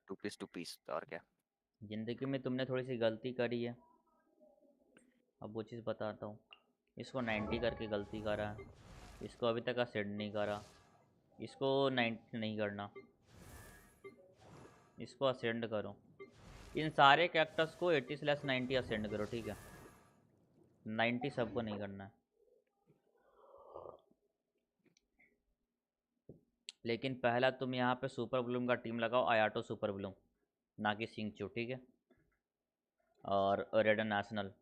टू पीस और क्या, जिंदगी में तुमने थोड़ी सी गलती करी है, अब वो चीज़ बताता हूँ। इसको 90 करके गलती करा है, इसको अभी तक असेंड नहीं करा, इसको 90 नहीं करना, इसको असेंड करो। इन सारे कैरेक्टर्स को 80/90 असेंड करो, ठीक है? 90 सबको नहीं करना है। लेकिन पहला तुम यहाँ पे सुपर ब्लूम का टीम लगाओ, आयाटो सुपर ब्लूम, ना कि सिंचू, ठीक है? और रेडन नेशनल,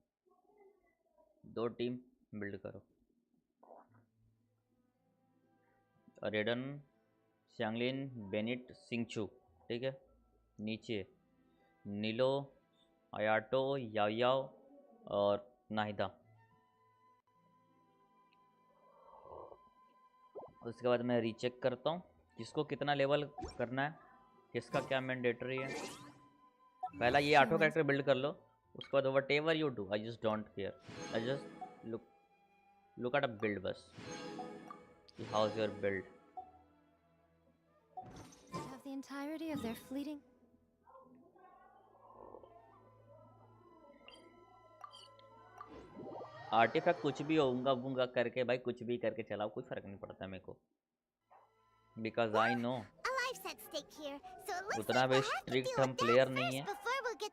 2 टीम बिल्ड करो। रेडन, शैंगलिन, बेनिट, सिंचू, ठीक है? नीचे नीलो, आयाटो, याओ और नाहिदा। उसके बाद मैं रीचेक करता हूँ किसको कितना लेवल करना है, किसका क्या मैंडेटरी है। पहला ये 8 कैरेक्टर बिल्ड कर लो, उसके बाद whatever you do I just don't care, I just look at a build बस, how is your build. Have the entirety of their fleeting. Artifact कुछ भी होगा बूंगा करके भाई, कुछ भी करके चलाओ, कोई फर्क नहीं पड़ता मेरे को, बिकॉज आई नो उतना भी स्ट्रिक्ट हम प्लेयर नहीं है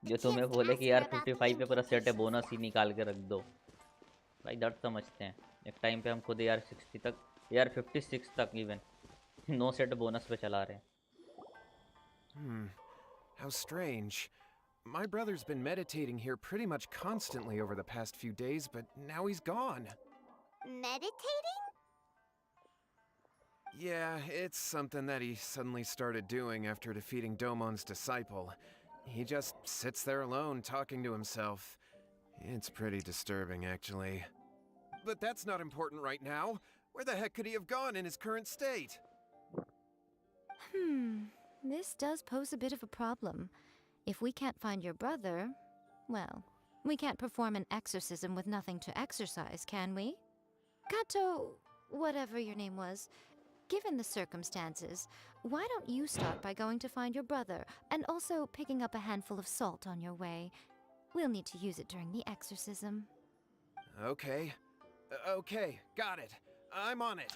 जो तुम्हें बोले कि यार 55 पे पूरा सेट है, बोनस ही निकाल के रख दो भाई। दर्द समझते हैं, एक टाइम पे हम खुद यार 60 तक, यार 56 तक इवन नो सेट बोनस पे चला रहे हैं। How strange. My brother's been meditating here pretty much constantly over the past few days, but now he's gone. Meditating? Yeah, it's something that he suddenly started doing after defeating Domon's disciple. He just sits there alone, talking to himself. It's pretty disturbing, actually. But that's not important right now. Where the heck could he have gone in his current state? This does pose a bit of a problem. If we can't find your brother, well, we can't perform an exorcism with nothing to exorcise, can we? Kato, whatever your name was, given the circumstances, why don't you start by going to find your brother and also picking up a handful of salt on your way? We'll need to use it during the exorcism. Okay. Okay, got it. I'm on it.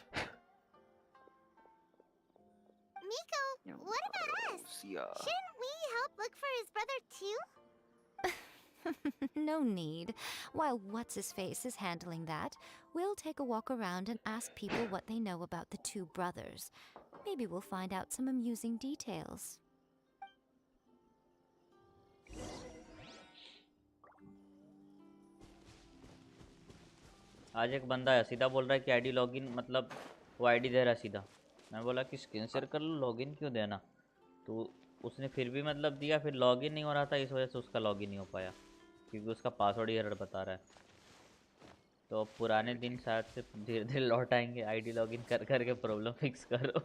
Miko, what about us? Shouldn't we help look for his brother too? No need. While What's-His-Face is handling that, we'll take a walk around and ask people what they know about the two brothers. Maybe we'll find out some amusing details. आज एक बंदा है सीधा बोल रहा है कि ID login मतलब वो आईडी दे रहा है सीधा। मैं बोला कि स्क्रीन शेयर कर लो, लॉगिन क्यों देना? तो उसने फिर भी मतलब दिया, फिर लॉगिन नहीं हो रहा था, इस वजह से उसका लॉगिन नहीं हो पाया क्योंकि उसका पासवर्ड एरर बता रहा है। तो पुराने दिन शायद से धीरे धीरे लौट आएंगे। आईडी लॉगिन कर करके प्रॉब्लम फिक्स करो।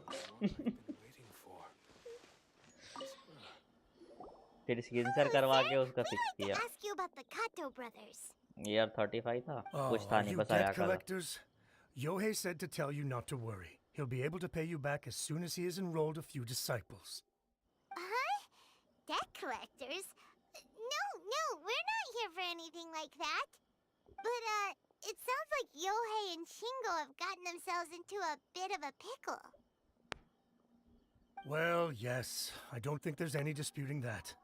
फिर स्क्रीन शेयर करवा के उसका फिक्स किया। यार 35 था, कुछ था नहीं, बस आया था। Yohei said to tell you not to worry. He'll be able to pay you back as soon as he has enrolled a few disciples. Huh? Debt collectors? No, we're not here for anything like that. But, it sounds like Yohei and Shingo have gotten themselves into a bit of a pickle. Well, yes. I don't think there's any disputing that.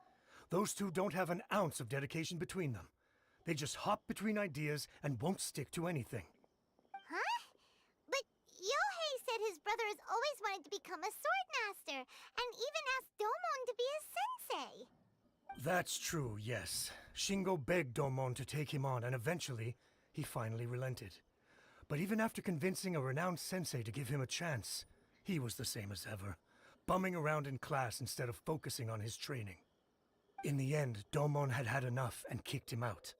Those two don't have an ounce of dedication between them. They just hop between ideas and won't stick to anything. Huh? But Yohei said his brother has always wanted to become a sword master, and even asked Domon to be his sensei. That's true, yes. Shingo begged Domon to take him on, and eventually, he finally relented. But even after convincing a renowned sensei to give him a chance, he was the same as ever, bumming around in class instead of focusing on his training. In the end, Domon had had enough and kicked him out.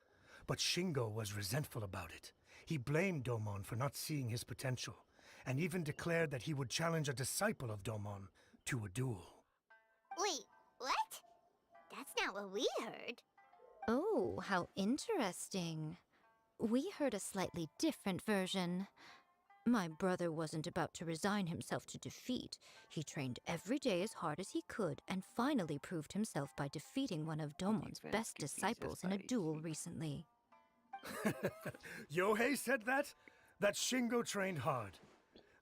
But Shingo was resentful about it. He blamed Domon for not seeing his potential, and even declared that he would challenge a disciple of Domon to a duel. Wait, what? That's not what we heard. Oh, how interesting. We heard a slightly different version. My brother wasn't about to resign himself to defeat. He trained every day as hard as he could and finally proved himself by defeating one of Domon's best disciples in a duel recently. Yohei said that? That Shingo trained hard.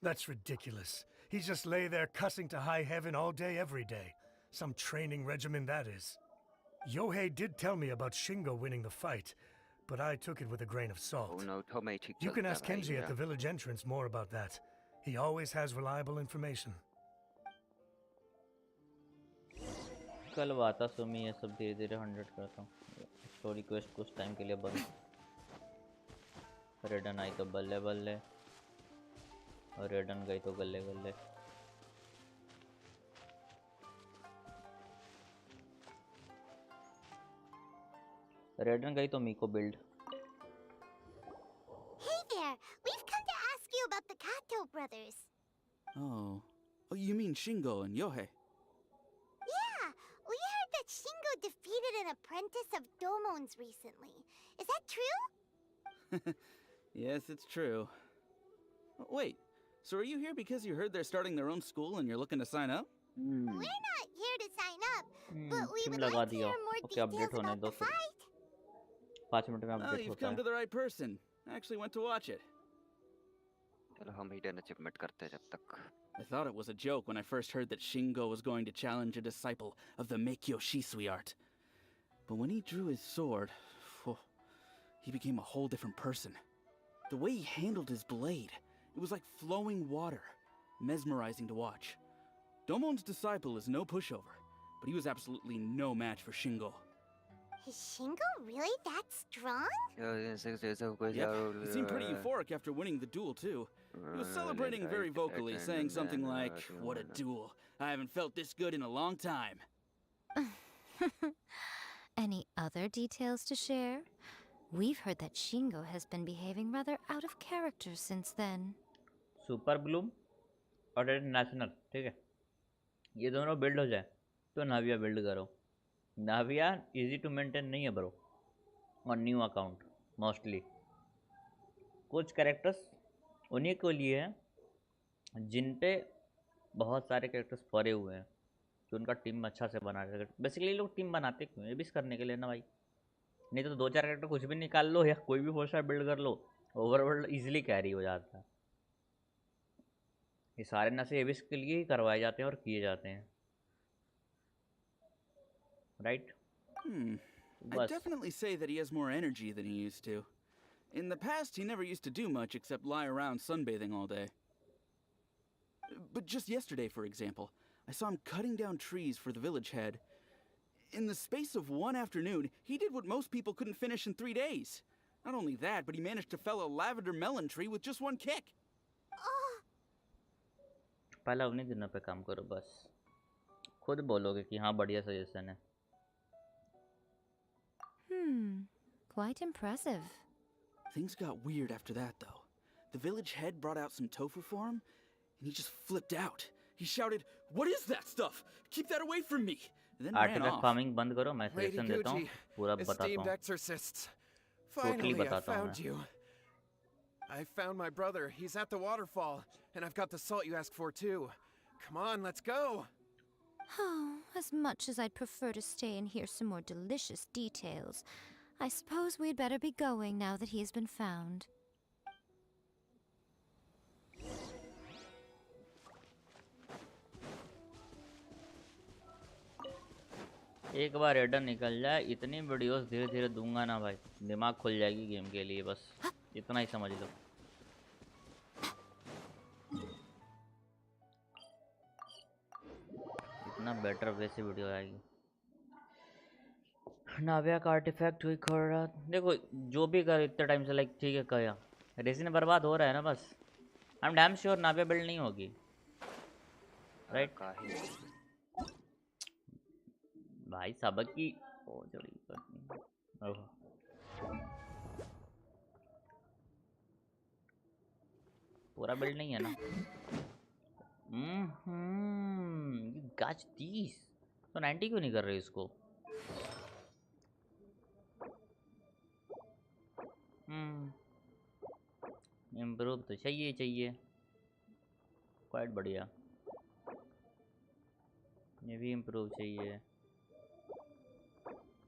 That's ridiculous. He just lay there cussing to high heaven all day, every day. Some training regimen, that is. Yohei did tell me about Shingo winning the fight, but I took it with a grain of salt. You can ask Kenji at the village entrance more about that. He always has reliable information. कल बात सुमी ये सब धीरे धीरे 100 करता हूँ। Story quest कुछ time के लिए बंद। रेडन आई तो बल्ले बल्ले और रेडन गई तो गल्ले गल्ले। रेडन गई तो मीको build. Hey there, we've come to ask you about the Kato brothers. Oh, you mean Shingo and Yohei? Yeah, we heard that Shingo defeated an apprentice of Domon's recently. Is that true? Yes, it's true. Wait, so are you here because you heard they're starting their own school and you're looking to sign up? We're not here to sign up, but we would like to hear more details about the fight. 5 minute में Oh, you've come to the right person. I actually went to watch it. चलो हम hidden achievement करते हैं जब तक। I thought it was a joke when I first heard that Shingo was going to challenge a disciple of the Meikyo Shisui art. But when he drew his sword, he became a whole different person. The way he handled his blade, it was like flowing water, mesmerizing to watch. Domon's disciple is no pushover, but he was absolutely no match for Shingo. Is Shingo really that strong? Yep, he seemed pretty euphoric after winning the duel, too. He was celebrating very vocally, saying something like, "What a duel. I haven't felt this good in a long time." Any other details to share? We've heard that Shingo has been behaving rather out of character since then. Super Bloom और red national, ठीक है, ये दोनों build हो जाए तो नाविया build करो। नाविया easy to maintain नहीं है ब्रो, और न्यू अकाउंट मोस्टली। कुछ कैरेक्टर्स उन्हीं को लिए हैं जिन पे बहुत सारे कैरेक्टर्स पड़े हुए हैं कि उनका टीम अच्छा से बना रहे। बेसिकली लोग टीम बनाते क्यों है? बिस करने के लिए ना भाई। नहीं तो 2-4 कैरेक्टर कुछ भी निकाल लो या कोई भी फोर्स बिल्ड कर लो, ओवरवर्ल्ड इजीली कैरी हो जाता है। ये सारे नशे एबिस के लिए ही करवाए जाते हैं और किए जाते हैं, right? I'd definitely say that he has more energy than he used to. In the past, he never used to do much except lie around sunbathing all day. But just yesterday, for example, I saw him cutting down trees for the village head. In the space of one afternoon, he did what most people couldn't finish in 3 days. Not only that, but he managed to fell a lavender melon tree with just one kick. पहले उन्हीं दिनों पे काम करो बस खुद बोलोगे कि हाँ बढ़िया सजेशन है Quite impressive. Things got weird after that, though. The village head brought out some tofu for him, and he just flipped out. He shouted, "What is that stuff? Keep that away from me!" And then ran off. Farming बंद करो मैं suggestion देता हूँ पूरा बताता हूँ exorcists. Finally, I found you. I found my brother. He's at the waterfall, and I've got the salt you asked for too. Come on, let's go. Oh, as much as I'd prefer to stay and hear some more delicious details, I suppose we'd better be going now that he has been found. एक बार रेडन निकल जाए इतनी videos धीरे धीरे दूंगा ना भाई दिमाग खुल जाएगी गेम के लिए बस इतना ही समझ लो इतना बेटर वे से वीडियो आएगी नाविया का आर्टिफैक्ट हुई खोल रहा देखो जो भी कर इतने टाइम से लाइक ठीक है कहा रेसिन बर्बाद हो रहा है ना बस I am damn sure Navia build नहीं होगी राइट भाई सबक की ओ जड़ी पूरा बिल्ड नहीं है ना गाच 30 तो 90 क्यों नहीं कर रहे इसको इम्प्रूव तो चाहिए क्वाइट बढ़िया ये भी इम्प्रूव चाहिए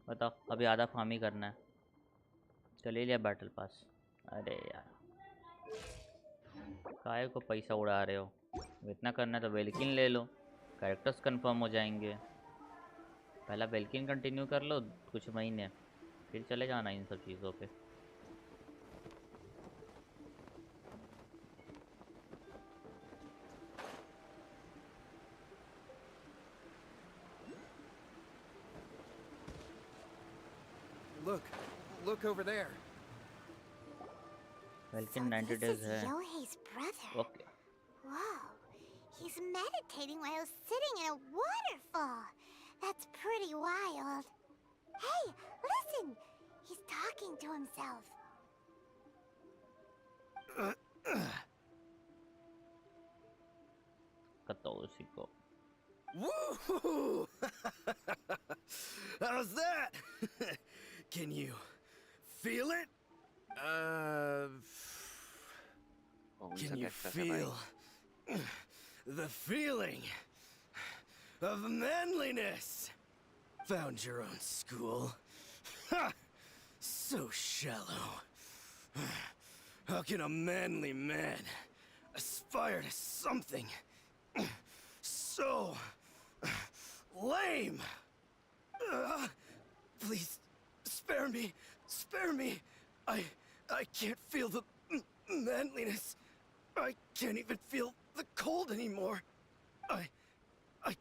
बताओ अभी आधा फार्म ही करना है चले लिया बैटल पास अरे यार काहे को पैसा उड़ा रहे हो इतना करना है तो वेलकिन ले लो कैरेक्टर्स कंफर्म हो जाएंगे पहला वेलकिन कंटिन्यू कर लो कुछ महीने फिर चले जाना इन सब चीज़ों पे Look over there. Welcome 90 days hai. Yohei's brother. Okay. Whoa. He's meditating while sitting in a waterfall. That's pretty wild. Hey, listen. He's talking to himself. Katosiko. Woo! How's that? Can you feel it? Can you feel the feeling of manliness? Found your own school. Ha! So shallow. How can a manly man aspire to something so lame? Please, spare me. Spare me. I can't feel the manliness. I can't even feel the cold anymore. I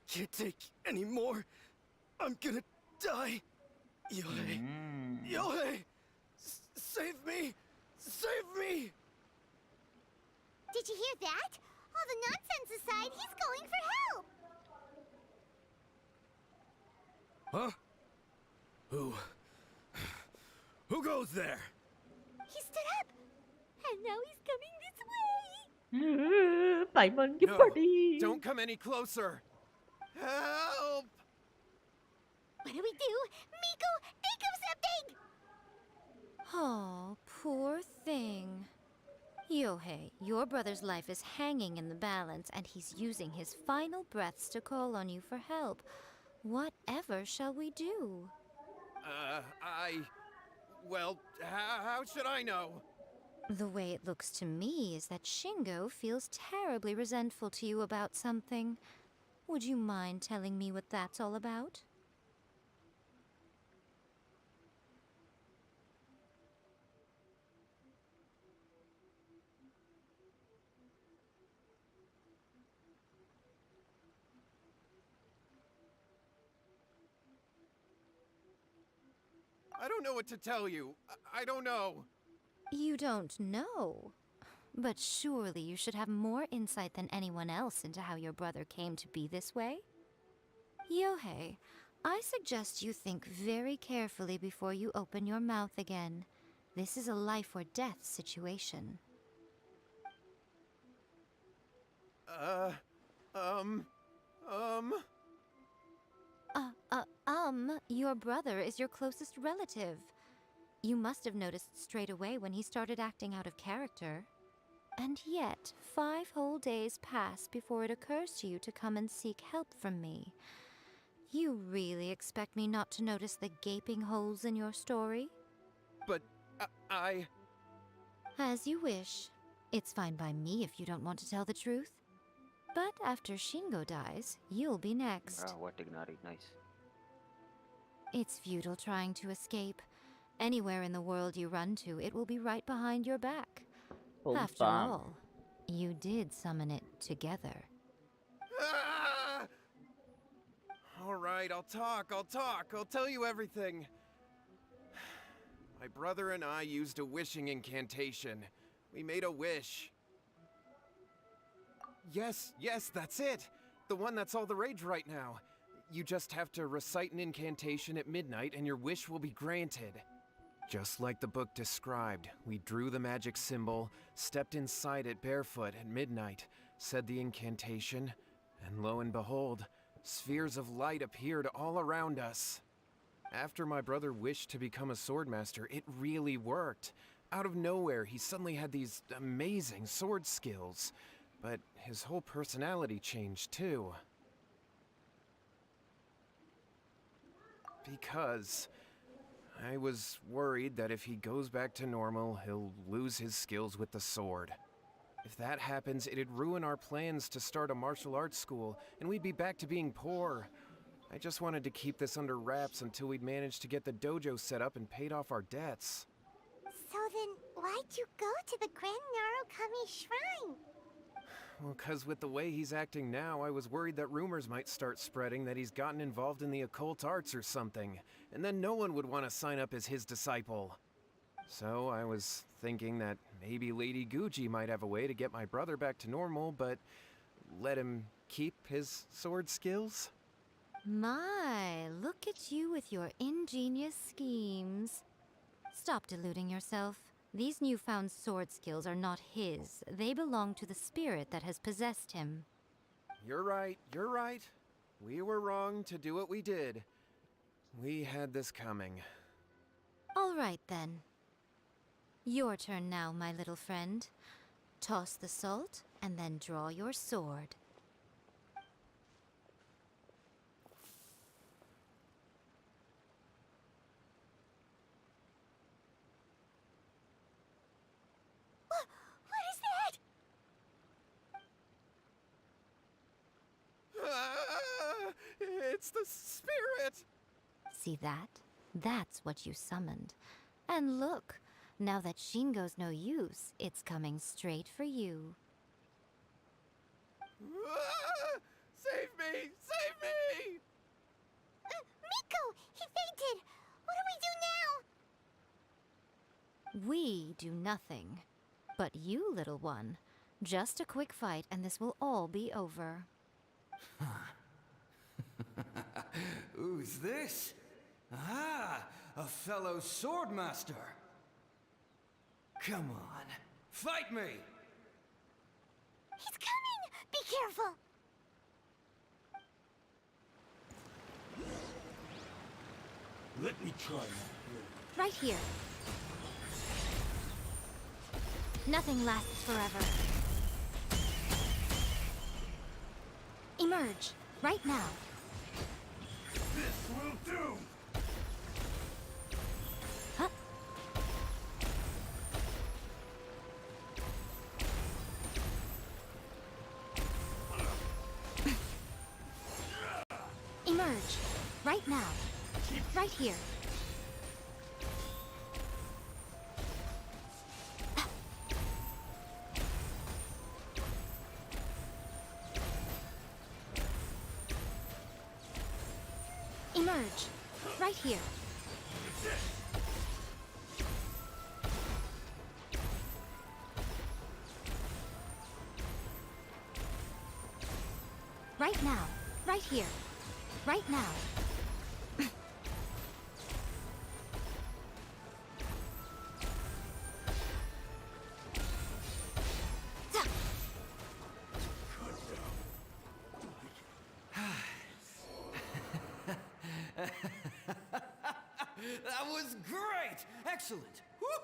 can't take any more. I'm gonna die. Yohei. Yohei! Save me! Save me! Did you hear that? All the nonsense aside, he's going for help! Huh? Who goes there? He stood up! And now he's coming this way! Paimon ki No, party! don't come any closer! Help! What do we do? Miko, think of something! Oh, poor thing. Yohei, your brother's life is hanging in the balance, and he's using his final breaths to call on you for help. Whatever shall we do? Well, how should I know? The way it looks to me is that Shingo feels terribly resentful to you about something. Would you mind telling me what that's all about? I don't know what to tell you. I don't know. You don't know? But surely you should have more insight than anyone else into how your brother came to be this way? Yohei, I suggest you think very carefully before you open your mouth again. This is a life or death situation. Your brother is your closest relative. You must have noticed straight away when he started acting out of character. And yet, 5 whole days pass before it occurs to you to come and seek help from me. You really expect me not to notice the gaping holes in your story? But I... As you wish. It's fine by me if you don't want to tell the truth. But after Shingo dies, you'll be next. What ignoring, nice. It's futile trying to escape. Anywhere in the world you run to, it will be right behind your back. After all, you did summon it together. Ah! All right, I'll talk. I'll tell you everything. My brother and I used a wishing incantation. We made a wish. Yes, that's it. The one that's all the rage right now. You just have to recite an incantation at midnight and your wish will be granted. Just like the book described, we drew the magic symbol, stepped inside it barefoot at midnight, said the incantation, and lo and behold, spheres of light appeared all around us. After my brother wished to become a swordmaster, it really worked. Out of nowhere, he suddenly had these amazing sword skills, but his whole personality changed too. Because I was worried that if he goes back to normal, he'll lose his skills with the sword. If that happens, it'd ruin our plans to start a martial arts school, and we'd be back to being poor. I just wanted to keep this under wraps until we'd managed to get the dojo set up and paid off our debts. So then, why'd you go to the Grand Narukami Shrine? Well, 'cause with the way he's acting now, I was worried that rumors might start spreading that he's gotten involved in the occult arts or something, and then no one would want to sign up as his disciple. So I was thinking that maybe Lady Guji might have a way to get my brother back to normal, but let him keep his sword skills? My, look at you with your ingenious schemes. Stop deluding yourself. These newfound sword skills are not his. They belong to the spirit that has possessed him. You're right. We were wrong to do what we did. We had this coming. All right, then. Your turn now, my little friend. Toss the salt, and then draw your sword. It's the spirit! See that? That's what you summoned. And look, now that Shingo's no use, it's coming straight for you. Save me! Save me! Miko! He fainted! What do we do now? We do nothing. But you, little one, just a quick fight and this will all be over. Who's this? Ah, a fellow swordmaster. Come on, fight me! He's coming! Be careful! Let me try that. Right here. Nothing lasts forever. Emerge, right now. This will do! Huh? Emerge, right now. Right here. Emerge, right here. Right now. Right here. Right now. That was great! Excellent! Woo!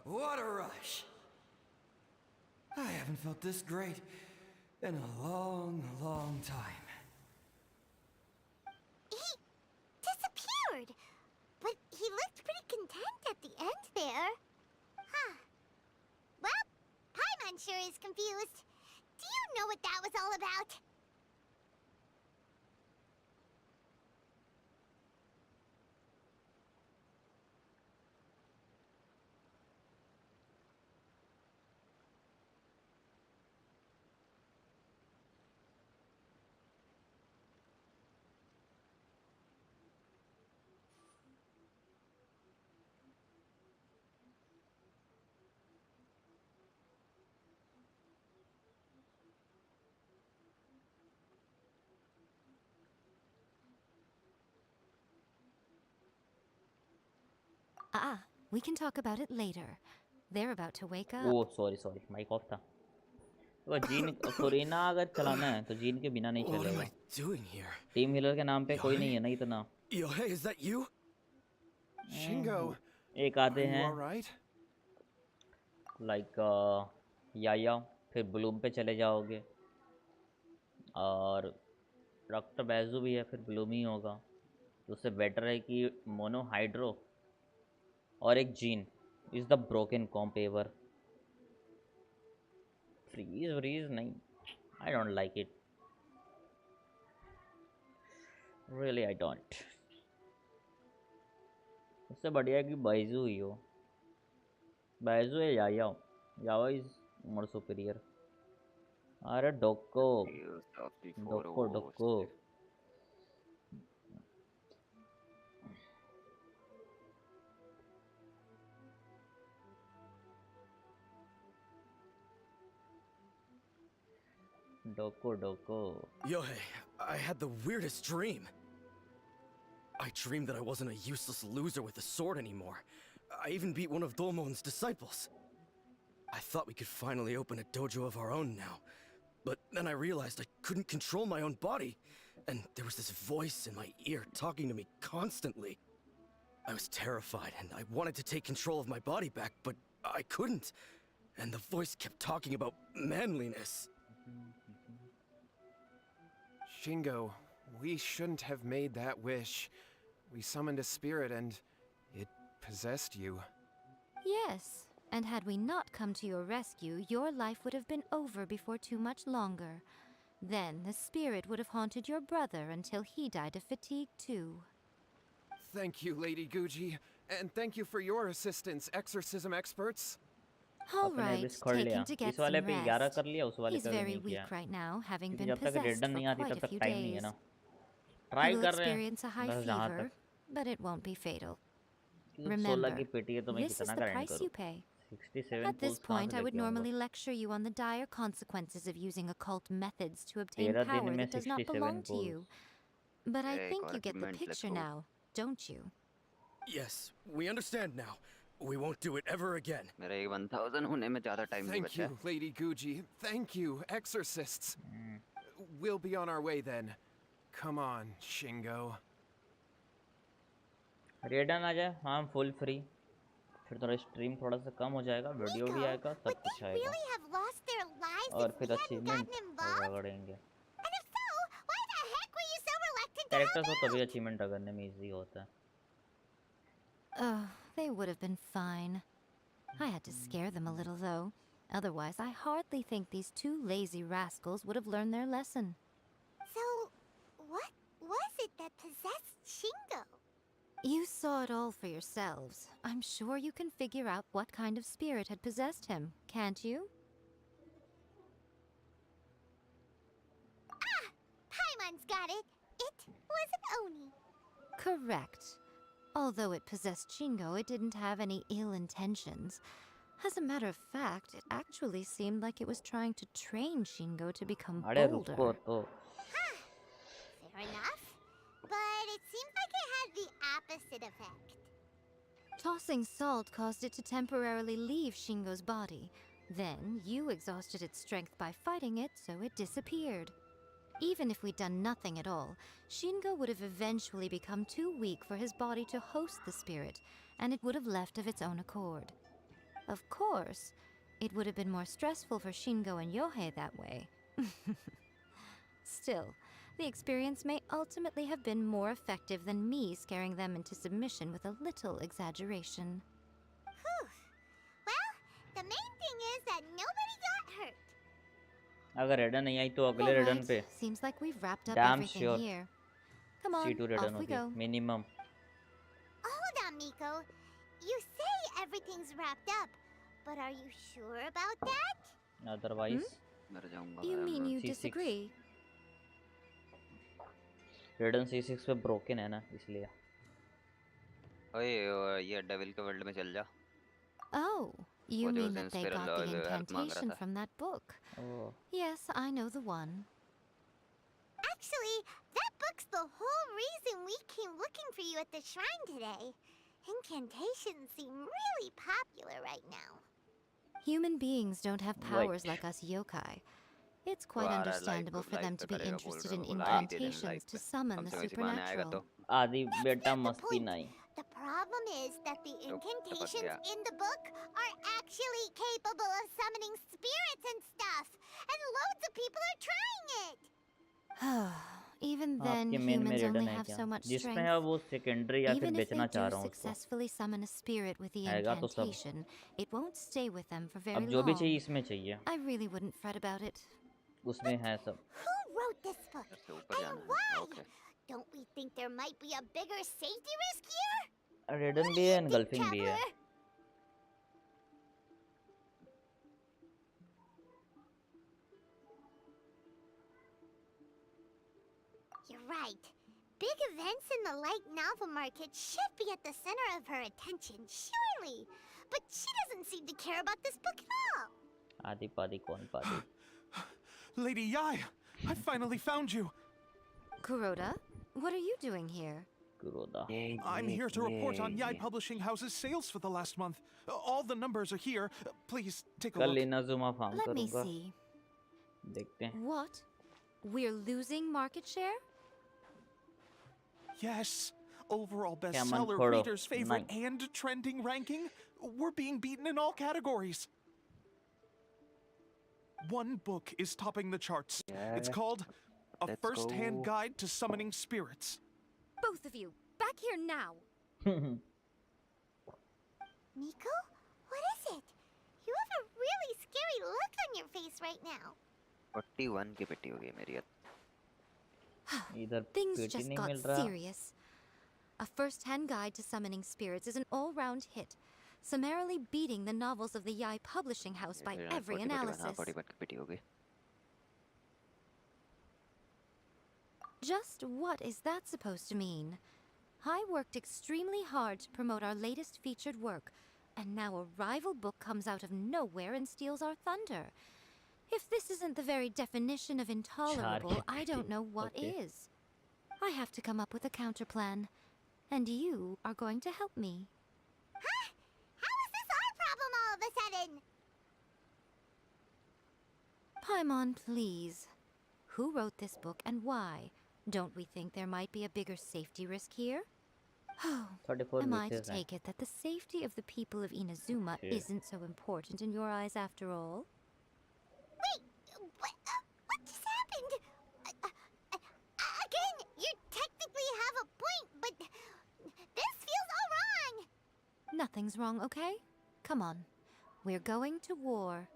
What a rush! I haven't felt this great in a long, long time. He disappeared! But he looked pretty content at the end there. Huh. Well, Paimon sure is confused. Do you know what that was all about? We can talk about it later. They're about to wake up. Oh sorry mic off था। तो gene Corina अगर चलाना है तो gene के बिना नहीं चलेगा। टीम हीलर के नाम पे कोई नहीं है ना इतना। Yohei, is that you? Shingo, एक आधे हैं लाइक याया, फिर ब्लूम पे चले जाओगे और डॉक्टर बैजू भी है, फिर ब्लूम ही होगा। तो उससे बेटर है कि मोनो हाइड्रो और एक Jean is the broken comp ever. Freeze नहीं, I don't like it, really I don't. उससे बढ़िया है कि बैजू ही हो, बैजू है याया इज मोर सुपीरियर। अरे डोको डोको डोको Doko. Yohei, I had the weirdest dream. I dreamed that I wasn't a useless loser with a sword anymore. I even beat one of Domon's disciples. I thought we could finally open a dojo of our own now. But then I realized I couldn't control my own body. And there was this voice in my ear talking to me constantly. I was terrified and I wanted to take control of my body back, but I couldn't. And the voice kept talking about manliness. Shingo, we shouldn't have made that wish. We summoned a spirit and it possessed you. Yes, and had we not come to your rescue, your life would have been over before too much longer. Then the spirit would have haunted your brother until he died of fatigue too. Thank you, Lady Guji, and thank you for your assistance, exorcism experts. All right, take him to get some rest. He's very weak right now, having been possessed for quite a few days. He will experience a high fever, but it won't be fatal. Remember, this is the price you pay. At this point, I would normally lecture you on the dire consequences of using occult methods to obtain power that does not belong to you. But I think you get the picture now, don't you? Yes, we understand now. We won't do it ever again. Thank you, Lady Guji. Thank you, exorcists. We'll be on our way then. Come on, Shingo. रेडन आ जाए, हाँ full free. फिर थोड़ा stream थोड़ा सा कम हो जाएगा, video भी आएगा, सब कुछ आएगा। और फिर अचीवमेंट रगड़ेंगे। कैरेक्टर्स हो तभी अचीवमेंट रगड़ने में इजी होता है। Oh, they would have been fine. I had to scare them a little, though. Otherwise, I hardly think these two lazy rascals would have learned their lesson. So, what was it that possessed Shingo? You saw it all for yourselves. I'm sure you can figure out what kind of spirit had possessed him, can't you? Ah! Paimon's got it. It was an Oni. Correct. Although it possessed Shingo, it didn't have any ill intentions. As a matter of fact, it actually seemed like it was trying to train Shingo to become bolder. enough, but it seems like it had the opposite effect. Tossing salt caused it to temporarily leave Shingo's body. Then, you exhausted its strength by fighting it, so it disappeared. Even if we'd done nothing at all, Shingo would have eventually become too weak for his body to host the spirit, and it would have left of its own accord. Of course, it would have been more stressful for Shingo and Yohei that way. Still, the experience may ultimately have been more effective than me scaring them into submission with a little exaggeration. Whew. Well, the main thing is that nobody got hurt. अगर रेडन नहीं आई तो अगले रेडन पे Seems like we've wrapped up damn everything sure here. Come on, C2 रेडन off we होगी go. minimum. Hold on, Miko. You say everything's wrapped up, but are you sure about that? Otherwise You mean you disagree? रेडन C6 पे broken है ना इसलिए. ओए ये devil के world में चल जा. Oh, you वो जो mean उस that they इंस्पिरल got the help मांग रहा incantation था. from that book? Oh. Yes, I know the one. Actually, that book's the whole reason we came looking for you at the shrine today. Incantations seem really popular right now. Human beings don't have powers like us yokai. It's quite understandable for them to be interested in incantations to summon the supernatural. आदि बेटा मस्ती नहीं. The problem is that the incantations in the book are actually capable of summoning spirits and stuff, and loads of people are trying it. Even then, आपके main में humans रेडन only है have क्या? so much जिसमें strength. है वो secondary या फिर Even if बेचना they चाह do रहा हूँ उसको. successfully summon a spirit with the आएगा तो सब. incantation, it won't stay with them for very अब जो भी long. चाहिए इसमें चाहिए. I really wouldn't fret about it. उसमें है सब. Who wrote this book? And why? Don't we think there might be a bigger safety risk here? रेडन भी है एनगल्फिंग भी है. You're right. Big events in the light novel market should be at the center of her attention, surely. But she doesn't seem to care about this book at all. आदि पादी कौन पादी? Lady Yai, I finally found you. Kuroda, what are you doing here? Kuroda. I'm here to report on Yai Publishing House's sales for the last month. All the numbers are here. Please take a कल look. लेना Zuma farm Let me करूँगा. see. देखते हैं. What? We're losing market share? Yes. Overall Come on, bestseller, Koro. readers' favorite, Nice. and trending ranking. We're being beaten in all categories. One book is topping the charts. It's called A First-Hand Guide to Summoning Spirits. Both of you, back here now. Miko? What is it? You have a really scary look on your face right now. 41 की पिटी हो गई मेरी. इधर Things पेटी just नहीं got मिल रहा. serious. A first-hand guide to summoning spirits is an all-round hit, summarily beating the novels of the Yai Publishing House by every analysis. 41 की पिटी हो गई. Just what is that supposed to mean? I worked extremely hard to promote our latest featured work, and now a rival book comes out of nowhere and steals our thunder. If this isn't the very definition of intolerable, I don't know what is. I have to come up with a counterplan, and you are going to help me. Huh? How is this our problem all of a sudden? Paimon, please. Who wrote this book and why? Don't we think there might be a bigger safety risk here? Oh, 34 am I to wishes हैं. take it that the safety of the people of Inazuma Okay. isn't so important in your eyes after all? Wait, what just happened? Again, you technically have a point, but this feels all wrong. Nothing's wrong, okay? Come on. We're going to war.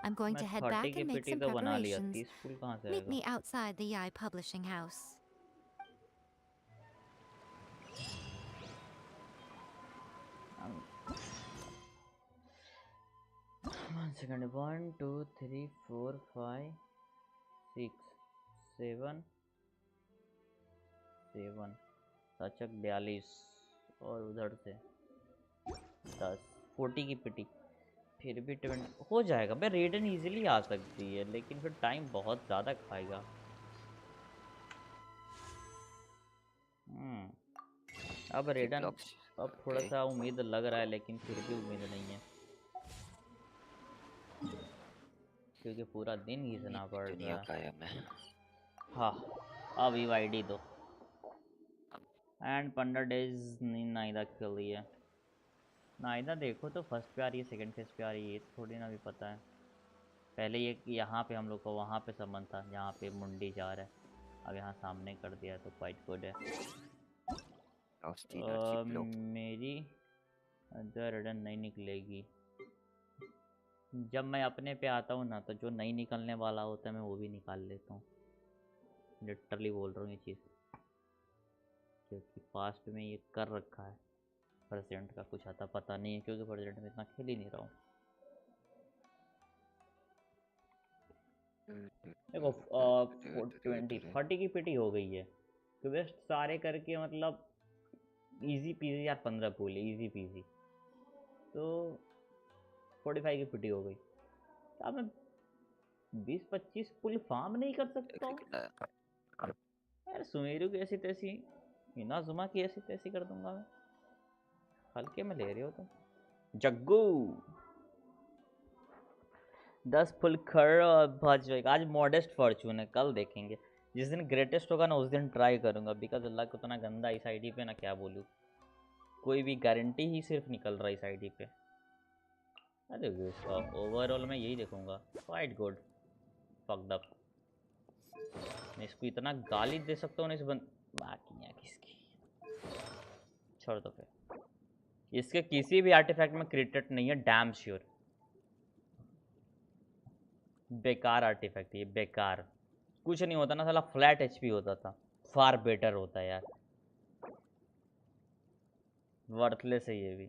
I'm going to मैं head 30 back की and make pity some तो बना लिया. preparations. 30 full कहाँ से Meet आएगा? me outside the Yai Publishing House. One second. 1 2 3 4 5 6 7 7 साचक 42 और उधर से 10 40 की पिटी. फिर भी 20 हो जाएगा. भाई रेडन इजीली आ सकती है लेकिन फिर टाइम बहुत ज़्यादा खाएगा. अब रेडन अब थोड़ा सा उम्मीद लग रहा है, लेकिन फिर भी उम्मीद नहीं है, क्योंकि पूरा दिन घिसना पड़ रहा है। हाँ, अब ईवाईडी दो एंड 15 डेज नाइदा खेल रही है। नाइदा देखो तो फर्स्ट पे आ रही है, सेकंड फेज पे आ रही है, ये तो थोड़ी ना भी पता है। पहले ये यहाँ पे हम लोग को वहाँ पे संबंध था, यहाँ पे मुंडी जा रहा है, अब यहाँ सामने कर दिया तो क्वाइट गुड है। मेरी रिटर्न नहीं निकलेगी। जब मैं अपने पे आता हूँ ना, तो जो नहीं निकलने वाला होता है मैं वो भी निकाल लेता हूँ। लिटरली बोल रहा हूँ ये चीज़, क्योंकि पास्ट में ये कर रखा है। प्रेजेंट का कुछ आता पता नहीं है, क्योंकि प्रेजेंट में इतना खेल ही नहीं रहा हूँ। देखो 30 की पिटी हो गई है, तो वेस्ट सारे करके मतलब इजी पीजी यार, 15 पुल इजी पीजी, तो 45 की पिटी हो गई। अब मैं 20-25 पुल फार्म नहीं कर सकता हूँ यार। सुमेरु की ऐसी तैसी, इनाजुमा की ऐसी तैसी कर दूंगा मैं। हल्के में ले रहे हो तुम। जग्गू 10 फुल खड़ और भज जाएगा। आज मॉडेस्ट फॉर्चून है, कल देखेंगे। जिस दिन ग्रेटेस्ट होगा ना, उस दिन ट्राई करूंगा। बिकॉज अल्लाह को उतना गंदा इस आईडी पे ना, क्या बोलूँ, कोई भी गारंटी ही सिर्फ निकल रहा है इस आईडी पे। अरे ओवरऑल मैं यही देखूंगा। Quite good fucked up. मैं इसको इतना गाली दे सकता हूँ ना इस बाकी है किसकी, छोड़ दो फिर। इसके किसी भी आर्टिफैक्ट में क्रिटेट नहीं है, डैम श्योर। बेकार आर्टिफैक्ट ये, बेकार। कुछ नहीं होता ना साला, फ्लैट एचपी होता था, फार बेटर होता है यार। वर्थलेस है ये भी।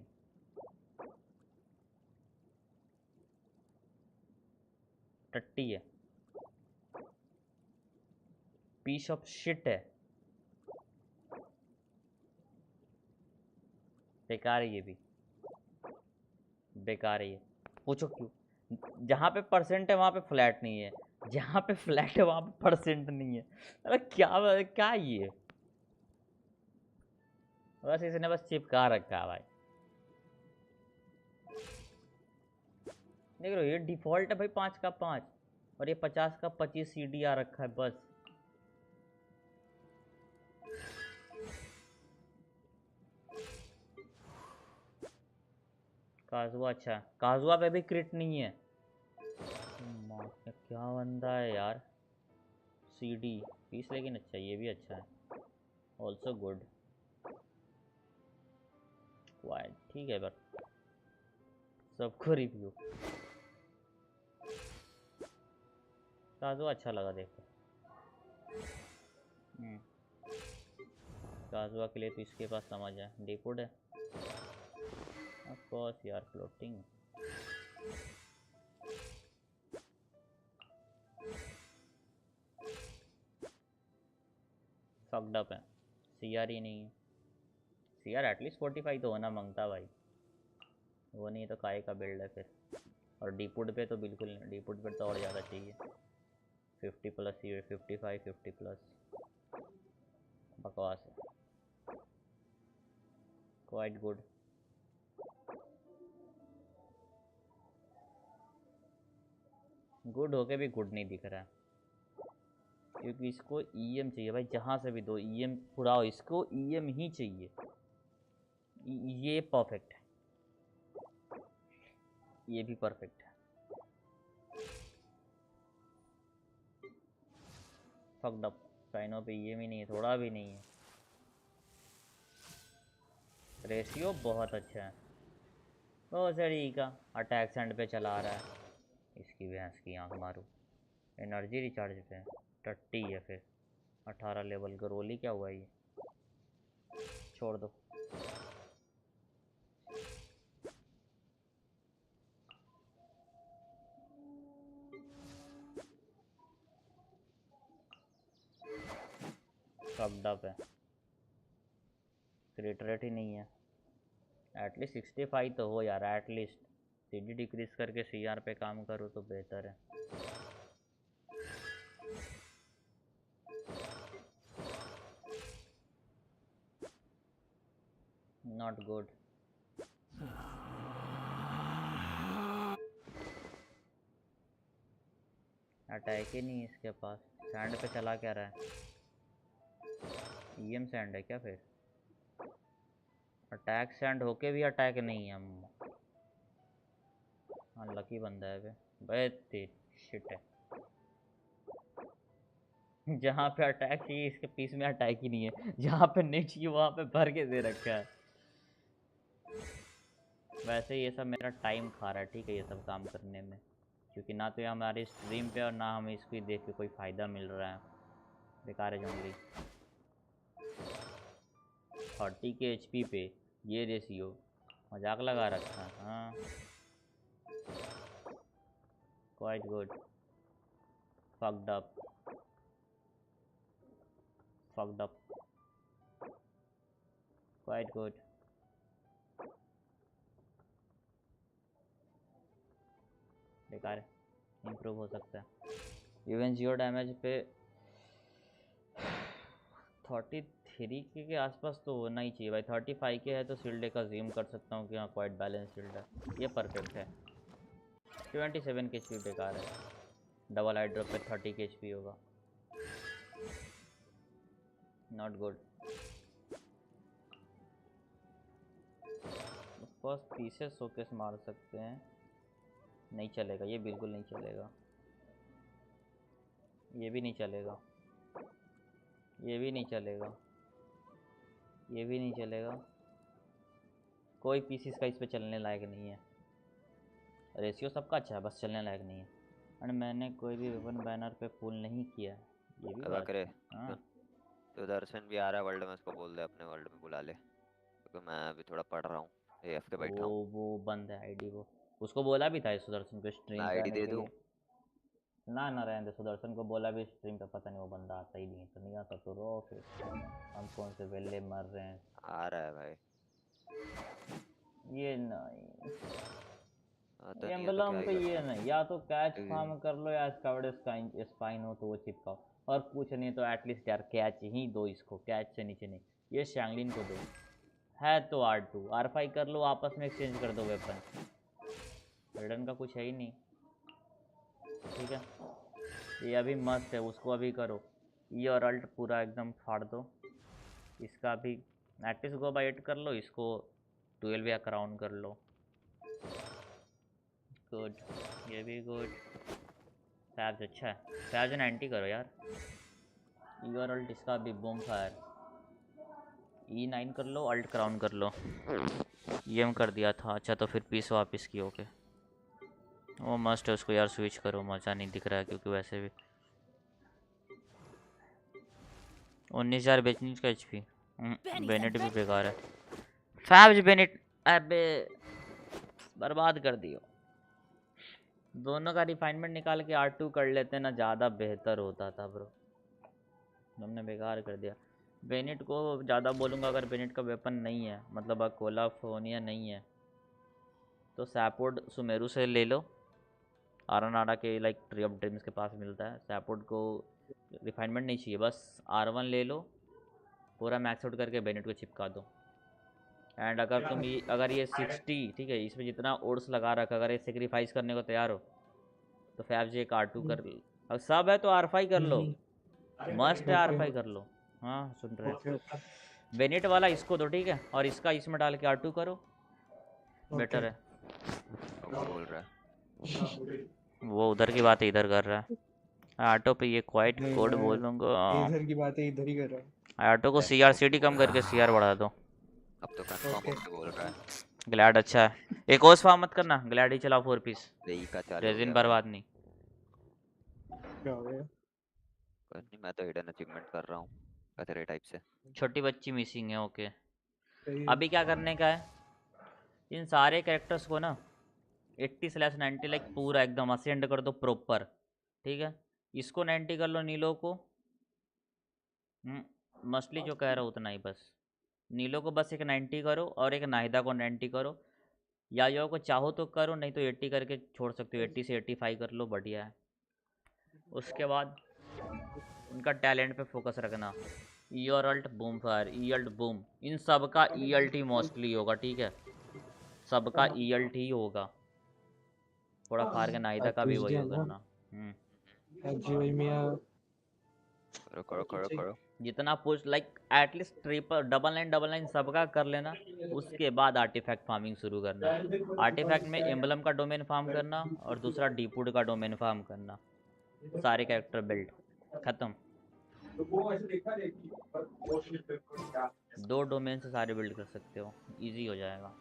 टट्टी है, पीस ऑफ शिट है, बेकार है ये भी, बेकार है ये। पूछो क्यों? जहाँ पे परसेंट है वहाँ पे फ्लैट नहीं है, जहाँ पे फ्लैट है वहाँ पे परसेंट नहीं है। अरे क्या क्या ये, बस इसने बस चिपका रखा है भाई। देख लो, ये डिफॉल्ट है भाई 5 का 5, और ये 50 का 25 सीडी आ रखा है बस। काजुआ, अच्छा काजुआ पे भी क्रिट नहीं है। क्या बंदा है यार। सीडी 20, लेकिन अच्छा ये भी अच्छा है, ऑल्सो गुड। वाइट ठीक है, बट सबको रिव्यू काजुआ अच्छा लगा देखो। काजुआ के लिए तो इसके पास समझ है, डिपुड है ऑफ कोर्स यार, फ्लोटिंग। फक्ड अप है, सीआर ही नहीं है। सीआर एटलीस्ट 45 तो होना मांगता भाई, वो नहीं तो काय का बिल्ड है फिर। और डीपुड पे तो बिल्कुल नहीं, डीपुड पे तो और ज़्यादा चाहिए, 50 प्लस, ये 55 50 प्लस, बकवास है। Quite good. गुड होके भी गुड नहीं दिख रहा है, क्योंकि इसको ईएम चाहिए भाई, जहाँ से भी दो ईएम उड़ाओ, इसको ईएम ही चाहिए। ये परफेक्ट है, ये भी परफेक्ट है। फक्ड अप, साइनो पे ईएम ही नहीं है, थोड़ा भी नहीं है। रेशियो बहुत अच्छा है, बहुत सही का। अटैक सेंड पे चला रहा है, इसकी भैंस की आँख मारू। एनर्जी रिचार्ज पे टट्टी है फिर। 18 लेवल का रोली क्या हुआ ये, छोड़ दो। फक्ड अप है, क्रिट रेट ही नहीं है। एटलीस्ट 65 तो हो यार, एटलीस्ट। सीडी डिक्रीज करके सीआर पे काम करो तो बेहतर है। Not good. अटैक ही नहीं है इसके पास। सैंड पे चला क्या रहा है? ईएम सैंड है क्या फिर? अटैक सैंड होके भी अटैक नहीं है। हम अनलकी बंदा है बे शिट है। जहाँ पे अटैक चाहिए इसके पीस में अटैक ही नहीं है, जहाँ पे नहीं चाहिए वहाँ पे भर के दे रखा है। वैसे ये सब मेरा टाइम खा रहा है, ठीक है, ये सब काम करने में, क्योंकि ना तो ये हमारी स्ट्रीम पे और ना हमें इसको देख के कोई फ़ायदा मिल रहा है। बेकार है जंगली। 30 के एचपी पे ये रेशियो मजाक लगा रखा है। हाँ quite good. Fucked up quite good. बेकार है, इम्प्रूव हो सकता है। इवन 0 डैमेज पे 33 के आसपास तो होना ही चाहिए भाई। 35 के है तो शील्ड का ज़ूम कर सकता हूँ कि हाँ क्वाइट बैलेंस शील्ड है, ये परफेक्ट है। 27 के एचपी बेकार है। डबल हाइड्रो पे 30 के एचपी होगा, not good. First pieces showcase मार सकते हैं, नहीं चलेगा ये, बिल्कुल नहीं चलेगा। ये भी नहीं चलेगा, ये भी नहीं चलेगा, ये भी नहीं चलेगा। कोई पीसीस का इस पे चलने लायक नहीं है। रेशियो सबका अच्छा है, बस चलने लायक नहीं है। और मैंने कोई भी वेपन बैनर पे पुल नहीं किया, ये भी बात है। हाँ तो दर्शन भी आ रहा है वर्ल्ड में, उसको बोल दे अपने वर्ल्ड में बुला ले, क्योंकि मैं अभी थोड़ा पढ़ रहा हूँ, एफ के बैठा हूँ। वो बंद है आईडी। वो उसको बोला भी था सुदर्शन को स्ट्रीम पे आने के लिए। ना रहने दे, सुदर्शन को बोला भी स्ट्रीम पे, पता नहीं वो बंदा आता ही नहीं, तो नहीं आता तो रो फिर। हम कौन से वेले मर रहे हैं। आ रहा है भाई ये नहीं तो एम्बलम पे, ये नहीं, या तो कैच फार्म कर लो या स्काउड स्पाइन हो तो वो चिपकाओ, और कुछ नहीं तो एटलीस्ट यार कैच ही दो इसको, कैच से नीचे नहीं। ये शैंगलिन को दो, है तो R2 R5 कर लो, आपस में एक्सचेंज कर दो वेपन। रेडन का कुछ है ही नहीं, ठीक है। ये अभी मस्त है, उसको अभी करो। ये और अल्ट पूरा एकदम फाड़ दो। इसका भी एटलीस्ट गो बाई 8 कर लो, इसको 12 या क्राउन कर लो। गुड, ये भी गुड। फैब्स अच्छा है, फैब्स 90 करो यार। ई और अल्ट इसका भी बूम फायर। E9 कर लो, अल्ट क्राउन कर लो। EM कर दिया था, अच्छा तो फिर पीस वापस की। ओके वो मस्ट है, उसको यार स्विच करो, मज़ा नहीं दिख रहा है क्योंकि वैसे भी 19,000 बेचने का HP। बेनेट भी बेकार है। फैब्स बेनेट अबे बर्बाद कर दियो। दोनों का रिफाइनमेंट निकाल के R2 कर लेते ना, ज़्यादा बेहतर होता था ब्रो, हमने बेकार कर दिया। बेनेट को ज़्यादा बोलूँगा, अगर बेनेट का वेपन नहीं है, मतलब अकोला फोनिया नहीं है, तो सैपोर्ड सुमेरू से ले लो। आरानाडा के लाइक ट्री ऑफ ड्रीम्स के पास मिलता है। सैपोर्ड को रिफाइनमेंट नहीं चाहिए, बस R1 ले लो, पूरा मैक्स आउट करके बेनेट को चिपका दो। एंड अगर तुम ये अगर ये 60, ठीक है, इसमें जितना ओड्स लगा रखा, अगर ये सेक्रीफाइस करने को तैयार हो तो फैब्स एक R2 कर लो। अब सब है तो R5 कर लो, मस्ट है R5 कर लो। हाँ सुन रहे, बेनेट वाला इसको दो, ठीक है, और इसका इसमें डाल के R2 करो, बेटर है। बोल रहा है वो उधर की बात इधर कर रहा है। ऑटो पे ये क्वाइट कोड बोलूँगा, इधर की बात है इधर ही कर रहा है। ऑटो को CR/CD कम करके CR बढ़ा दो। अब तो कंफर्म होके बोल रहा है। ग्लैड अच्छा है, एक और फार्म मत करना, ग्लैड ही चलाओ 4 पीस। रेजिन बर्बाद नहीं। क्या हो गया? नहीं, मैं तो हिडन अचीवमेंट कर रहा हूँ कचरे टाइप से। छोटी बच्ची मिसिंग है, ओके। अभी क्या करने का है, इन सारे कैरेक्टर्स को ना 80/90 लाइक पूरा एकदम असेंड कर दो प्रॉपर, ठीक है। इसको 90 कर लो, नीलो को मस्टली जो कह रहा हूँ उतना ही बस। नीलो को बस एक 90 करो और एक नाहिदा को 90 करो, या यो को चाहो तो करो, नहीं तो 80 करके छोड़ सकते हो। 80 से 85 कर लो, बढ़िया है। उसके बाद उनका टैलेंट पे फोकस रखना। ईयरल्ट बूम फायर, ईयल्ट बूम, इन सब का ईएलटी मोस्टली होगा, ठीक है, सबका ईएलटी ही होगा। थोड़ा फार के नाइदा का भी वही करना। करो। जितना push like at least triple double line सबका कर लेना, उसके बाद आर्टिफैक्ट फार्मिंग शुरू करना। आर्टिफैक्ट में एम्बलम का डोमेन फार्म करना और दूसरा डीपुड का डोमेन फार्म करना, सारे कैरेक्टर बिल्ड खत्म। 2 डोमेन से सारे बिल्ड कर सकते हो, इजी हो जाएगा।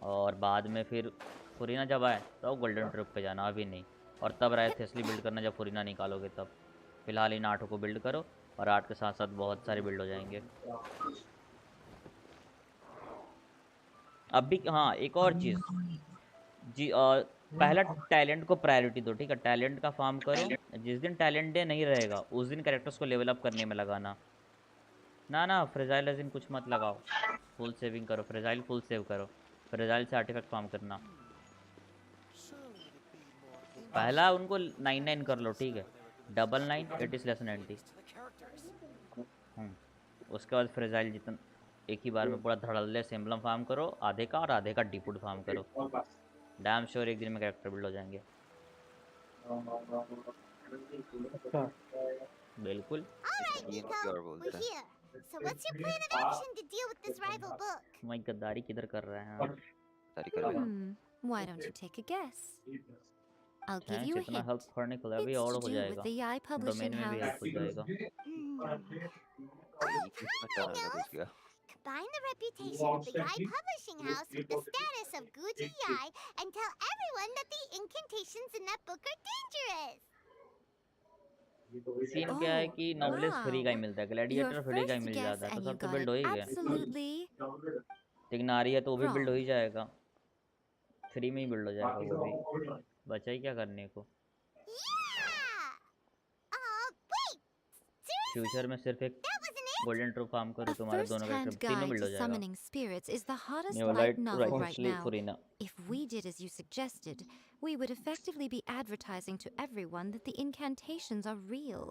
और बाद में फिर फुरीना जब आए तो गोल्डन ट्रिप पे जाना, अभी नहीं। और तब राय थे इसलिए बिल्ड करना जब फुरीना निकालोगे तब। फिलहाल इन 8 को बिल्ड करो और 8 के साथ साथ बहुत सारे बिल्ड हो जाएंगे। अब भी हाँ, एक और चीज़ जी, पहला टैलेंट को प्रायोरिटी दो, ठीक है। टैलेंट का फार्म करो, जिस दिन टैलेंट डे नहीं रहेगा उस दिन कैरेक्टर्स को लेवल अप करने में लगाना। ना फ्रेजाइल दिन कुछ मत लगाओ, फुल सेविंग करो, फ्रेजाइल फुल सेव करो, फ्रेजाइल से आर्टिफैक्ट फार्म करना। पहला उनको 99 कर लो, ठीक है, 99 80/90। उसके बाद फ्रेजाइल जितना एक ही बार में पूरा धड़ल्ले से एम्बलम फार्म करो, आधे का और आधे का डीपुड फार्म करो। डैम श्योर एक दिन में कैरेक्टर बिल्ड हो जाएंगे। बिल्कुल। So what's your plan of action to deal with this rival book? मैं गद्दारी किधर कर रहे हैं? Why don't you take a guess? I'll give you a इतना hint. हेल्प करने के लिए अभी और हो जाएगा, डोमेन में भी हेल्प हो जाएगा। Combine the reputation of the Yai Publishing House with the status of Guji Yai and tell everyone that the incantations in that book are dangerous. Scene क्या है कि नॉबलेस फ्री का ही मिलता है, ग्लैडिएटर फ्री का ही मिल जाता है, तो सब तो बिल्ड हो ही गया। टिग्नारी है तो वो भी बिल्ड हो ही जाएगा, फ्री में ही बिल्ड हो जाएगा वो भी, बचा ही क्या करने को। फ्यूचर में सिर्फ एक गोल्डन ट्रू फार्म करो, तुम्हारे दोनों कैरेक्टर तीनों बिल्ड हो जाएगा। Summoning spirits is the hottest light novel right now. If we did as you suggested, we would effectively be advertising to everyone that the incantations are real.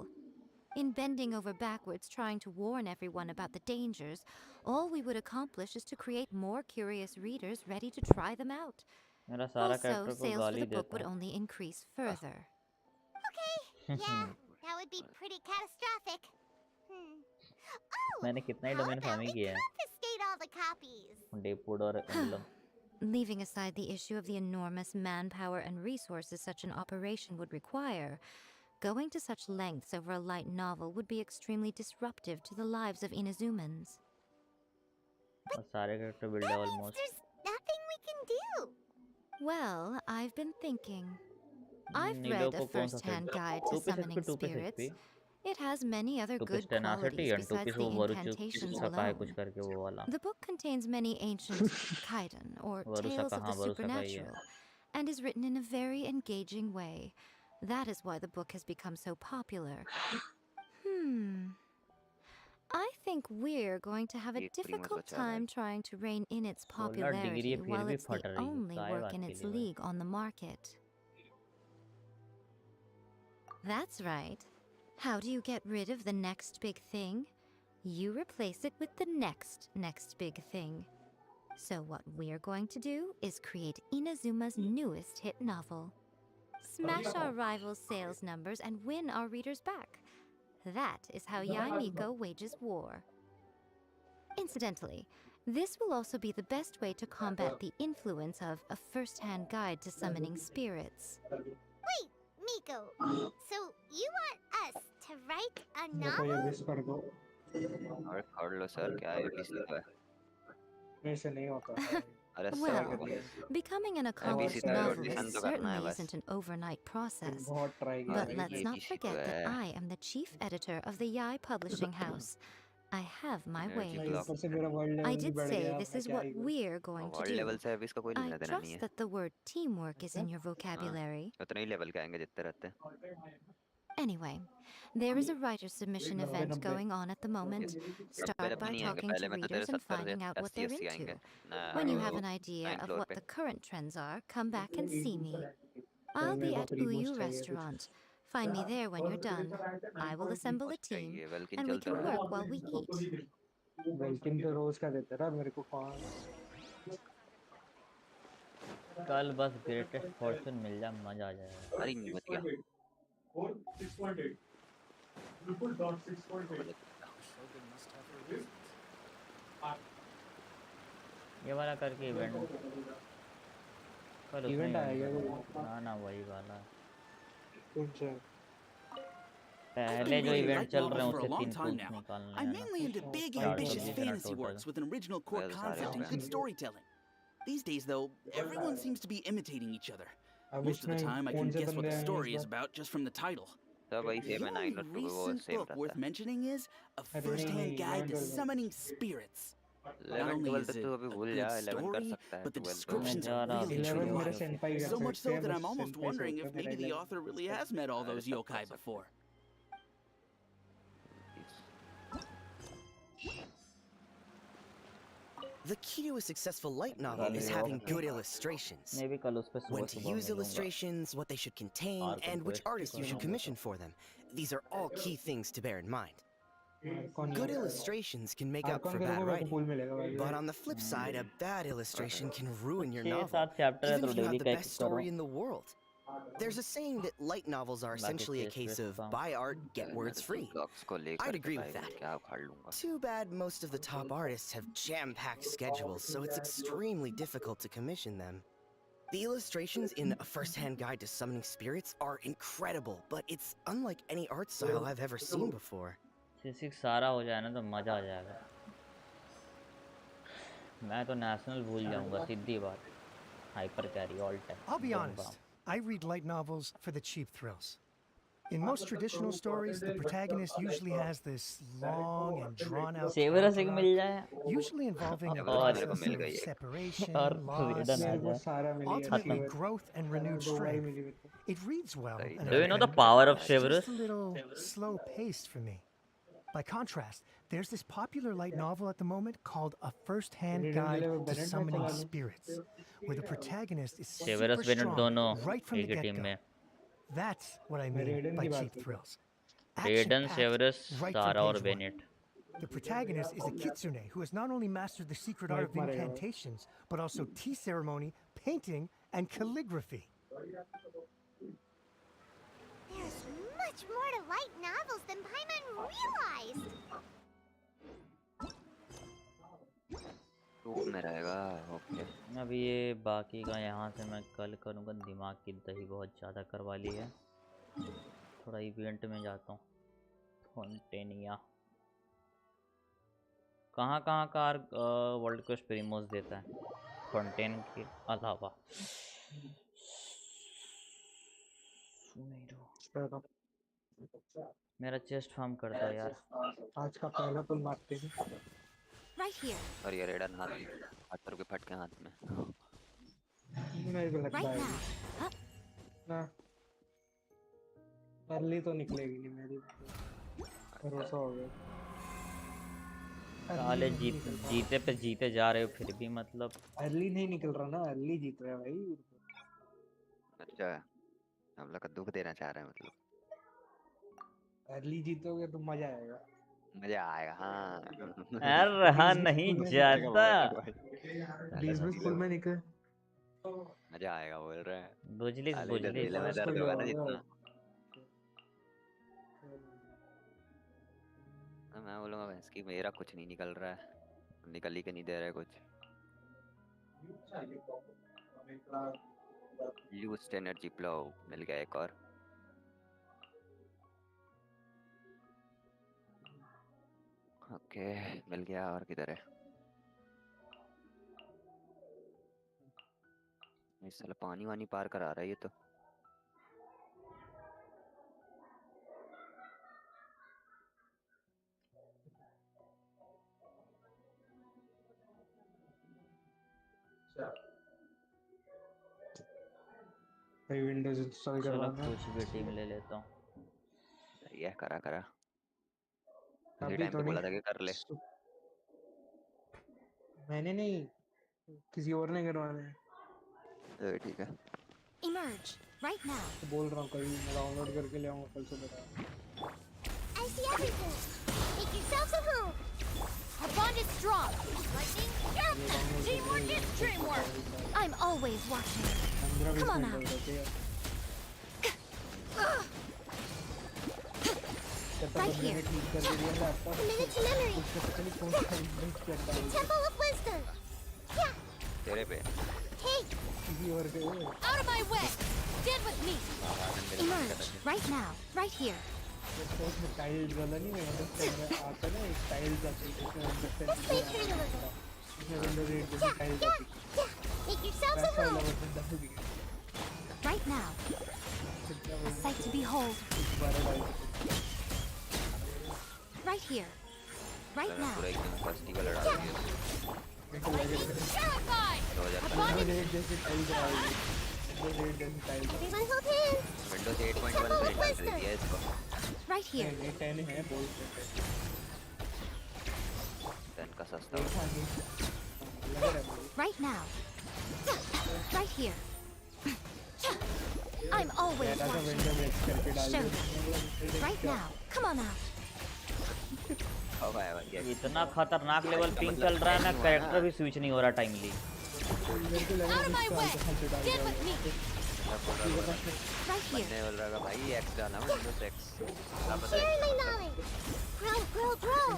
In bending over backwards trying to warn everyone about the dangers, all we would accomplish is to create more curious readers ready to try them out. Also, sales for the book would only increase further. Okay, yeah, that would be pretty catastrophic. मैंने कितना ही domain farming किया है, डेपुड और emblem. Leaving aside the issue of the enormous manpower and resources such an operation would require, going to such lengths over a light novel would be extremely disruptive to the lives of Inazumans. सारे character build है almost. There's nothing we can do. Well, I've been thinking. I've read a first-hand guide to summoning spirits. It has many other good qualities besides the incantations alone. The book contains many ancient kaiden, or tales of the supernatural, and is written in a very engaging way. That is why the book has become so popular. I think we're going to have a difficult time trying to rein in its popularity while it's the only work in its league on the market. That's right. How do you get rid of the next big thing? You replace it with the next big thing. So what we're going to do is create Inazuma's newest hit novel. Smash our rivals' sales numbers and win our readers back. That is how Yoimiya wages war. Incidentally, this will also be the best way to combat the influence of a first-hand guide to summoning spirits. Wait, Miko, so you want us to write a novel? Well, becoming an accomplished novelist certainly isn't an overnight process. But let's not forget that I am the chief editor of the Yai Publishing House. I have my ways. I did say this is what we're going to do. I trust that the word teamwork is in your vocabulary. Anyway, there is a writer's submission event going on at the moment. Start by talking to readers and finding out what they're into. When you have an idea of what the current trends are, come back and see me. I'll be at Uyu Restaurant. Find me there when you're done. I will assemble a team, and we can work while we eat. Welkin तो रोज का देता रहा मेरे को कौन कल बस greatest Fortune मिल जाए मजा आ जाएगा। अरे नहीं बच गया 6.8 6.8 ये वाला करके इवेंट कल इवेंट आएगा ना ना वही वाला कुछ पहले जो इवेंट चल रहे हैं उससे 3 फुल निकालने I'm mainly into big, ambitious fantasy works with an original core concept and good storytelling. These days, though, everyone seems to be imitating each other. Most of the time, I can guess what the story is about just from the title. The only recent book worth mentioning is A First-Hand Guide to Summoning Spirits. Not only is it a good story, but the descriptions are really true to life. So much so that I'm almost wondering if maybe the author really has met all those yokai before. The key to a successful light novel is having good illustrations. When to use illustrations, what they should contain, and which artist you should commission for them. These are all key things to bear in mind. Good illustrations can make up for bad writing, but on the flip side, a bad illustration can ruin your novel, even if you have the best story in the world. There's a saying that light novels are essentially a case of buy art, get words free. I'd agree with that. Too bad most of the top artists have jam-packed schedules, so it's extremely difficult to commission them. The illustrations in A First-Hand Guide to Summoning Spirits are incredible, but it's unlike any art style I've ever seen before. सारा हो जाए ना तो मजा आ जाएगा। मैं तो national भूल जाऊंगा सीधी बात। Hyper carry all time. I'll be honest. I read light novels for the cheap thrills. In most traditional stories, the protagonist usually has this long and drawn-out dialogue, usually involving a process of separation, loss, and ultimately growth and renewed strength. It reads well. Do you know the power of Severus? Just a little slow-paced for me. By contrast, there's this popular light novel at the moment called A First-Hand Guide to Summoning Spirits, where the protagonist is super strong right from the get-go. That's what I mean by cheap thrills. Raiden, Severus, Sara और Bennett. The protagonist is a kitsune who has not only mastered the secret art of incantations, but also tea ceremony, painting, and calligraphy. There's much more to light novels than Paimon realized. में रहेगा okay अभी ये बाकी का यहाँ से मैं कल करूँगा। दिमाग की दही बहुत ज़्यादा करवा ली है। थोड़ा इवेंट में जाता हूँ। फोंटेनिया कहाँ का वर्ल्ड क्वेस्ट प्रीमोस देता है फोंटेन के अलावा। मेरा चेस्ट फार्म करता है यार। आज का पहला पुल मारते हैं। Right here. और ये रेडन हाथ पर के फटके हाथ में। मेरे को लगता है ना अर्ली तो निकलेगी नहीं मेरी। भरोसा हो गया। साले जीते पे जीते जा रहे हो फिर भी मतलब अर्ली नहीं निकल रहा ना। अर्ली जीत रहा है भाई। अच्छा हम लोग दुख देना चाह रहे हैं मतलब। अर्ली जीतोगे तो मजा आएगा। मजा आएगा हाँ। यार रहा नहीं जाता। 20 स्कूल में निकले मजा आएगा बोल रहे हैं। बुजली में दर्द होगा ना जितना। मैं बोलूँगा भैंस की मेरा कुछ नहीं निकल रहा है। निकल ही के नहीं दे रहा है कुछ। यूज्ड एनर्जी फ्लो मिल गया एक और। ओके मिल गया। और किधर है इस साल पानी वानी पार करा रहा है ये तो। विंडोज इंस्टॉल करवाना। कुछ भी टीम ले लेता हूँ। ये करा अभी टाइम तो पे बोला था कि कर ले। मैंने नहीं किसी और ने करवाना है। ठीक है। Emerge. Right now. बोल रहा हूँ कल मैं डाउनलोड करके ले आऊँगा कल सुबह। I see everything. Make yourselves at home. Our bond is strong. Lightning, you're teamwork is dreamwork. I'm always watching. Come on out. Right here. Committed to memory. Temple of Wisdom. Yeah. तेरे पे Hey. Out of my way. Stand with me. Emerge. Right now. Right here. Tiles वाला नहीं है मतलब आता ना एक tiles आती है उसमें Make yourselves at home. Right now. A sight to behold. Right here. Right now. Festival लड़ा दिया Terrified. Everyone hold hands. Windows 8.1 पे डाल दिया इसको Right here. 10 है बोल 10 का सस्ता Right now. Right here. I'm always watching. Show them. Right now. Come on out. इतना खतरनाक लेवल पिंग चल रहा है ना, कैरेक्टर भी स्विच नहीं हो रहा timely. Out of my way. Stand with me. Right here. बोल रहा भाई एक्स डालना Windows x Share my knowledge. Grow.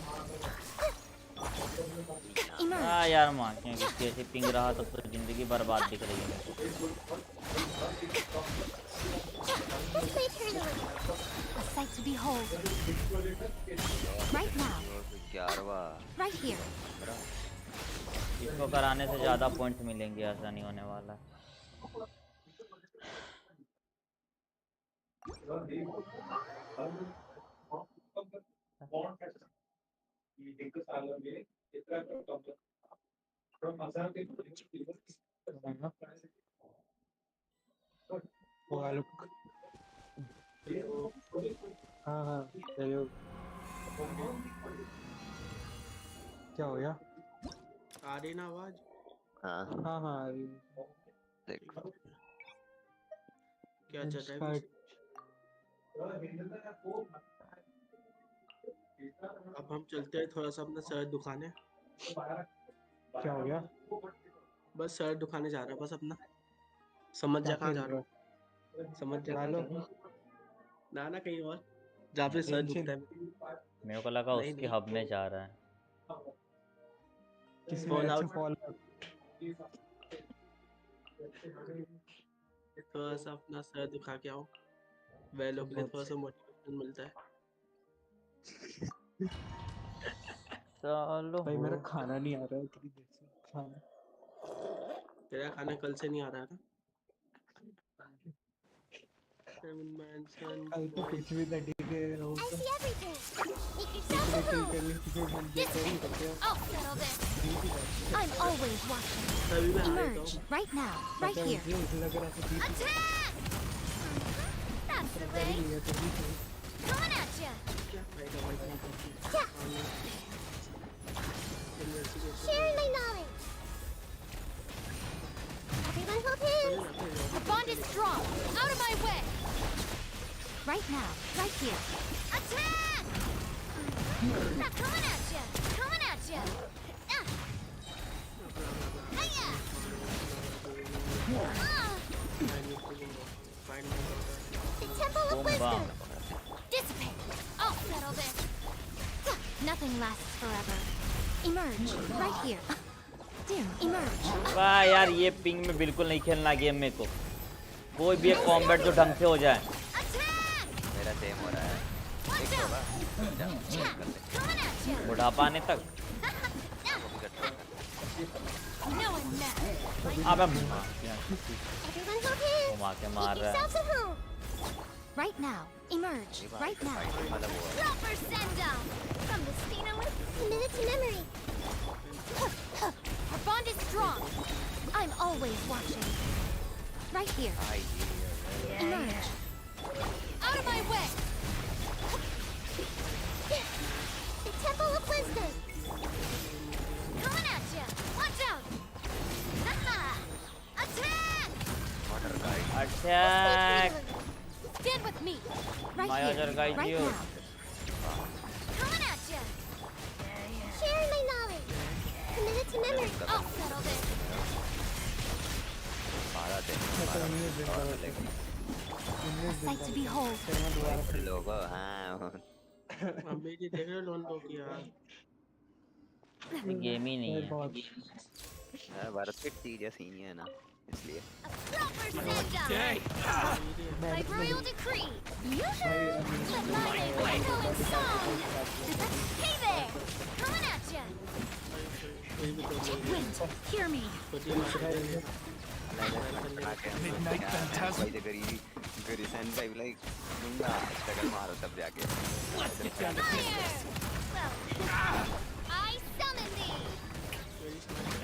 हाँ यार माँ के ऐसे पिंग रहा तब तो जिंदगी बर्बाद दिख रही है मेरे This may turn away. A sight to behold. Right now. Right here. इसको कराने से ज़्यादा पॉइंट्स मिलेंगे, ऐसा नहीं होने वाला। हाँ चलो क्या हो गया? आ रही ना आवाज? हाँ आ रही। देख क्या चल रहा है? अब हम चलते हैं थोड़ा सा अपना सर दुखाने। क्या हो गया? बस सर दुखाने जा रहा है बस अपना। समझ जा कहाँ जा रहा हूँ? समझ जा ना कहीं और जहाँ पे सर दुखता है। मेरे को लगा उसके हब में जा रहा है। थोड़ा सा अपना सर दुखा के आओ, वह लोग के लिए थोड़ा सा मोटिवेशन मिलता है। चलो भाई मेरा खाना नहीं आ रहा है इतनी देर से। खाना तेरा खाना कल से नहीं आ रहा है ना? कल तो कुछ भी नहीं दिखे I see everything. Make yourselves at home. I'll settle this. I'm always watching. Emerge. Right now. Right here. Attack! That's the way. Coming at ya. Share my knowledge. Everyone hold hands. Our bond is strong. Out of my way. Right now. Right here. Attack! Not coming at ya. Coming at ya. Hiya! The Temple of Wisdom. Dissipate. I'll settle this. Nothing lasts forever. Emerge. Right here. Emerge. वाह यार ये ping में बिल्कुल नहीं खेलना game में को। कोई भी एक कॉम्बैट जो ढंग से हो जाए। मेरा सेम हो रहा है। बुढ़ापा आने तक। अब घुमा के मार रहा है। Right now. Emerge. Right now. Proper send down. From the Stina with Committed to memory. our bond is strong. I'm always watching. Right here. Emerge. Out of my way. The Temple of Wisdom. Coming at ya. Watch out. Attack! Attack! treasure guide right you. now. Coming at ya. Sharing my knowledge. Committed to memory. I'll settle this. A sight to behold. लोगो हाँ अभी जी देख रहे हो loan दो की यार game ही नहीं है यार भारत के टीरिया सीन ही है ना इसलिए By royal decree, you let my name echo in song. Hey there, coming at ya. Wind, hear me. Midnight Phantasm. भाई गरीबी गरीसन भाई like दूंगा स्ट्रगल मारो तब जाके Let's get down to business. Well, I summon thee.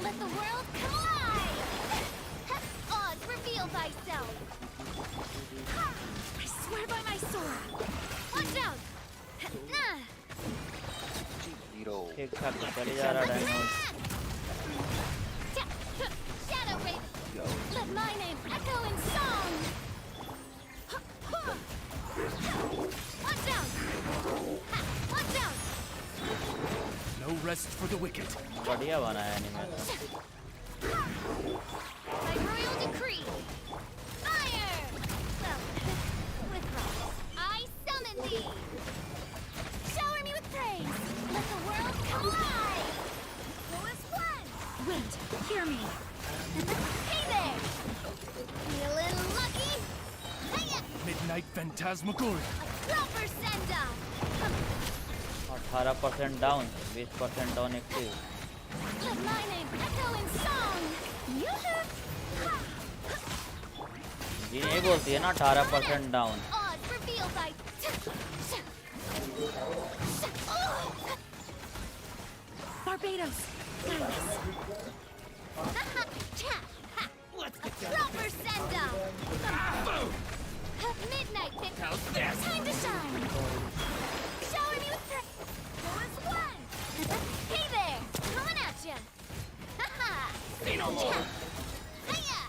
Let the world come alive. Odds, reveal thyself. I swear by my sword. Watch out. Zero ठीक ठाक तो चले जा रहा diamond Shadow Raiden. Let my name echo in song. Watch out. Watch out. No rest for the wicked. बढ़िया बना है animation By royal decree. Fire. Well, withdraw. I summon thee. Shower me with praise. Let the world come alive. Who is one? Wind, hear me. Hey there. Feeling lucky? Hiya. Midnight Phantasmagoria. Proper send up. 18% down 20% down active Let my name echo in song. Yoo-hoo. जी नहीं बोलती है ना 18% down Odds reveal thy. Barbados. Let's get proper send up. Midnight pit. Time to shine. Shower me with Who is one? Hey there. Coming at ya. Say no more. Hiya.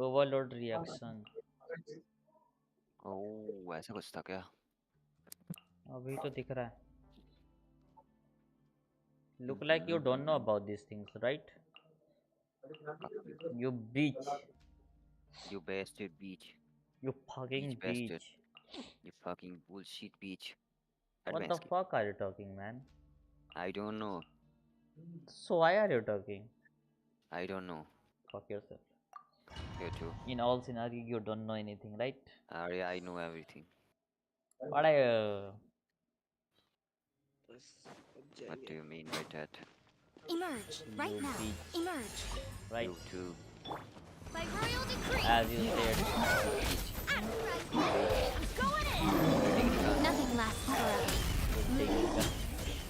Overload reaction oh ऐसा कुछ था क्या अभी तो दिख रहा है look like you don't know about these things right you bitch you bastard bitch you fucking bitch you fucking bullshit bitch what the fuck are you talking man I don't know so why are you talking I don't know fuck yourself you too in all scenarios you don't know anything right yeah I know everything what what do you mean by that Emerge right now. Emerge. Right. You too. By royal decree. As you said. I'm going in. Nothing lasts forever.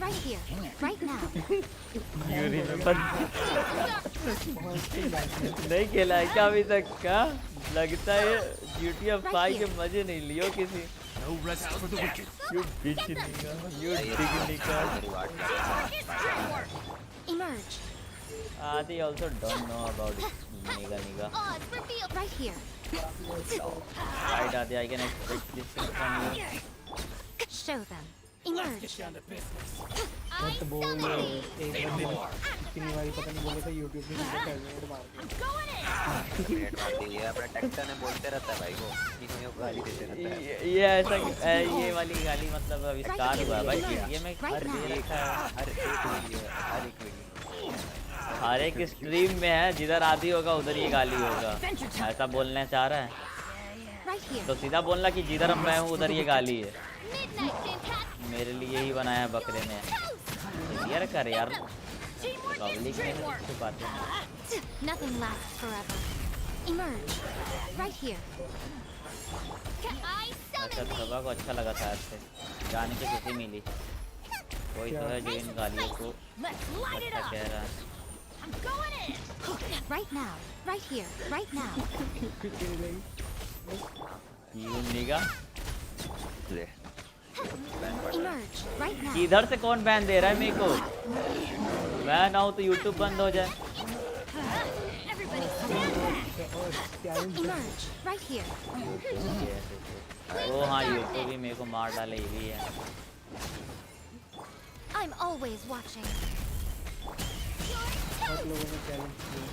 Right here. Right now. You remember? नहीं खेला है क्या अभी तक क्या लगता है GTA 5 के मजे नहीं लियो किसी No rest for the wicked. You bitch nigga. You dig nigga. Emerge. Adi also don't know about it. Nigga. Odds revealed right here. Right Adi, I can expect this thing from you. Show them. Emerge. मत बोल एक बार कितनी बारी पता नहीं बोले थे YouTube में पेमेंट मार पेमेंट मार दी ये अपना टक्कर ने बोलते रहता है भाई को किसी को गाली देते रहता है ये ऐसा ये वाली गाली मतलब आविष्कार हुआ भाई GTA में हर एक स्ट्रीम में है जिधर आदि होगा उधर ये गाली होगा ऐसा बोलना चाह रहा है तो सीधा बोलना कि जिधर मैं हूँ उधर ये गाली है मेरे लिए ही बनाया बकरे ने यार कर यार पब्लिक में कुछ बातें Nothing lasts forever. Emerge right here. अच्छा सभा को अच्छा लगा था इससे जाने की खुशी मिली कोई तो है जो इन गालियों को अच्छा कह रहा है Right now, right here, right now. यूनिगा ले इधर से कौन बैन दे रहा है मेरे को? मैं ना हूँ तो यूट्यूब बंद हो जाए। ओ हाँ यूट्यूब भी मेरे को मार डाले ही है। I'm always watching. बहुत लोगों ने चैलेंज किया।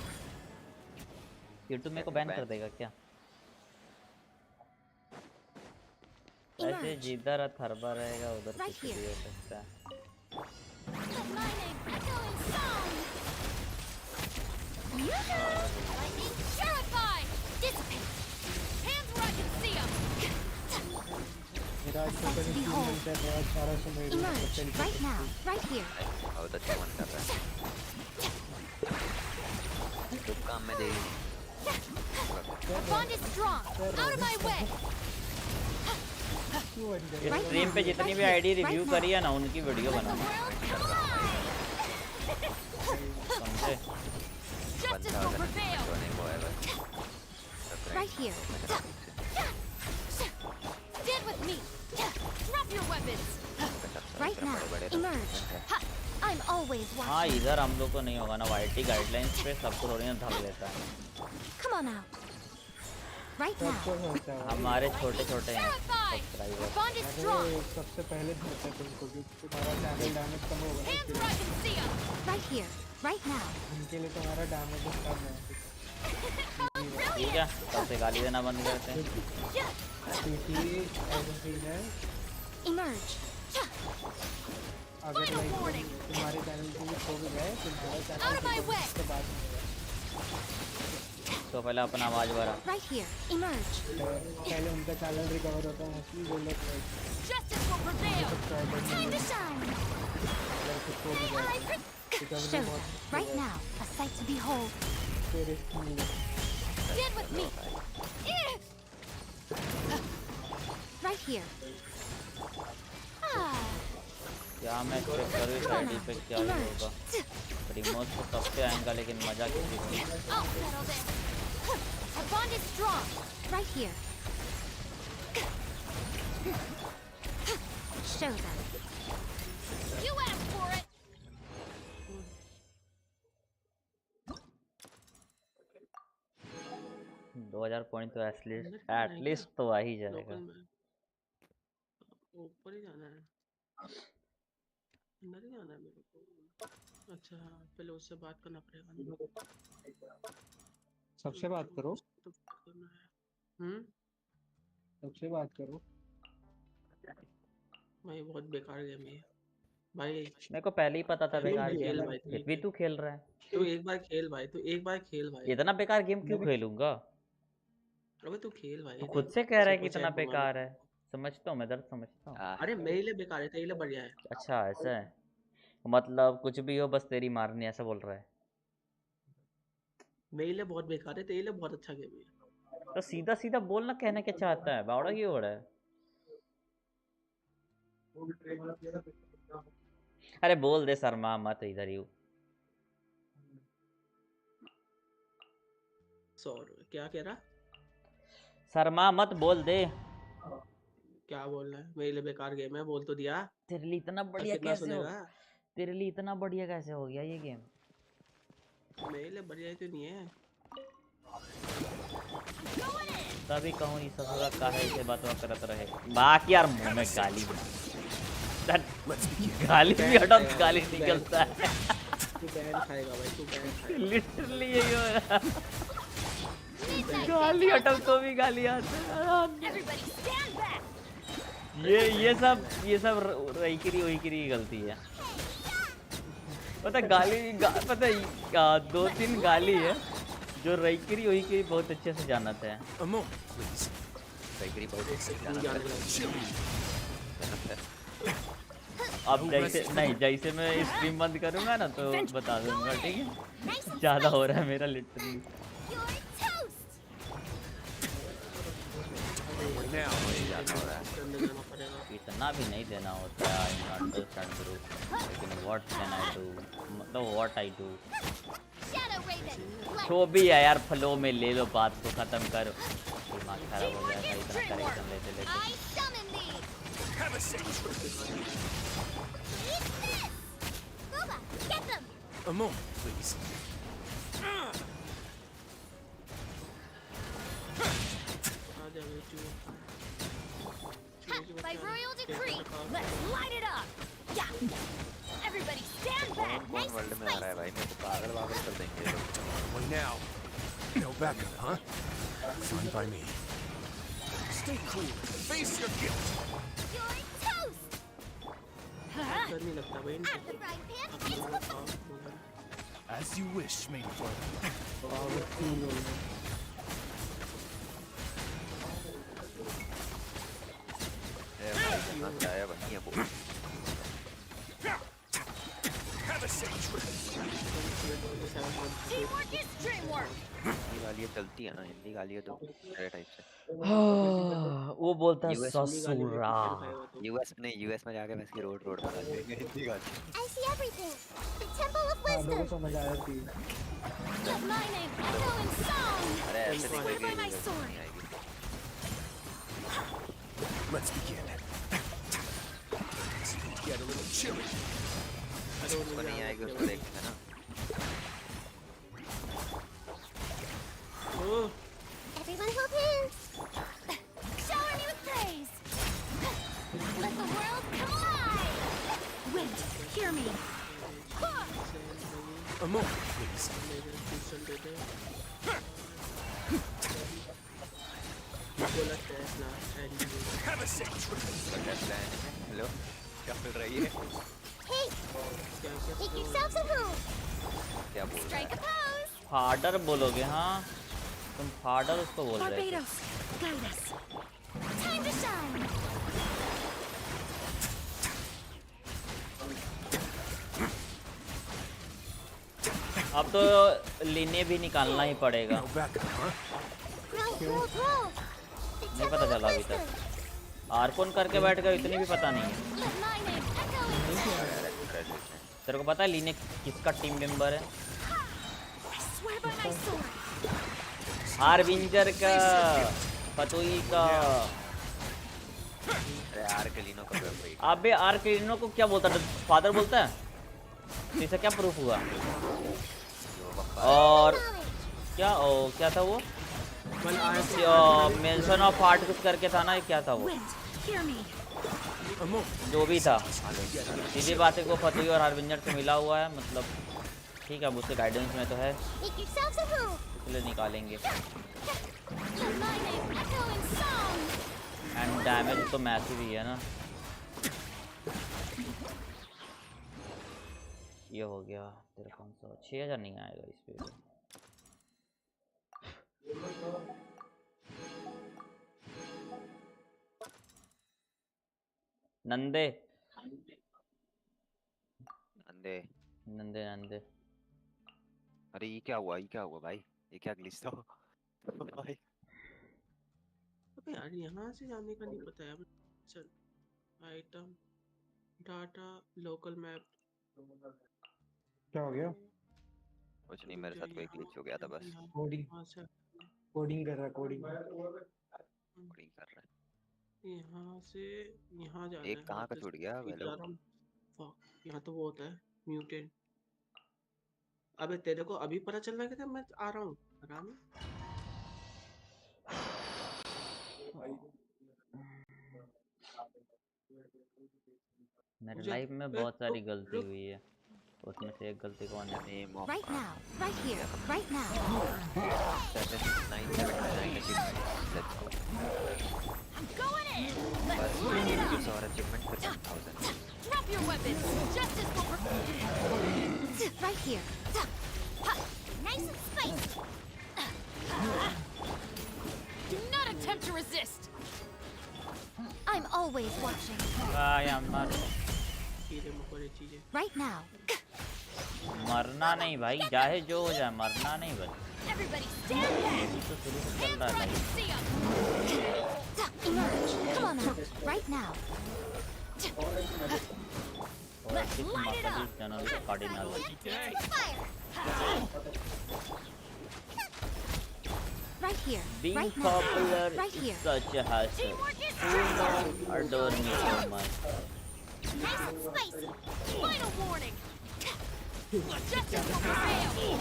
यूट्यूब मेरे को बैन कर देगा क्या? ऐसे जिधर थरबा रहेगा उधर कुछ भी हो सकता है। मेरा अच्छा कनेक्शन मिलता है 1800 मेरे right now, right here. बहुत अच्छा मन कर रहा है। तो काम में दे। Bond is strong. Out of my way. इस स्ट्रीम पे जितनी भी आईडी रिव्यू करी है ना उनकी वीडियो बनाना। समझे? Justice will prevail. Right here. Stand with me. Drop your weapons. Right now. Emerge. I'm always watching. हाँ इधर हम लोग को नहीं होगा ना वाईटी गाइडलाइंस पे सबको थोड़ी ना धक लेता है। Come on out. Right now. हमारे छोटे छोटे हैं सब्सक्राइबर। सबसे पहले धरते हैं तुमको क्योंकि तुम्हारा चैनल डैमेज कम होगा। Right here. Right now. उनके लिए तुम्हारा डैमेज कम है। ठीक है तब से गाली देना बंद करते हैं। Emerge. अगर तुम्हारे चैनल को भी खो भी गए तुम्हारा चैनल के बाद तो पहले अपना आवाज भरा। Right here. Emerge. पहले उनका चैनल रिकवर होता है असली वो लोग Justice will prevail. Time to shine. Show them. Right now. A sight to behold. Stand with me. Right here. क्या मैं चेक करूँ इस आईडी पे क्या ही होगा। रिमोट तो कब से आएगा लेकिन मजा किसी को। Our bond is strong. Right here. Show them. You asked for it. 2000 point तो एटलीस्ट तो आ ही जाएगा। ऊपर ही जाना है अंदर ही जाना है मेरे को। अच्छा पहले उससे बात करना पड़ेगा। सबसे बात करो। सबसे बात करो। भाई बहुत बेकार गेम है भाई। मेरे को पहले ही पता था बेकार गेम है फिर भी तू खेल रहा है। तू एक बार खेल भाई। तू एक बार खेल भाई। इतना बेकार गेम क्यों खेलूंगा? अबे तू खेल भाई। तू खुद से कह रहा है कि इतना बेकार है। समझता हूँ मैं दर्द समझता हूँ। अरे मेरे लिए बेकार है तेरे लिए बढ़िया है। अच्छा ऐसा है मतलब कुछ भी हो बस तेरी मारनी ऐसा बोल रहा है। मेरे लिए बहुत बेकार है तेरे लिए बहुत अच्छा गेम है। तो सीधा सीधा बोलना कहना क्या चाहता है बावड़ा क्यों हो रहा है? अरे बोल दे शर्मा मत इधर ही। क्या कह रहा? शर्मा मत बोल दे। क्या बोलना है? मेरे लिए बेकार गेम है बोल तो दिया। तेरे लिए इतना बढ़िया कैसे हो? तेरे लिए इतना बढ़िया कैसे हो गया ये गेम? मेरे लिए बढ़िया तो नहीं है। तभी कहूँ इस ससुरा काहे से बात करत रहे। बाकी यार मुंह में गाली गाली भी हटा गाली निकलता है। तू बैन खाएगा भाई तू बैन खाएगा। लिटरली यही हो रहा है। गाली हटाओ तो भी गाली आती है। ये सब रईकिरी वहीकिरी की गलती है। पता पता 2-3 गाली है जो रईकिरी वहीकिरी बहुत अच्छे से जानते हैं। रईकिरी बहुत अच्छे से जानते हैं। अब जैसे मैं स्ट्रीम बंद करूंगा ना तो बता दूंगा ठीक है। ज्यादा हो रहा है मेरा लिटरली। इतना भी नहीं देना होता है। आई अंडरस्टैंड ब्रो लेकिन व्हाट कैन आई डू मतलब व्हाट आई डू। जो भी है यार फ्लो में ले लो बात को खत्म करो। दिमाग खराब हो गया था इतना करेक्शन लेते लेते। I summon thee. Have a seat. Eat this. Boba, get them. A moment, please. By royal decree, let's light it up. Yeah. Everybody stand back. Nice and spicy. One now. No backup, huh? Fine by me. Stay cool. Face your guilt. You're toast. At the frying pan. As you wish, maid brother. Have a safe trip. Teamwork is dreamwork. Hindi गालियाँ चलती है ना, हिंदी गालियाँ तो मेरे type से। वो बोलता है ससुरा। यूएस में जाके मैं इसकी रोड बना देंगे हिंदी गाली। I see everything. The temple of wisdom. समझ आया थी। Let my name echo in song. अरे ऐसे नहीं Swear by कोई my sword. नहीं आएगी। Let's begin. It's going to get a little chilly. उसको नहीं आएगी उसको देखेंगे ना। Everyone hold hands. Shower me with praise. Let the world come alive. Wind, hear me. A moment, please. Have a safe trip. Hello क्या मिल रही है? Hey, make yourselves at home. क्या बोल रहा Strike a pose. फाडर बोलोगे? हाँ तुम फाडर उसको बोल रहे थे। Barbados, guide us. Time to shine. अब तो लीने भी निकालना ही पड़ेगा। Grow, grow, grow. The नहीं पता temple चला of अभी तक। wisdom. आर्कोन करके बैठ गए इतनी भी पता नहीं है। Let my name echo in song. तेरे को पता है लीने किसका टीम मेंबर है? I swear by my sword. Harbinger का, फतुई का। अरे आर्कलिनो का भाई। अबे आर्कलिनो को क्या बोलता है? फादर बोलता है? इससे क्या प्रूफ हुआ? और क्या क्या था वो? मेंशन ऑफ आर्ट कुछ करके था ना, क्या था वो? जो भी था, सीधी बात है, वो फतुई और हार्बिंजर से मिला हुआ है, मतलब ठीक है, अब उसके गाइडेंस में तो है, इसलिए निकालेंगे। एंड डैमेज तो मैसिव ही है ना। ये हो गया तेरा 500, 6000 नहीं आएगा इस पे। नंदे नंदे नंदे नंदे। अरे ये क्या हुआ भाई? ये क्या ग्लिच था भाई? अबे यार यहाँ से जाने का नहीं पता यार। चल आइटम डाटा लोकल मैप। क्या हो गया? कुछ नहीं, मेरे साथ कोई ग्लिच हो गया था बस। कोडिंग कर रहा है, कोडिंग कर रहा है। यहाँ से यहाँ जाना है। एक कहाँ का छूट गया? यहाँ तो वो होता है म्यूटेंट। अबे तेरे को अभी पता चल रहा है कि मैं आ रहा हूँ आराम में। मेरे लाइफ में बहुत सारी गलती हुई है, उसमें से एक गलती कौन है? Right now, right here, right now. 7979 let's go. I'm going in. Let's light it up. और achievement for 10,000. Drop your weapons. Justice will Right here. Nice and spicy. Do not attempt to resist. I'm always watching. I am not. Right now. मरना नहीं भाई, चाहे जो हो जाए, मरना नहीं बस। Everybody stand back. तो शुरू से चल रहा है। Emerge. Come on out. Right now. Let's light it up. Cardinal. Right here. Being right popular now. Right here. is such a hassle. Who adore me so much? Nice and spicy. Final warning! Justice will prevail!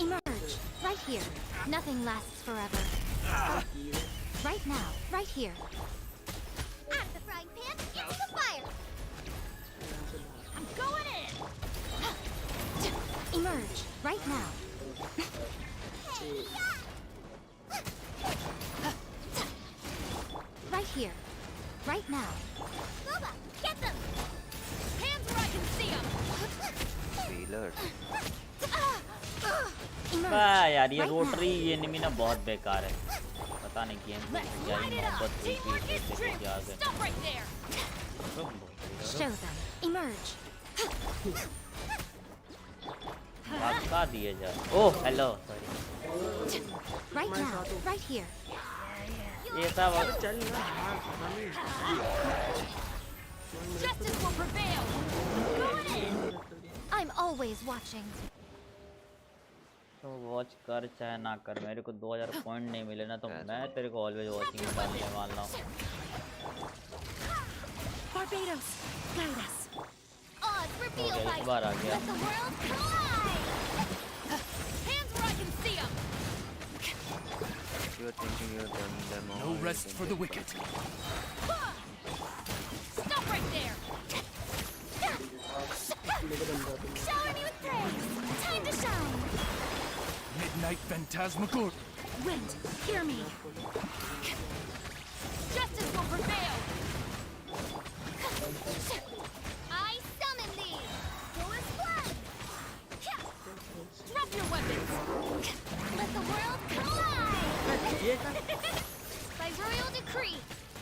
Emerge. Right here. Nothing lasts forever. Right now. Right here. Out of the frying pan, into the fire. I'm going in! Emerge. Right now. Right here. Right now. Boba, get them! Hands where I can see them! Feelers. वाह यार ये rotary ये enemy ना बहुत बेकार है पता नहीं गेम पे क्या ही मोहब्बत हुई थी इससे क्या आ गए Show them. Emerge. धक्का दिए जा oh hello sorry Right now. Right here. ये सब Justice will prevail! Going in! I'm always watching. तो वॉच कर चाहे ना कर मेरे को 2000 पॉइंट नहीं मिले ना तो मैं तेरे को ऑलवेज वॉचिंग में डालने वाला हूँ Barbados, guide us. Odds reveal Okay, by इस बार आ गया let the world collide. Hands where I can see them. You're thinking you're done them all. No rest for the wicked. Stop right there. Shower me with praise. Time to shine. Midnight Phantasmagoria. Wind, hear me.